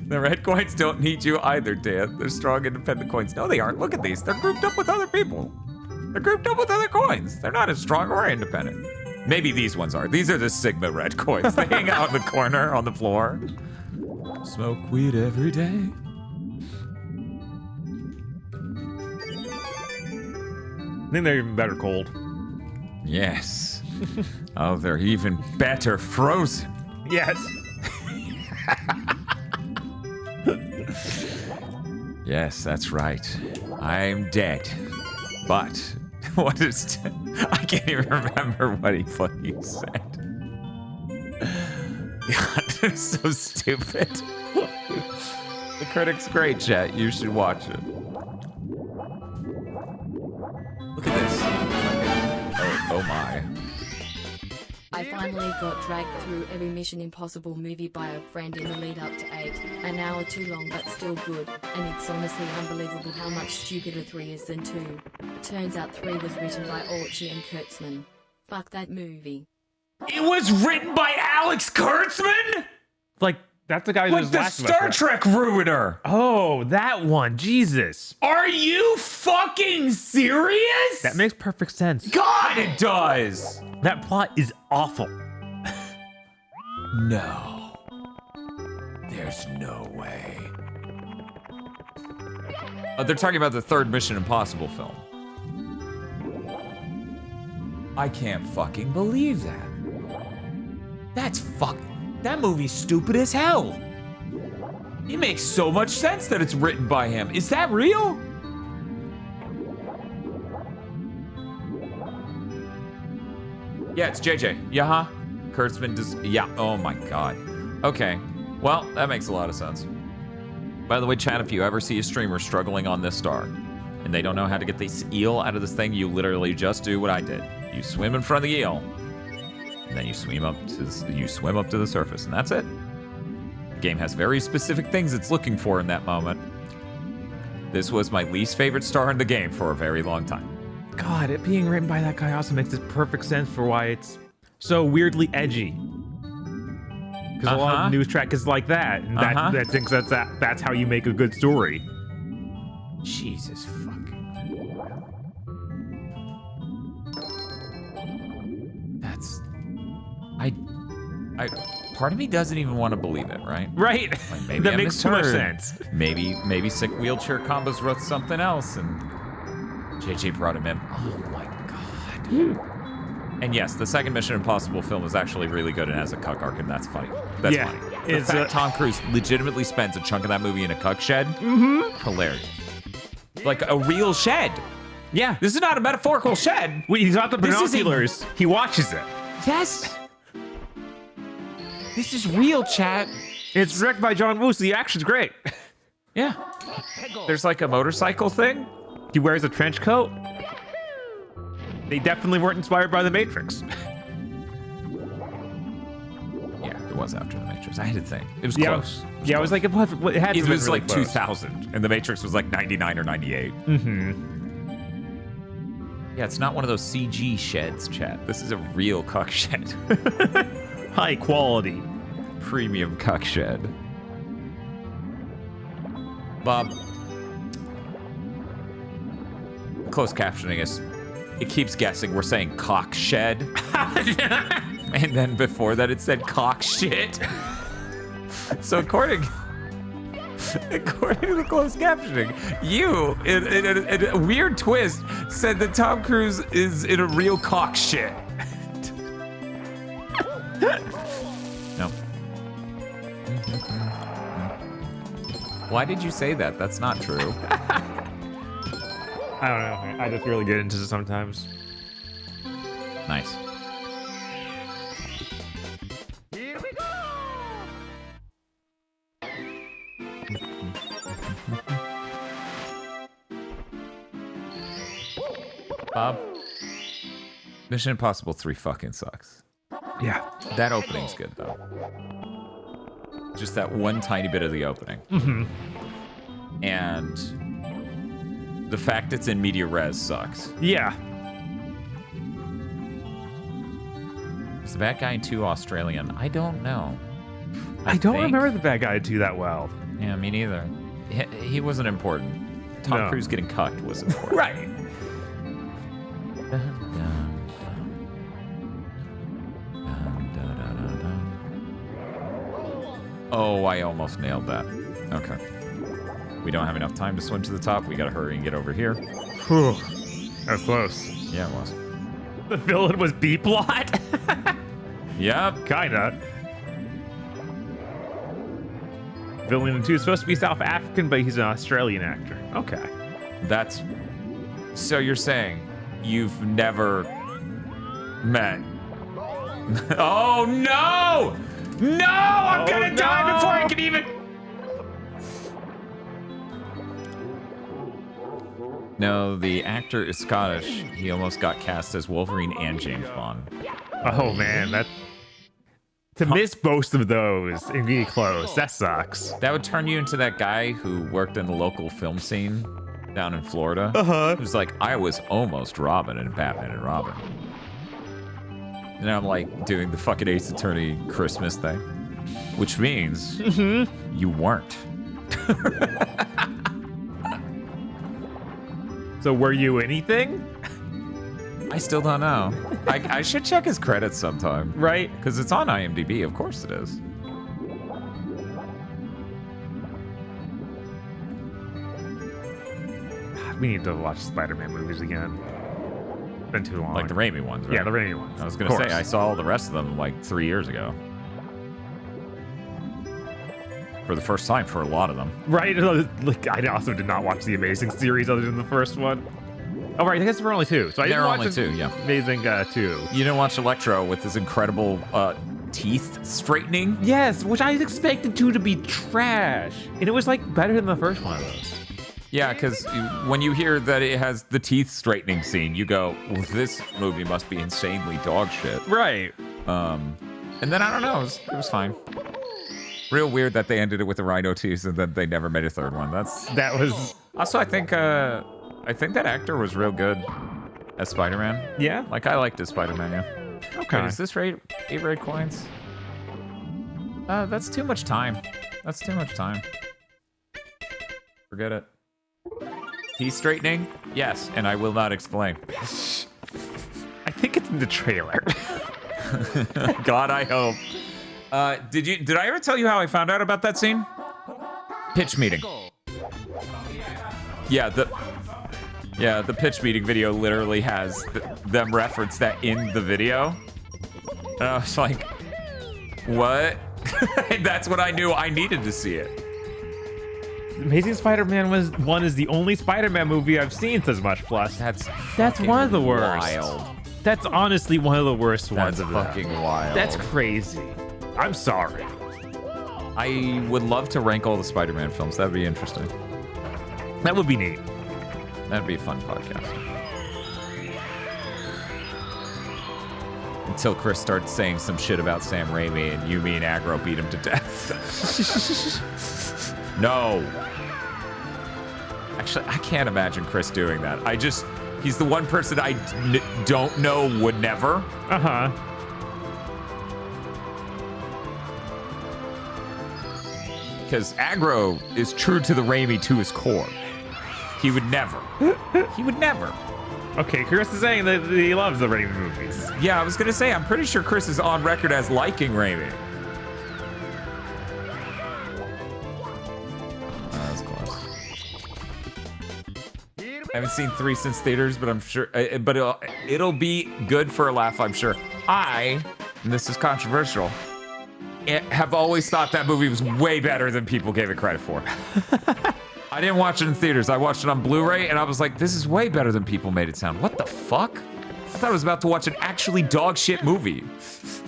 The red coins don't need you either, Dan. They're strong, independent coins. No, they aren't. Look at these. They're grouped up with other people. They're grouped up with other coins. They're not as strong or independent. Maybe these ones are. These are the Sigma red coins. They hang out in the corner on the floor. Smoke weed every day. I think they're even better cold. Yes. Oh, they're even better frozen. Yes. Yes, that's right. I'm dead. But what is... I can't even remember what he fucking said. God, it's so stupid. The critic's great, chat. You should watch it. Look at this. Oh my. I finally got dragged through every Mission Impossible movie by a friend in the lead up to 8. An hour too long but still good, and it's honestly unbelievable how much stupider 3 is than 2. Turns out 3 was written by Archie and Kurtzman. Fuck that movie. It was written by Alex Kurtzman? Like, that's the guy Like who's the Last of Us, Star right? Trek ruiner. Oh, that one. Jesus. Are you fucking serious? That makes perfect sense. God, it does. That plot is awful. No. There's no way. They're talking about the third Mission Impossible film. I can't fucking believe that. That's that movie's stupid as hell. It makes so much sense that it's written by him. Is that real? Yeah, it's JJ. Yeah, huh? Kurtzman does. Yeah. Oh my god. Okay. Well, that makes a lot of sense. By the way, chat, if you ever see a streamer struggling on this star and they don't know how to get this eel out of this thing, you literally just do what I did. You swim in front of the eel, and then you swim up to the surface, and that's it. The game has very specific things it's looking for in that moment. This was my least favorite star in the game for a very long time. God, it being written by that guy also makes this perfect sense for why it's so weirdly edgy. Because a lot of news track is like that, and that thinks that's how you make a good story. Jesus fucking. That's. Part of me doesn't even want to believe it, right? Right. Like maybe That I makes too much misheard. sense. Maybe Sick Wheelchair Combos wrote something else, and JJ brought him in. Oh my god. And yes, the second Mission Impossible film is actually really good and has a cuck arc, and that's funny. That's funny. The fact Tom Cruise legitimately spends a chunk of that movie in a cuck shed. Hilarious. Like a real shed. Yeah. This is not a metaphorical shed. He's got the binoculars. He watches it. Yes. This is real, chat. It's directed by John Woo, so the action's great. Yeah. There's like a motorcycle thing. He wears a trench coat. They definitely weren't inspired by The Matrix. Yeah, it was after The Matrix. I had to think. It was close. I was like, it had to have It been was really like close. 2000, and The Matrix was like 99 or 98. Yeah, it's not one of those CG sheds, chat. This is a real cuck shed. High quality. Premium cuck shed. Bob. Closed captioning is, it keeps guessing. We're saying cock shed. And then before that it said cock shit. So according to the closed captioning, you, in a weird twist, said that Tom Cruise is in a real cock shit. No. Why did you say that? That's not true. I don't know. I just really get into it sometimes. Nice. Here we go! Bob, Mission Impossible 3 fucking sucks. Yeah. That opening's good, though. Just that one tiny bit of the opening. Mm-hmm. And the fact it's in media res sucks. Yeah. Is the bad guy in 2 Australian? I don't know. I don't think. remember the bad guy 2 that well. Yeah, me neither. He wasn't important. Tom Cruise getting cucked was important. Right. Oh, I almost nailed that. Okay. We don't have enough time to swim to the top. We gotta hurry and get over here. Whew. That was close. Yeah, it was. The villain was B-Plot? Yep. Kinda. Villain in 2 is supposed to be South African, but he's an Australian actor. Okay. That's... So you're saying you've never met... Oh, no! No! I'm gonna die before I can even... No, the actor is Scottish. He almost got cast as Wolverine and James Bond. Oh, man, that... To miss both of those and be close, that sucks. That would turn you into that guy who worked in the local film scene down in Florida. Uh-huh. Who's like, I was almost Robin in Batman and Robin. And I'm like doing the fucking Ace Attorney Christmas thing. Which means you weren't. So were you anything? I still don't know. I should check his credits sometime. Right? Because it's on IMDb, of course it is. We need to watch Spider-Man movies again. Been too long. Like the Raimi ones, right? Yeah, the Raimi ones. I was going to say, I saw all the rest of them like 3 years ago. For the first time for a lot of them. Right? Like, I also did not watch the Amazing series other than the first one. Oh, right. I guess there were only 2. So I there didn't are watch only 2, yeah. Amazing 2. You didn't watch Electro with his incredible teeth straightening? Yes, which I expected to be trash. And it was like better than the first one of those. Yeah, because when you hear that it has the teeth straightening scene, you go, well, this movie must be insanely dog shit. Right. And then, I don't know, it was fine. Real weird that they ended it with the Rhino teeth and then they never made a third one. That was... Also, I think that actor was real good as Spider-Man. Yeah? Like, I liked his Spider-Man, yeah. Okay. Wait, is this 8 red coins? That's too much time. That's too much time. Forget it. Teeth straightening? Yes, and I will not explain. I think it's in the trailer. God, I hope. Did I ever tell you how I found out about that scene? Pitch meeting. Yeah, the pitch meeting video literally has them reference that in the video. And I was like, what? That's what I knew I needed to see it. Amazing Spider-Man 1 is the only Spider-Man movie I've seen says much plus. That's one of the worst. Wild. That's honestly one of the worst ones of them. Fucking wild. That's crazy. I'm sorry. I would love to rank all the Spider-Man films. That'd be interesting. That would be neat. That'd be a fun podcast. Until Chris starts saying some shit about Sam Raimi and Yumi and Agro beat him to death. No. Actually, I can't imagine Chris doing that. He's the one person I don't know would never. Uh-huh. Because Agro is true to the Raimi to his core. He would never. He would never. Okay, Chris is saying that he loves the Raimi movies. Yeah, I was going to say, I'm pretty sure Chris is on record as liking Raimi. That was close. I haven't seen 3 since theaters, but I'm sure, but it'll be good for a laugh, I'm sure. I and this is controversial, have always thought that movie was way better than people gave it credit for. I didn't watch it in theaters. I watched it on Blu-ray, and I was like, this is way better than people made it sound. What the fuck? I thought I was about to watch an actually dog shit movie.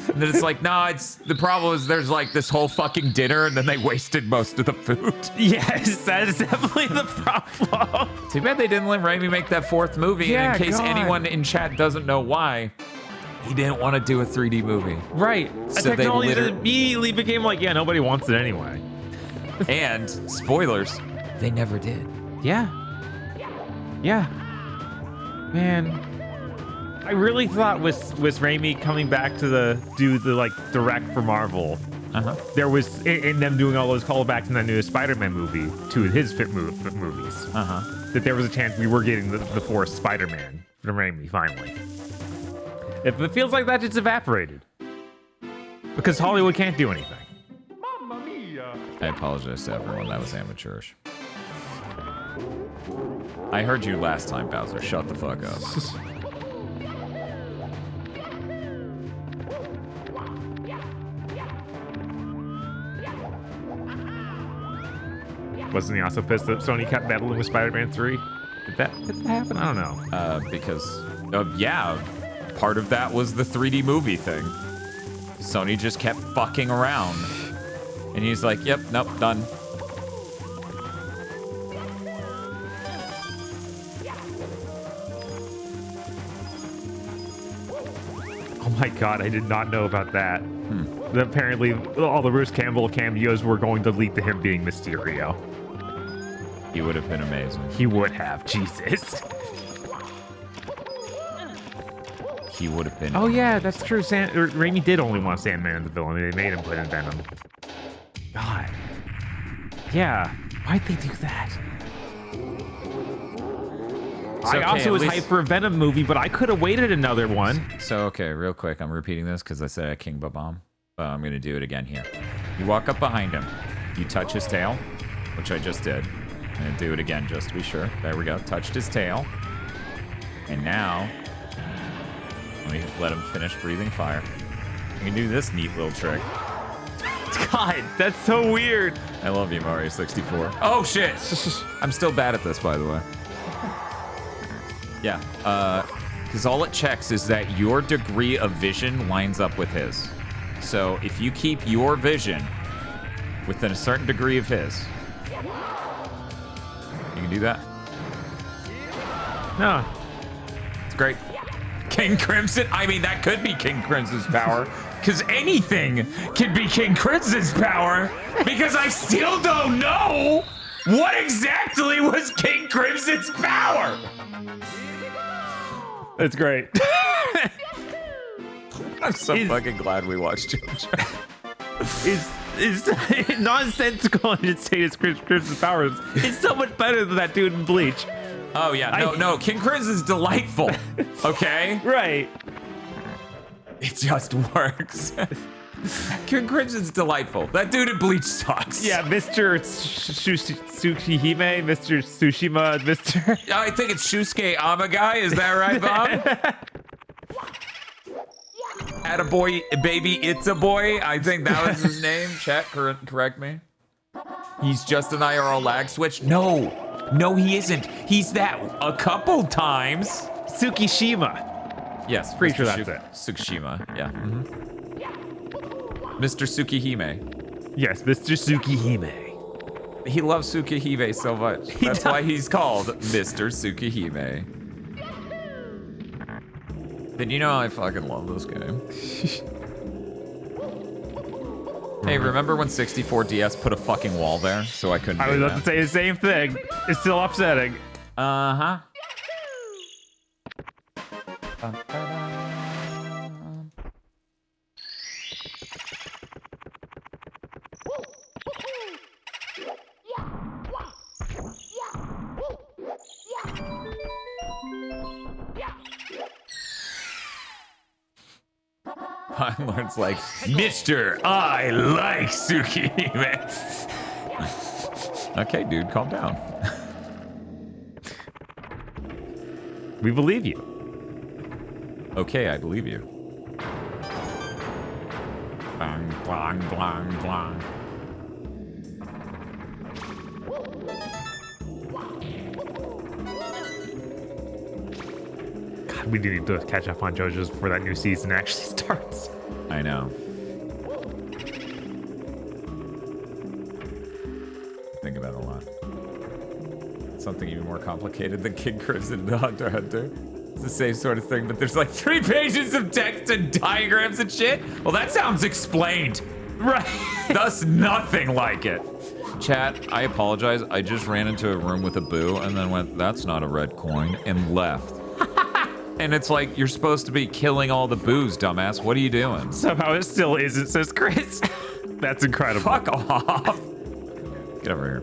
And then it's like, nah, the problem is there's like this whole fucking dinner, and then they wasted most of the food. Yes, that is definitely the problem. Too bad they didn't let Raimi make that fourth movie, Yeah, and in case God. anyone in chat doesn't know why, he didn't want to do a 3D movie. Right. So A technology that immediately became like, yeah, nobody wants it anyway. And, spoilers, they never did. Yeah. Yeah. Man. I really thought with Raimi coming back to do the like direct for Marvel, there was in them doing all those callbacks in that new Spider-Man movie to his movies, that there was a chance we were getting the fourth Spider-Man from Raimi finally. If it feels like that, it's evaporated because Hollywood can't do anything. Mamma mia! I apologize to everyone. That was amateurish. I heard you last time, Bowser. Shut the fuck up. Wasn't he also pissed that Sony kept meddling with Spider-Man 3? Did that happen? I don't know. Because, yeah, part of that was the 3D movie thing. Sony just kept fucking around. And he's like, yep, nope, done. Oh my god, I did not know about that. Apparently, all the Bruce Campbell cameos were going to lead to him being Mysterio. He would have been amazing. He would have, Jesus. He would have been. Oh yeah, that's true. Raimi did only want Sandman as the villain. They made him put in Venom. God. Yeah. Why'd they do that? I also was hyped for a Venom movie, but I could have waited another one. So, okay, real quick, I'm repeating this because I said King Babam. But I'm going to do it again here. You walk up behind him. You touch his tail, which I just did. I'm going to do it again just to be sure. There we go. Touched his tail. And now, let me let him finish breathing fire. You can do this neat little trick. God, that's so weird. I love you, Mario 64. Oh, shit! I'm still bad at this, by the way. Yeah, because all it checks is that your degree of vision lines up with his. So if you keep your vision within a certain degree of his, you can do that. No. It's great. King Crimson? I mean, that could be King Crimson's power. Because anything can be King Crimson's power. Because I still don't know what exactly was King Crimson's power. That's great. I'm so fucking glad we watched JoJo. Is nonsensical in its status Crimson's powers. It's so much better than that dude in Bleach. Oh yeah, no, King Crimson's delightful. Okay? Right. It just works. King Crimson's delightful. That dude in Bleach sucks. Yeah, Mr. Tsukihime, Mr. Tsushima, Mr. I think it's Shusuke Amagai. Is that right, Bob? Attaboy, baby, it's a boy. I think that was his name. Chat, correct me. He's just an IRL lag switch. No, he isn't. He's that a couple times. Tsukishima. Yes, pretty sure that's it. Tsukishima, yeah. Mr. Tsukihime. Yes, Mr. Tsukihime. He loves Tsukihime so much. That's why he's called Mr. Tsukihime. Did you know I fucking love this game? Hey, remember when 64DS put a fucking wall there so I couldn't I was about to say the same thing. It's still upsetting. Uh-huh. Lord's like, Mr. I like Tsukihime. Okay, dude, calm down. We believe you. Okay, I believe you. Bang, blang, blang, blang. God, we do need to catch up on JoJo's before that new season actually starts. I know. Think about it a lot. Something even more complicated than King Crimson and Hunter x Hunter. It's the same sort of thing, but there's like 3 pages of text and diagrams and shit. Well, that sounds explained. Right. Thus nothing like it. Chat, I apologize. I just ran into a room with a boo and then went, that's not a red coin, and left. And it's like, you're supposed to be killing all the boos, dumbass. What are you doing? Somehow it still isn't, says Chris. That's incredible. Fuck off. Get over here.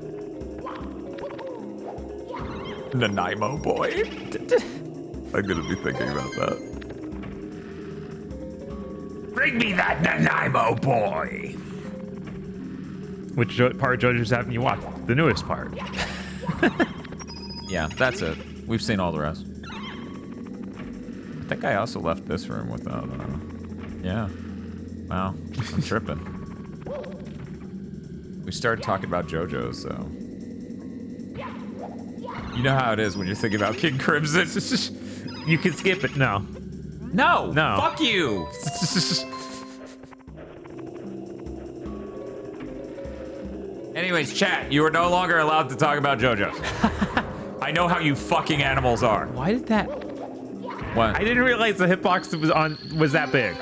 Nanaimo boy. I'm gonna be thinking about that. Bring me that Nanaimo boy. Which part of JoJo's haven't you watched? The newest part. Yeah, that's it. We've seen all the rest. I think I also left this room without, yeah. Wow, I'm tripping. We started talking about JoJo, so. You know how it is when you're thinking about King Crimson. You can skip it. No. No. No. Fuck you. Anyways, chat, you are no longer allowed to talk about JoJo. I know how you fucking animals are. Why did that? What? I didn't realize the hitbox was that big.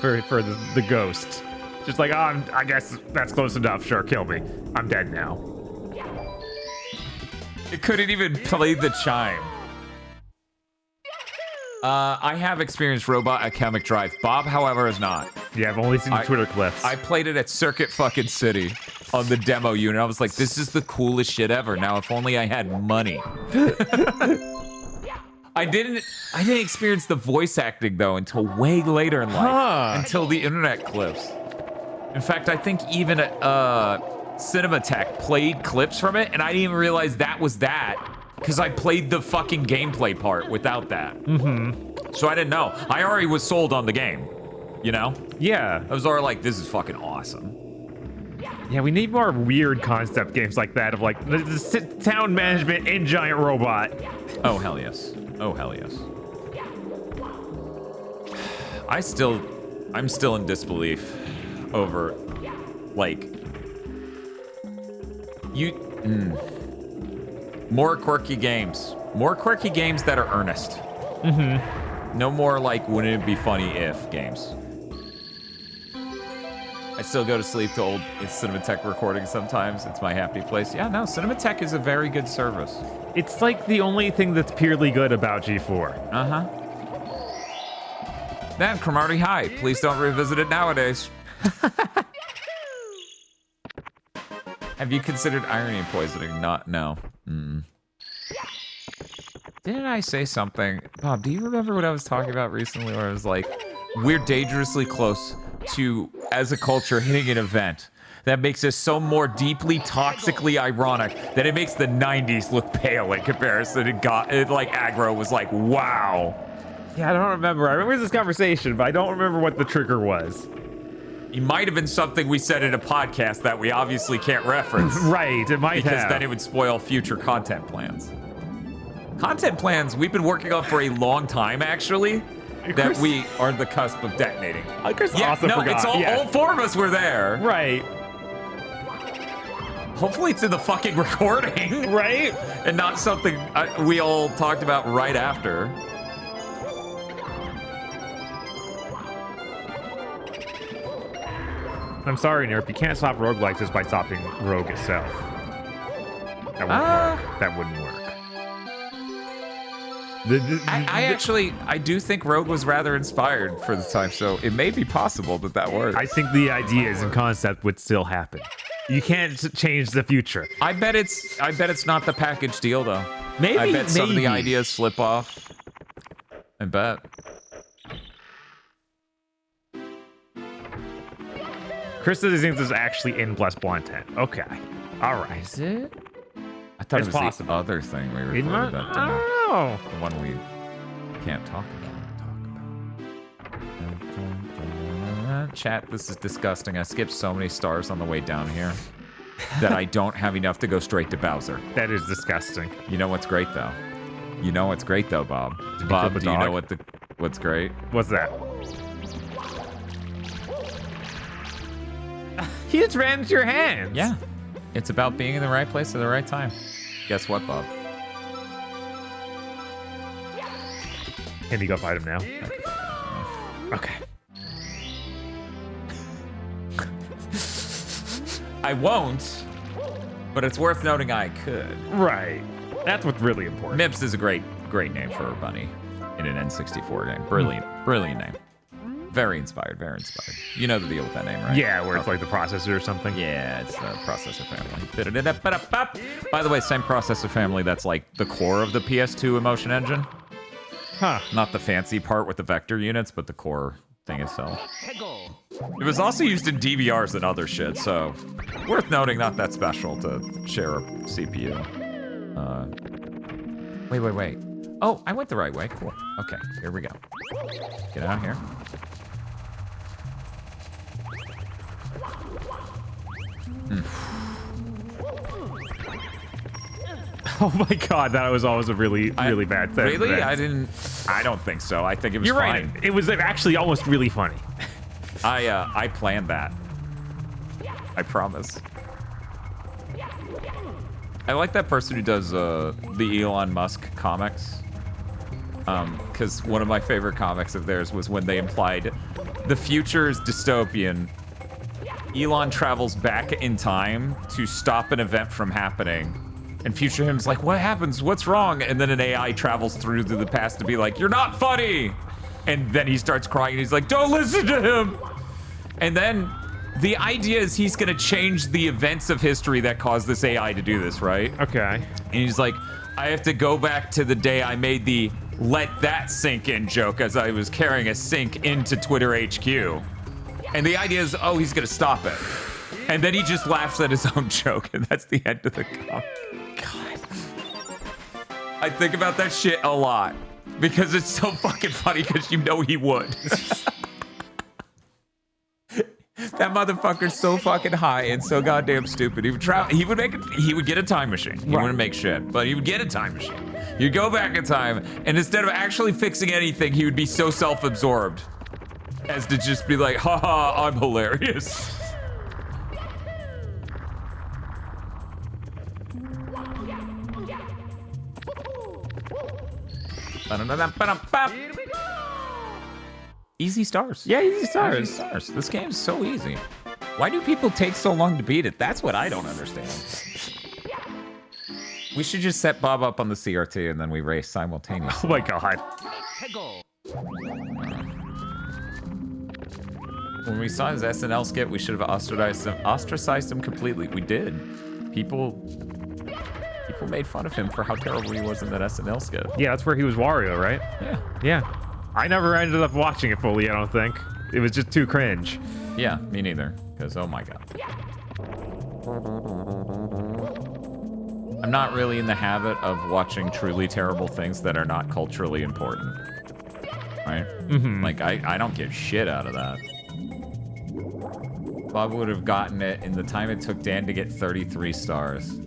For the ghost. Just like, oh, I guess that's close enough. Sure, kill me. I'm dead now. It couldn't even play the chime. I have experienced Robot at Chemic Drive. Bob, however, has not. Yeah, I've only seen the Twitter clips. I played it at Circuit fucking City on the demo unit. I was like, this is the coolest shit ever. Now, if only I had money. I didn't experience the voice acting, though, until way later in life. Until the internet clips. In fact, I think even Cinematech played clips from it, and I didn't even realize that was that, because I played the fucking gameplay part without that. So I didn't know. I already was sold on the game, you know? Yeah. I was already like, this is fucking awesome. Yeah, we need more weird concept games like that of like the town management in giant robot. Oh, hell yes. Oh, hell yes. I'm still in disbelief over, like, more quirky games. More quirky games that are earnest. No more, like, wouldn't it be funny if games. I still go to sleep to old Cinematech recordings sometimes. It's my happy place. Yeah, no, Cinematech is a very good service. It's like the only thing that's purely good about G4. Then, Cromartie High. Please don't revisit it nowadays. Have you considered irony poisoning? No. Didn't I say something? Bob, do you remember what I was talking about recently where I was like, we're dangerously close to, as a culture, hitting an event that makes us so more deeply, toxically ironic that it makes the 90s look pale in comparison. Like, aggro was like, wow. Yeah, I don't remember. I remember this conversation, but I don't remember what the trigger was. It might have been something we said in a podcast that we obviously can't reference. Right, it might because then it would spoil future content plans. Content plans we've been working on for a long time, actually, that we are on the cusp of detonating. Chris also forgot. It's all 4 of us were there. Right. Hopefully it's in the fucking recording. Right? And not something we all talked about right after. I'm sorry, Nerp, you can't stop roguelikes just by stopping Rogue itself. That wouldn't work. That wouldn't work. I do think Rogue was rather inspired for the time, so it may be possible that works. I think the ideas and concept would still happen. You can't change the future. I bet it's not the package deal though. Maybe. I bet some of the ideas slip off. I bet. Chris says he thinks this is actually in Bless Blondet. Okay. All right. Is it? I thought it was possible. The other thing we recorded that day. I don't know. The one we can't talk about. Chat, this is disgusting. I skipped so many stars on the way down here that I don't have enough to go straight to Bowser. That is disgusting. You know what's great, though? You know what's great, though, Bob? Did Bob, you do you know what's great? What's that? He just ran into your hands. Yeah. It's about being in the right place at the right time. Guess what, Bob? Can you go fight him now? Okay. I won't, but it's worth noting I could. Right. That's what's really important. Mips is a great name for a bunny in an N64 game. Brilliant name. Very inspired, very inspired. You know the deal with that name, right? Yeah, where it's like the processor or something. Yeah, it's the processor family. By the way, same processor family that's like the core of the PS2 emotion engine. Huh. Not the fancy part with the vector units, but the core thing itself. It was also used in DVRs and other shit, so worth noting, not that special to share a CPU. Wait. Oh, I went the right way. Cool. Okay, here we go. Get out here. Oh my god, that was always a really bad thing. Really? I don't think so. I think it was You're fine. right. It was actually almost really funny. I planned that. I promise. I like that person who does the Elon Musk comics. Because one of my favorite comics of theirs was when they implied the future is dystopian. Elon travels back in time to stop an event from happening. And future him's like, what happens? What's wrong? And then an AI travels through to the past to be like, you're not funny! And then he starts crying and he's like, don't listen to him! And then the idea is he's gonna change the events of history that caused this AI to do this, right? Okay. And he's like, I have to go back to the day I made the let that sink in joke as I was carrying a sink into Twitter HQ. And the idea is, oh, he's gonna stop it. And then he just laughs at his own joke, and that's the end of the comic. God. I think about that shit a lot. Because it's so fucking funny, because you know he would. That motherfucker's so fucking high and so goddamn stupid. He would get a time machine. He wouldn't make shit, but he would get a time machine. You'd go back in time, and instead of actually fixing anything, he would be so self-absorbed as to just be like, haha, I'm hilarious. Easy stars. Yeah, easy stars. Easy stars. This game's so easy. Why do people take so long to beat it? That's what I don't understand. We should just set Bob up on the CRT and then we race simultaneously. Oh my god. When we saw his SNL skit, we should have ostracized him completely. We did. People made fun of him for how terrible he was in that SNL skit. Yeah, that's where he was Wario, right? Yeah. Yeah. I never ended up watching it fully, I don't think. It was just too cringe. Yeah, me neither. Because, oh my god. I'm not really in the habit of watching truly terrible things that are not culturally important. Right? Mm-hmm. Like, I don't give shit out of that. Bob would have gotten it in the time it took Dan to get 33 stars.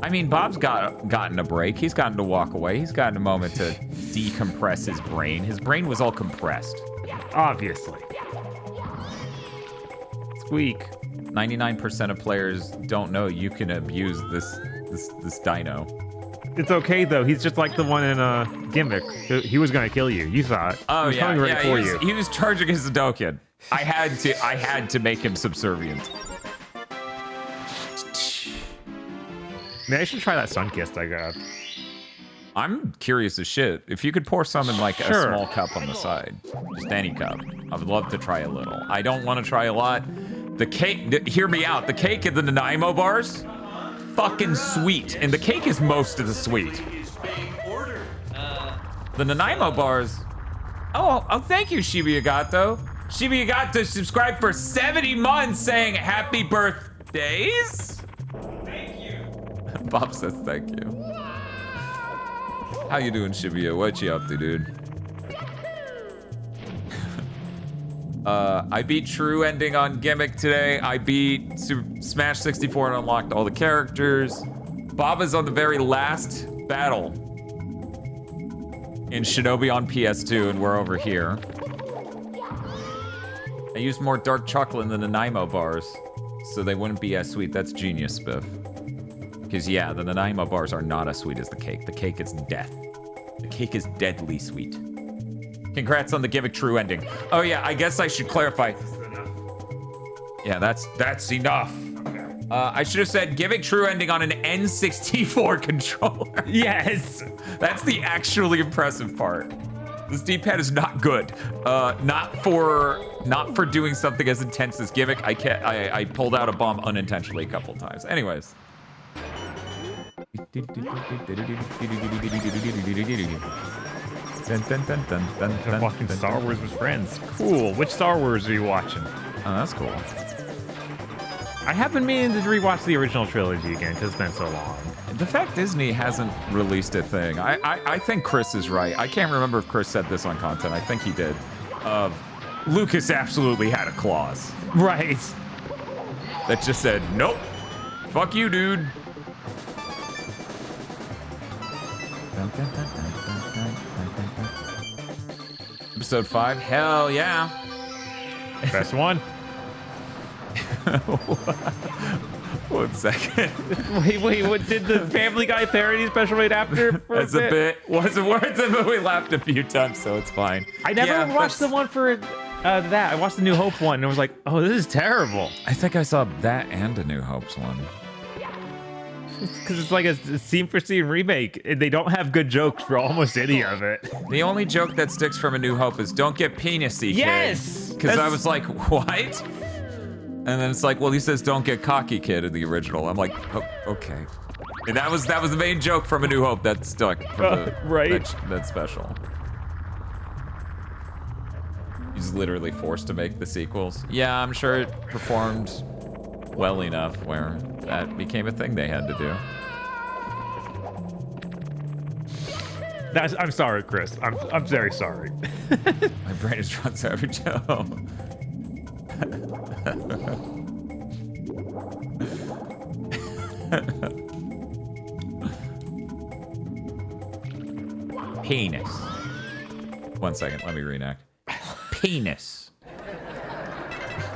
I mean, Bob's gotten a break. He's gotten to walk away. He's gotten a moment to decompress his brain. His brain was all compressed. Obviously. Squeak. 99% of players don't know you can abuse this dino. It's okay though. He's just like the one in Gimmick. He was gonna kill you. You saw it. Oh he was yeah, coming right for you. He was charging his Hadoken. I had to make him subservient. Man, I should try that Sunkist I got. I'm curious as shit. If you could pour some in like a small cup on the side, just any cup, I would love to try a little. I don't want to try a lot. The cake, hear me out. The cake in the Nanaimo bars, fucking sweet, and the cake is most of the sweet. The Nanaimo bars. Oh, thank you, Shibuya-gato. Shibuya-gato subscribed for 70 months, saying happy birthdays. Bob says thank you. How you doing, Shibuya? What you up to, dude? I beat True Ending on Gimmick today. I beat Smash 64 and unlocked all the characters. Bob is on the very last battle in Shinobi on PS2, and we're over here. I used more dark chocolate in the Nanaimo bars, so they wouldn't be as sweet. That's genius, Spiff. Because, yeah, the Nanaimo bars are not as sweet as the cake. The cake is death. The cake is deadly sweet. Congrats on the Gimmick True Ending. Oh, yeah, I guess I should clarify. Yeah, that's enough. I should have said Gimmick True Ending on an N64 controller. Yes. That's the actually impressive part. This D-pad is not good. Not for doing something as intense as Gimmick. I pulled out a bomb unintentionally a couple times. Anyways. I'm watching Star Wars with friends. Cool. Which Star Wars are you watching? Oh, that's cool. I have been meaning to rewatch the original trilogy again because it's been so long. The fact Disney hasn't released a thing, I think Chris is right. I can't remember if Chris said this on content. I think he did. Lucas absolutely had a clause. Right. That just said, nope. Fuck you, dude. Episode 5, hell yeah. Best one. 1 second. Wait, what did the Family Guy parody special right after? That's a bit. Wasn't worth it, but we laughed a few times, so it's fine. I never watched the one for that. I watched the New Hope one, and I was like, oh, this is terrible. I think I saw that and a New Hope's one. Because it's like a scene for scene remake, and they don't have good jokes for almost any of it. The only joke that sticks from A New Hope is "Don't get penisy, kid." Yes. Because I was like, what? And then it's like, well, he says "Don't get cocky, kid" in the original. I'm like, oh, okay. And that was the main joke from A New Hope that stuck from that special. He's literally forced to make the sequels. Yeah, I'm sure it performed well enough where that became a thing they had to do. I'm sorry, Chris. I'm very sorry. My brain is drawn Savage Joe. Penis. 1 second, let me reenact. Penis.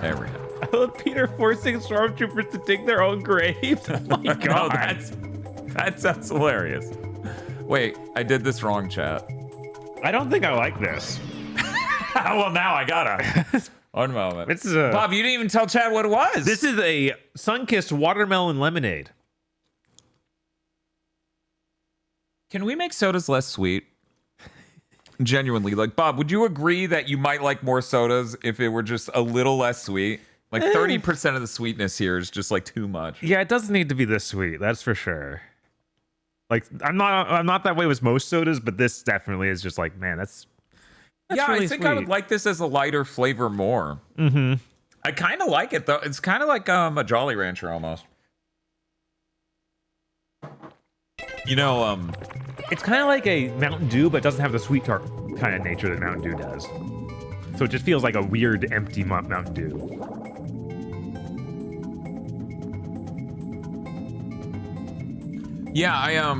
There we go. I love Peter forcing stormtroopers to dig their own graves. Oh my god. No, that sounds hilarious. Wait, I did this wrong, chat. I don't think I like this. Well, now I gotta. 1 moment. This is Bob, you didn't even tell Chad what it was. This is a sun-kissed watermelon lemonade. Can we make sodas less sweet? Genuinely, like, Bob, would you agree that you might like more sodas if it were just a little less sweet? Like 30% of the sweetness here is just like too much. Yeah, it doesn't need to be this sweet. That's for sure. Like, I'm not that way with most sodas, but this definitely is just like, man, that's yeah, really I think sweet. I would like this as a lighter flavor more. Mm-hmm. I kind of like it though. It's kind of like a Jolly Rancher almost. You know, it's kind of like a Mountain Dew, but doesn't have the sweet tart kind of nature that Mountain Dew does. So it just feels like a weird, empty Mountain Dew. Yeah,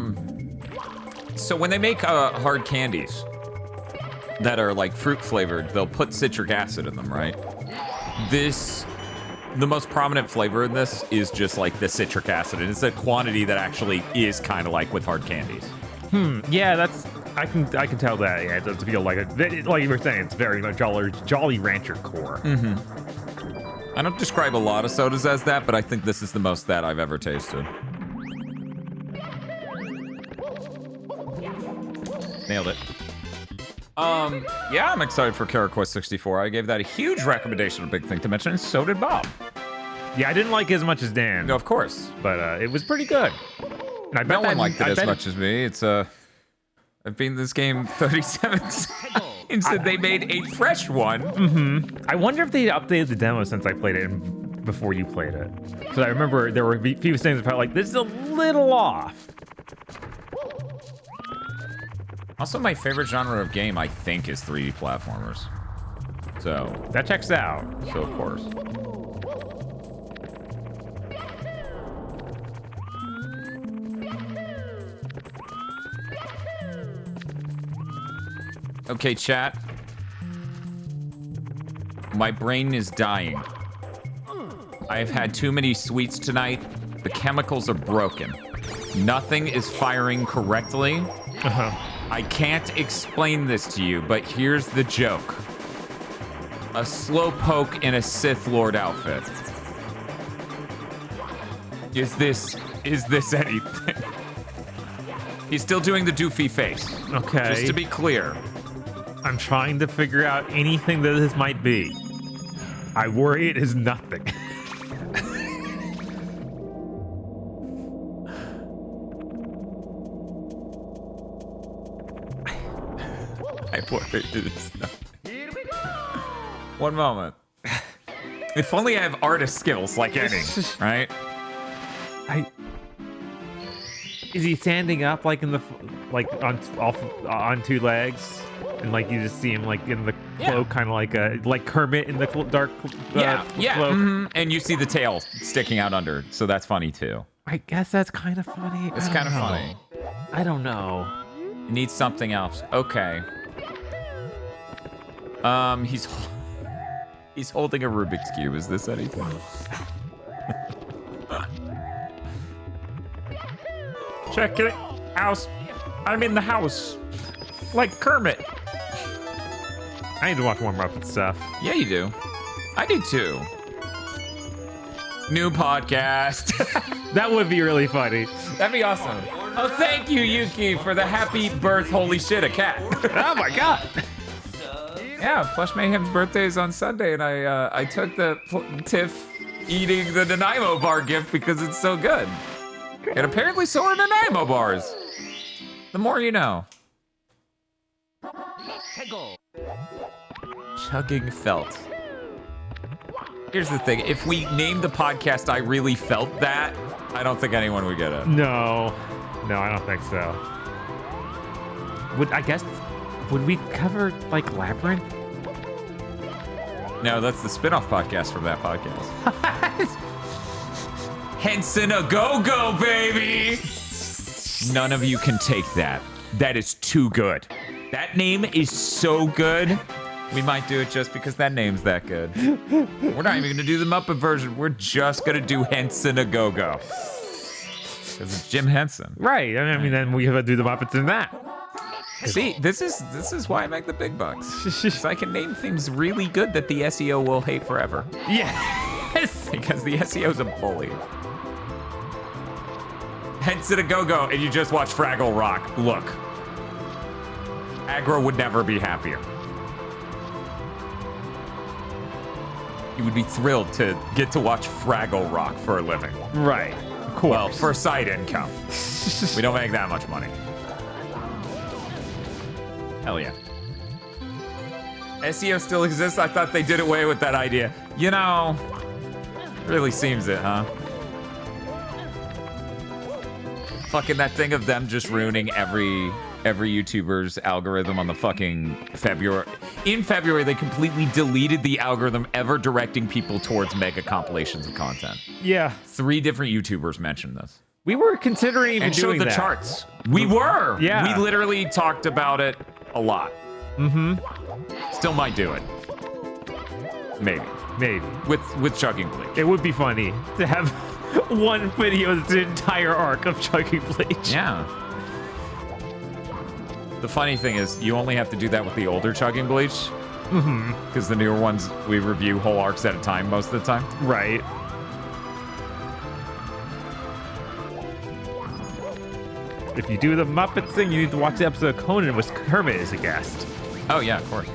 so when they make hard candies that are like fruit flavored, they'll put citric acid in them, right? The most prominent flavor in this is just like the citric acid, and it's a quantity that actually is kind of like with hard candies. Yeah, that's I can tell that. Yeah, it does feel like like you were saying, it's very much Jolly Rancher core. I don't describe a lot of sodas as that, but I think this is the most that I've ever tasted. Nailed it. Yeah, I'm excited for Kara Quest 64. I gave that a huge recommendation, a big thing to mention, and so did Bob. Yeah, I didn't like it as much as Dan. No, of course. But it was pretty good. And I bet no one liked it as much as me. It's I've beaten this game 37 times, and they made a fresh one. I wonder if they updated the demo since I played it before you played it. So I remember there were a few things that felt like, this is a little off. Also, my favorite genre of game, I think, is 3D platformers. So that checks out. So of course. Okay, chat. My brain is dying. I've had too many sweets tonight. The chemicals are broken. Nothing is firing correctly. I can't explain this to you, but here's the joke. A slowpoke in a Sith Lord outfit. Is this anything? He's still doing the doofy face. Okay. Just to be clear. I'm trying to figure out anything that this might be. I worry it is nothing. I worry it is nothing. One moment. If only I have artist skills like any, right? Is he standing up like in the on two legs, and like you just see him like in the cloak, kind of like Kermit in the dark cloak? And you see the tail sticking out under, so that's funny too. I guess that's kind of funny. It's kind of funny. I don't know. It needs something else. Okay. He's holding a Rubik's Cube. Is this anything? Check it house. I'm in the house. Like Kermit. I need to watch more Muppet stuff. Yeah, you do. I do too. New podcast. That would be really funny. That'd be awesome. Oh, thank you, Yuki, for the happy birth. Holy shit, a cat. Oh my god. Yeah, Plush Mayhem's birthday is on Sunday, and I took the Tiff eating the Nanaimo bar gift because it's so good. And apparently so are Nanaimo bars. The more you know. Chugging felt. Here's the thing. If we named the podcast I Really Felt That, I don't think anyone would get it. No, I don't think so. Would we cover like Labyrinth? No, that's the spin-off podcast from that podcast. Henson a go-go, baby! None of you can take that. That is too good. That name is so good. We might do it just because that name's that good. We're not even gonna do the Muppet version. We're just gonna do Henson a go-go. Because it's Jim Henson. Right. I mean, then we have to do the Muppets in that. See, this is why I make the big bucks. So I can name things really good that the SEO will hate forever. Yes! Because the SEO's a bully. Henson a go-go, and you just watch Fraggle Rock. Look. Aggro would never be happier. You would be thrilled to get to watch Fraggle Rock for a living. Right. Of course. Well, for side income. We don't make that much money. Hell yeah. SEO still exists? I thought they did away with that idea. You know, really seems it, huh? Fucking that thing of them just ruining every YouTuber's algorithm on the fucking February. In February, they completely deleted the algorithm ever directing people towards mega compilations of content. Yeah. 3 different YouTubers mentioned this. We were considering even and doing showed the that. charts. We were. Yeah. We literally talked about it a lot. Mm-hmm. Still might do it. Maybe. With Chugging Bleach. It would be funny to have one video that's the entire arc of Chugging Bleach. Yeah. The funny thing is, you only have to do that with the older Chugging Bleach. Mm-hmm. Because the newer ones, we review whole arcs at a time most of the time. Right. If you do the Muppets thing, you need to watch the episode of Conan with Kermit as a guest. Oh, yeah, of course.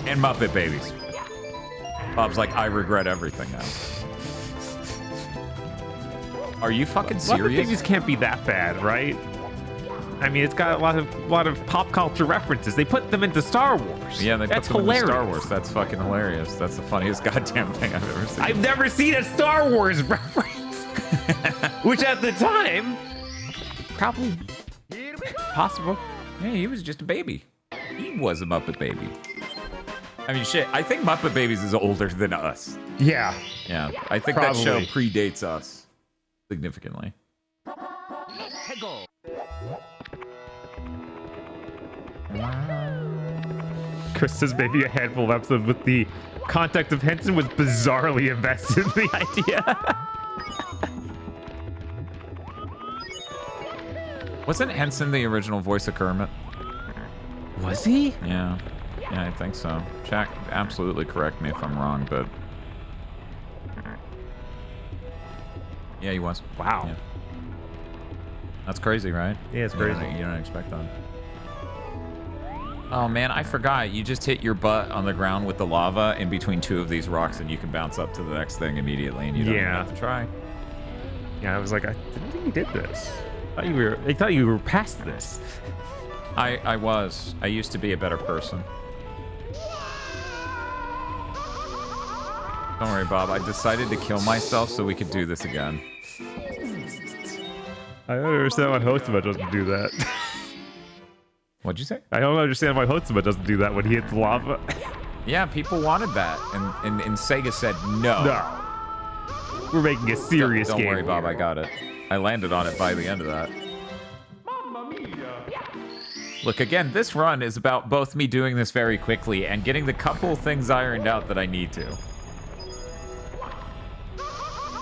And Muppet Babies. Bob's like, I regret everything now. Are you fucking serious? Muppet Babies can't be that bad, right? I mean, it's got a lot of pop culture references. They put them into Star Wars. Yeah, they That's put them hilarious. into Star Wars. That's fucking hilarious. That's the funniest goddamn thing I've ever seen. I've never seen a Star Wars reference. Which at the time, probably possible. Yeah, he was just a baby. He was a Muppet Baby. I mean, shit, I think Muppet Babies is older than us. Yeah. Yeah, I think Probably. that show predates us significantly. Chris says maybe a handful of episodes with the contact of Henson was bizarrely invested in the idea. Wasn't Henson the original voice of Kermit? Was he? Yeah. Yeah, I think so. Jack, absolutely correct me if I'm wrong, but... Yeah, he was. Wow. Yeah. That's crazy, right? Yeah, it's crazy. You don't expect that. Oh, man, I forgot. You just hit your butt on the ground with the lava in between two of these rocks, and you can bounce up to the next thing immediately, and you don't even have to try. Yeah, I was like, I didn't think you did this. I thought you were past this. I was. I used to be a better person. Don't worry, Bob. I decided to kill myself so we could do this again. I don't understand why Hotsuba doesn't do that. What'd you say? I don't understand why Hotsuba doesn't do that when he hits lava. Yeah, people wanted that, and Sega said no. No. We're making a serious game. Don't worry, Bob. I got it. I landed on it by the end of that. Look, again, this run is about both me doing this very quickly and getting the couple things ironed out that I need to.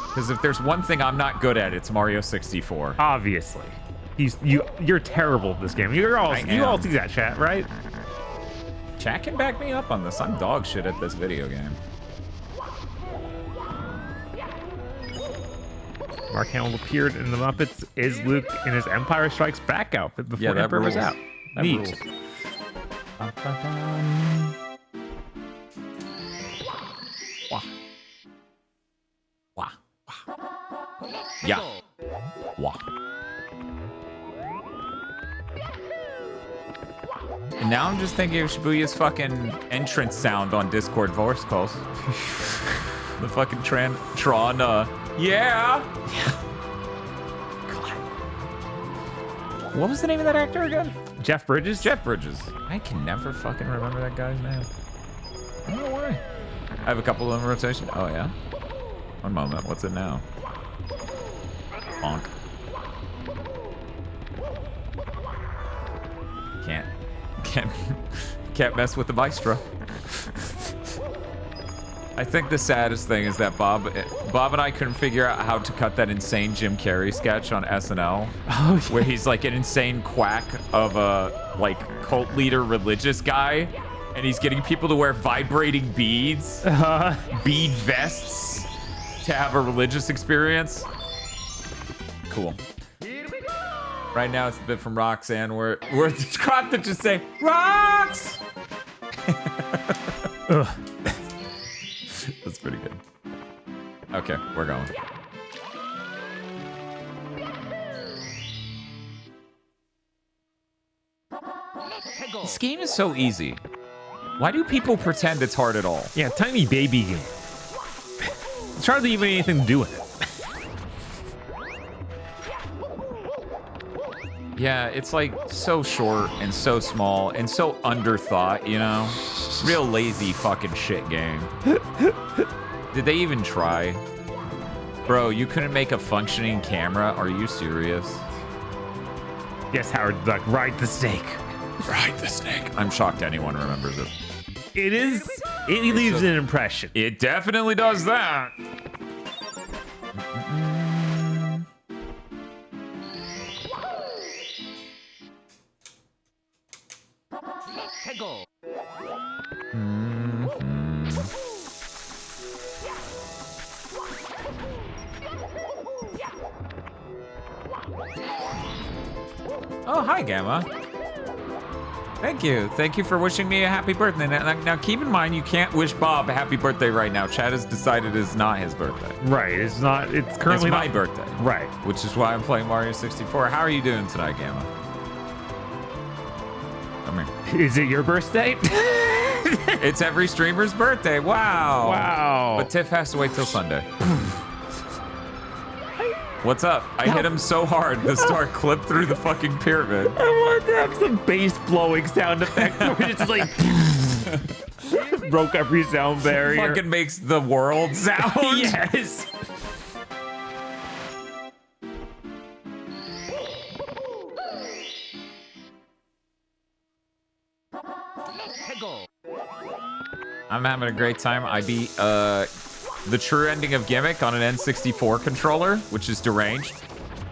Because if there's one thing I'm not good at, it's Mario 64. Obviously. You're terrible at this game. You all see that, chat, right? Chat can back me up on this. I'm dog shit at this video game. Mark Hamill appeared in the Muppets is Luke in his Empire Strikes Back outfit before Emperor was out. That Neat. rules. Wah. Wah. Yeah. Wah. And now I'm just thinking of Shibuya's fucking entrance sound on Discord voice calls. The fucking Tron, yeah! God. What was the name of that actor again? Jeff Bridges? Jeff Bridges. I can never fucking remember that guy's name. I don't know why. I have a couple in rotation. Oh, yeah? One moment. What's it now? Bonk. Can't mess with the maestro. I think the saddest thing is that Bob and I couldn't figure out how to cut that insane Jim Carrey sketch on SNL, where he's like an insane quack of a like cult leader religious guy, and he's getting people to wear vibrating beads, bead vests, to have a religious experience. Cool. Right now it's a bit from Roxanne where it's crop that just say rocks. That's pretty good. Okay, we're going. This game is so easy. Why do people pretend it's hard at all? Yeah, tiny baby game. It's hardly even anything to do with it. Yeah, it's like so short and so small and so underthought, you know? Real lazy fucking shit game. Did they even try? Bro, you couldn't make a functioning camera? Are you serious? Yes, Howard Duck, ride the snake. Ride the snake. I'm shocked anyone remembers it. It leaves an impression. It definitely does that. Oh, hi, Gamma. Thank you. Thank you for wishing me a happy birthday. Now, keep in mind, you can't wish Bob a happy birthday right now. Chad has decided it's not his birthday. Right. It's not. It's currently my birthday. Right. Which is why I'm playing Mario 64. How are you doing tonight, Gamma? Come here. Is it your birthday? It's every streamer's birthday. Wow. Wow. But Tiff has to wait till Sunday. What's up? I hit him so hard the star clipped through the fucking pyramid. I want to have some bass blowing sound effect where it's just like broke every sound barrier. Fucking makes the world sound. Yes. I'm having a great time. I beat the true ending of Gimmick on an N64 controller, which is deranged.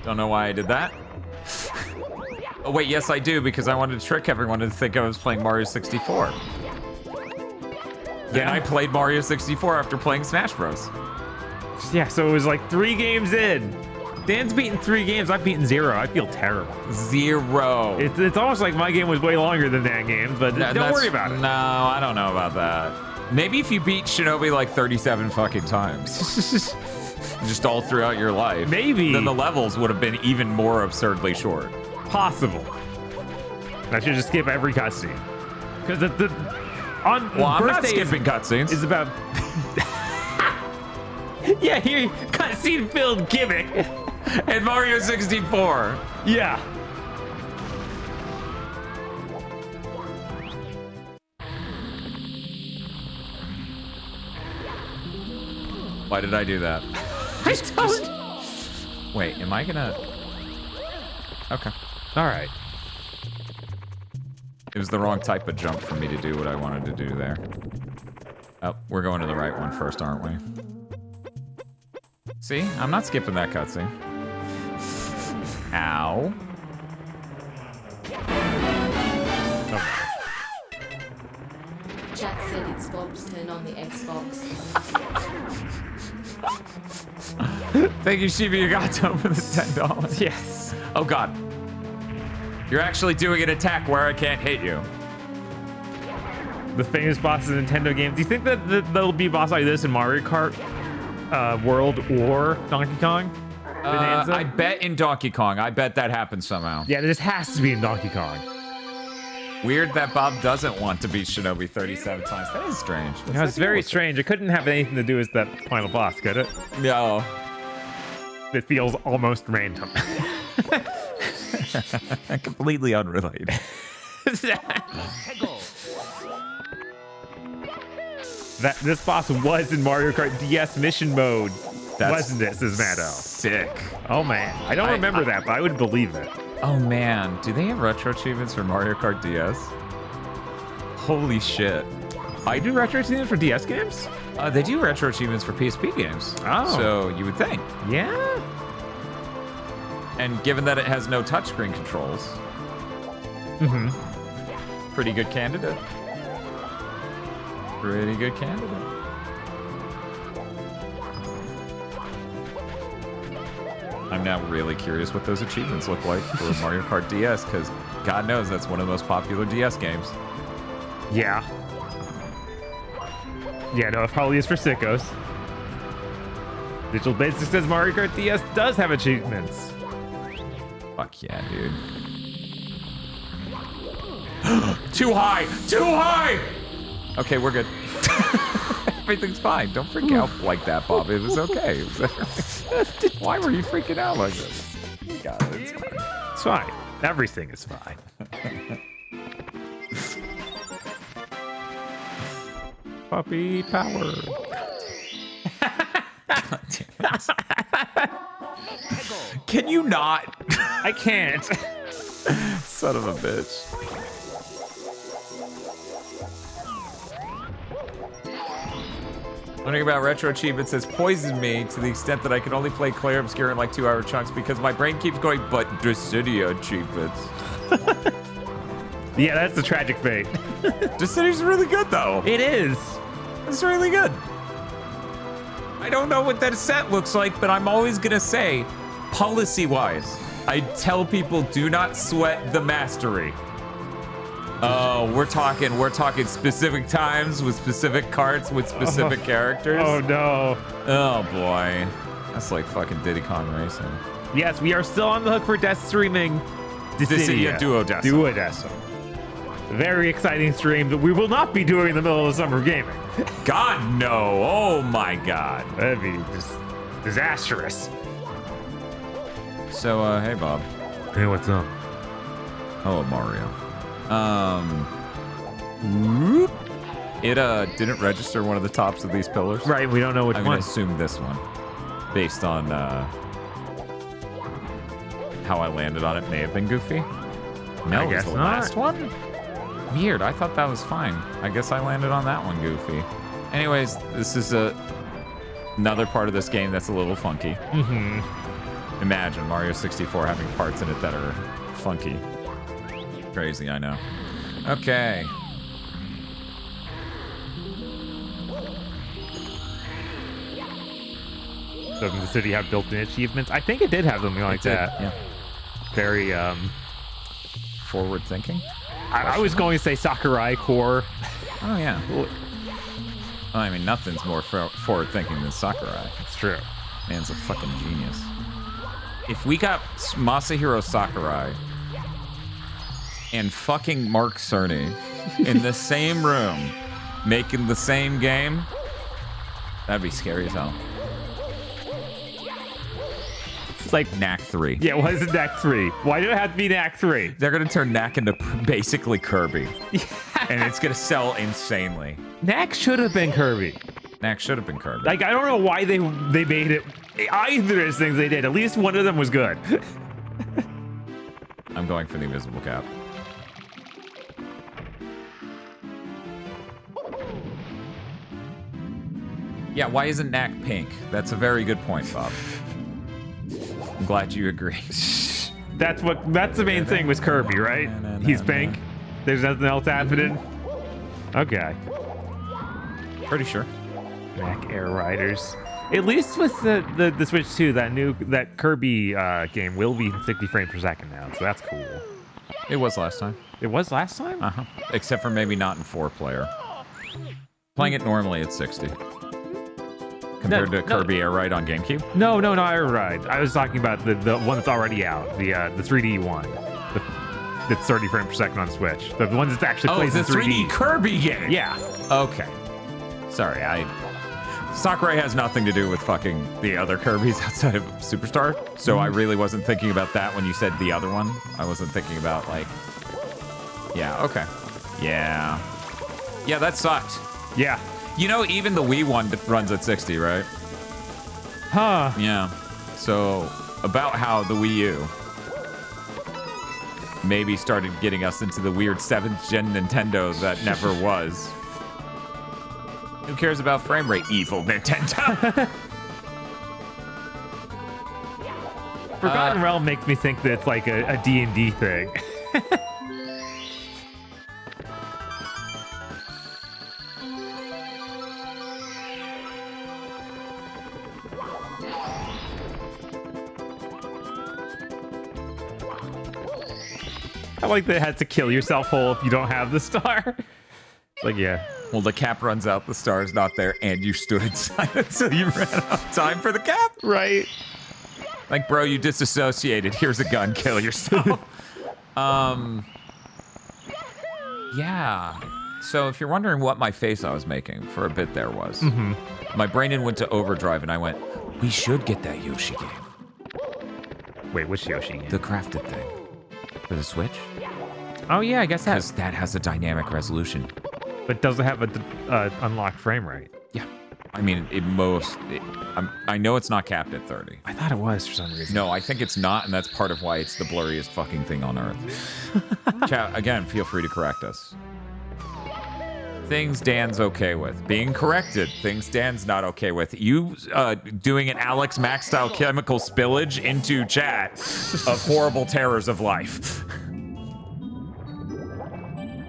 Don't know why I did that. Oh wait, yes I do, because I wanted to trick everyone to think I was playing Mario 64. Then I played Mario 64 after playing Smash Bros. Yeah, so it was like 3 games in. Dan's beaten 3 games, I've beaten 0. I feel terrible. 0. It's almost like my game was way longer than that game, but don't worry about it. No, I don't know about that. Maybe if you beat Shinobi like 37 fucking times. Just all throughout your life. Maybe. Then the levels would have been even more absurdly short. Possible. I should just skip every cutscene. Because I'm not skipping cutscenes. It's about... yeah, here, cutscene-filled Gimmick. And Mario 64. Yeah. Why did I do that? Wait, am I gonna... Okay. All right. It was the wrong type of jump for me to do what I wanted to do there. Oh, we're going to the right one first, aren't we? See? I'm not skipping that cutscene. Ow. Jack said it's Bob's turn on the Xbox. Thank you, Shiba Yagato, for the $10. Yes. Oh, God. You're actually doing an attack where I can't hit you. The famous boss of Nintendo games. Do you think that there'll be a boss like this in Mario Kart World or Donkey Kong? Bonanza? I bet in Donkey Kong. I bet that happens somehow. Yeah, this has to be in Donkey Kong. Weird that Bob doesn't want to beat Shinobi 37 times. That is strange. No, it's very strange. It couldn't have anything to do with that final boss, could it? No. It feels almost random. Completely unrelated. This boss was in Mario Kart DS mission mode. Wasn't it, says Maddo? Sick. Oh man, I don't remember that, but I would believe it. Oh man, do they have retro achievements for Mario Kart DS? Holy shit. I do retro achievements for DS games? They do retro achievements for PSP games. Oh. So you would think. Yeah. And given that it has no touchscreen controls, pretty good candidate. Pretty good candidate. I'm now really curious what those achievements look like for Mario Kart DS, because God knows that's one of the most popular DS games. Yeah. Yeah, no, it probably is for sickos. Digital Basics says Mario Kart DS does have achievements. Fuck yeah, dude. Too high! Too high! Okay, we're good. Everything's fine. Don't freak out like that, Bob. It was okay. Why were you freaking out like this? God, it's fine. It's fine. Everything is fine. Puppy power. Can you not? I can't. Son of a bitch. Learning about retro achievements has poisoned me to the extent that I can only play Claire Obscure in like 2-hour chunks because my brain keeps going, but Dissidia achievements. Yeah, that's the tragic fate. Dissidia's really good, though. It is. It's really good. I don't know what that set looks like, but I'm always gonna say, policy-wise, I tell people do not sweat the mastery. Oh, we're talking specific times with specific carts with specific characters. Oh no. Oh boy. That's like fucking Diddy Kong Racing. Yes, we are still on the hook for Death streaming Dissidia Duodecim. Very exciting stream that we will not be doing in the middle of the summer of gaming. God, no. Oh my God. That'd be just disastrous. So, hey, Bob. Hey, what's up? Oh, Mario. It didn't register one of the tops of these pillars. Right, we don't know which I'm one. gonna assume this one, based on how I landed on it. May have been goofy. No, I it was guess the not. last one. Weird. I thought that was fine. I guess I landed on that one goofy. Anyways, this is another part of this game that's a little funky. Mm-hmm. Imagine Mario 64 having parts in it that are funky. Crazy, I know. Okay. Doesn't the city have built-in achievements? I think it did have something like that. Yeah. Very forward thinking. I was going to say Sakurai core. Oh yeah. Well, I mean, nothing's more forward thinking than Sakurai. It's true. Man's a fucking genius. If we got Masahiro Sakurai and fucking Mark Cerny in the same room making the same game, that'd be scary as hell. It's like Knack 3. Yeah, why is it Knack 3? Why do it have to be Knack 3? They're gonna turn Knack into basically Kirby. And it's gonna sell insanely. Knack should have been Kirby. Knack should have been Kirby. Like, I don't know why they made it either of those things they did. At least one of them was good. I'm going for the invisible cap. Yeah, why isn't Knack pink? That's a very good point, Bob. I'm glad you agree. That's the main thing with Kirby, right? He's pink. There's nothing else happening. Okay. Pretty sure. Knack Air Riders. At least with the Switch 2, that Kirby game will be 60 frames per second now, so that's cool. It was last time. It was last time? Uh-huh. Except for maybe not in 4-player. Playing it normally at 60. Compared to Kirby Air Ride on GameCube? No, Air Ride. I was talking about the one that's already out, the 3D one. That's 30 frames per second on Switch. The one that actually plays in 3D. Oh, the 3D Kirby game! Yeah. Okay. Sorry, Sakurai has nothing to do with fucking the other Kirbys outside of Superstar, so I really wasn't thinking about that when you said the other one. I wasn't thinking about, like... Yeah, okay. Yeah. Yeah, that sucked. Yeah. You know, even the Wii one runs at 60, right? Huh. Yeah. So, about how the Wii U maybe started getting us into the weird 7th gen Nintendo that never was. Who cares about frame rate, evil Nintendo? Forgotten Realm makes me think that it's like a D&D thing. I like that it had to kill yourself whole if you don't have the star. Like, yeah. Well, the cap runs out, the star's not there, and you stood inside until you ran out of time for the cap? Right. Like, bro, you disassociated. Here's a gun, kill yourself. Yeah. So if you're wondering what my face I was making for a bit there was, my brain went to overdrive, and I went, we should get that Yoshi game. Wait, which Yoshi game? The crafted thing. For the Switch? Oh, yeah, I guess that. Because that has a dynamic resolution. But doesn't have a unlocked frame rate. Yeah. I mean, I know it's not capped at 30. I thought it was for some reason. No, I think it's not, and that's part of why it's the blurriest fucking thing on Earth. Chat, again, feel free to correct us. Things Dan's okay with. Being corrected. Things Dan's not okay with. You doing an Alex Mack style chemical spillage into chat of horrible terrors of life.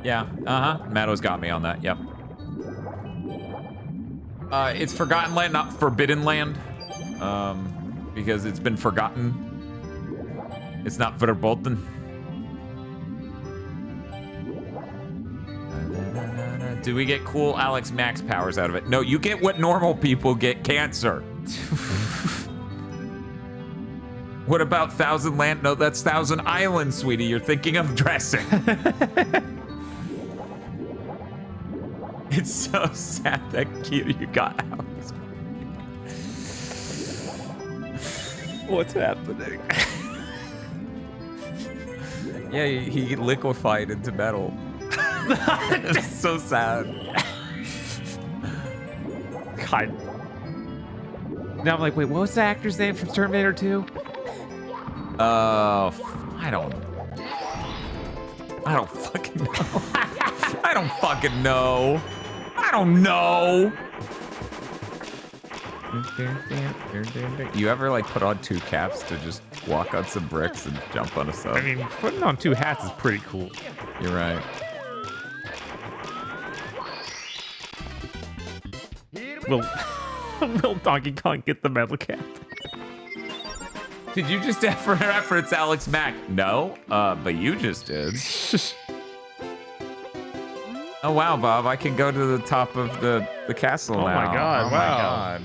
Yeah, Matto's got me on that, yep. It's Forgotten Land, not Forbidden Land. Because it's been forgotten. It's not verboten. Do we get cool Alex Max powers out of it? No, you get what normal people get, cancer. What about Thousand Land? No, that's Thousand Island, sweetie. You're thinking of dressing. It's so sad that Kiryu got out. What's happening? Yeah, he liquefied into metal. It's so sad. God. Now I'm like, wait, what was the actor's name from Terminator 2? I don't fucking know. I don't fucking know. I don't know. You ever like put on 2 caps to just walk on some bricks and jump on a sub? I mean, putting on 2 hats is pretty cool. You're right. Will Donkey Kong get the metal cap? Did you just reference Alex Mack? No, but you just did. Oh wow, Bob! I can go to the top of the castle now. Oh my god! Oh Wow. my god.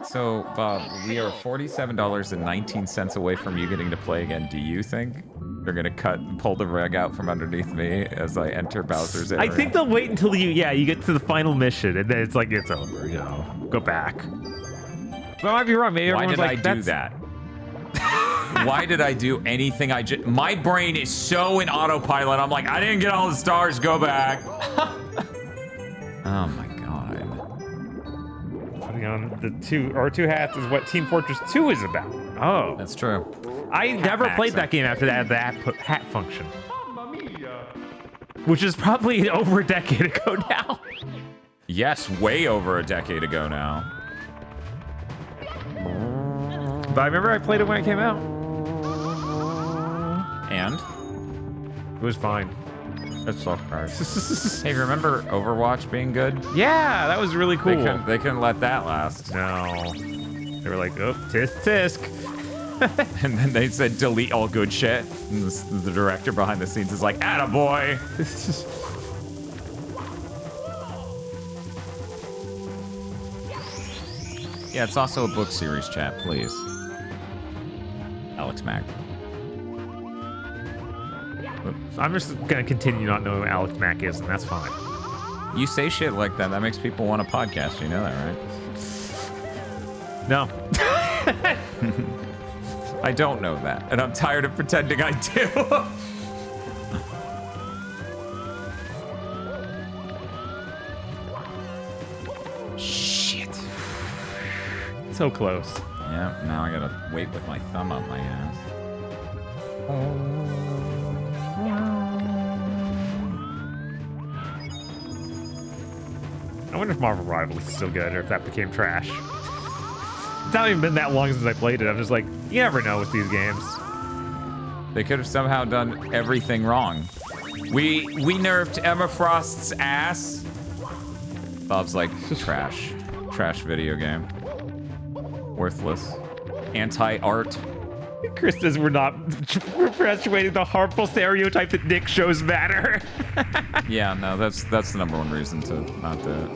So, Bob, we are $47.19 away from you getting to play again. Do you think they're gonna pull the rug out from underneath me as I enter Bowser's area? I think they'll wait until you get to the final mission, and then it's like it's over. You know, go back. But I might be wrong. Maybe Why everyone's did like, I do that? Why did I do anything? My brain is so in autopilot. I'm like, I didn't get all the stars. Go back. Oh my god. Putting on the 2 hats is what Team Fortress 2 is about. Oh, that's true. I never played that game after that hat function, which is probably over a decade ago now. Yes, way over a decade ago now. But I remember I played it when it came out. And? It was fine. That's soft cards. Hey, remember Overwatch being good? Yeah, that was really cool. They couldn't let that last. No. They were like, oh, tisk. And then they said, delete all good shit. And the director behind the scenes is like, attaboy. Yeah, it's also a book series, chat, please. Alex Mack. I'm just gonna continue not knowing who Alex Mack is, and that's fine. You say shit like that makes people want a podcast. You know that, right? No. I don't know that, and I'm tired of pretending I do. Shit. So close. Yeah, now I gotta wait with my thumb on my ass. I wonder if Marvel Rivals is still good, or if that became trash. It's not even been that long since I played it. I'm just like, you never know with these games. They could have somehow done everything wrong. We nerfed Emma Frost's ass. Bob's like, trash video game. Worthless. Anti-art. Chris says we're not perpetuating the harmful stereotype that Nick shows matter. Yeah, no, that's the #1 reason to not do it.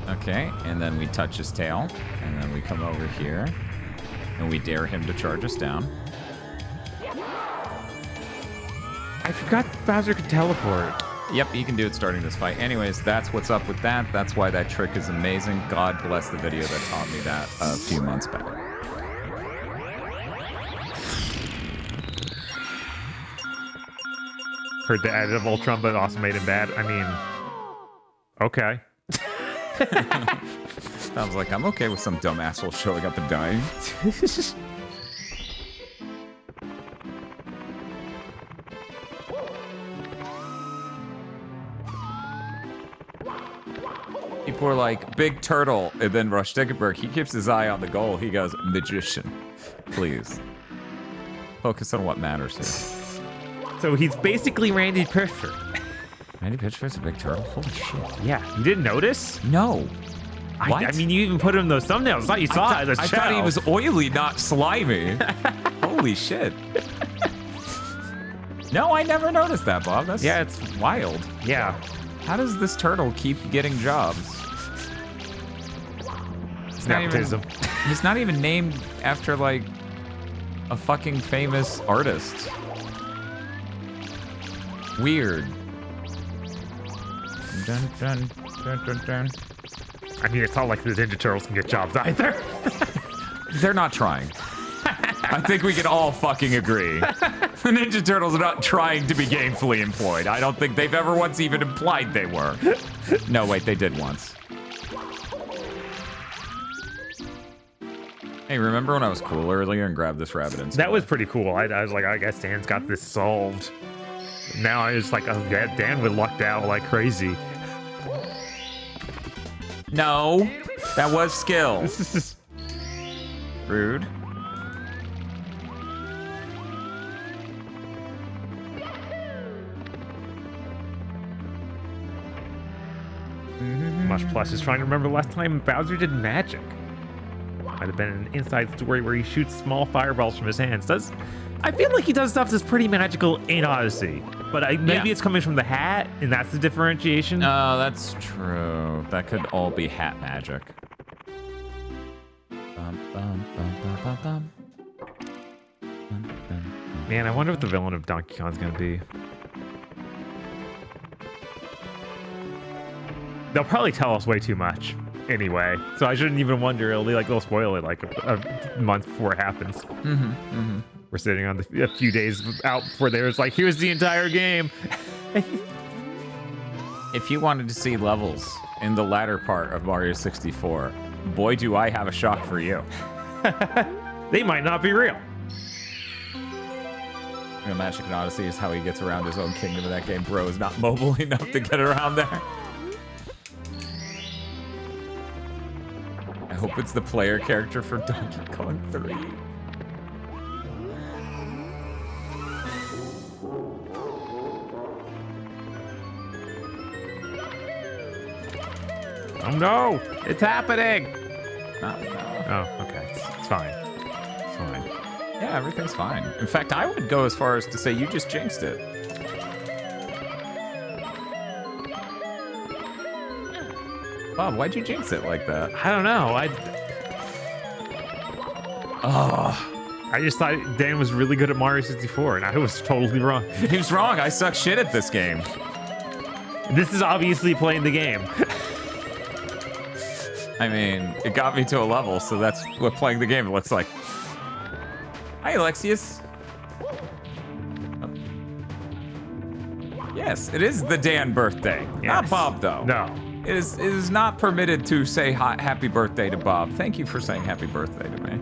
Okay, and then we touch his tail, and then we come over here, and we dare him to charge us down. I forgot Bowser could teleport. Yep, he can do it starting this fight. Anyways, that's what's up with that. That's why that trick is amazing. God bless the video that taught me that a few months back. Heard the edit of Ultron, but also made him bad. I mean, okay. Sounds like I'm okay with some dumb asshole showing up and dying. People are like, big turtle, and then Rush Dickenberg, he keeps his eye on the goal. He goes, magician, please. Focus on what matters here. So he's basically Randy Pitchford. Randy Pitchford's a big turtle? Holy shit. Yeah, you didn't notice? No. What? I mean, you even put him in those thumbnails. I thought you saw it. I thought he was oily, not slimy. Holy shit. No, I never noticed that, Bob. That's it's wild. Yeah. How does this turtle keep getting jobs? Nepotism. He's not even named after, like, a fucking famous artist. Weird. Dun, dun, dun, dun, dun. I mean, it's not like the Ninja Turtles can get jobs either. They're not trying. I think we can all fucking agree. The Ninja Turtles are not trying to be gainfully employed. I don't think they've ever once even implied they were. No, wait, they did once. Hey, remember when I was cool earlier and grabbed this rabbit instead? That was pretty cool. I was like, I guess Dan's got this solved. Now I was like, oh, Dan would lucked out like crazy. No, that was skill. Rude. Mush Plus is trying to remember the last time Bowser did magic. Might have been an inside story where he shoots small fireballs from his hands. I feel like he does stuff that's pretty magical in Odyssey, but maybe it's coming from the hat, and that's the differentiation. Oh, that's true. That could all be hat magic. Man, I wonder what the villain of Donkey Kong's gonna be. They'll probably tell us way too much anyway, so I shouldn't even wonder. It'll be like they'll spoil it like a month before it happens. We're sitting on a few days out before there's like, here's the entire game. If you wanted to see levels in the latter part of Mario 64, boy, do I have a shock for you. They might not be real. You know, Magic and Odyssey is how he gets around his own kingdom in that game. Bro is not mobile enough to get around there. I hope it's the player character for Donkey Kong 3. Oh no, it's happening. Oh, okay, it's fine. It's fine. Yeah, everything's fine. In fact, I would go as far as to say you just jinxed it. Bob, why'd you jinx it like that? I don't know. I just thought Dan was really good at Mario 64, and I was totally wrong. He was wrong. I suck shit at this game. This is obviously playing the game. I mean, it got me to a level, so that's what playing the game looks like. Hi, Alexius. Yes, it is the Dan birthday. Yes. Not Bob, though. No. It is not permitted to say happy birthday to Bob. Thank you for saying happy birthday to me.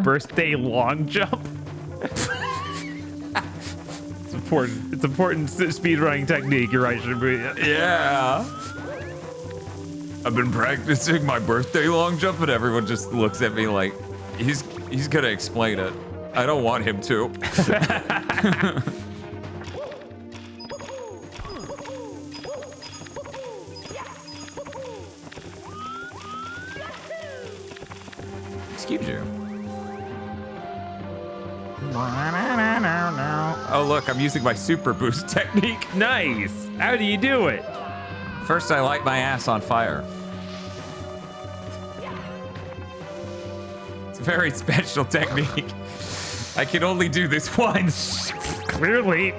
Birthday long jump. It's important. It's important speedrunning technique. You're right, Shinobi. Yeah. I've been practicing my birthday long jump, and everyone just looks at me like he's gonna explain it. I don't want him to. Excuse you. Oh look, I'm using my super boost technique. Nice. How do you do it? First, I light my ass on fire. It's a very special technique. I can only do this once. Clearly.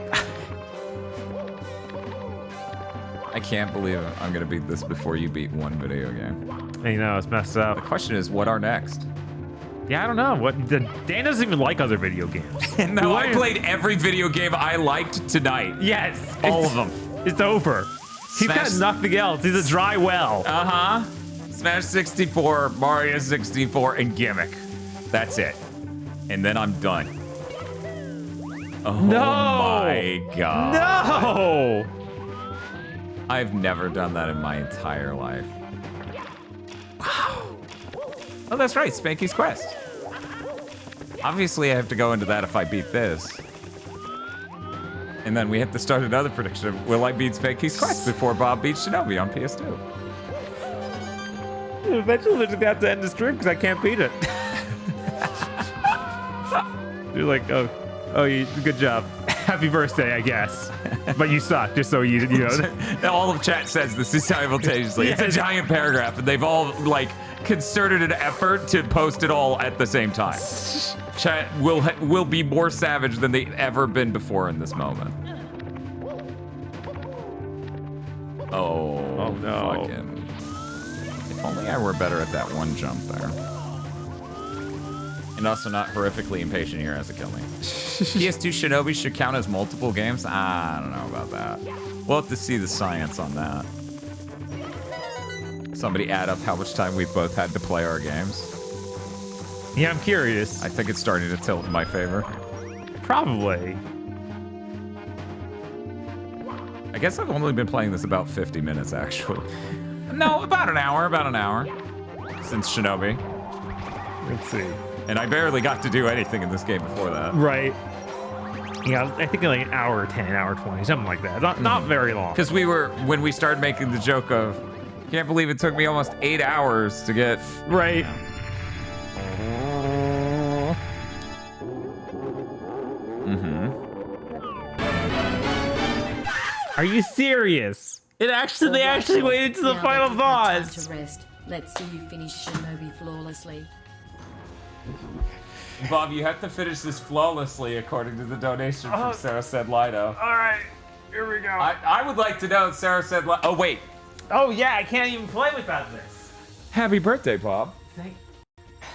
I can't believe I'm gonna beat this before you beat one video game. I know, it's messed up. The question is, what are next? Yeah, I don't know. Dan doesn't even like other video games. No, I played every video game I liked tonight. Yes. All of them. It's over. He's got nothing else. He's a dry well. Uh-huh. Smash 64, Mario 64, and Gimmick. That's it. And then I'm done. Oh No! my god. No! I've never done that in my entire life. Wow. Oh, that's right, Spanky's Quest. Obviously, I have to go into that if I beat this. And then we have to start another prediction of, will I beat Spanky's Quest before Bob beats Shinobi on PS2? Eventually, we're just gonna have to end the stream because I can't beat it. You're like, oh, good job. Happy birthday, I guess. But you suck, just so you know. All of chat says this is simultaneously. It's a giant paragraph, and they've all, like, concerted an effort to post it all at the same time. Chat will be more savage than they've ever been before in this moment. Oh no. Fucking. If only I were better at that one jump there. And also not horrifically impatient here has to kill me. PS2 Shinobi should count as multiple games? I don't know about that. We'll have to see the science on that. Somebody add up how much time we've both had to play our games. Yeah, I'm curious. I think it's starting to tilt in my favor. Probably. I guess I've only been playing this about 50 minutes, actually. No, about an hour since Shinobi. Let's see. And I barely got to do anything in this game before that. Right. Yeah, I think like an hour 10, hour 20, something like that. Not very long. Because when we started making the joke of, can't believe it took me almost 8 hours to get... Right. Are you serious? They actually waited to the final boss. Time to rest. Let's see you finish Shinobi flawlessly. Bob, you have to finish this flawlessly according to the donation from Sarah Said Lido. All right, here we go. I would like to know Sarah Said Lido. Oh, wait. Oh, yeah, I can't even play without this. Happy birthday, Bob.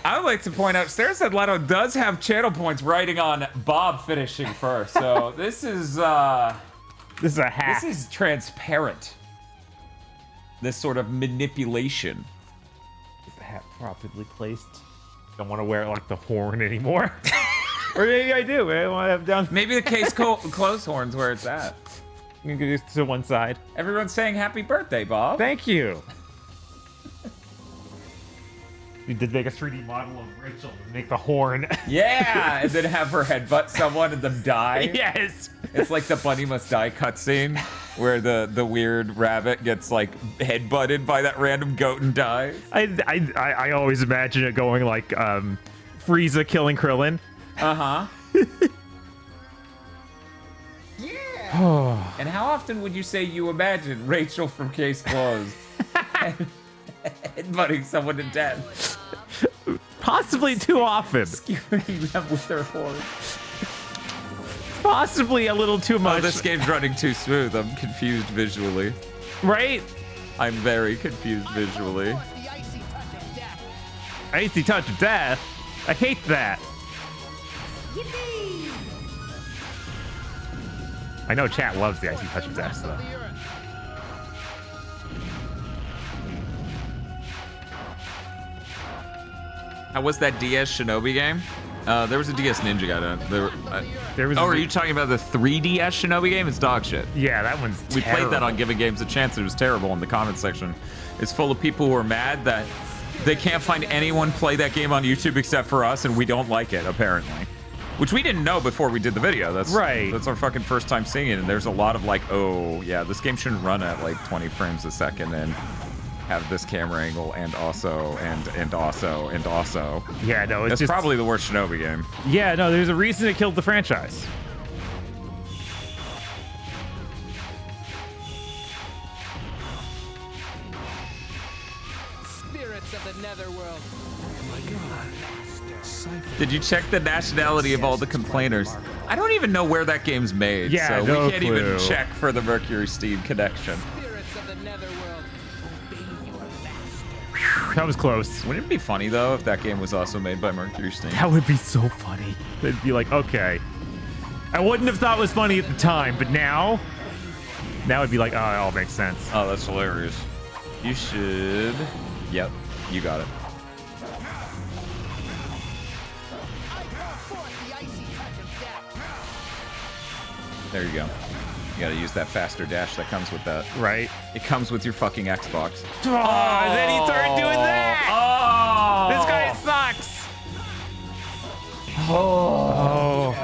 I would like to point out, Sarah Said Lido does have channel points writing on Bob finishing first. So this is this is a hack. This is transparent. This sort of manipulation. Is the hat properly placed? Don't want to wear like the horn anymore. Or maybe I do. I want to have down. Maybe the case close horn's where it's at. You can go to one side. Everyone's saying happy birthday, Bob. Thank you. We did make a 3D model of Rachel and make the horn. Yeah, and then have her headbutt someone and them die. Yes. It's like the Bunny Must Die cutscene where the weird rabbit gets like headbutted by that random goat and dies. I always imagine it going like Frieza killing Krillin. Uh-huh. Yeah. And how often would you say you imagine Rachel from Case Closed headbutting someone to death? Possibly too often. Skewering them with their horn. Possibly a little too much. Oh, this game's running too smooth. I'm confused visually. Right? I'm very confused visually. Icy touch of death? I hate that. Yippee! I know chat loves the icy touch of death, though. How was that DS Shinobi game? There was a DS Ninja guy done. There was. Oh, are you talking about the 3DS Shinobi game? It's dog shit. Yeah, that one's We terrible. played that on Giving Games a Chance. It was terrible in the comments section. It's full of people who are mad that they can't find anyone play that game on YouTube except for us, and we don't like it, apparently. Which we didn't know before we did the video. That's right. That's our fucking first time seeing it, and there's a lot of like, oh, yeah, this game shouldn't run at like 20 frames a second and have this camera angle and also. Yeah, no, it's That's just probably the worst Shinobi game. Yeah, no, there's a reason it killed the franchise. Spirits of the Netherworld. Oh my god. Did you check the nationality of all the complainers? I don't even know where that game's made, Yeah, so no we can't even clue. check for the Mercury Steam connection. Spirits of the Netherworld. Obey your master. That was close. Wouldn't it be funny, though, if that game was also made by Mercury Steam? That would be so funny. They'd be like, okay. I wouldn't have thought it was funny at the time, but now it'd be like, oh, it all makes sense. Oh, that's hilarious. You should... Yep, you got it. There you go. You gotta use that faster dash that comes with that. Right. It comes with your fucking Xbox. Oh, then he started doing that! Oh! This guy sucks! Oh.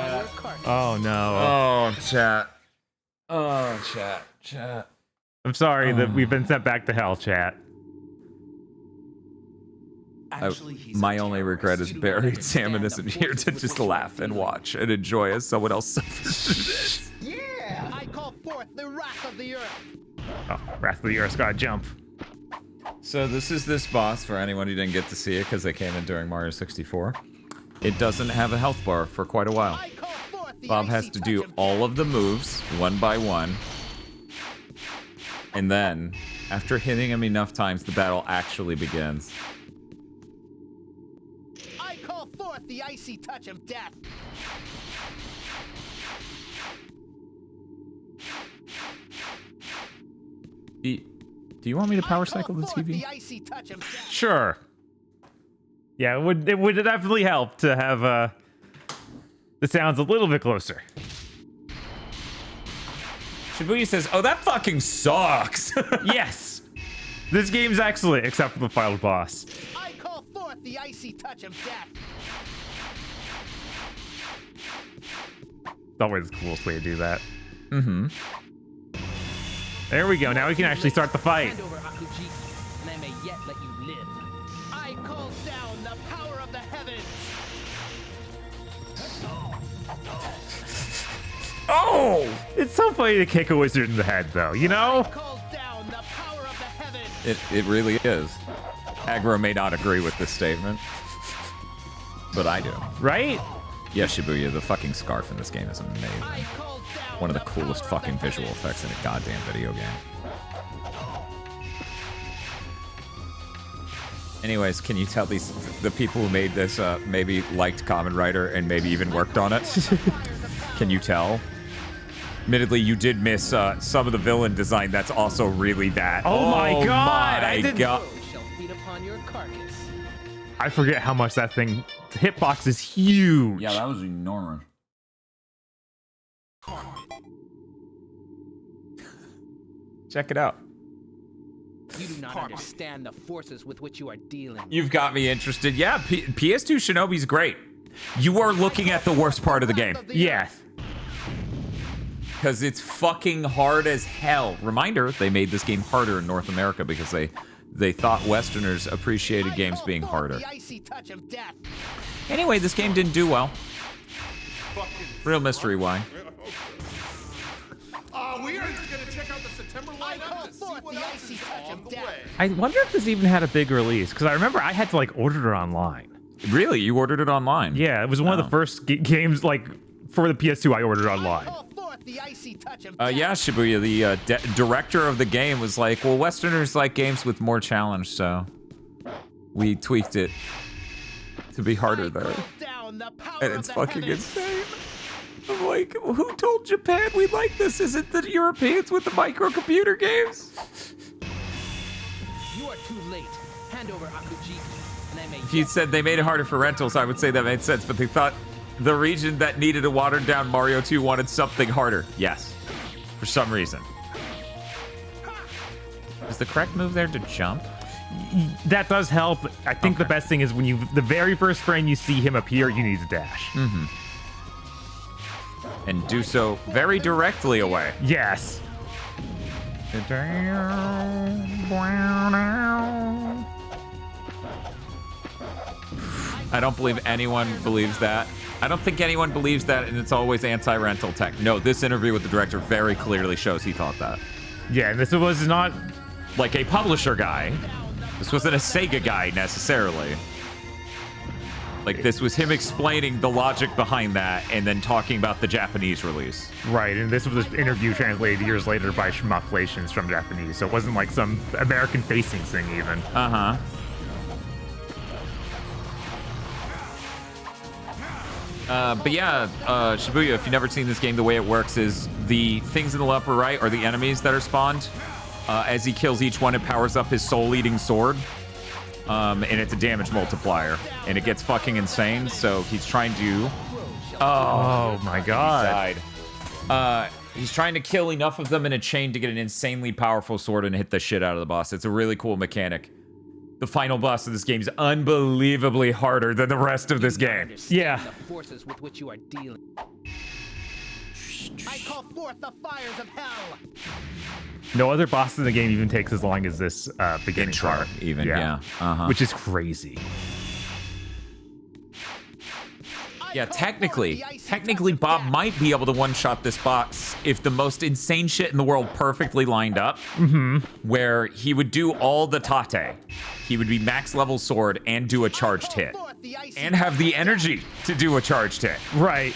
Oh, no. Oh, chat. Oh, chat. I'm sorry that we've been sent back to hell, chat. My only regret is Barry and Salmon isn't here to just laugh and watch and enjoy as someone else suffers through this. Yeah! I call forth the wrath of the earth. Oh, Wrath of the Earth's gotta jump. So this is this boss for anyone who didn't get to see it because they came in during Mario 64. It doesn't have a health bar for quite a while. Bob has to do all of the moves one by one. And then, after hitting him enough times, the battle actually begins. I call forth forth the icy touch of death. Do you want me to power cycle the TV? The icy touch of death. Sure. Yeah, it would definitely help to have the sounds a little bit closer. Shibuya says, "Oh, that fucking sucks." Yes. This game's excellent, except for the final boss. I call forth the icy touch of death. It's always the coolest way to do that. Mm-hmm. There we go. Now we can actually start the fight. Hand over Akujiki, and I may yet let you live. I call down the power of the heavens. Oh! It's so funny to kick a wizard in the head, though, you know? I call down the power of the heavens. It really is. Aggro may not agree with this statement, but I do. Right? Yeah, Shibuya, the fucking scarf in this game is amazing. One of the coolest fucking visual effects in a goddamn video game. Anyways, can you tell the people who made this maybe liked Kamen Rider and maybe even worked on it? Can you tell? Admittedly, you did miss some of the villain design that's also really that. Oh my god! My god. Shall feed upon your carcass. I forget how much that thing... The hitbox is huge. Yeah, that was enormous. Check it out. You do not understand the forces with which you are dealing. You've got me interested. Yeah, PS2 Shinobi's great. You are looking at the worst part of the game. Yes. Because it's fucking hard as hell. Reminder, they made this game harder in North America because they thought Westerners appreciated games being harder. Anyway, this game didn't do well. Real mystery why. We are gonna check out the September lineup to see what else is on the way. I wonder if this even had a big release, because I remember I had to, like, order it online. Really? You ordered it online? Yeah, it was one of the first games, like, for the PS2 I ordered online. Yeah, Shibuya, the director of the game was like, well, Westerners like games with more challenge, so we tweaked it to be harder there. And it's fucking insane. I'm like, who told Japan we like this? Is it the Europeans with the microcomputer games? You are too late. Hand over Akujiki, and I may... If you'd said they made it harder for rentals, I would say that made sense, but they thought the region that needed a watered-down Mario 2 wanted something harder. Yes. For some reason. Is the correct move there to jump? That does help. I think the best thing is when the very first frame you see him appear, you need to dash. Mm-hmm. And do so very directly away. Yes. I don't believe anyone believes that. I don't think anyone believes that, and it's always anti-rental tech. No, this interview with the director very clearly shows he thought that. Yeah, and this was not like a publisher guy. This wasn't a Sega guy necessarily. Like, this was him explaining the logic behind that and then talking about the Japanese release. Right, and this was an interview translated years later by Schmucklations from Japanese, so it wasn't like some American-facing thing even. Uh-huh. But yeah, Shibuya, if you've never seen this game, the way it works is the things in the upper right are the enemies that are spawned. As he kills each one, it powers up his soul-eating sword. And it's a damage multiplier. And it gets fucking insane, so he's trying to... Oh my god. He died. He's trying to kill enough of them in a chain to get an insanely powerful sword and hit the shit out of the boss. It's a really cool mechanic. The final boss of this game is unbelievably harder than the rest of this game. Yeah. The forces with which you are dealing. I call forth the fires of hell. No other boss in the game even takes as long as this beginning intro, part. Even, yeah. Uh-huh. Which is crazy. Yeah, technically, Bob might be able to one-shot this boss if the most insane shit in the world perfectly lined up. Mm-hmm. Where he would do all the tate. He would be max level sword and do a charged hit. And have the energy to do a charged hit. Right.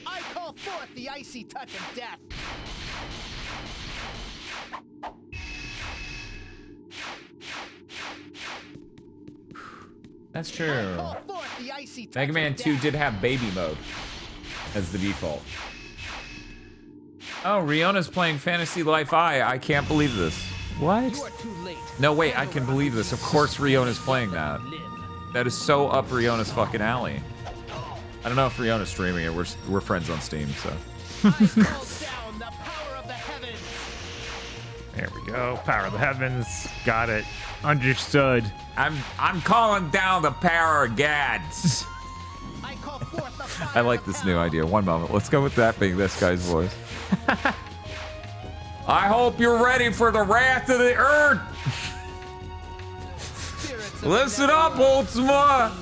I call forth the icy touch of death. That's true. Mega Man 2 did have baby mode as the default. Oh, Riona's playing Fantasy Life I can't believe this. What? No, wait, I can believe this. Of course Riona's playing that. That is so up Riona's fucking alley. I don't know if Riona's streaming it. We're friends on Steam, so. There we go. Power of the heavens. Got it. Understood. I'm calling down the power of gods. I like this new idea. One moment. Let's go with that being this guy's voice. I hope you're ready for the wrath of the earth. Listen up, Ultima.